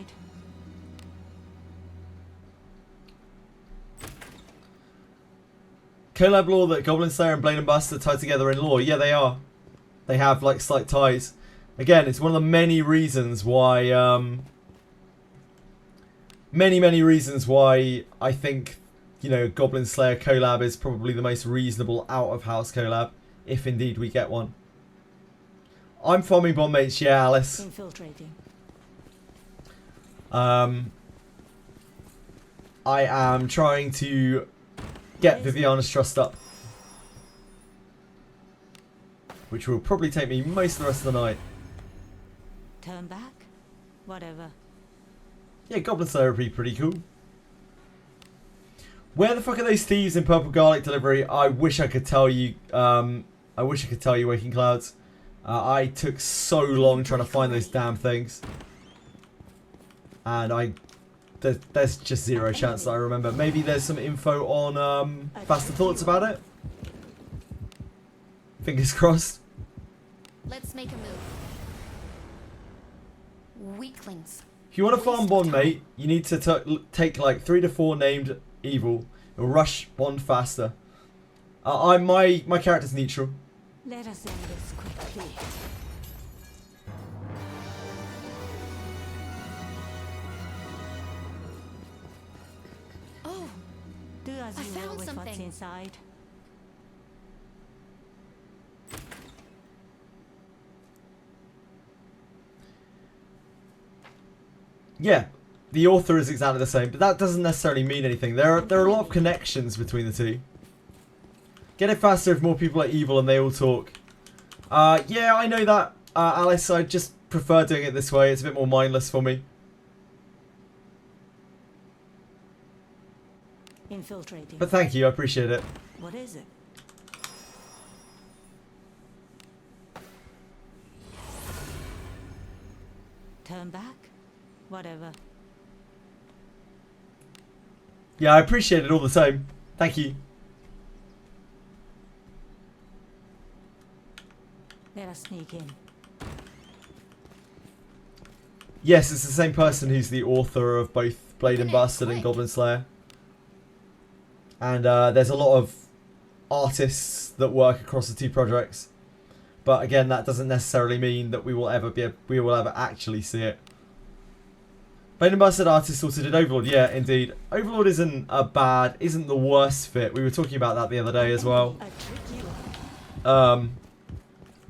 Collab lore that Goblin Slayer and Blade and Buster are tied together in lore. Yeah, they are. They have like slight ties. Again, it's one of the many reasons why many reasons why I think, you know, Goblin Slayer collab is probably the most reasonable out of house collab, if indeed we get one. I'm farming bomb mates, yeah, Alice. Infiltrating. I am trying to get Viviana's trust up, which will probably take me most of the rest of the night. Turn back? Whatever. Yeah, Goblin Slayer would be pretty cool. Where the fuck are those thieves in Purple Garlic Delivery? I wish I could tell you. I wish I could tell you, Waking Clouds. I took so long trying to find those damn things, and there's just zero chance that I remember. Maybe there's some info on Faster Thoughts about it. Fingers crossed. Let's make a move. Weaklings. If you want to farm Bond, mate, you need to take like 3 to 4 named evil. It'll rush Bond faster. My character's neutral. Let us end this quickly. Oh, Do as I you will found with what's something. inside. Yeah, the author is exactly the same, but that doesn't necessarily mean anything. There are a lot of connections between the two. Get it faster if more people are evil and they all talk. Yeah, I know that, Alice. I just prefer doing it this way. It's a bit more mindless for me. Infiltrating. But thank you, I appreciate it. What is it? Turn back? Whatever. Yeah, I appreciate it all the same. Thank you. Let us sneak in. Yes, it's the same person who's the author of both Blade and Bastard and Goblin Slayer. And there's a lot of artists that work across the two projects. But again, that doesn't necessarily mean that we will ever actually see it. Blade and Bastard artist also did Overlord. Yeah, indeed. Overlord isn't the worst fit. We were talking about that the other day as well.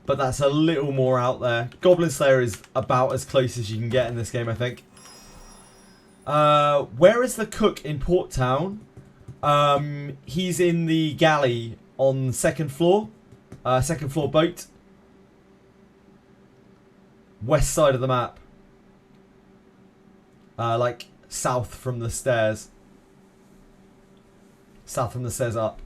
But that's a little more out there. Goblin Slayer is about as close as you can get in this game, I think. Where is the cook in Port Town? He's in the galley on second floor boat. West side of the map. Like south from the stairs. South from the stairs up.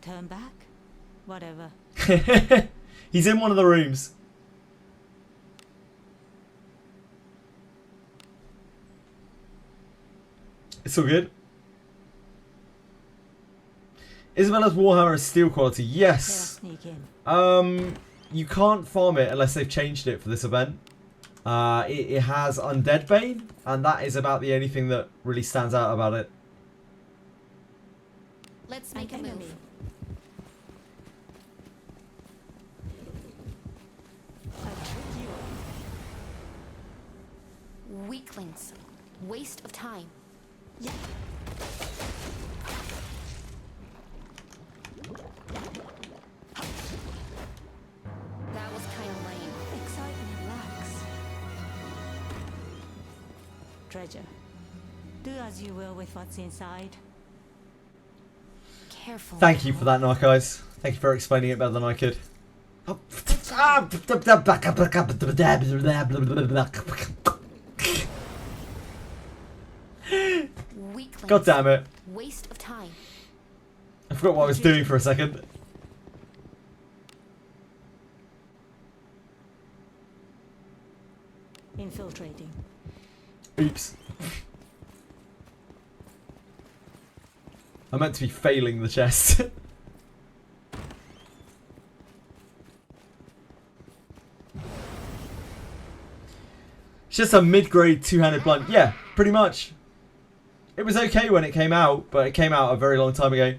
Turn back? Whatever. He's in one of the rooms. It's all good. Isabella's Warhammer is steel quality. Yes. You can't farm it unless they've changed it for this event. It has Undead Bane, and that is about the only thing that really stands out about it. Let's make a move. Weaklings. Waste of time. Yeah. That was kind of lame. Excitement lacks. Treasure. Do as you will with what's inside. Careful. Thank you for that, Narcos. Thank you for explaining it better than I could. Oh. Weaklings. God damn it. Waste of time. I forgot what I was doing for a second. Infiltrating. Oops. I meant to be failing the chest. It's just a mid-grade two-handed blunt. Yeah, pretty much. It was okay when it came out, but it came out a very long time ago.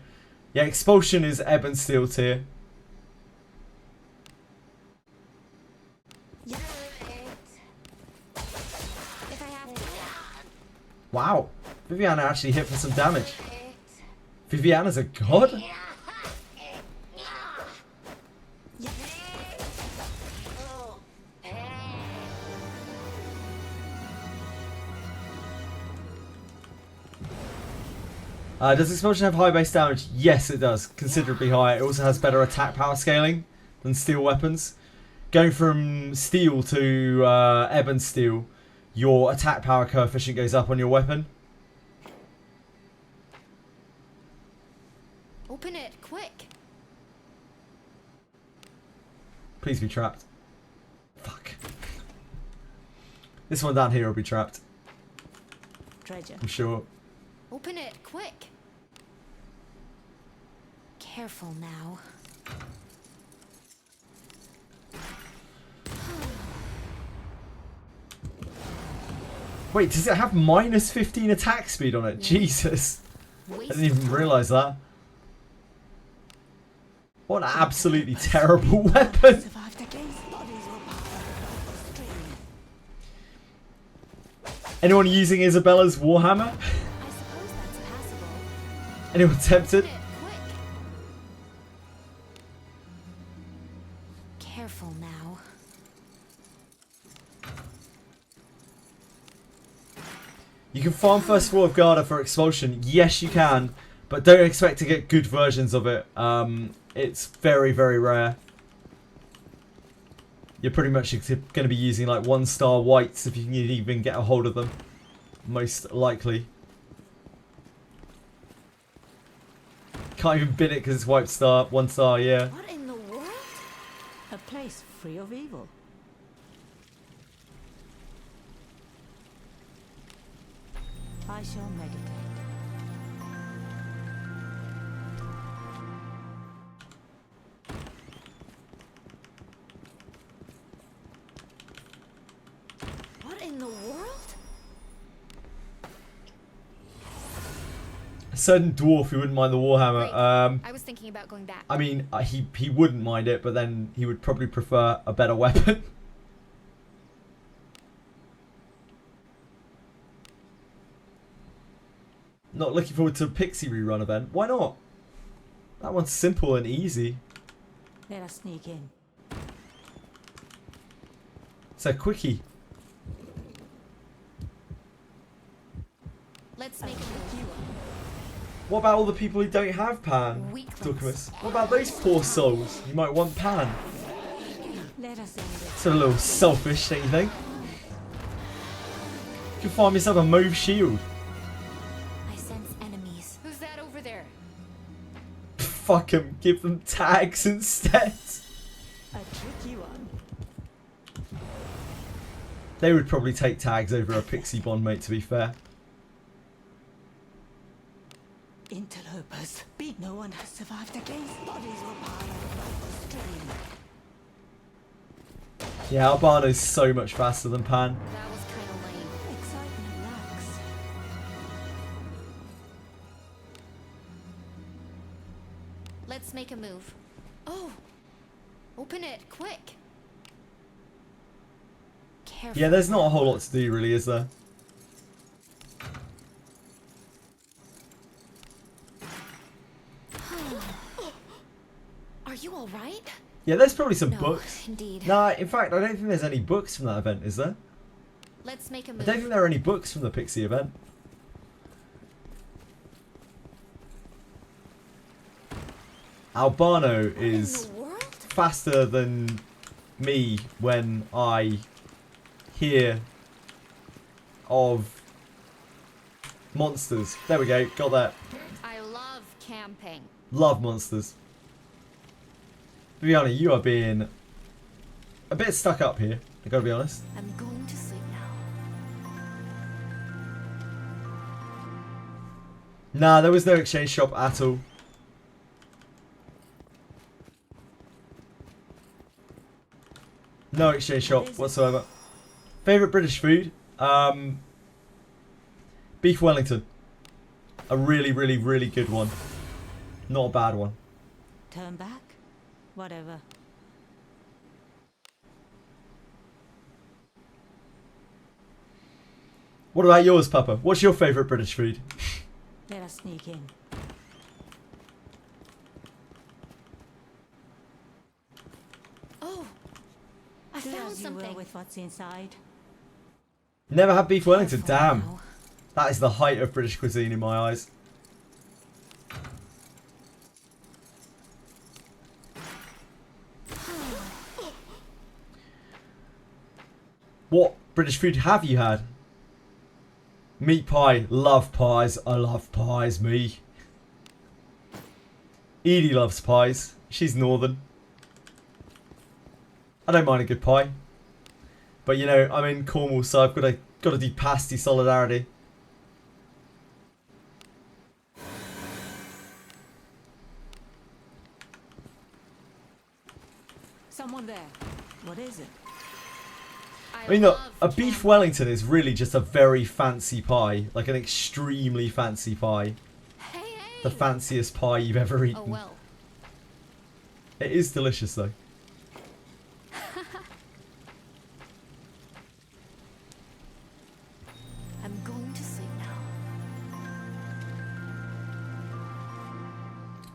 Yeah, Expulsion is ebb and steel tier. Wow. Viviana actually hit for some damage. Viviana's a god? Does Expulsion have high base damage? Yes, it does. Considerably higher. It also has better attack power scaling than steel weapons. Going from steel to ebb and steel, your attack power coefficient goes up on your weapon. Open it, quick. Please be trapped. Fuck. This one down here will be trapped. Treasure. I'm sure. Open it, quick. Careful now. Wait, does it have minus 15 attack speed on it? Yeah. Jesus. I didn't even realise that. What an absolutely terrible weapon. Anyone using Isabella's Warhammer? I suppose that's passable. Anyone tempted? Careful now. You can farm first floor of Garda for Expulsion. Yes, you can. But don't expect to get good versions of it. It's very, very rare. You're pretty much going to be using like 1-star whites if you can even get a hold of them. Most likely. Can't even bin it because it's white star, 1-star, yeah. What in the world? A place free of evil. I shall meditate. What in the world? A certain dwarf who wouldn't mind the Warhammer. I was thinking about going back. I mean, he wouldn't mind it, but then he would probably prefer a better weapon. Not looking forward to a Pixie rerun event. Why not? That one's simple and easy. Let us sneak in. It's a quickie. Let's make a move. What about all the people who don't have Pan? Dorcamus? What about those poor souls? You might want Pan. Let us end it. It's a little selfish, don't you think? You can find yourself a mauve shield. I sense enemies. Who's that over there? Fuck 'em, give them tags instead. A tricky one. They would probably take tags over a pixie bond, mate, to be fair. Interlopers. Beat no one has survived against. Bodies were piled above the stream. Yeah, Albano's so much faster than Pan. That was kind of lame. Excitement lacks. Let's make a move. Oh! Open it, quick! Careful. Yeah, there's not a whole lot to do, really, is there? Are you alright? Yeah, there's probably some No, books. indeed. Nah, in fact, I don't think there's any books from that event, is there? Let's make a I move. don't think there are any books from the Pixie event. Albano What in is the world? faster than me when I hear of monsters. There we go, got that. I love camping. Love monsters. Viviana, you are being a bit stuck up here, I gotta be honest. I'm going to sleep now. Nah, there was no exchange shop at all. No exchange shop whatsoever. Favourite British food? Beef Wellington. A really, really, really good one. Not a bad one. Turn back? Whatever. What about yours, Papa? What's your favourite British food? Let us sneak in. Oh! I Do found as you will something. with what's inside. Never had beef Wellington, Careful damn. now. That is the height of British cuisine in my eyes. What British food have you had? Meat pie. Love pies. I love pies, me. Edie loves pies. She's northern. I don't mind a good pie. But you know, I'm in Cornwall, so I've got to do pasty solidarity. Someone there. What is it? I mean, look, love a beef camping. Wellington is really just a very fancy pie. Like an extremely fancy pie. Hey, hey! The fanciest pie you've ever eaten. Oh well. It is delicious, though. I'm going to sleep now.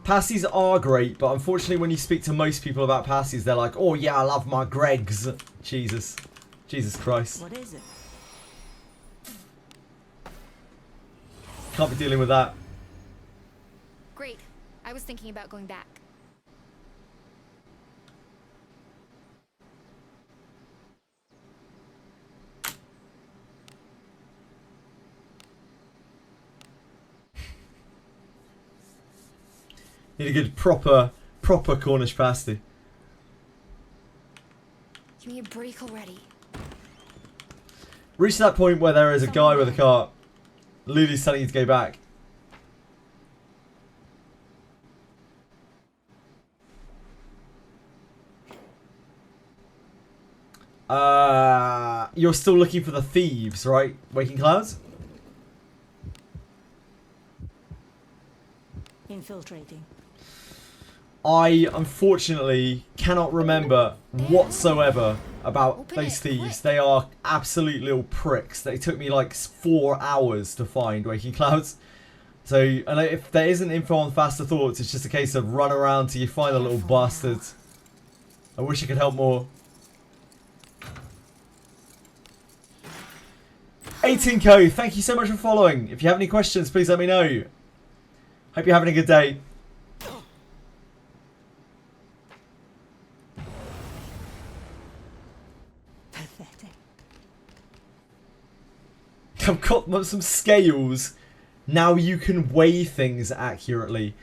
Pasties are great, but unfortunately when you speak to most people about pasties, they're like, oh yeah, I love my Greggs. Jesus. Jesus Christ. What is it? Can't be dealing with that. Great. I was thinking about going back. Need a good proper Cornish pasty. Give me a break already. Reach that point where there is a guy with a cart. Lulu's telling you to go back. You're still looking for the thieves, right? Waking Clouds? Infiltrating. I unfortunately cannot remember whatsoever about Open those it, thieves. quick. They are absolute little pricks. They took me like 4 hours to find Waking Clouds. So, and if there isn't info on Faster Thoughts, it's just a case of run around till you find the little bastards. I wish I could help more. 18Co, thank you so much for following. If you have any questions, please let me know. Hope you're having a good day. Pathetic. I've got some scales. Now you can weigh things accurately.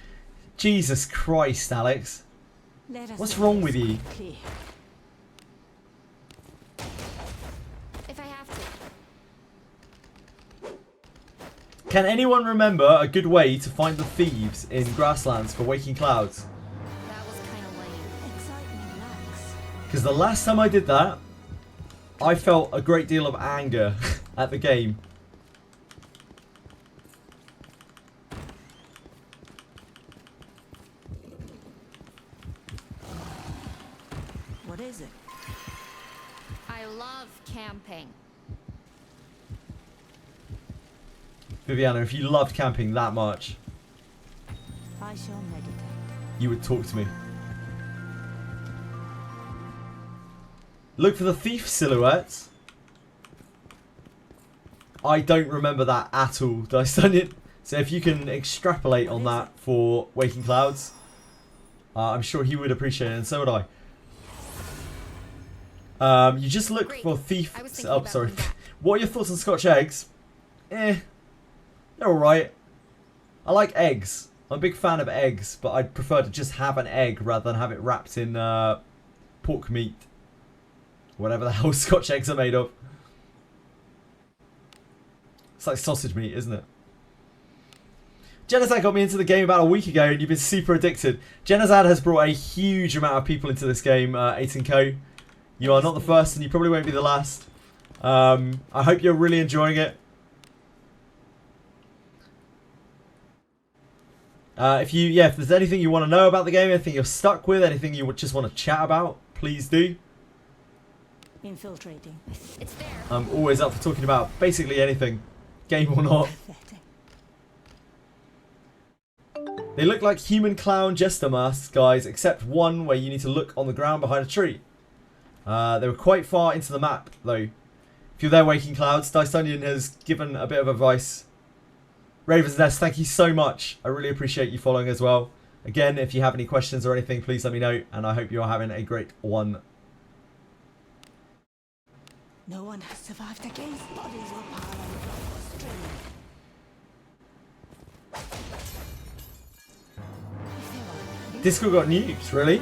Jesus Christ, Alex. What's wrong with you? If I have to. Can anyone remember a good way to find the thieves in Grasslands for Waking Clouds? That was kind of lame. Excitement lacks. Because the last time I did that, I felt a great deal of anger at the game. What is it? I love camping. Viviana, if you loved camping that much, I shall meditate. you would talk to me. Look for the thief silhouettes. I don't remember that at all, Dice Dungeon. So if you can extrapolate on that for Waking Clouds, I'm sure he would appreciate it, and so would I. You just look for thief. Oh, sorry. What are your thoughts on Scotch eggs? They're alright. I like eggs. I'm a big fan of eggs, but I'd prefer to just have an egg rather than have it wrapped in pork meat. Whatever the hell Scotch eggs are made of. It's like sausage meat, isn't it? Genazad got me into the game about a week ago and you've been super addicted. Genazad has brought a huge amount of people into this game, 18Co. You are not the first and you probably won't be the last. I hope you're really enjoying it. If there's anything you want to know about the game, anything you're stuck with, anything you just want to chat about, please do. Infiltrating. It's there. I'm always up for talking about basically anything, game or not. Pathetic. They look like human clown jester masks, guys, except one where you need to look on the ground behind a tree. They were quite far into the map, though. If you're there, Waking Clouds, Dice Dungeon has given a bit of advice. Raven's Nest, thank you so much. I really appreciate you following as well. Again, if you have any questions or anything, please let me know, and I hope you're having a great one. No one has survived against bodies were piled on the floor stream. Discord got nuked, really?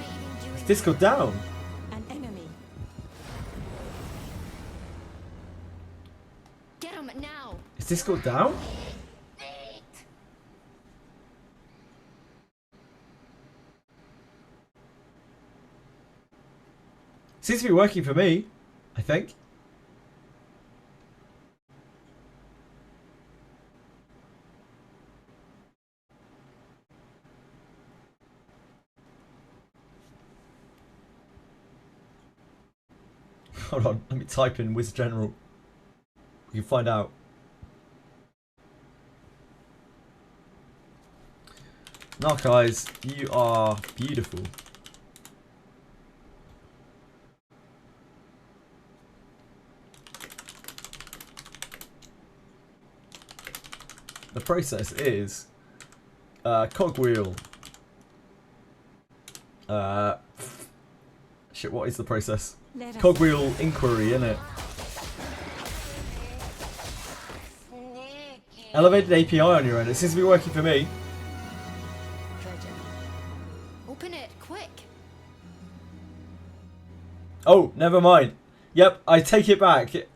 Is Discord down? An enemy. Get him now. Is Discord down? Seems to be working for me, I think. Hold on, let me type in Wiz General. You can find out. Narc Eyes, you are beautiful. The process is cogwheel. Shit, what is the process? Cogwheel inquiry, innit? Elevated API on your end. It seems to be working for me. Open it, quick. Oh, never mind. Yep, I take it back. It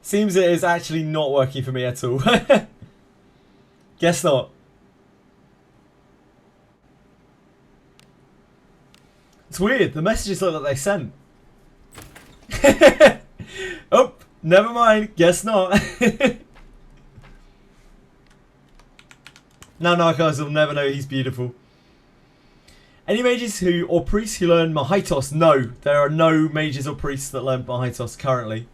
seems it is actually not working for me at all. Guess not. It's weird. The messages look like they sent. Oh, never mind. Guess not. Now Narcos will never know he's beautiful. Any mages or priests who learn Mahaitos? No, there are no mages or priests that learn Mahaitos currently.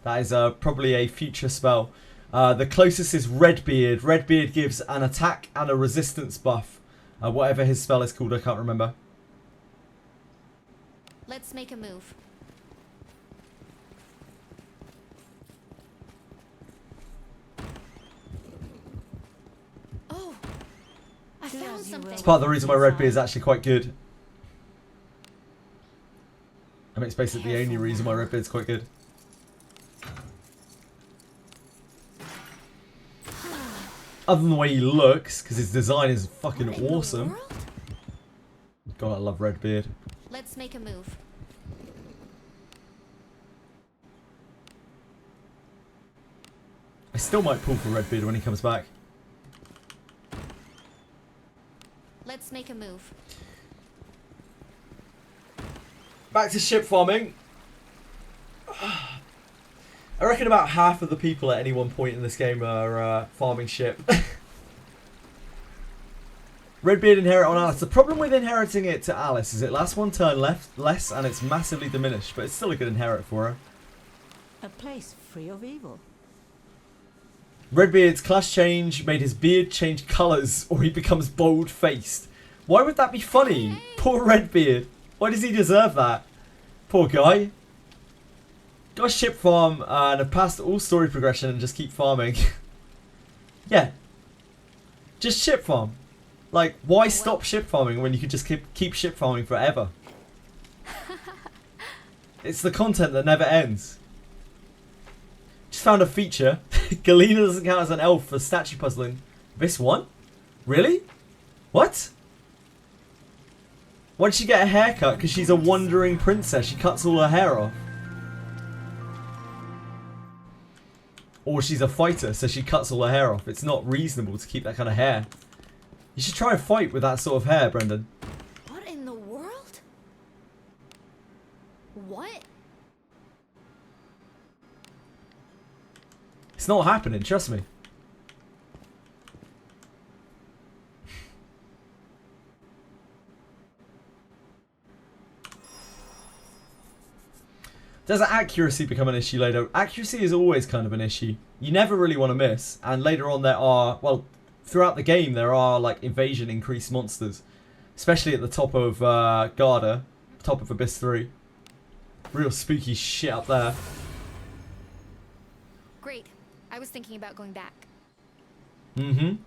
That is probably a future spell. The closest is Redbeard. Redbeard gives an attack and a resistance buff. Whatever his spell is called, I can't remember. Let's make a move. Oh, I found found something. It's part of the reason why Redbeard is actually quite good. I mean, it's basically the only reason why Redbeard's quite good. Other than the way he looks, because his design is fucking awesome. God, I love Redbeard. Let's make a move. I still might pull for Redbeard when he comes back. Let's make a move. Back to ship farming. I reckon about half of the people at any one point in this game are farming ship. Redbeard inherit on Alice. The problem with inheriting it to Alice is it lasts one turn less and it's massively diminished, but it's still a good inherit for her. A place free of evil. Redbeard's class change made his beard change colours or he becomes bold-faced. Why would that be funny? Poor Redbeard. Why does he deserve that? Poor guy. Got a ship farm and have passed all story progression and just keep farming. Yeah. Just ship farm. Like, why stop ship farming when you could just keep ship farming forever? It's the content that never ends. Just found a feature. Galena doesn't count as an elf for statue puzzling. This one? Really? What? Why did she get a haircut? Because she's a wandering princess. She cuts all her hair off. Or she's a fighter, so she cuts all her hair off. It's not reasonable to keep that kind of hair. You should try and fight with that sort of hair, Brendan. What in the world? What? It's not happening, trust me. Does accuracy become an issue later? Accuracy is always kind of an issue. You never really want to miss. And later on there are, well, throughout the game there are like evasion increased monsters. Especially at the top of Garda, top of Abyss 3. Real spooky shit up there. Great. I was thinking about going back. And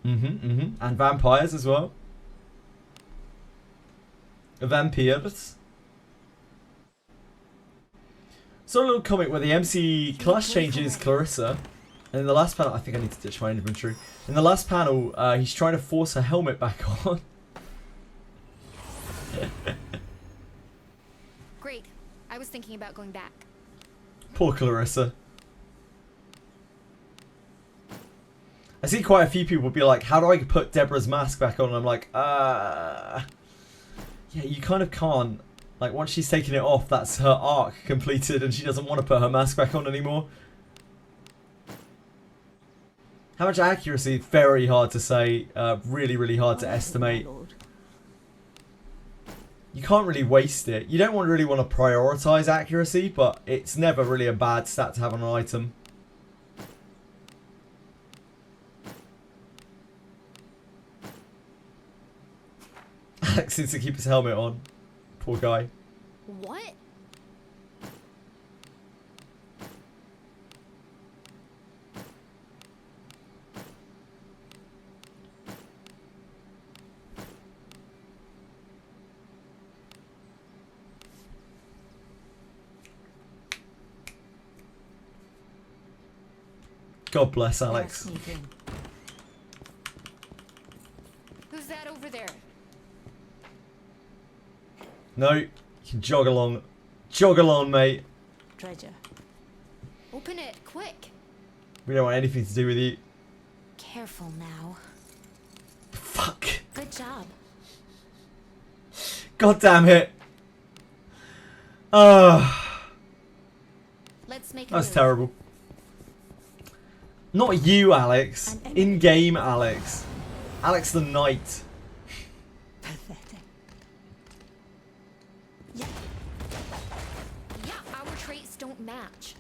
vampires as well. Vampires. Saw a little comic where the MC class changes Clarissa. And in the last panel, I think I need to ditch my inventory. In the last panel, he's trying to force her helmet back on. Great. I was thinking about going back. Poor Clarissa. I see quite a few people be like, how do I put Deborah's mask back on? And I'm like, yeah, you kind of can't. Like, once she's taken it off, that's her arc completed and she doesn't want to put her mask back on anymore. How much accuracy? Very hard to say. Really, really hard to estimate. You can't really waste it. You don't really want to prioritize accuracy, but it's never really a bad stat to have on an item. Alex needs to keep his helmet on. Poor guy. What? God bless Alex. Who's that over there? No, you can jog along. Jog along, mate. Treasure. Open it, quick. We don't want anything to do with you. Careful now. Fuck. Good job. God damn it. Let's make a That's move. terrible. Not you, Alex. In-game Alex. Alex the Knight. Pathetic. Yeah, our traits don't match.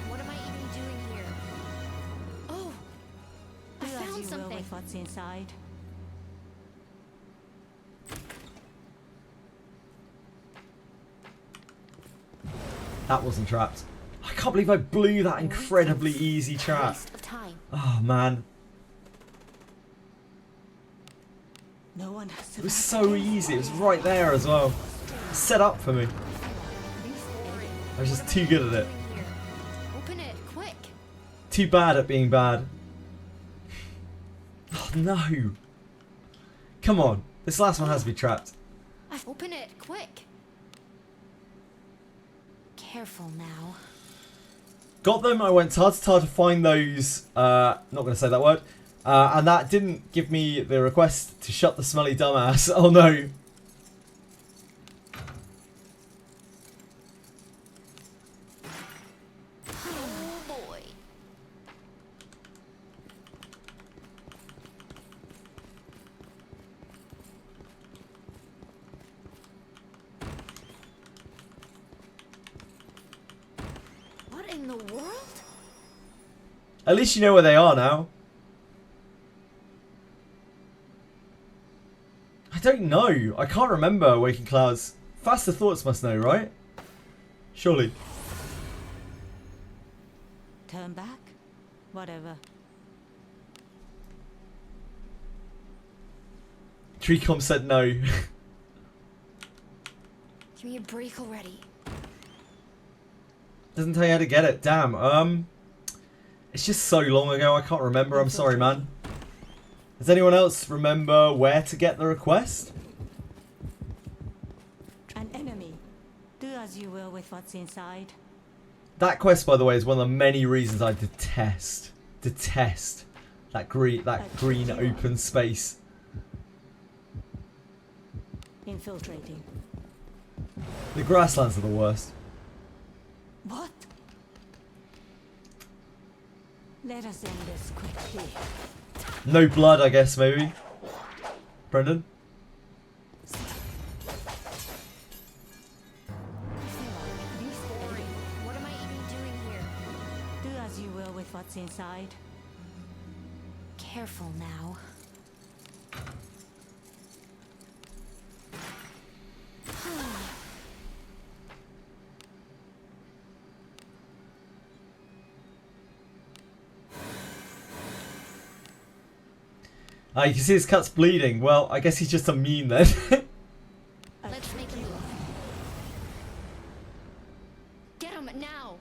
What am I even doing here? Oh, I Do as found you will something. with what's inside. That wasn't trapped. I can't believe I blew that incredibly easy trap. Waste of time. Oh man. No one has It was survived so against easy. It was bodies right there as well. Set up for me. I was just too good at it. Here. Open it, quick. Too bad at being bad. Oh no. Come on. This last one has to be trapped. Open it, quick. Careful now. Got them. I went tar to find those. Not going to say that word. And that didn't give me the request to shut the smelly dumbass. Oh no. Oh boy. What in the world? At least you know where they are now. I don't know. I can't remember Waking Clouds. Faster Thoughts must know, right? Surely. Turn back? Whatever. Treecom said no. Give me a break already. Doesn't tell you how to get it. Damn. It's just so long ago. I can't remember. I'm sorry, man. Does anyone else remember where to get the request? An enemy. Do as you will with what's inside. That quest, by the way, is one of the many reasons I detest that green open space. Infiltrating. The grasslands are the worst. What? Let us end this quickly. No blood, I guess, maybe. Brendan? What am I even doing here? Do as you will with what's inside. Careful now. You can see his cut's bleeding. Well, I guess he's just immune then. Let's make a move. Get him now.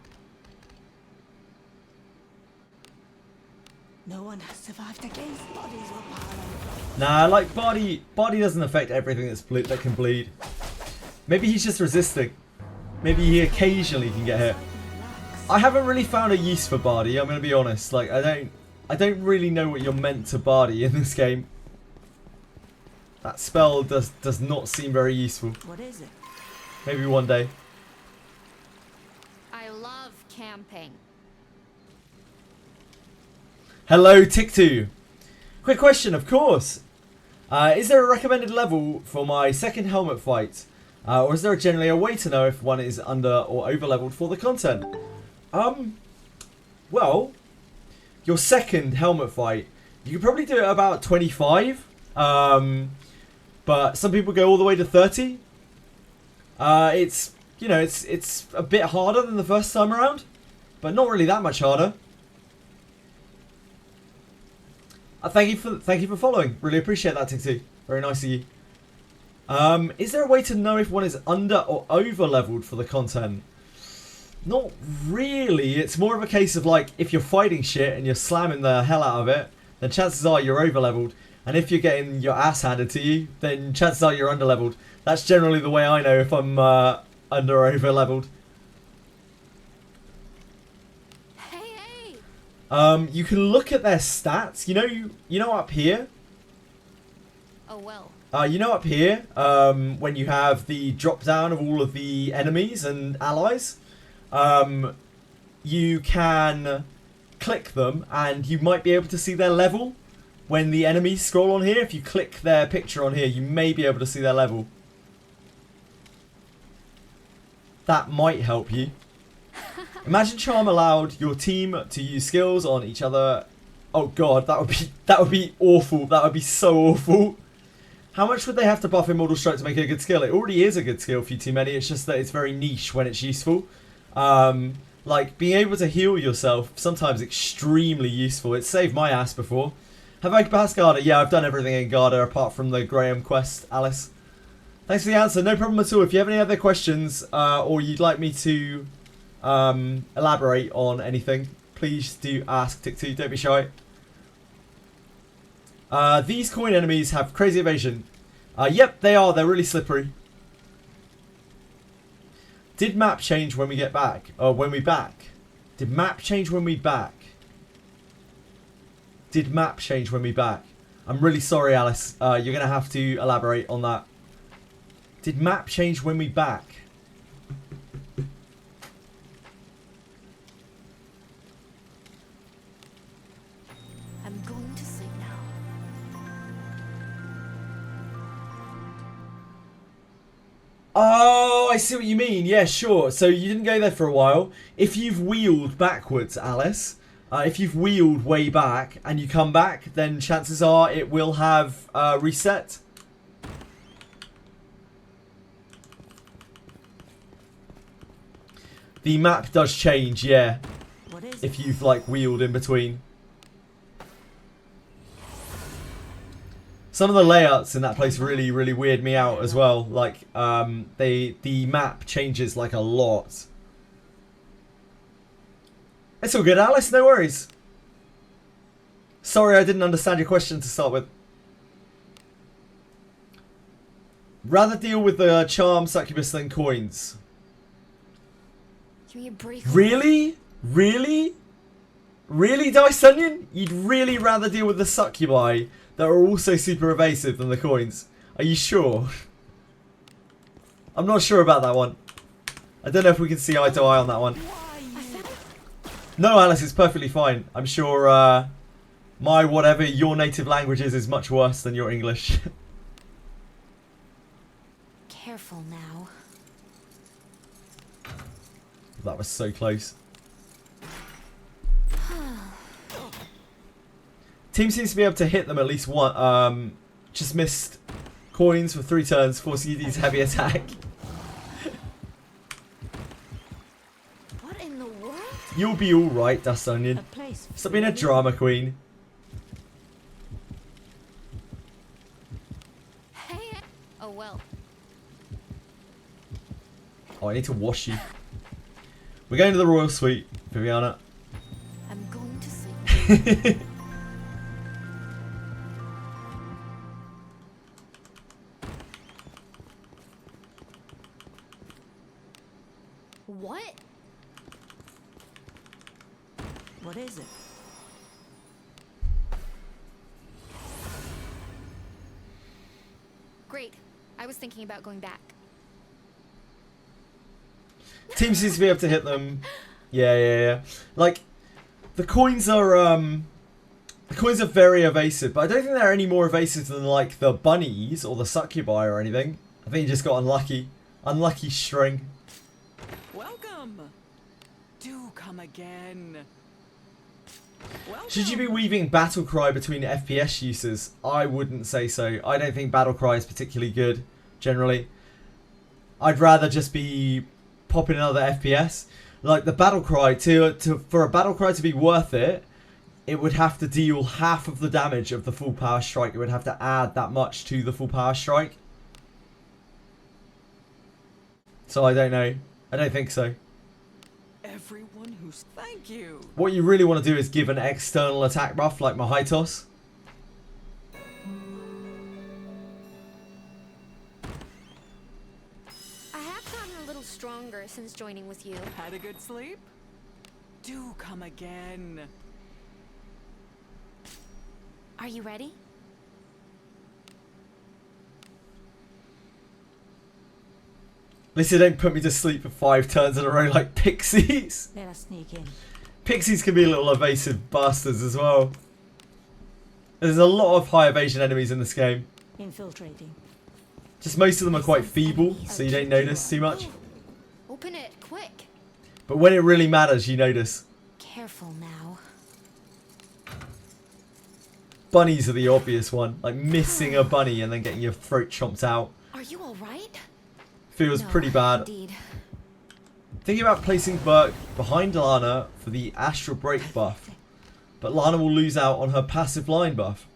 No one has survived against bodies or power. Nah, like body doesn't affect everything that can bleed. Maybe he's just resisting. Maybe he occasionally can get hit. I haven't really found a use for Bardi, I'm gonna be honest. Like I don't really know what you're meant to Bardi in this game. That spell does not seem very useful. What is it? Maybe one day. I love camping. Hello, Tick2. Quick question, of course. Is there a recommended level for my second helmet fight? Or is there generally a way to know if one is under or over leveled for the content? Well, your second helmet fight, you could probably do it about 25. But some people go all the way to 30. It's, you know, it's a bit harder than the first time around, but not really that much harder. Thank you for following. Really appreciate that, Tick2. Very nice of you. Is there a way to know if one is under or over leveled for the content? Not really. It's more of a case of like, if you're fighting shit and you're slamming the hell out of it, then chances are you're over leveled. And if you're getting your ass handed to you, then chances are you're under leveled. That's generally the way I know if I'm under or over leveled. Hey! You can look at their stats. You know up here. Oh well. You know up here, when you have the drop down of all of the enemies and allies, you can click them and you might be able to see their level. When the enemies scroll on here, if you click their picture on here, you may be able to see their level. That might help you. Imagine Charm allowed your team to use skills on each other. Oh god, that would be awful. That would be so awful. How much would they have to buff Immortal Strike to make it a good skill? It already is a good skill for you, too many. It's just that it's very niche when it's useful. Like Like, being able to heal yourself, sometimes extremely useful. It saved my ass before. Have I passed Garda? Yeah, I've done everything in Garda apart from the Graham quest, Alice. Thanks for the answer. No problem at all. If you have any other questions or you'd like me to elaborate on anything, please do ask Tick2. Don't be shy. These coin enemies have crazy evasion. Yep, they are. They're really slippery. Did map change when we get back? Or when we back? Did map change when we back? Did map change when we back? I'm really sorry, Alice. You're going to have to elaborate on that. Did map change when we back? I'm going to sleep now. Oh, I see what you mean. Yeah, sure. So you didn't go there for a while. If you've wheeled backwards, Alice, if you've wheeled way back and you come back, then chances are it will have reset. The map does change, yeah. If you've like wheeled in between. Some of the layouts in that place really, really weird me out as well. Like, the map changes like a lot. It's all good, Alice. No worries. Sorry, I didn't understand your question to start with. Rather deal with the charm, succubus than coins. Give me a break. Really? Really? Really, Dice Onion? You'd really rather deal with the succubi that are also super evasive than the coins? Are you sure? I'm not sure about that one. I don't know if we can see eye to eye on that one. No, Alice, it's perfectly fine. I'm sure my whatever your native language is much worse than your English. Careful now. That was so close. Team seems to be able to hit them at least one. Just missed coins for 3 turns, forcing you to use heavy attack. What in the world? You'll be alright, Dust Onion. Stop being a drama queen. Hey. Oh well. Oh, I need to wash you. We're going to the Royal Suite, Viviana. I'm going to sleep. What? What is it? Great. I was thinking about going back. Team seems to be able to hit them. Yeah. Like, the coins are very evasive, but I don't think they're any more evasive than like the bunnies or the succubi or anything. I think you just got unlucky. Unlucky string. Welcome. Do come again. Welcome. Should you be weaving battle cry between FPS uses? I wouldn't say so. I don't think battle cry is particularly good, generally. I'd rather just be popping another FPS. Like the battle cry, for a battle cry to be worth it, it would have to deal half of the damage of the full power strike. It would have to add that much to the full power strike. So I don't know. I don't think so. Everyone who's thank you. What you really want to do is give an external attack buff like my high toss. I have gotten a little stronger since joining with you. Had a good sleep? Do come again. Are you ready? Lisa, don't put me to sleep for 5 turns in a row like pixies. Let us sneak in. Pixies can be a little evasive bastards as well. There's a lot of high evasion enemies in this game. Infiltrating. Just most of them are quite feeble, so you don't notice too much. Open it, quick. But when it really matters, you notice. Careful now. Bunnies are the obvious one. Like missing a bunny and then getting your throat chomped out. Are you alright? Feels No, pretty bad. Indeed. Thinking about placing Burke behind Lana for the Astral Break buff, but Lana will lose out on her passive line buff.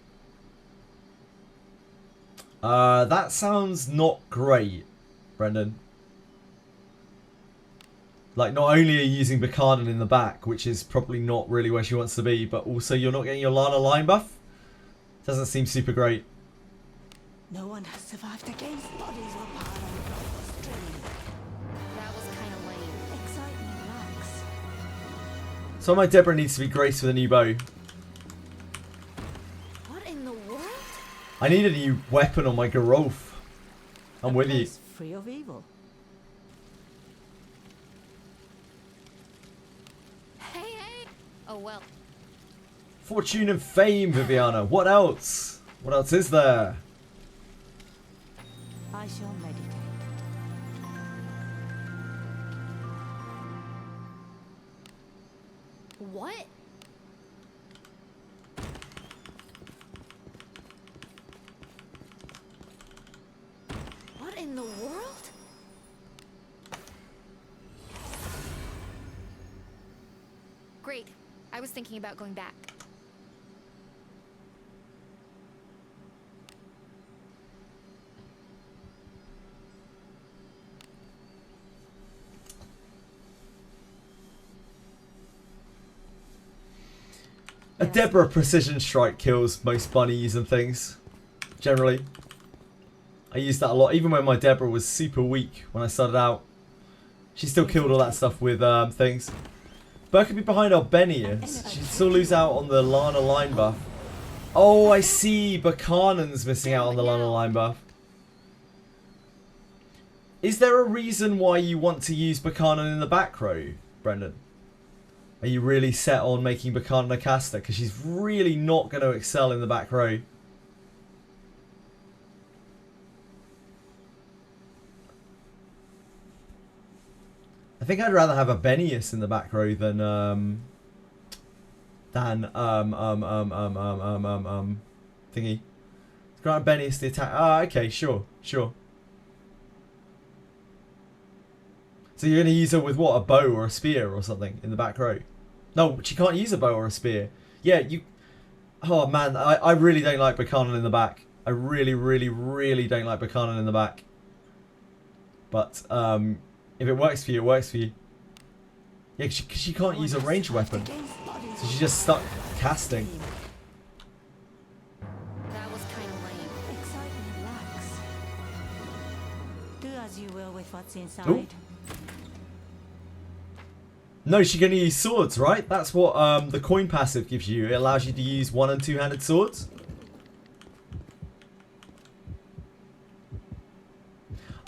That sounds not great, Brendan. Like, not only are you using Buchanan in the back, which is probably not really where she wants to be, but also you're not getting your Lana line buff. Doesn't seem super great. No one has survived the games. Bodies were piled on the floor for streaming. That was kind of lame. Excitement lacks. So my Deborah needs to be graced with a new bow. What in the world? I need a new weapon on my Gerolf. I'm with you. Free of evil. Hey. Oh well. Fortune and fame, Viviana. What else? What else is there? I shall meditate. What? What in the world? Great. I was thinking about going back. A Deborah precision strike kills most bunnies and things. Generally. I use that a lot. Even when my Deborah was super weak when I started out. She still killed all that stuff with things. Burke could be behind Albenius. She'd still lose out on the Lana line buff. Oh, I see. Buchanan's missing out on the Lana line buff. Is there a reason why you want to use Buchanan in the back row, Brendan? Are you really set on making Buchanan a caster? Because she's really not going to excel in the back row. I think I'd rather have a Benius in the back row than thingy. Grant Benius the attack. Ah, okay, sure. So you're going to use her with what? A bow or a spear or something in the back row? No, she can't use a bow or a spear. Yeah, you... Oh, man, I really don't like Buchanan in the back. I really, really, really don't like Buchanan in the back. But, if it works for you, it works for you. Yeah, because she can't use a ranged weapon. So she's just stuck casting. That was kind of lame. Excitement lacks. Do as you will with what's inside. Ooh. No, she can use swords, right? That's what the coin passive gives you. It allows you to use one- and two-handed swords.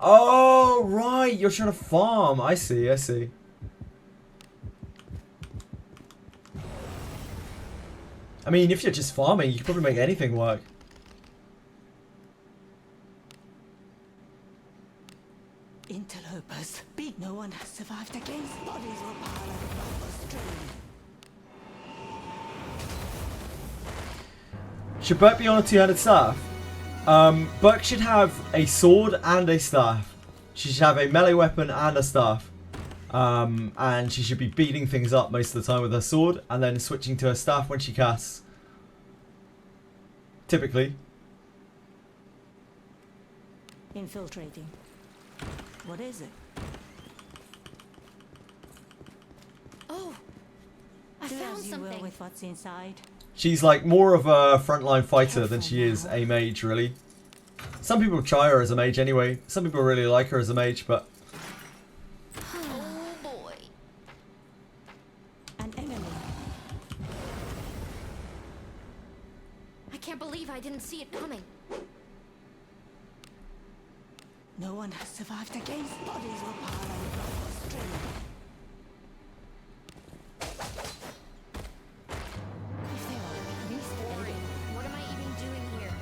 Oh, right. You're trying to farm. I see. I mean, if you're just farming, you can probably make anything work. Interlopers. Big no one has survived the games. Bodies were piled on the floor for streaming. Should Burke be on a two-handed staff? Burke should have a sword and a staff. She should have a melee weapon and a staff. And she should be beating things up most of the time with her sword and then switching to her staff when she casts. Typically. Infiltrating. What is it? Oh, I Do found as you will something. with what's inside. She's like more of a frontline fighter than she is a mage, really. Some people try her as a mage anyway. Some people really like her as a mage, but... Oh boy. An enemy. I can't believe I didn't see it coming. No one has survived the games. Bodies were piled on the floor for streaming. If they are at least boring. What am I even doing here?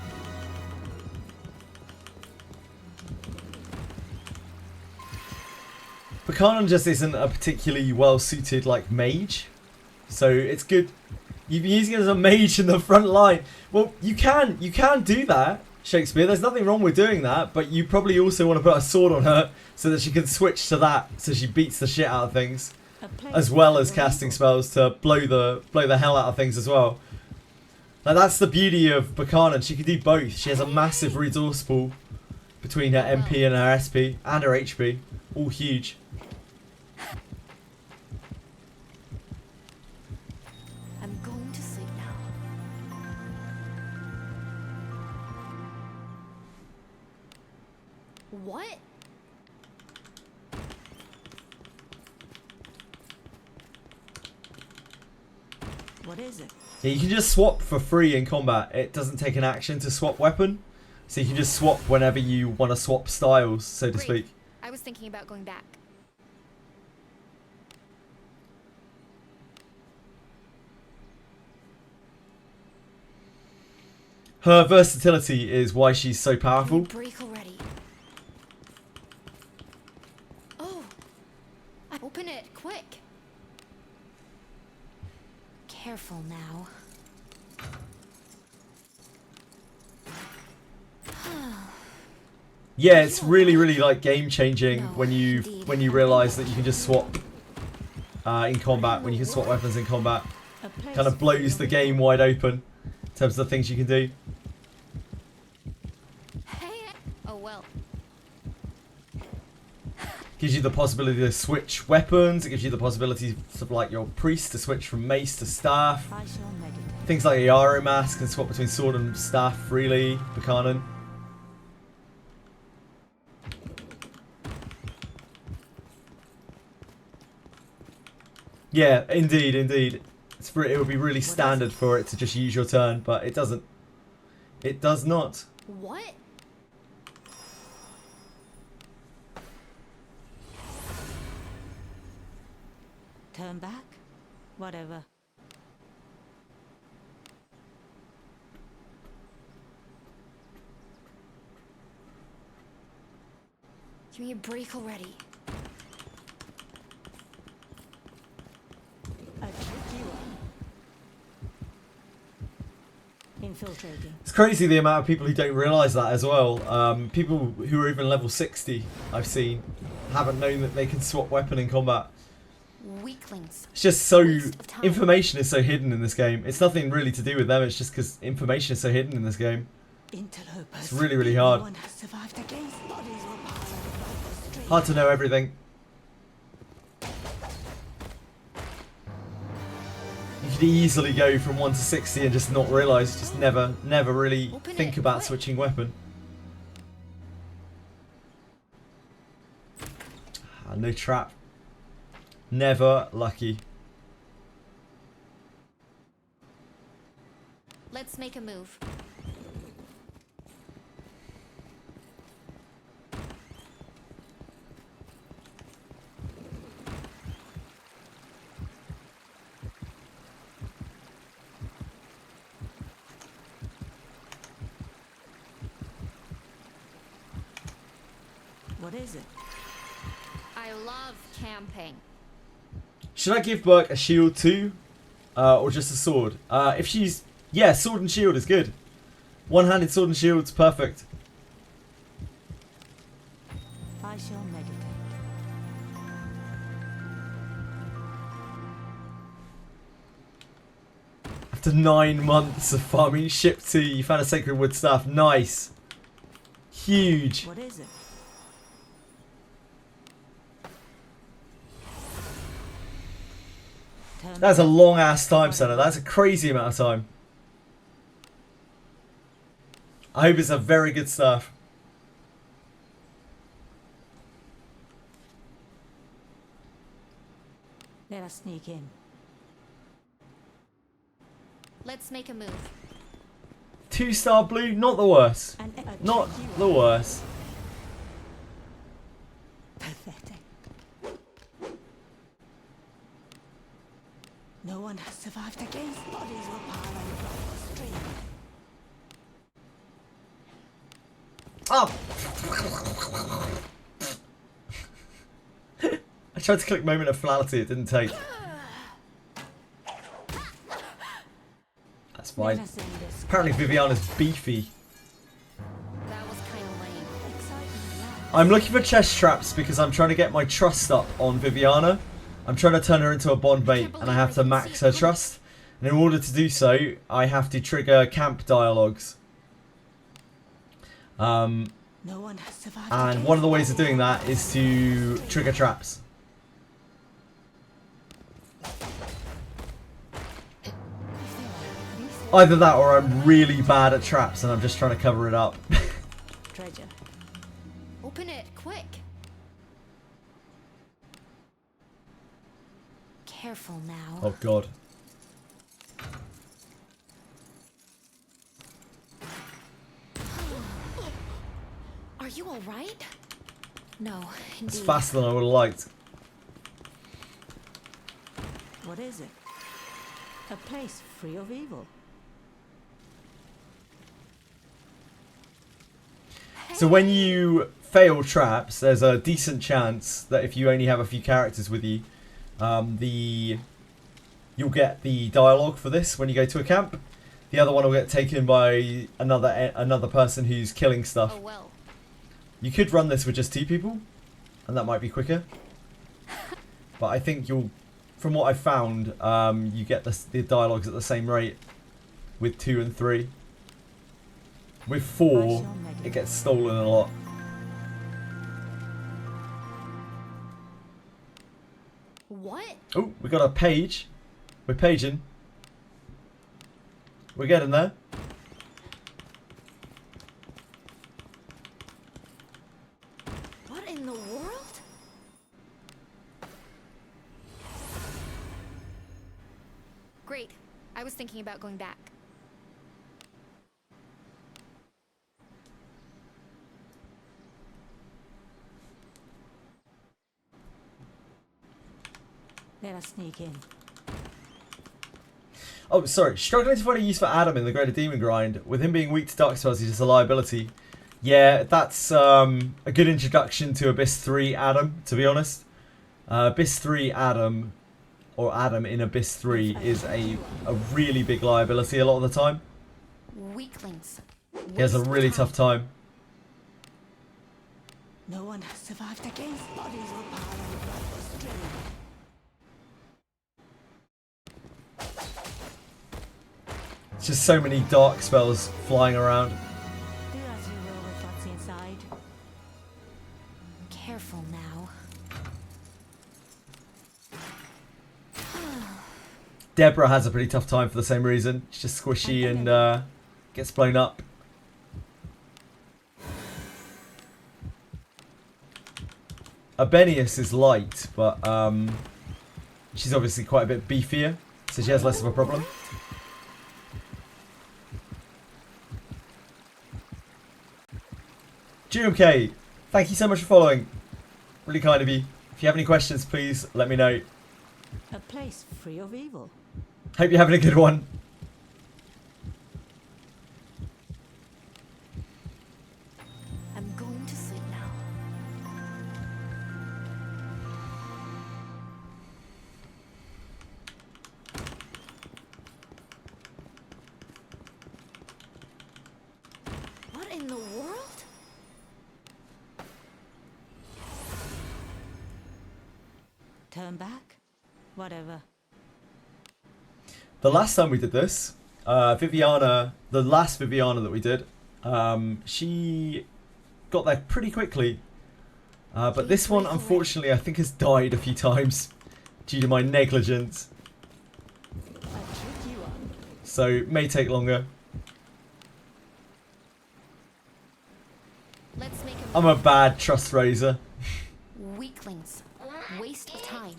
Buchanan just isn't a particularly well-suited, like, mage. So it's good. You've been using it as a mage in the front line. Well, you can do that. Shakespeare. There's nothing wrong with doing that, but you probably also want to put a sword on her so that she can switch to that, so she beats the shit out of things, as well as casting spells to blow the hell out of things as well. Now that's the beauty of Buchanan. She can do both. She has a massive resource pool between her MP and her SP and her HP, all huge. I'm going to sleep now. What? What is it? Yeah, you can just swap for free in combat. It doesn't take an action to swap weapon. So you can just swap whenever you want to swap styles, so to speak. I was thinking about going back. Her versatility is why she's so powerful. Break already. Oh, open it quick. Careful now. Yeah, it's really like game changing when you realize that you can just swap in combat, when you can swap weapons in combat. Kind of blows the game wide open in terms of the things you can do. Oh well. Gives you the possibility to switch weapons. It gives you the possibility of like your priest to switch from mace to staff. Things like Yaro mask can swap between sword and staff freely. Buchanan. Yeah, indeed. It would be really standard for it to just use your turn, but it doesn't. It does not. What? Turn back? Whatever. Give me a break already. Infiltrating. It's crazy the amount of people who don't realise that as well. People who are even level 60, I've seen, haven't known that they can swap weapon in combat. Weaklings. It's just so... information is so hidden in this game. It's nothing really to do with them, it's just because information is so hidden in this game. It's really hard. Hard to know everything. You could easily go from 1 to 60 and just not realise, just never really think about switching weapon. No trap. Never lucky. Let's make a move. What is it? I love camping. Should I give Burke a shield too? Or just a sword? If she's... yeah, sword and shield is good. One-handed sword and shield's perfect. I shall meditate. After 9 months of farming ship 2, you found a sacred wood staff. Nice. Huge. What is it? That's a long ass time, Senna. That's a crazy amount of time. I hope it's a very good staff. Let us sneak in. Let's make a move. 2-star blue, not the worst. Not the worst. Pathetic. No one has survived against bodies will pile on the stream. Oh! I tried to click moment of finality, it didn't take. That's fine. Apparently Viviana's beefy. I'm looking for chest traps because I'm trying to get my trust up on Viviana. I'm trying to turn her into a bond mate and I have to max her trust. And in order to do so, I have to trigger camp dialogues. And one of the ways of doing that is to trigger traps. Either that or I'm really bad at traps and I'm just trying to cover it up. Treasure. Open it, quick. Careful now. Oh god. Are you all right? No, indeed. It's faster than I would have liked. What is it? A place free of evil. So when you fail traps, there's a decent chance that if you only have a few characters with you, you'll get the dialogue for this when you go to a camp. The other one will get taken by another person who's killing stuff. Oh well. You could run this with just 2 people, and that might be quicker. But I think from what I've found, you get the dialogues at the same rate with 2 and 3. With 4, it gets stolen a lot. What? Oh, we got a page. We're paging. We're getting there. What in the world? Great. I was thinking about going back. Let us sneak in. Oh, sorry. Struggling to find a use for Adam in the Greater Demon Grind. With him being weak to Dark Spells, he's just a liability. Yeah, that's a good introduction to Abyss 3 Adam, to be honest. Abyss 3 Adam, or Adam in Abyss 3, is a really big liability a lot of the time. Weaklings. He has a really tough time. No one has survived against bodies or power and blood was stream. It's just so many dark spells flying around. Do as you will with what's inside. Careful now. Deborah has a pretty tough time for the same reason. She's just squishy and gets blown up. Abenius is light, but she's obviously quite a bit beefier, so she has less of a problem. GMK, thank you so much for following. Really kind of you. If you have any questions, please let me know. A place free of evil. Hope you're having a good one. I'm going to sleep now. What in the world? Turn back? Whatever. The last time we did this, Viviana, the last Viviana that we did, she got there pretty quickly. But this one, unfortunately, I think has died a few times due to my negligence. So it may take longer. Let's make I'm a bad trust raiser. Weaklings. Waste of time.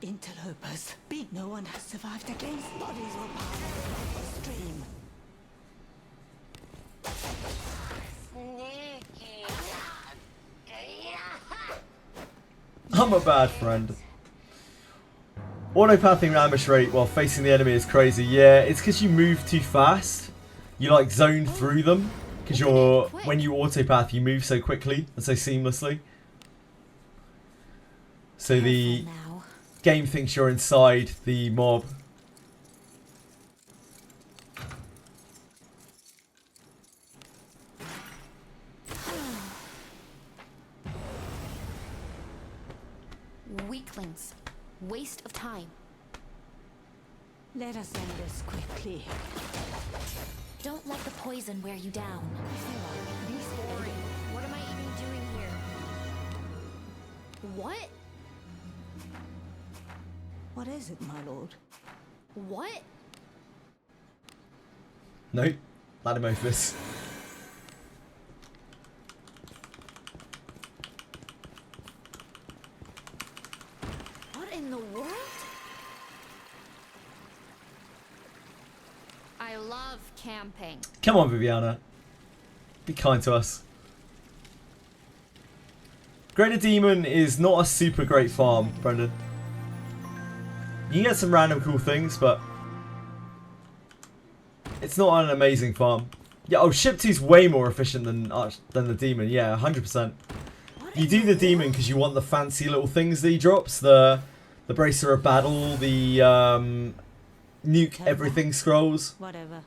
Interlopers. Beat no one has survived against bodies or power of the stream. I'm a bad friend. Autopathing ambush rate while facing the enemy is crazy. Yeah, it's because you move too fast. You like zone through them. Because when you autopath, you move so quickly and so seamlessly. So the game thinks you're inside the mob. Weaklings. Waste of time. Let us end this quickly. Don't let the poison wear you down. Be Boring. What am I even doing here? What? What is it, my lord? What? No, Ladymophis. What in the world? I love camping. Come on, Viviana. Be kind to us. Greater Demon is not a super great farm, Brendan. You can get some random cool things, but it's not an amazing farm. Yeah, oh, Ship 2's way more efficient than the Demon. Yeah, 100%. You do the Demon because you want the fancy little things that he drops. The Bracer of Battle, the Nuke Everything Scrolls. Whatever.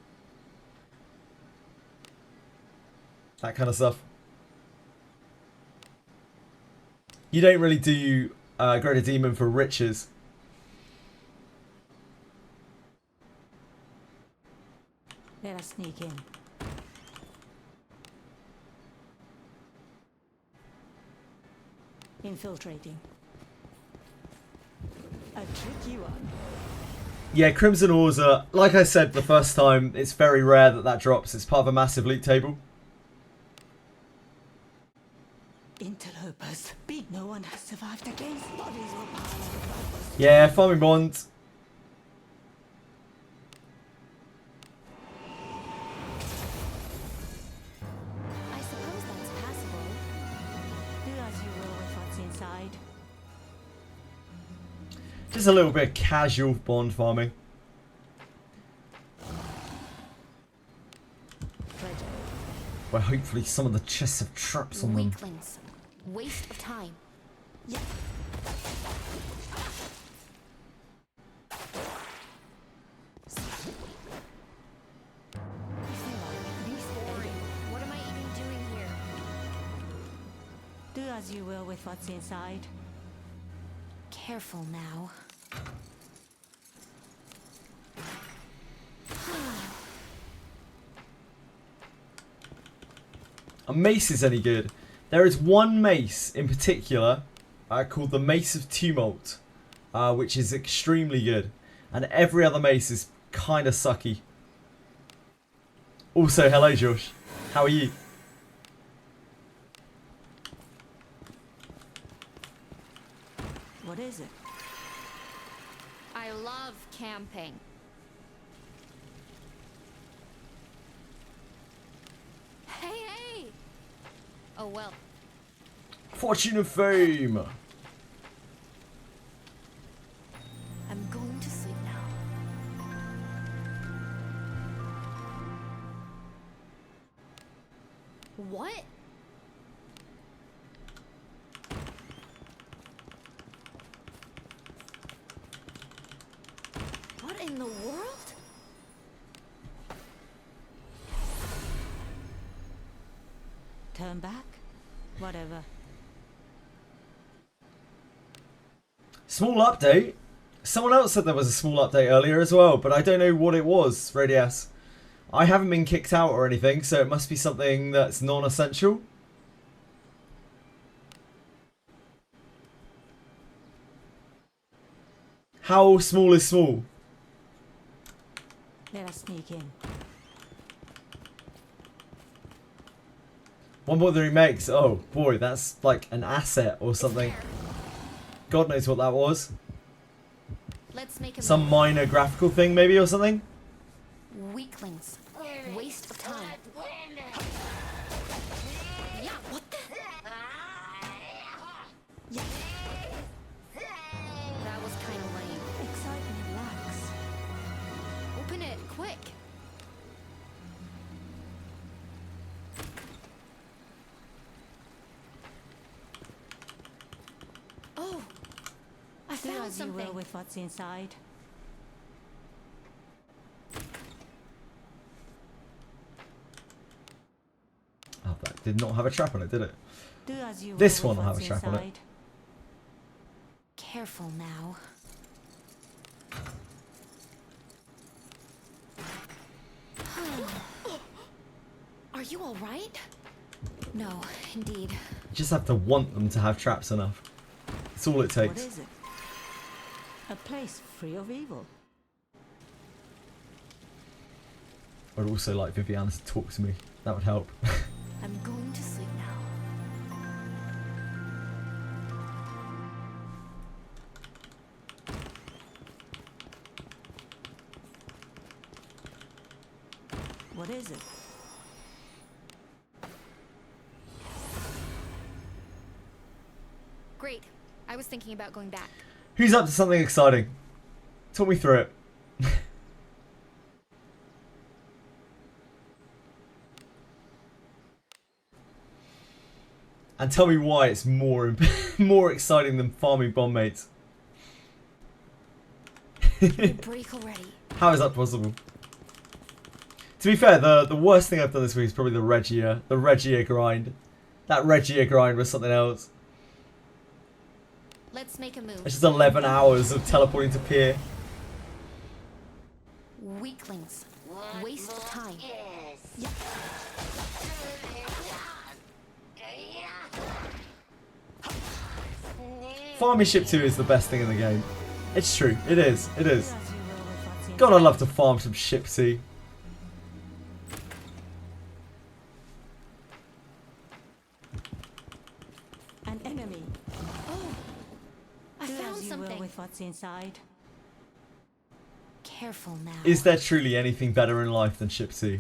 That kind of stuff. You don't really do Greater Demon for riches. Let us sneak in. Infiltrating. A tricky one. Yeah, Crimson Ores are, like I said the first time, it's very rare that drops. It's part of a massive loot table. Interlopers. Beat no one has survived against bodies or powers. Yeah, farming bond. I suppose that's passable. Do as you will with what's inside. Just a little bit of casual bond farming. Where hopefully some of the chests have traps on them. Weaklings. Waste of time. Yeah. Boring. What am I even doing here? Do as you will with what's inside. Careful now. A mace is any good. There is one mace in particular called the Mace of Tumult, which is extremely good. And every other mace is kind of sucky. Also, hello Josh. How are you? What is it? I love camping. Hey, hey! Oh well. Fortune and fame. I'm going to sleep now. What? What in the world? Turn back? Whatever. Small update. Someone else said there was a small update earlier as well, but I don't know what it was, Radius. I haven't been kicked out or anything, so it must be something that's non-essential. How small is small? Let us sneak in. 1.3 megs. Oh boy, that's like an asset or something. God knows what that was. Let's make a Some move. minor graphical thing maybe or something? Weaklings. Waste of time. Yeah, what the? Yeah. That was kind of lame. Excitement lacks. Open it, quick. Oh, I Do found as you will something. with what's inside. Oh, that did not have a trap on it, did it? Do as you will This with one will have what's a trap on it. inside. Careful now. Are you all right? No, indeed. You just have to want them to have traps enough. That's all it What takes. is it? A place free of evil. I'd also like Viviana to talk to me. That would help. I'm going to sleep now. What is it? Great. I was thinking about going back. Who's up to something exciting? Talk me through it. And tell me why it's more more exciting than farming bomb mates. Break already. How is that possible? To be fair, the worst thing I've done this week is probably the Regia grind. That Regia grind was something else. Let's make a move. It's just 11 hours of teleporting to pier. Weaklings. Waste of time. Yep. Farming ship 2 is the best thing in the game. It's true. It is. It is. God, I'd love to farm some ship 2. An enemy. Oh, I Do found as you will something. with what's inside. Careful now. Is there truly anything better in life than ship 2?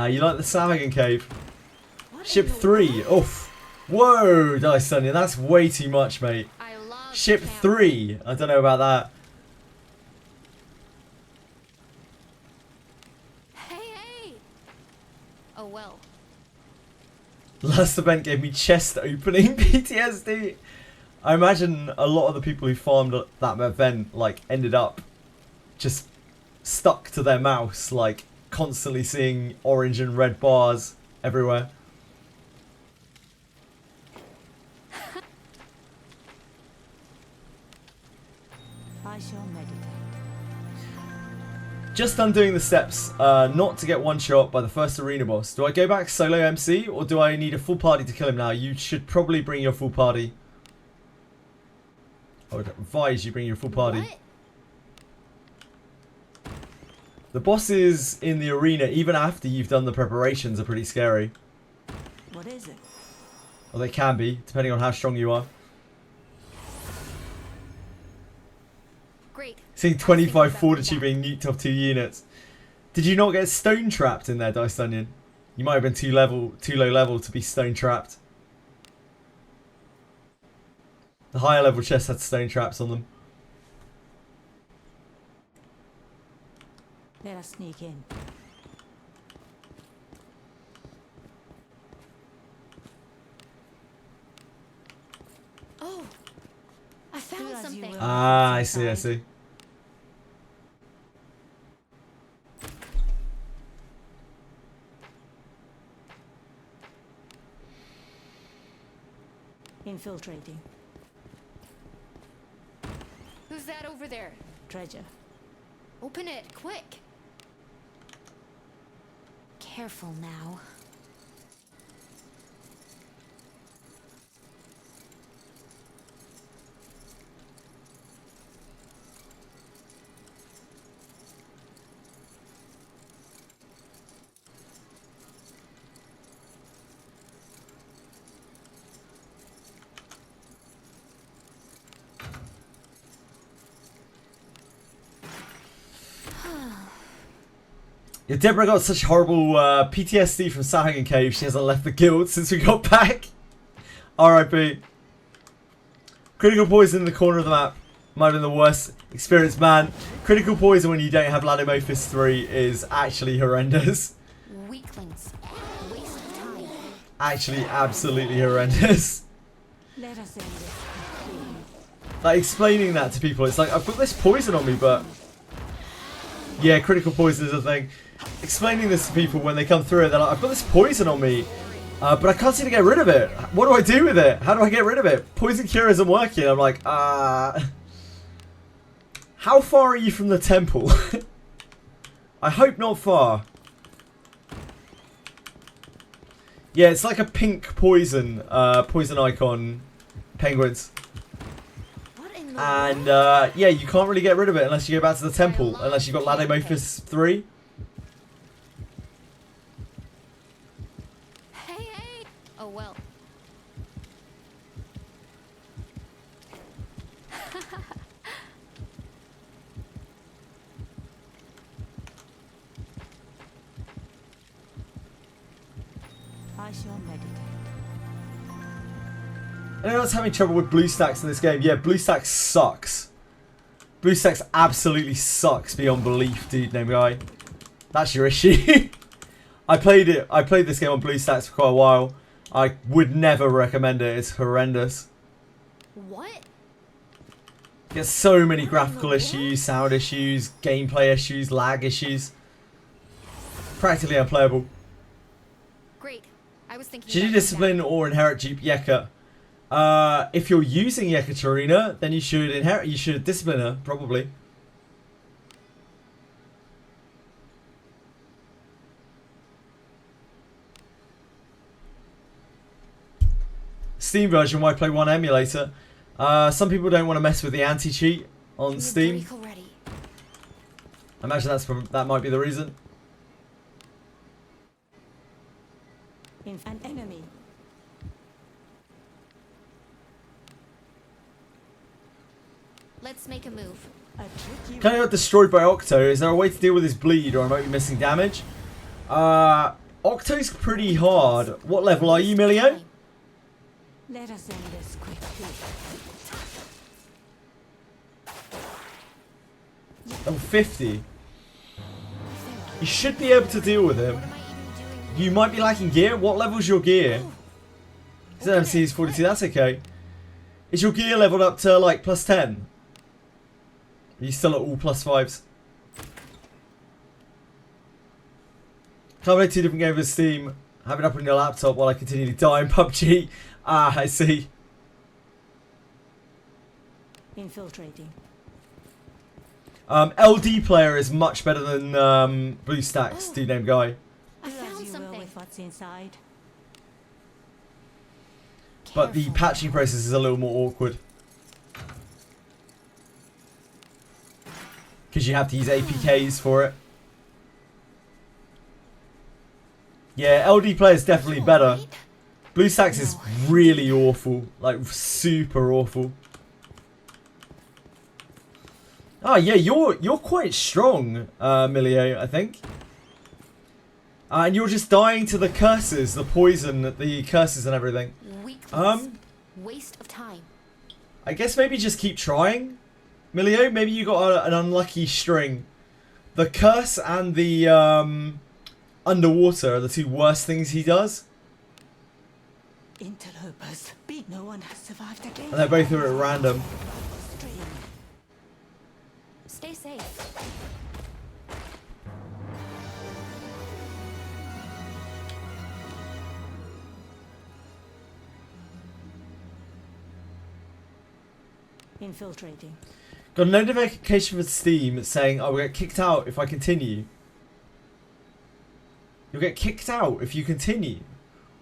You like the Samagan Cave? Ship 3. Oof. Whoa, Dice Sunny, that's way too much, mate. I love Ship camp. 3. I don't know about that. Hey. Oh well. Last event gave me chest opening PTSD. I imagine a lot of the people who farmed at that event like ended up just stuck to their mouse, like constantly seeing orange and red bars everywhere. I shall meditate. Just undoing the steps, not to get one shot by the first arena boss. Do I go back solo MC or do I need a full party to kill him now? You should probably bring your full party. I would advise you bring your full party. What? The bosses in the arena, even after you've done the preparations, are pretty scary. What is it? Well, they can be, depending on how strong you are. Great. Seeing 25 fortitude being nuked off 2 units. Did you not get stone trapped in there, Dice Onion? You might have been too low level to be stone trapped. The higher level chests had stone traps on them. Let us sneak in. Oh, I found Do as you something. will. Ah, I see, I see. Infiltrating. Who's that over there? Treasure. Open it, quick. Careful now. Yeah, Deborah got such horrible PTSD from Samagan Cave, she hasn't left the guild since we got back. RIP. Critical poison in the corner of the map. Might have been the worst experience, man. Critical poison when you don't have Ladomophis 3 is actually horrendous. Weaklings. Waste of time. Actually, absolutely horrendous. Let us end this. Like, explaining that to people, it's like, I've got this poison on me, but Yeah, critical poison is a thing. Explaining this to people when they come through it, they're like, I've got this poison on me, but I can't seem to get rid of it. What do I do with it? How do I get rid of it? Poison cure isn't working. I'm like, how far are you from the temple? I hope not far. Yeah, it's like a pink poison, poison icon, penguins. And yeah, you can't really get rid of it unless you go back to the temple, unless you've got Ladomophis 3. Hey, hey. Oh well. I shall meditate. Anyone else having trouble with BlueStacks in this game? Yeah, BlueStacks sucks. BlueStacks absolutely sucks beyond belief, dude, name guy. That's your issue. I played this game on BlueStacks for quite a while. I would never recommend it. It's horrendous. What? You get so many graphical issues, sound issues, gameplay issues, lag issues. Practically unplayable. Great. I was thinking. Should you discipline or inherit Jeep Yeka? If you're using Yekaterina, then you should discipline her, probably. Steam version, why play one emulator? Some people don't want to mess with the anti-cheat on Steam. I imagine that might be the reason. An enemy. Let's make a move. Kind of got destroyed by Octo. Is there a way to deal with his bleed, or I might be missing damage? Octo's pretty hard. What level are you, Milio? Let us end this quickly. Level 50. You should be able to deal with him. You might be lacking gear. What level's your gear? His MC is 42. That's okay. Is your gear leveled up to like plus 10? Are you still at all plus 5s? Can't play 2 different games with Steam. Have it up on your laptop while I continue to die in PUBG. Ah, I see. Infiltrating. LD player is much better than BlueStacks, dude named Guy. I found something. With what's inside. But the patching process is a little more awkward. Because you have to use APKs for it. Yeah, LD player is definitely better. BlueStacks is really awful. Like, super awful. Oh, yeah, you're quite strong, Milio, I think. And you're just dying to the curses, the poison, the curses and everything. Waste of time. I guess maybe just keep trying. Milio, maybe you got an unlucky string. The curse and the underwater are the 2 worst things he does. Interlopers. Beat no one has survived again. And they're both at random. Stay safe. Infiltrating. Got a notification from Steam saying I will get kicked out if I continue. You'll get kicked out if you continue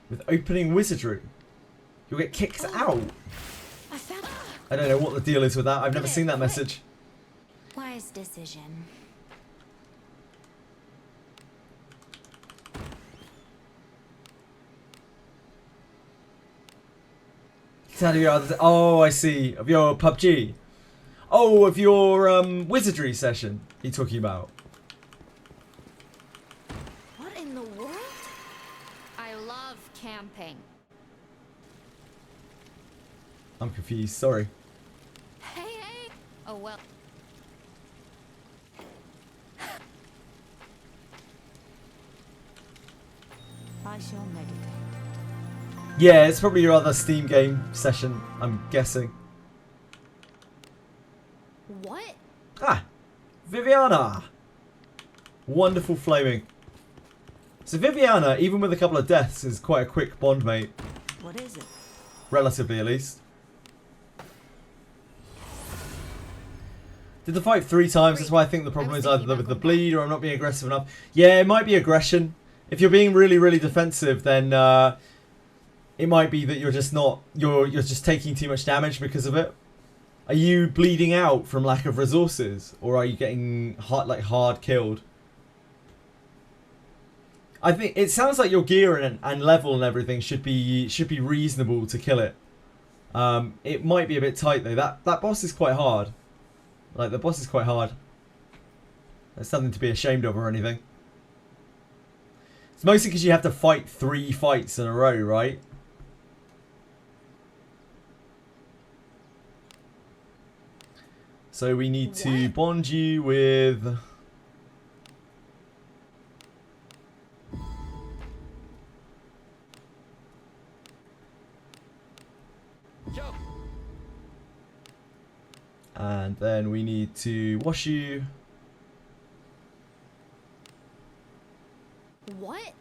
with opening Wizardry. You'll get kicked out. I don't know what the deal is with that. I've never seen that message. Wise decision. Oh, I see. Of your PUBG. Oh, of your Wizardry session you're talking about. What in the world? I love camping. I'm confused, sorry. Hey, hey. Oh, well. I shall meditate. Yeah, it's probably your other Steam game session, I'm guessing. What? Ah, Viviana. Wonderful flaming. So Viviana, even with a couple of deaths, is quite a quick bond mate. What is it? Relatively, at least. Did the fight 3 times. That's why I think the problem is either with the bleed or I'm not being aggressive enough. Yeah, it might be aggression. If you're being really, really defensive, then it might be that you're just not. You're just taking too much damage because of it. Are you bleeding out from lack of resources, or are you getting hard killed? I think it sounds like your gear and level and everything should be reasonable to kill it. It might be a bit tight though. That boss is quite hard. Like, the boss is quite hard. There's something to be ashamed of or anything. It's mostly because you have to fight 3 fights in a row, right? So we need to bond you with... And then we need to wash you. What?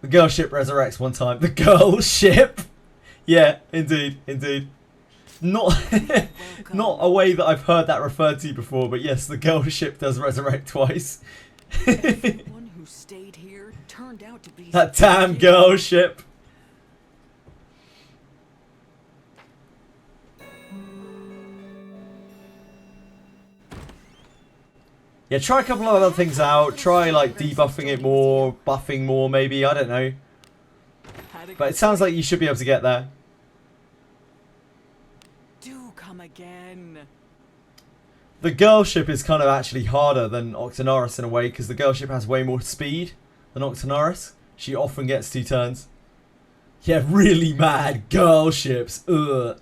The girl ship resurrects one time. The girl ship? Yeah, indeed, indeed. Not not a way that I've heard that referred to before, but yes, the girl ship does resurrect twice. One who stayed here turned out to be That damn girl ship. Yeah, try a couple of other things out. Try like debuffing it more, buffing more maybe, I don't know. But it sounds like you should be able to get there. Do come again. The girl ship is kind of actually harder than Octonaris in a way, because the girl ship has way more speed than Octonaris. She often gets 2 turns. Yeah, really mad girl ships. Ugh.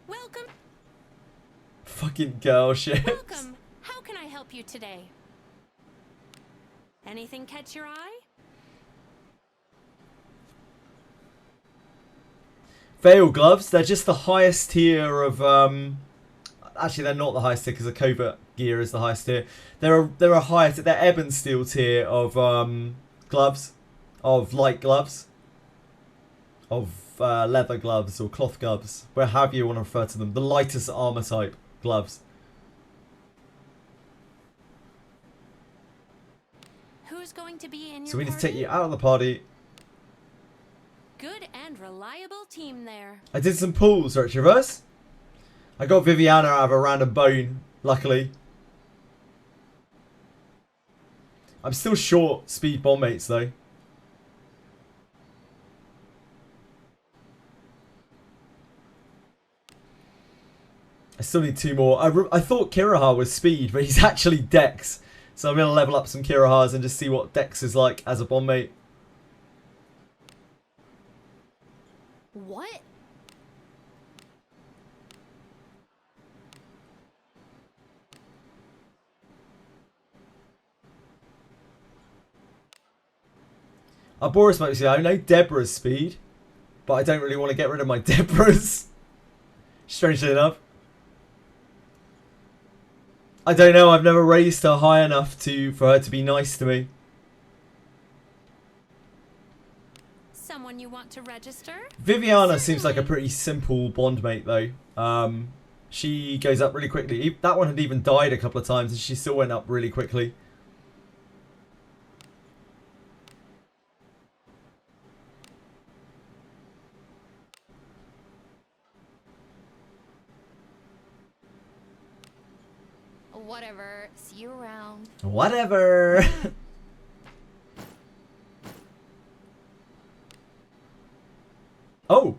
Welcome. Fucking girl ships. Welcome. How can I help you today? Anything catch your eye? Veil gloves, they're just the highest tier of actually they're not the highest tier because the covert gear is the highest tier. They're ebon steel tier of gloves, of light gloves, of leather gloves or cloth gloves, however you want to refer to them. The lightest armor type gloves. Who's going to be in your So we need to party? take you out of the party. Good and reliable team there. I did some pulls, right, Traverse? I got Viviana out of a random bone, luckily. I'm still short speed bomb mates though. I still need 2 more. I thought Kirahar was speed, but he's actually Dex. So I'm going to level up some Kirahars and just see what Dex is like as a bomb mate. What? Boris might say, I know Deborah's speed, but I don't really want to get rid of my Deborahs. Strangely enough. I don't know, I've never raised her high enough for her to be nice to me. Someone you want to register? Viviana seems like a pretty simple bond mate though. She goes up really quickly. That one had even died a couple of times and she still went up really quickly. Whatever. See you around. Whatever. Oh.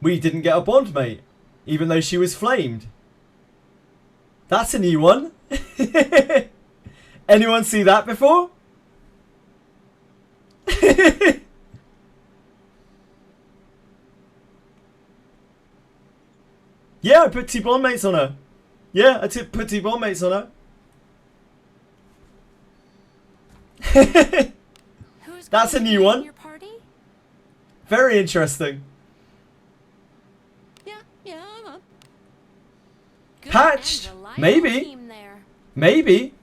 We didn't get a bond mate, even though she was flamed. That's a new one. Anyone see that before? Yeah, I put 2 bond mates on her. Yeah, I put 2 bond mates on her. Who's That's a going to new be one. in your party? Very interesting. Yeah, I'm up. Good Patched? and reliable Maybe. team there. Maybe.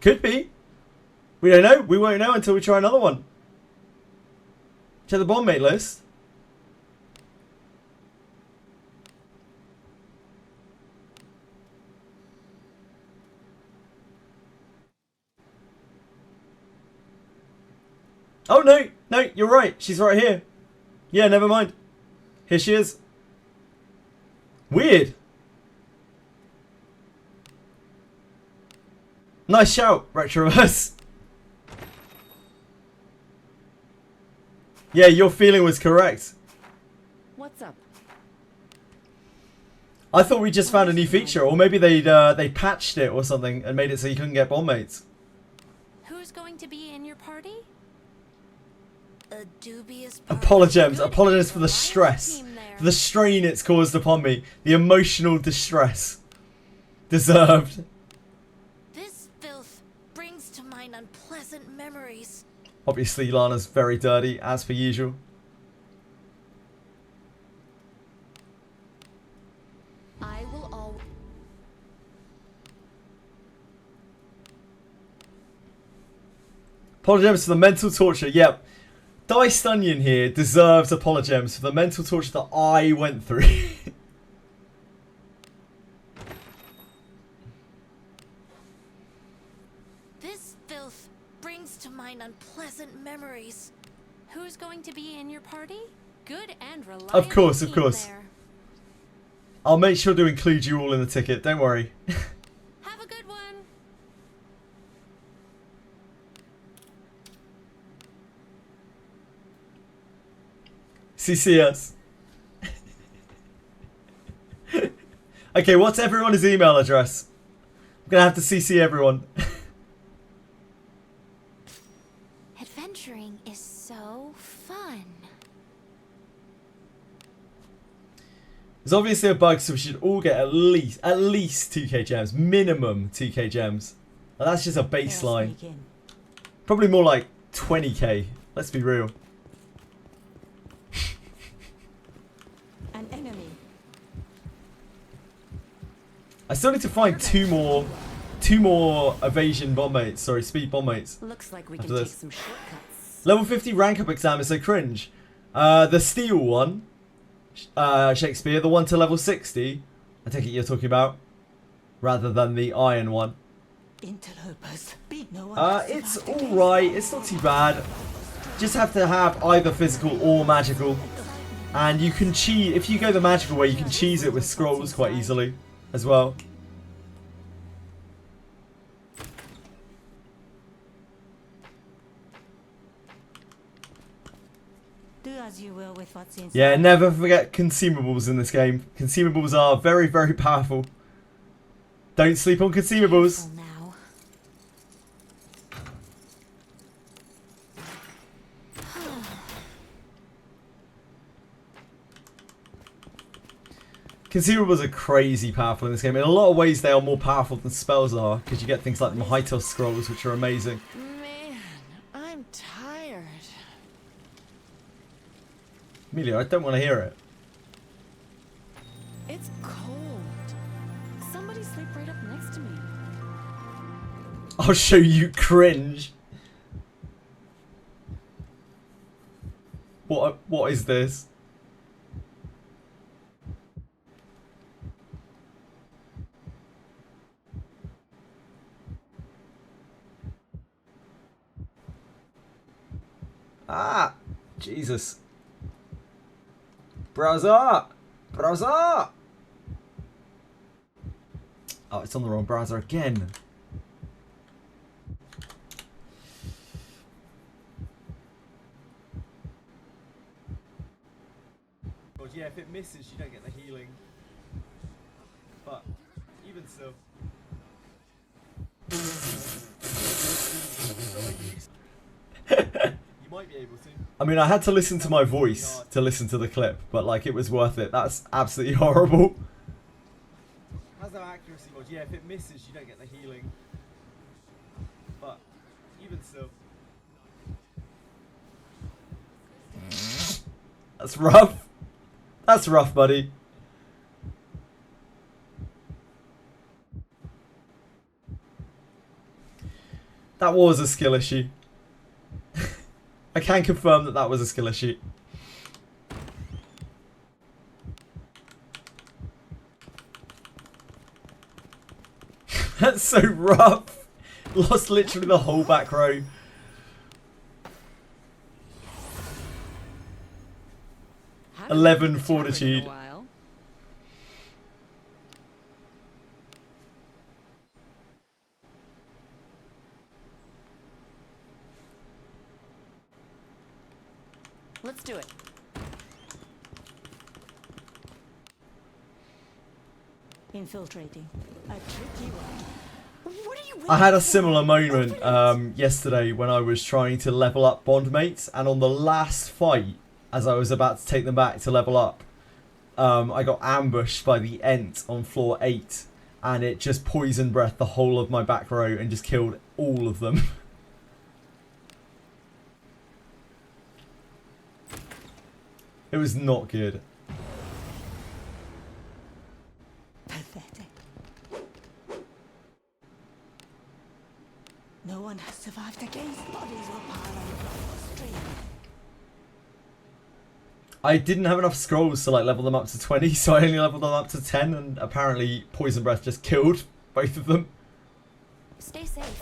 Could be. We don't know. We won't know until we try another one. Check the bond mate list. Oh, no. No, you're right. She's right here. Yeah, never mind. Here she is. Weird. Nice shout, Retroverse. Yeah, your feeling was correct. What's up? I thought we just found a new feature, or maybe they patched it or something and made it so you couldn't get bond mates. Who's going to be in your party? A dubious Apologems. Good Apologies and for the reliable stress. team there. For the strain it's caused upon me. The emotional distress. Deserved. This filth brings to mind unpleasant memories. Obviously, Lana's very dirty, as per usual. I will all. Apologems for the mental torture. Yep. Diced Onion here deserves apologems for the mental torture that I went through. This filth brings to mind unpleasant memories. Who's going to be in your party? Good and reliable Of course, of team course. there. I'll make sure to include you all in the ticket. Don't worry. Have a good one. CC us. Okay, what's everyone's email address? I'm gonna have to CC everyone. Adventuring is so fun. There's obviously a bug, so we should all get at least 2k gems, minimum 2k gems. And that's just a baseline. Probably more like 20k. Let's be real. An enemy. I still need to find two more evasion bomb mates. Sorry, speed bomb mates. Looks like we After can take this. some shortcuts. Level 50 rank up exam is so cringe. The steel one, Shakespeare, the one to level 60, I take it you're talking about, rather than the iron one. Interlopers. Beat no one. It's alright, it's not too bad. Just have to have either physical or magical. And you can cheese, if you go the magical way, you can cheese it with scrolls quite easily as well. Do as you will with what's inside. Yeah, never forget consumables in this game. Consumables are very, very powerful. Don't sleep on consumables. Careful now. Consumables are crazy powerful in this game. In a lot of ways, they are more powerful than spells are, because you get things like the Mahito scrolls, which are amazing. Man, I'm tired. Amelia, I don't want to hear it. It's cold. Somebody sleep right up next to me. I'll show you cringe. What is this? Ah, Jesus. Browser! Browser! Oh, it's on the wrong browser again. God, yeah, if it misses, you don't get the healing. But, even still. You might be able to. I mean, I had to listen to my voice to listen to the clip, but like, it was worth it. That's absolutely horrible. Has no accuracy mod. Yeah, if it misses, you don't get the healing. But, even still. That's rough. That's rough, buddy. That was a skill issue. I can confirm that that was a skill issue. That's so rough. Lost literally the whole back row. Haven't 11 been to the tavern in a fortitude. while. Let's do it. Infiltrating. A tricky one. What are you I had a waiting similar for? moment Open it. yesterday when I was trying to level up bond mates, and on the last fight, as I was about to take them back to level up, I got ambushed by the Ent on floor 8, and it just poison breathed the whole of my back row and just killed all of them. It was not good. Pathetic. No one has survived against bodies will pile on the stream. I didn't have enough scrolls to like level them up to 20, so I only leveled them up to 10, and apparently poison breath just killed both of them. Stay safe.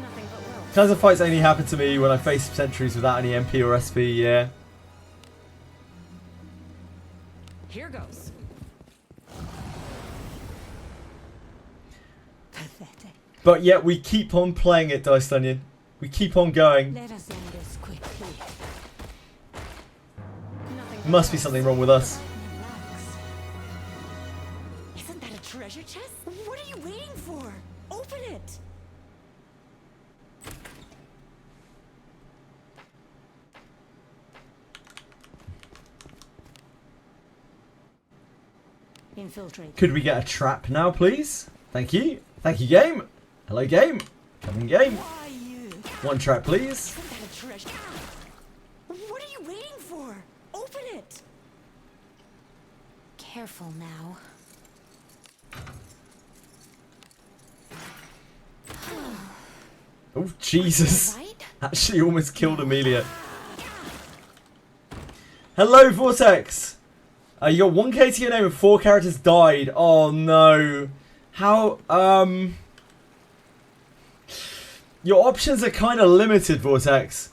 Nothing but will. Kinds of fights only happen to me when I face sentries without any MP or SP, yeah. Here goes. Pathetic. But yet we keep on playing it, Dice Onion. We keep on going. Let us end this quickly. Nothing but Must be will. something wrong with us. Relax. Isn't that a treasure chest? What are you waiting for? Open it. Infiltrate. Could we get a trap now, please? Thank you. Thank you, game. Hello, game. Coming, game. Why you? One trap, please. Isn't that a treasure? What are you waiting for? Open it. Careful now. Oh, Jesus. Right? Actually almost killed Amelia. Hello, Vortex. You got 1k to your name and 4 characters died. Oh, no. How, your options are kind of limited, Vortex.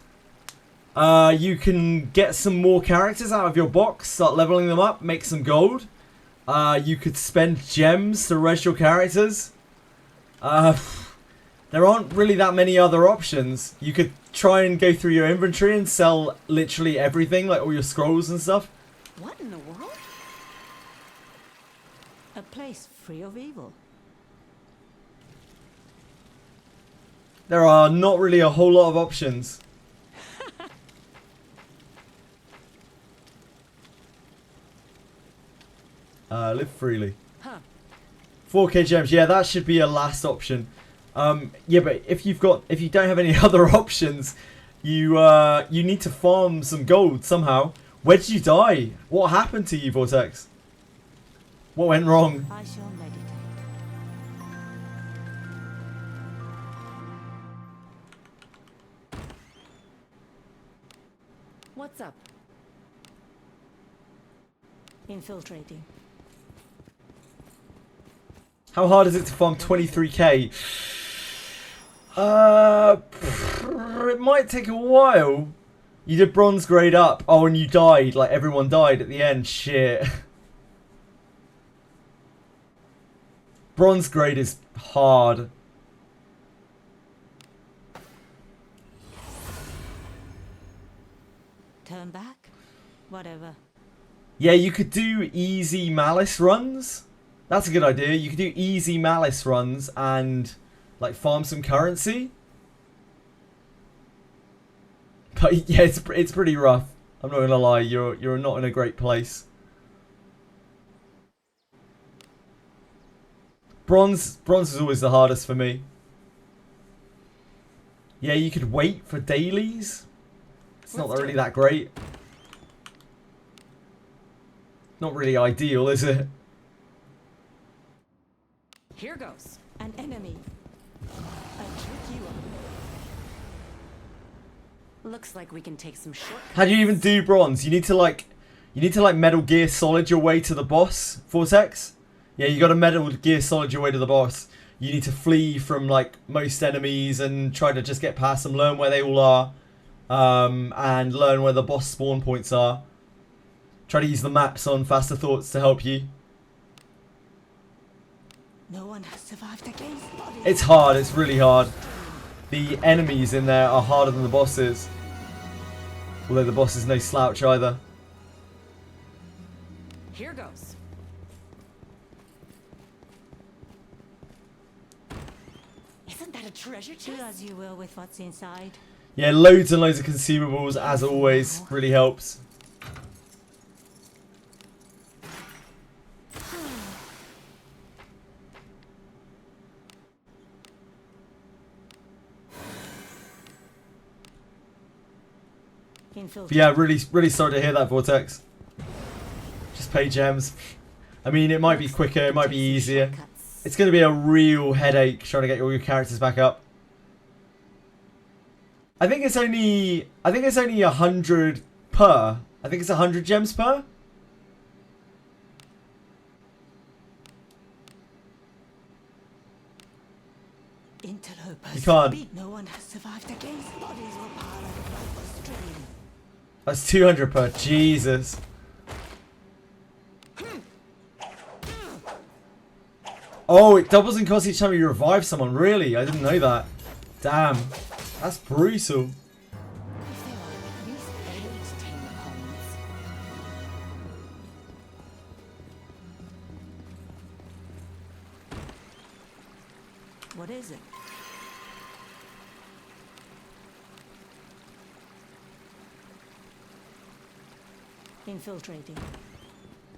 You can get some more characters out of your box, start leveling them up, make some gold. You could spend gems to res your characters. There aren't really that many other options. You could try and go through your inventory and sell literally everything, like all your scrolls and stuff. What in the world? A place free of evil. There are not really a whole lot of options. Live freely. Huh. 4k gems, yeah, that should be a last option. Yeah, but if you don't have any other options, you need to farm some gold somehow. Where did you die? What happened to you, Vortex? What went wrong? I shall meditate. What's up? Infiltrating. How hard is it to farm 23k? It might take a while. You did bronze grade up. Oh, and you died. Like, everyone died at the end. Shit. Bronze grade is hard. Turn back. Whatever. Yeah, you could do easy malice runs. That's a good idea. You could do easy malice runs and, like, farm some currency. But yeah, it's pretty rough. I'm not gonna lie. You're not in a great place. Bronze is always the hardest for me. Yeah, you could wait for dailies. It's not really that great. Not really ideal, is it? Here goes. An enemy. A trick you up. Looks like we can take some shortcuts. How do you even do bronze? You need to like Metal Gear Solid your way to the boss, Vortex. Yeah, you got to Metal Gear Solid your way to the boss. You need to flee from like most enemies and try to just get past them, learn where they all are, and learn where the boss spawn points are. Try to use the maps on Faster Thoughts to help you. No one has survived against bodies. It's hard. It's really hard. The enemies in there are harder than the bosses. Although the boss is no slouch either. Here goes. Isn't that a treasure chest? Do as you will with what's inside. Yeah, loads and loads of consumables as always. Really helps. Yeah, really sorry to hear that, Vortex. Just pay gems. I mean, it might be quicker, it might be easier. It's going to be a real headache trying to get all your characters back up. I think it's only 100 per. I think it's 100 gems per. Interlopers. You can't. No one has survived against bodies or power above the stream. That's 200 per. Jesus. Oh, it doubles in cost each time you revive someone. Really? I didn't know that. Damn. That's brutal. What is it? Infiltrating.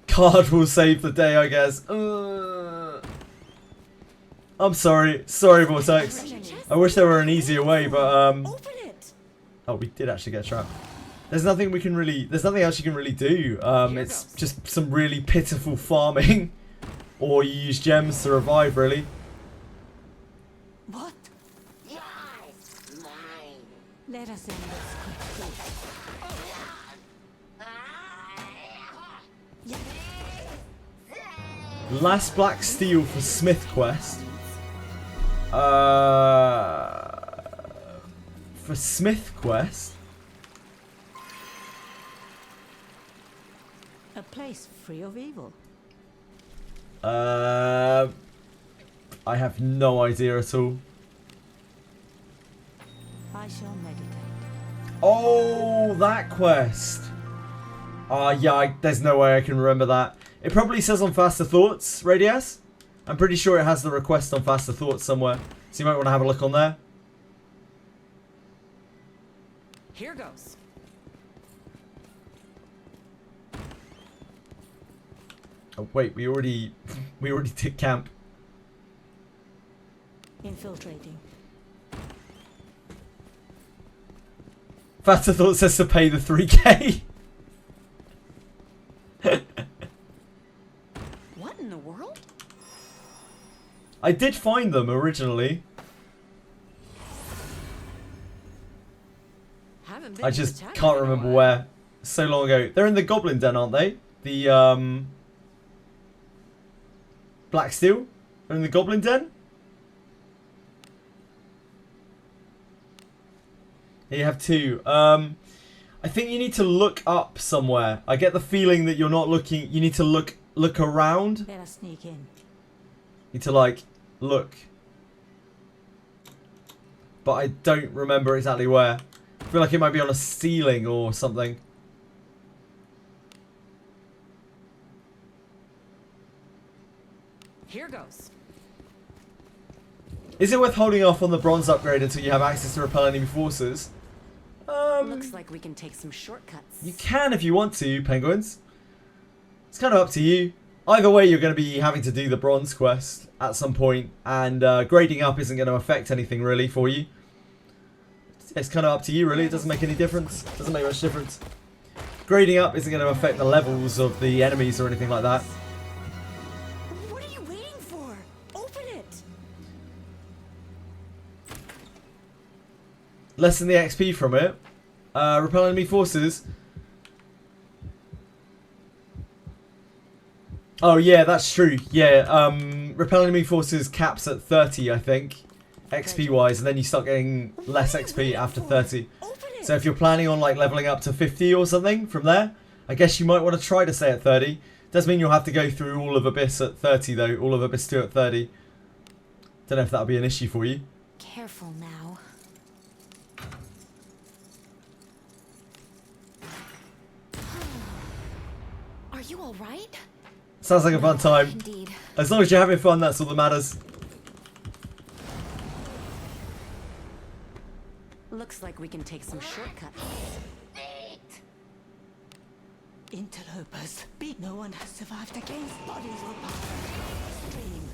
Card will save the day, I guess. I'm sorry. Sorry, Vortex. I wish there were an easier way, but Open it. oh, we did actually get trapped. There's nothing we can really. There's nothing else you can really do. It's just some really pitiful farming, or you use gems to revive. Really. What? Yours, mine. Let us end this quickly. Last black steel for Smith quest. For Smith quest. A place free of evil. I have no idea at all. I shall meditate. Oh, that quest. Yeah, there's no way I can remember that. It probably says on Faster Thoughts, Radius. I'm pretty sure it has the request on Faster Thoughts somewhere. So you might want to have a look on there. Here goes. Oh wait, we already did camp. Infiltrating. Faster Thoughts says to pay the 3k. What in the world? I did find them originally. I just can't remember where. So long ago. They're in the Goblin Den, aren't they? The Black Steel? They're in the Goblin Den? You have two. I think you need to look up somewhere. I get the feeling that you're not looking. You need to look around. Let us sneak in. You need to like look. But I don't remember exactly where. I feel like it might be on a ceiling or something. Here goes. Is it worth holding off on the bronze upgrade until you have access to repel enemy forces? Looks like we can take some shortcuts. You can if you want to, penguins. It's kind of up to you. Either way, you're going to be having to do the bronze quest at some point, and grading up isn't going to affect anything really for you. It's kind of up to you really, it doesn't make any difference, doesn't make much difference. Grading up isn't going to affect the levels of the enemies or anything like that. What are you waiting for? Open it! Lessen the XP from it. Repel enemy forces. Oh yeah, that's true. Yeah, repel enemy forces caps at 30, I think, XP wise, and then you start getting less XP after 30. So if you're planning on like leveling up to 50 or something from there, I guess you might want to try to stay at 30. Does mean you'll have to go through all of Abyss at 30 though, all of Abyss 2 at 30. Don't know if that'll be an issue for you. Careful now. Are you all right? Sounds like a fun time. Indeed. As long as you're having fun, that's all that matters. Looks like we can take some shortcuts. Interlopers. No one has survived against bodies or power. Stream.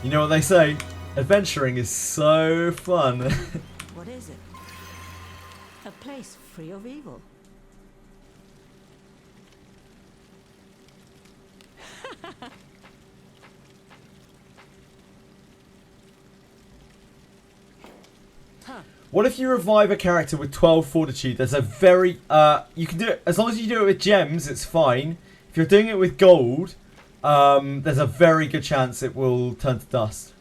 You know what they say? Adventuring is so fun. What is it? A place free of evil. What if you revive a character with 12 fortitude? There's a very you can do it as long as you do it with gems, it's fine. If you're doing it with gold, there's a very good chance it will turn to dust.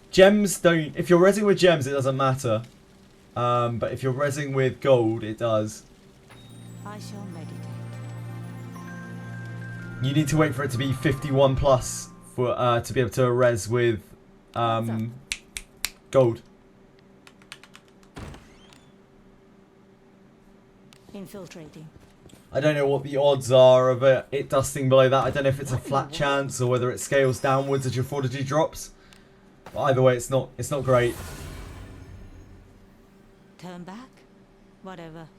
Gems don't. If you're rezzing with gems, it doesn't matter. But if you're rezzing with gold, it does. I shall meditate. You need to wait for it to be 51 plus for to be able to res with gold. Infiltrating. I don't know what the odds are of it dusting below that. I don't know if it's a flat chance or whether it scales downwards as your fortitude drops. But either way, it's not great. Turn back? Whatever.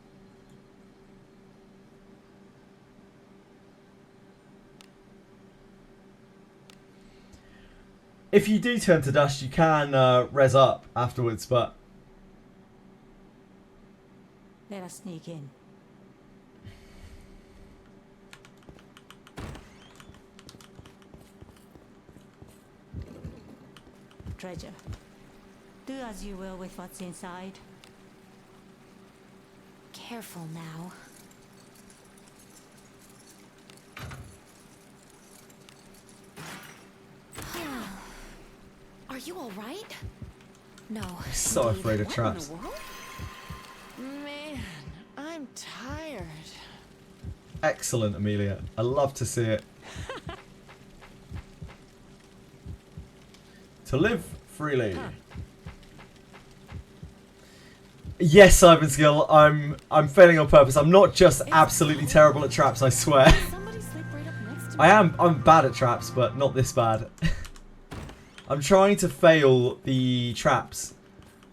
If you do turn to dust, you can res up afterwards, but... Let us sneak in. Treasure. Do as you will with what's inside. Careful now. Are you all right? No. So afraid of What traps. in the world? Man, I'm tired. Excellent, Amelia. I love to see it. To live freely. Yes, Simon Skill, I'm failing on purpose. I'm not just absolutely terrible at traps, I swear. Somebody sleep right up next to me. I'm bad at traps, but not this bad. I'm trying to fail the traps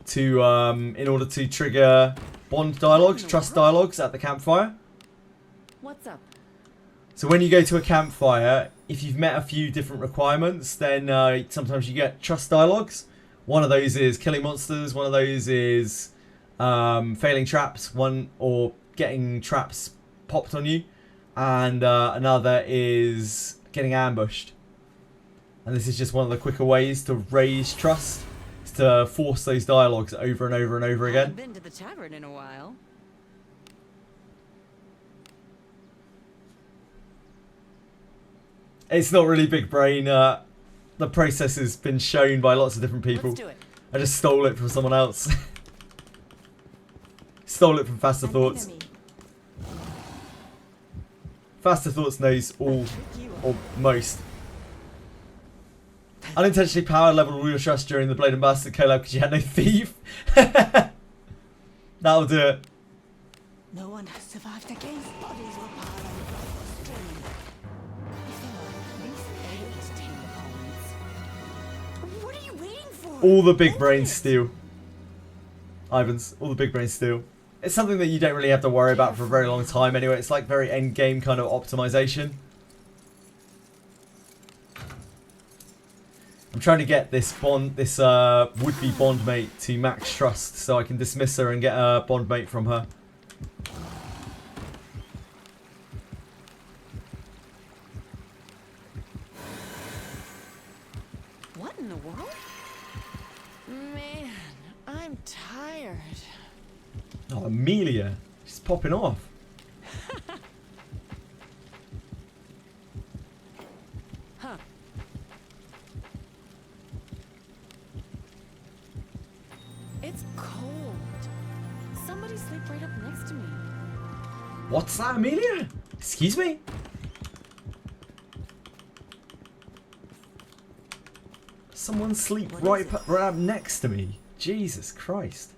to in order to trigger bond dialogues, trust dialogues at the campfire. What's up? So when you go to a campfire, if you've met a few different requirements, then sometimes you get trust dialogues. One of those is killing monsters, one of those is failing traps, or getting traps popped on you, and another is getting ambushed. And this is just one of the quicker ways to raise trust, is to force those dialogues over and over and over I again. haven't been to the tavern in a while. It's not really big brain. The process has been shown by lots of different people. Let's do it. I just stole it from someone else. Stole it from Faster An Thoughts. enemy. Faster Thoughts knows all, or most. Unintentionally power level all your trust during the Blade and Bastard collab because you had no thief. That'll do it. No one has survived against bodies or power or stream. If there are at least 8 tame opponents. What are you waiting for? All the big brains steal. Ivans, all the big brains steal. It's something that you don't really have to worry about for a very long time anyway. It's like very end game kind of optimization. I'm trying to get this would-be bondmate to max trust so I can dismiss her and get a bondmate from her. What in the world? Man, I'm tired. Oh, Amelia. She's popping off. Huh. It's cold. Somebody sleep right up next to me. What's that, Amelia? Excuse me? Someone sleep right up next to me. Jesus Christ.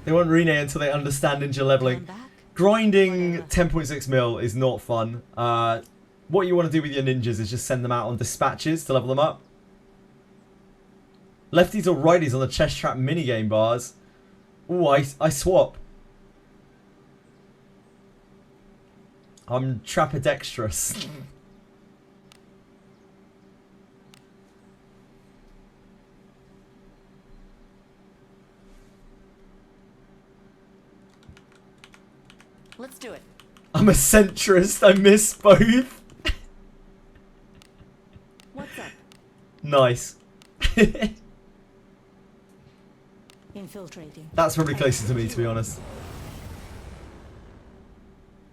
They won't rename until they understand ninja leveling. Grinding 10.6 mil is not fun. What you want to do with your ninjas is just send them out on dispatches to level them up. Lefties or righties on the chest trap minigame bars. Ooh, I swap. I'm trapidextrous. Let's do it. I'm a centrist. I miss both. What's up? Nice. Infiltrating. That's probably closer to me, to be honest.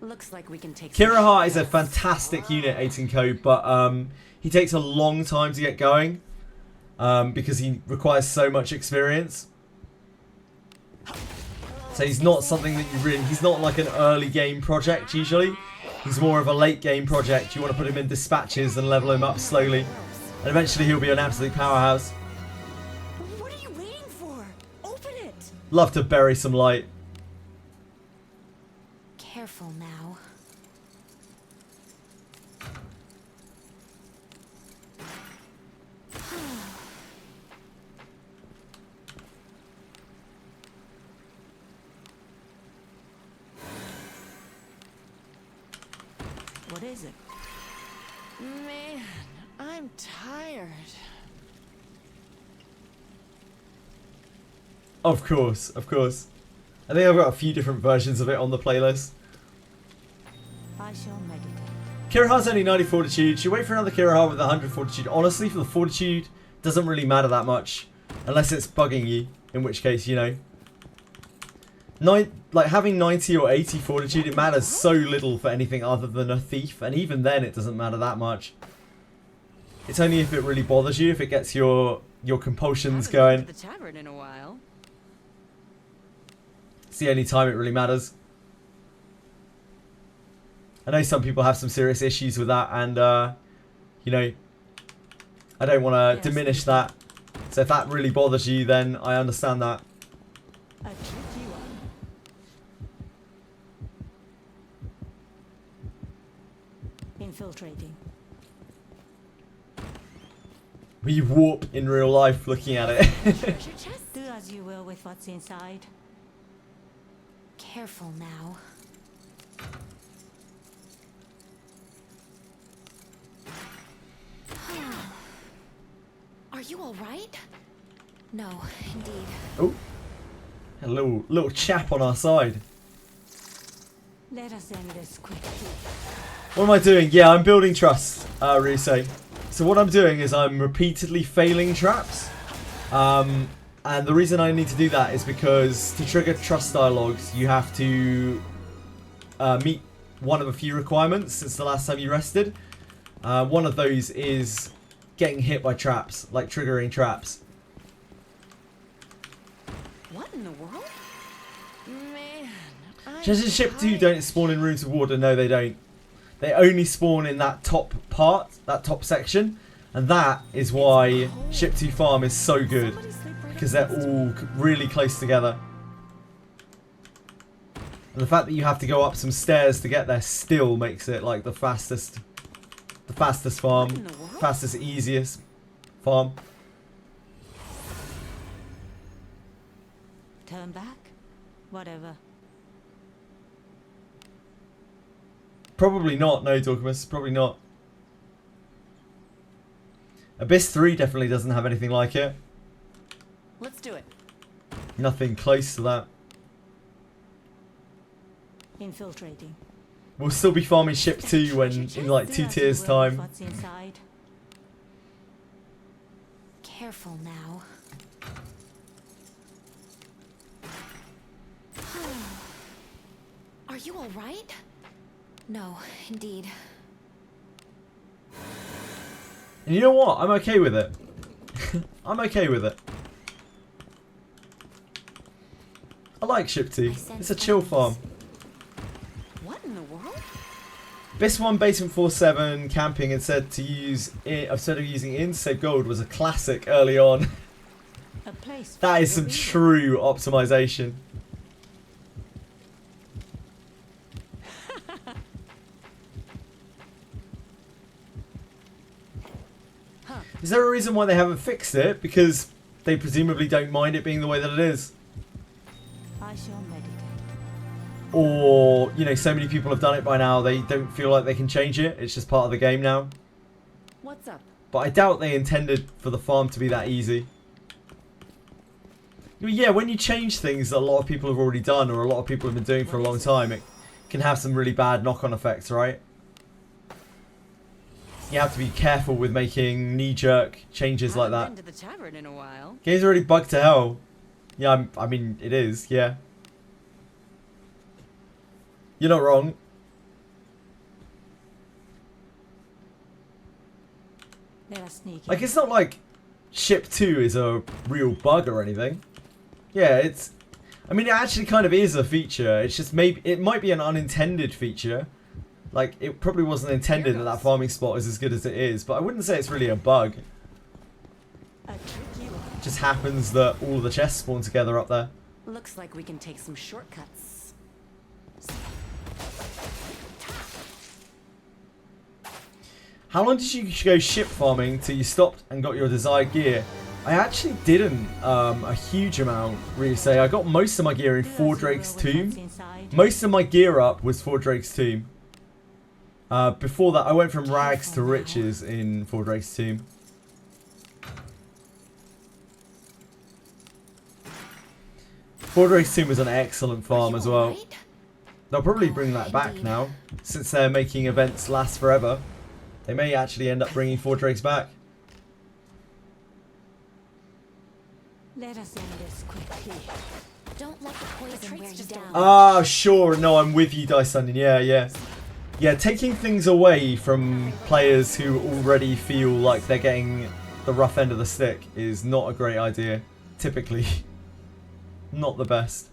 Looks like we can take. Kiraha is a fantastic unit, 18 code, but he takes a long time to get going because he requires so much experience. So he's not something that you really... He's not like an early game project, usually. He's more of a late game project. You want to put him in dispatches and level him up slowly. And eventually he'll be an absolute powerhouse. What are you waiting for? Open it! Love to bury some light. Careful now. What is it? Man, I'm tired. Of course, of course. I think I've got a few different versions of it on the playlist. I shall meditate. Kiraha's only 90 fortitude. You wait for another Kiraha with 100 fortitude. Honestly, for the fortitude, doesn't really matter that much. Unless it's bugging you. In which case, you know. Like having 90 or 80 fortitude, it matters so little for anything other than a thief. And even then, it doesn't matter that much. It's only if it really bothers you, if it gets your compulsions going. The tavern in a while. It's the only time it really matters. I know some people have some serious issues with that, and you know, I don't want to diminish that. So if that really bothers you, then I understand that. A tricky one. Infiltrating. We warp in real life looking at it. Treasure chest? Do as you will with what's inside. Careful now. Are you all right? No, indeed. Oh, a little chap on our side. Let us end this quickly. What am I doing? Yeah, I'm building trust, Russo. So what I'm doing is I'm repeatedly failing traps. And the reason I need to do that is because to trigger trust dialogues, you have to meet one of a few requirements since the last time you rested. One of those is getting hit by traps, like triggering traps. What in the world? Man, Treasure Ship 2 don't spawn in rooms of water. No, they don't. They only spawn in that top part, that top section. And that is why Ship 2 Farm is so good. Because they're all really close together. And the fact that you have to go up some stairs to get there still makes it like the fastest farm, fastest, easiest farm. Turn back? Whatever. Probably not, no, Dorcas, probably not. Abyss 3 definitely doesn't have anything like it. Let's do it. Nothing close to that. Infiltrating. We'll still be farming ship 2 when in like 2 tiers time. What's inside? Careful now. Are you all right? No, indeed. And you know what? I'm okay with it. I'm okay with it. I like ship 2. It's a chill farm. What in the world? This one, basement 4-7, camping instead of using in save gold was a classic early on. A place That is for some the true optimization. Is there a reason why they haven't fixed it? Because they presumably don't mind it being the way that it is. I shall meditate. Or, you know, so many people have done it by now, they don't feel like they can change it. It's just part of the game now. What's up? But I doubt they intended for the farm to be that easy. Yeah, when you change things that a lot of people have already done, or a lot of people have been doing for a long time, it can have some really bad knock-on effects, right? You have to be careful with making knee-jerk changes like that. Been to the tavern in a while. Game's already bugged to hell. Yeah, I mean, it is, yeah. You're not wrong. Let us sneak in. Like, it's not like ship 2 is a real bug or anything. Yeah, it's... I mean, it actually kind of is a feature. It's just maybe... It might be an unintended feature. Like, it probably wasn't intended that that farming spot is as good as it is. But I wouldn't say it's really a bug. A tricky one. It just happens that all of the chests spawn together up there. Looks like we can take some shortcuts. How long did you go ship farming till you stopped and got your desired gear? I actually didn't a huge amount, really say. I got most of my gear in Four Drake's Tomb. Most of my gear up was Four Drake's Tomb. Before that, I went from rags to riches in Four Drake's Tomb. Four Drake's Tomb was an excellent farm as well. They'll probably bring that back now, since they're making events last forever. They may actually end up bringing Four Drakes back. Let us end this quickly. Don't let the poison wear you down. Ah, sure. No, I'm with you, Dice Onion. Yeah, yeah. Yeah, taking things away from players who already feel like they're getting the rough end of the stick is not a great idea. Typically. Not the best.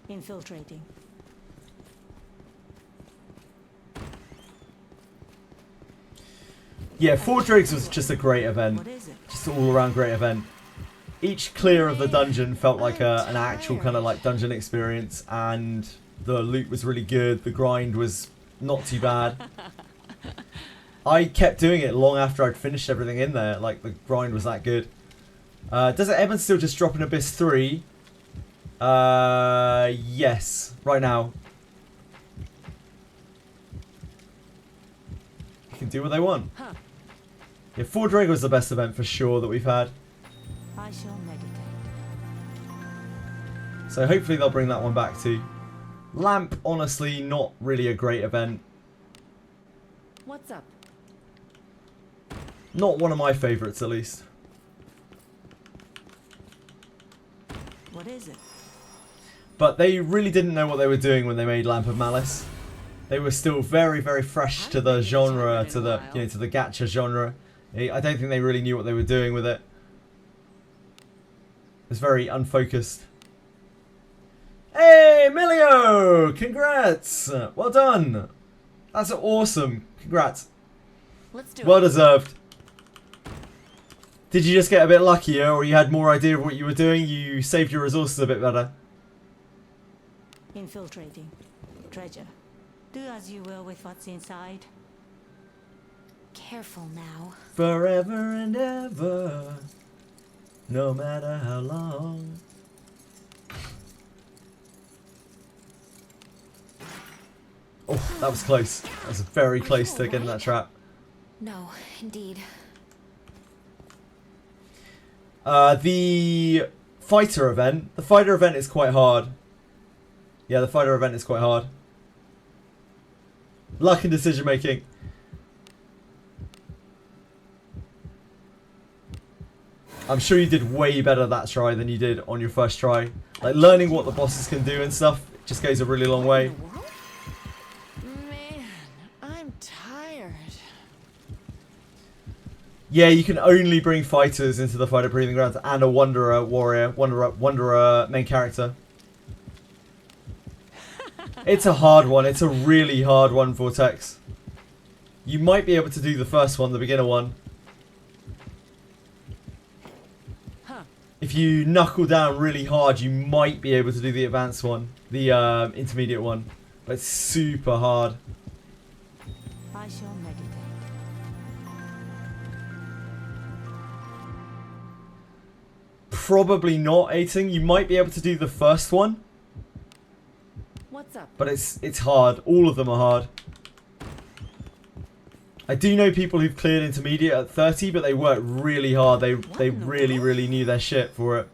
Infiltrating. Yeah, Four Drakes was just a great event. What is it? Just an all-around great event. Each clear of the dungeon felt like an actual kind of like dungeon experience, and the loot was really good. The grind was not too bad. I kept doing it long after I'd finished everything in there. Like, the grind was that good. Does it Evan still just drop in Abyss 3? Yes. Right now. You can do what they want. Yeah, Four Drake was the best event for sure that we've had. I shall meditate. So hopefully they'll bring that one back too. Lamp, honestly, not really a great event. What's up? Not one of my favourites, at least. What is it? But they really didn't know what they were doing when they made Lamp of Malice. They were still very, very fresh to the genre, to the to the gacha genre. I don't think they really knew what they were doing with it. It was very unfocused. Hey, Emilio! Congrats! Well done! That's awesome. Congrats. Let's do Well it. deserved. Did you just get a bit luckier, or you had more idea of what you were doing? You saved your resources a bit better. Infiltrating. Treasure. Do as you will with what's inside. Careful now. Forever and ever, no matter how long. Oh, that was close. That was very close to getting that trap. No, indeed. The fighter event. The fighter event is quite hard. Yeah, the fighter event is quite hard. Luck and decision making. I'm sure you did way better that try than you did on your first try. Like, learning what the bosses can do and stuff just goes a really long way. Man, I'm tired. Yeah, you can only bring fighters into the Fighter Breathing Grounds and a Wanderer warrior, Wanderer main character. It's a hard one. It's a really hard one, Vortex. You might be able to do the first one, the beginner one. If you knuckle down really hard, you might be able to do the advanced one, the intermediate one. But it's super hard. I shall meditate. Probably not, Aiting. You might be able to do the first one. What's up? But it's hard. All of them are hard. I do know people who've cleared intermediate at 30, but they worked really hard. They really knew their shit for it.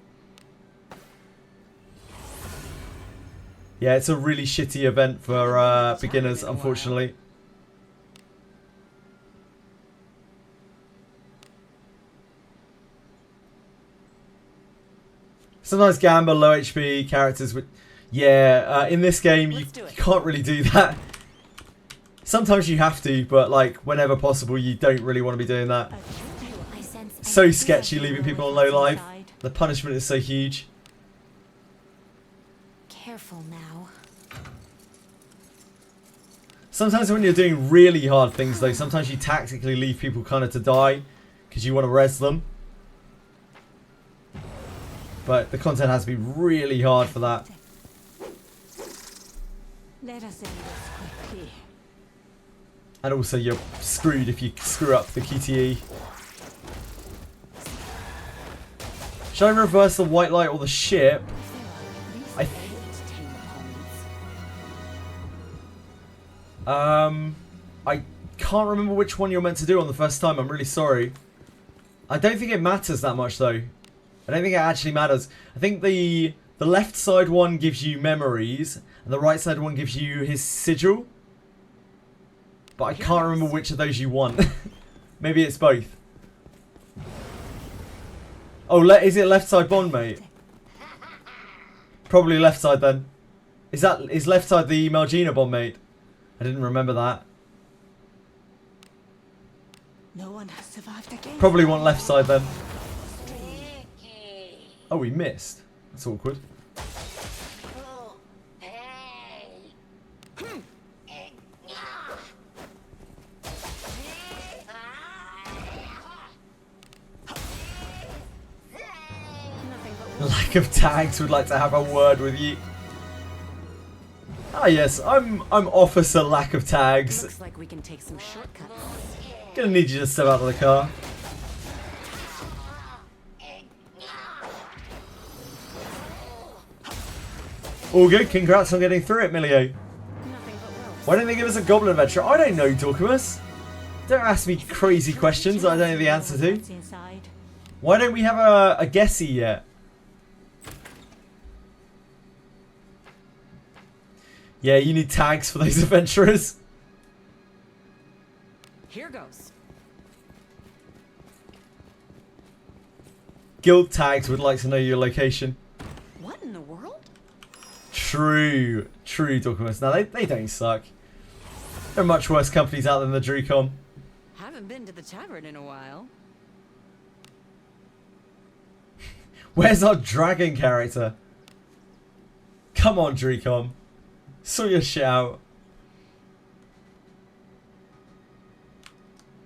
Yeah, it's a really shitty event for beginners, unfortunately. Sometimes Gamba, low HP characters with... Yeah, in this game you can't really do that. Sometimes you have to, but like whenever possible, you don't really want to be doing that. So sketchy leaving people on low life. The punishment is so huge. Careful now. Sometimes when you're doing really hard things though, sometimes you tactically leave people kind of to die because you want to res them. But the content has to be really hard for that. Let us end this quickly. And also you're screwed if you screw up the QTE. Should I reverse the white light or the ship? I can't remember which one you're meant to do on the first time. I'm really sorry. I don't think it matters that much though. I don't think it actually matters. I think the left side one gives you memories and the right side one gives you his sigil. But I can't remember which of those you want. Maybe it's both. Oh, is it left side bond, mate? Probably left side then. Is left side the Malgina bond, mate? I didn't remember that. No one has survived again. Probably want left side then. Oh, we missed. That's awkward. Lack of tags would like to have a word with you. Ah yes, I'm Officer Lack of Tags. Looks like we can take some shortcuts. Gonna need you to step out of the car. All good, congrats on getting through it, Milio. Why don't they give us a goblin adventure? I don't know, Dorcamus. Don't ask me crazy questions I don't know the answer to. Why don't we have a guessy yet? Yeah, you need tags for those adventurers. Here goes. Guild tags would like to know your location. What in the world? True, Dorcamus. Now they don't suck. There are much worse companies out than the Drewcom. Haven't been to the tavern in a while. Where's our dragon character? Come on, Drewcom. Sort your shit out.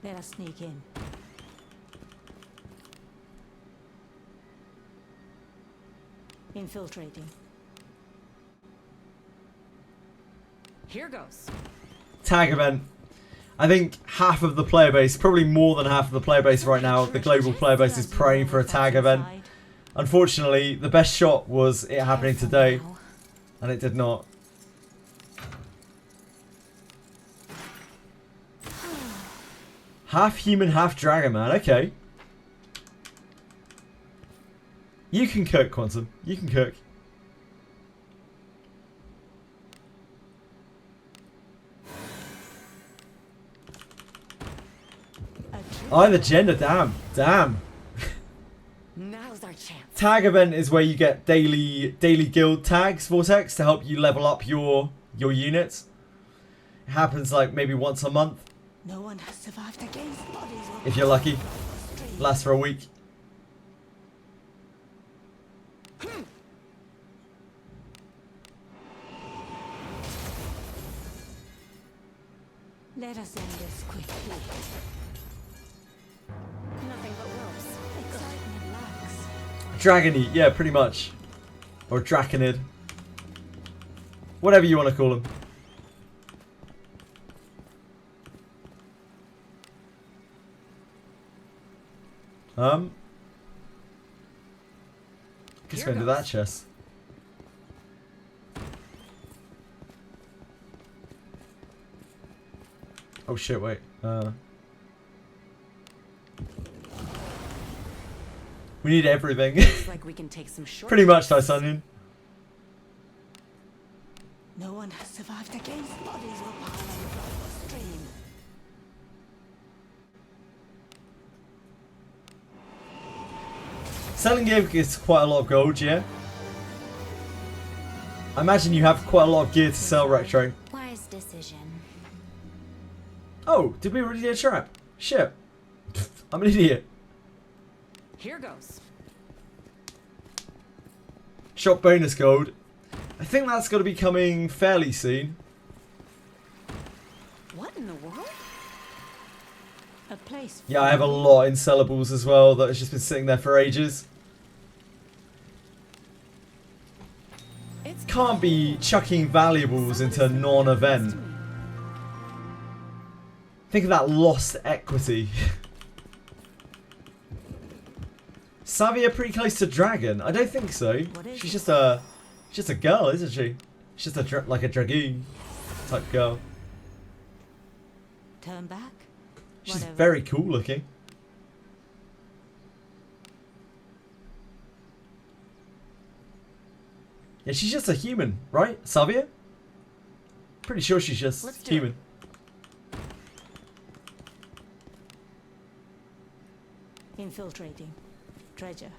Let us sneak in. Infiltrating. Here goes. Tag event. I think half of the player base, probably more than half of the player base right now, the global player base is praying for a tag event. Unfortunately, the best shot was it happening today, and it did not. Half human, half dragon, man. Okay. You can cook, Quantum. You can cook. The gender, damn. Now's our chance. Tag event is where you get daily guild tags, Vortex, to help you level up your units. It happens like maybe once a month. No one has survived against bodies. If you're lucky. Lasts for a week. Let us end this quickly. Nothing but ropes. Excitement lacks. Dragony, yeah, pretty much. Or Draconid. Whatever you want to call them. Guess go into that chest. Oh shit, wait. We need everything. Looks like we can take some short Pretty much, Tysonian. No one has survived against bodies will pile on the stream. Selling gear gets quite a lot of gold, yeah? I imagine you have quite a lot of gear to sell, Retro. Wise decision. Oh, did we already do a trap? Shit. I'm an idiot. Here goes. Shop bonus gold. I think that's got to be coming fairly soon. What in the world? A place. Yeah, I have a lot in sellables as well that has just been sitting there for ages. Can't be chucking valuables into non-event. Think of that lost equity. Savia pretty close to dragon? I don't think so. She's just a girl, isn't she? She's just like a dragoon type girl. Turn back. She's very cool looking. Yeah, she's just a human, right? Savia? Pretty sure she's just human. Infiltrating. Treasure.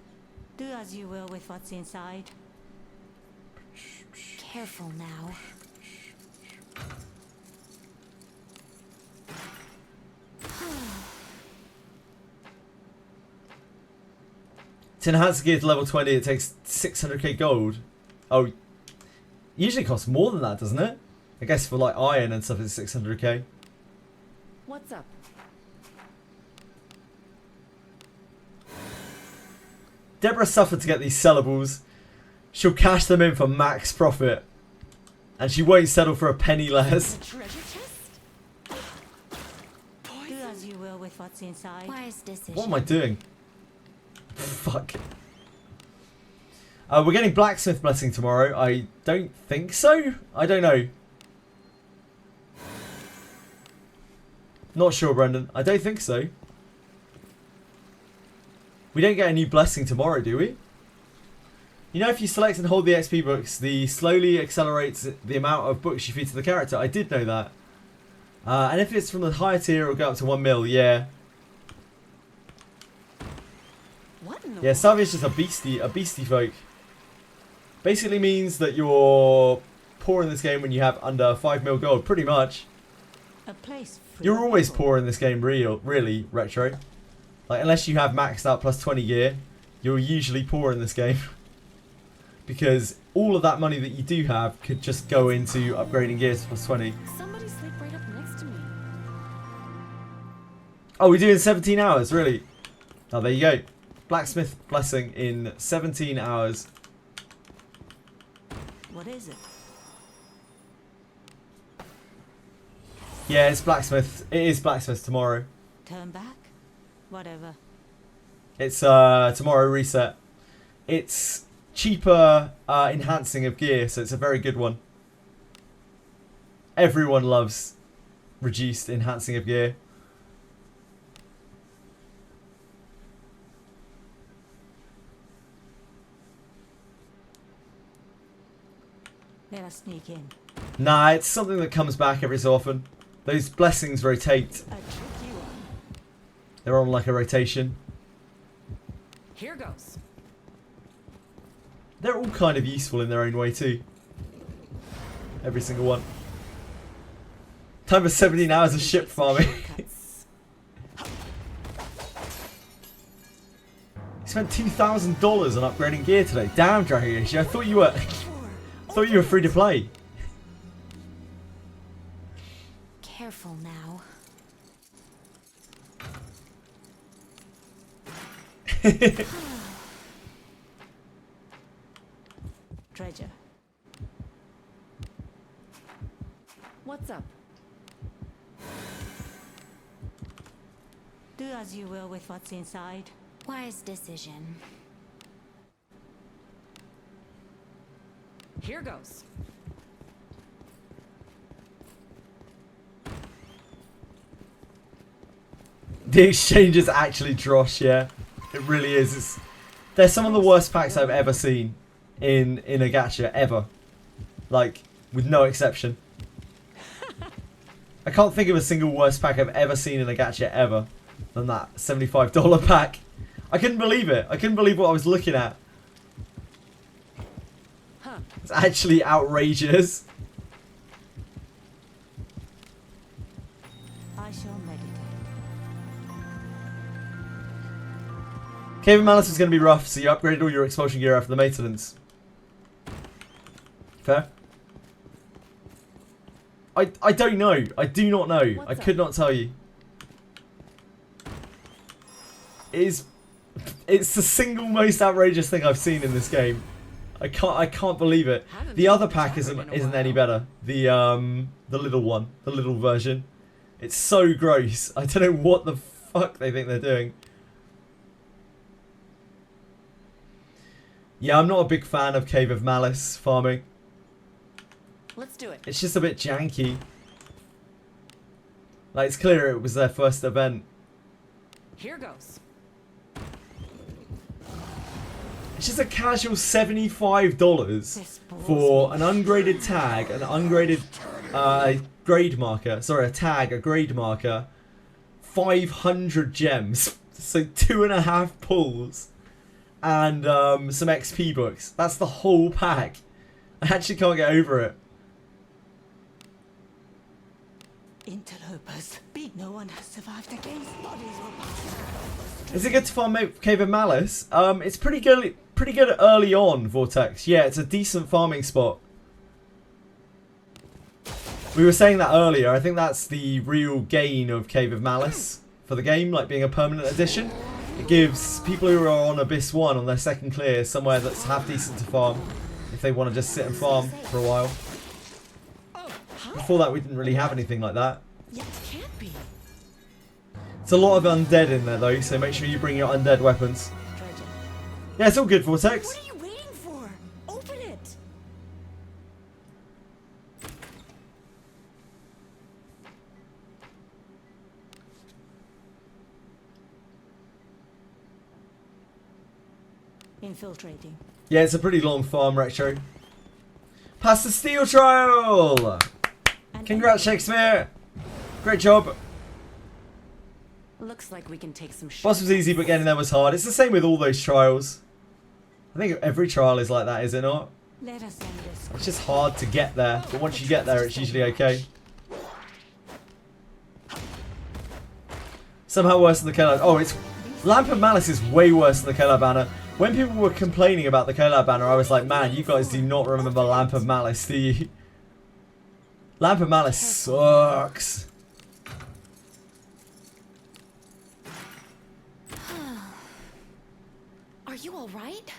Do as you will with what's inside. Careful now. To enhance gear to level 20, it takes 600k gold. Oh, usually costs more than that, doesn't it? I guess for like iron and stuff, it's 600k. What's up? Deborah suffered to get these sellables. She'll cash them in for max profit. And she won't settle for a penny less. Treasure chest? Do as you will with what's inside. Wise decision. What am I doing? Fuck. We're getting Blacksmith Blessing tomorrow. I don't think so. I don't know. Not sure, Brendan. I don't think so. We don't get a new blessing tomorrow, do we? You know, if you select and hold the XP books, the slowly accelerates the amount of books you feed to the character. I did know that. And if it's from the higher tier, it'll go up to 1 mil. Yeah. Yeah, Savia's just a beastie folk. Basically means that you're poor in this game when you have under 5 mil gold, pretty much. A place You're always poor in this game, really, Retro. Like, unless you have maxed out plus 20 gear, you're usually poor in this game. Because all of that money that you do have could just go into upgrading gear to plus 20. Somebody sleep right up next to me. Oh, we're doing 17 hours, really? Oh, there you go. Blacksmith Blessing in 17 hours. What is it? Yeah, it's blacksmith. It is blacksmith tomorrow. Turn back? Whatever. It's tomorrow reset. It's cheaper enhancing of gear, so it's a very good one. Everyone loves reduced enhancing of gear. Let us sneak in. Nah, it's something that comes back every so often. Those blessings rotate. A tricky one. They're on like a rotation. Here goes. They're all kind of useful in their own way too. Every single one. Time for 17 hours of ship farming. You spent $2,000 on upgrading gear today. Damn, Dragon Age, I thought you were free to play. Careful now. Treasure. What's up? Do as you will with what's inside. Wise decision. Here goes. The exchange is actually drosh, yeah. It really is. They're some of the worst packs I've ever seen in a gacha, ever. Like, with no exception. I can't think of a single worst pack I've ever seen in a gacha, ever, than that $75 pack. I couldn't believe it. I couldn't believe what I was looking at. It's actually outrageous. I shall meditate. Cave of Malice is going to be rough, so you upgraded all your expulsion gear after the maintenance. Fair? I don't know. I do not know. I could not tell you. It's the single most outrageous thing I've seen in this game. I can't believe it. The other pack isn't any better. The little one, the little version. It's so gross. I don't know what the fuck they think they're doing. Yeah, I'm not a big fan of Cave of Malice farming. Let's do it. It's just a bit janky. Like, it's clear it was their first event. Here goes. It's just a casual $75 for an ungraded tag, an ungraded grade marker. Sorry, a tag, a grade marker. 500 gems. So 2.5 pulls. And some XP books. That's the whole pack. I actually can't get over it. Interlopers. Beat no one has survived against bodies or powers. Is it good to farm Cave of Malice? It's pretty good early on, Vortex. Yeah, it's a decent farming spot. We were saying that earlier. I think that's the real gain of Cave of Malice for the game, like being a permanent addition. It gives people who are on Abyss 1 on their second clear somewhere that's half decent to farm if they want to just sit and farm for a while. Before that, we didn't really have anything like that. Can't be. It's a lot of undead in there though, so make sure you bring your undead weapons. Yeah, it's all good, Vortex. What are you waiting for? Open it. Infiltrating. Yeah, it's a pretty long farm, Retro. Pass the steel trial! Congrats, Shakespeare! Great job. Looks like we can take some shots. Boss was easy, but getting there was hard. It's the same with all those trials. I think every trial is like that, is it not? Let us end this. It's just hard to get there, but once you get there, it's usually okay. Somehow worse than the Kolar. Oh, it's Lamp of Malice is way worse than the Kolar banner. When people were complaining about the Kolar banner, I was like, man, you guys do not remember Lamp of Malice, do you? Lamp of Malice sucks. Are you all right?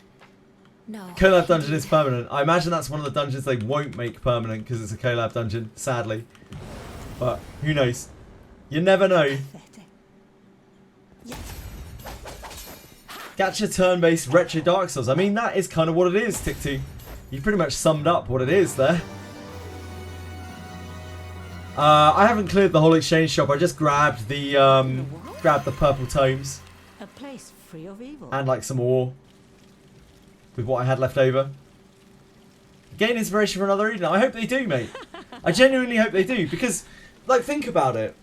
No. Collab dungeon is permanent. I imagine that's one of the dungeons they won't make permanent because it's a collab dungeon, sadly. But who knows? You never know. Gacha turn-based retro Dark Souls. I mean, that is kind of what it is, Tick2. You pretty much summed up what it is there. I haven't cleared the whole exchange shop. I just grabbed the purple tomes. A place free of evil. And like some ore. With what I had left over. Gain inspiration for another Eden. I hope they do, mate. I genuinely hope they do. Because, like, think about it.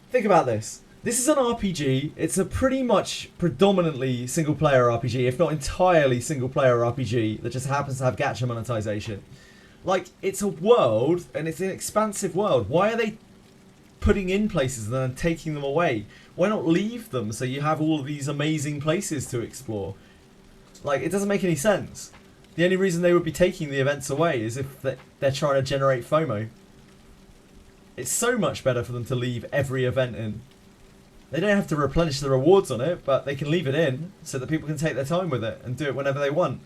Think about this. This is an RPG. It's a pretty much predominantly single-player RPG, if not entirely single-player RPG, that just happens to have gacha monetization. Like, it's a world, and it's an expansive world. Why are they putting in places and then taking them away? Why not leave them so you have all of these amazing places to explore? Like, it doesn't make any sense. The only reason they would be taking the events away is if they're trying to generate FOMO. It's so much better for them to leave every event in. They don't have to replenish the rewards on it, but they can leave it in so that people can take their time with it and do it whenever they want.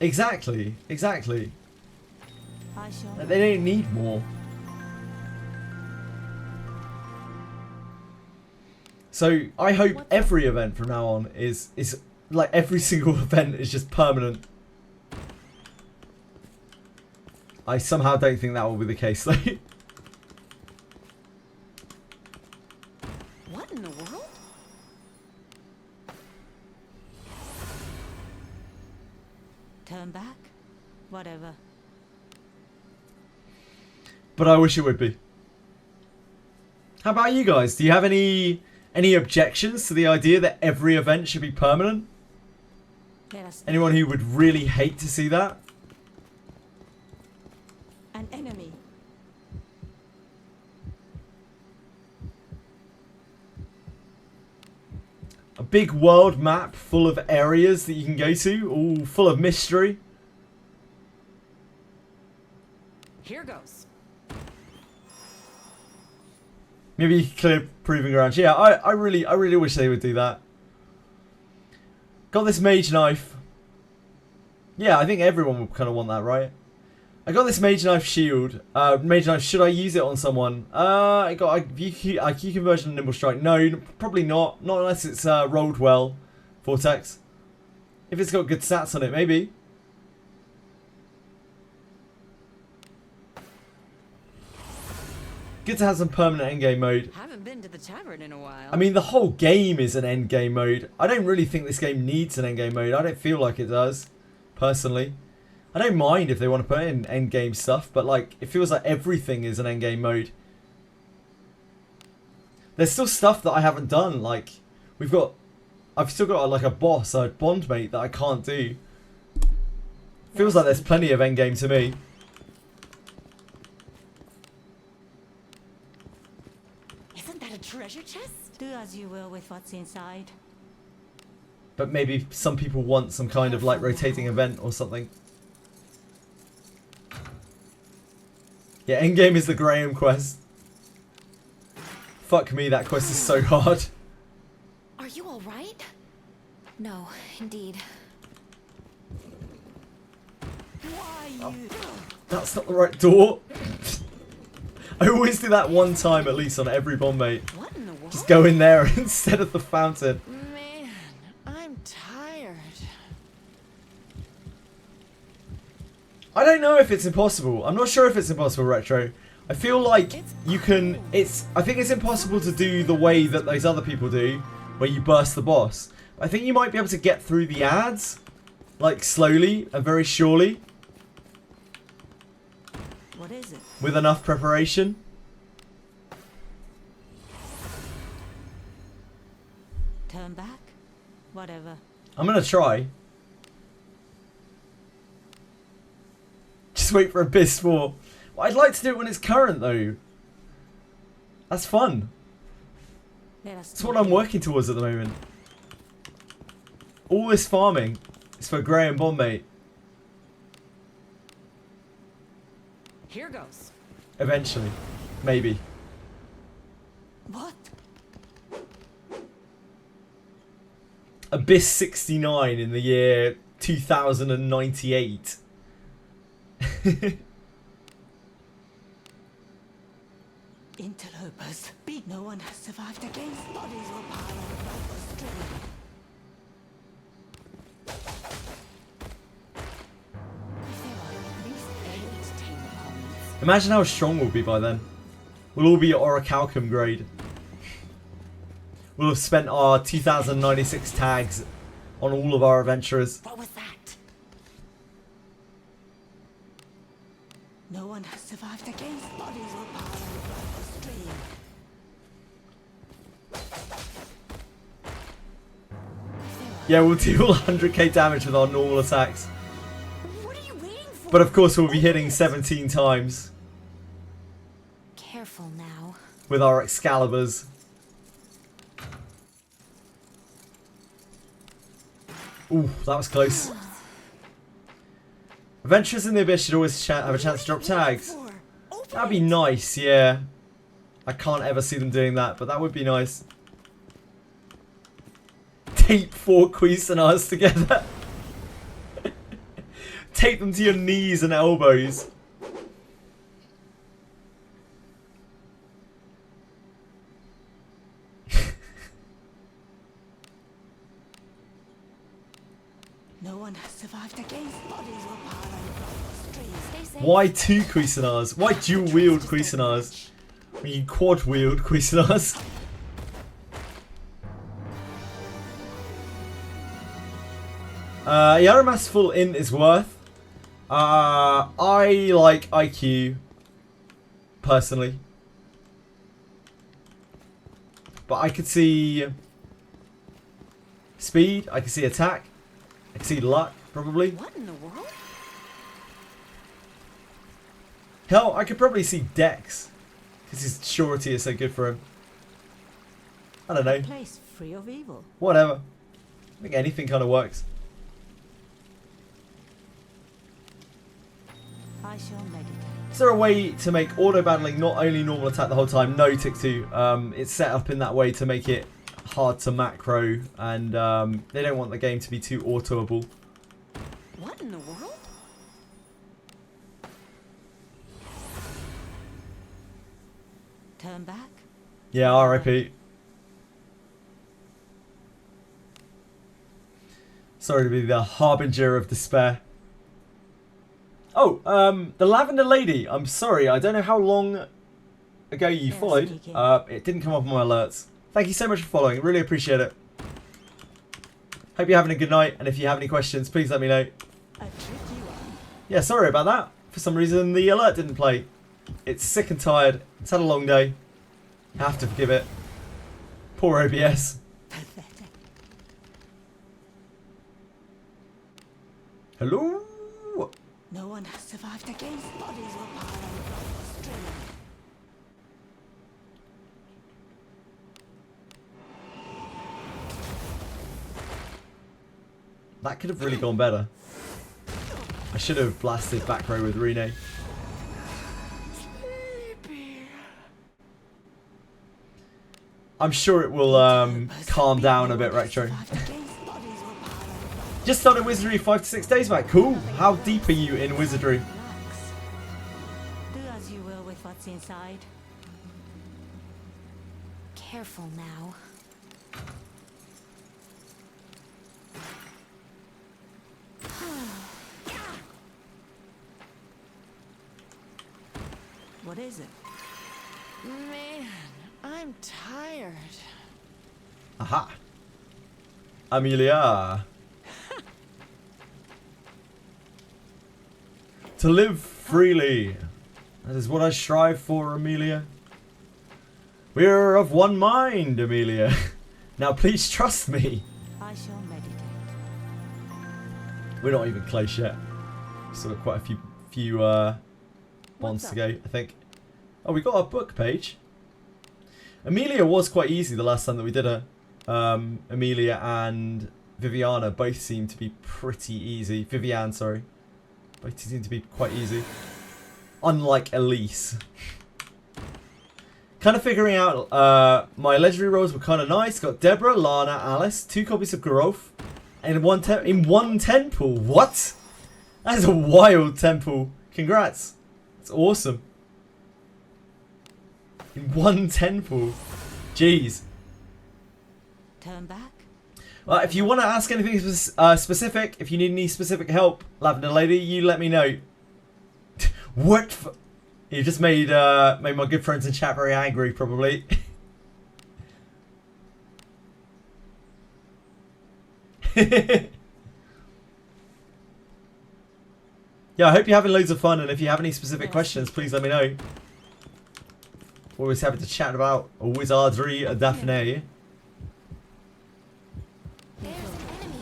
Exactly, exactly. They don't need more. So I hope every event from now on is like every single event is just permanent. I somehow don't think that will be the case though. What in the world? Turn back? Whatever. But I wish it would be. How about you guys? Do you have any objections to the idea that every event should be permanent? Anyone who would really hate to see that? An enemy. A big world map full of areas that you can go to, all full of mystery. Here goes. Maybe you could clear proving ground. Yeah, I really wish they would do that. Got this mage knife. Yeah, I think everyone would kind of want that, right? I got this mage knife shield. Mage knife, should I use it on someone? I got a Q conversion and nimble strike. No, probably not. Not unless it's rolled well. Vortex. If it's got good stats on it, maybe. Good to have some permanent endgame mode. Haven't been to the tavern in a while. I mean, the whole game is an endgame mode. I don't really think this game needs an endgame mode. I don't feel like it does, personally. I don't mind if they want to put in endgame stuff, but like, it feels like everything is an endgame mode. There's still stuff that I haven't done. Like, I've still got like a boss, a bond mate that I can't do. Feels like there's plenty of endgame to me. Isn't that a treasure chest? Do as you will with what's inside. But maybe some people want some kind of like rotating event or something. Yeah, endgame is the Graham quest. Fuck me, that quest is so hard. Are you alright? No, indeed. Why you? That's not the right door. I always do that one time at least on every bomb mate. What in the world? Just go in there instead of the fountain. Man, I'm tired. I don't know if it's impossible. I'm not sure if it's impossible, Retro. I feel like you can... I think it's impossible to do the way that those other people do, where you burst the boss. I think you might be able to get through the ads, like slowly and very surely. What is it? With enough preparation. Turn back? Whatever. I'm gonna try. Just wait for Abyss 4. Well, I'd like to do it when it's current though. That's fun. That's what I'm working towards at the moment. All this farming is for Graham Bombmate. Here goes. Eventually. Maybe. What? Abyss 69 in the year 2098. Interlopers. No one has survived against bodies will pile on the stream. There are at least 8 tampons. Imagine how strong we'll be by then. We'll all be at Orichalcum grade. We'll have spent our 2096 tags on all of our adventurers. What was that? No one has survived against bodies will pile on the stream. Yeah, we'll deal 100k damage with our normal attacks. What are you waiting for? But of course we'll be hitting 17 times Careful now. with our Excaliburs. Ooh, that was close. Adventurers in the Abyss should always have a chance to drop tags. That'd be nice, yeah. I can't ever see them doing that, but that would be nice. Tape 4 Cuisinards together. Tape them to your knees and elbows. No one has survived against bodies will pile on the stream. Stay safe. Why 2 Cuisinards? Why dual wield Cuisinards? When you quad wield Cuisinards? Yeah, a Masterful Int is worth. I like IQ personally, but I could see speed. I could see attack. I could see luck probably. What in the world? Hell, I could probably see Dex because his surety is so good for him. I don't know. Place free of evil. Whatever. I think anything kind of works. I shall meditate. Is there a way to make auto battling not only normal attack the whole time? No, Tick2. It's set up in that way to make it hard to macro, and they don't want the game to be too autoable. What in the world? Turn back. Yeah, RIP. Sorry to be the harbinger of despair. Oh, the Lavender Lady. I'm sorry, I don't know how long ago you Yes, followed. Kiki. It didn't come up on my alerts. Thank you so much for following. Really appreciate it. Hope you're having a good night, and if you have any questions, please let me know. A tricky one. Yeah, sorry about that. For some reason, the alert didn't play. It's sick and tired. It's had a long day. I have to forgive it. Poor OBS. Pathetic. Hello? No one has survived against bodies will pile on the stream. That could have really gone better. I should have blasted back row with Rene. I'm sure it will calm down a bit, Retro. Just started Wizardry 5 to 6 days back. Cool. How deep are you in Wizardry? Relax. Do as you will with what's inside. Careful now. What is it? Man, I'm tired. Aha. Amelia. To live freely. That is what I strive for, Amelia. We're of one mind, Amelia. Now please trust me. I shall meditate. We're not even close yet. Still got quite a few bonds to go, I think. Oh, we got our book page. Amelia was quite easy the last time that we did her. Amelia and Viviana both seem to be pretty easy. Vivian, sorry. Both seem to be quite easy. Unlike Elise. Kind of figuring out my legendary rolls were kind of nice. Got Deborah, Lana, Alice, 2 copies of Growth, and in one temple. What? That is a wild temple. Congrats. It's awesome. In one temple. Jeez. Turn back. Well, if you want to ask anything specific, if you need any specific help, Lavender Lady, you let me know. What? You just made my good friends in chat very angry, probably. Yeah, I hope you're having loads of fun, and if you have any specific questions, please let me know. Always happy to chat about a Wizardry, a Daphne. There's an enemy.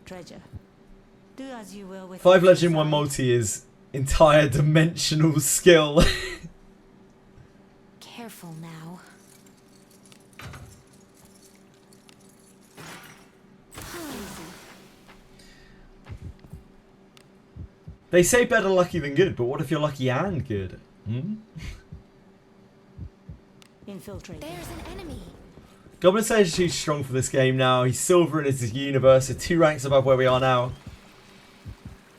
Treasure. Do as you will with 5 legend, 1 multi is entire dimensional skill. Careful now. They say better lucky than good, but what if you're lucky and good? Hmm? Infiltrate. There's an enemy. Goblin Slayer is too strong for this game now. He's silver in his universe, so 2 ranks above where we are now.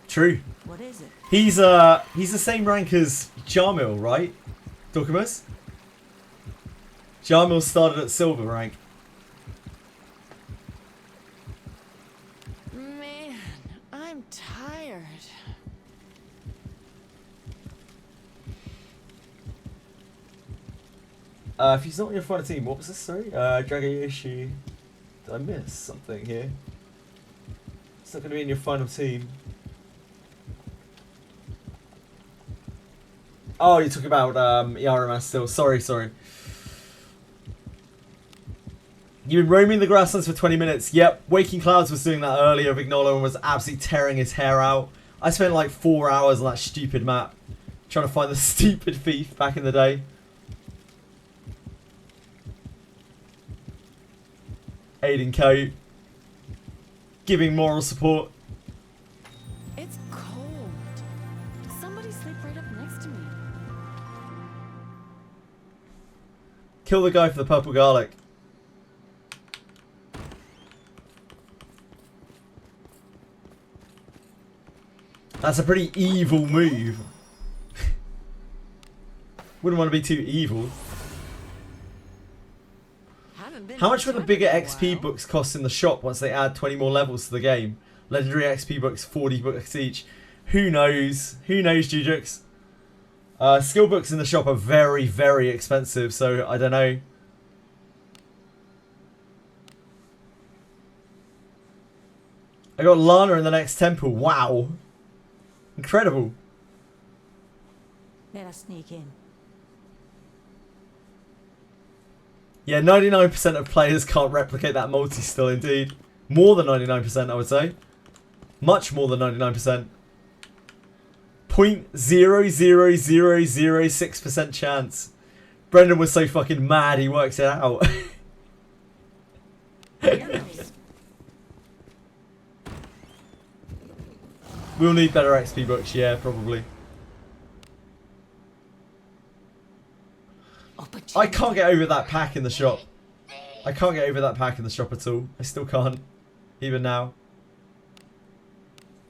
True. What is it? He's the same rank as Jarmil, right? Dokumus? Jarmil started at silver rank. Man, I'm tired. If he's not in your final team, what was this? Sorry? Dragayoshi. Did I miss something here? It's not going to be in your final team. Oh, you're talking about Yaramas still. Sorry. You've been roaming the grasslands for 20 minutes. Yep, Waking Clouds was doing that earlier. Vignolo was absolutely tearing his hair out. I spent like 4 hours on that stupid map trying to find the stupid thief back in the day. Aiding Coat. Giving moral support. It's cold. Somebody sleep right up next to me. Kill the guy for the purple garlic. That's a pretty evil move. Wouldn't want to be too evil. How much will the bigger XP books cost in the shop once they add 20 more levels to the game? Legendary XP books, 40 books each. Who knows? Who knows, Jujux? Skill books in the shop are very, very expensive, so I don't know. I got Lana in the next temple. Wow. Incredible. Let us sneak in. Yeah, 99% of players can't replicate that multi still, indeed. More than 99%, I would say. Much more than 99%. 0.00006% chance. Brendan was so fucking mad he works it out. We'll need better XP books, yeah, probably. I can't get over that pack in the shop. I can't get over that pack in the shop at all. I still can't. Even now.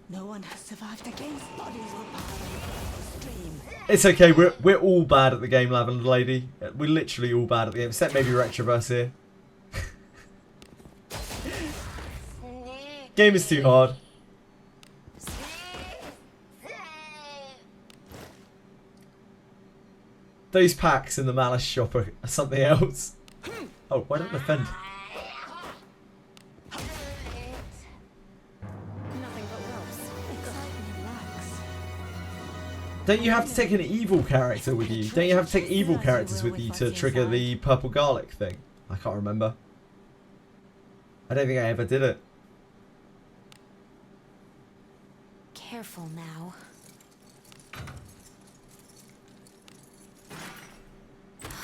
No one has survived against bodies or power. Stream. It's okay, we're all bad at the game, Lavender Lady. We're literally all bad at the game, except maybe Retroverse here. Game is too hard. Those packs in the Malice shop are something else. Oh, why don't I defend? Nothing but ropes. Excitement lacks. Don't you have to take an evil character with you? Don't you have to take evil characters with you to trigger the purple garlic thing? I can't remember. I don't think I ever did it. Careful now.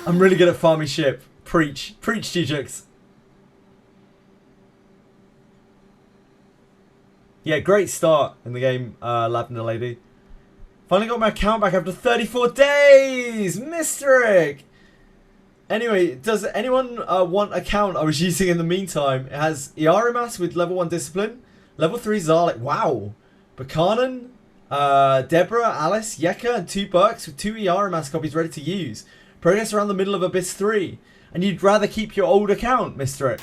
I'm really good at farming ship. Preach. Preach, Jujux. Yeah, great start in the game, Lavender Lady. Finally got my account back after 34 days! Mysteric! Anyway, does anyone want account I was using in the meantime? It has Iarimas with level 1 discipline, level 3 Zarlik, wow! Buchanan, Deborah, Alice, Yeka, and 2 Burks with 2 Iarimas copies ready to use. Progress around the middle of Abyss 3. And you'd rather keep your old account, Mysteric.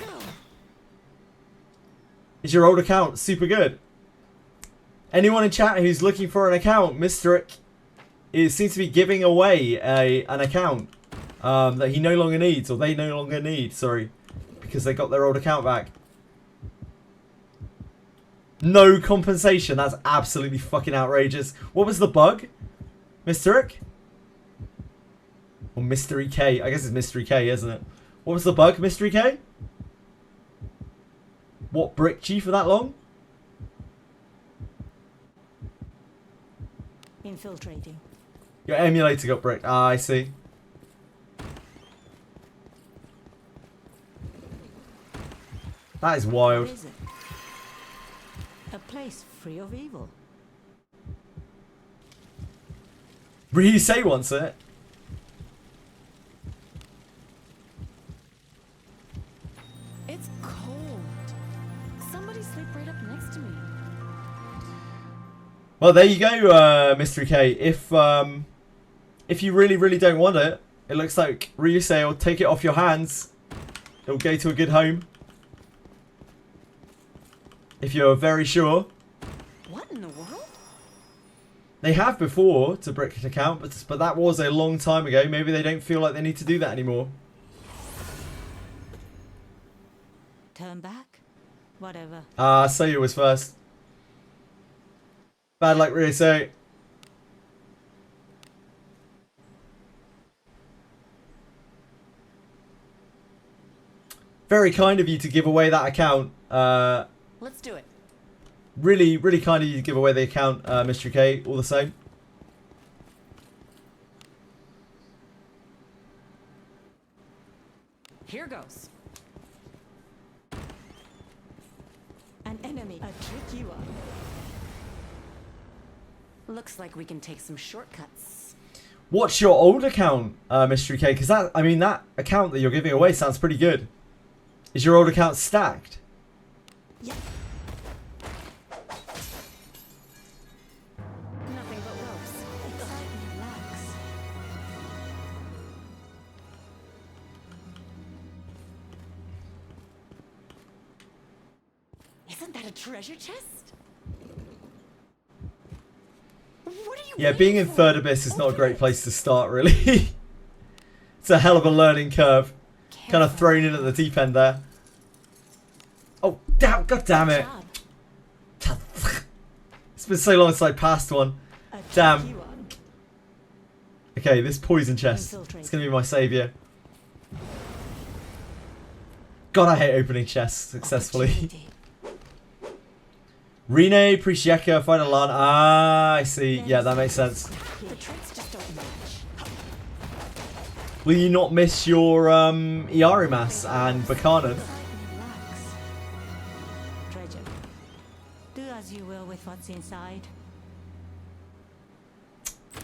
Is your old account super good? Anyone in chat who's looking for an account, Mysteric seems to be giving away an account that he no longer needs, or they no longer need, sorry, because they got their old account back. No compensation, that's absolutely fucking outrageous. What was the bug, Mysteric? Or Mystery K, I guess it's Mystery K, isn't it? What was the bug, Mystery K? What bricked you for that long? Infiltrating. Your emulator got bricked. Ah, I see. That is wild. What is it? A place free of evil. Ryusei wants it. It's cold. Somebody sleep right up next to me. Well, there you go, Mystery K. If you really, really don't want it, it looks like Ryusei will take it off your hands. It'll go to a good home. If you're very sure. What in the world? They have before to brick an account, but that was a long time ago. Maybe they don't feel like they need to do that anymore. Turn back? Whatever. Soya was first. Bad luck, Ryusei. Very kind of you to give away that account. Let's do it. Really, really kind of you to give away the account, Mystery K, all the same. Here goes. An enemy. A tricky one. Looks like we can take some shortcuts. What's your old account, Mystery K? Because that account that you're giving away sounds pretty good. Is your old account stacked? Yep. Nothing but ropes. Relax. Isn't that a treasure chest? What are you Yeah, being in third abyss is not a great place to start, really. It's a hell of a learning curve. Kind of thrown in at the deep end there. Oh, damn, god damn it. It's been so long since I passed one. Damn. Okay, this poison chest. It's going to be my saviour. God, I hate opening chests successfully. Rene, Prishieka, Final Lan. Ah, I see. Yeah, that makes sense. The traits just don't match. Will you not miss your Iarimas and Buchanan? Relax. Treasure. Do as you will with what's inside.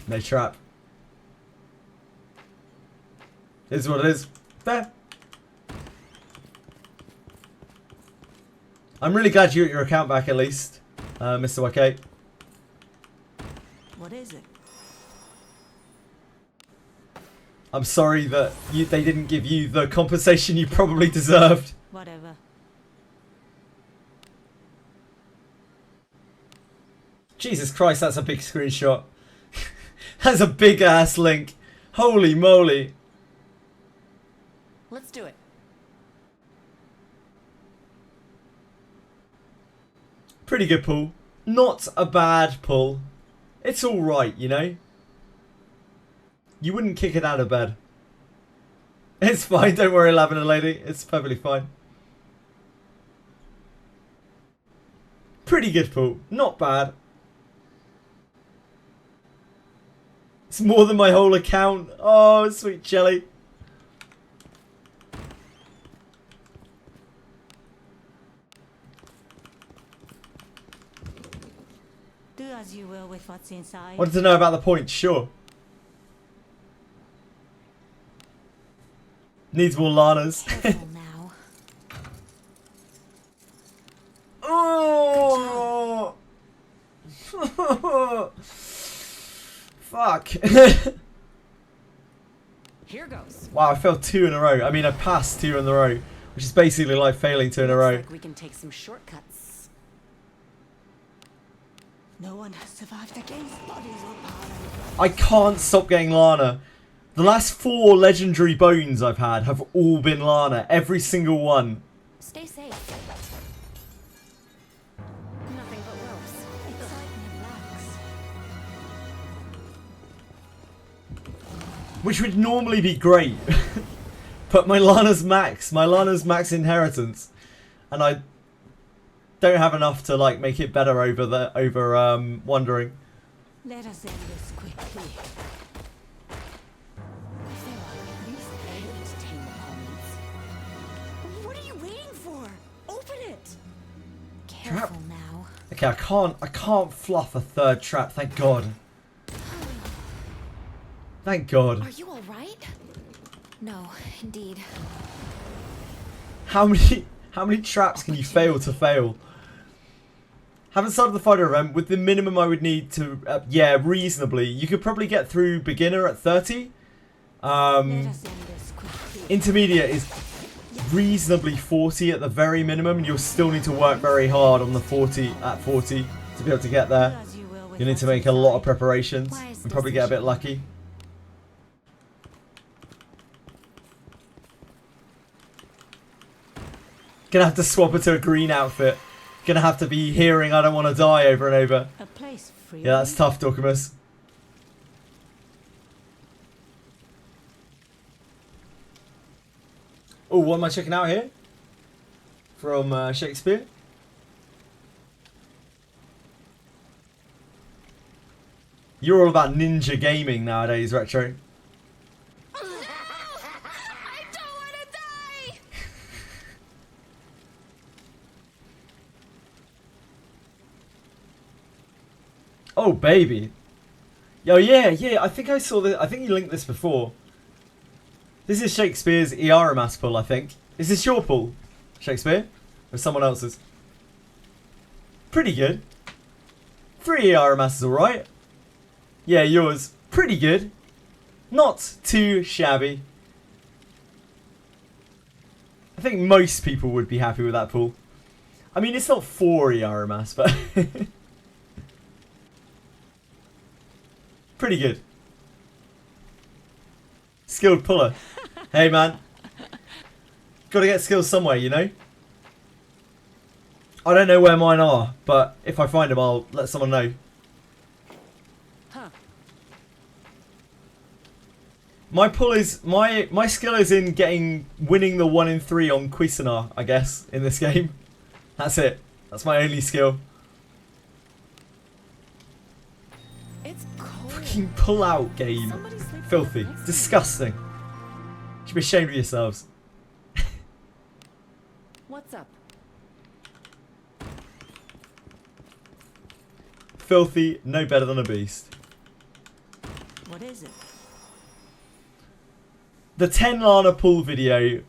No trap. It is what it is. Fair. I'm really glad you got your account back at least, Mr. YK. What is it? I'm sorry that they didn't give you the compensation you probably deserved. Whatever. Jesus Christ, that's a big screenshot. That's a big ass link. Holy moly. Let's do it. Pretty good pull. Not a bad pull. It's alright, you know? You wouldn't kick it out of bed. It's fine, don't worry, Lavender Lady. It's perfectly fine. Pretty good pull. Not bad. It's more than my whole account. Oh, sweet jelly. Do as you will with what's inside. Wanted to know about the points, sure. Needs more Lanas. Careful now. Oh! Fuck. Here goes. Wow, I failed 2 in a row. I mean, I passed 2 in a row, which is basically like failing 2 in a row. Looks like we can take some shortcuts. No one has survived against bodies or power. I can't stop getting Lana. The last 4 legendary bones I've had have all been Lana. Every single one. Stay safe. Nothing but ropes. Excitement lacks. Which would normally be great. But my Lana's max inheritance. And I don't have enough to like make it better over Wandering. Let us end this quickly. If there are at least 8 tame opponents. What are you waiting for? Open it! Careful now. Okay, I can't fluff a 3rd trap, thank God. Thank God. Are you alright? No, indeed. How many traps can you fail to fail? Haven't started the fighter event with the minimum I would need to, yeah, reasonably. You could probably get through beginner at 30. Let us end this quickly. Intermediate is reasonably 40 at the very minimum, and you'll still need to work very hard on the 40 to be able to get there. As you will with You need to what's make a lot of inside. preparations Wise and probably get a bit decision. lucky. Gonna have to swap it to a green outfit. Gonna have to be hearing I don't want to die over and over. A place free. Yeah, that's tough, Dorcamus. Oh, what am I checking out here? From Shakespeare? You're all about ninja gaming nowadays, Retro. I don't want to die! Oh, baby. Yo, yeah, I think I saw this. I think you linked this before. This is Shakespeare's Iaramas pull, I think. Is this your pull, Shakespeare? Or someone else's? Pretty good. 3 Iaramas is alright. Yeah, yours. Pretty good. Not too shabby. I think most people would be happy with that pull. I mean, it's not 4 Iaramas, but... pretty good. Skilled puller. Hey, man. Gotta get skills somewhere, you know? I don't know where mine are, but if I find them, I'll let someone know. Huh. My pull is... My skill is in winning the 1 in 3 on Cuisinart, I guess, in this game. That's it. That's my only skill. It's cold. Fucking pull-out game. Somebody sleep Filthy. next to me. Disgusting. You should be ashamed of yourselves. What's up? Filthy, no better than a beast. What is it? The 10 Lana pull video.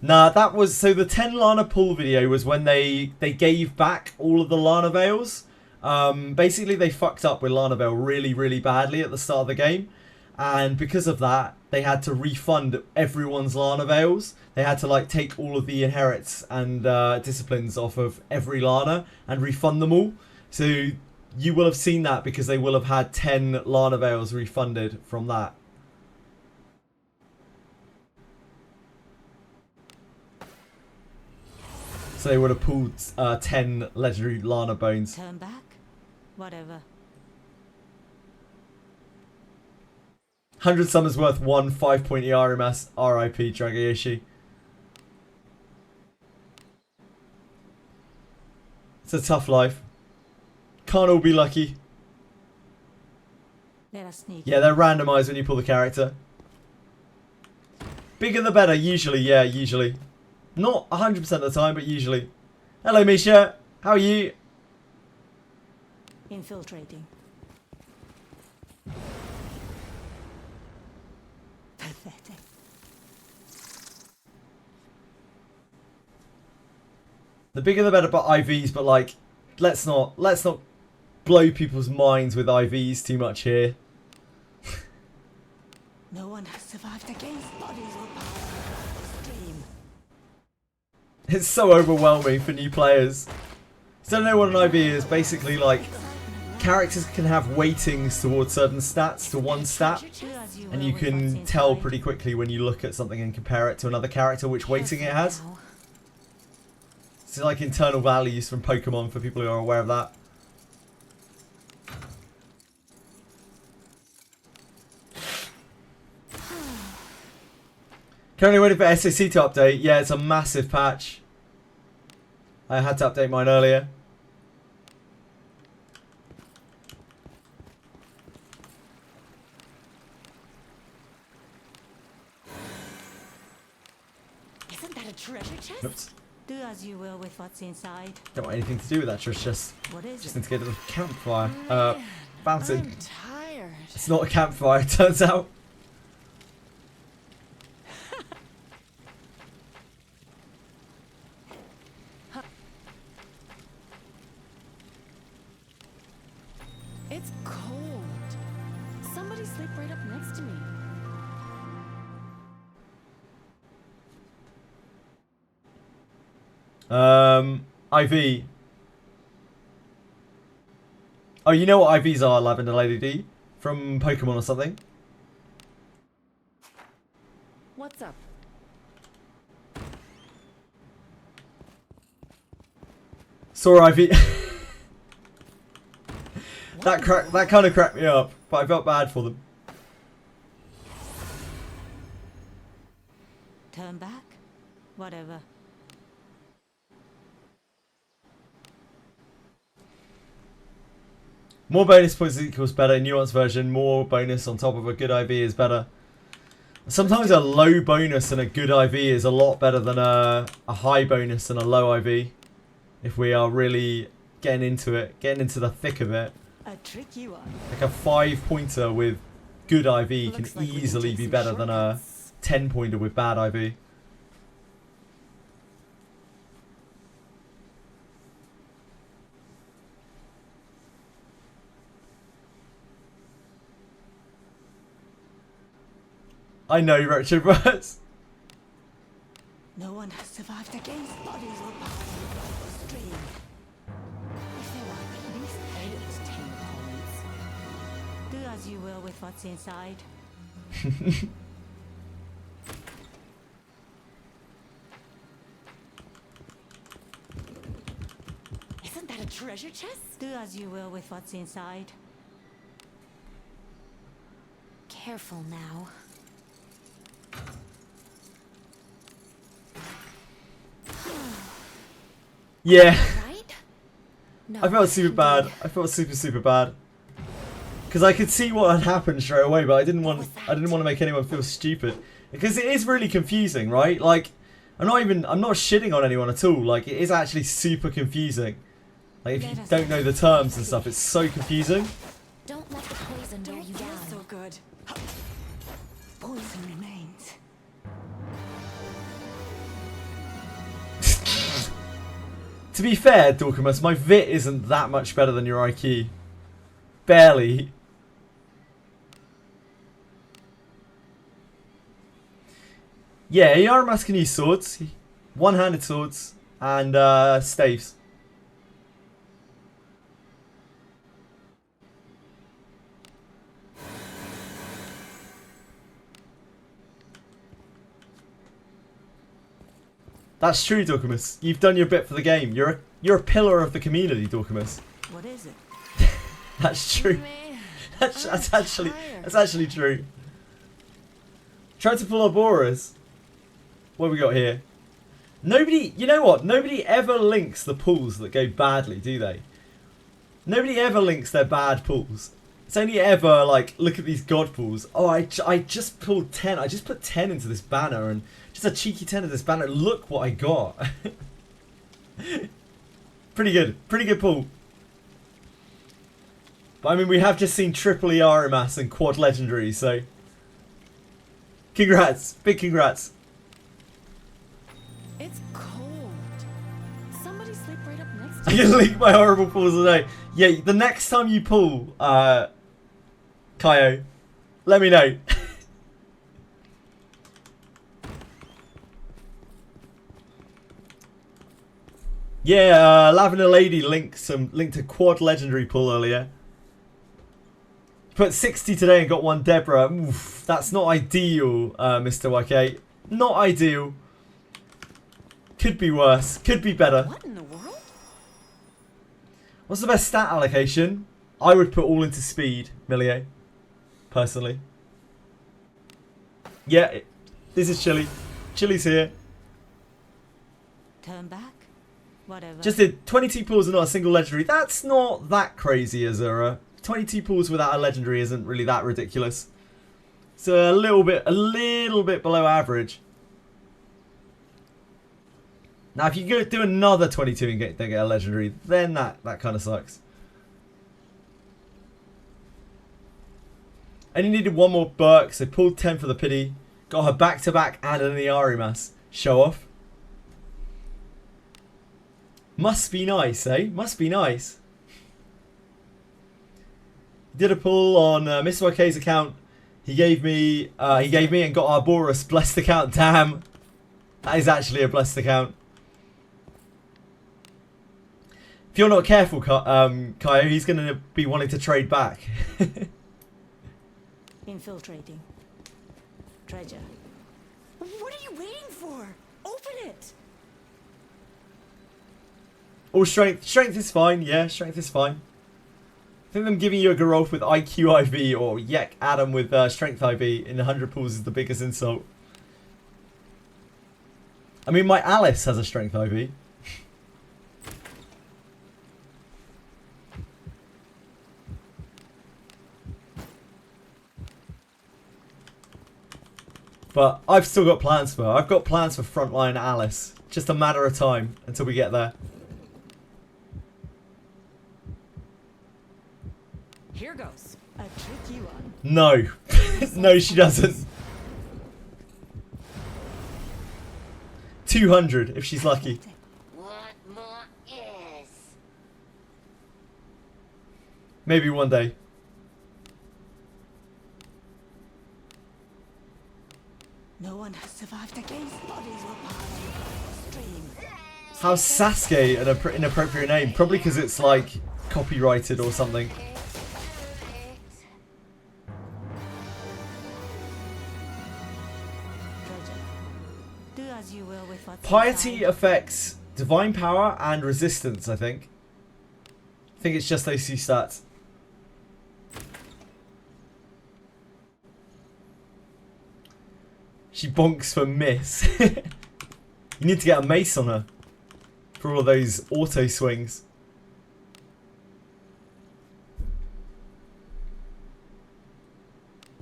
Nah, that was... So the 10 Lana pull video was when they gave back all of the Lana Veils. Basically, they fucked up with Lana Veil really, really badly at the start of the game. And because of that, they had to refund everyone's Lana Veils. They had to like take all of the inherits and disciplines off of every Lana and refund them all. So you will have seen that because they will have had 10 Lana Veils refunded from that. So they would have pulled 10 legendary Lana bones. Turn back? Whatever. 100 summons worth 1 5-point ERMS. RIP Dragayoshi. It's a tough life. Can't all be lucky. Let us sneak. Yeah, they're randomised when you pull the character. Bigger the better, usually, yeah, usually. Not 100% of the time, but usually. Hello, Misha. How are you? Infiltrating. Pathetic. The bigger the better about IVs, but like, let's not blow people's minds with IVs too much here. No one has survived against bodies or power of this game. It's so overwhelming for new players. So don't know what an IV is. Basically, like, characters can have weightings towards certain stats to one stat, and you can tell pretty quickly when you look at something and compare it to another character which weighting it has. It's like internal values from Pokemon for people who are aware of that. Currently waiting for SAC to update. Yeah, it's a massive patch. I had to update mine earlier. Isn't that a treasure chest? Oops. Do as you will with what's inside. Don't want anything to do with that. Just What is need it? to get to the campfire. Bouncing. I'm tired. It's not a campfire, it turns out. It's cold. Somebody sleep right up next to me. IV. Oh, you know what IVs are, Lavender Lady D? From Pokemon or something? What's up? Saw IV. that kind of cracked me up, but I felt bad for them. Turn back? Whatever. More bonus points equals better. Nuanced version, more bonus on top of a good IV is better. Sometimes a low bonus and a good IV is a lot better than a high bonus and a low IV. If we are really getting into it, getting into the thick of it. A tricky one. Like a 5-pointer with good IV Looks can like we can easily take be some better than a shortcuts. 10-pointer with bad IV. I know, Retrobirds. No one has survived against bodies or powers of the stream. If there were at least 8 10 points. Do as you will with what's inside. Isn't that a treasure chest? Do as you will with what's inside. Careful now. Yeah. Right? No, I felt super bad. indeed. I felt super bad. Because I could see what had happened straight away, but I didn't want to make anyone feel stupid. Because it is really confusing, right? Like, I'm not shitting on anyone at all. Like, it is actually super confusing. Like, if you don't know the terms and stuff, it's so confusing. Don't let the poison wear you down. So good. Poison remains. To be fair, Dorkamus, my VIT isn't that much better than your IQ. Barely. Yeah, Yaramas can use swords, one-handed swords, and staves. That's true, Dorkamus. You've done your bit for the game. You're a pillar of the community, Dorkamus. What is it? That's true. Man, That's I'm actually true. Try to pull Ouroboros. What have we got here? Nobody, you know what? Nobody ever links the pulls that go badly, do they? Nobody ever links their bad pulls. It's only ever like, look at these god pulls. Oh, I just pulled 10. I just put 10 into this banner and just a cheeky 10 into this banner. Look what I got. Pretty good pull. But I mean, we have just seen triple Yaramas and quad legendary, so Congrats. Big congrats. It's cold. Somebody sleep right up next I to can you. leak my horrible pulls today. Yeah, the next time you pull, Kaio, let me know. Yeah, Lavender Lady linked a quad legendary pull earlier. Put 60 today and got one Deborah. Oof, that's not ideal, Mr. YK. Not ideal. Could be worse. Could be better. What in the world? What's the best stat allocation? I would put all into speed, Millier. Personally. Yeah, this is Chili. Chili's here. Turn back? Whatever. Just did 22 pulls and not a single legendary. That's not that crazy, Azura. 22 pulls without a legendary isn't really that ridiculous. It's a little bit below average. Now, if you go do another 22 and don't get a legendary, then that kind of sucks. And he needed one more Burke, so pulled 10 for the pity. Got her back-to-back and an Iari mass. Show off. Must be nice, eh? Must be nice. Did a pull on Mr. YK's account. He gave me and got Arboreus blessed account. Damn. That is actually a blessed account. If you're not careful, Kaio, he's going to be wanting to trade back. Infiltrating. Treasure. What are you waiting for? Open it! All strength. Strength is fine. Yeah, strength is fine. I think them giving you a Geralf with IQ IV or Yek Adam with strength IV in 100 pulls is the biggest insult. I mean, my Alice has a strength IV. But I've still got plans for her. I've got plans for frontline Alice. Just a matter of time until we get there. Here goes. A tricky one. No. No, she doesn't. 200 if she's lucky. What more is? Maybe one day. No one has survived against bodies were piled stream. How's Sasuke an inappropriate name? Probably because it's like copyrighted or something. Treasure. Do as you will with what's Piety inside. affects divine power and resistance, I think. I think it's just those two stats. She bonks for miss. You need to get a mace on her for all those auto swings.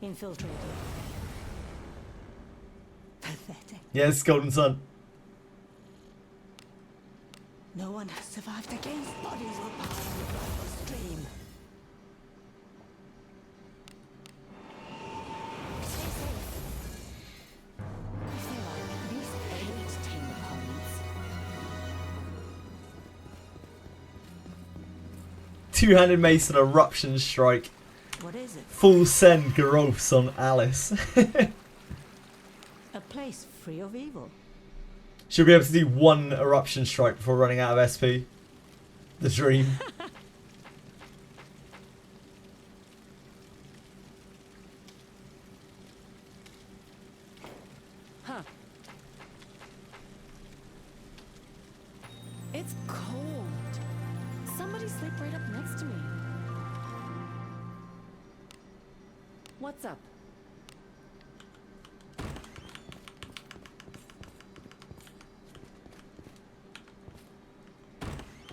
Infiltrated. Pathetic. Yeah, it's Golden Sun. No one has survived against bodies were piled stream. If there are at least 8 tame opponents. Two-handed mace and eruption strike. What is it? Full send Geralfs on Alice. A place free of evil. She'll be able to do one eruption strike before running out of SP. The dream. Huh. It's cold. Somebody sleep right up next to me. What's up?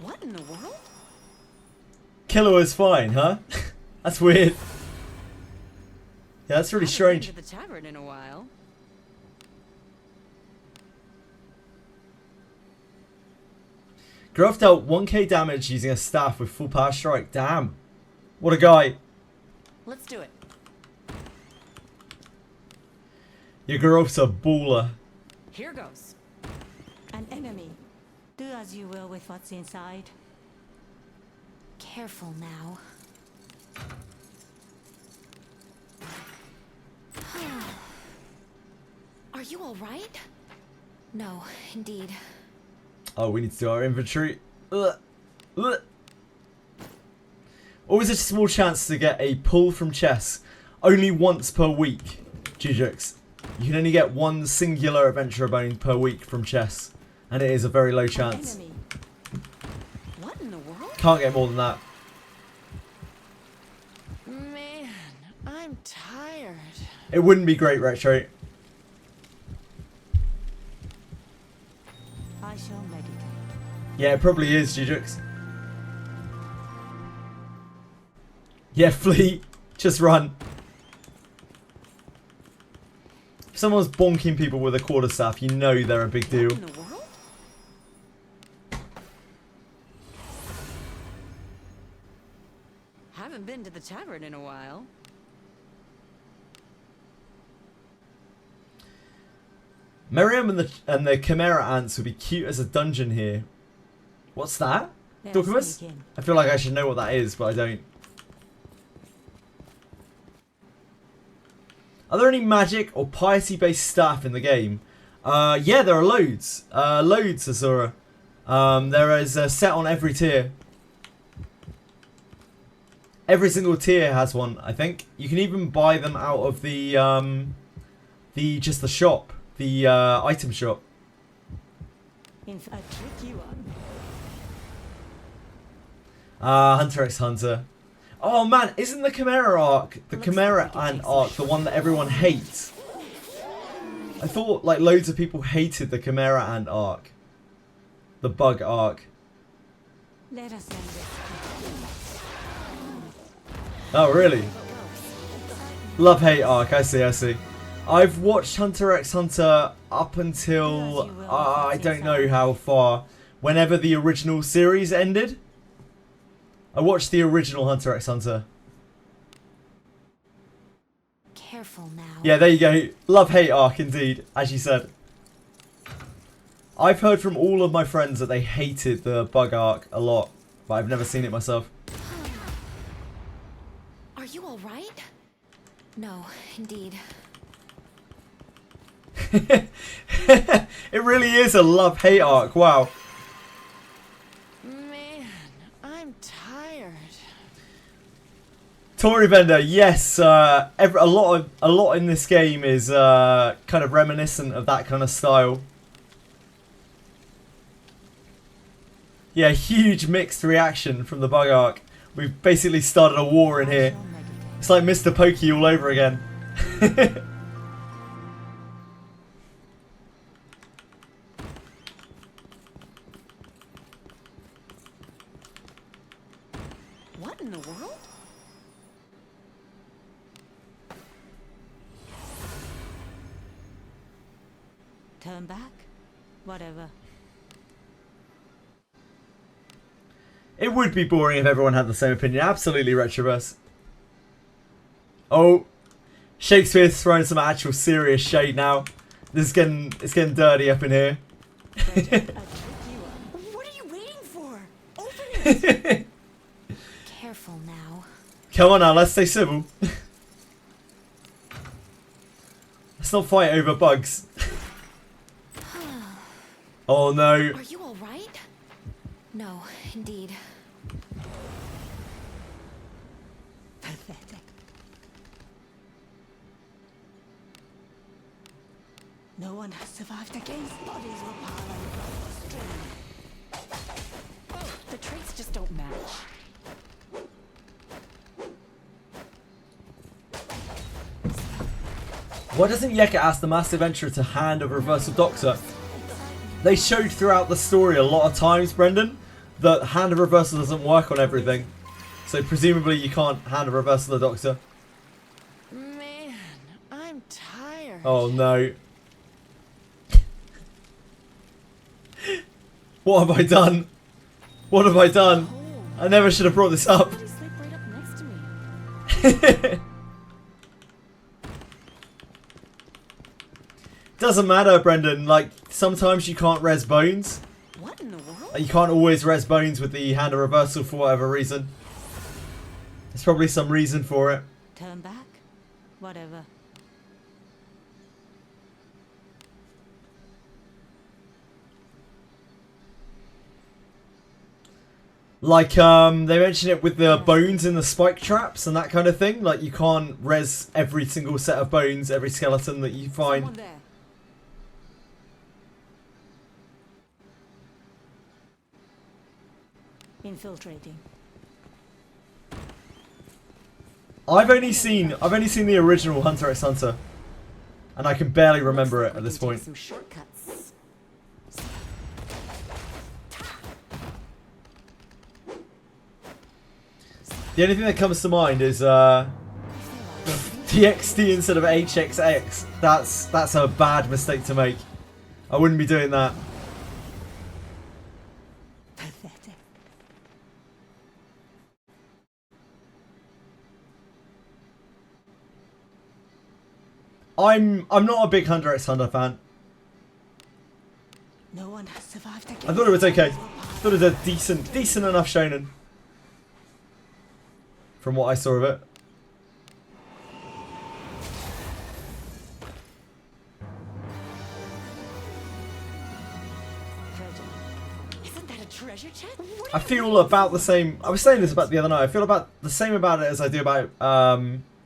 What in the world? Killer is fine, huh? That's weird. Yeah, that's really strange. Haven't been to the tavern in a while. Geralf dealt 1k damage using a staff with full power strike. Damn. What a guy. Let's do it. Your girl's a baller. Here goes. An enemy. Do as you will with what's inside. Careful now. Are you all right? No, indeed. Oh, we need to do our inventory. Ugh. Ugh. Always a small chance to get a pull from chess. Only once per week. JJWF. You can only get one singular adventurer bone per week from chess. And it is a very low chance. Enemy. What in the world? Can't get more than that. Man, I'm tired. It wouldn't be great, Retro. I shall meditate. Yeah, it probably is, JJWF. Yeah, flee. Just run. If someone's bonking people with a quarterstaff, you know they're a big deal. What in the world? Haven't been to the tavern in a while. Miriam and the Chimera ants would be cute as a dungeon here. What's that? Documus? I feel like I should know what that is, but I don't. Are there any magic or piety-based staff in the game? Yeah, there are loads. Loads, Azura. There is a set on every tier. Every single tier has one, I think. You can even buy them out of the shop, the item shop. In fact, trick you on. Hunter x Hunter. Oh man, isn't the Chimera arc, the Chimera Ant arc, the one that everyone hates? I thought like loads of people hated the Chimera Ant arc. The bug arc. Let us end this. Oh really? Love-hate arc, I see. I've watched Hunter x Hunter up until, I don't know how far, whenever the original series ended. I watched the original Hunter x Hunter. Careful now. Yeah, there you go. Love-hate arc indeed, as you said. I've heard from all of my friends that they hated the bug arc a lot, but I've never seen it myself. Are you all right? No, indeed. It really is a love-hate arc, wow. Man, I'm tired. Tory Vendor, yes, a lot in this game is kind of reminiscent of that kind of style. Yeah, huge mixed reaction from the bug arc. We've basically started a war in here. It's like Mr. Pokey all over again. What in the world? Turn back? Whatever. It would be boring if everyone had the same opinion. Absolutely, Retroverse. Oh, Shakespeare's throwing some actual serious shade now. It's getting dirty up in here. What are you waiting for? Open it! Careful now. Come on now, let's stay civil. Let's not fight over bugs. Oh no. Are you all right? No, indeed. Pathetic. No one has survived against bodies with power and string. The traits just don't match. Why doesn't Yeka ask the Master Adventurer to hand a Reversal Doctor? They showed throughout the story a lot of times, Brendan, that hand of reversal doesn't work on everything. So presumably you can't hand a reversal the Doctor. Man, I'm tired. Oh no. What have I done? What have I done? I never should have brought this up. Somebody sleep right up next to me. Doesn't matter, Brendan. Like, sometimes you can't res bones. What in the world? You can't always res bones with the hand of reversal for whatever reason. There's probably some reason for it. Turn back? Whatever. Like, they mention it with the bones in the spike traps and that kind of thing. Like, you can't res every single set of bones, every skeleton that you Someone find. there. Infiltrating. I've only seen the original Hunter x Hunter, and I can barely remember it at this point. Some shortcuts. The only thing that comes to mind is TXT instead of HXX. That's a bad mistake to make. I wouldn't be doing that. Pathetic. I'm not a big Hunter x Hunter fan. No one has survived again. I thought it was okay. I thought it was a decent enough shonen. From what I saw of it. Isn't that a treasure chest? I feel about the same. I was saying this about the other night. I feel about the same about it as I do about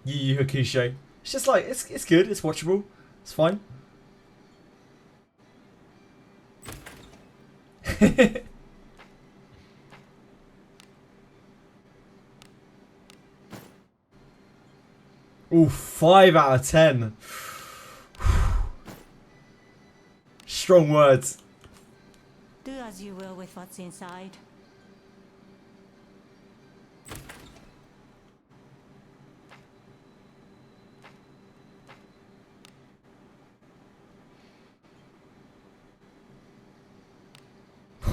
Yu Yu Hakusho. It's just like it's good. It's watchable. It's fine. Ooh, 5 out of 10. Strong words. Do as you will with what's inside.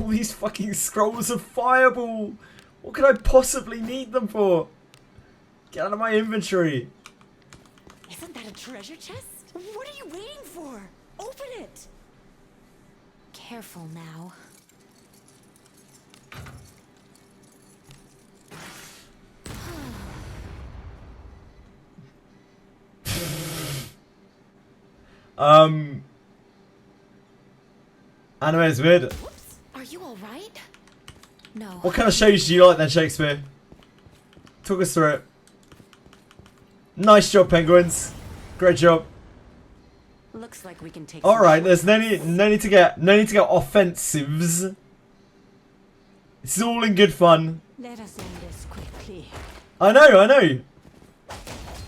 All these fucking scrolls of fireball. What could I possibly need them for? Get out of my inventory. Isn't that a treasure chest? What are you waiting for? Open it! Careful now. Anime is weird. Whoops. Are you alright? No. What kind of shows do you like then, Shakespeare? Talk us through it. Nice job, penguins. Great job. Looks like we can take. All right, there's no need to get offensives. It's all in good fun. Let us end this quickly. I know.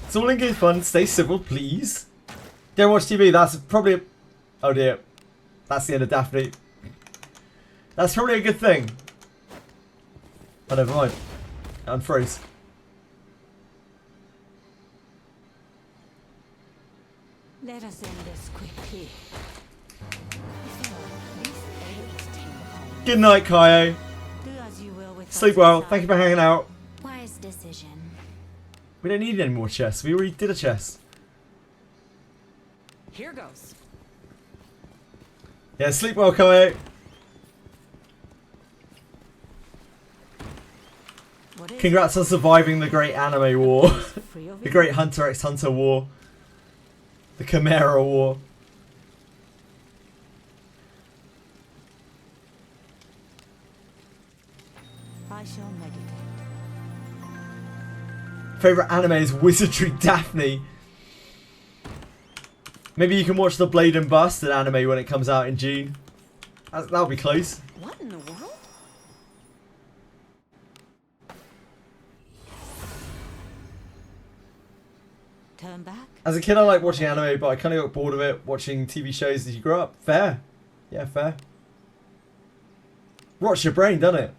It's all in good fun. Stay civil, please. Don't watch TV. That's probably. Oh dear. That's the end of Daphne. That's probably a good thing. Oh, never mind. Unfroze. Let us end this quickly. Good night, Kaio. Do as you will with Sleep well. Thank you for hanging out. Wise decision. We don't need any more chests. We already did a chest. Here goes. Yeah, sleep well, Kaio. Congrats on surviving the great anime war. The great Hunter x Hunter war. The Chimera war. I shall meditate. Favorite anime is Wizardry Daphne. Maybe you can watch the Blade and Bastard anime when it comes out in June. That'll be close. What in the world? Turn back. As a kid, I liked watching anime, but I kind of got bored of it watching TV shows as you grow up. Fair. Yeah, fair. Rots your brain, doesn't it?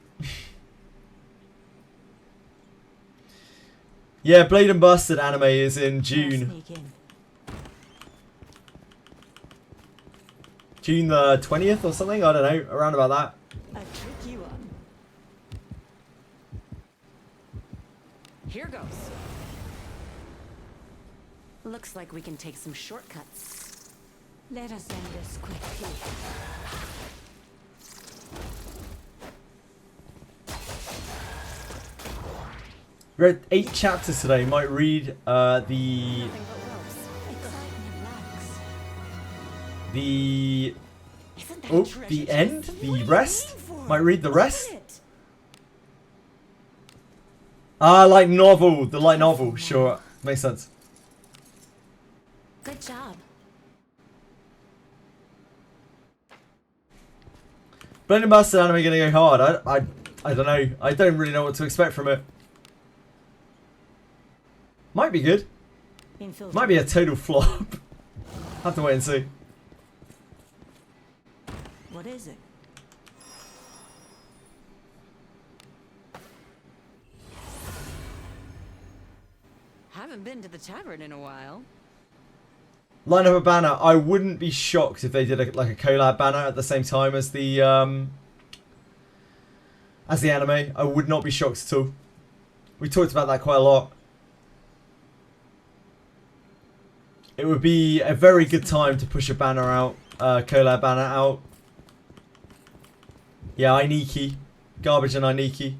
Yeah, Blade and Bastard anime is in June. June the 20th or something? I don't know. Around about that. A tricky one. Here goes. Looks like we can take some shortcuts. Let us end this quickly. Read 8 chapters today. Might read the Nothing but ropes. Excitement lacks. the Isn't that oh treasure the chest? end, What the are you rest. waiting for? Might read the rest. Open it. Ah, light novel. The light novel. Sure, makes sense. Good job. Blending Bastard anime gonna go hard. I don't know. I don't really know what to expect from it. Might be good. Infiltrate. Might be a total flop. Have to wait and see. What is it? Haven't been to the tavern in a while. Line up a banner. I wouldn't be shocked if they did like a collab banner at the same time as the anime. I would not be shocked at all. We talked about that quite a lot. It would be a very good time to push a banner out, collab banner out. Yeah, Ainiki. Garbage and Ainiki.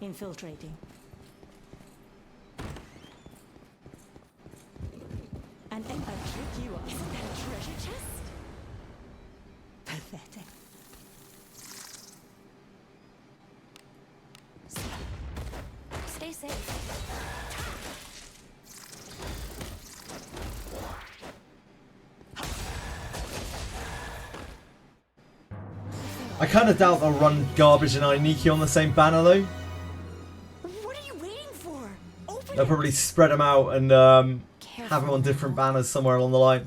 Infiltrating. And I trick you up. Isn't that a treasure chest? Pathetic. Stay safe. I kind of doubt they'll run Garbage and Ainiki on the same banner though. What are you waiting for? Open They'll it. probably spread them out and have them on different banners somewhere along the line.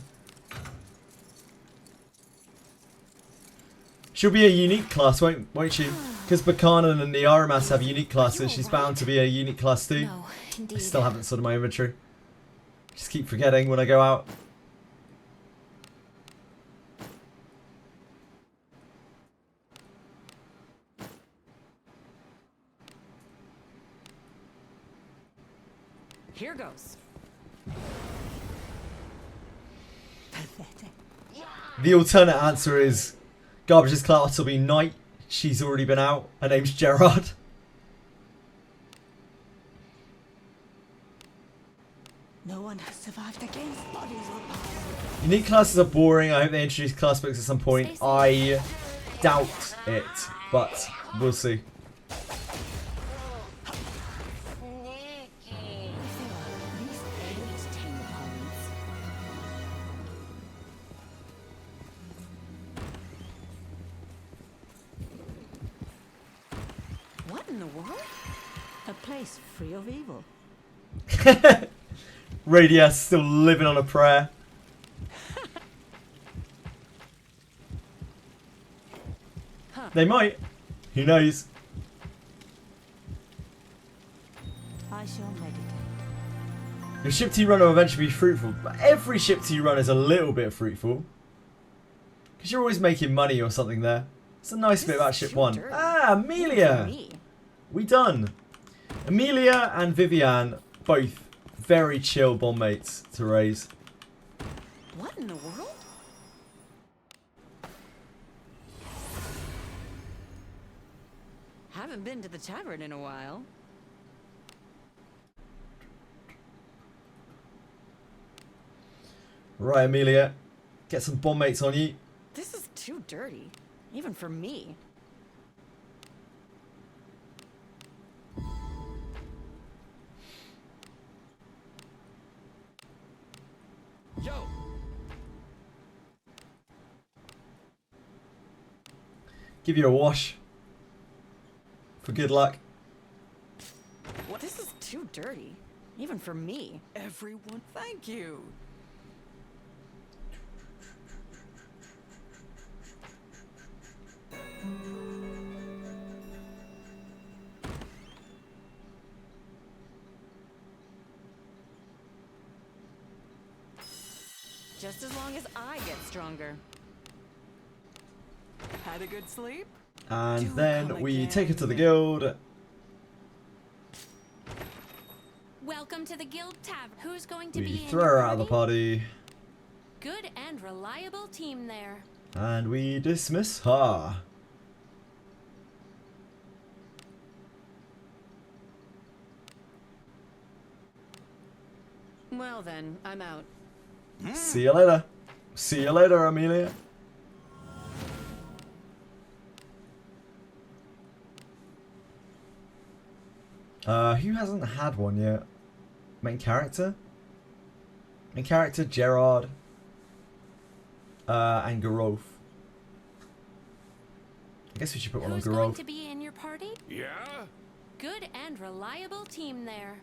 She'll be a unique class, won't she? Because Buchanan and the Aramas have unique classes. She's bound to be a unique class too. No, I indeed. still haven't sorted my inventory. Just keep forgetting when I go out. Here goes. Pathetic. The alternate answer is Garbage's class will be Knight. She's already been out. Her name's Gerard. No one has survived against bodies or power. Unique classes are boring. I hope they introduce class books at some point. I doubt it, but we'll see. What in the world? A place free of evil. Radius still living on a prayer. They might. Who knows? I shall meditate. Your ship T run will eventually be fruitful, but every ship T run is a little bit fruitful. Because you're always making money or something there. It's a nice bit about ship 1. Ah, Amelia! We done. Amelia and Vivian, both very chill bomb mates to raise. What in the world? Haven't been to the tavern in a while. Right, Amelia. Get some bomb mates on you. This is too dirty, even for me. Yo! Give you a wash. For good luck. What? This is too dirty, even for me. Everyone, thank you. Just as long as I get stronger. Had a good sleep? And Do then come we take her to the again. guild. Welcome Welcome to the Guild Tavern. Who's going to We be in throw your her out of the party? party. Good and reliable team there. And we dismiss her. Well then, I'm out. See you later. See you later, Amelia. Who hasn't had one yet? Main character? Main character, Gerard. And Garov. I guess we should put one on Who's going Garov. to be in your party? Yeah? Good and reliable team there.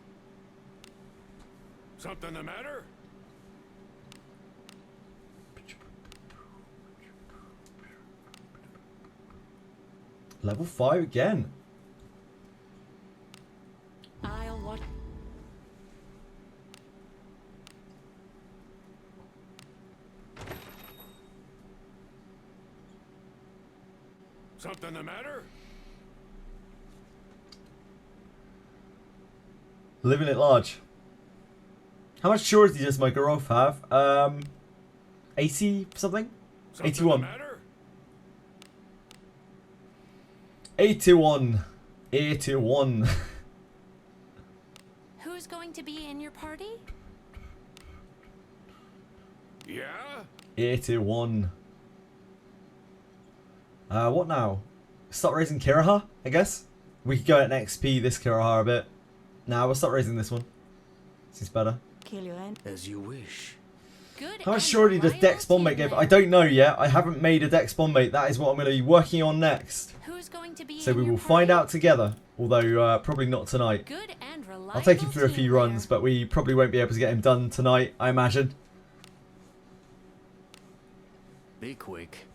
Something the matter? Level 5 again. I'll watch. Something the matter? Living it large. How much surety does my Garov have? 80 something? Something 81. the matter? 81. 81. Who's going to be in your party? Yeah? 81. What now? Start raising Kiraha, I guess? We could go at an XP this Kiraha a bit. Nah, we'll start raising this one. Seems better. Kill your end. As you wish. Good How much and surety does reliable Dex Bomb Mate team give? there. I don't know yet. I haven't made a Dex Bomb Mate. That is what I'm going to be working on next. Who's going to be So in we your will find party? out together. Although, probably not tonight. Good and reliable I'll take him through a team few there. runs, but we probably won't be able to get him done tonight, I imagine. Be quick.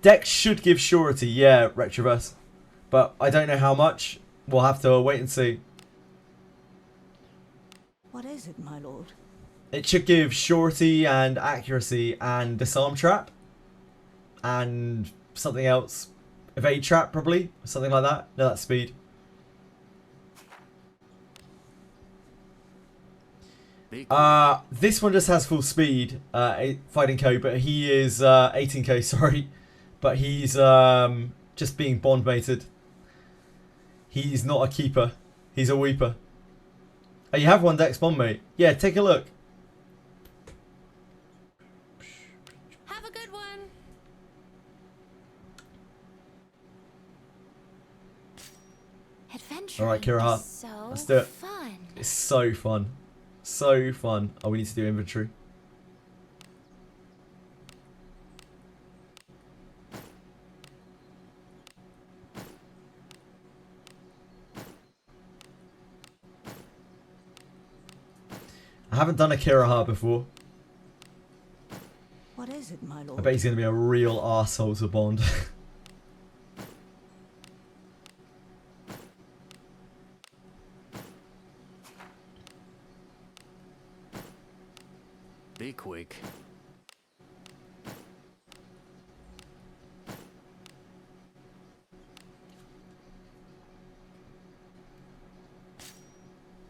Dex should give surety, yeah, Retroverse. But I don't know how much. We'll have to wait and see. What is it, my lord? It should give surety and accuracy and disarm trap. And something else. Evade trap, probably. Something like that. No, that's speed. Be quick. This one just has full speed, fighting code, but he is 18k, sorry. But he's just being bond mated. He's not a keeper. He's a weeper. Oh, you have one Dex Bond Mate. Yeah, take a look. Have a good one. Adventure. All right, Kira, So let's do it. Fun. It's so fun. So fun. Oh, we need to do inventory. I haven't done a Kiraha before. What is it, my I lord? bet he's going to be a real arsehole to bond. Be quick.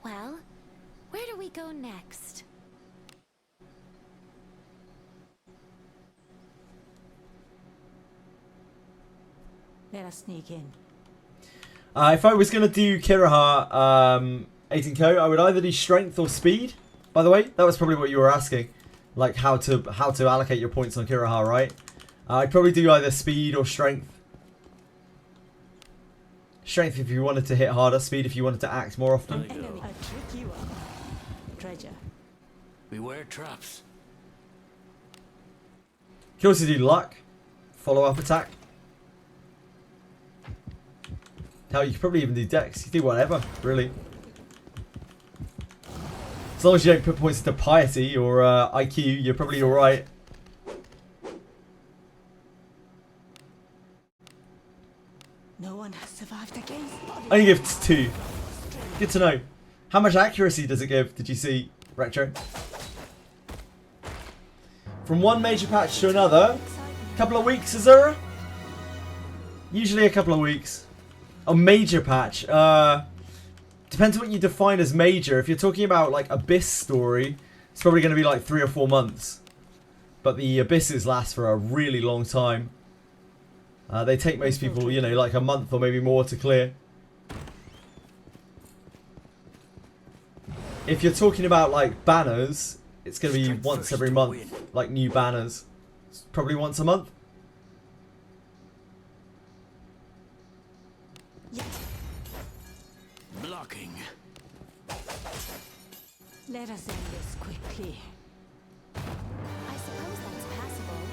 Well, where do we go next? Let us sneak in. If I was going to do Kiraha 18ko, I would either do strength or speed. By the way, that was probably what you were asking. Like how to allocate your points on Kiraha, right? I'd probably do either speed or strength. Strength if you wanted to hit harder, speed if you wanted to act more often. I Enemy, go. I trick you up. Treasure. Beware traps. You can also do luck, follow-up attack. Hell, you could probably even do dex. You can do whatever, really. As long as you don't put points into piety or IQ, you're probably alright. No one has survived against bodies. Only gives 2. Good to know. How much accuracy does it give? Did you see, Retro? From one major patch to another. Couple of weeks, Azura? Usually a couple of weeks. A major patch. Depends what you define as major. If you're talking about like Abyss story, it's probably going to be like 3 or 4 months. But the Abysses last for a really long time. They take most people, you know, like a month or maybe more to clear. If you're talking about like banners, it's going to be once every month, like new banners. Probably once a month. Blocking. Let us end this quickly. I suppose that's passable.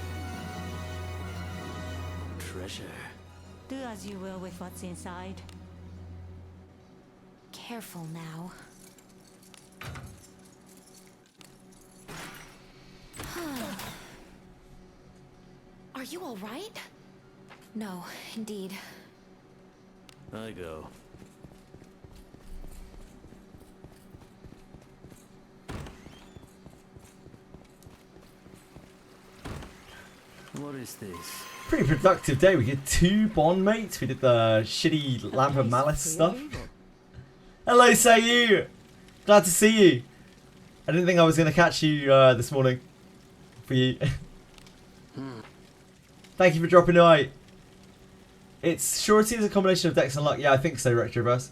Treasure. Do as you will with what's inside. Careful now. Are you all right? No, indeed. I go. What is this? Pretty productive day. We did 2 bond mates. We did the shitty Lamp of Malice stuff. Hello, Sayu. Glad to see you. I didn't think I was going to catch you this morning. For you. Thank you for dropping by. It's surety is a combination of dex and luck. Yeah, I think so, Retroverse.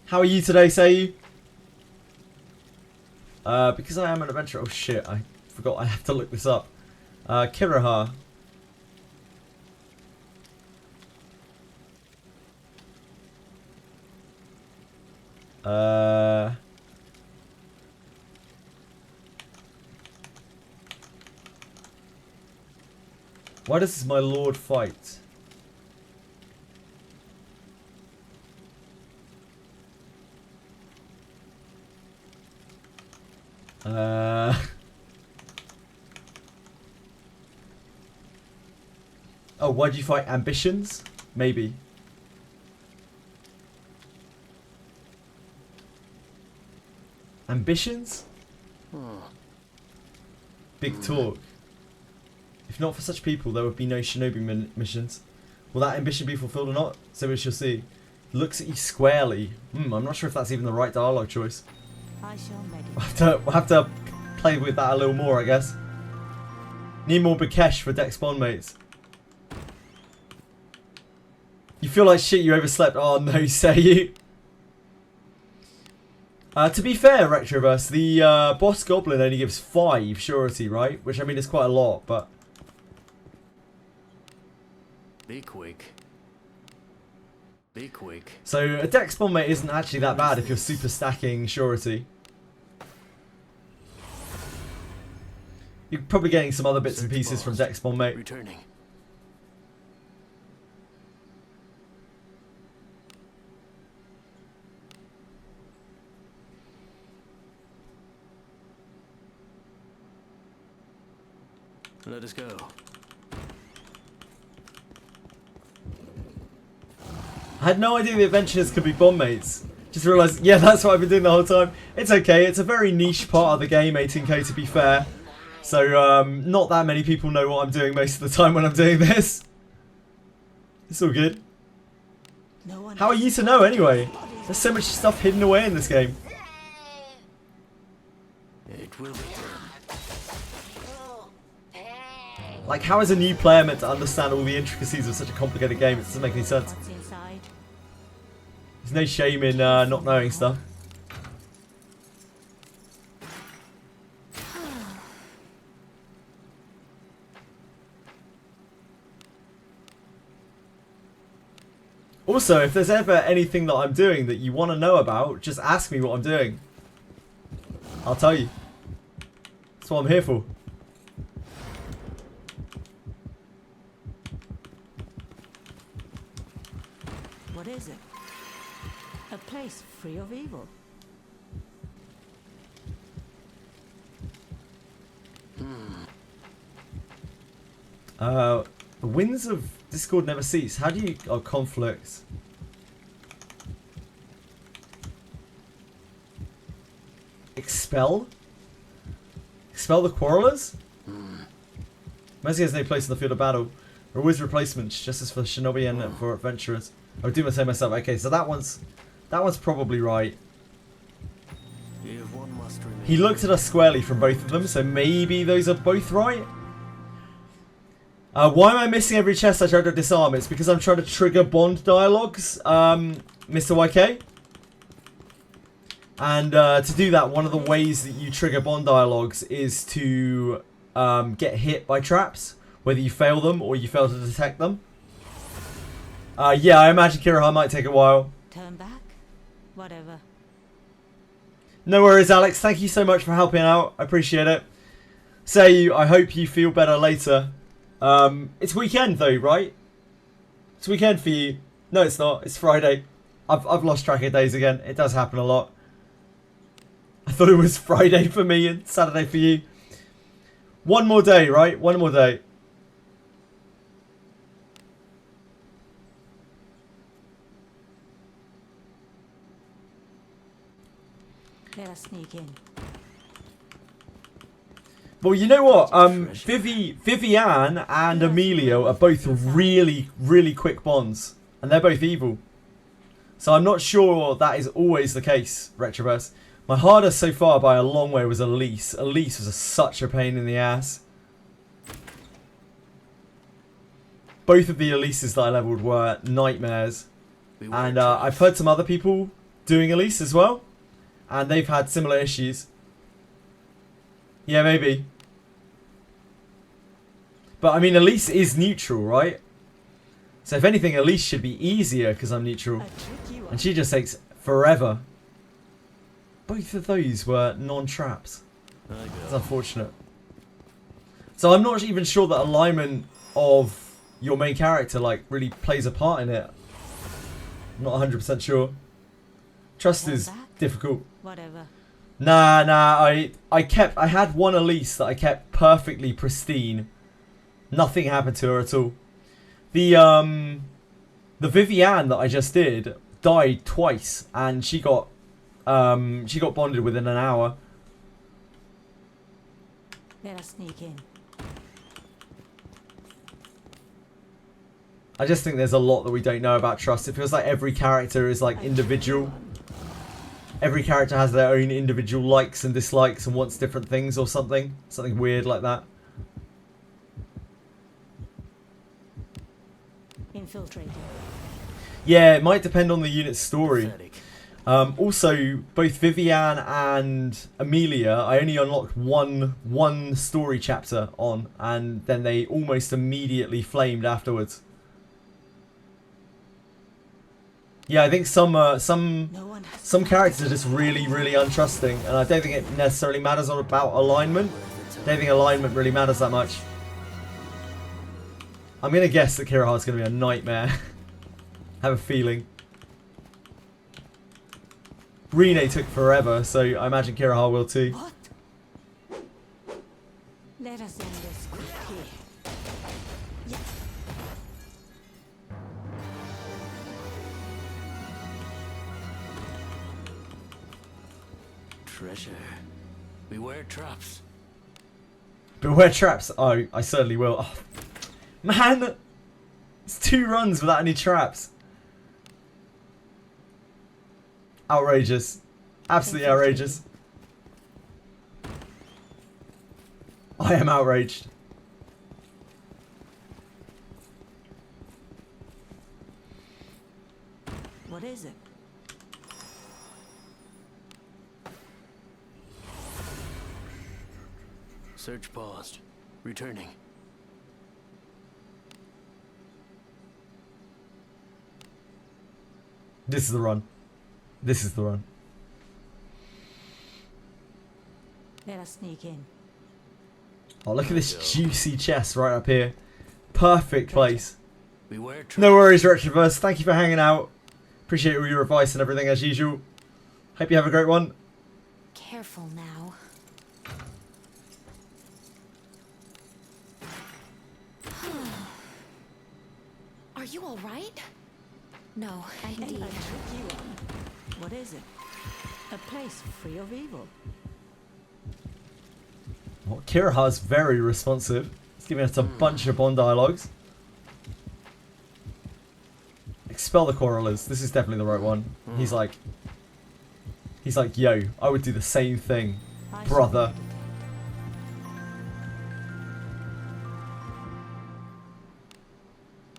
How are you today, Sayu? Because I am an adventurer. Oh shit, I forgot I have to look this up. Kiraha. Why does my lord fight? Oh, why'd you fight ambitions? Maybe. Ambitions? Big talk. If not for such people, there would be no shinobi missions. Will that ambition be fulfilled or not? So we shall see. Looks at you squarely. I'm not sure if that's even the right dialogue choice. I shall meditate. We'll have to play with that a little more, I guess. Need more Bakesh for Dex Bond mates. You feel like shit you overslept. Oh no, say you. To be fair, Retroverse, the boss goblin only gives 5 surety, right? Which I mean is quite a lot, but... Be quick. Be quick. So a Dex Bond mate isn't actually that bad if you're super stacking surety. You're probably getting some other bits and pieces from Dex Bond mate. Returning. Let us go. I had no idea the adventurers could be bond mates. Just realised, yeah, that's what I've been doing the whole time. It's okay, it's a very niche part of the game, 18k to be fair. So, not that many people know what I'm doing most of the time when I'm doing this. It's all good. How are you to know anyway? There's so much stuff hidden away in this game. It will be. Like, how is a new player meant to understand all the intricacies of such a complicated game? It doesn't make any sense. There's no shame in not knowing stuff. Also, if there's ever anything that I'm doing that you want to know about, just ask me what I'm doing. I'll tell you. That's what I'm here for. What is it? A place free of evil. The winds of discord never cease. How do you... Oh, conflicts. Expel? Expel the quarrelers? Mercy has no place in the field of battle. There are always replacements, just as for shinobi and for adventurers. I'll do the myself. Okay, so that one's probably right. If one must remain. He looked at us squarely from both of them, so maybe those are both right. Why am I missing every chest I try to disarm? It's because I'm trying to trigger bond dialogues, Mr. YK. And to do that, one of the ways that you trigger bond dialogues is to get hit by traps, whether you fail them or you fail to detect them. Yeah, I imagine Kiraha might take a while. Turn back? Whatever. No worries, Alex. Thank you so much for helping out. I appreciate it. Say, I hope you feel better later. It's weekend though, right? It's weekend for you. No, it's not. It's Friday. I've lost track of days again. It does happen a lot. I thought it was Friday for me and Saturday for you. One more day, right? One more day. Let us sneak in. Well, you know what? Vivian and Emilio are both really, really quick bonds. And they're both evil. So I'm not sure that is always the case, Retroverse. My hardest so far by a long way was Elise. Elise was such a pain in the ass. Both of the Elises that I leveled were nightmares. And I've heard some other people doing Elise as well. And they've had similar issues. Yeah, maybe. But I mean, Elise is neutral, right? So if anything, Elise should be easier because I'm neutral. And she just takes forever. Both of those were non-traps. It's unfortunate. So I'm not even sure that alignment of your main character like really plays a part in it. I'm not 100% sure. Trust is difficult. Whatever. Nah, I had one Elise that I kept perfectly pristine. Nothing happened to her at all. The Vivian that I just did died twice and she got bonded within an hour. Let us sneak in. I just think there's a lot that we don't know about trust. It feels like every character is like individual. Every character has their own individual likes and dislikes and wants different things or something. Something weird like that. Infiltrated. Yeah, it might depend on the unit's story. Also, both Vivian and Amelia, I only unlocked one story chapter on, and then they almost immediately flamed afterwards. Yeah, I think some characters are just really, really untrusting, and I don't think it necessarily matters about alignment. I don't think alignment really matters that much. I'm gonna guess that Kiraha's gonna be a nightmare. I have a feeling. Rene took forever, so I imagine Kiraha will too. What? Let us end this quick here. Yeah. Treasure. Beware traps. Beware traps. Oh, I certainly will. Oh, man! It's 2 runs without any traps. Outrageous. Absolutely outrageous. I am outraged. What is it? Search paused. Returning. This is the run. This is the run. Let us sneak in. Oh, look at this juicy chest right up here. Perfect place. Beware traps. No worries, Retroverse. Thank you for hanging out. Appreciate all your advice and everything as usual. Hope you have a great one. Careful now. Are you all right? No, indeed. What is it? A place free of evil. Well, Kiraha's very responsive. It's giving us a bunch of bond dialogues. spell the coral is. This is definitely the right one. He's like, yo, I would do the same thing, brother.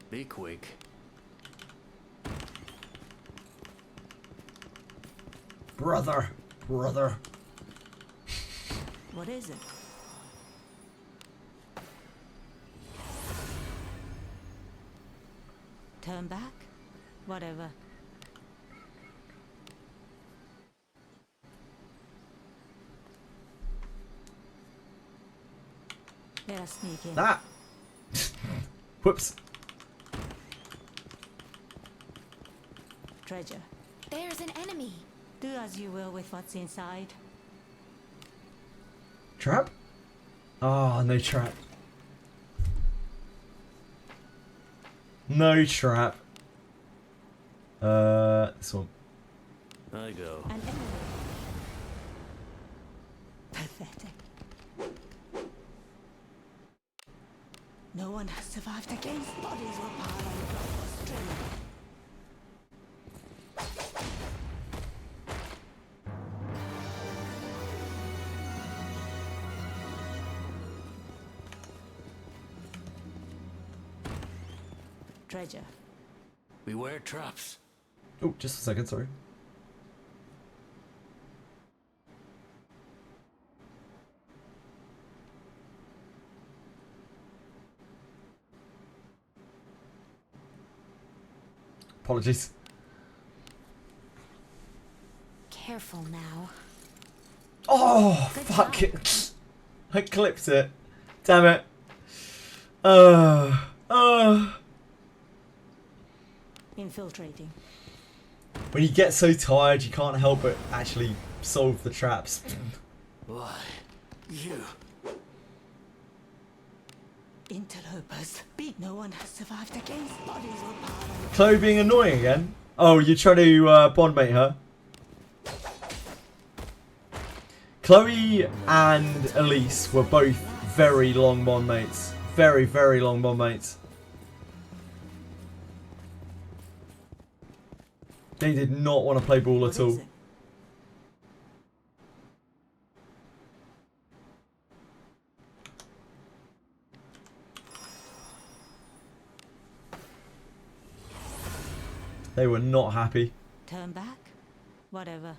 Be quick. Brother. What is it? Turn back? Whatever. Let us sneak in. That. Whoops. Treasure. There's an enemy. Do as you will with what's inside. Trap? Oh, no trap. No trap. This one. I go. An enemy. Pathetic. No one has survived against bodies were piled on the string. Treasure. Beware traps. Oh, just a second, sorry. Apologies. Careful now. Oh, Good fuck job. it. I clipped it. Damn it. Infiltrating. When you get so tired, you can't help but actually solve the traps. Why? You. Interlopers. Beat. No one has survived against bodies were piled on. Chloe being annoying again? Oh, you're trying to bondmate her? Chloe and Elise were both very long bondmates. Very, very long bondmates. They did not want to play ball at all. They were not happy. Turn back? Whatever.